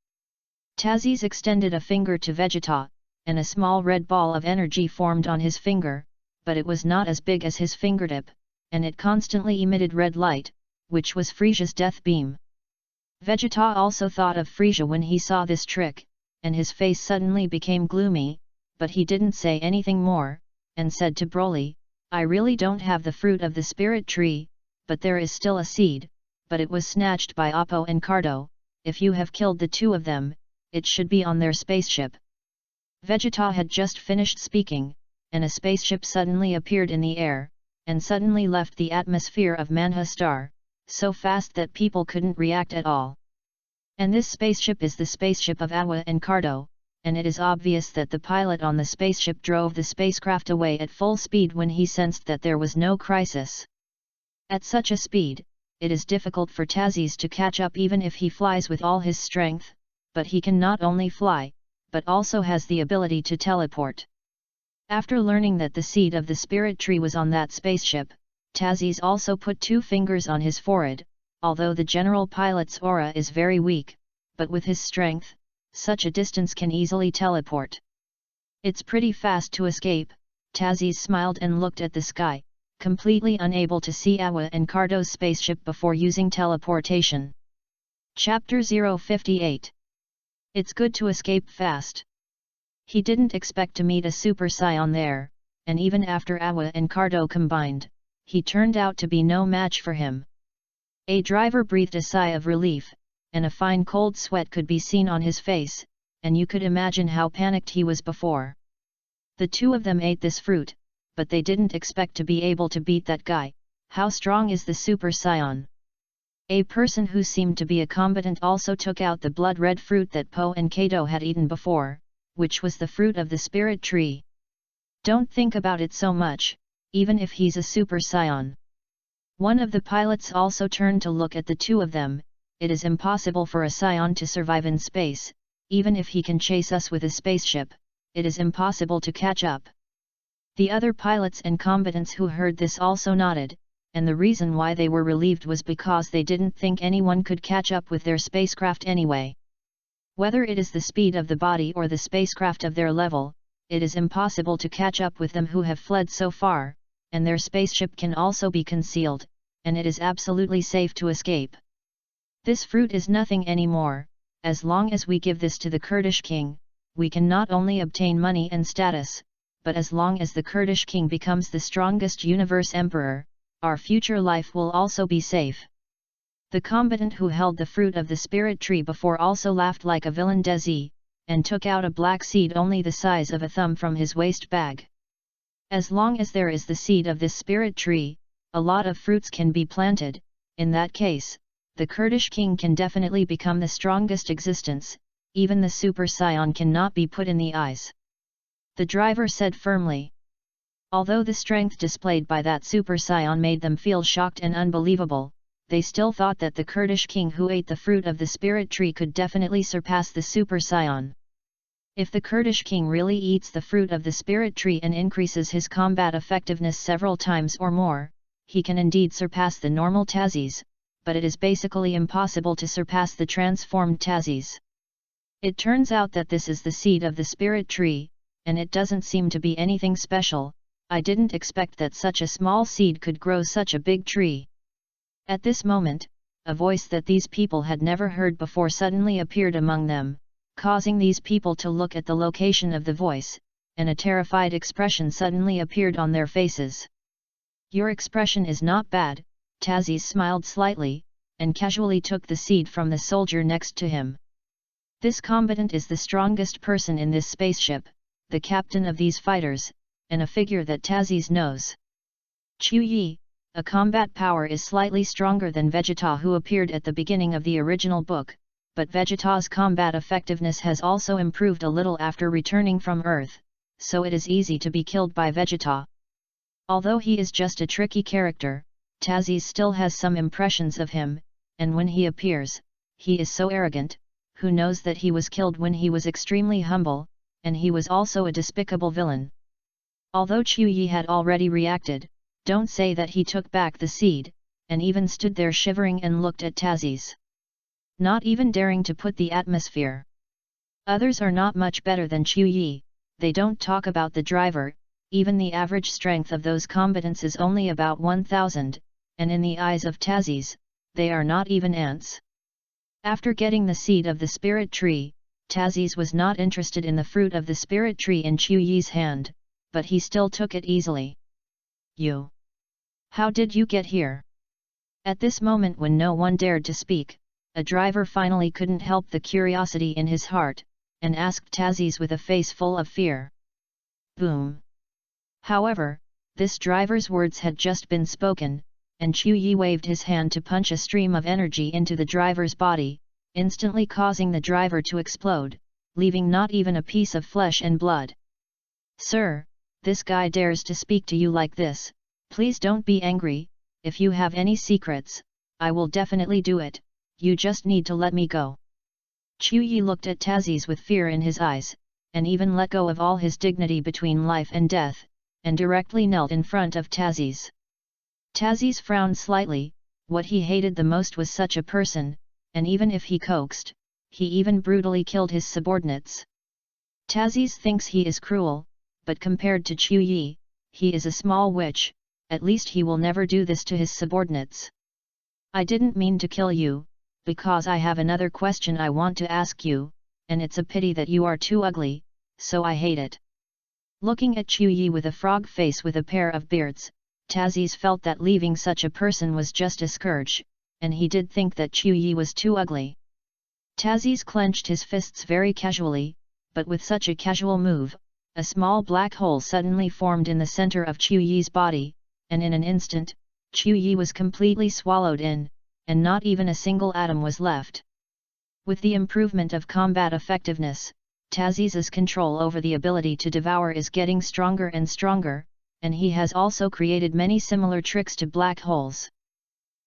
Taziz extended a finger to Vegeta, and a small red ball of energy formed on his finger, but it was not as big as his fingertip, and it constantly emitted red light, which was Frisia's death beam. Vegeta also thought of Frisia when he saw this trick, and his face suddenly became gloomy, but he didn't say anything more, and said to Broly, "I really don't have the fruit of the spirit tree, but there is still a seed, but it was snatched by Oppo and Cardo. If you have killed the two of them, it should be on their spaceship." Vegeta had just finished speaking, and a spaceship suddenly appeared in the air, and suddenly left the atmosphere of Manha Star, so fast that people couldn't react at all. And this spaceship is the spaceship of Awa and Cardo, and it is obvious that the pilot on the spaceship drove the spacecraft away at full speed when he sensed that there was no crisis. At such a speed, it is difficult for Taziz to catch up even if he flies with all his strength, but he can not only fly, but also has the ability to teleport. After learning that the seed of the spirit tree was on that spaceship, Taziz also put 2 fingers on his forehead. Although the general pilot's aura is very weak, but with his strength, such a distance can easily teleport. "It's pretty fast to escape." Taziz smiled and looked at the sky, completely unable to see Awa and Cardo's spaceship before using teleportation. Chapter 058. It's good to escape fast. He didn't expect to meet a Super Saiyan there, and even after Awa and Cardo combined, he turned out to be no match for him. A driver breathed a sigh of relief, and a fine cold sweat could be seen on his face, and you could imagine how panicked he was before. The two of them ate this fruit, but they didn't expect to be able to beat that guy. How strong is the Super Saiyan? A person who seemed to be a combatant also took out the blood-red fruit that Po and Kato had eaten before, which was the fruit of the spirit tree. "Don't think about it so much, even if he's a Super Saiyan." One of the pilots also turned to look at the two of them. "It is impossible for a Saiyan to survive in space, even if he can chase us with a spaceship, it is impossible to catch up." The other pilots and combatants who heard this also nodded, and the reason why they were relieved was because they didn't think anyone could catch up with their spacecraft anyway. Whether it is the speed of the body or the spacecraft of their level, it is impossible to catch up with them who have fled so far, and their spaceship can also be concealed, and it is absolutely safe to escape. This fruit is nothing anymore. As long as we give this to the Kurdish king, we can not only obtain money and status, but as long as the Kurdish king becomes the strongest universe emperor, our future life will also be safe. The combatant who held the fruit of the spirit tree before also laughed like a villain Desi, and took out a black seed only the size of a thumb from his waist bag. As long as there is the seed of this spirit tree, a lot of fruits can be planted. In that case, the Kurdish king can definitely become the strongest existence. Even the Super Saiyan cannot be put in the eyes. The driver said firmly. Although the strength displayed by that Super Saiyan made them feel shocked and unbelievable, they still thought that the Kurdish king who ate the fruit of the spirit tree could definitely surpass the Super Saiyan. If the Kurdish king really eats the fruit of the spirit tree and increases his combat effectiveness several times or more, he can indeed surpass the normal Taziz, but it is basically impossible to surpass the transformed Taziz. It turns out that this is the seed of the spirit tree, and it doesn't seem to be anything special. I didn't expect that such a small seed could grow such a big tree. At this moment, a voice that these people had never heard before suddenly appeared among them, causing these people to look at the location of the voice, and a terrified expression suddenly appeared on their faces. "Your expression is not bad," Taziz smiled slightly, and casually took the seed from the soldier next to him. "This combatant is the strongest person in this spaceship," the captain of these fighters, and a figure that Tazes knows. Qiu Yi, a combat power is slightly stronger than Vegeta, who appeared at the beginning of the original book, but Vegeta's combat effectiveness has also improved a little after returning from Earth, so it is easy to be killed by Vegeta. Although he is just a tricky character, Tazes still has some impressions of him, and when he appears, he is so arrogant, who knows that he was killed when he was extremely humble, and he was also a despicable villain. Although Qiu Yi had already reacted, don't say that he took back the seed, and even stood there shivering and looked at Tazes. Not even daring to put the atmosphere. Others are not much better than Qiu Yi, they don't talk about the driver, even the average strength of those combatants is only about 1000, and in the eyes of Tazes, they are not even ants. After getting the seed of the spirit tree, Tazes was not interested in the fruit of the spirit tree in Qiu Yi's hand, but he still took it easily. You? How did you get here? At this moment when no one dared to speak, a driver finally couldn't help the curiosity in his heart, and asked Tazes with a face full of fear. Boom! However, this driver's words had just been spoken, and Qiu Yi waved his hand to punch a stream of energy into the driver's body, instantly causing the driver to explode, leaving not even a piece of flesh and blood. Sir, this guy dares to speak to you like this, please don't be angry, if you have any secrets, I will definitely do it, you just need to let me go. Qiu Yi looked at Tazes with fear in his eyes, and even let go of all his dignity between life and death, and directly knelt in front of Tazes. Tazes frowned slightly, what he hated the most was such a person, and even if he coaxed, he even brutally killed his subordinates. Tazes thinks he is cruel, but compared to Qiu Yi, he is a small witch, at least he will never do this to his subordinates. I didn't mean to kill you, because I have another question I want to ask you, and it's a pity that you are too ugly, so I hate it. Looking at Qiu Yi with a frog face with a pair of beards, Tazes felt that leaving such a person was just a scourge, and he did think that Qiu Yi was too ugly. Tazes clenched his fists very casually, but with such a casual move, a small black hole suddenly formed in the center of Qiu Yi's body, and in an instant, Qiu Yi was completely swallowed in, and not even a single atom was left. With the improvement of combat effectiveness, Tazes's control over the ability to devour is getting stronger and stronger, and he has also created many similar tricks to black holes.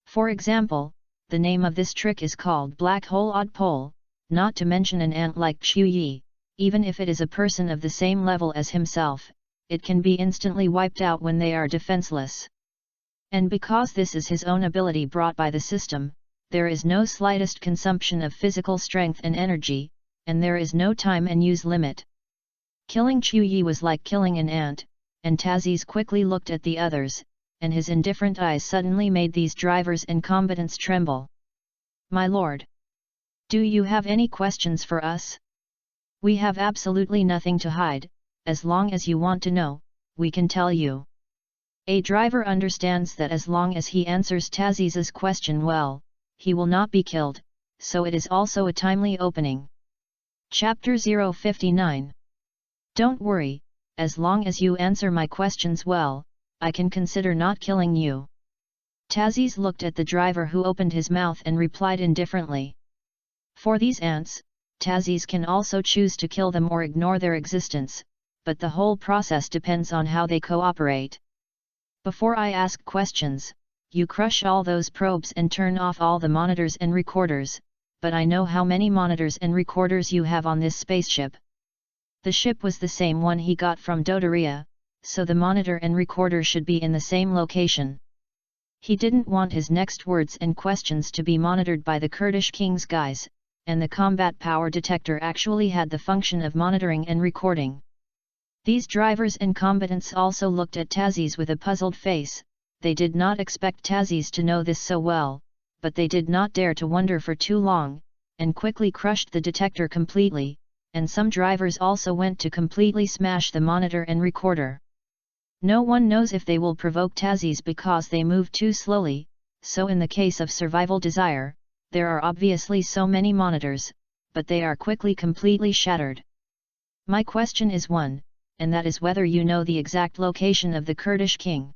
For example, the name of this trick is called Black Hole Odd Pole, not to mention an ant like Qiu Yi, even if it is a person of the same level as himself, it can be instantly wiped out when they are defenseless. And because this is his own ability brought by the system, there is no slightest consumption of physical strength and energy, and there is no time and use limit. Killing Qiu Yi was like killing an ant, and Tazes quickly looked at the others, and his indifferent eyes suddenly made these drivers and combatants tremble. My lord! Do you have any questions for us? We have absolutely nothing to hide, as long as you want to know, we can tell you. A driver understands that as long as he answers Tazes's question well, he will not be killed, so it is also a timely opening. Chapter 059. Don't worry, as long as you answer my questions well, I can consider not killing you. Tazes looked at the driver who opened his mouth and replied indifferently. For these ants, Tazes can also choose to kill them or ignore their existence, but the whole process depends on how they cooperate. Before I ask questions, you crush all those probes and turn off all the monitors and recorders, but I know how many monitors and recorders you have on this spaceship. The ship was the same one he got from Dodoria, so the monitor and recorder should be in the same location. He didn't want his next words and questions to be monitored by the Kurdish king's guys, and the combat power detector actually had the function of monitoring and recording. These drivers and combatants also looked at Tazes with a puzzled face. They did not expect Tazes to know this so well, but they did not dare to wonder for too long, and quickly crushed the detector completely, and some drivers also went to completely smash the monitor and recorder. No one knows if they will provoke Tazes because they move too slowly, so in the case of survival desire, there are obviously so many monitors, but they are quickly completely shattered. My question is 1, and that is whether you know the exact location of the Kurdish king.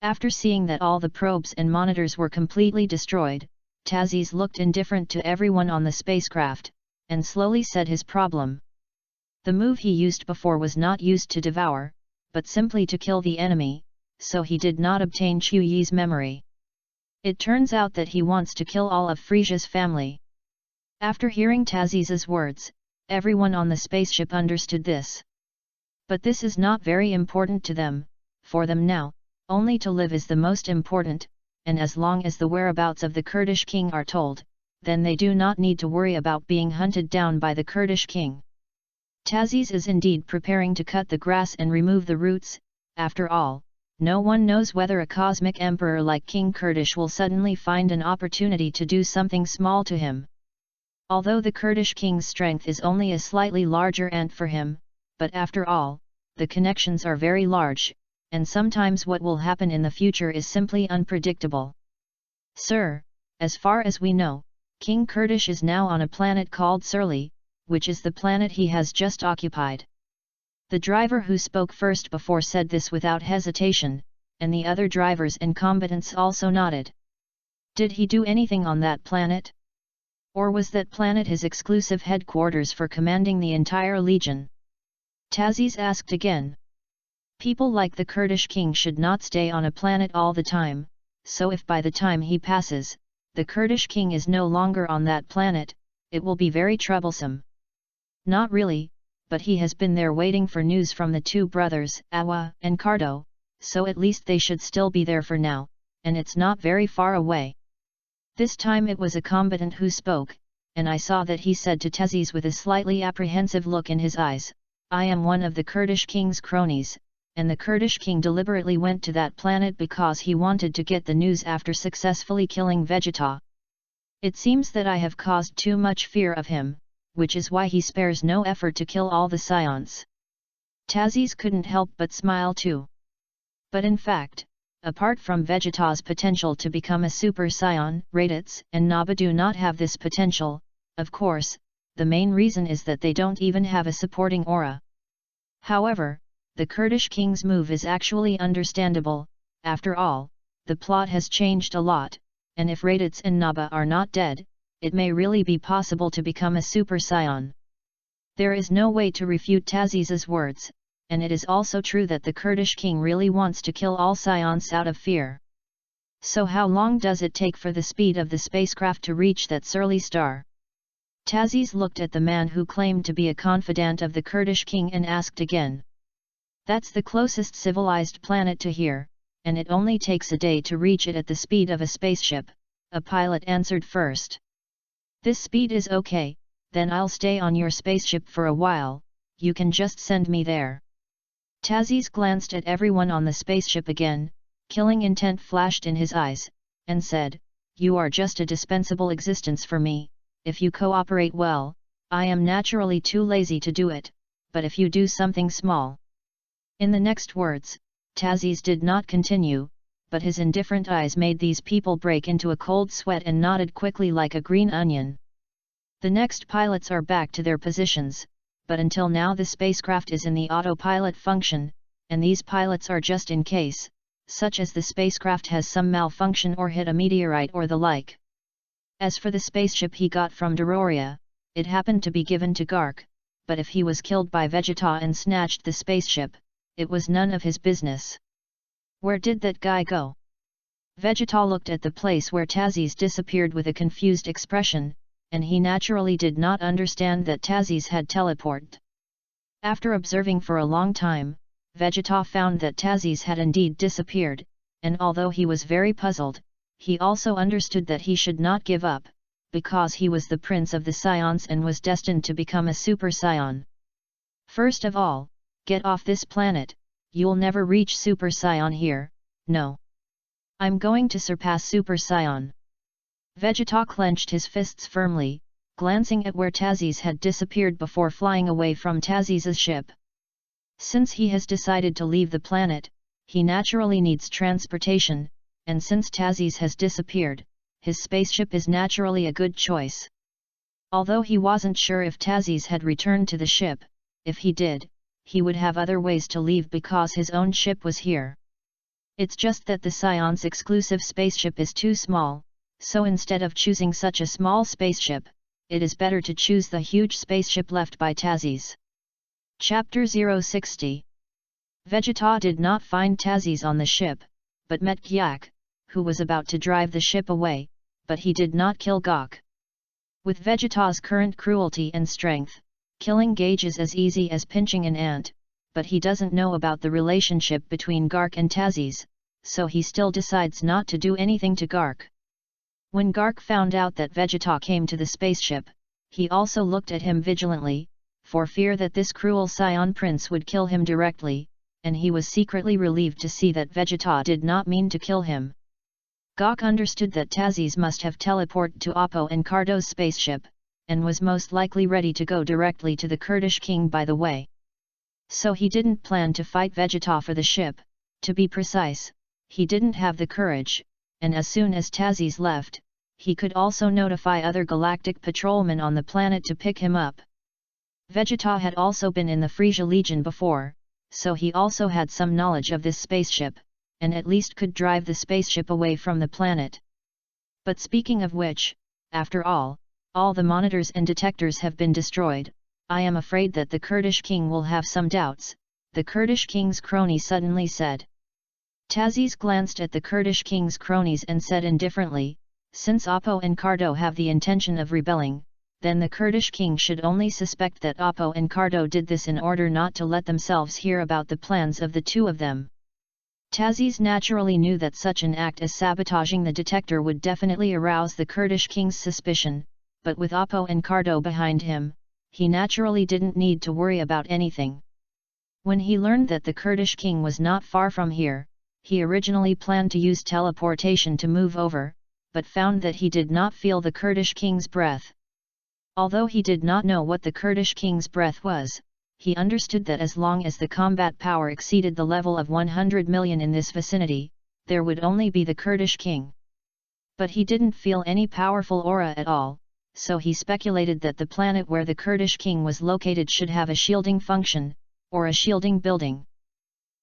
After seeing that all the probes and monitors were completely destroyed, Taziz looked indifferent to everyone on the spacecraft, and slowly said his problem. The move he used before was not used to devour, but simply to kill the enemy, so he did not obtain Chu Yi's memory. It turns out that he wants to kill all of Frisia's family. After hearing Taziz's words, everyone on the spaceship understood this. But this is not very important to them, for them now, only to live is the most important, and as long as the whereabouts of the Kurdish king are told, then they do not need to worry about being hunted down by the Kurdish king. Taziz is indeed preparing to cut the grass and remove the roots. After all, no one knows whether a cosmic emperor like King Kurdish will suddenly find an opportunity to do something small to him. Although the Kurdish king's strength is only a slightly larger ant for him, but after all, the connections are very large, and sometimes what will happen in the future is simply unpredictable. Sir, as far as we know, King Kurdish is now on a planet called Surly, which is the planet he has just occupied. The driver who spoke first before said this without hesitation, and the other drivers and combatants also nodded. Did he do anything on that planet? Or was that planet his exclusive headquarters for commanding the entire legion? Taziz asked again. People like the Kurdish king should not stay on a planet all the time, so if by the time he passes, the Kurdish king is no longer on that planet, it will be very troublesome. Not really, but he has been there waiting for news from the two brothers, Awa and Kardo, so at least they should still be there for now, and it's not very far away. This time it was a combatant who spoke, and I saw that he said to Taziz with a slightly apprehensive look in his eyes, I am one of the Kurdish king's cronies, and the Kurdish king deliberately went to that planet because he wanted to get the news after successfully killing Vegeta. It seems that I have caused too much fear of him, which is why he spares no effort to kill all the scions. Taziz couldn't help but smile too. But in fact, apart from Vegeta's potential to become a Super Saiyan, Raditz and Naba do not have this potential. Of course, the main reason is that they don't even have a supporting aura. However, the Kurdish king's move is actually understandable. After all, the plot has changed a lot, and if Raditz and Naba are not dead, it may really be possible to become a Super Saiyan. There is no way to refute Taziz's words, and it is also true that the Kurdish king really wants to kill all scions out of fear. So how long does it take for the speed of the spacecraft to reach that surly star? Taziz looked at the man who claimed to be a confidant of the Kurdish king and asked again. That's the closest civilized planet to here, and it only takes a day to reach it at the speed of a spaceship, a pilot answered first. This speed is okay, then I'll stay on your spaceship for a while, you can just send me there. Taziz glanced at everyone on the spaceship again, killing intent flashed in his eyes, and said, You are just a dispensable existence for me, if you cooperate well, I am naturally too lazy to do it, but if you do something small. In the next words, Taziz did not continue, but his indifferent eyes made these people break into a cold sweat and nodded quickly like a green onion. The next pilots are back to their positions, but until now the spacecraft is in the autopilot function, and these pilots are just in case, such as the spacecraft has some malfunction or hit a meteorite or the like. As for the spaceship he got from Dororia, it happened to be given to Gark, but if he was killed by Vegeta and snatched the spaceship, it was none of his business. Where did that guy go? Vegeta looked at the place where Taziz disappeared with a confused expression, and he naturally did not understand that Taziz had teleported. After observing for a long time, Vegeta found that Taziz had indeed disappeared, and although he was very puzzled, he also understood that he should not give up, because he was the prince of the Scions and was destined to become a Super Saiyan. First of all, get off this planet, you'll never reach Super Saiyan here, no. I'm going to surpass Super Saiyan. Vegeta clenched his fists firmly, glancing at where Taziz had disappeared before flying away from Taziz's ship. Since he has decided to leave the planet, he naturally needs transportation, and since Taziz has disappeared, his spaceship is naturally a good choice. Although he wasn't sure if Taziz had returned to the ship, if he did, he would have other ways to leave because his own ship was here. It's just that the Scion's exclusive spaceship is too small, so instead of choosing such a small spaceship, it is better to choose the huge spaceship left by Tazes. Chapter 060. Vegeta did not find Tazes on the ship, but met Gyak, who was about to drive the ship away, but he did not kill Gok. With Vegeta's current cruelty and strength, killing Gage is as easy as pinching an ant, but he doesn't know about the relationship between Gark and Tazes, so he still decides not to do anything to Gark. When Gark found out that Vegeta came to the spaceship, he also looked at him vigilantly, for fear that this cruel Scion Prince would kill him directly, and he was secretly relieved to see that Vegeta did not mean to kill him. Gok understood that Tazes must have teleported to Oppo and Cardo's spaceship, and was most likely ready to go directly to the Kurdish king by the way. So he didn't plan to fight Vegeta for the ship. To be precise, he didn't have the courage, and as soon as Tazes left, he could also notify other galactic patrolmen on the planet to pick him up. Vegeta had also been in the Frisia Legion before, so he also had some knowledge of this spaceship, and at least could drive the spaceship away from the planet. But speaking of which, after all the monitors and detectors have been destroyed, I am afraid that the Kurdish king will have some doubts, the Kurdish king's crony suddenly said. Tazes glanced at the Kurdish king's cronies and said indifferently, since Oppo and Cardo have the intention of rebelling, then the Kurdish king should only suspect that Oppo and Cardo did this in order not to let themselves hear about the plans of the two of them. Tazes naturally knew that such an act as sabotaging the detector would definitely arouse the Kurdish king's suspicion, but with Oppo and Cardo behind him, he naturally didn't need to worry about anything. When he learned that the Kurdish king was not far from here, he originally planned to use teleportation to move over, but found that he did not feel the Kurdish king's breath. Although he did not know what the Kurdish king's breath was, he understood that as long as the combat power exceeded the level of 100 million in this vicinity, there would only be the Kurdish king. But he didn't feel any powerful aura at all, so he speculated that the planet where the Kurdish king was located should have a shielding function, or a shielding building.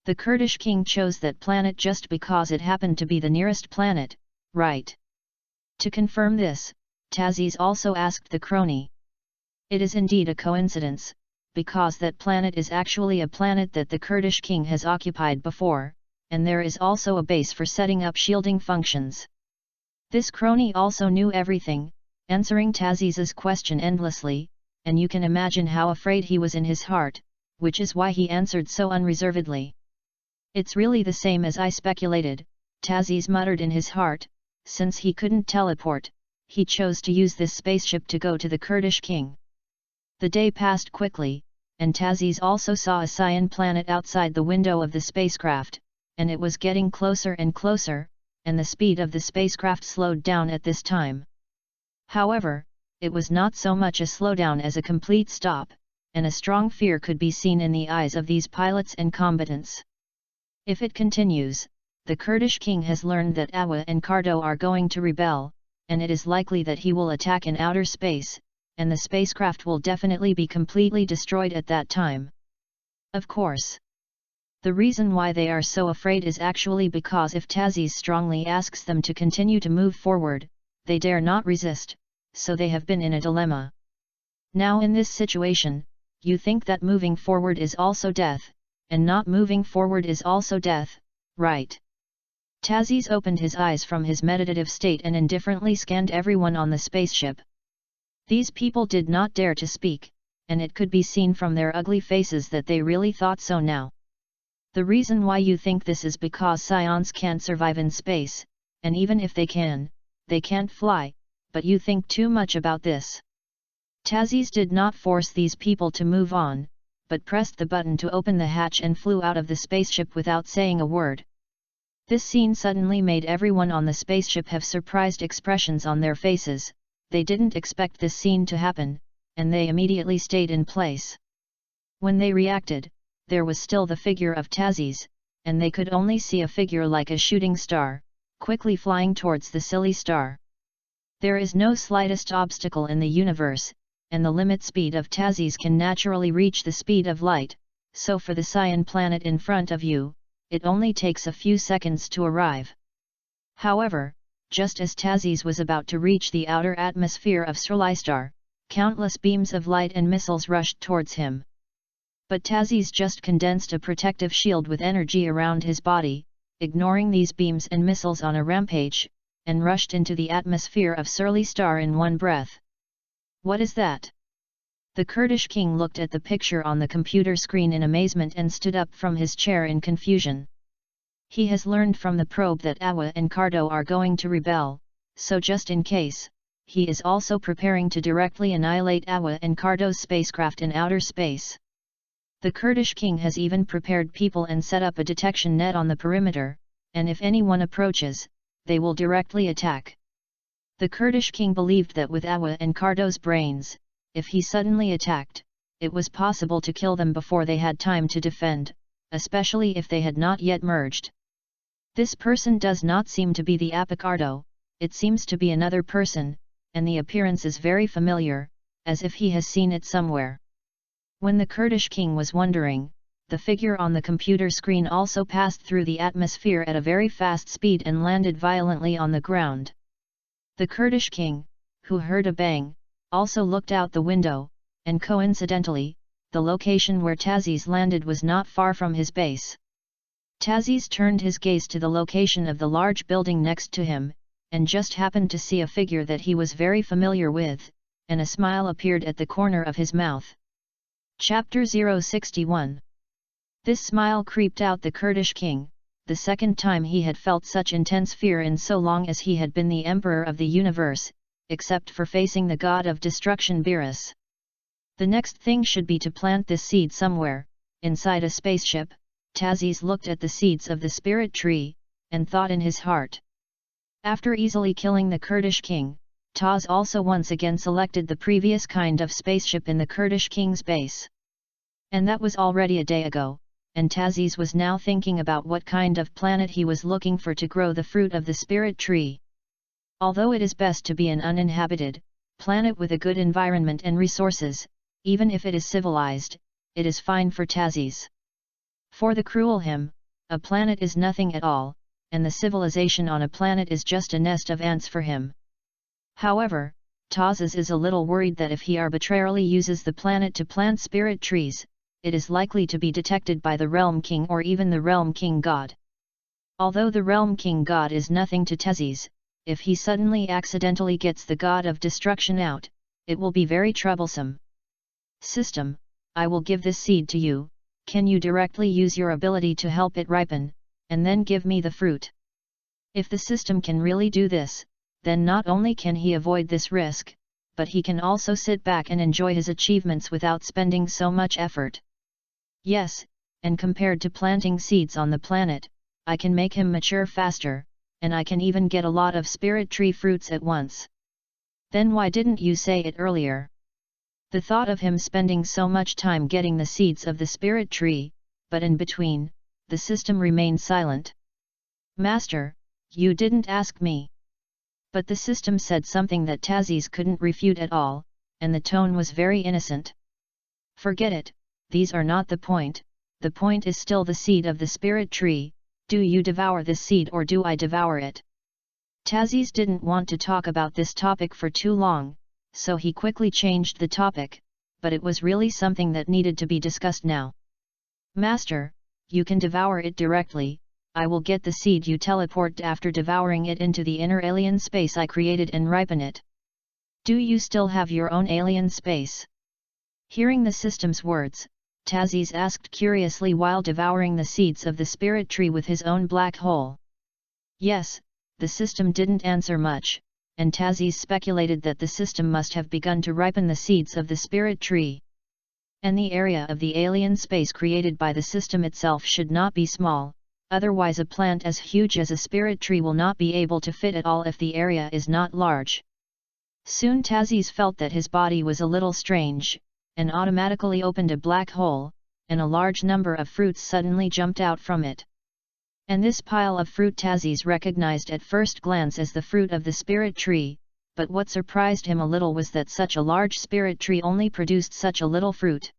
The Kurdish king chose that planet just because it happened to be the nearest planet, right? To confirm this, Tazes also asked the crony. It is indeed a coincidence, because that planet is actually a planet that the Kurdish king has occupied before, and there is also a base for setting up shielding functions. This crony also knew everything, answering Tazes's question endlessly, and you can imagine how afraid he was in his heart, which is why he answered so unreservedly. It's really the same as I speculated, Tazes muttered in his heart, since he couldn't teleport, he chose to use this spaceship to go to the Kurdish king. The day passed quickly, and Tazes also saw a cyan planet outside the window of the spacecraft, and it was getting closer and closer, and the speed of the spacecraft slowed down at this time. However, it was not so much a slowdown as a complete stop, and a strong fear could be seen in the eyes of these pilots and combatants. If it continues, the Kurdish king has learned that Awa and Cardo are going to rebel, and it is likely that he will attack in outer space, and the spacecraft will definitely be completely destroyed at that time. Of course. The reason why they are so afraid is actually because if Tazes strongly asks them to continue to move forward, they dare not resist, so they have been in a dilemma. Now in this situation, you think that moving forward is also death, and not moving forward is also death, right? Tazes opened his eyes from his meditative state and indifferently scanned everyone on the spaceship. These people did not dare to speak, and it could be seen from their ugly faces that they really thought so now. The reason why you think this is because Scions can't survive in space, and even if they can, they can't fly, but you think too much about this. Tazes did not force these people to move on, but pressed the button to open the hatch and flew out of the spaceship without saying a word. This scene suddenly made everyone on the spaceship have surprised expressions on their faces. They didn't expect this scene to happen, and they immediately stayed in place. When they reacted, there was still the figure of Tazes, and they could only see a figure like a shooting star, quickly flying towards the silly star. There is no slightest obstacle in the universe, and the limit speed of Tazes can naturally reach the speed of light, so for the cyan planet in front of you, it only takes a few seconds to arrive. However, just as Tazes was about to reach the outer atmosphere of Star, countless beams of light and missiles rushed towards him. But Tazes just condensed a protective shield with energy around his body, ignoring these beams and missiles on a rampage, and rushed into the atmosphere of Star in one breath. What is that? The Kurdish king looked at the picture on the computer screen in amazement and stood up from his chair in confusion. He has learned from the probe that Awa and Cardo are going to rebel, so just in case, he is also preparing to directly annihilate Awa and Cardo's spacecraft in outer space. The Kurdish king has even prepared people and set up a detection net on the perimeter, and if anyone approaches, they will directly attack. The Kurdish king believed that with Awa and Cardo's brains, if he suddenly attacked, it was possible to kill them before they had time to defend, especially if they had not yet merged. This person does not seem to be the Apicardo, it seems to be another person, and the appearance is very familiar, as if he has seen it somewhere. When the Kurdish king was wondering, the figure on the computer screen also passed through the atmosphere at a very fast speed and landed violently on the ground. The Kurdish king, who heard a bang, also looked out the window, and coincidentally, the location where Tazes landed was not far from his base. Tazes turned his gaze to the location of the large building next to him, and just happened to see a figure that he was very familiar with, and a smile appeared at the corner of his mouth. Chapter 061. This smile creeped out the Kurdish king, the second time he had felt such intense fear in so long as he had been the emperor of the universe, except for facing the god of destruction Beerus. The next thing should be to plant this seed somewhere, inside a spaceship. Tazes looked at the seeds of the spirit tree, and thought in his heart. After easily killing the Kurdish king, Taz also once again selected the previous kind of spaceship in the Kurdish king's base. And that was already a day ago, and Tazes was now thinking about what kind of planet he was looking for to grow the fruit of the spirit tree. Although it is best to be an uninhabited planet with a good environment and resources, even if it is civilized, it is fine for Tazes. For the cruel him, a planet is nothing at all, and the civilization on a planet is just a nest of ants for him. However, Tazes is a little worried that if he arbitrarily uses the planet to plant spirit trees, it is likely to be detected by the Realm King or even the Realm King God. Although the Realm King God is nothing to Tazes, if he suddenly accidentally gets the God of Destruction out, it will be very troublesome. System, I will give this seed to you. Can you directly use your ability to help it ripen, and then give me the fruit? If the system can really do this, then not only can he avoid this risk, but he can also sit back and enjoy his achievements without spending so much effort. Yes, and compared to planting seeds on the planet, I can make him mature faster, and I can even get a lot of spirit tree fruits at once. Then why didn't you say it earlier? The thought of him spending so much time getting the seeds of the spirit tree, but in between, the system remained silent. Master, you didn't ask me. But the system said something that Tazes couldn't refute at all, and the tone was very innocent. Forget it, these are not the point is still the seed of the spirit tree. Do you devour this seed or do I devour it? Tazes didn't want to talk about this topic for too long, so he quickly changed the topic, but it was really something that needed to be discussed now. Master, you can devour it directly, I will get the seed you teleport after devouring it into the inner alien space I created and ripen it. Do you still have your own alien space? Hearing the system's words, Tazes asked curiously while devouring the seeds of the spirit tree with his own black hole. Yes, the system didn't answer much, and Tazes speculated that the system must have begun to ripen the seeds of the spirit tree. And the area of the alien space created by the system itself should not be small, otherwise a plant as huge as a spirit tree will not be able to fit at all if the area is not large. Soon Tazes felt that his body was a little strange, and automatically opened a black hole, and a large number of fruits suddenly jumped out from it. And this pile of fruit Tazes recognized at first glance as the fruit of the spirit tree, but what surprised him a little was that such a large spirit tree only produced such a little fruit.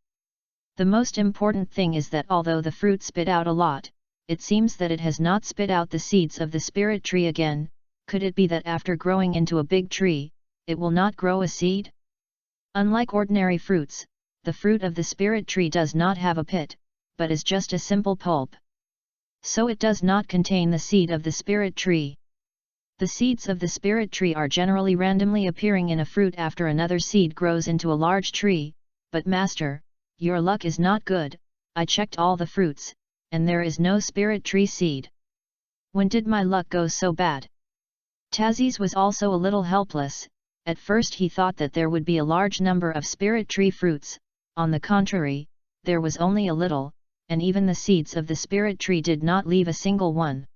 The most important thing is that although the fruit spit out a lot, it seems that it has not spit out the seeds of the spirit tree again. Could it be that after growing into a big tree, it will not grow a seed? Unlike ordinary fruits, the fruit of the spirit tree does not have a pit, but is just a simple pulp. So it does not contain the seed of the spirit tree. The seeds of the spirit tree are generally randomly appearing in a fruit after another seed grows into a large tree. But Master, your luck is not good. I checked all the fruits, and there is no spirit tree seed. When did my luck go so bad? Tazes was also a little helpless. At first he thought that there would be a large number of spirit tree fruits. On the contrary, there was only a little, and even the seeds of the spirit tree did not leave a single one.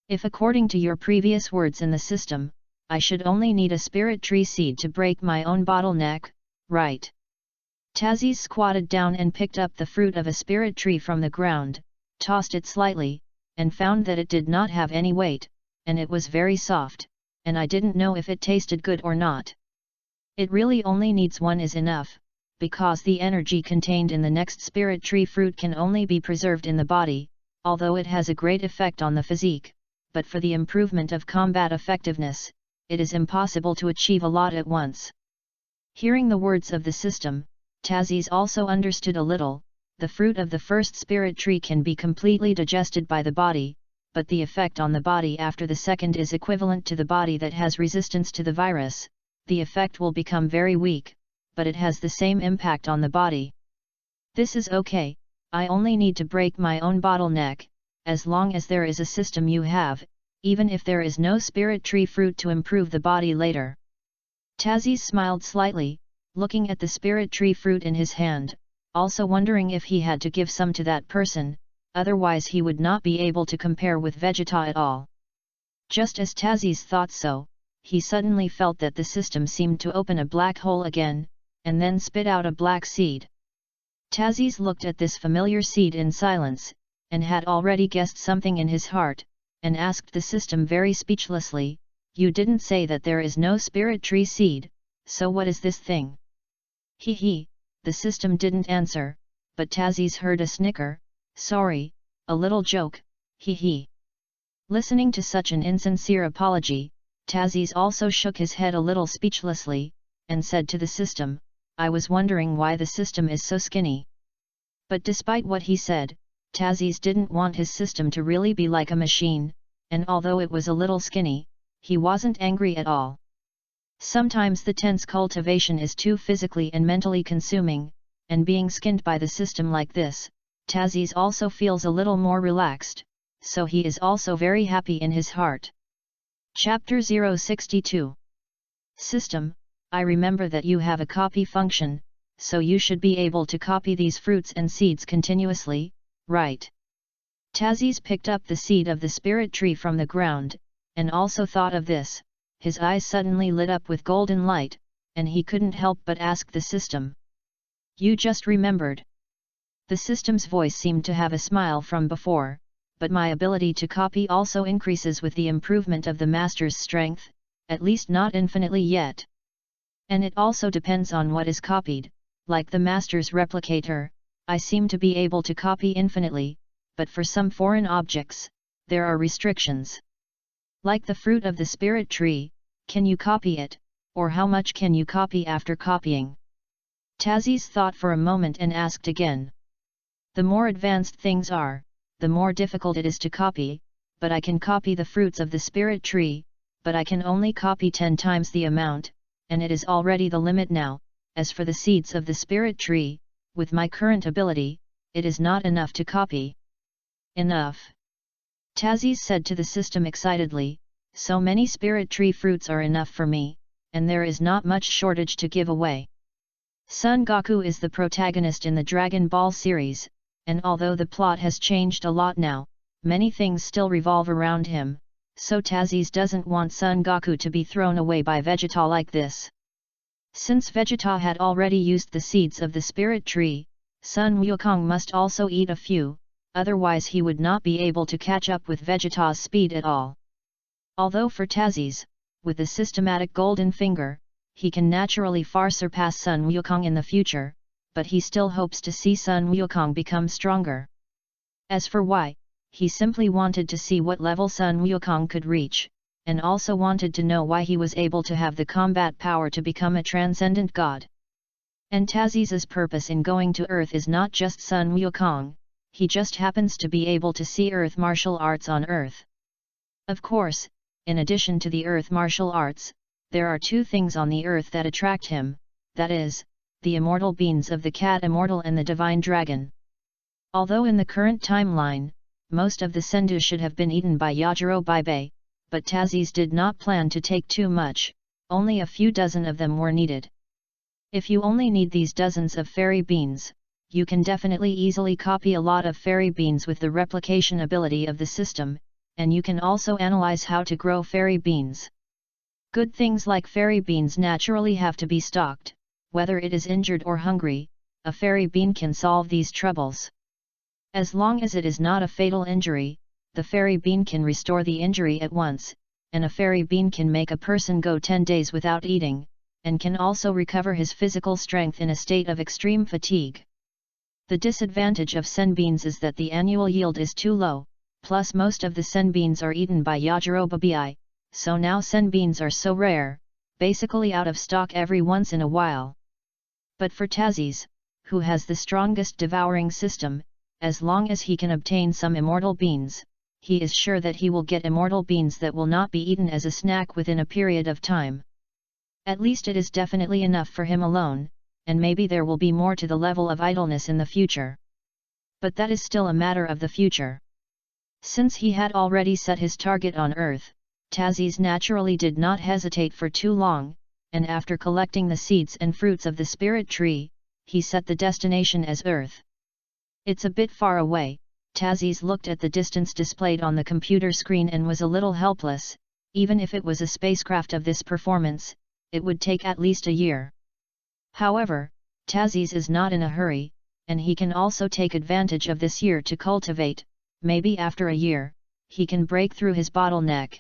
If according to your previous words in the system, I should only need a spirit tree seed to break my own bottleneck, right? Tazes squatted down and picked up the fruit of a spirit tree from the ground, tossed it slightly, and found that it did not have any weight, and it was very soft, and I didn't know if it tasted good or not. It really only needs one is enough, because the energy contained in the next spirit tree fruit can only be preserved in the body, although it has a great effect on the physique, but for the improvement of combat effectiveness, it is impossible to achieve a lot at once. Hearing the words of the system, Tazes also understood a little. The fruit of the first spirit tree can be completely digested by the body, but the effect on the body after the second is equivalent to the body that has resistance to the virus. The effect will become very weak, but it has the same impact on the body. This is okay, I only need to break my own bottleneck, as long as there is a system you have, even if there is no spirit tree fruit to improve the body later. Tazes smiled slightly, looking at the spirit tree fruit in his hand, also wondering if he had to give some to that person, otherwise he would not be able to compare with Vegeta at all. Just as Tazes thought so, he suddenly felt that the system seemed to open a black hole again, and then spit out a black seed. Tazes looked at this familiar seed in silence, and had already guessed something in his heart, and asked the system very speechlessly, "You didn't say that there is no spirit tree seed, so what is this thing?" He, the system didn't answer, but Tazes heard a snicker, "Sorry, a little joke, he." Listening to such an insincere apology, Tazes also shook his head a little speechlessly, and said to the system, "I was wondering why the system is so skinny." But despite what he said, Tazes didn't want his system to really be like a machine, and although it was a little skinny, he wasn't angry at all. Sometimes the tense cultivation is too physically and mentally consuming, and being skinned by the system like this, Tazes also feels a little more relaxed, so he is also very happy in his heart. Chapter 062. System, I remember that you have a copy function, so you should be able to copy these fruits and seeds continuously, right? Tazes picked up the seed of the spirit tree from the ground, and also thought of this. His eyes suddenly lit up with golden light, and he couldn't help but ask the system. "You just remembered?" The system's voice seemed to have a smile from before, "But my ability to copy also increases with the improvement of the master's strength, at least not infinitely yet. And it also depends on what is copied, like the master's replicator, I seem to be able to copy infinitely, but for some foreign objects, there are restrictions. Like the fruit of the spirit tree, can you copy it, or how much can you copy after copying?" Tazes thought for a moment and asked again. "The more advanced things are, the more difficult it is to copy, but I can copy the fruits of the spirit tree, but I can only copy 10 times the amount, and it is already the limit now. As for the seeds of the spirit tree, with my current ability, it is not enough to copy." "Enough?" Tazes said to the system excitedly, "So many spirit tree fruits are enough for me, and there is not much shortage to give away." Son Goku is the protagonist in the Dragon Ball series, and although the plot has changed a lot now, many things still revolve around him, so Tazes doesn't want Son Goku to be thrown away by Vegeta like this. Since Vegeta had already used the seeds of the spirit tree, Sun Wukong must also eat a few, otherwise he would not be able to catch up with Vegeta's speed at all. Although for Tazes, with the systematic golden finger, he can naturally far surpass Sun Wukong in the future, but he still hopes to see Sun Wukong become stronger. As for why, he simply wanted to see what level Sun Wukong could reach, and also wanted to know why he was able to have the combat power to become a transcendent god. And Taziz's purpose in going to Earth is not just Sun Wukong, he just happens to be able to see Earth martial arts on Earth. Of course, in addition to the Earth martial arts, there are two things on the Earth that attract him, that is, the immortal beings of the cat immortal and the divine dragon. Although in the current timeline, most of the sendu should have been eaten by Yajiro Baibai, but Taziz did not plan to take too much, only a few dozen of them were needed. If you only need these dozens of fairy beans, you can definitely easily copy a lot of fairy beans with the replication ability of the system, and you can also analyze how to grow fairy beans. Good things like fairy beans naturally have to be stocked, whether it is injured or hungry, a fairy bean can solve these troubles. As long as it is not a fatal injury, the fairy bean can restore the injury at once, and a fairy bean can make a person go 10 days without eating, and can also recover his physical strength in a state of extreme fatigue. The disadvantage of sen beans is that the annual yield is too low, plus most of the sen beans are eaten by Yajiro Baibai, so now sen beans are so rare, basically out of stock every once in a while. But for Taziz, who has the strongest devouring system, as long as he can obtain some immortal beans, he is sure that he will get immortal beans that will not be eaten as a snack within a period of time. At least it is definitely enough for him alone, and maybe there will be more to the level of idleness in the future. But that is still a matter of the future. Since he had already set his target on Earth, Taziz naturally did not hesitate for too long, and after collecting the seeds and fruits of the spirit tree, he set the destination as Earth. It's a bit far away, Taziz looked at the distance displayed on the computer screen and was a little helpless. Even if it was a spacecraft of this performance, it would take at least a year. However, Taziz is not in a hurry, and he can also take advantage of this year to cultivate. Maybe after a year, he can break through his bottleneck.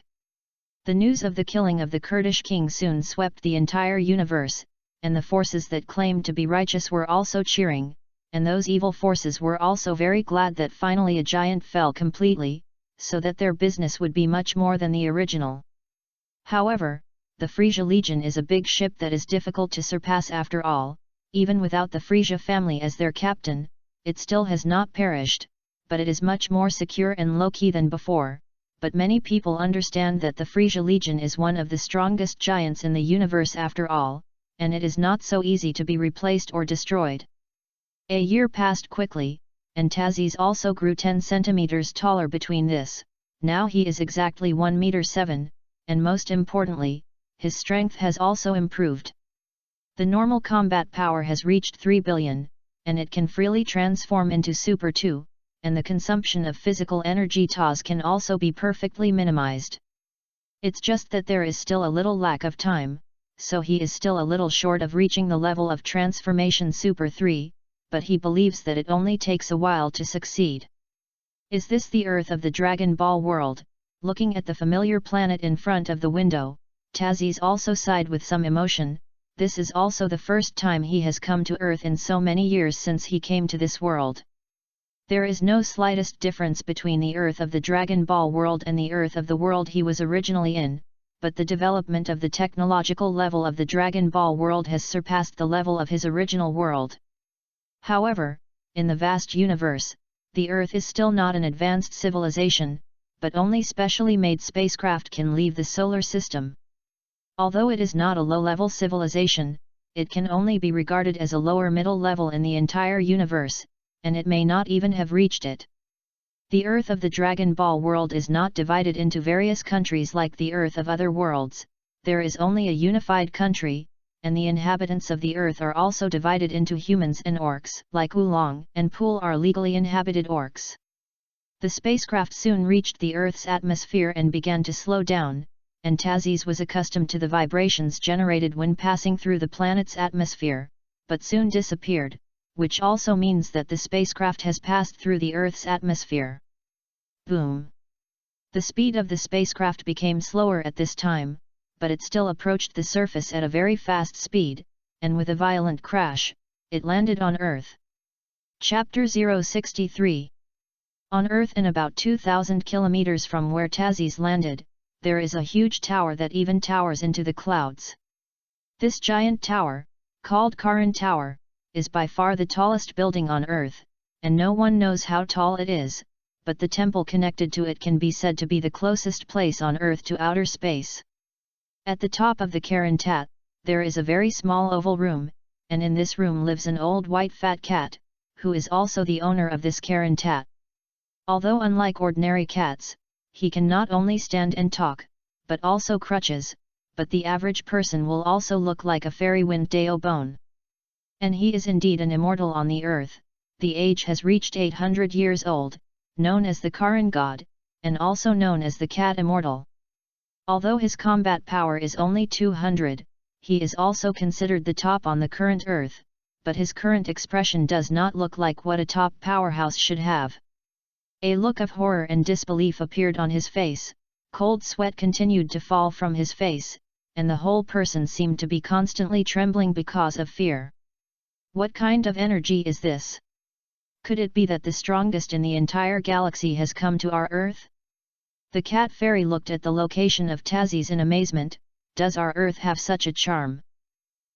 The news of the killing of the Kurdish king soon swept the entire universe, and the forces that claimed to be righteous were also cheering, and those evil forces were also very glad that finally a giant fell completely, so that their business would be much more than the original. However, the Frisia Legion is a big ship that is difficult to surpass after all. Even without the Frisia family as their captain, it still has not perished, but it is much more secure and low-key than before. But many people understand that the Frisia Legion is one of the strongest giants in the universe after all, and it is not so easy to be replaced or destroyed. A year passed quickly, and Taziz also grew 10 centimeters taller between this. Now he is exactly 1 meter 7, and most importantly, his strength has also improved. The normal combat power has reached 3 billion, and it can freely transform into Super 2, and the consumption of physical energy TOS can also be perfectly minimized. It's just that there is still a little lack of time, so he is still a little short of reaching the level of transformation Super 3, but he believes that it only takes a while to succeed. Is this the Earth of the Dragon Ball world? Looking at the familiar planet in front of the window, Taziz also sighed with some emotion. This is also the first time he has come to Earth in so many years since he came to this world. There is no slightest difference between the Earth of the Dragon Ball world and the Earth of the world he was originally in, but the development of the technological level of the Dragon Ball world has surpassed the level of his original world. However, in the vast universe, the Earth is still not an advanced civilization, but only specially made spacecraft can leave the solar system. Although it is not a low-level civilization, it can only be regarded as a lower middle level in the entire universe, and it may not even have reached it. The Earth of the Dragon Ball world is not divided into various countries like the Earth of other worlds. There is only a unified country, and the inhabitants of the Earth are also divided into humans and orcs. Like Oolong and Pool are legally inhabited orcs. The spacecraft soon reached the Earth's atmosphere and began to slow down, and Taziz was accustomed to the vibrations generated when passing through the planet's atmosphere, but soon disappeared, which also means that the spacecraft has passed through the Earth's atmosphere. Boom! The speed of the spacecraft became slower at this time, but it still approached the surface at a very fast speed, and with a violent crash, it landed on Earth. Chapter 063. On Earth, and about 2,000 kilometers from where Tazes landed, there is a huge tower that even towers into the clouds. This giant tower, called Karan Tower, is by far the tallest building on Earth, and no one knows how tall it is, but the temple connected to it can be said to be the closest place on Earth to outer space. At the top of the Karan Tat, there is a very small oval room, and in this room lives an old white fat cat, who is also the owner of this Karan Tat. Although unlike ordinary cats, he can not only stand and talk, but also crutches, but the average person will also look like a fairy wind deo bone. And he is indeed an immortal on the earth. The age has reached 800 years old, known as the Karan God, and also known as the Cat Immortal. Although his combat power is only 200, he is also considered the top on the current earth, but his current expression does not look like what a top powerhouse should have. A look of horror and disbelief appeared on his face, cold sweat continued to fall from his face, and the whole person seemed to be constantly trembling because of fear. What kind of energy is this? Could it be that the strongest in the entire galaxy has come to our Earth? The cat fairy looked at the location of Tazes in amazement. Does our Earth have such a charm?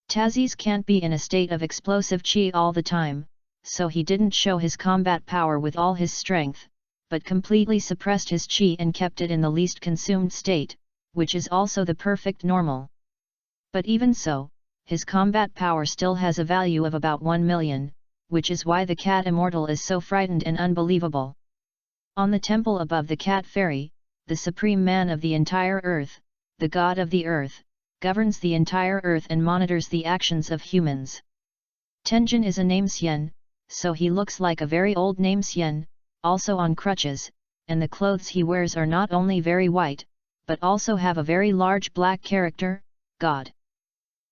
Tazes can't be in a state of explosive chi all the time, so he didn't show his combat power with all his strength, but completely suppressed his chi and kept it in the least consumed state, which is also the perfect normal. But even so, his combat power still has a value of about 1 million, which is why the Cat Immortal is so frightened and unbelievable. On the temple above the Cat Fairy, the supreme man of the entire earth, the god of the earth, governs the entire earth and monitors the actions of humans. Tenjin is a namesyen, so he looks like a very old namesyen, also on crutches, and the clothes he wears are not only very white, but also have a very large black character, God.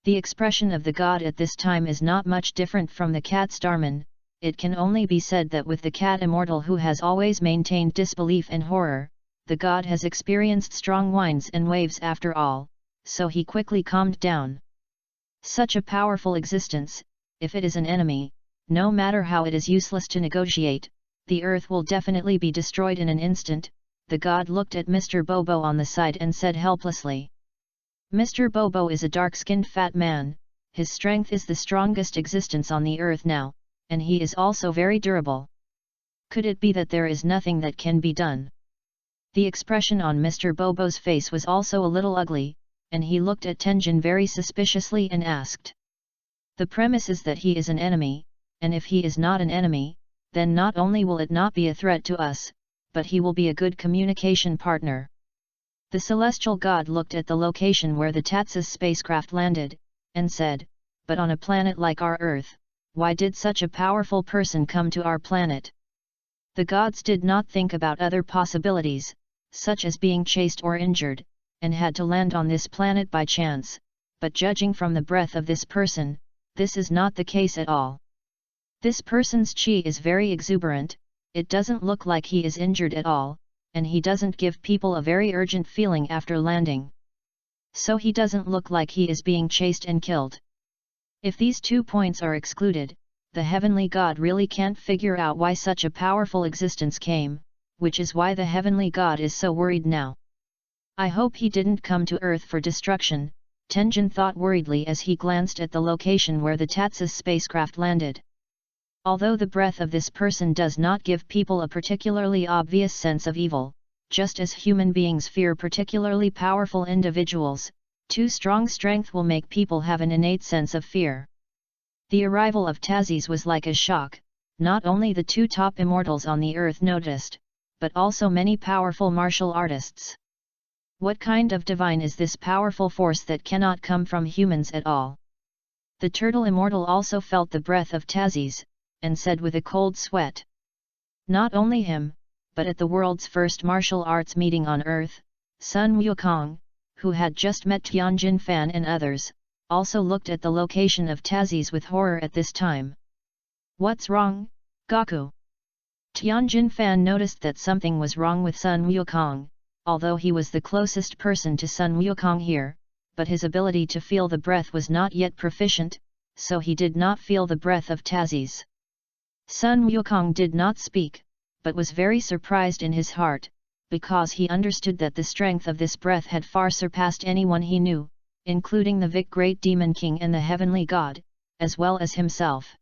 The expression of the god at this time is not much different from the cat Starman. It can only be said that with the Cat Immortal, who has always maintained disbelief and horror, the god has experienced strong winds and waves after all, so he quickly calmed down. Such a powerful existence, if it is an enemy, no matter how it is useless to negotiate, the earth will definitely be destroyed in an instant. The god looked at Mr. Bobo on the side and said helplessly. Mr. Bobo is a dark-skinned fat man, his strength is the strongest existence on the earth now, and he is also very durable. Could it be that there is nothing that can be done? The expression on Mr. Bobo's face was also a little ugly, and he looked at Tenjin very suspiciously and asked. The premise is that he is an enemy, and if he is not an enemy, then not only will it not be a threat to us, but he will be a good communication partner. The celestial god looked at the location where the Tatsis spacecraft landed, and said, but on a planet like our Earth, why did such a powerful person come to our planet? The gods did not think about other possibilities, such as being chased or injured, and had to land on this planet by chance, but judging from the breath of this person, this is not the case at all. This person's chi is very exuberant, it doesn't look like he is injured at all, and he doesn't give people a very urgent feeling after landing. So he doesn't look like he is being chased and killed. If these 2 points are excluded, the heavenly god really can't figure out why such a powerful existence came, which is why the heavenly god is so worried now. I hope he didn't come to Earth for destruction, Tenjin thought worriedly as he glanced at the location where the Tatsis spacecraft landed. Although the breath of this person does not give people a particularly obvious sense of evil, just as human beings fear particularly powerful individuals, too strong strength will make people have an innate sense of fear. The arrival of Tazes was like a shock. Not only the 2 top immortals on the earth noticed, but also many powerful martial artists. What kind of divine is this powerful force that cannot come from humans at all? The turtle immortal also felt the breath of Tazes, and said with a cold sweat. Not only him, but at the world's first martial arts meeting on Earth, Sun Wukong, who had just met Tianjin Fan and others, also looked at the location of Tazes with horror at this time. What's wrong, Gaku? Tianjin Fan noticed that something was wrong with Sun Wukong, although he was the closest person to Sun Wukong here, but his ability to feel the breath was not yet proficient, so he did not feel the breath of Tazi's. Sun Wukong did not speak, but was very surprised in his heart, because he understood that the strength of this breath had far surpassed anyone he knew, including the Vic Great Demon King and the Heavenly God, as well as himself.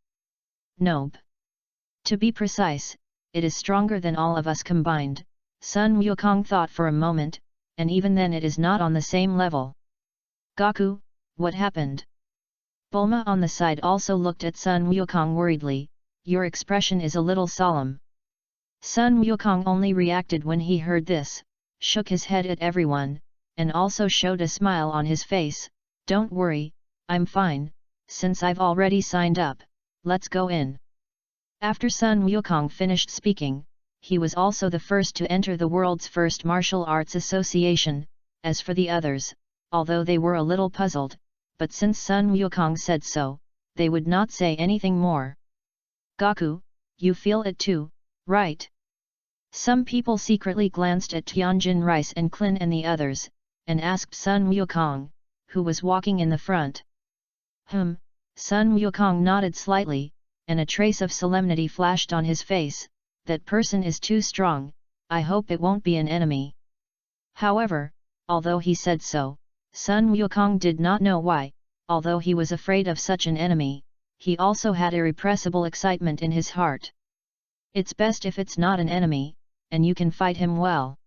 Nope. To be precise, it is stronger than all of us combined, Sun Wukong thought for a moment, and even then it is not on the same level. Gaku, what happened? Bulma on the side also looked at Sun Wukong worriedly. Your expression is a little solemn. Sun Wukong only reacted when he heard this, shook his head at everyone, and also showed a smile on his face. Don't worry, I'm fine, since I've already signed up, let's go in. After Sun Wukong finished speaking, he was also the first to enter the world's first martial arts association. As for the others, although they were a little puzzled, but since Sun Wukong said so, they would not say anything more. Gaku, you feel it too, right? Some people secretly glanced at Tianjin Rice and Klin and the others, and asked Sun Wukong, who was walking in the front. Sun Wukong nodded slightly, and a trace of solemnity flashed on his face. That person is too strong, I hope it won't be an enemy. However, although he said so, Sun Wukong did not know why, although he was afraid of such an enemy. He also had irrepressible excitement in his heart. It's best if it's not an enemy, and you can fight him well.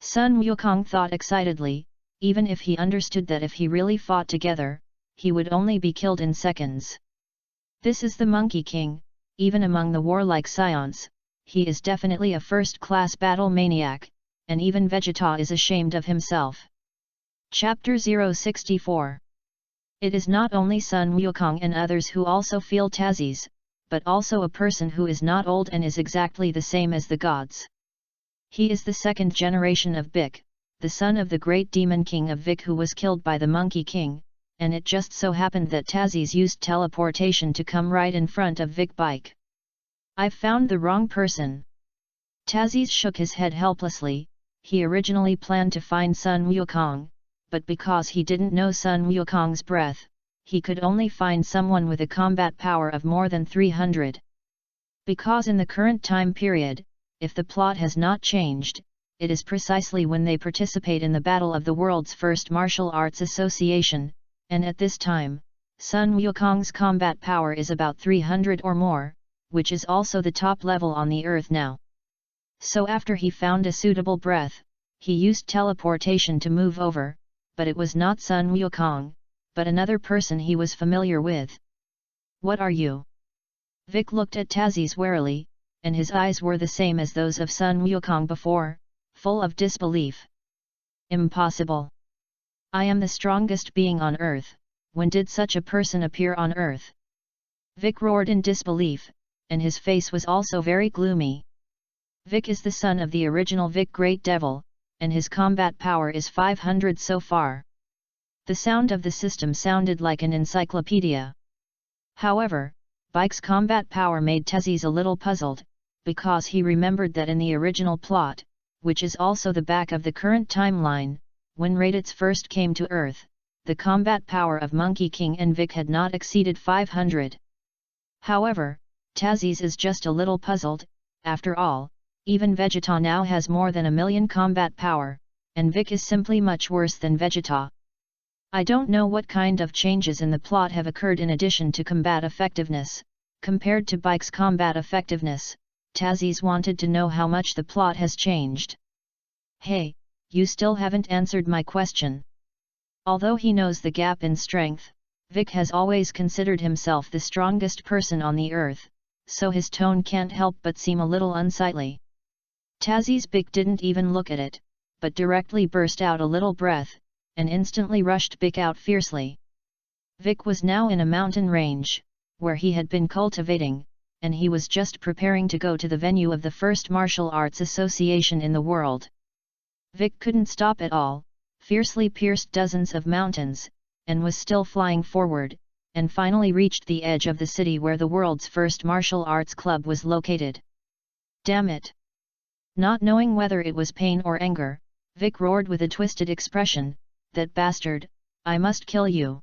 Sun Wukong thought excitedly, even if he understood that if he really fought together, he would only be killed in seconds. This is the Monkey King, even among the warlike scions, he is definitely a first-class battle maniac, and even Vegeta is ashamed of himself. Chapter 064. It is not only Sun Wukong and others who also feel Tazi's, but also a person who is not old and is exactly the same as the gods. He is the second generation of Bic, the son of the great demon king of Vic who was killed by the Monkey King, and it just so happened that Tazi's used teleportation to come right in front of Vic Bike. I've found the wrong person. Tazi's shook his head helplessly. He originally planned to find Sun Wukong, but because he didn't know Sun Wukong's breath, he could only find someone with a combat power of more than 300. Because in the current time period, if the plot has not changed, it is precisely when they participate in the battle of the world's first martial arts association, and at this time, Sun Wukong's combat power is about 300 or more, which is also the top level on the earth now. So after he found a suitable breath, he used teleportation to move over, but it was not Sun Wukong, but another person he was familiar with. What are you? Vic looked at Tazi's warily, and his eyes were the same as those of Sun Wukong before, full of disbelief. Impossible. I am the strongest being on earth, when did such a person appear on earth? Vic roared in disbelief, and his face was also very gloomy. Vic is the son of the original Vic Great Devil, and his combat power is 500 so far. The sound of the system sounded like an encyclopedia. However, Bike's combat power made Tazi's a little puzzled, because he remembered that in the original plot, which is also the back of the current timeline, when Raditz first came to Earth, the combat power of Monkey King and Vic had not exceeded 500. However, Tazi's is just a little puzzled. After all, even Vegeta now has more than 1,000,000 combat power, and Vic is simply much worse than Vegeta. I don't know what kind of changes in the plot have occurred in addition to combat effectiveness. Compared to Bike's combat effectiveness, Tazi's wanted to know how much the plot has changed. Hey, you still haven't answered my question. Although he knows the gap in strength, Vic has always considered himself the strongest person on the earth, so his tone can't help but seem a little unsightly. Tazi's Bic didn't even look at it, but directly burst out a little breath, and instantly rushed Bic out fiercely. Vic was now in a mountain range, where he had been cultivating, and he was just preparing to go to the venue of the first martial arts association in the world. Vic couldn't stop at all, fiercely pierced dozens of mountains, and was still flying forward, and finally reached the edge of the city where the world's first martial arts club was located. Damn it! Not knowing whether it was pain or anger, Vic roared with a twisted expression, "That bastard, I must kill you!"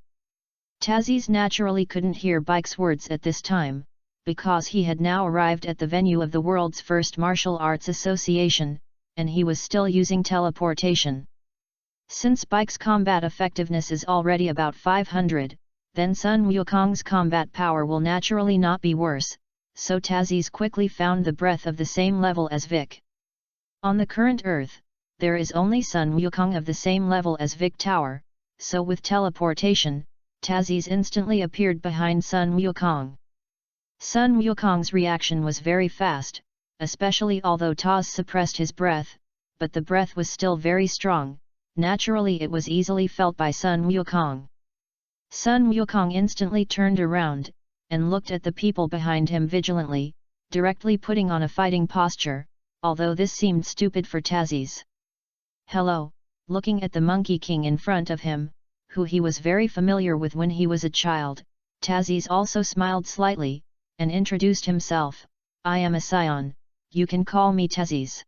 Tazis naturally couldn't hear Bike's words at this time, because he had now arrived at the venue of the world's first martial arts association, and he was still using teleportation. Since Bike's combat effectiveness is already about 500, then Sun Wukong's combat power will naturally not be worse, so Tazis quickly found the breath of the same level as Vic. On the current Earth, there is only Sun Wukong of the same level as Vic Tower, so with teleportation, Tazis instantly appeared behind Sun Wukong. Sun Wukong's reaction was very fast, especially although Taz suppressed his breath, but the breath was still very strong. Naturally it was easily felt by Sun Wukong. Sun Wukong instantly turned around, and looked at the people behind him vigilantly, directly putting on a fighting posture, although this seemed stupid for Tazis. Hello, looking at the Monkey King in front of him, who he was very familiar with when he was a child, Tazis also smiled slightly, and introduced himself. I am a Scion, you can call me Tazis.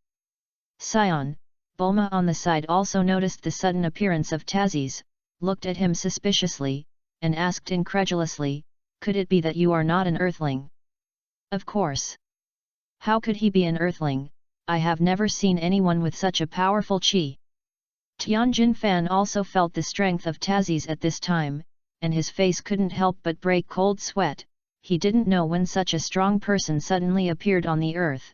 Scion. Bulma on the side also noticed the sudden appearance of Tazis, looked at him suspiciously, and asked incredulously, could it be that you are not an Earthling? Of course. How could he be an Earthling? I have never seen anyone with such a powerful chi. Tianjin Fan also felt the strength of Tazis at this time, and his face couldn't help but break cold sweat. He didn't know when such a strong person suddenly appeared on the earth.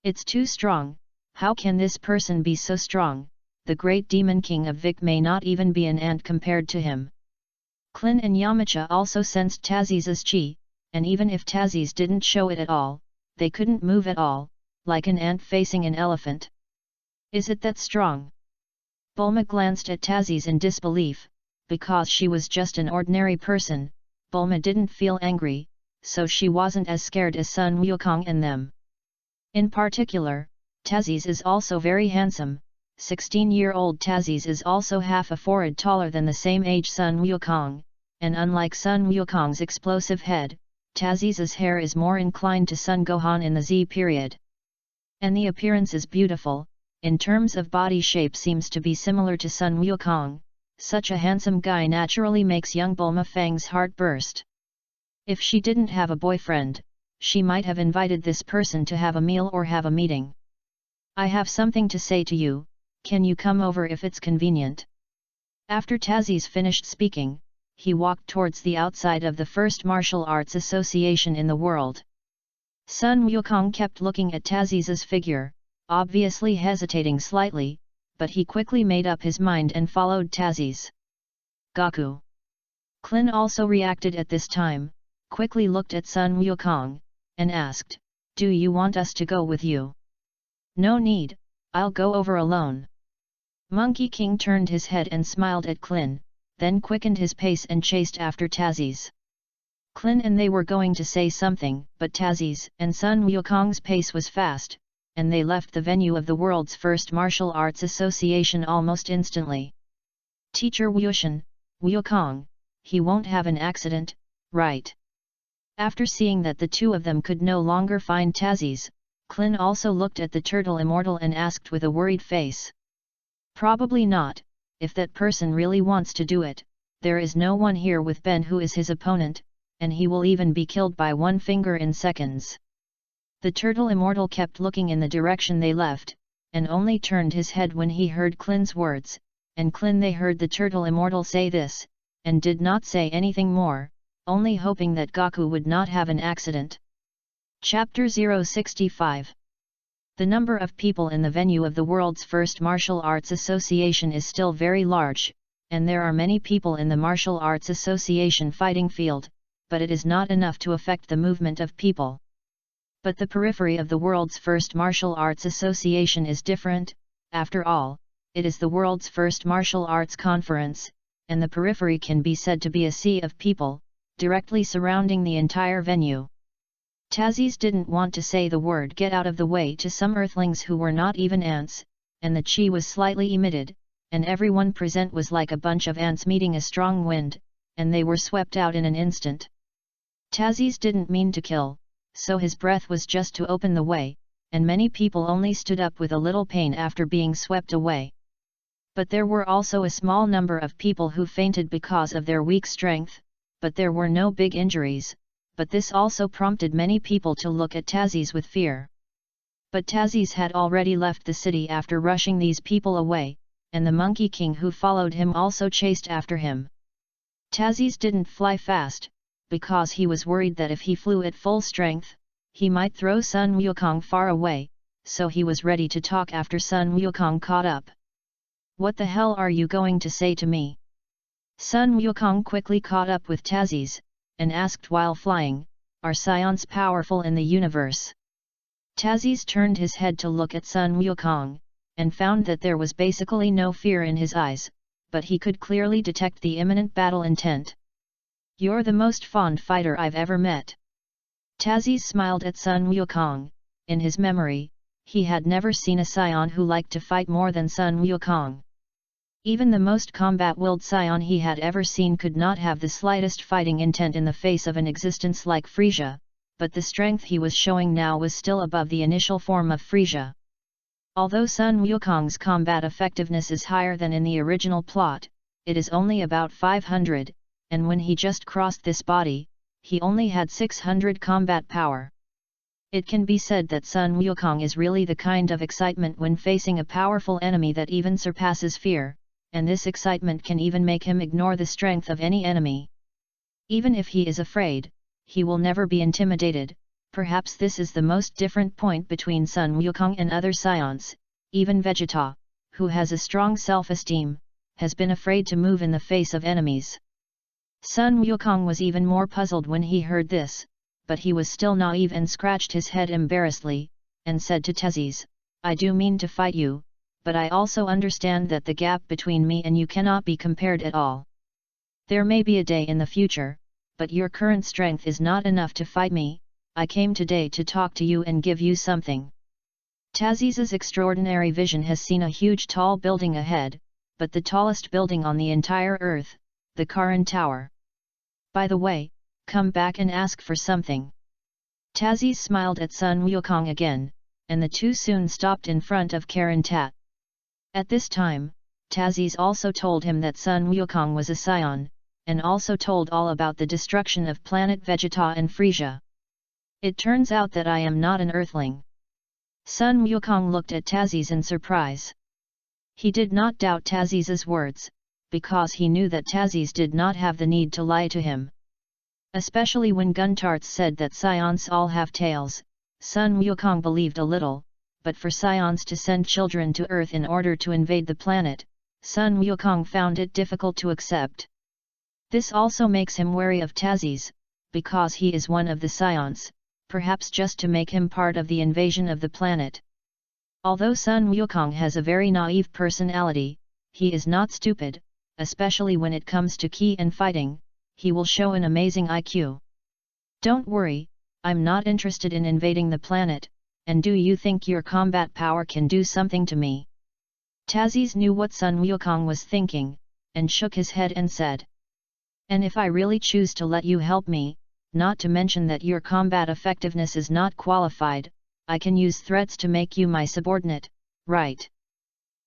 It's too strong. How can this person be so strong? The great demon king of Vic may not even be an ant compared to him. Klin and Yamcha also sensed Tazis' chi, and even if Tazis didn't show it at all, they couldn't move at all, like an ant facing an elephant. Is it that strong? Bulma glanced at Tazis in disbelief. Because she was just an ordinary person, Bulma didn't feel angry, so she wasn't as scared as Sun Wukong and them. In particular, Tazis is also very handsome. 16-year-old Tazis is also half a forehead taller than the same age Sun Wukong, and unlike Sun Wukong's explosive head, Tazis' hair is more inclined to Sun Gohan in the Z period. And the appearance is beautiful, in terms of body shape seems to be similar to Sun Wukong. Such a handsome guy naturally makes young Bulma Fang's heart burst. If she didn't have a boyfriend, she might have invited this person to have a meal or have a meeting. I have something to say to you, can you come over if it's convenient? After Tazis finished speaking, he walked towards the outside of the first martial arts association in the world. Sun Wukong kept looking at Tazis' figure, obviously hesitating slightly, but he quickly made up his mind and followed Tazis. Gaku. Klin also reacted at this time, quickly looked at Sun Wukong, and asked, do you want us to go with you? No need, I'll go over alone. Monkey King turned his head and smiled at Klin, then quickened his pace and chased after Tazis. Klin and they were going to say something, but Tazis and Sun Wukong's pace was fast, and they left the venue of the world's first martial arts association almost instantly. Teacher Wushan, Wukong, he won't have an accident, right? After seeing that the two of them could no longer find Tazis, Klin also looked at the turtle immortal and asked with a worried face. Probably not, if that person really wants to do it, there is no one here with Ben who is his opponent, and he will even be killed by one finger in seconds. The turtle immortal kept looking in the direction they left, and only turned his head when he heard Klin's words, and Klin they heard the turtle immortal say this, and did not say anything more, only hoping that Gaku would not have an accident. Chapter 065. The number of people in the venue of the world's first martial arts association is still very large, and there are many people in the martial arts association fighting field, but it is not enough to affect the movement of people. But the periphery of the world's first martial arts association is different. After all, it is the world's first martial arts conference, and the periphery can be said to be a sea of people, directly surrounding the entire venue. Tazis didn't want to say the word get out of the way to some earthlings who were not even ants, and the chi was slightly emitted, and everyone present was like a bunch of ants meeting a strong wind, and they were swept out in an instant. Tazis didn't mean to kill, so his breath was just to open the way, and many people only stood up with a little pain after being swept away. But there were also a small number of people who fainted because of their weak strength, but there were no big injuries, but this also prompted many people to look at Tazis with fear. But Tazis had already left the city after rushing these people away, and the Monkey King who followed him also chased after him. Tazis didn't fly fast, because he was worried that if he flew at full strength, he might throw Sun Wukong far away, so he was ready to talk after Sun Wukong caught up. "What the hell are you going to say to me?" Sun Wukong quickly caught up with Tazis, and asked while flying, "Are scions powerful in the universe?" Tazis turned his head to look at Sun Wukong, and found that there was basically no fear in his eyes, but he could clearly detect the imminent battle intent. "You're the most fond fighter I've ever met." Tazis smiled at Sun Wukong. In his memory, he had never seen a scion who liked to fight more than Sun Wukong. Even the most combat-willed scion he had ever seen could not have the slightest fighting intent in the face of an existence like Frisia, but the strength he was showing now was still above the initial form of Frisia. Although Sun Wukong's combat effectiveness is higher than in the original plot, it is only about 500, and when he just crossed this body, he only had 600 combat power. It can be said that Sun Wukong is really the kind of excitement when facing a powerful enemy that even surpasses fear, and this excitement can even make him ignore the strength of any enemy. Even if he is afraid, he will never be intimidated. Perhaps this is the most different point between Sun Wukong and other scions. Even Vegeta, who has a strong self-esteem, has been afraid to move in the face of enemies. Sun Wukong was even more puzzled when he heard this, but he was still naive and scratched his head embarrassedly, and said to Tazis, "I do mean to fight you, but I also understand that the gap between me and you cannot be compared at all. There may be a day in the future, but your current strength is not enough to fight me. I came today to talk to you and give you something." Tazis's extraordinary vision has seen a huge tall building ahead, but the tallest building on the entire earth, the Karan Tower. "By the way, come back and ask for something." Tazis smiled at Sun Wukong again, and the two soon stopped in front of Karan Tat. At this time, Tazis also told him that Sun Wukong was a scion, and also told all about the destruction of planet Vegeta and Frisia. "It turns out that I am not an earthling." Sun Wukong looked at Tazis in surprise. He did not doubt Tazis's words, because he knew that Tazis did not have the need to lie to him. Especially when Guntarts said that scions all have tails, Sun Wukong believed a little, but for scions to send children to Earth in order to invade the planet, Sun Wukong found it difficult to accept. This also makes him wary of Tazis, because he is one of the scions, perhaps just to make him part of the invasion of the planet. Although Sun Wukong has a very naive personality, he is not stupid, especially when it comes to ki and fighting. He will show an amazing IQ. "Don't worry, I'm not interested in invading the planet, and do you think your combat power can do something to me?" Tazis knew what Sun Wukong was thinking, and shook his head and said, "And if I really choose to let you help me, not to mention that your combat effectiveness is not qualified, I can use threats to make you my subordinate, right?"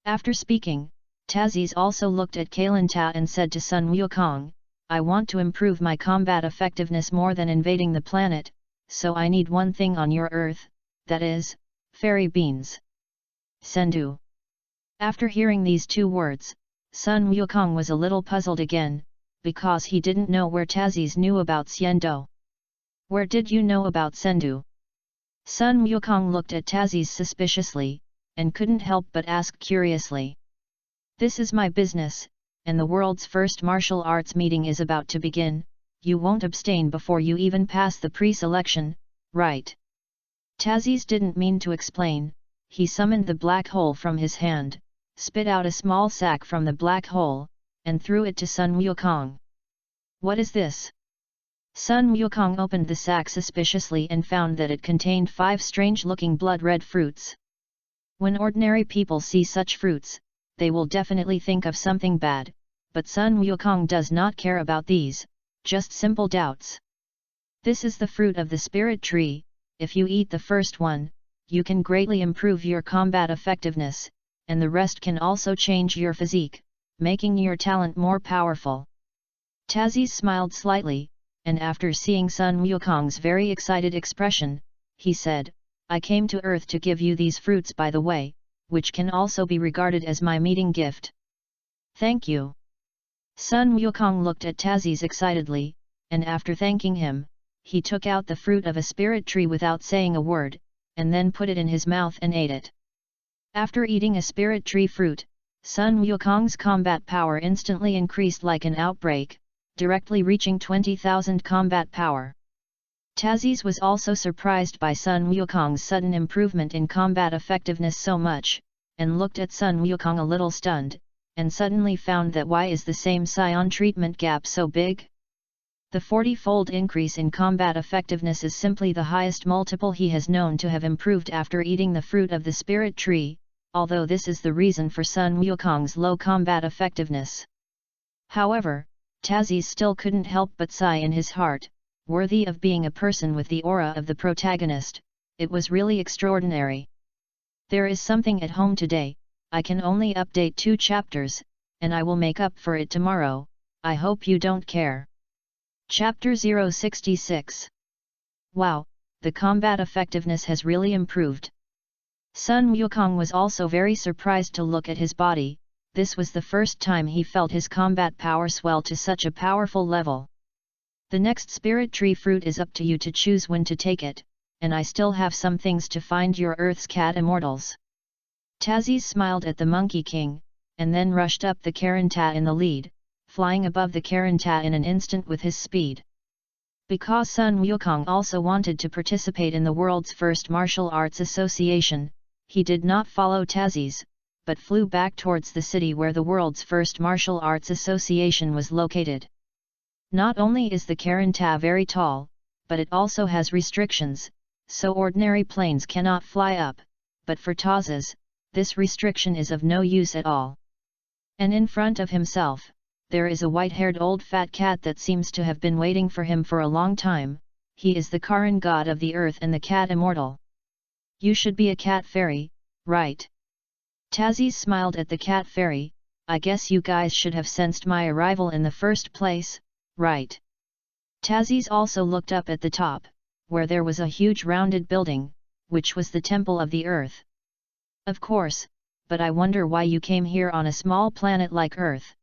After speaking, Tazis also looked at Kalanta and said to Sun Wukong, "I want to improve my combat effectiveness more than invading the planet, so I need one thing on your Earth, that is, fairy beans. Sendu." After hearing these two words, Sun Wukong was a little puzzled again, because he didn't know where Tazis knew about Sendo. "Where did you know about Sendu?" Sun Wukong looked at Tazis suspiciously, and couldn't help but ask curiously. "This is my business, and the world's first martial arts meeting is about to begin. You won't abstain before you even pass the pre-selection, right?" Tazis didn't mean to explain. He summoned the black hole from his hand, spit out a small sack from the black hole, and threw it to Sun Wukong. "What is this?" Sun Wukong opened the sack suspiciously and found that it contained 5 strange-looking blood-red fruits. When ordinary people see such fruits, they will definitely think of something bad, but Sun Wukong does not care about these, just simple doubts. "This is the fruit of the spirit tree. If you eat the first one, you can greatly improve your combat effectiveness. and the rest can also change your physique, making your talent more powerful. Tazzy smiled slightly, and after seeing Sun Wukong's very excited expression, he said, I came to Earth to give you these fruits by the way, which can also be regarded as my meeting gift. Thank you. Sun Wukong looked at Tazzy excitedly, and after thanking him, he took out the fruit of a spirit tree without saying a word, and then put it in his mouth and ate it. After eating a spirit tree fruit, Sun Wukong's combat power instantly increased like an outbreak, directly reaching 20,000 combat power. Tazzy was also surprised by Sun Wukong's sudden improvement in combat effectiveness so much, and looked at Sun Wukong a little stunned, and suddenly found that why is the same Scion treatment gap so big? The 40-fold increase in combat effectiveness is simply the highest multiple he has known to have improved after eating the fruit of the spirit tree, although this is the reason for Sun Wukong's low combat effectiveness. However, Tazzy still couldn't help but sigh in his heart, worthy of being a person with the aura of the protagonist, it was really extraordinary. There is something at home today, I can only update 2 chapters, and I will make up for it tomorrow, I hope you don't care. Chapter 066. Wow, the combat effectiveness has really improved. Sun Wukong was also very surprised to look at his body, this was the first time he felt his combat power swell to such a powerful level. The next spirit tree fruit is up to you to choose when to take it, and I still have some things to find your Earth's cat immortals. Tazzy smiled at the Monkey King, and then rushed up the Karanta in the lead, flying above the Karanta in an instant with his speed. Because Sun Wukong also wanted to participate in the world's first martial arts association, he did not follow Tazzy's, but flew back towards the city where the world's first martial arts association was located. Not only is the Karanta very tall, but it also has restrictions, so ordinary planes cannot fly up, but for Taz's, this restriction is of no use at all. And in front of himself, there is a white-haired old fat cat that seems to have been waiting for him for a long time, he is the Karan god of the earth and the cat immortal. You should be a cat fairy, right? Tazzy smiled at the cat fairy, I guess you guys should have sensed my arrival in the first place, right? Tazzy also looked up at the top, where there was a huge rounded building, which was the temple of the earth. Of course, but I wonder why you came here on a small planet like Earth.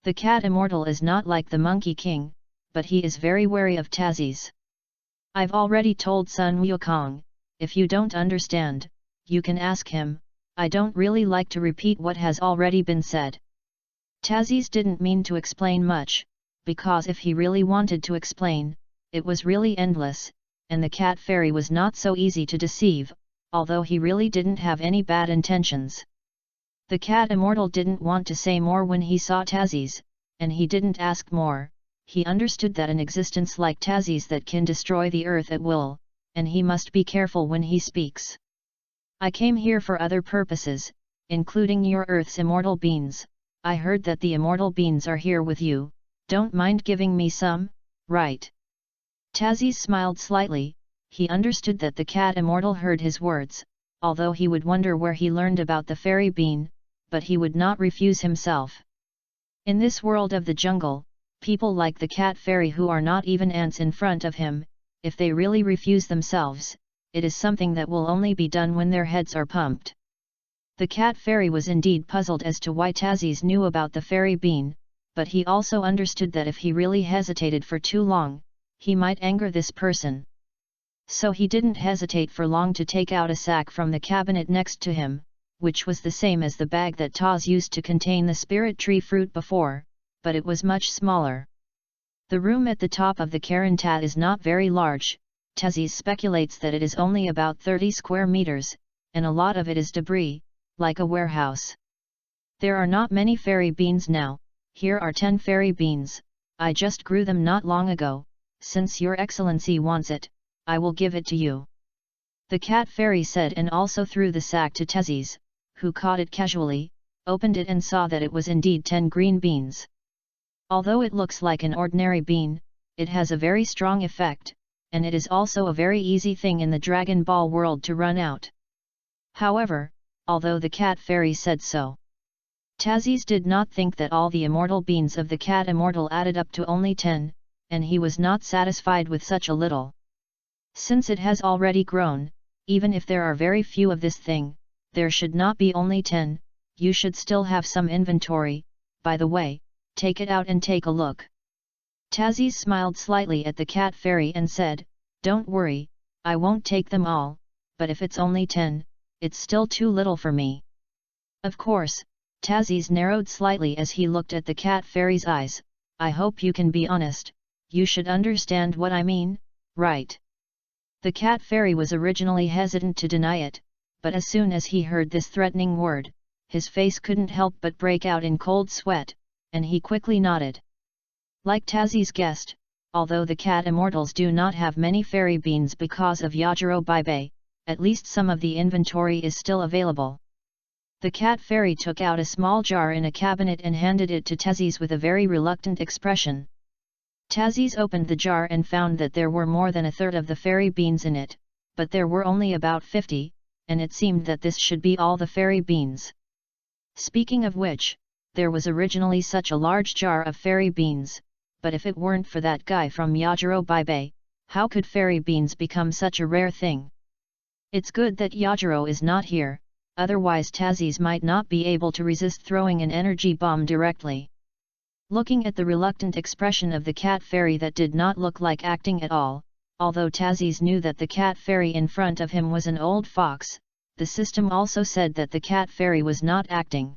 The cat immortal is not like the Monkey King, but he is very wary of Tazzy. I've already told Sun Wukong, if you don't understand, you can ask him, I don't really like to repeat what has already been said. Tazzy didn't mean to explain much, because if he really wanted to explain, it was really endless, and the cat fairy was not so easy to deceive, although he really didn't have any bad intentions. The cat immortal didn't want to say more when he saw Tazzy, and he didn't ask more, he understood that an existence like Tazzy's that can destroy the earth at will, and he must be careful when he speaks. I came here for other purposes, including your Earth's immortal beans, I heard that the immortal beans are here with you, don't mind giving me some, right? Tazzy smiled slightly, he understood that the cat immortal heard his words, although he would wonder where he learned about the fairy bean, but he would not refuse himself. In this world of the jungle, people like the cat fairy who are not even ants in front of him, if they really refuse themselves, it is something that will only be done when their heads are pumped. The cat fairy was indeed puzzled as to why Tazzy knew about the fairy bean, but he also understood that if he really hesitated for too long, he might anger this person. So he didn't hesitate for long to take out a sack from the cabinet next to him, which was the same as the bag that Taz used to contain the spirit tree fruit before, but it was much smaller. The room at the top of the Karanta is not very large, Tazzy speculates that it is only about 30 square meters, and a lot of it is debris, like a warehouse. There are not many fairy beans now, here are 10 fairy beans, I just grew them not long ago, since your excellency wants it, I will give it to you. The cat fairy said and also threw the sack to Tazzy, who caught it casually, opened it and saw that it was indeed 10 green beans. Although it looks like an ordinary bean, it has a very strong effect, and it is also a very easy thing in the Dragon Ball world to run out. However, although the cat fairy said so. Tazis did not think that all the immortal beans of the cat immortal added up to only 10, and he was not satisfied with such a little. Since it has already grown, even if there are very few of this thing, there should not be only 10, you should still have some inventory. By the way, take it out and take a look. Tazis smiled slightly at the cat fairy and said, "Don't worry, I won't take them all, but if it's only 10, it's still too little for me." Of course, Tazis narrowed slightly as he looked at the cat fairy's eyes. "I hope you can be honest, you should understand what I mean, right?" The cat fairy was originally hesitant to deny it, but as soon as he heard this threatening word, his face couldn't help but break out in cold sweat, and he quickly nodded. Like Tazis guessed, although the cat immortals do not have many fairy beans because of Yajiro Baibai, at least some of the inventory is still available. The cat fairy took out a small jar in a cabinet and handed it to Tazis with a very reluctant expression. Tazis opened the jar and found that there were more than a third of the fairy beans in it, but there were only about 50, and it seemed that this should be all the fairy beans. Speaking of which, there was originally such a large jar of fairy beans, but if it weren't for that guy from Yajiro Baibai, how could fairy beans become such a rare thing? It's good that Yajiro is not here, otherwise Tazis might not be able to resist throwing an energy bomb directly. Looking at the reluctant expression of the cat fairy that did not look like acting at all, although Tazis knew that the cat fairy in front of him was an old fox, the system also said that the cat fairy was not acting.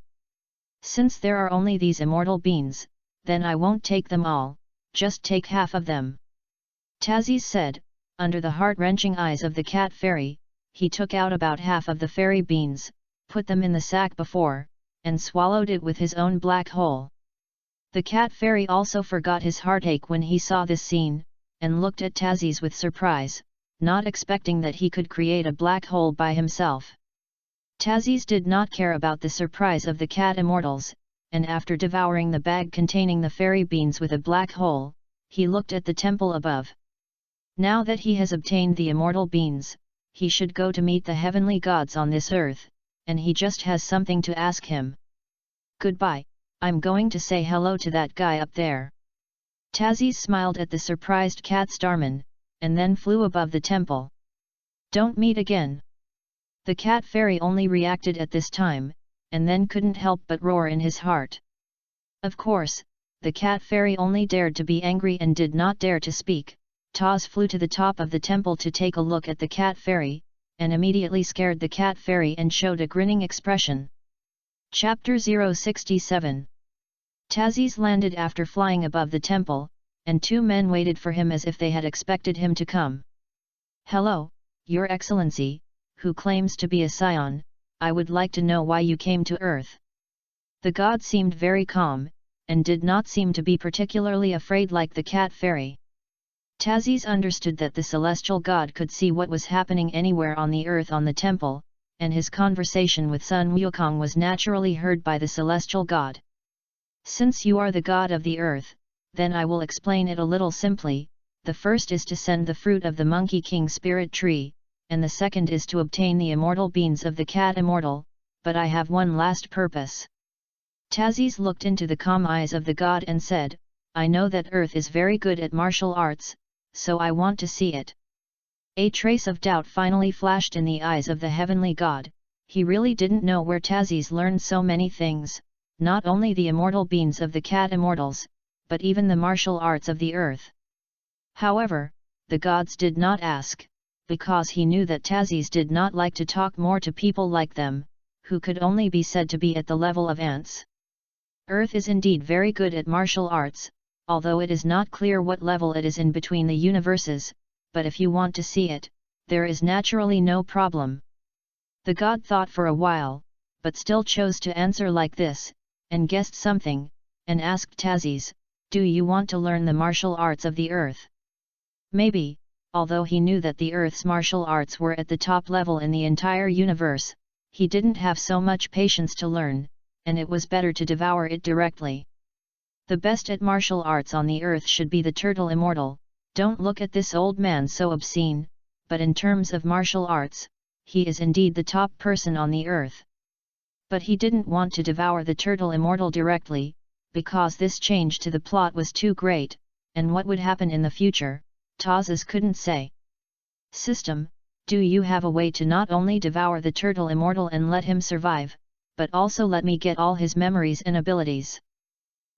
"Since there are only these immortal beans, then I won't take them all, just take half of them," Tazis said. Under the heart-wrenching eyes of the cat fairy, he took out about half of the fairy beans, put them in the sack before, and swallowed it with his own black hole. The cat fairy also forgot his heartache when he saw this scene, and looked at Tazis with surprise, not expecting that he could create a black hole by himself. Tazis did not care about the surprise of the cat immortals, and after devouring the bag containing the fairy beans with a black hole, he looked at the temple above. Now that he has obtained the immortal beans, he should go to meet the heavenly gods on this earth, and he just has something to ask him. "Goodbye, I'm going to say hello to that guy up there." Tazis smiled at the surprised cat starman, and then flew above the temple. "Don't meet again." The cat fairy only reacted at this time, and then couldn't help but roar in his heart. Of course, the cat fairy only dared to be angry and did not dare to speak. Taz flew to the top of the temple to take a look at the cat fairy, and immediately scared the cat fairy and showed a grinning expression. Chapter 067. Tazis landed after flying above the temple, and two men waited for him as if they had expected him to come. "Hello, Your Excellency, who claims to be a scion, I would like to know why you came to Earth." The god seemed very calm, and did not seem to be particularly afraid like the cat fairy. Tazis understood that the celestial god could see what was happening anywhere on the earth on the temple, and his conversation with Sun Wukong was naturally heard by the celestial god. "Since you are the god of the earth, then I will explain it a little simply. The first is to send the fruit of the Monkey King spirit tree, and the second is to obtain the immortal beans of the cat immortal, but I have one last purpose." Tazis looked into the calm eyes of the god and said, "I know that Earth is very good at martial arts, so I want to see it." A trace of doubt finally flashed in the eyes of the heavenly god. He really didn't know where Tazis learned so many things, not only the immortal beans of the cat immortals, but even the martial arts of the earth. However, the gods did not ask, because he knew that Tazis did not like to talk more to people like them, who could only be said to be at the level of ants. Earth is indeed very good at martial arts, although it is not clear what level it is in between the universes, but if you want to see it, there is naturally no problem. The god thought for a while, but still chose to answer like this, and guessed something, and asked Tazis, "Do you want to learn the martial arts of the earth?" Maybe, although he knew that the earth's martial arts were at the top level in the entire universe, he didn't have so much patience to learn, and it was better to devour it directly. The best at martial arts on the earth should be the turtle immortal. Don't look at this old man so obscene, but in terms of martial arts, he is indeed the top person on the earth. But he didn't want to devour the turtle immortal directly, because this change to the plot was too great, and what would happen in the future, Tazes couldn't say. System, do you have a way to not only devour the turtle immortal and let him survive, but also let me get all his memories and abilities?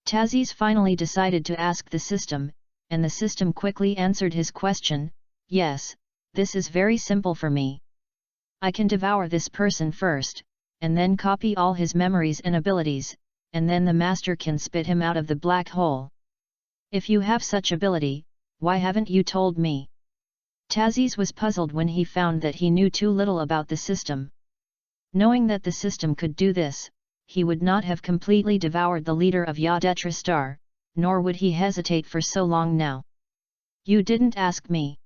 Tazes finally decided to ask the system, and the system quickly answered his question, yes, this is very simple for me. I can devour this person first, and then copy all his memories and abilities, and then the master can spit him out of the black hole. If you have such ability, why haven't you told me? Tazes was puzzled when he found that he knew too little about the system. Knowing that the system could do this, he would not have completely devoured the leader of Yadetra Star, nor would he hesitate for so long now. You didn't ask me.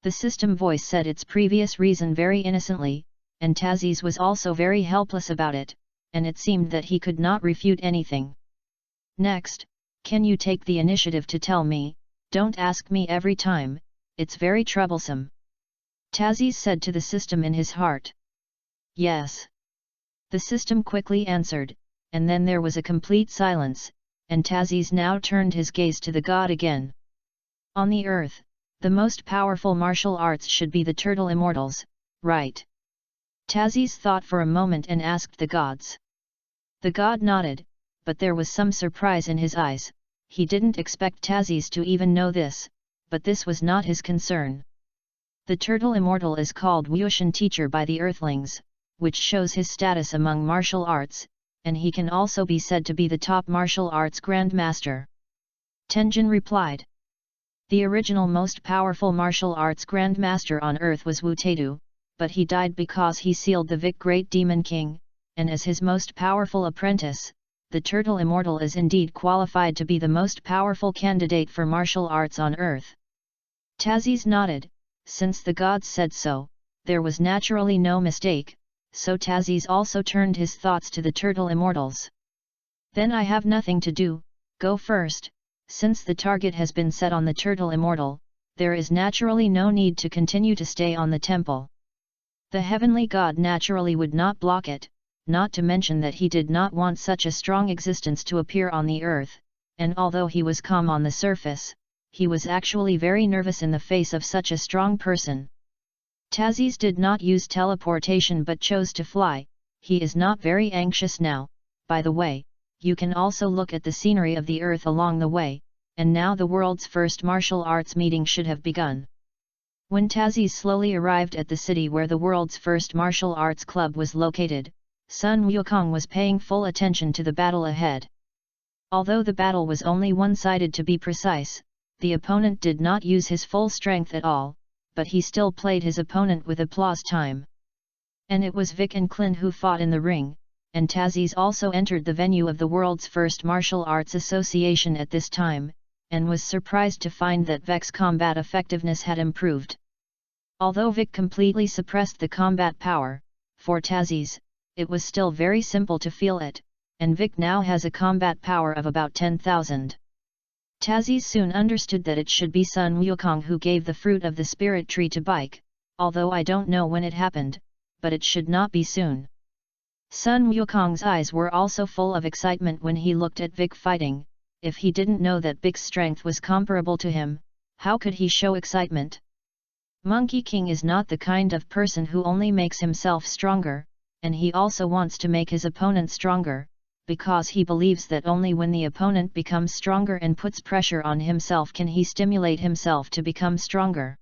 The system voice said its previous reason very innocently, and Tazes was also very helpless about it, and it seemed that he could not refute anything. Next, can you take the initiative to tell me, don't ask me every time, it's very troublesome. Tazes said to the system in his heart. Yes. The system quickly answered, and then there was a complete silence, and Tazes now turned his gaze to the god again. On the earth, the most powerful martial arts should be the turtle immortals, right? Tazes thought for a moment and asked the gods. The god nodded, but there was some surprise in his eyes. He didn't expect Tazes to even know this, but this was not his concern. The turtle immortal is called Wuxian teacher by the earthlings, which shows his status among martial arts, and he can also be said to be the top martial arts grandmaster. Tenjin replied. The original most powerful martial arts grandmaster on earth was Wu Taidu, but he died because he sealed the Vic Great Demon King, and as his most powerful apprentice, the turtle immortal is indeed qualified to be the most powerful candidate for martial arts on earth. Tazes nodded, since the gods said so, there was naturally no mistake, so Tazes also turned his thoughts to the turtle immortals. Then I have nothing to do, go first, since the target has been set on the turtle immortal, there is naturally no need to continue to stay on the temple. The heavenly god naturally would not block it, not to mention that he did not want such a strong existence to appear on the earth, and although he was calm on the surface, he was actually very nervous in the face of such a strong person. Tazes did not use teleportation but chose to fly. He is not very anxious now. By the way, you can also look at the scenery of the earth along the way, and now the world's first martial arts meeting should have begun. When Tazes slowly arrived at the city where the world's first martial arts club was located, Sun Wukong was paying full attention to the battle ahead. Although the battle was only one-sided to be precise, the opponent did not use his full strength at all, but he still played his opponent with applause time. And it was Vic and Clint who fought in the ring, and Tazes also entered the venue of the world's first martial arts association at this time, and was surprised to find that Vic's combat effectiveness had improved. Although Vic completely suppressed the combat power, for Tazes, it was still very simple to feel it, and Vic now has a combat power of about 10,000. Tazes soon understood that it should be Sun Wukong who gave the fruit of the spirit tree to Bike, although I don't know when it happened, but it should not be soon. Sun Wukong's eyes were also full of excitement when he looked at Vic fighting. If he didn't know that Vic's strength was comparable to him, how could he show excitement? Monkey King is not the kind of person who only makes himself stronger, and he also wants to make his opponent stronger, because he believes that only when the opponent becomes stronger and puts pressure on himself can he stimulate himself to become stronger.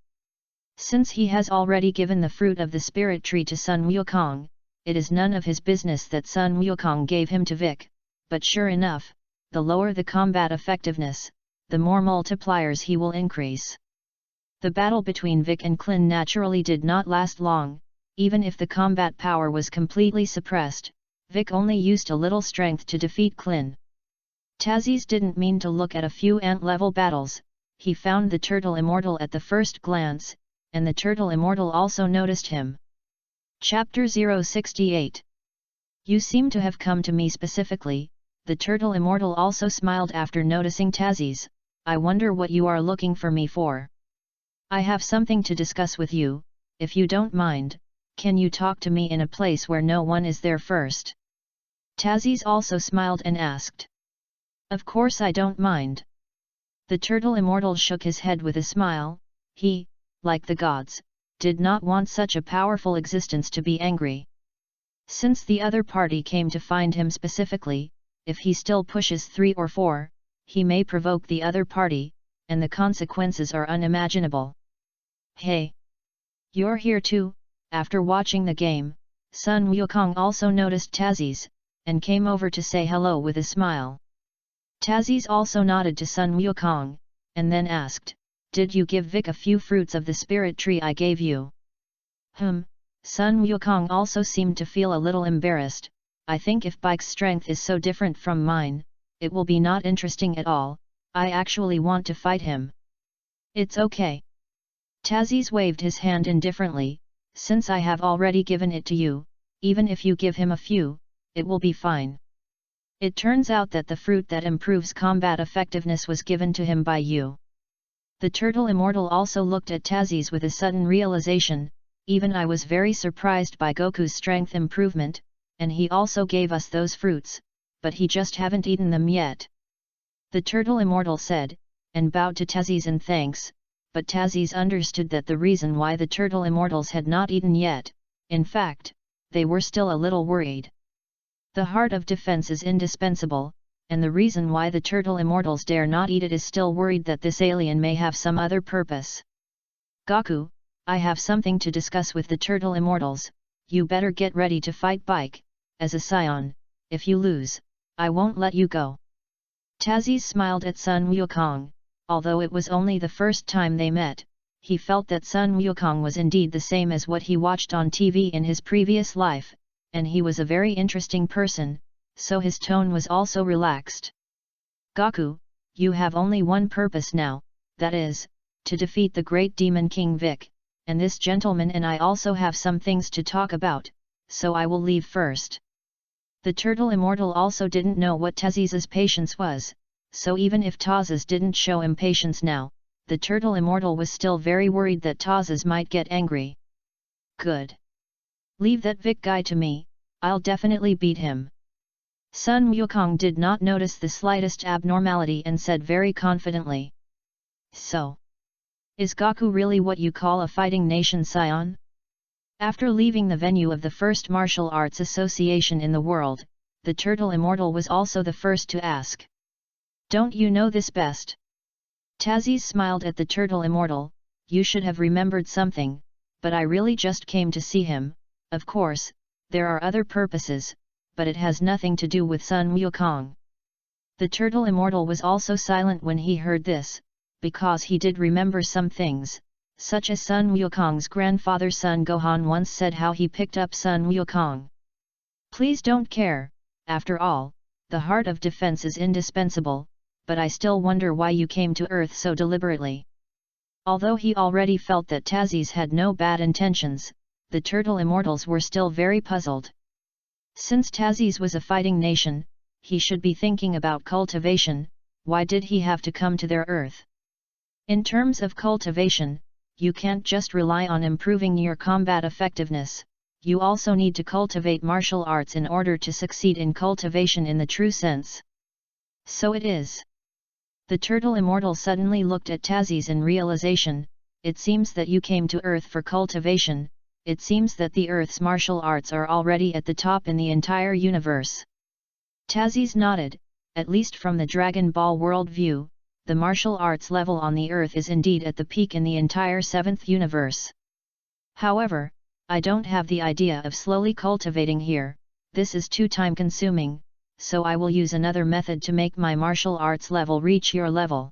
Since he has already given the fruit of the spirit tree to Sun Wukong, it is none of his business that Sun Wukong gave him to Vic, but sure enough, the lower the combat effectiveness, the more multipliers he will increase. The battle between Vic and Clint naturally did not last long. Even if the combat power was completely suppressed, Vic only used a little strength to defeat Clint. Tazes didn't mean to look at a few ant-level battles. He found the turtle immortal at the first glance, and the turtle immortal also noticed him. Chapter 068. You seem to have come to me specifically. The turtle immortal also smiled after noticing Tazes. I wonder what you are looking for me for. I have something to discuss with you, if you don't mind. Can you talk to me in a place where no one is there first? Tazzy's also smiled and asked. Of course I don't mind. The turtle immortal shook his head with a smile. He, like the gods, did not want such a powerful existence to be angry. Since the other party came to find him specifically, if he still pushes 3 or 4, he may provoke the other party, and the consequences are unimaginable. Hey! You're here too. After watching the game, Sun Wukong also noticed Tazzy's, and came over to say hello with a smile. Tazzy's also nodded to Sun Wukong, and then asked, Did you give Vic a few fruits of the spirit tree I gave you? Sun Wukong also seemed to feel a little embarrassed. I think if Bike's strength is so different from mine, it will be not interesting at all. I actually want to fight him. It's okay. Tazzy's waved his hand indifferently. Since I have already given it to you, even if you give him a few, it will be fine. It turns out that the fruit that improves combat effectiveness was given to him by you. The turtle immortal also looked at Tazzy's with a sudden realization. Even I was very surprised by Goku's strength improvement, and he also gave us those fruits, but he just haven't eaten them yet. The turtle immortal said, and bowed to Tazzy's in thanks, but Tazzy's understood that the reason why the turtle immortals had not eaten yet, in fact, they were still a little worried. The heart of defense is indispensable, and the reason why the turtle immortals dare not eat it is still worried that this alien may have some other purpose. Goku, I have something to discuss with the turtle immortals. You better get ready to fight Bike. As a scion, if you lose, I won't let you go. Tazzy smiled at Sun Wukong. Although it was only the first time they met, he felt that Sun Wukong was indeed the same as what he watched on TV in his previous life, and he was a very interesting person, so his tone was also relaxed. Goku, you have only one purpose now, that is, to defeat the great demon King Vic, and this gentleman and I also have some things to talk about, so I will leave first. The turtle immortal also didn't know what Tazzy's patience was. So even if Taz's didn't show impatience now, the turtle immortal was still very worried that Taz's might get angry. Good. Leave that Vic guy to me, I'll definitely beat him. Sun Wukong did not notice the slightest abnormality and said very confidently. So, is Goku really what you call a fighting nation scion? After leaving the venue of the first martial arts association in the world, the turtle immortal was also the first to ask. Don't you know this best? Tazzy smiled at the turtle immortal. You should have remembered something, but I really just came to see him. Of course, there are other purposes, but it has nothing to do with Sun Wukong. The turtle immortal was also silent when he heard this, because he did remember some things, such as Sun Wukong's grandfather Sun Gohan once said how he picked up Sun Wukong. Please don't care, after all, the heart of defense is indispensable, but I still wonder why you came to Earth so deliberately. Although he already felt that Tazzy's had no bad intentions, the turtle immortals were still very puzzled. Since Tazzy's was a fighting nation, he should be thinking about cultivation. Why did he have to come to their Earth? In terms of cultivation, you can't just rely on improving your combat effectiveness, you also need to cultivate martial arts in order to succeed in cultivation in the true sense. So it is. The turtle immortal suddenly looked at Tazzy's in realization. It seems that you came to Earth for cultivation. It seems that the Earth's martial arts are already at the top in the entire universe. Tazzy's nodded. At least from the Dragon Ball world view, the martial arts level on the Earth is indeed at the peak in the entire 7th universe. However, I don't have the idea of slowly cultivating here. This is too time-consuming. So I will use another method to make my martial arts level reach your level.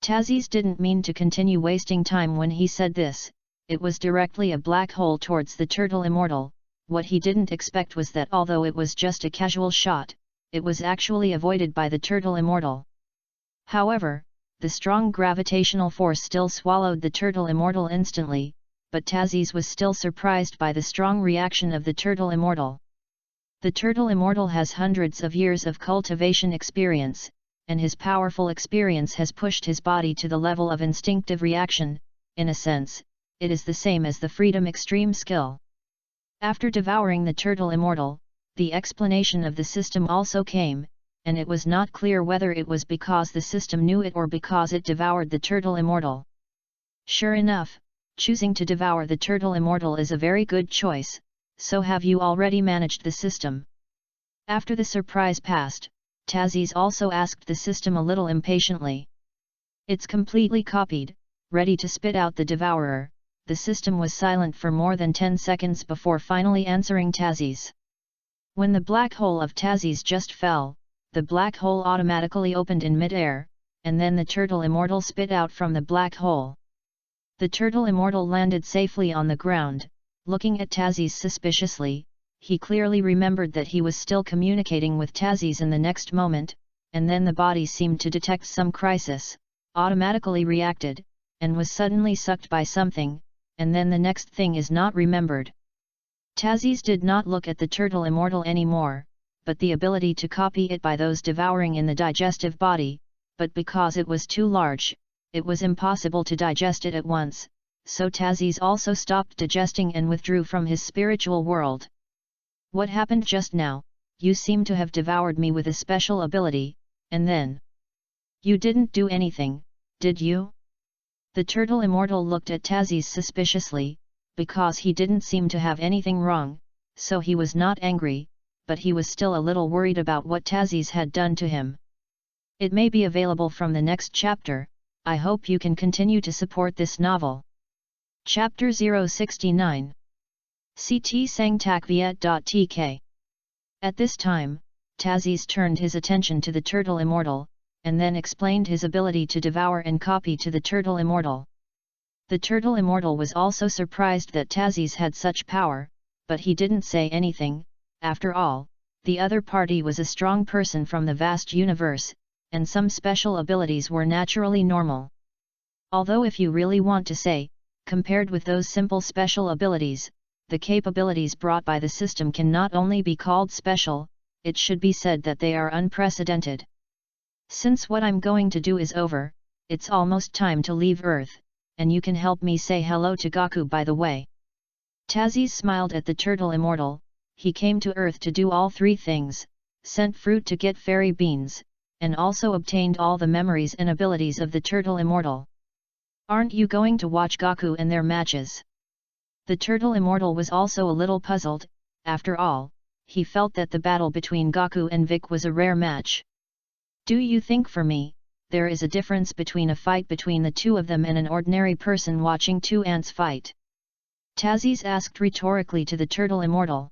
Tazzy's didn't mean to continue wasting time when he said this. It was directly a black hole towards the turtle immortal. What he didn't expect was that although it was just a casual shot, it was actually avoided by the turtle immortal. However, the strong gravitational force still swallowed the turtle immortal instantly, but Tazzy's was still surprised by the strong reaction of the turtle immortal. The turtle immortal has hundreds of years of cultivation experience, and his powerful experience has pushed his body to the level of instinctive reaction. In a sense, it is the same as the freedom extreme skill. After devouring the turtle immortal, the explanation of the system also came, and it was not clear whether it was because the system knew it or because it devoured the turtle immortal. Sure enough, choosing to devour the turtle immortal is a very good choice, so have you already managed the system? After the surprise passed, Tazes also asked the system a little impatiently. It's completely copied, ready to spit out the devourer. The system was silent for more than 10 seconds before finally answering Tazes. When the black hole of Tazes just fell, the black hole automatically opened in mid-air, and then the turtle immortal spit out from the black hole. The turtle immortal landed safely on the ground. Looking at Tazes suspiciously, he clearly remembered that he was still communicating with Tazes in the next moment, and then the body seemed to detect some crisis, automatically reacted, and was suddenly sucked by something, and then the next thing is not remembered. Tazes did not look at the turtle immortal anymore, but the ability to copy it by those devouring in the digestive body, but because it was too large, it was impossible to digest it at once, so Tazes also stopped digesting and withdrew from his spiritual world. What happened just now? You seem to have devoured me with a special ability, and then... You didn't do anything, did you? The turtle immortal looked at Tazes suspiciously, because he didn't seem to have anything wrong, so he was not angry, but he was still a little worried about what Tazes had done to him. It may be available from the next chapter. I hope you can continue to support this novel. Chapter 069. CT Sangtak At this time, Tazes turned his attention to the turtle immortal, and then explained his ability to devour and copy to the turtle immortal. The turtle immortal was also surprised that Tazes had such power, but he didn't say anything. After all, the other party was a strong person from the vast universe, and some special abilities were naturally normal. Although if you really want to say, compared with those simple special abilities, the capabilities brought by the system can not only be called special, it should be said that they are unprecedented. Since what I'm going to do is over, it's almost time to leave Earth, and you can help me say hello to Gaku by the way. Tazes smiled at the turtle immortal. He came to Earth to do all three things, sent fruit to get fairy beans, and also obtained all the memories and abilities of the turtle immortal. Aren't you going to watch Gaku and their matches? The turtle immortal was also a little puzzled. After all, he felt that the battle between Gaku and Vic was a rare match. Do you think for me, there is a difference between a fight between the two of them and an ordinary person watching two ants fight? Tazes asked rhetorically to the turtle immortal.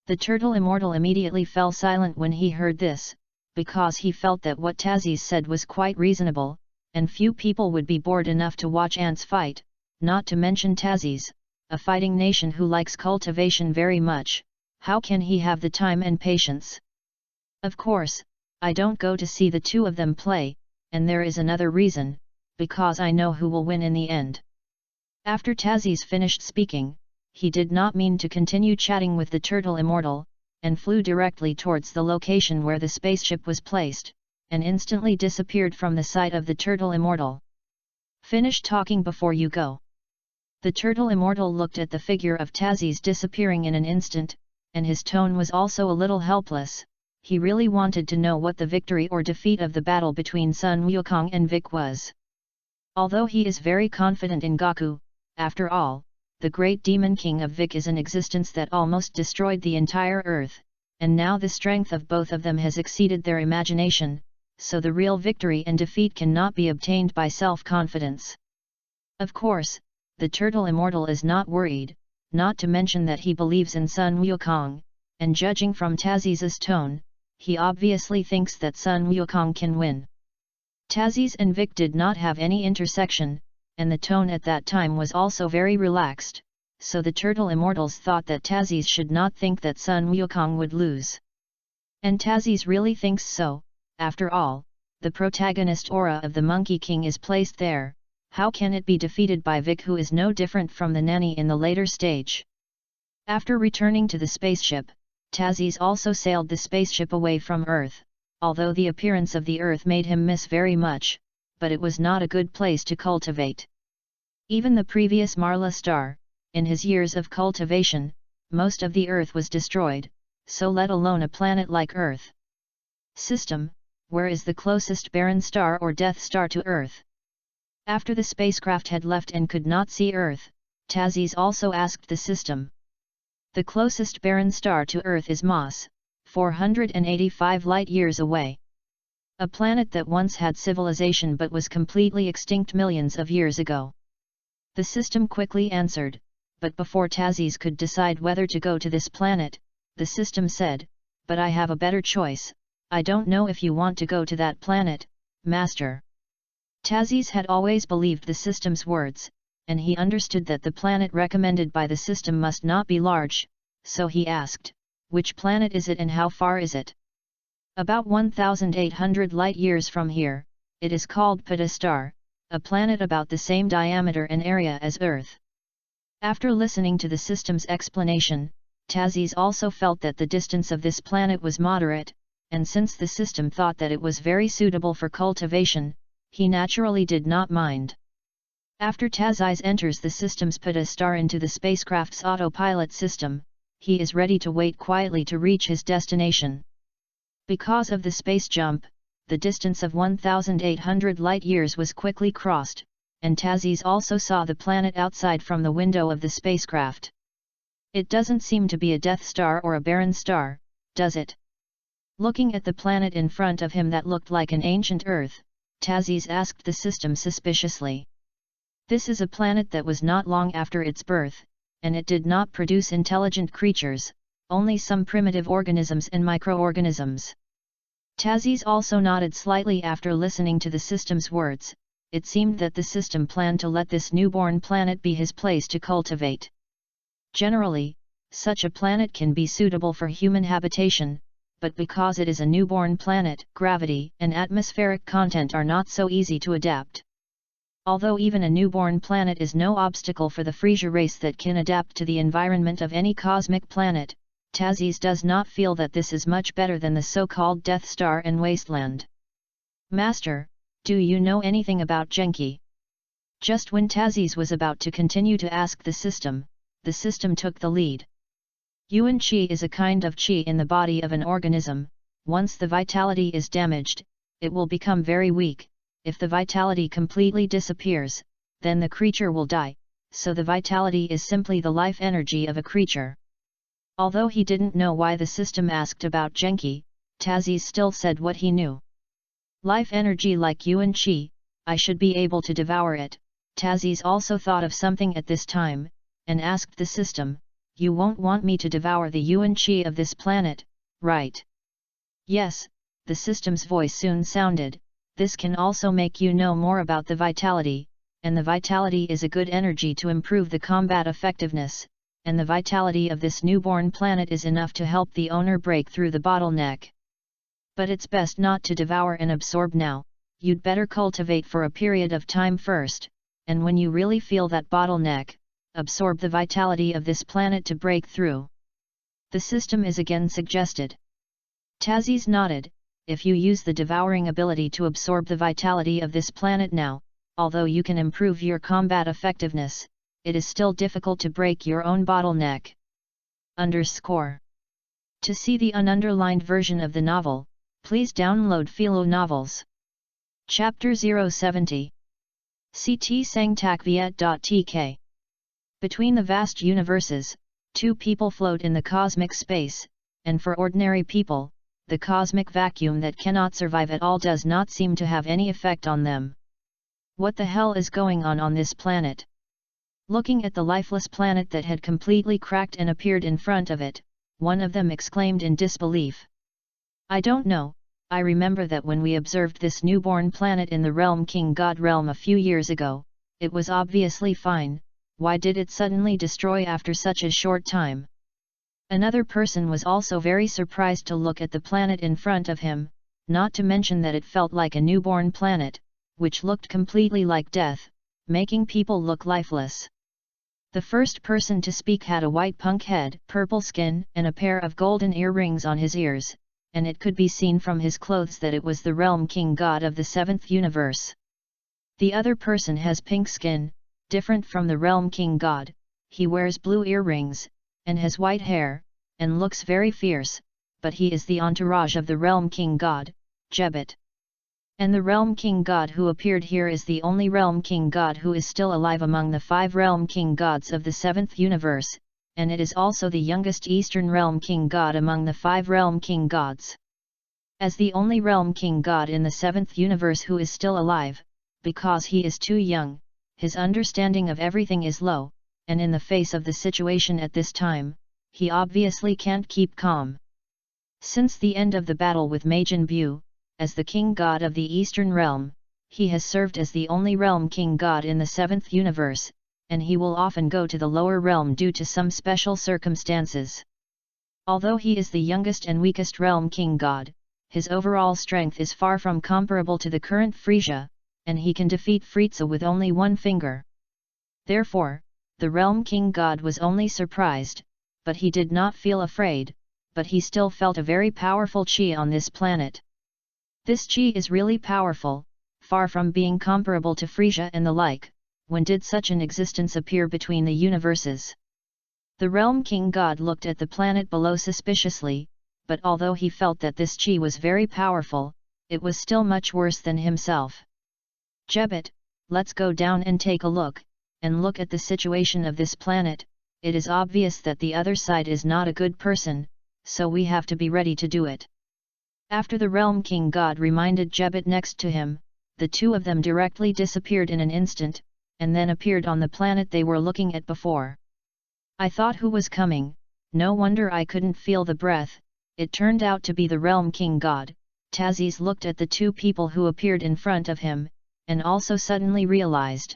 The turtle immortal immediately fell silent when he heard this, because he felt that what Tazes said was quite reasonable, and few people would be bored enough to watch ants fight, not to mention Tazes, a fighting nation who likes cultivation very much. How can he have the time and patience? Of course, I don't go to see the two of them play, and there is another reason, because I know who will win in the end. After Tazes finished speaking, he did not mean to continue chatting with the turtle immortal, and flew directly towards the location where the spaceship was placed, and instantly disappeared from the sight of the turtle immortal. Finish talking before you go. The turtle immortal looked at the figure of Tazes disappearing in an instant, and his tone was also a little helpless. He really wanted to know what the victory or defeat of the battle between Sun Wukong and Vic was. Although he is very confident in Gaku, after all, the great demon king of Vic is an existence that almost destroyed the entire earth, and now the strength of both of them has exceeded their imagination, so the real victory and defeat cannot be obtained by self-confidence. Of course, the turtle immortal is not worried, not to mention that he believes in Sun Wukong, and judging from Tazes' tone, he obviously thinks that Sun Wukong can win. Tazes and Vic did not have any intersection, and the tone at that time was also very relaxed, so the turtle immortals thought that Tazes should not think that Sun Wukong would lose. And Tazes really thinks so. After all, the protagonist aura of the Monkey King is placed there. How can it be defeated by Vic, who is no different from the nanny in the later stage? After returning to the spaceship, Tazes also sailed the spaceship away from Earth, although the appearance of the Earth made him miss very much, but it was not a good place to cultivate. Even the previous Marla star, in his years of cultivation, most of the Earth was destroyed, so let alone a planet like Earth. System, where is the closest barren star or death star to Earth? After the spacecraft had left and could not see Earth, Tazes also asked the system. The closest barren star to Earth is Mars, 485 light-years away. A planet that once had civilization but was completely extinct millions of years ago. The system quickly answered, but before Tazes could decide whether to go to this planet, the system said, "But I have a better choice. I don't know if you want to go to that planet, Master." Tazes had always believed the system's words, and he understood that the planet recommended by the system must not be large, so he asked, "Which planet is it and how far is it?" "About 1,800 light-years from here, it is called Pita star, a planet about the same diameter and area as Earth." After listening to the system's explanation, Tazes also felt that the distance of this planet was moderate, and since the system thought that it was very suitable for cultivation, he naturally did not mind. After Tazes enters the system's Pita star into the spacecraft's autopilot system, he is ready to wait quietly to reach his destination. Because of the space jump, the distance of 1,800 light-years was quickly crossed, and Tazes also saw the planet outside from the window of the spacecraft. "It doesn't seem to be a death star or a barren star, does it?" Looking at the planet in front of him that looked like an ancient Earth, Tazes asked the system suspiciously. "This is a planet that was not long after its birth, and it did not produce intelligent creatures, only some primitive organisms and microorganisms." Tazes also nodded slightly after listening to the system's words. It seemed that the system planned to let this newborn planet be his place to cultivate. Generally, such a planet can be suitable for human habitation, but because it is a newborn planet, gravity and atmospheric content are not so easy to adapt. Although even a newborn planet is no obstacle for the Frisia race that can adapt to the environment of any cosmic planet, Tazes does not feel that this is much better than the so-called Death Star and Wasteland. "Master, do you know anything about Genki?" Just when Tazes was about to continue to ask the system took the lead. Yuan Qi is a kind of qi in the body of an organism. Once the vitality is damaged, it will become very weak. If the vitality completely disappears, then the creature will die, so the vitality is simply the life energy of a creature. Although he didn't know why the system asked about Genki, Tazes still said what he knew. "Life energy like Yuan Qi, I should be able to devour it." Tazes also thought of something at this time, and asked the system, "You won't want me to devour the Yuan Qi of this planet, right?" "Yes," the system's voice soon sounded, "this can also make you know more about the vitality, and the vitality is a good energy to improve the combat effectiveness, and the vitality of this newborn planet is enough to help the owner break through the bottleneck. But it's best not to devour and absorb now, you'd better cultivate for a period of time first, and when you really feel that bottleneck, absorb the vitality of this planet to break through." The system is again suggested. Tazes nodded. If you use the devouring ability to absorb the vitality of this planet now, although you can improve your combat effectiveness, it is still difficult to break your own bottleneck. To see the ununderlined version of the novel, please download Philo Novels. Chapter 070. Ct Sangtak Between the vast universes, two people float in the cosmic space, and for ordinary people, the cosmic vacuum that cannot survive at all does not seem to have any effect on them. What the hell is going on this planet? Looking at the lifeless planet that had completely cracked and appeared in front of it, one of them exclaimed in disbelief. "I don't know, I remember that when we observed this newborn planet in the realm King God realm a few years ago, it was obviously fine. Why did it suddenly destroy after such a short time?" Another person was also very surprised to look at the planet in front of him, not to mention that it felt like a newborn planet, which looked completely like death, making people look lifeless. The first person to speak had a white punk head, purple skin, and a pair of golden earrings on his ears, and it could be seen from his clothes that it was the realm king god of the seventh universe. The other person has pink skin, different from the realm king god, he wears blue earrings, and has white hair, and looks very fierce, but he is the entourage of the Realm King God, Jebet. And the Realm King God who appeared here is the only Realm King God who is still alive among the 5 Realm King Gods of the 7th universe, and it is also the youngest Eastern Realm King God among the 5 Realm King Gods. As the only Realm King God in the 7th universe who is still alive, because he is too young, his understanding of everything is low, and in the face of the situation at this time, he obviously can't keep calm. Since the end of the battle with Majin Buu, as the King God of the Eastern Realm, he has served as the only Realm King God in the 7th universe, and he will often go to the lower realm due to some special circumstances. Although he is the youngest and weakest Realm King God, his overall strength is far from comparable to the current Frisia, and he can defeat Frieza with only one finger. Therefore, the Realm King God was only surprised, but he did not feel afraid, but he still felt a very powerful chi on this planet. This chi is really powerful, far from being comparable to Frisia and the like. When did such an existence appear between the universes? The Realm King God looked at the planet below suspiciously, but although he felt that this chi was very powerful, it was still much worse than himself. Jebet, let's go down and take a look at the situation of this planet. It is obvious that the other side is not a good person, so we have to be ready to do it. After the Realm King God reminded Jebet next to him, the two of them directly disappeared in an instant, and then appeared on the planet they were looking at before. I thought who was coming, no wonder I couldn't feel the breath. It turned out to be the Realm King God. Tazis looked at the two people who appeared in front of him, and also suddenly realized.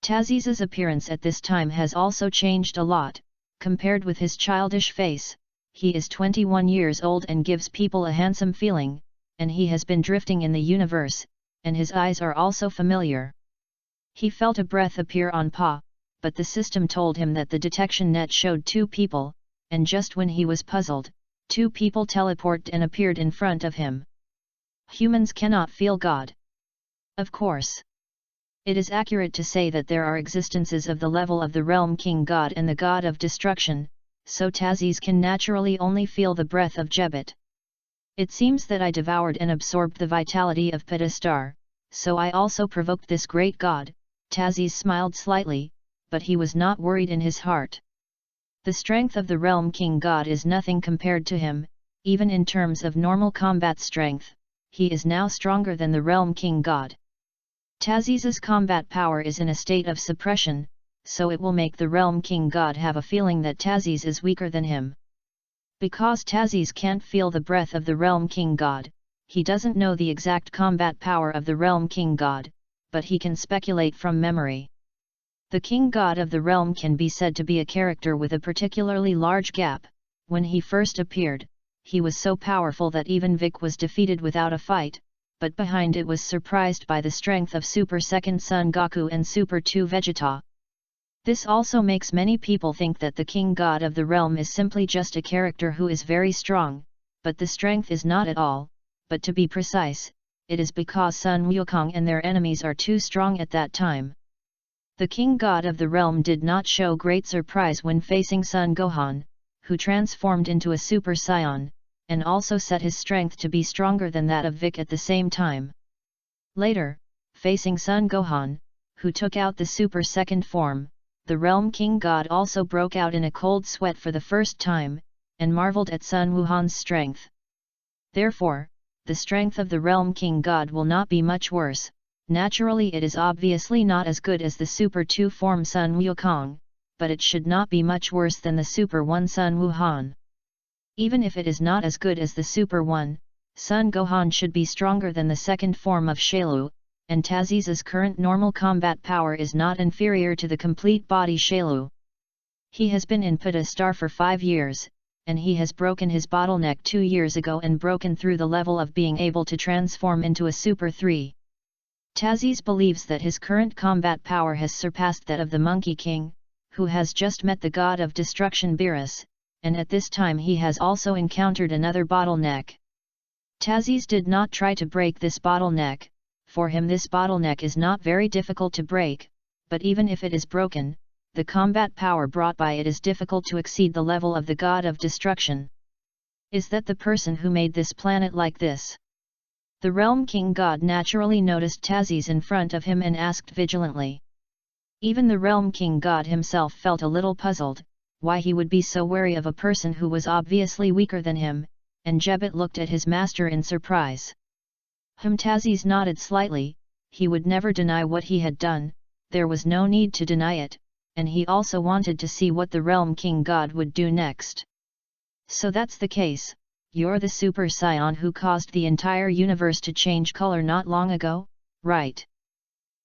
Tazis's appearance at this time has also changed a lot, compared with his childish face. He is 21 years old and gives people a handsome feeling, and he has been drifting in the universe, and his eyes are also familiar. He felt a breath appear on Pa, but the system told him that the detection net showed 2 people, and just when he was puzzled, 2 people teleported and appeared in front of him. Humans cannot feel God. Of course. It is accurate to say that there are existences of the level of the Realm King God and the God of Destruction, so Tazis can naturally only feel the breath of Jebet. It seems that I devoured and absorbed the vitality of Pedestar, so I also provoked this great god. Tazis smiled slightly, but he was not worried in his heart. The strength of the Realm King God is nothing compared to him, even in terms of normal combat strength, he is now stronger than the Realm King God. Tazis's combat power is in a state of suppression, so it will make the Realm King God have a feeling that Tazis is weaker than him. Because Tazis can't feel the breath of the Realm King God, he doesn't know the exact combat power of the Realm King God, but he can speculate from memory. The King God of the realm can be said to be a character with a particularly large gap. When he first appeared, he was so powerful that even Vic was defeated without a fight, but behind it was surprised by the strength of Super Second Son Goku and Super 2 Vegeta. This also makes many people think that the King God of the realm is simply just a character who is very strong, but the strength is not at all, but to be precise, it is because Sun Wukong and their enemies are too strong at that time. The King God of the realm did not show great surprise when facing Son Gohan, who transformed into a Super Saiyan, and also set his strength to be stronger than that of Vic at the same time. Later, facing Son Gohan, who took out the Super Second form, the Realm King God also broke out in a cold sweat for the first time, and marveled at Sun Wuhan's strength. Therefore, the strength of the Realm King God will not be much worse. Naturally it is obviously not as good as the Super 2 form Sun Wukong, but it should not be much worse than the Super 1 Sun Wuhan. Even if it is not as good as the Super 1, Sun Gohan should be stronger than the second form of Shailu, and Tazis's current normal combat power is not inferior to the complete body Shailu. He has been in Pedestar for 5 years, and he has broken his bottleneck 2 years ago and broken through the level of being able to transform into a Super 3. Tazis believes that his current combat power has surpassed that of the Monkey King, who has just met the God of Destruction Beerus, and at this time he has also encountered another bottleneck. Tazis did not try to break this bottleneck. For him this bottleneck is not very difficult to break, but even if it is broken, the combat power brought by it is difficult to exceed the level of the god of destruction. Is that the person who made this planet like this? The Realm King God naturally noticed Tazes in front of him and asked vigilantly. Even the Realm King God himself felt a little puzzled, why he would be so wary of a person who was obviously weaker than him, and Jebet looked at his master in surprise. Tazes nodded slightly, he would never deny what he had done, there was no need to deny it, and he also wanted to see what the Realm King God would do next. So that's the case, you're the Super Scion who caused the entire universe to change color not long ago, right?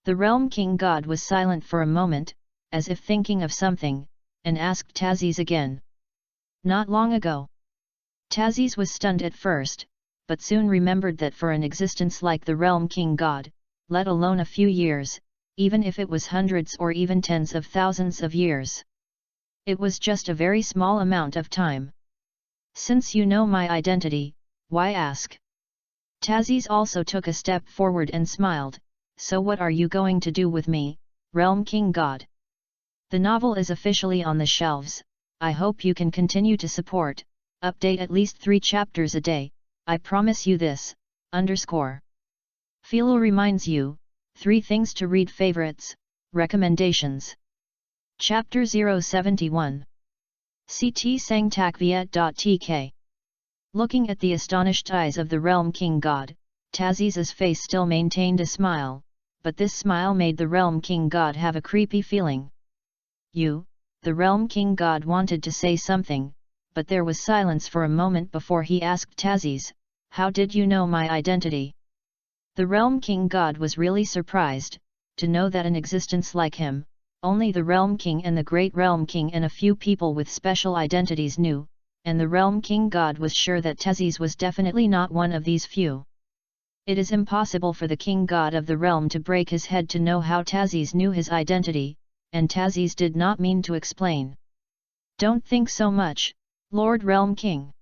The Realm King God was silent for a moment, as if thinking of something, and asked Tazes again. Not long ago. Tazes was stunned at first, but soon remembered that for an existence like the Realm King God, let alone a few years, even if it was hundreds or even tens of thousands of years, it was just a very small amount of time. Since you know my identity, why ask? Tazes also took a step forward and smiled, so what are you going to do with me, Realm King God? The novel is officially on the shelves, I hope you can continue to support, update at least 3 chapters a day, I promise you this, Philo reminds you, 3 things to read favorites, recommendations. Chapter 071. CT Sang Tak Viet.tk. Looking at the astonished eyes of the Realm King God, Tazes's face still maintained a smile, but this smile made the Realm King God have a creepy feeling. The Realm King God wanted to say something, but there was silence for a moment before he asked Tazes, how did you know my identity? The Realm King God was really surprised, to know that an existence like him, only the Realm King and the Great Realm King and a few people with special identities knew, and the Realm King God was sure that Tazes was definitely not one of these few. It is impossible for the King God of the realm to break his head to know how Tazes knew his identity, and Tazes did not mean to explain. Don't think so much, Lord Realm King.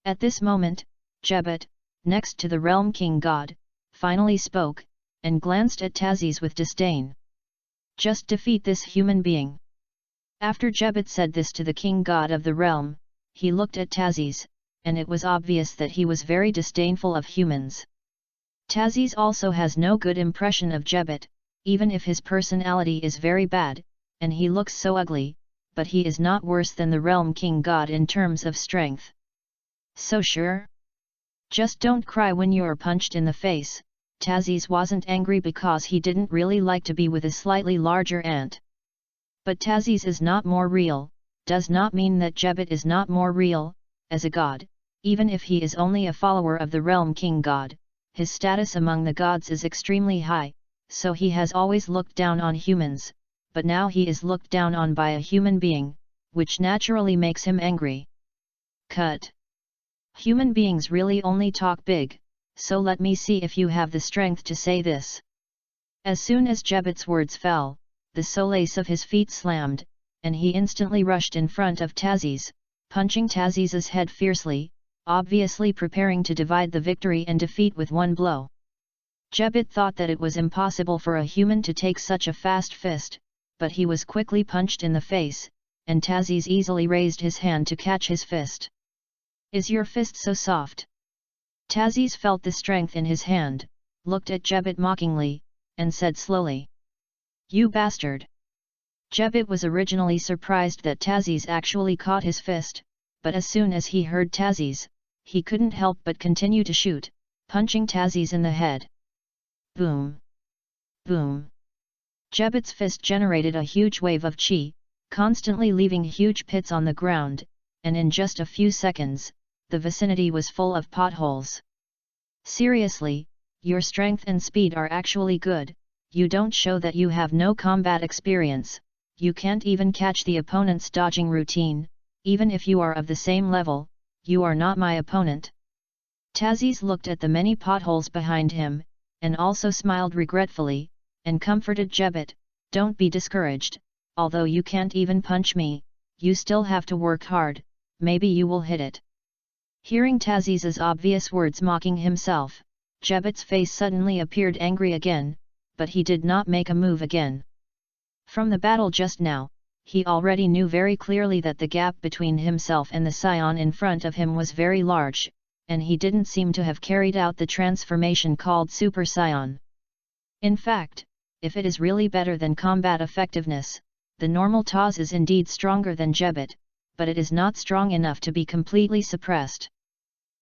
At this moment, Jebet, next to the Realm King God, finally spoke, and glanced at Tazes with disdain. Just defeat this human being. After Jebet said this to the King God of the realm, he looked at Tazes, and it was obvious that he was very disdainful of humans. Tazes also has no good impression of Jebet, even if his personality is very bad, and he looks so ugly, but he is not worse than the Realm King God in terms of strength. So sure? Just don't cry when you're punched in the face. Tazes wasn't angry because he didn't really like to be with a slightly larger ant. But Tazes is not more real, does not mean that Jebet is not more real, as a god, even if he is only a follower of the Realm King God, his status among the gods is extremely high, so he has always looked down on humans, but now he is looked down on by a human being, which naturally makes him angry. Cut. Human beings really only talk big. So let me see if you have the strength to say this. As soon as Jebet's words fell, the solace of his feet slammed, and he instantly rushed in front of Tazes, punching Tazes's head fiercely, obviously preparing to divide the victory and defeat with one blow. Jebet thought that it was impossible for a human to take such a fast fist, but he was quickly punched in the face, and Tazes easily raised his hand to catch his fist. Is your fist so soft? Tazes felt the strength in his hand, looked at Jebet mockingly, and said slowly. You bastard! Jebet was originally surprised that Tazes actually caught his fist, but as soon as he heard Tazes, he couldn't help but continue to shoot, punching Tazes in the head. Boom! Boom! Jebet's fist generated a huge wave of chi, constantly leaving huge pits on the ground, and in just a few seconds, the vicinity was full of potholes. Seriously, your strength and speed are actually good, you don't show that you have no combat experience, you can't even catch the opponent's dodging routine, even if you are of the same level, you are not my opponent. Tazes looked at the many potholes behind him, and also smiled regretfully, and comforted Jebet, don't be discouraged, although you can't even punch me, you still have to work hard, maybe you will hit it. Hearing Tazes's obvious words mocking himself, Jebet's face suddenly appeared angry again, but he did not make a move again. From the battle just now, he already knew very clearly that the gap between himself and the scion in front of him was very large, and he didn't seem to have carried out the transformation called Super Scion. In fact, if it is really better than combat effectiveness, the normal Taz is indeed stronger than Jebbet, but it is not strong enough to be completely suppressed.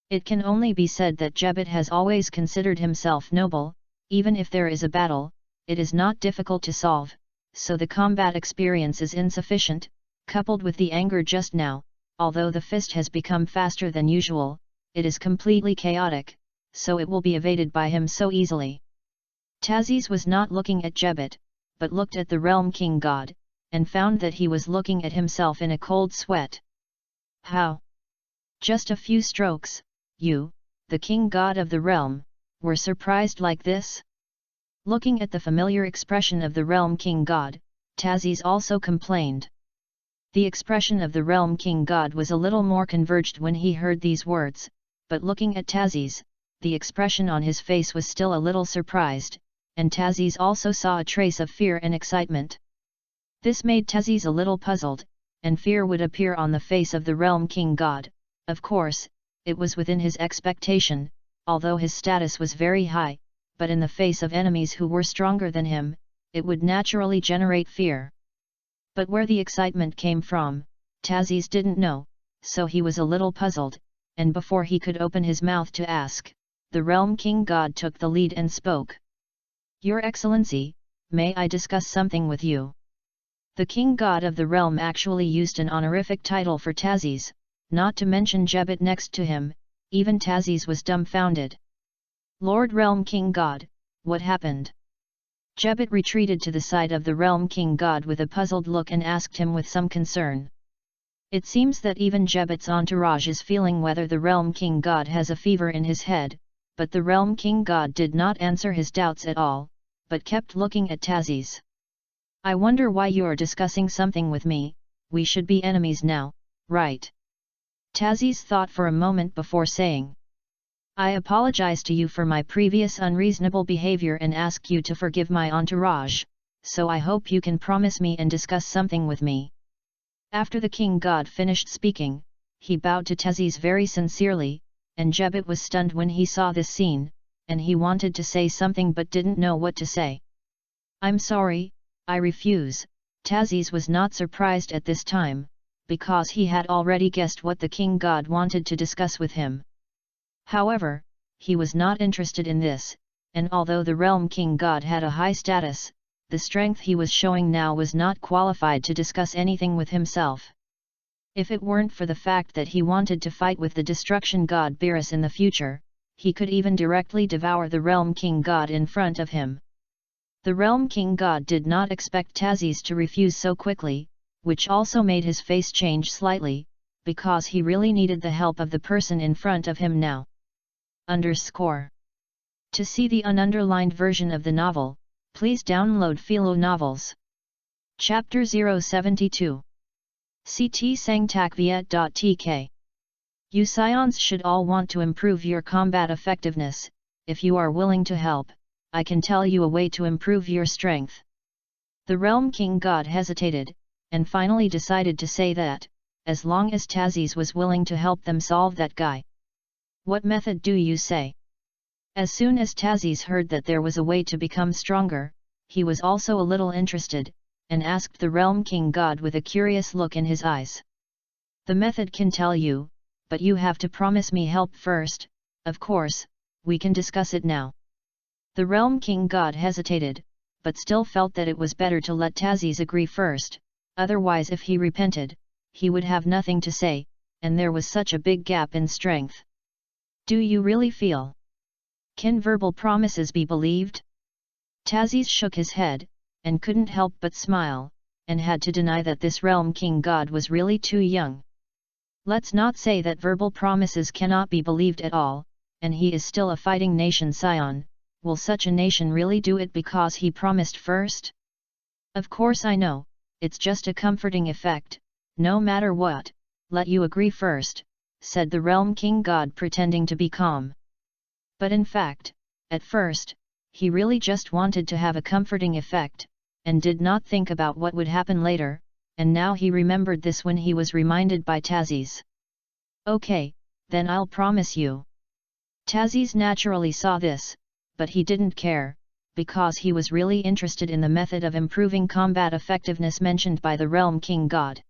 It can only be said that Jebbet has always considered himself noble. Even if there is a battle, it is not difficult to solve, so the combat experience is insufficient, coupled with the anger just now. Although the fist has become faster than usual, it is completely chaotic, so it will be evaded by him so easily. Tazis was not looking at Jebbet, but looked at the Realm King God, and found that he was looking at himself in a cold sweat. How? Just a few strokes, you, the King God of the realm, were surprised like this? Looking at the familiar expression of the Realm King God, Tazis also complained. The expression of the Realm King God was a little more converged when he heard these words, but looking at Tazis, the expression on his face was still a little surprised, and Tazis also saw a trace of fear and excitement. This made Tazis a little puzzled, and fear would appear on the face of the Realm King God. Of course, it was within his expectation, although his status was very high, but in the face of enemies who were stronger than him, it would naturally generate fear. But where the excitement came from, Tazis didn't know, so he was a little puzzled, and before he could open his mouth to ask, the Realm King God took the lead and spoke. Your Excellency, may I discuss something with you? The King God of the realm actually used an honorific title for Tazis, not to mention Jebbet next to him. Even Tazis was dumbfounded. Lord Realm King God, what happened? Jebbet retreated to the side of the Realm King God with a puzzled look and asked him with some concern. It seems that even Jebbet's entourage is feeling whether the Realm King God has a fever in his head, but the Realm King God did not answer his doubts at all, but kept looking at Tazis. I wonder why you are discussing something with me. We should be enemies now, right? Tazis thought for a moment before saying. I apologize to you for my previous unreasonable behavior and ask you to forgive my entourage, so I hope you can promise me and discuss something with me. After the King God finished speaking, he bowed to Tazis very sincerely, and Jebbet was stunned when he saw this scene, and he wanted to say something but didn't know what to say. I'm sorry, I refuse. Tazis was not surprised at this time, because he had already guessed what the King God wanted to discuss with him. However, he was not interested in this, and although the Realm King God had a high status, the strength he was showing now was not qualified to discuss anything with himself. If it weren't for the fact that he wanted to fight with the Destruction God Beerus in the future, he could even directly devour the Realm King God in front of him. The Realm King God did not expect Tazis to refuse so quickly, which also made his face change slightly, because he really needed the help of the person in front of him now. To see the ununderlined version of the novel, please download Philo Novels. Chapter 072. CT Sangtakviet.tk. You Scions should all want to improve your combat effectiveness. If you are willing to help, I can tell you a way to improve your strength. The Realm King God hesitated, and finally decided to say that, as long as Tazis was willing to help them solve that guy. What method do you say? As soon as Tazis heard that there was a way to become stronger, he was also a little interested, and asked the Realm King God with a curious look in his eyes. The method can tell you, but you have to promise me help first. Of course, we can discuss it now. The Realm King God hesitated, but still felt that it was better to let Tazis agree first, otherwise if he repented, he would have nothing to say, and there was such a big gap in strength. Do you really feel? Can verbal promises be believed? Tazis shook his head, and couldn't help but smile, and had to deny that this Realm King God was really too young. Let's not say that verbal promises cannot be believed at all, and he is still a fighting nation scion. Will such a nation really do it because he promised first? Of course I know, it's just a comforting effect, no matter what, let you agree first, said the Realm King God pretending to be calm. But in fact, at first, he really just wanted to have a comforting effect, and did not think about what would happen later. and now he remembered this when he was reminded by Tazis. Okay, then I'll promise you. Tazis naturally saw this, but he didn't care, because he was really interested in the method of improving combat effectiveness mentioned by the Realm King God.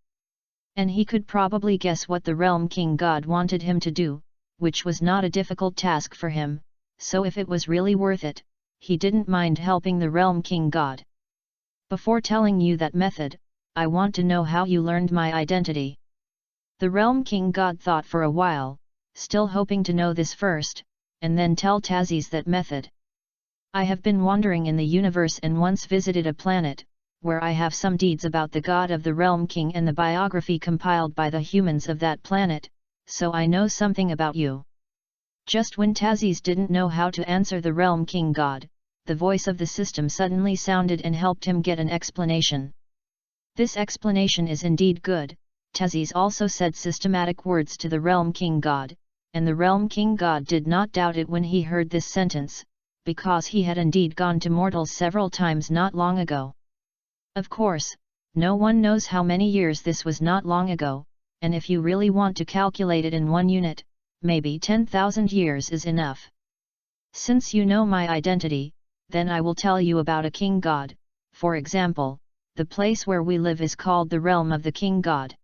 And he could probably guess what the Realm King God wanted him to do, which was not a difficult task for him, so if it was really worth it, he didn't mind helping the Realm King God. Before telling you that method, I want to know how you learned my identity. The Realm King God thought for a while, still hoping to know this first, and then tell Tazis that method. I have been wandering in the universe and once visited a planet, where I have some deeds about the god of the Realm King and the biography compiled by the humans of that planet, so I know something about you. Just when Tazis didn't know how to answer the Realm King God, the voice of the system suddenly sounded and helped him get an explanation. This explanation is indeed good. Tazis also said systematic words to the Realm King God, and the Realm King God did not doubt it when he heard this sentence, because he had indeed gone to mortals several times not long ago. Of course, no one knows how many years this was not long ago, and if you really want to calculate it in one unit, maybe 10,000 years is enough. Since you know my identity, then I will tell you about a king god. For example, the place where we live is called the realm of the king god.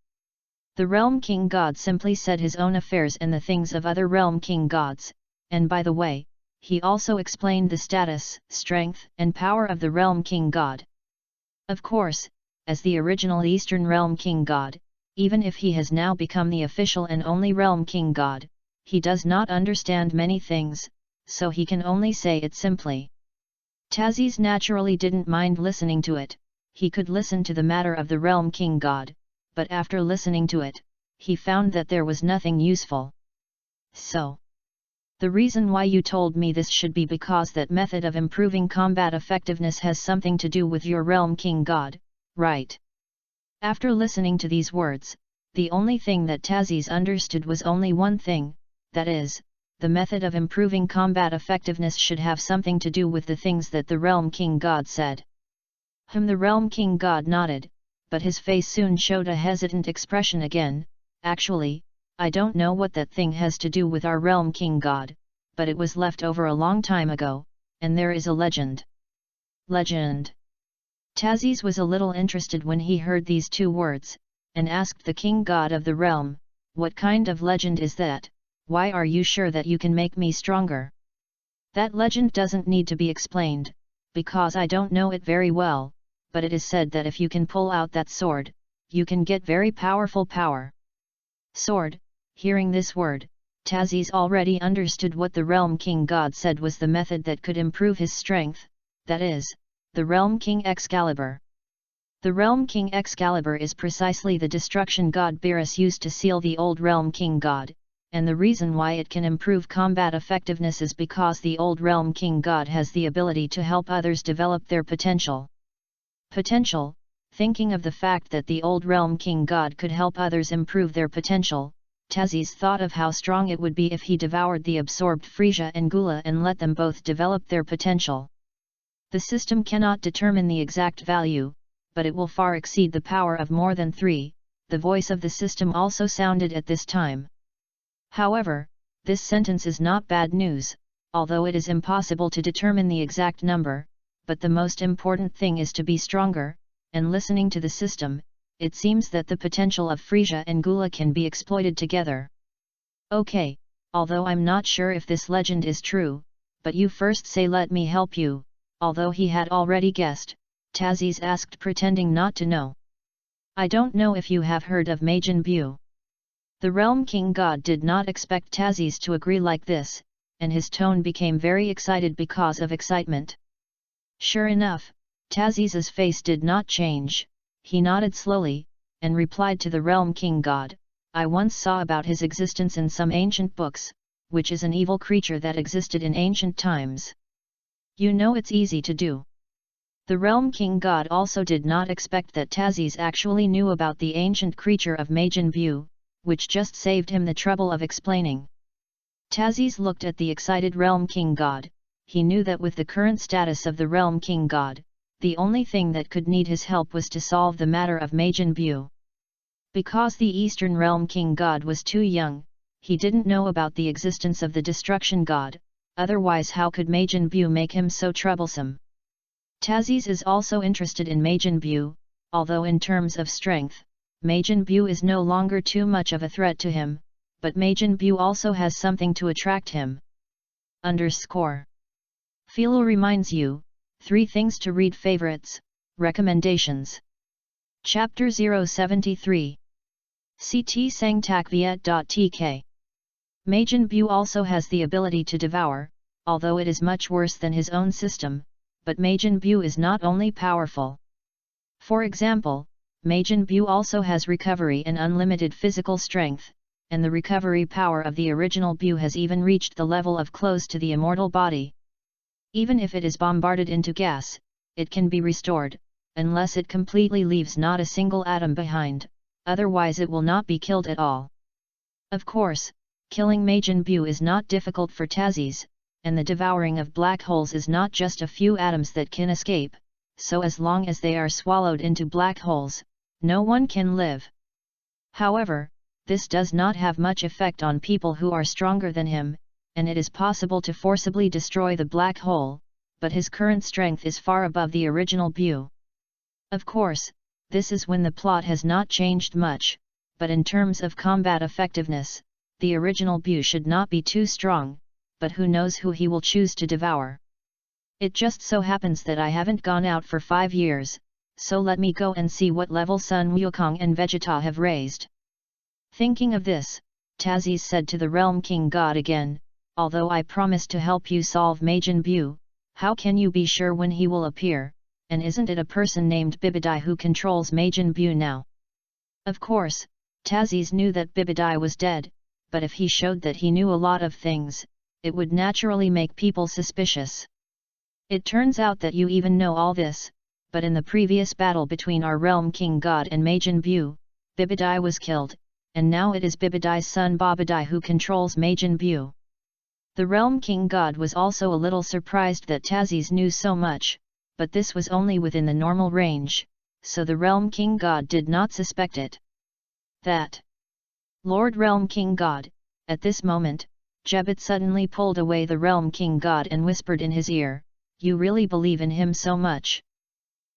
The realm king god simply said his own affairs and the things of other realm king gods, and by the way, he also explained the status, strength, and power of the realm king god. Of course, as the original Eastern realm king god, even if he has now become the official and only realm king god, he does not understand many things, so he can only say it simply. Tazis naturally didn't mind listening to it. He could listen to the matter of the realm king god, but after listening to it, he found that there was nothing useful. So, the reason why you told me this should be because that method of improving combat effectiveness has something to do with your realm king god, right? After listening to these words, the only thing that Tazis understood was only one thing, that is, the method of improving combat effectiveness should have something to do with the things that the Realm King God said. The Realm King God nodded, but his face soon showed a hesitant expression again. Actually, I don't know what that thing has to do with our Realm King God, but it was left over a long time ago, and there is a legend. Legend. Tazis was a little interested when he heard these two words, and asked the King God of the realm, "What kind of legend is that? Why are you sure that you can make me stronger?" "That legend doesn't need to be explained, because I don't know it very well, but it is said that if you can pull out that sword, you can get very powerful power." Sword. Hearing this word, Tazis already understood what the Realm King God said was the method that could improve his strength, that is, the Realm King Excalibur. The Realm King Excalibur is precisely the destruction god Beerus used to seal the old Realm King God, and the reason why it can improve combat effectiveness is because the old Realm King God has the ability to help others develop their potential. Potential. Thinking of the fact that the old Realm King God could help others improve their potential, Tazis thought of how strong it would be if he devoured the absorbed Frisia and Gula and let them both develop their potential. The system cannot determine the exact value, but it will far exceed the power of more than 3, the voice of the system also sounded at this time. However, this sentence is not bad news, although it is impossible to determine the exact number, but the most important thing is to be stronger, and listening to the system, it seems that the potential of Frisia and Gula can be exploited together. Okay, although I'm not sure if this legend is true, but you first say let me help you, although he had already guessed, Tazis asked pretending not to know. I don't know if you have heard of Majin Buu. The Realm King God did not expect Tazis to agree like this, and his tone became very excited because of excitement. Sure enough, Tazis's face did not change. He nodded slowly, and replied to the Realm King God, "I once saw about his existence in some ancient books, which is an evil creature that existed in ancient times. You know it's easy to do." The Realm King God also did not expect that Tazis actually knew about the ancient creature of Majin Buu, which just saved him the trouble of explaining. Tazis looked at the excited Realm King God. He knew that with the current status of the Realm King God, the only thing that could need his help was to solve the matter of Majin Bu. Because the Eastern Realm King God was too young, he didn't know about the existence of the Destruction God, otherwise how could Majin Bu make him so troublesome? Tazis is also interested in Majin Bu, although in terms of strength, Majin Bu is no longer too much of a threat to him, but Majin Bu also has something to attract him. Philo reminds you, 3 things to read. Favorites, recommendations. Chapter 073. CT Sang Tak Viet.tk. Majin Bu also has the ability to devour, although it is much worse than his own system, but Majin Bu is not only powerful. For example, Majin Bu also has recovery and unlimited physical strength, and the recovery power of the original Bu has even reached the level of close to the immortal body. Even if it is bombarded into gas, it can be restored, unless it completely leaves not a single atom behind, otherwise it will not be killed at all. Of course, killing Majin Bu is not difficult for Tazis, and the devouring of black holes is not just a few atoms that can escape, so as long as they are swallowed into black holes, no one can live. However, this does not have much effect on people who are stronger than him, and it is possible to forcibly destroy the black hole, but his current strength is far above the original Bu. Of course, this is when the plot has not changed much, but in terms of combat effectiveness, the original Bu should not be too strong, but who knows who he will choose to devour. It just so happens that I haven't gone out for 5 years, so let me go and see what level Sun Wukong and Vegeta have raised. Thinking of this, Tazis said to the Realm King God again, although I promised to help you solve Majin Bu, how can you be sure when he will appear, and isn't it a person named Bibidai who controls Majin Bu now? Of course, Tazis knew that Bibidai was dead, but if he showed that he knew a lot of things, it would naturally make people suspicious. It turns out that you even know all this, but in the previous battle between our Realm King God and Majin Bu, Bibidai was killed, and now it is Bibidai's son Babadai who controls Majin Bu. The Realm King God was also a little surprised that Tazis knew so much, but this was only within the normal range, so the Realm King God did not suspect it. That Lord Realm King God, at this moment, Jebet suddenly pulled away the Realm King God and whispered in his ear, "You really believe in him so much?"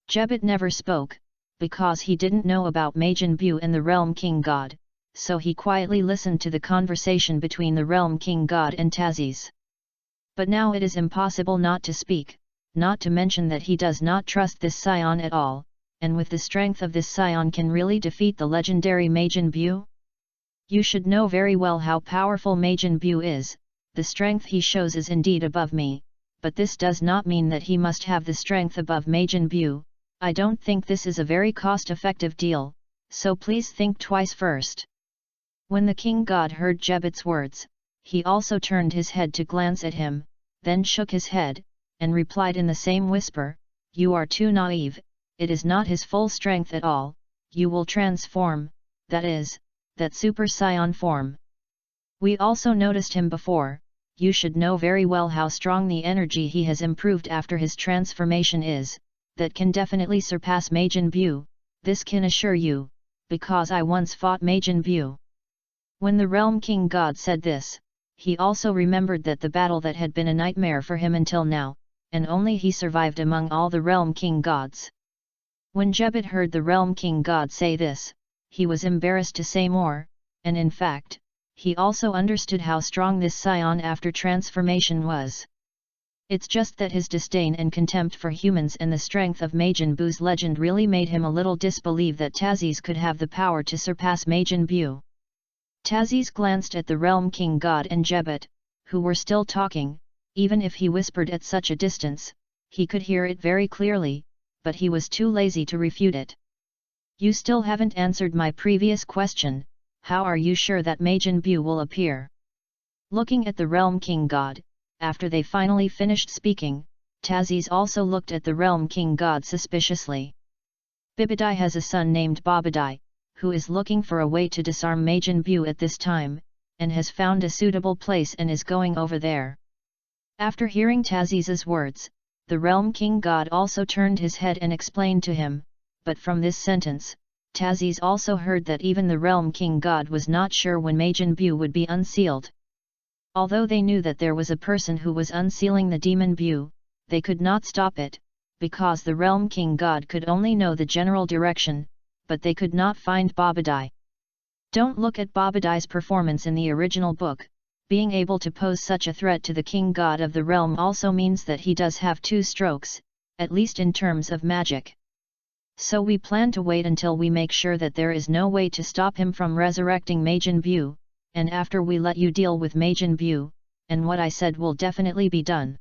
Jebet never spoke, because he didn't know about Majin Bu and the Realm King God, so he quietly listened to the conversation between the Realm King God and Tazis. But now it is impossible not to speak, not to mention that he does not trust this scion at all, and with the strength of this scion can really defeat the legendary Majin Bu? You should know very well how powerful Majin Bu is, the strength he shows is indeed above me, but this does not mean that he must have the strength above Majin Bu. I don't think this is a very cost-effective deal, so please think twice first. When the King God heard Jebet's words, he also turned his head to glance at him, then shook his head, and replied in the same whisper, "You are too naive, it is not his full strength at all, you will transform, that is, that Super Saiyan form. We also noticed him before, you should know very well how strong the energy he has improved after his transformation is, that can definitely surpass Majin Bu, this can assure you, because I once fought Majin Bu." When the Realm King God said this, he also remembered that the battle that had been a nightmare for him until now, and only he survived among all the Realm King Gods. When Jebet heard the Realm King God say this, he was embarrassed to say more, and in fact, he also understood how strong this scion after transformation was. It's just that his disdain and contempt for humans and the strength of Majin Bu's legend really made him a little disbelieve that Tazis could have the power to surpass Majin Bu. Tazis glanced at the Realm King God and Jebet, who were still talking. Even if he whispered at such a distance, he could hear it very clearly, but he was too lazy to refute it. "You still haven't answered my previous question, how are you sure that Majin Bu will appear?" Looking at the Realm King God, after they finally finished speaking, Tazis also looked at the Realm King God suspiciously. Bibidai has a son named Babadai, who is looking for a way to disarm Majin Bu at this time, and has found a suitable place and is going over there. After hearing Tazis's words, The Realm King God also turned his head and explained to him, but from this sentence, Tazis also heard that even the Realm King God was not sure when Majin Bu would be unsealed. Although they knew that there was a person who was unsealing the Demon Bu, they could not stop it, because the Realm King God could only know the general direction, but they could not find Babadai. Don't look at Babadai's performance in the original book. Being able to pose such a threat to the King God of the realm also means that he does have 2 strokes, at least in terms of magic. So we plan to wait until we make sure that there is no way to stop him from resurrecting Majin Bu, and after we let you deal with Majin Bu, and what I said will definitely be done.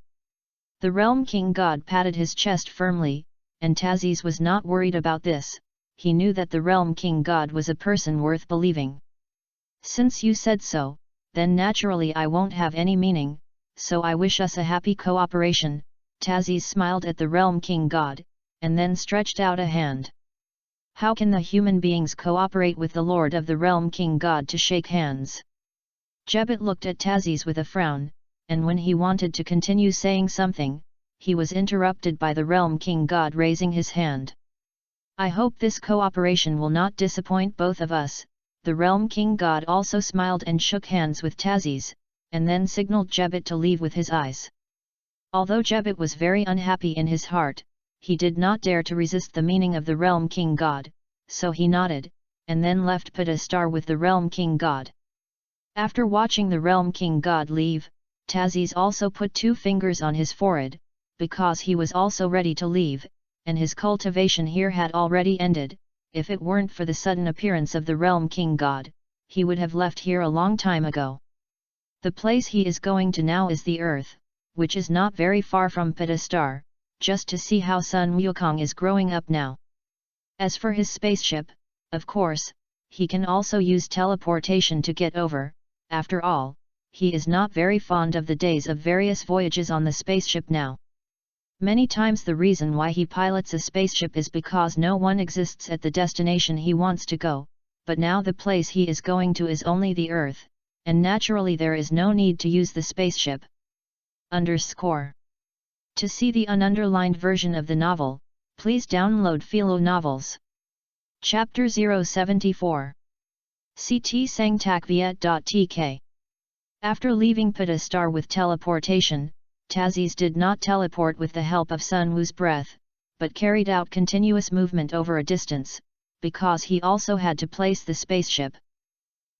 The Realm King God patted his chest firmly, and Tazis was not worried about this. He knew that the Realm King God was a person worth believing. Since you said so, then naturally I won't have any meaning, so I wish us a happy cooperation. Tazis smiled at the Realm King God, and then stretched out a hand. How can the human beings cooperate with the Lord of the Realm King God to shake hands? Jebet looked at Tazis with a frown, and when he wanted to continue saying something, he was interrupted by the Realm King God raising his hand. I hope this cooperation will not disappoint both of us. The Realm King God also smiled and shook hands with Tazis, and then signaled Jebet to leave with his eyes. Although Jebet was very unhappy in his heart, he did not dare to resist the meaning of the Realm King God, so he nodded, and then left Padastar with the Realm King God. After watching the Realm King God leave, Tazis also put 2 fingers on his forehead, because he was also ready to leave, and his cultivation here had already ended. If it weren't for the sudden appearance of the Realm King God, he would have left here a long time ago. The place he is going to now is the Earth, which is not very far from Padastar, just to see how Sun Wukong is growing up now. As for his spaceship, of course, he can also use teleportation to get over. After all, he is not very fond of the days of various voyages on the spaceship now. Many times the reason why he pilots a spaceship is because no one exists at the destination he wants to go, but now the place he is going to is only the Earth, and naturally there is no need to use the spaceship. To see the ununderlined version of the novel, please download Philo Novels. Chapter 074. CT Sangtak After leaving Padastar with teleportation, Tazis did not teleport with the help of Sun Wu's breath, but carried out continuous movement over a distance, because he also had to place the spaceship.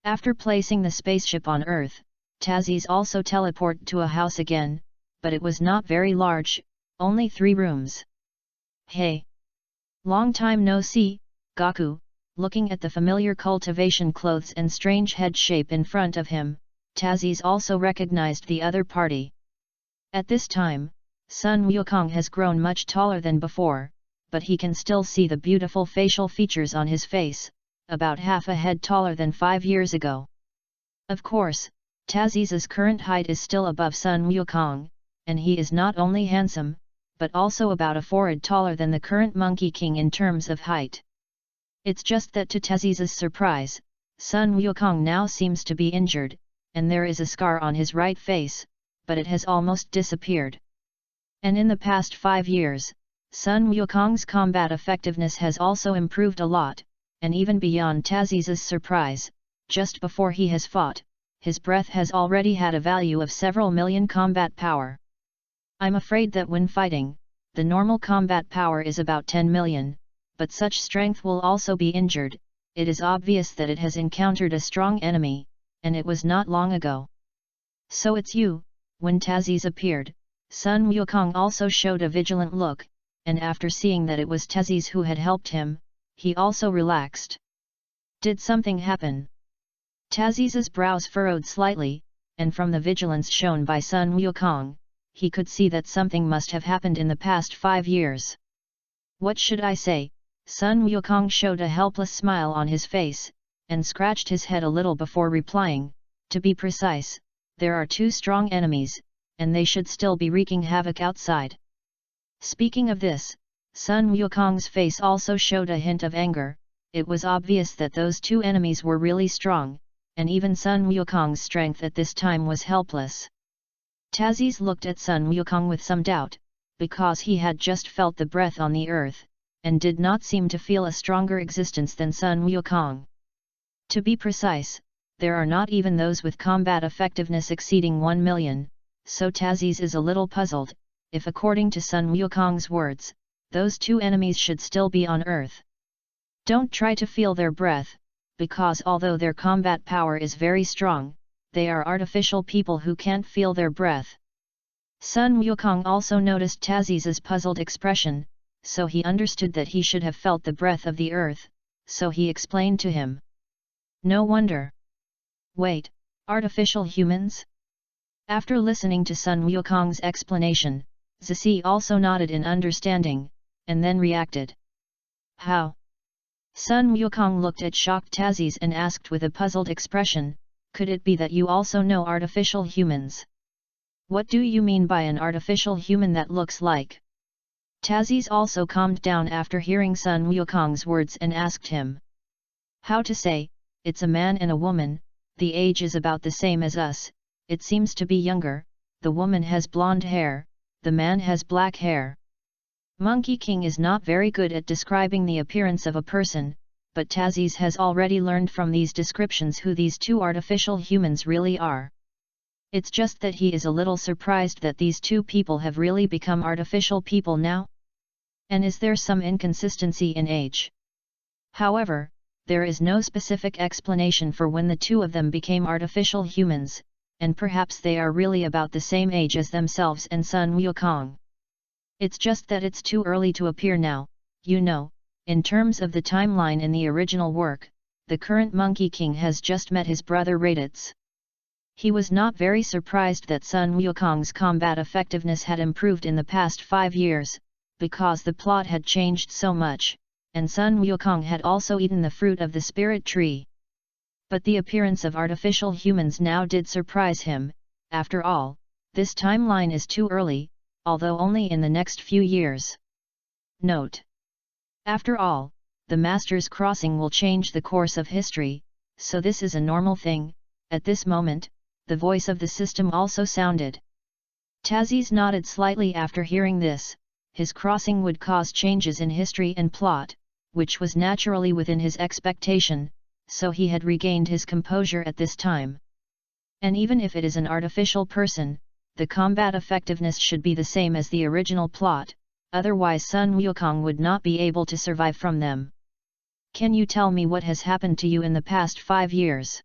After placing the spaceship on Earth, Tazis also teleported to a house again, but it was not very large, only 3 rooms. Hey! Long time no see, Gaku. Looking at the familiar cultivation clothes and strange head shape in front of him, Tazis also recognized the other party. At this time, Sun Wukong has grown much taller than before, but he can still see the beautiful facial features on his face, about half a head taller than 5 years ago. Of course, Tazis's current height is still above Sun Wukong, and he is not only handsome, but also about a forehead taller than the current Monkey King in terms of height. It's just that to Tazis's surprise, Sun Wukong now seems to be injured, and there is a scar on his right face, but it has almost disappeared. And in the past 5 years, Sun Wukong's combat effectiveness has also improved a lot, and even beyond Tazis's surprise, just before he has fought, his breath has already had a value of several million combat power. I'm afraid that when fighting, the normal combat power is about 10 million, but such strength will also be injured. It is obvious that it has encountered a strong enemy, and it was not long ago. So it's you. When Tazis appeared, Sun Wukong also showed a vigilant look, and after seeing that it was Tazis who had helped him, he also relaxed. Did something happen? Tazis's brows furrowed slightly, and from the vigilance shown by Sun Wukong, he could see that something must have happened in the past 5 years. What should I say? Sun Wukong showed a helpless smile on his face, and scratched his head a little before replying. To be precise, there are 2 strong enemies, and they should still be wreaking havoc outside. Speaking of this, Sun Wukong's face also showed a hint of anger. It was obvious that those 2 enemies were really strong, and even Sun Wukong's strength at this time was helpless. Tazis looked at Sun Wukong with some doubt, because he had just felt the breath on the earth, and did not seem to feel a stronger existence than Sun Wukong. To be precise, there are not even those with combat effectiveness exceeding 1 million, so Tazis is a little puzzled, if according to Sun Wukong's words, those two enemies should still be on earth. Don't try to feel their breath, because although their combat power is very strong, they are artificial people who can't feel their breath. Sun Wukong also noticed Tazis's puzzled expression, so he understood that he should have felt the breath of the earth, so he explained to him. No wonder. Wait, artificial humans? After listening to Sun Wukong's explanation, Zisi also nodded in understanding, and then reacted. How? Sun Wukong looked at shocked Tazis and asked with a puzzled expression, could it be that you also know artificial humans? What do you mean by an artificial human that looks like? Tazis also calmed down after hearing Sun Wukong's words and asked him. How to say, it's a man and a woman, the age is about the same as us, it seems to be younger, the woman has blonde hair, the man has black hair. Monkey King is not very good at describing the appearance of a person, but Tazis has already learned from these descriptions who these two artificial humans really are. It's just that he is a little surprised that these two people have really become artificial people now. And is there some inconsistency in age? However, there is no specific explanation for when the two of them became artificial humans, and perhaps they are really about the same age as themselves and Sun Wukong. It's just that it's too early to appear now, you know, in terms of the timeline in the original work, the current Monkey King has just met his brother Raditz. He was not very surprised that Sun Wukong's combat effectiveness had improved in the past 5 years, because the plot had changed so much, and Sun Wukong had also eaten the fruit of the spirit tree. But the appearance of artificial humans now did surprise him. After all, this timeline is too early, although only in the next few years. Note. After all, the Master's Crossing will change the course of history, so this is a normal thing. At this moment, the voice of the system also sounded. Tazis nodded slightly after hearing this. His crossing would cause changes in history and plot, which was naturally within his expectation, so he had regained his composure at this time. And even if it is an artificial person, the combat effectiveness should be the same as the original plot, otherwise Sun Wukong would not be able to survive from them. Can you tell me what has happened to you in the past 5 years?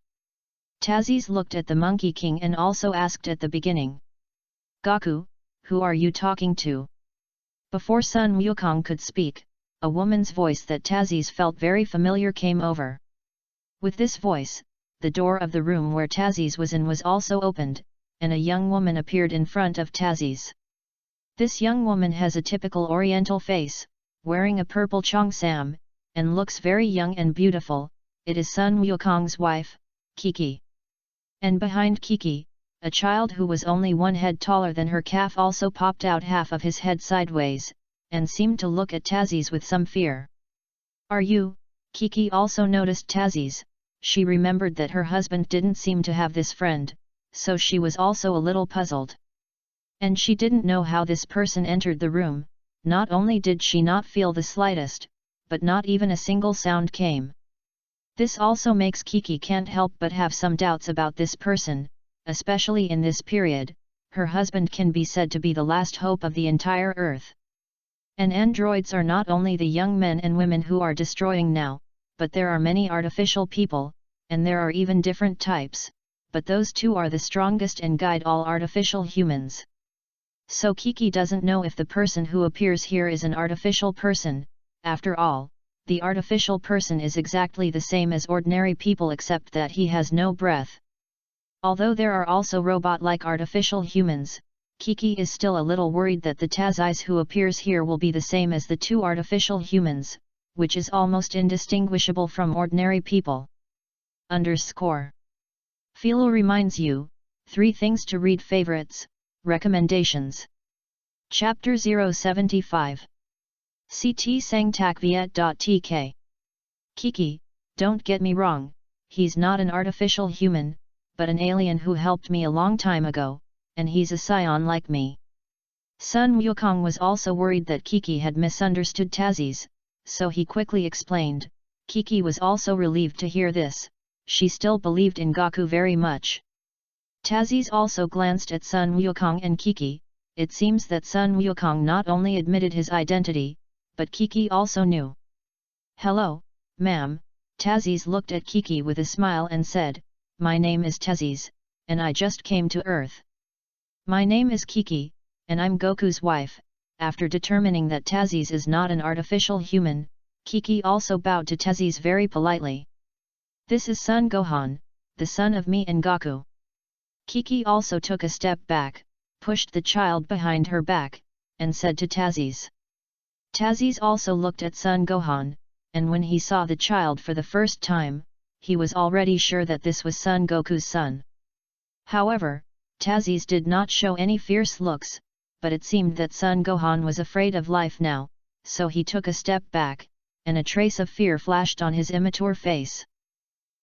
Tazis looked at the Monkey King and also asked at the beginning. Gaku, who are you talking to? Before Sun Wukong could speak, a woman's voice that Tazis felt very familiar came over. With this voice, the door of the room where Tazis was in was also opened, and a young woman appeared in front of Tazis. This young woman has a typical Oriental face, wearing a purple cheongsam, and looks very young and beautiful. It is Sun Wukong's wife, Kiki. And behind Kiki, a child who was only 1 head taller than her calf also popped out half of his head sideways, and seemed to look at Tazis with some fear. Are you? Kiki also noticed Tazis. She remembered that her husband didn't seem to have this friend, so she was also a little puzzled. And she didn't know how this person entered the room. Not only did she not feel the slightest, but not even a single sound came. This also makes Kiki can't help but have some doubts about this person, especially in this period. Her husband can be said to be the last hope of the entire earth. And androids are not only the young men and women who are destroying now, but there are many artificial people, and there are even different types, but those two are the strongest and guide all artificial humans. So Kiki doesn't know if the person who appears here is an artificial person. After all, the artificial person is exactly the same as ordinary people except that he has no breath. Although there are also robot-like artificial humans, Kiki is still a little worried that the Tazis who appears here will be the same as the two artificial humans, which is almost indistinguishable from ordinary people. Philo reminds you, 3 things to read favorites, recommendations. Chapter 075. CT Sangtak.tk. Kiki, don't get me wrong, he's not an artificial human, but an alien who helped me a long time ago, and he's a scion like me. Sun Wukong was also worried that Kiki had misunderstood Tazis, so he quickly explained. Kiki was also relieved to hear this, she still believed in Gaku very much. Tazis also glanced at Sun Wukong and Kiki. It seems that Sun Wukong not only admitted his identity, but Kiki also knew. "Hello, ma'am." Tazis looked at Kiki with a smile and said, "My name is Tazis, and I just came to Earth." "My name is Kiki, and I'm Goku's wife." After determining that Tazis is not an artificial human, Kiki also bowed to Tazis very politely. "This is Son Gohan, the son of me and Goku." Kiki also took a step back, pushed the child behind her back, and said to Tazis. Tazis also looked at Son Gohan, and when he saw the child for the first time, he was already sure that this was Son Goku's son. However, Tazis did not show any fierce looks, but it seemed that Son Gohan was afraid of life now, so he took a step back, and a trace of fear flashed on his immature face.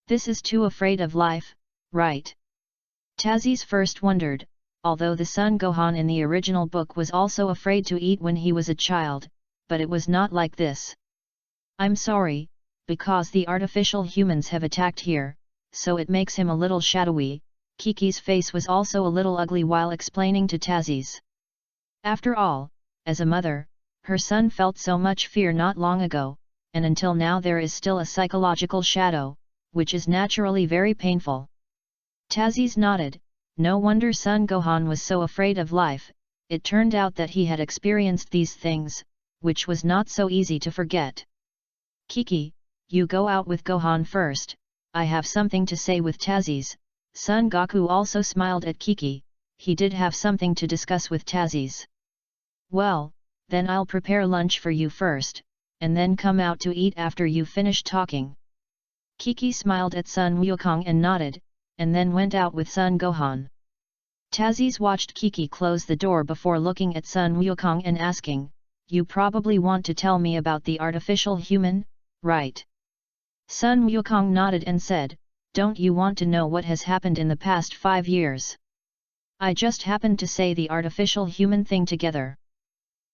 "This is too afraid of life, right?" Tazis first wondered, although the Son Gohan in the original book was also afraid to eat when he was a child, but it was not like this. "I'm sorry, because the artificial humans have attacked here, so it makes him a little shadowy." Kiki's face was also a little ugly while explaining to Tazis. After all, as a mother, her son felt so much fear not long ago, and until now there is still a psychological shadow, which is naturally very painful. Tazis nodded. No wonder Son Gohan was so afraid of life. It turned out that he had experienced these things, which was not so easy to forget. "Kiki, you go out with Gohan first, I have something to say with Tazis." Son Goku also smiled at Kiki, he did have something to discuss with Tazis. "Well, then I'll prepare lunch for you first, and then come out to eat after you finish talking." Kiki smiled at Sun Wukong and nodded, and then went out with Son Gohan. Tazis watched Kiki close the door before looking at Sun Wukong and asking, "You probably want to tell me about the artificial human, right?" Sun Wukong nodded and said, "Don't you want to know what has happened in the past 5 years? I just happened to say the artificial human thing together."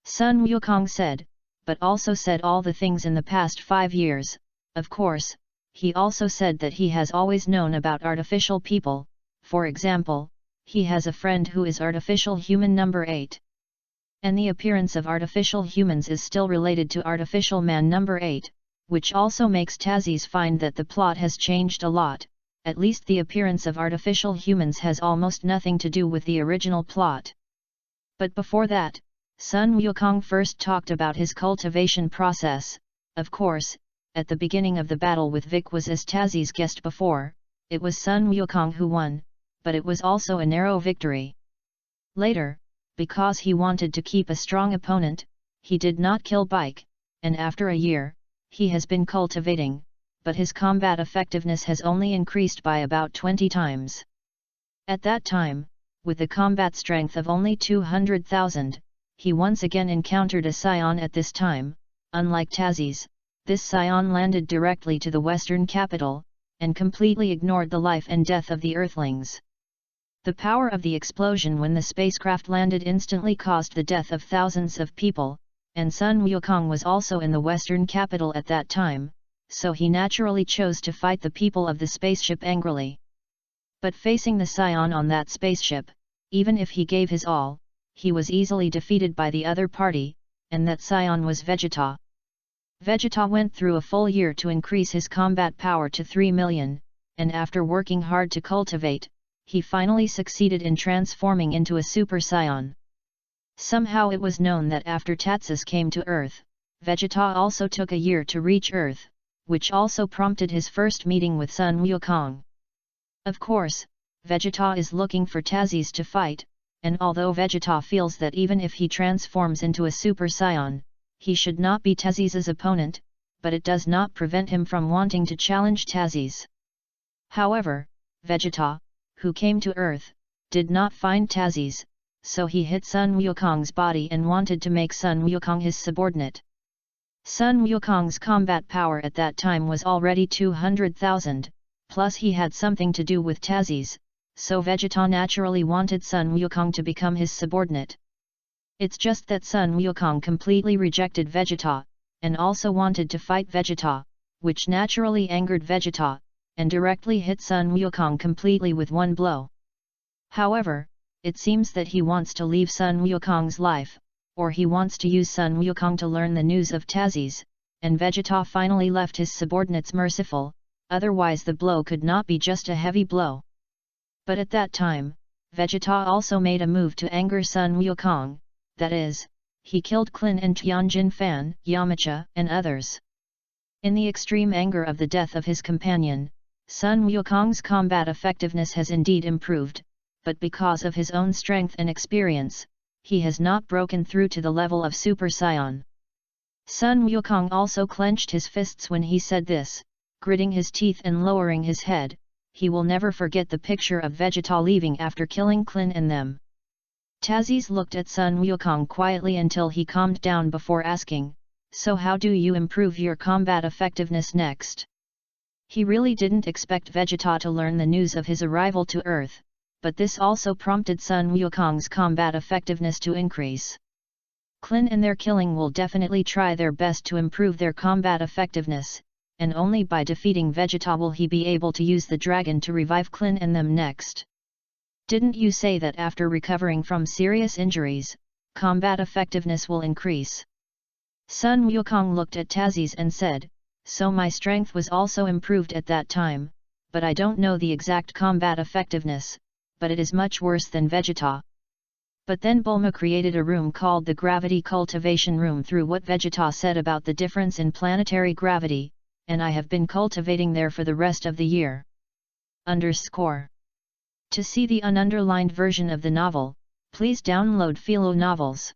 Sun Wukong said, but also said all the things in the past 5 years, of course. He also said that he has always known about artificial people. For example, he has a friend who is artificial human number 8. And the appearance of artificial humans is still related to artificial man number 8, which also makes Tazis find that the plot has changed a lot. At least the appearance of artificial humans has almost nothing to do with the original plot. But before that, Sun Wukong first talked about his cultivation process. Of course, at the beginning of the battle with Vic was as Tazis guessed before, it was Sun Wukong who won, but it was also a narrow victory. Later, because he wanted to keep a strong opponent, he did not kill Bike, and after a year, he has been cultivating, but his combat effectiveness has only increased by about 20 times. At that time, with the combat strength of only 200,000, he once again encountered a scion at this time. Unlike Tazis, this scion landed directly to the western capital, and completely ignored the life and death of the Earthlings. The power of the explosion when the spacecraft landed instantly caused the death of thousands of people, and Sun Wukong was also in the western capital at that time, so he naturally chose to fight the people of the spaceship angrily. But facing the scion on that spaceship, even if he gave his all, he was easily defeated by the other party, and that scion was Vegeta. Vegeta went through a full year to increase his combat power to 3 million, and after working hard to cultivate, he finally succeeded in transforming into a Super Saiyan. Somehow it was known that after Tatsus came to Earth, Vegeta also took a year to reach Earth, which also prompted his first meeting with Sun Wukong. Of course, Vegeta is looking for Tazis to fight, and although Vegeta feels that even if he transforms into a Super Saiyan, he should not be Tazis' opponent, but it does not prevent him from wanting to challenge Tazis. However, Vegeta, who came to Earth, did not find Tazis, so he hit Sun Wukong's body and wanted to make Sun Wukong his subordinate. Sun Wukong's combat power at that time was already 200,000, plus he had something to do with Tazis, so Vegeta naturally wanted Sun Wukong to become his subordinate. It's just that Sun Wukong completely rejected Vegeta, and also wanted to fight Vegeta, which naturally angered Vegeta, and directly hit Sun Wukong completely with one blow. However, it seems that he wants to leave Sun Wukong's life, or he wants to use Sun Wukong to learn the news of Tazes, and Vegeta finally left his subordinates merciful, otherwise the blow could not be just a heavy blow. But at that time, Vegeta also made a move to anger Sun Wukong, that is, he killed Klin and Tianjin Fan, Yamcha, and others. In the extreme anger of the death of his companion, Sun Wukong's combat effectiveness has indeed improved, but because of his own strength and experience, he has not broken through to the level of Super Saiyan. Sun Wukong also clenched his fists when he said this, gritting his teeth and lowering his head. He will never forget the picture of Vegeta leaving after killing Klin and them. Tazes looked at Sun Wukong quietly until he calmed down before asking, "So how do you improve your combat effectiveness next?" He really didn't expect Vegeta to learn the news of his arrival to Earth, but this also prompted Sun Wukong's combat effectiveness to increase. Klin and their killing will definitely try their best to improve their combat effectiveness, and only by defeating Vegeta will he be able to use the dragon to revive Klin and them next. Didn't you say that after recovering from serious injuries, combat effectiveness will increase? Sun Wukong looked at Tazes and said, "So my strength was also improved at that time, but I don't know the exact combat effectiveness, but it is much worse than Vegeta." But then Bulma created a room called the Gravity Cultivation Room through what Vegeta said about the difference in planetary gravity, and I have been cultivating there for the rest of the year. To see the ununderlined version of the novel, please download Philo Novels.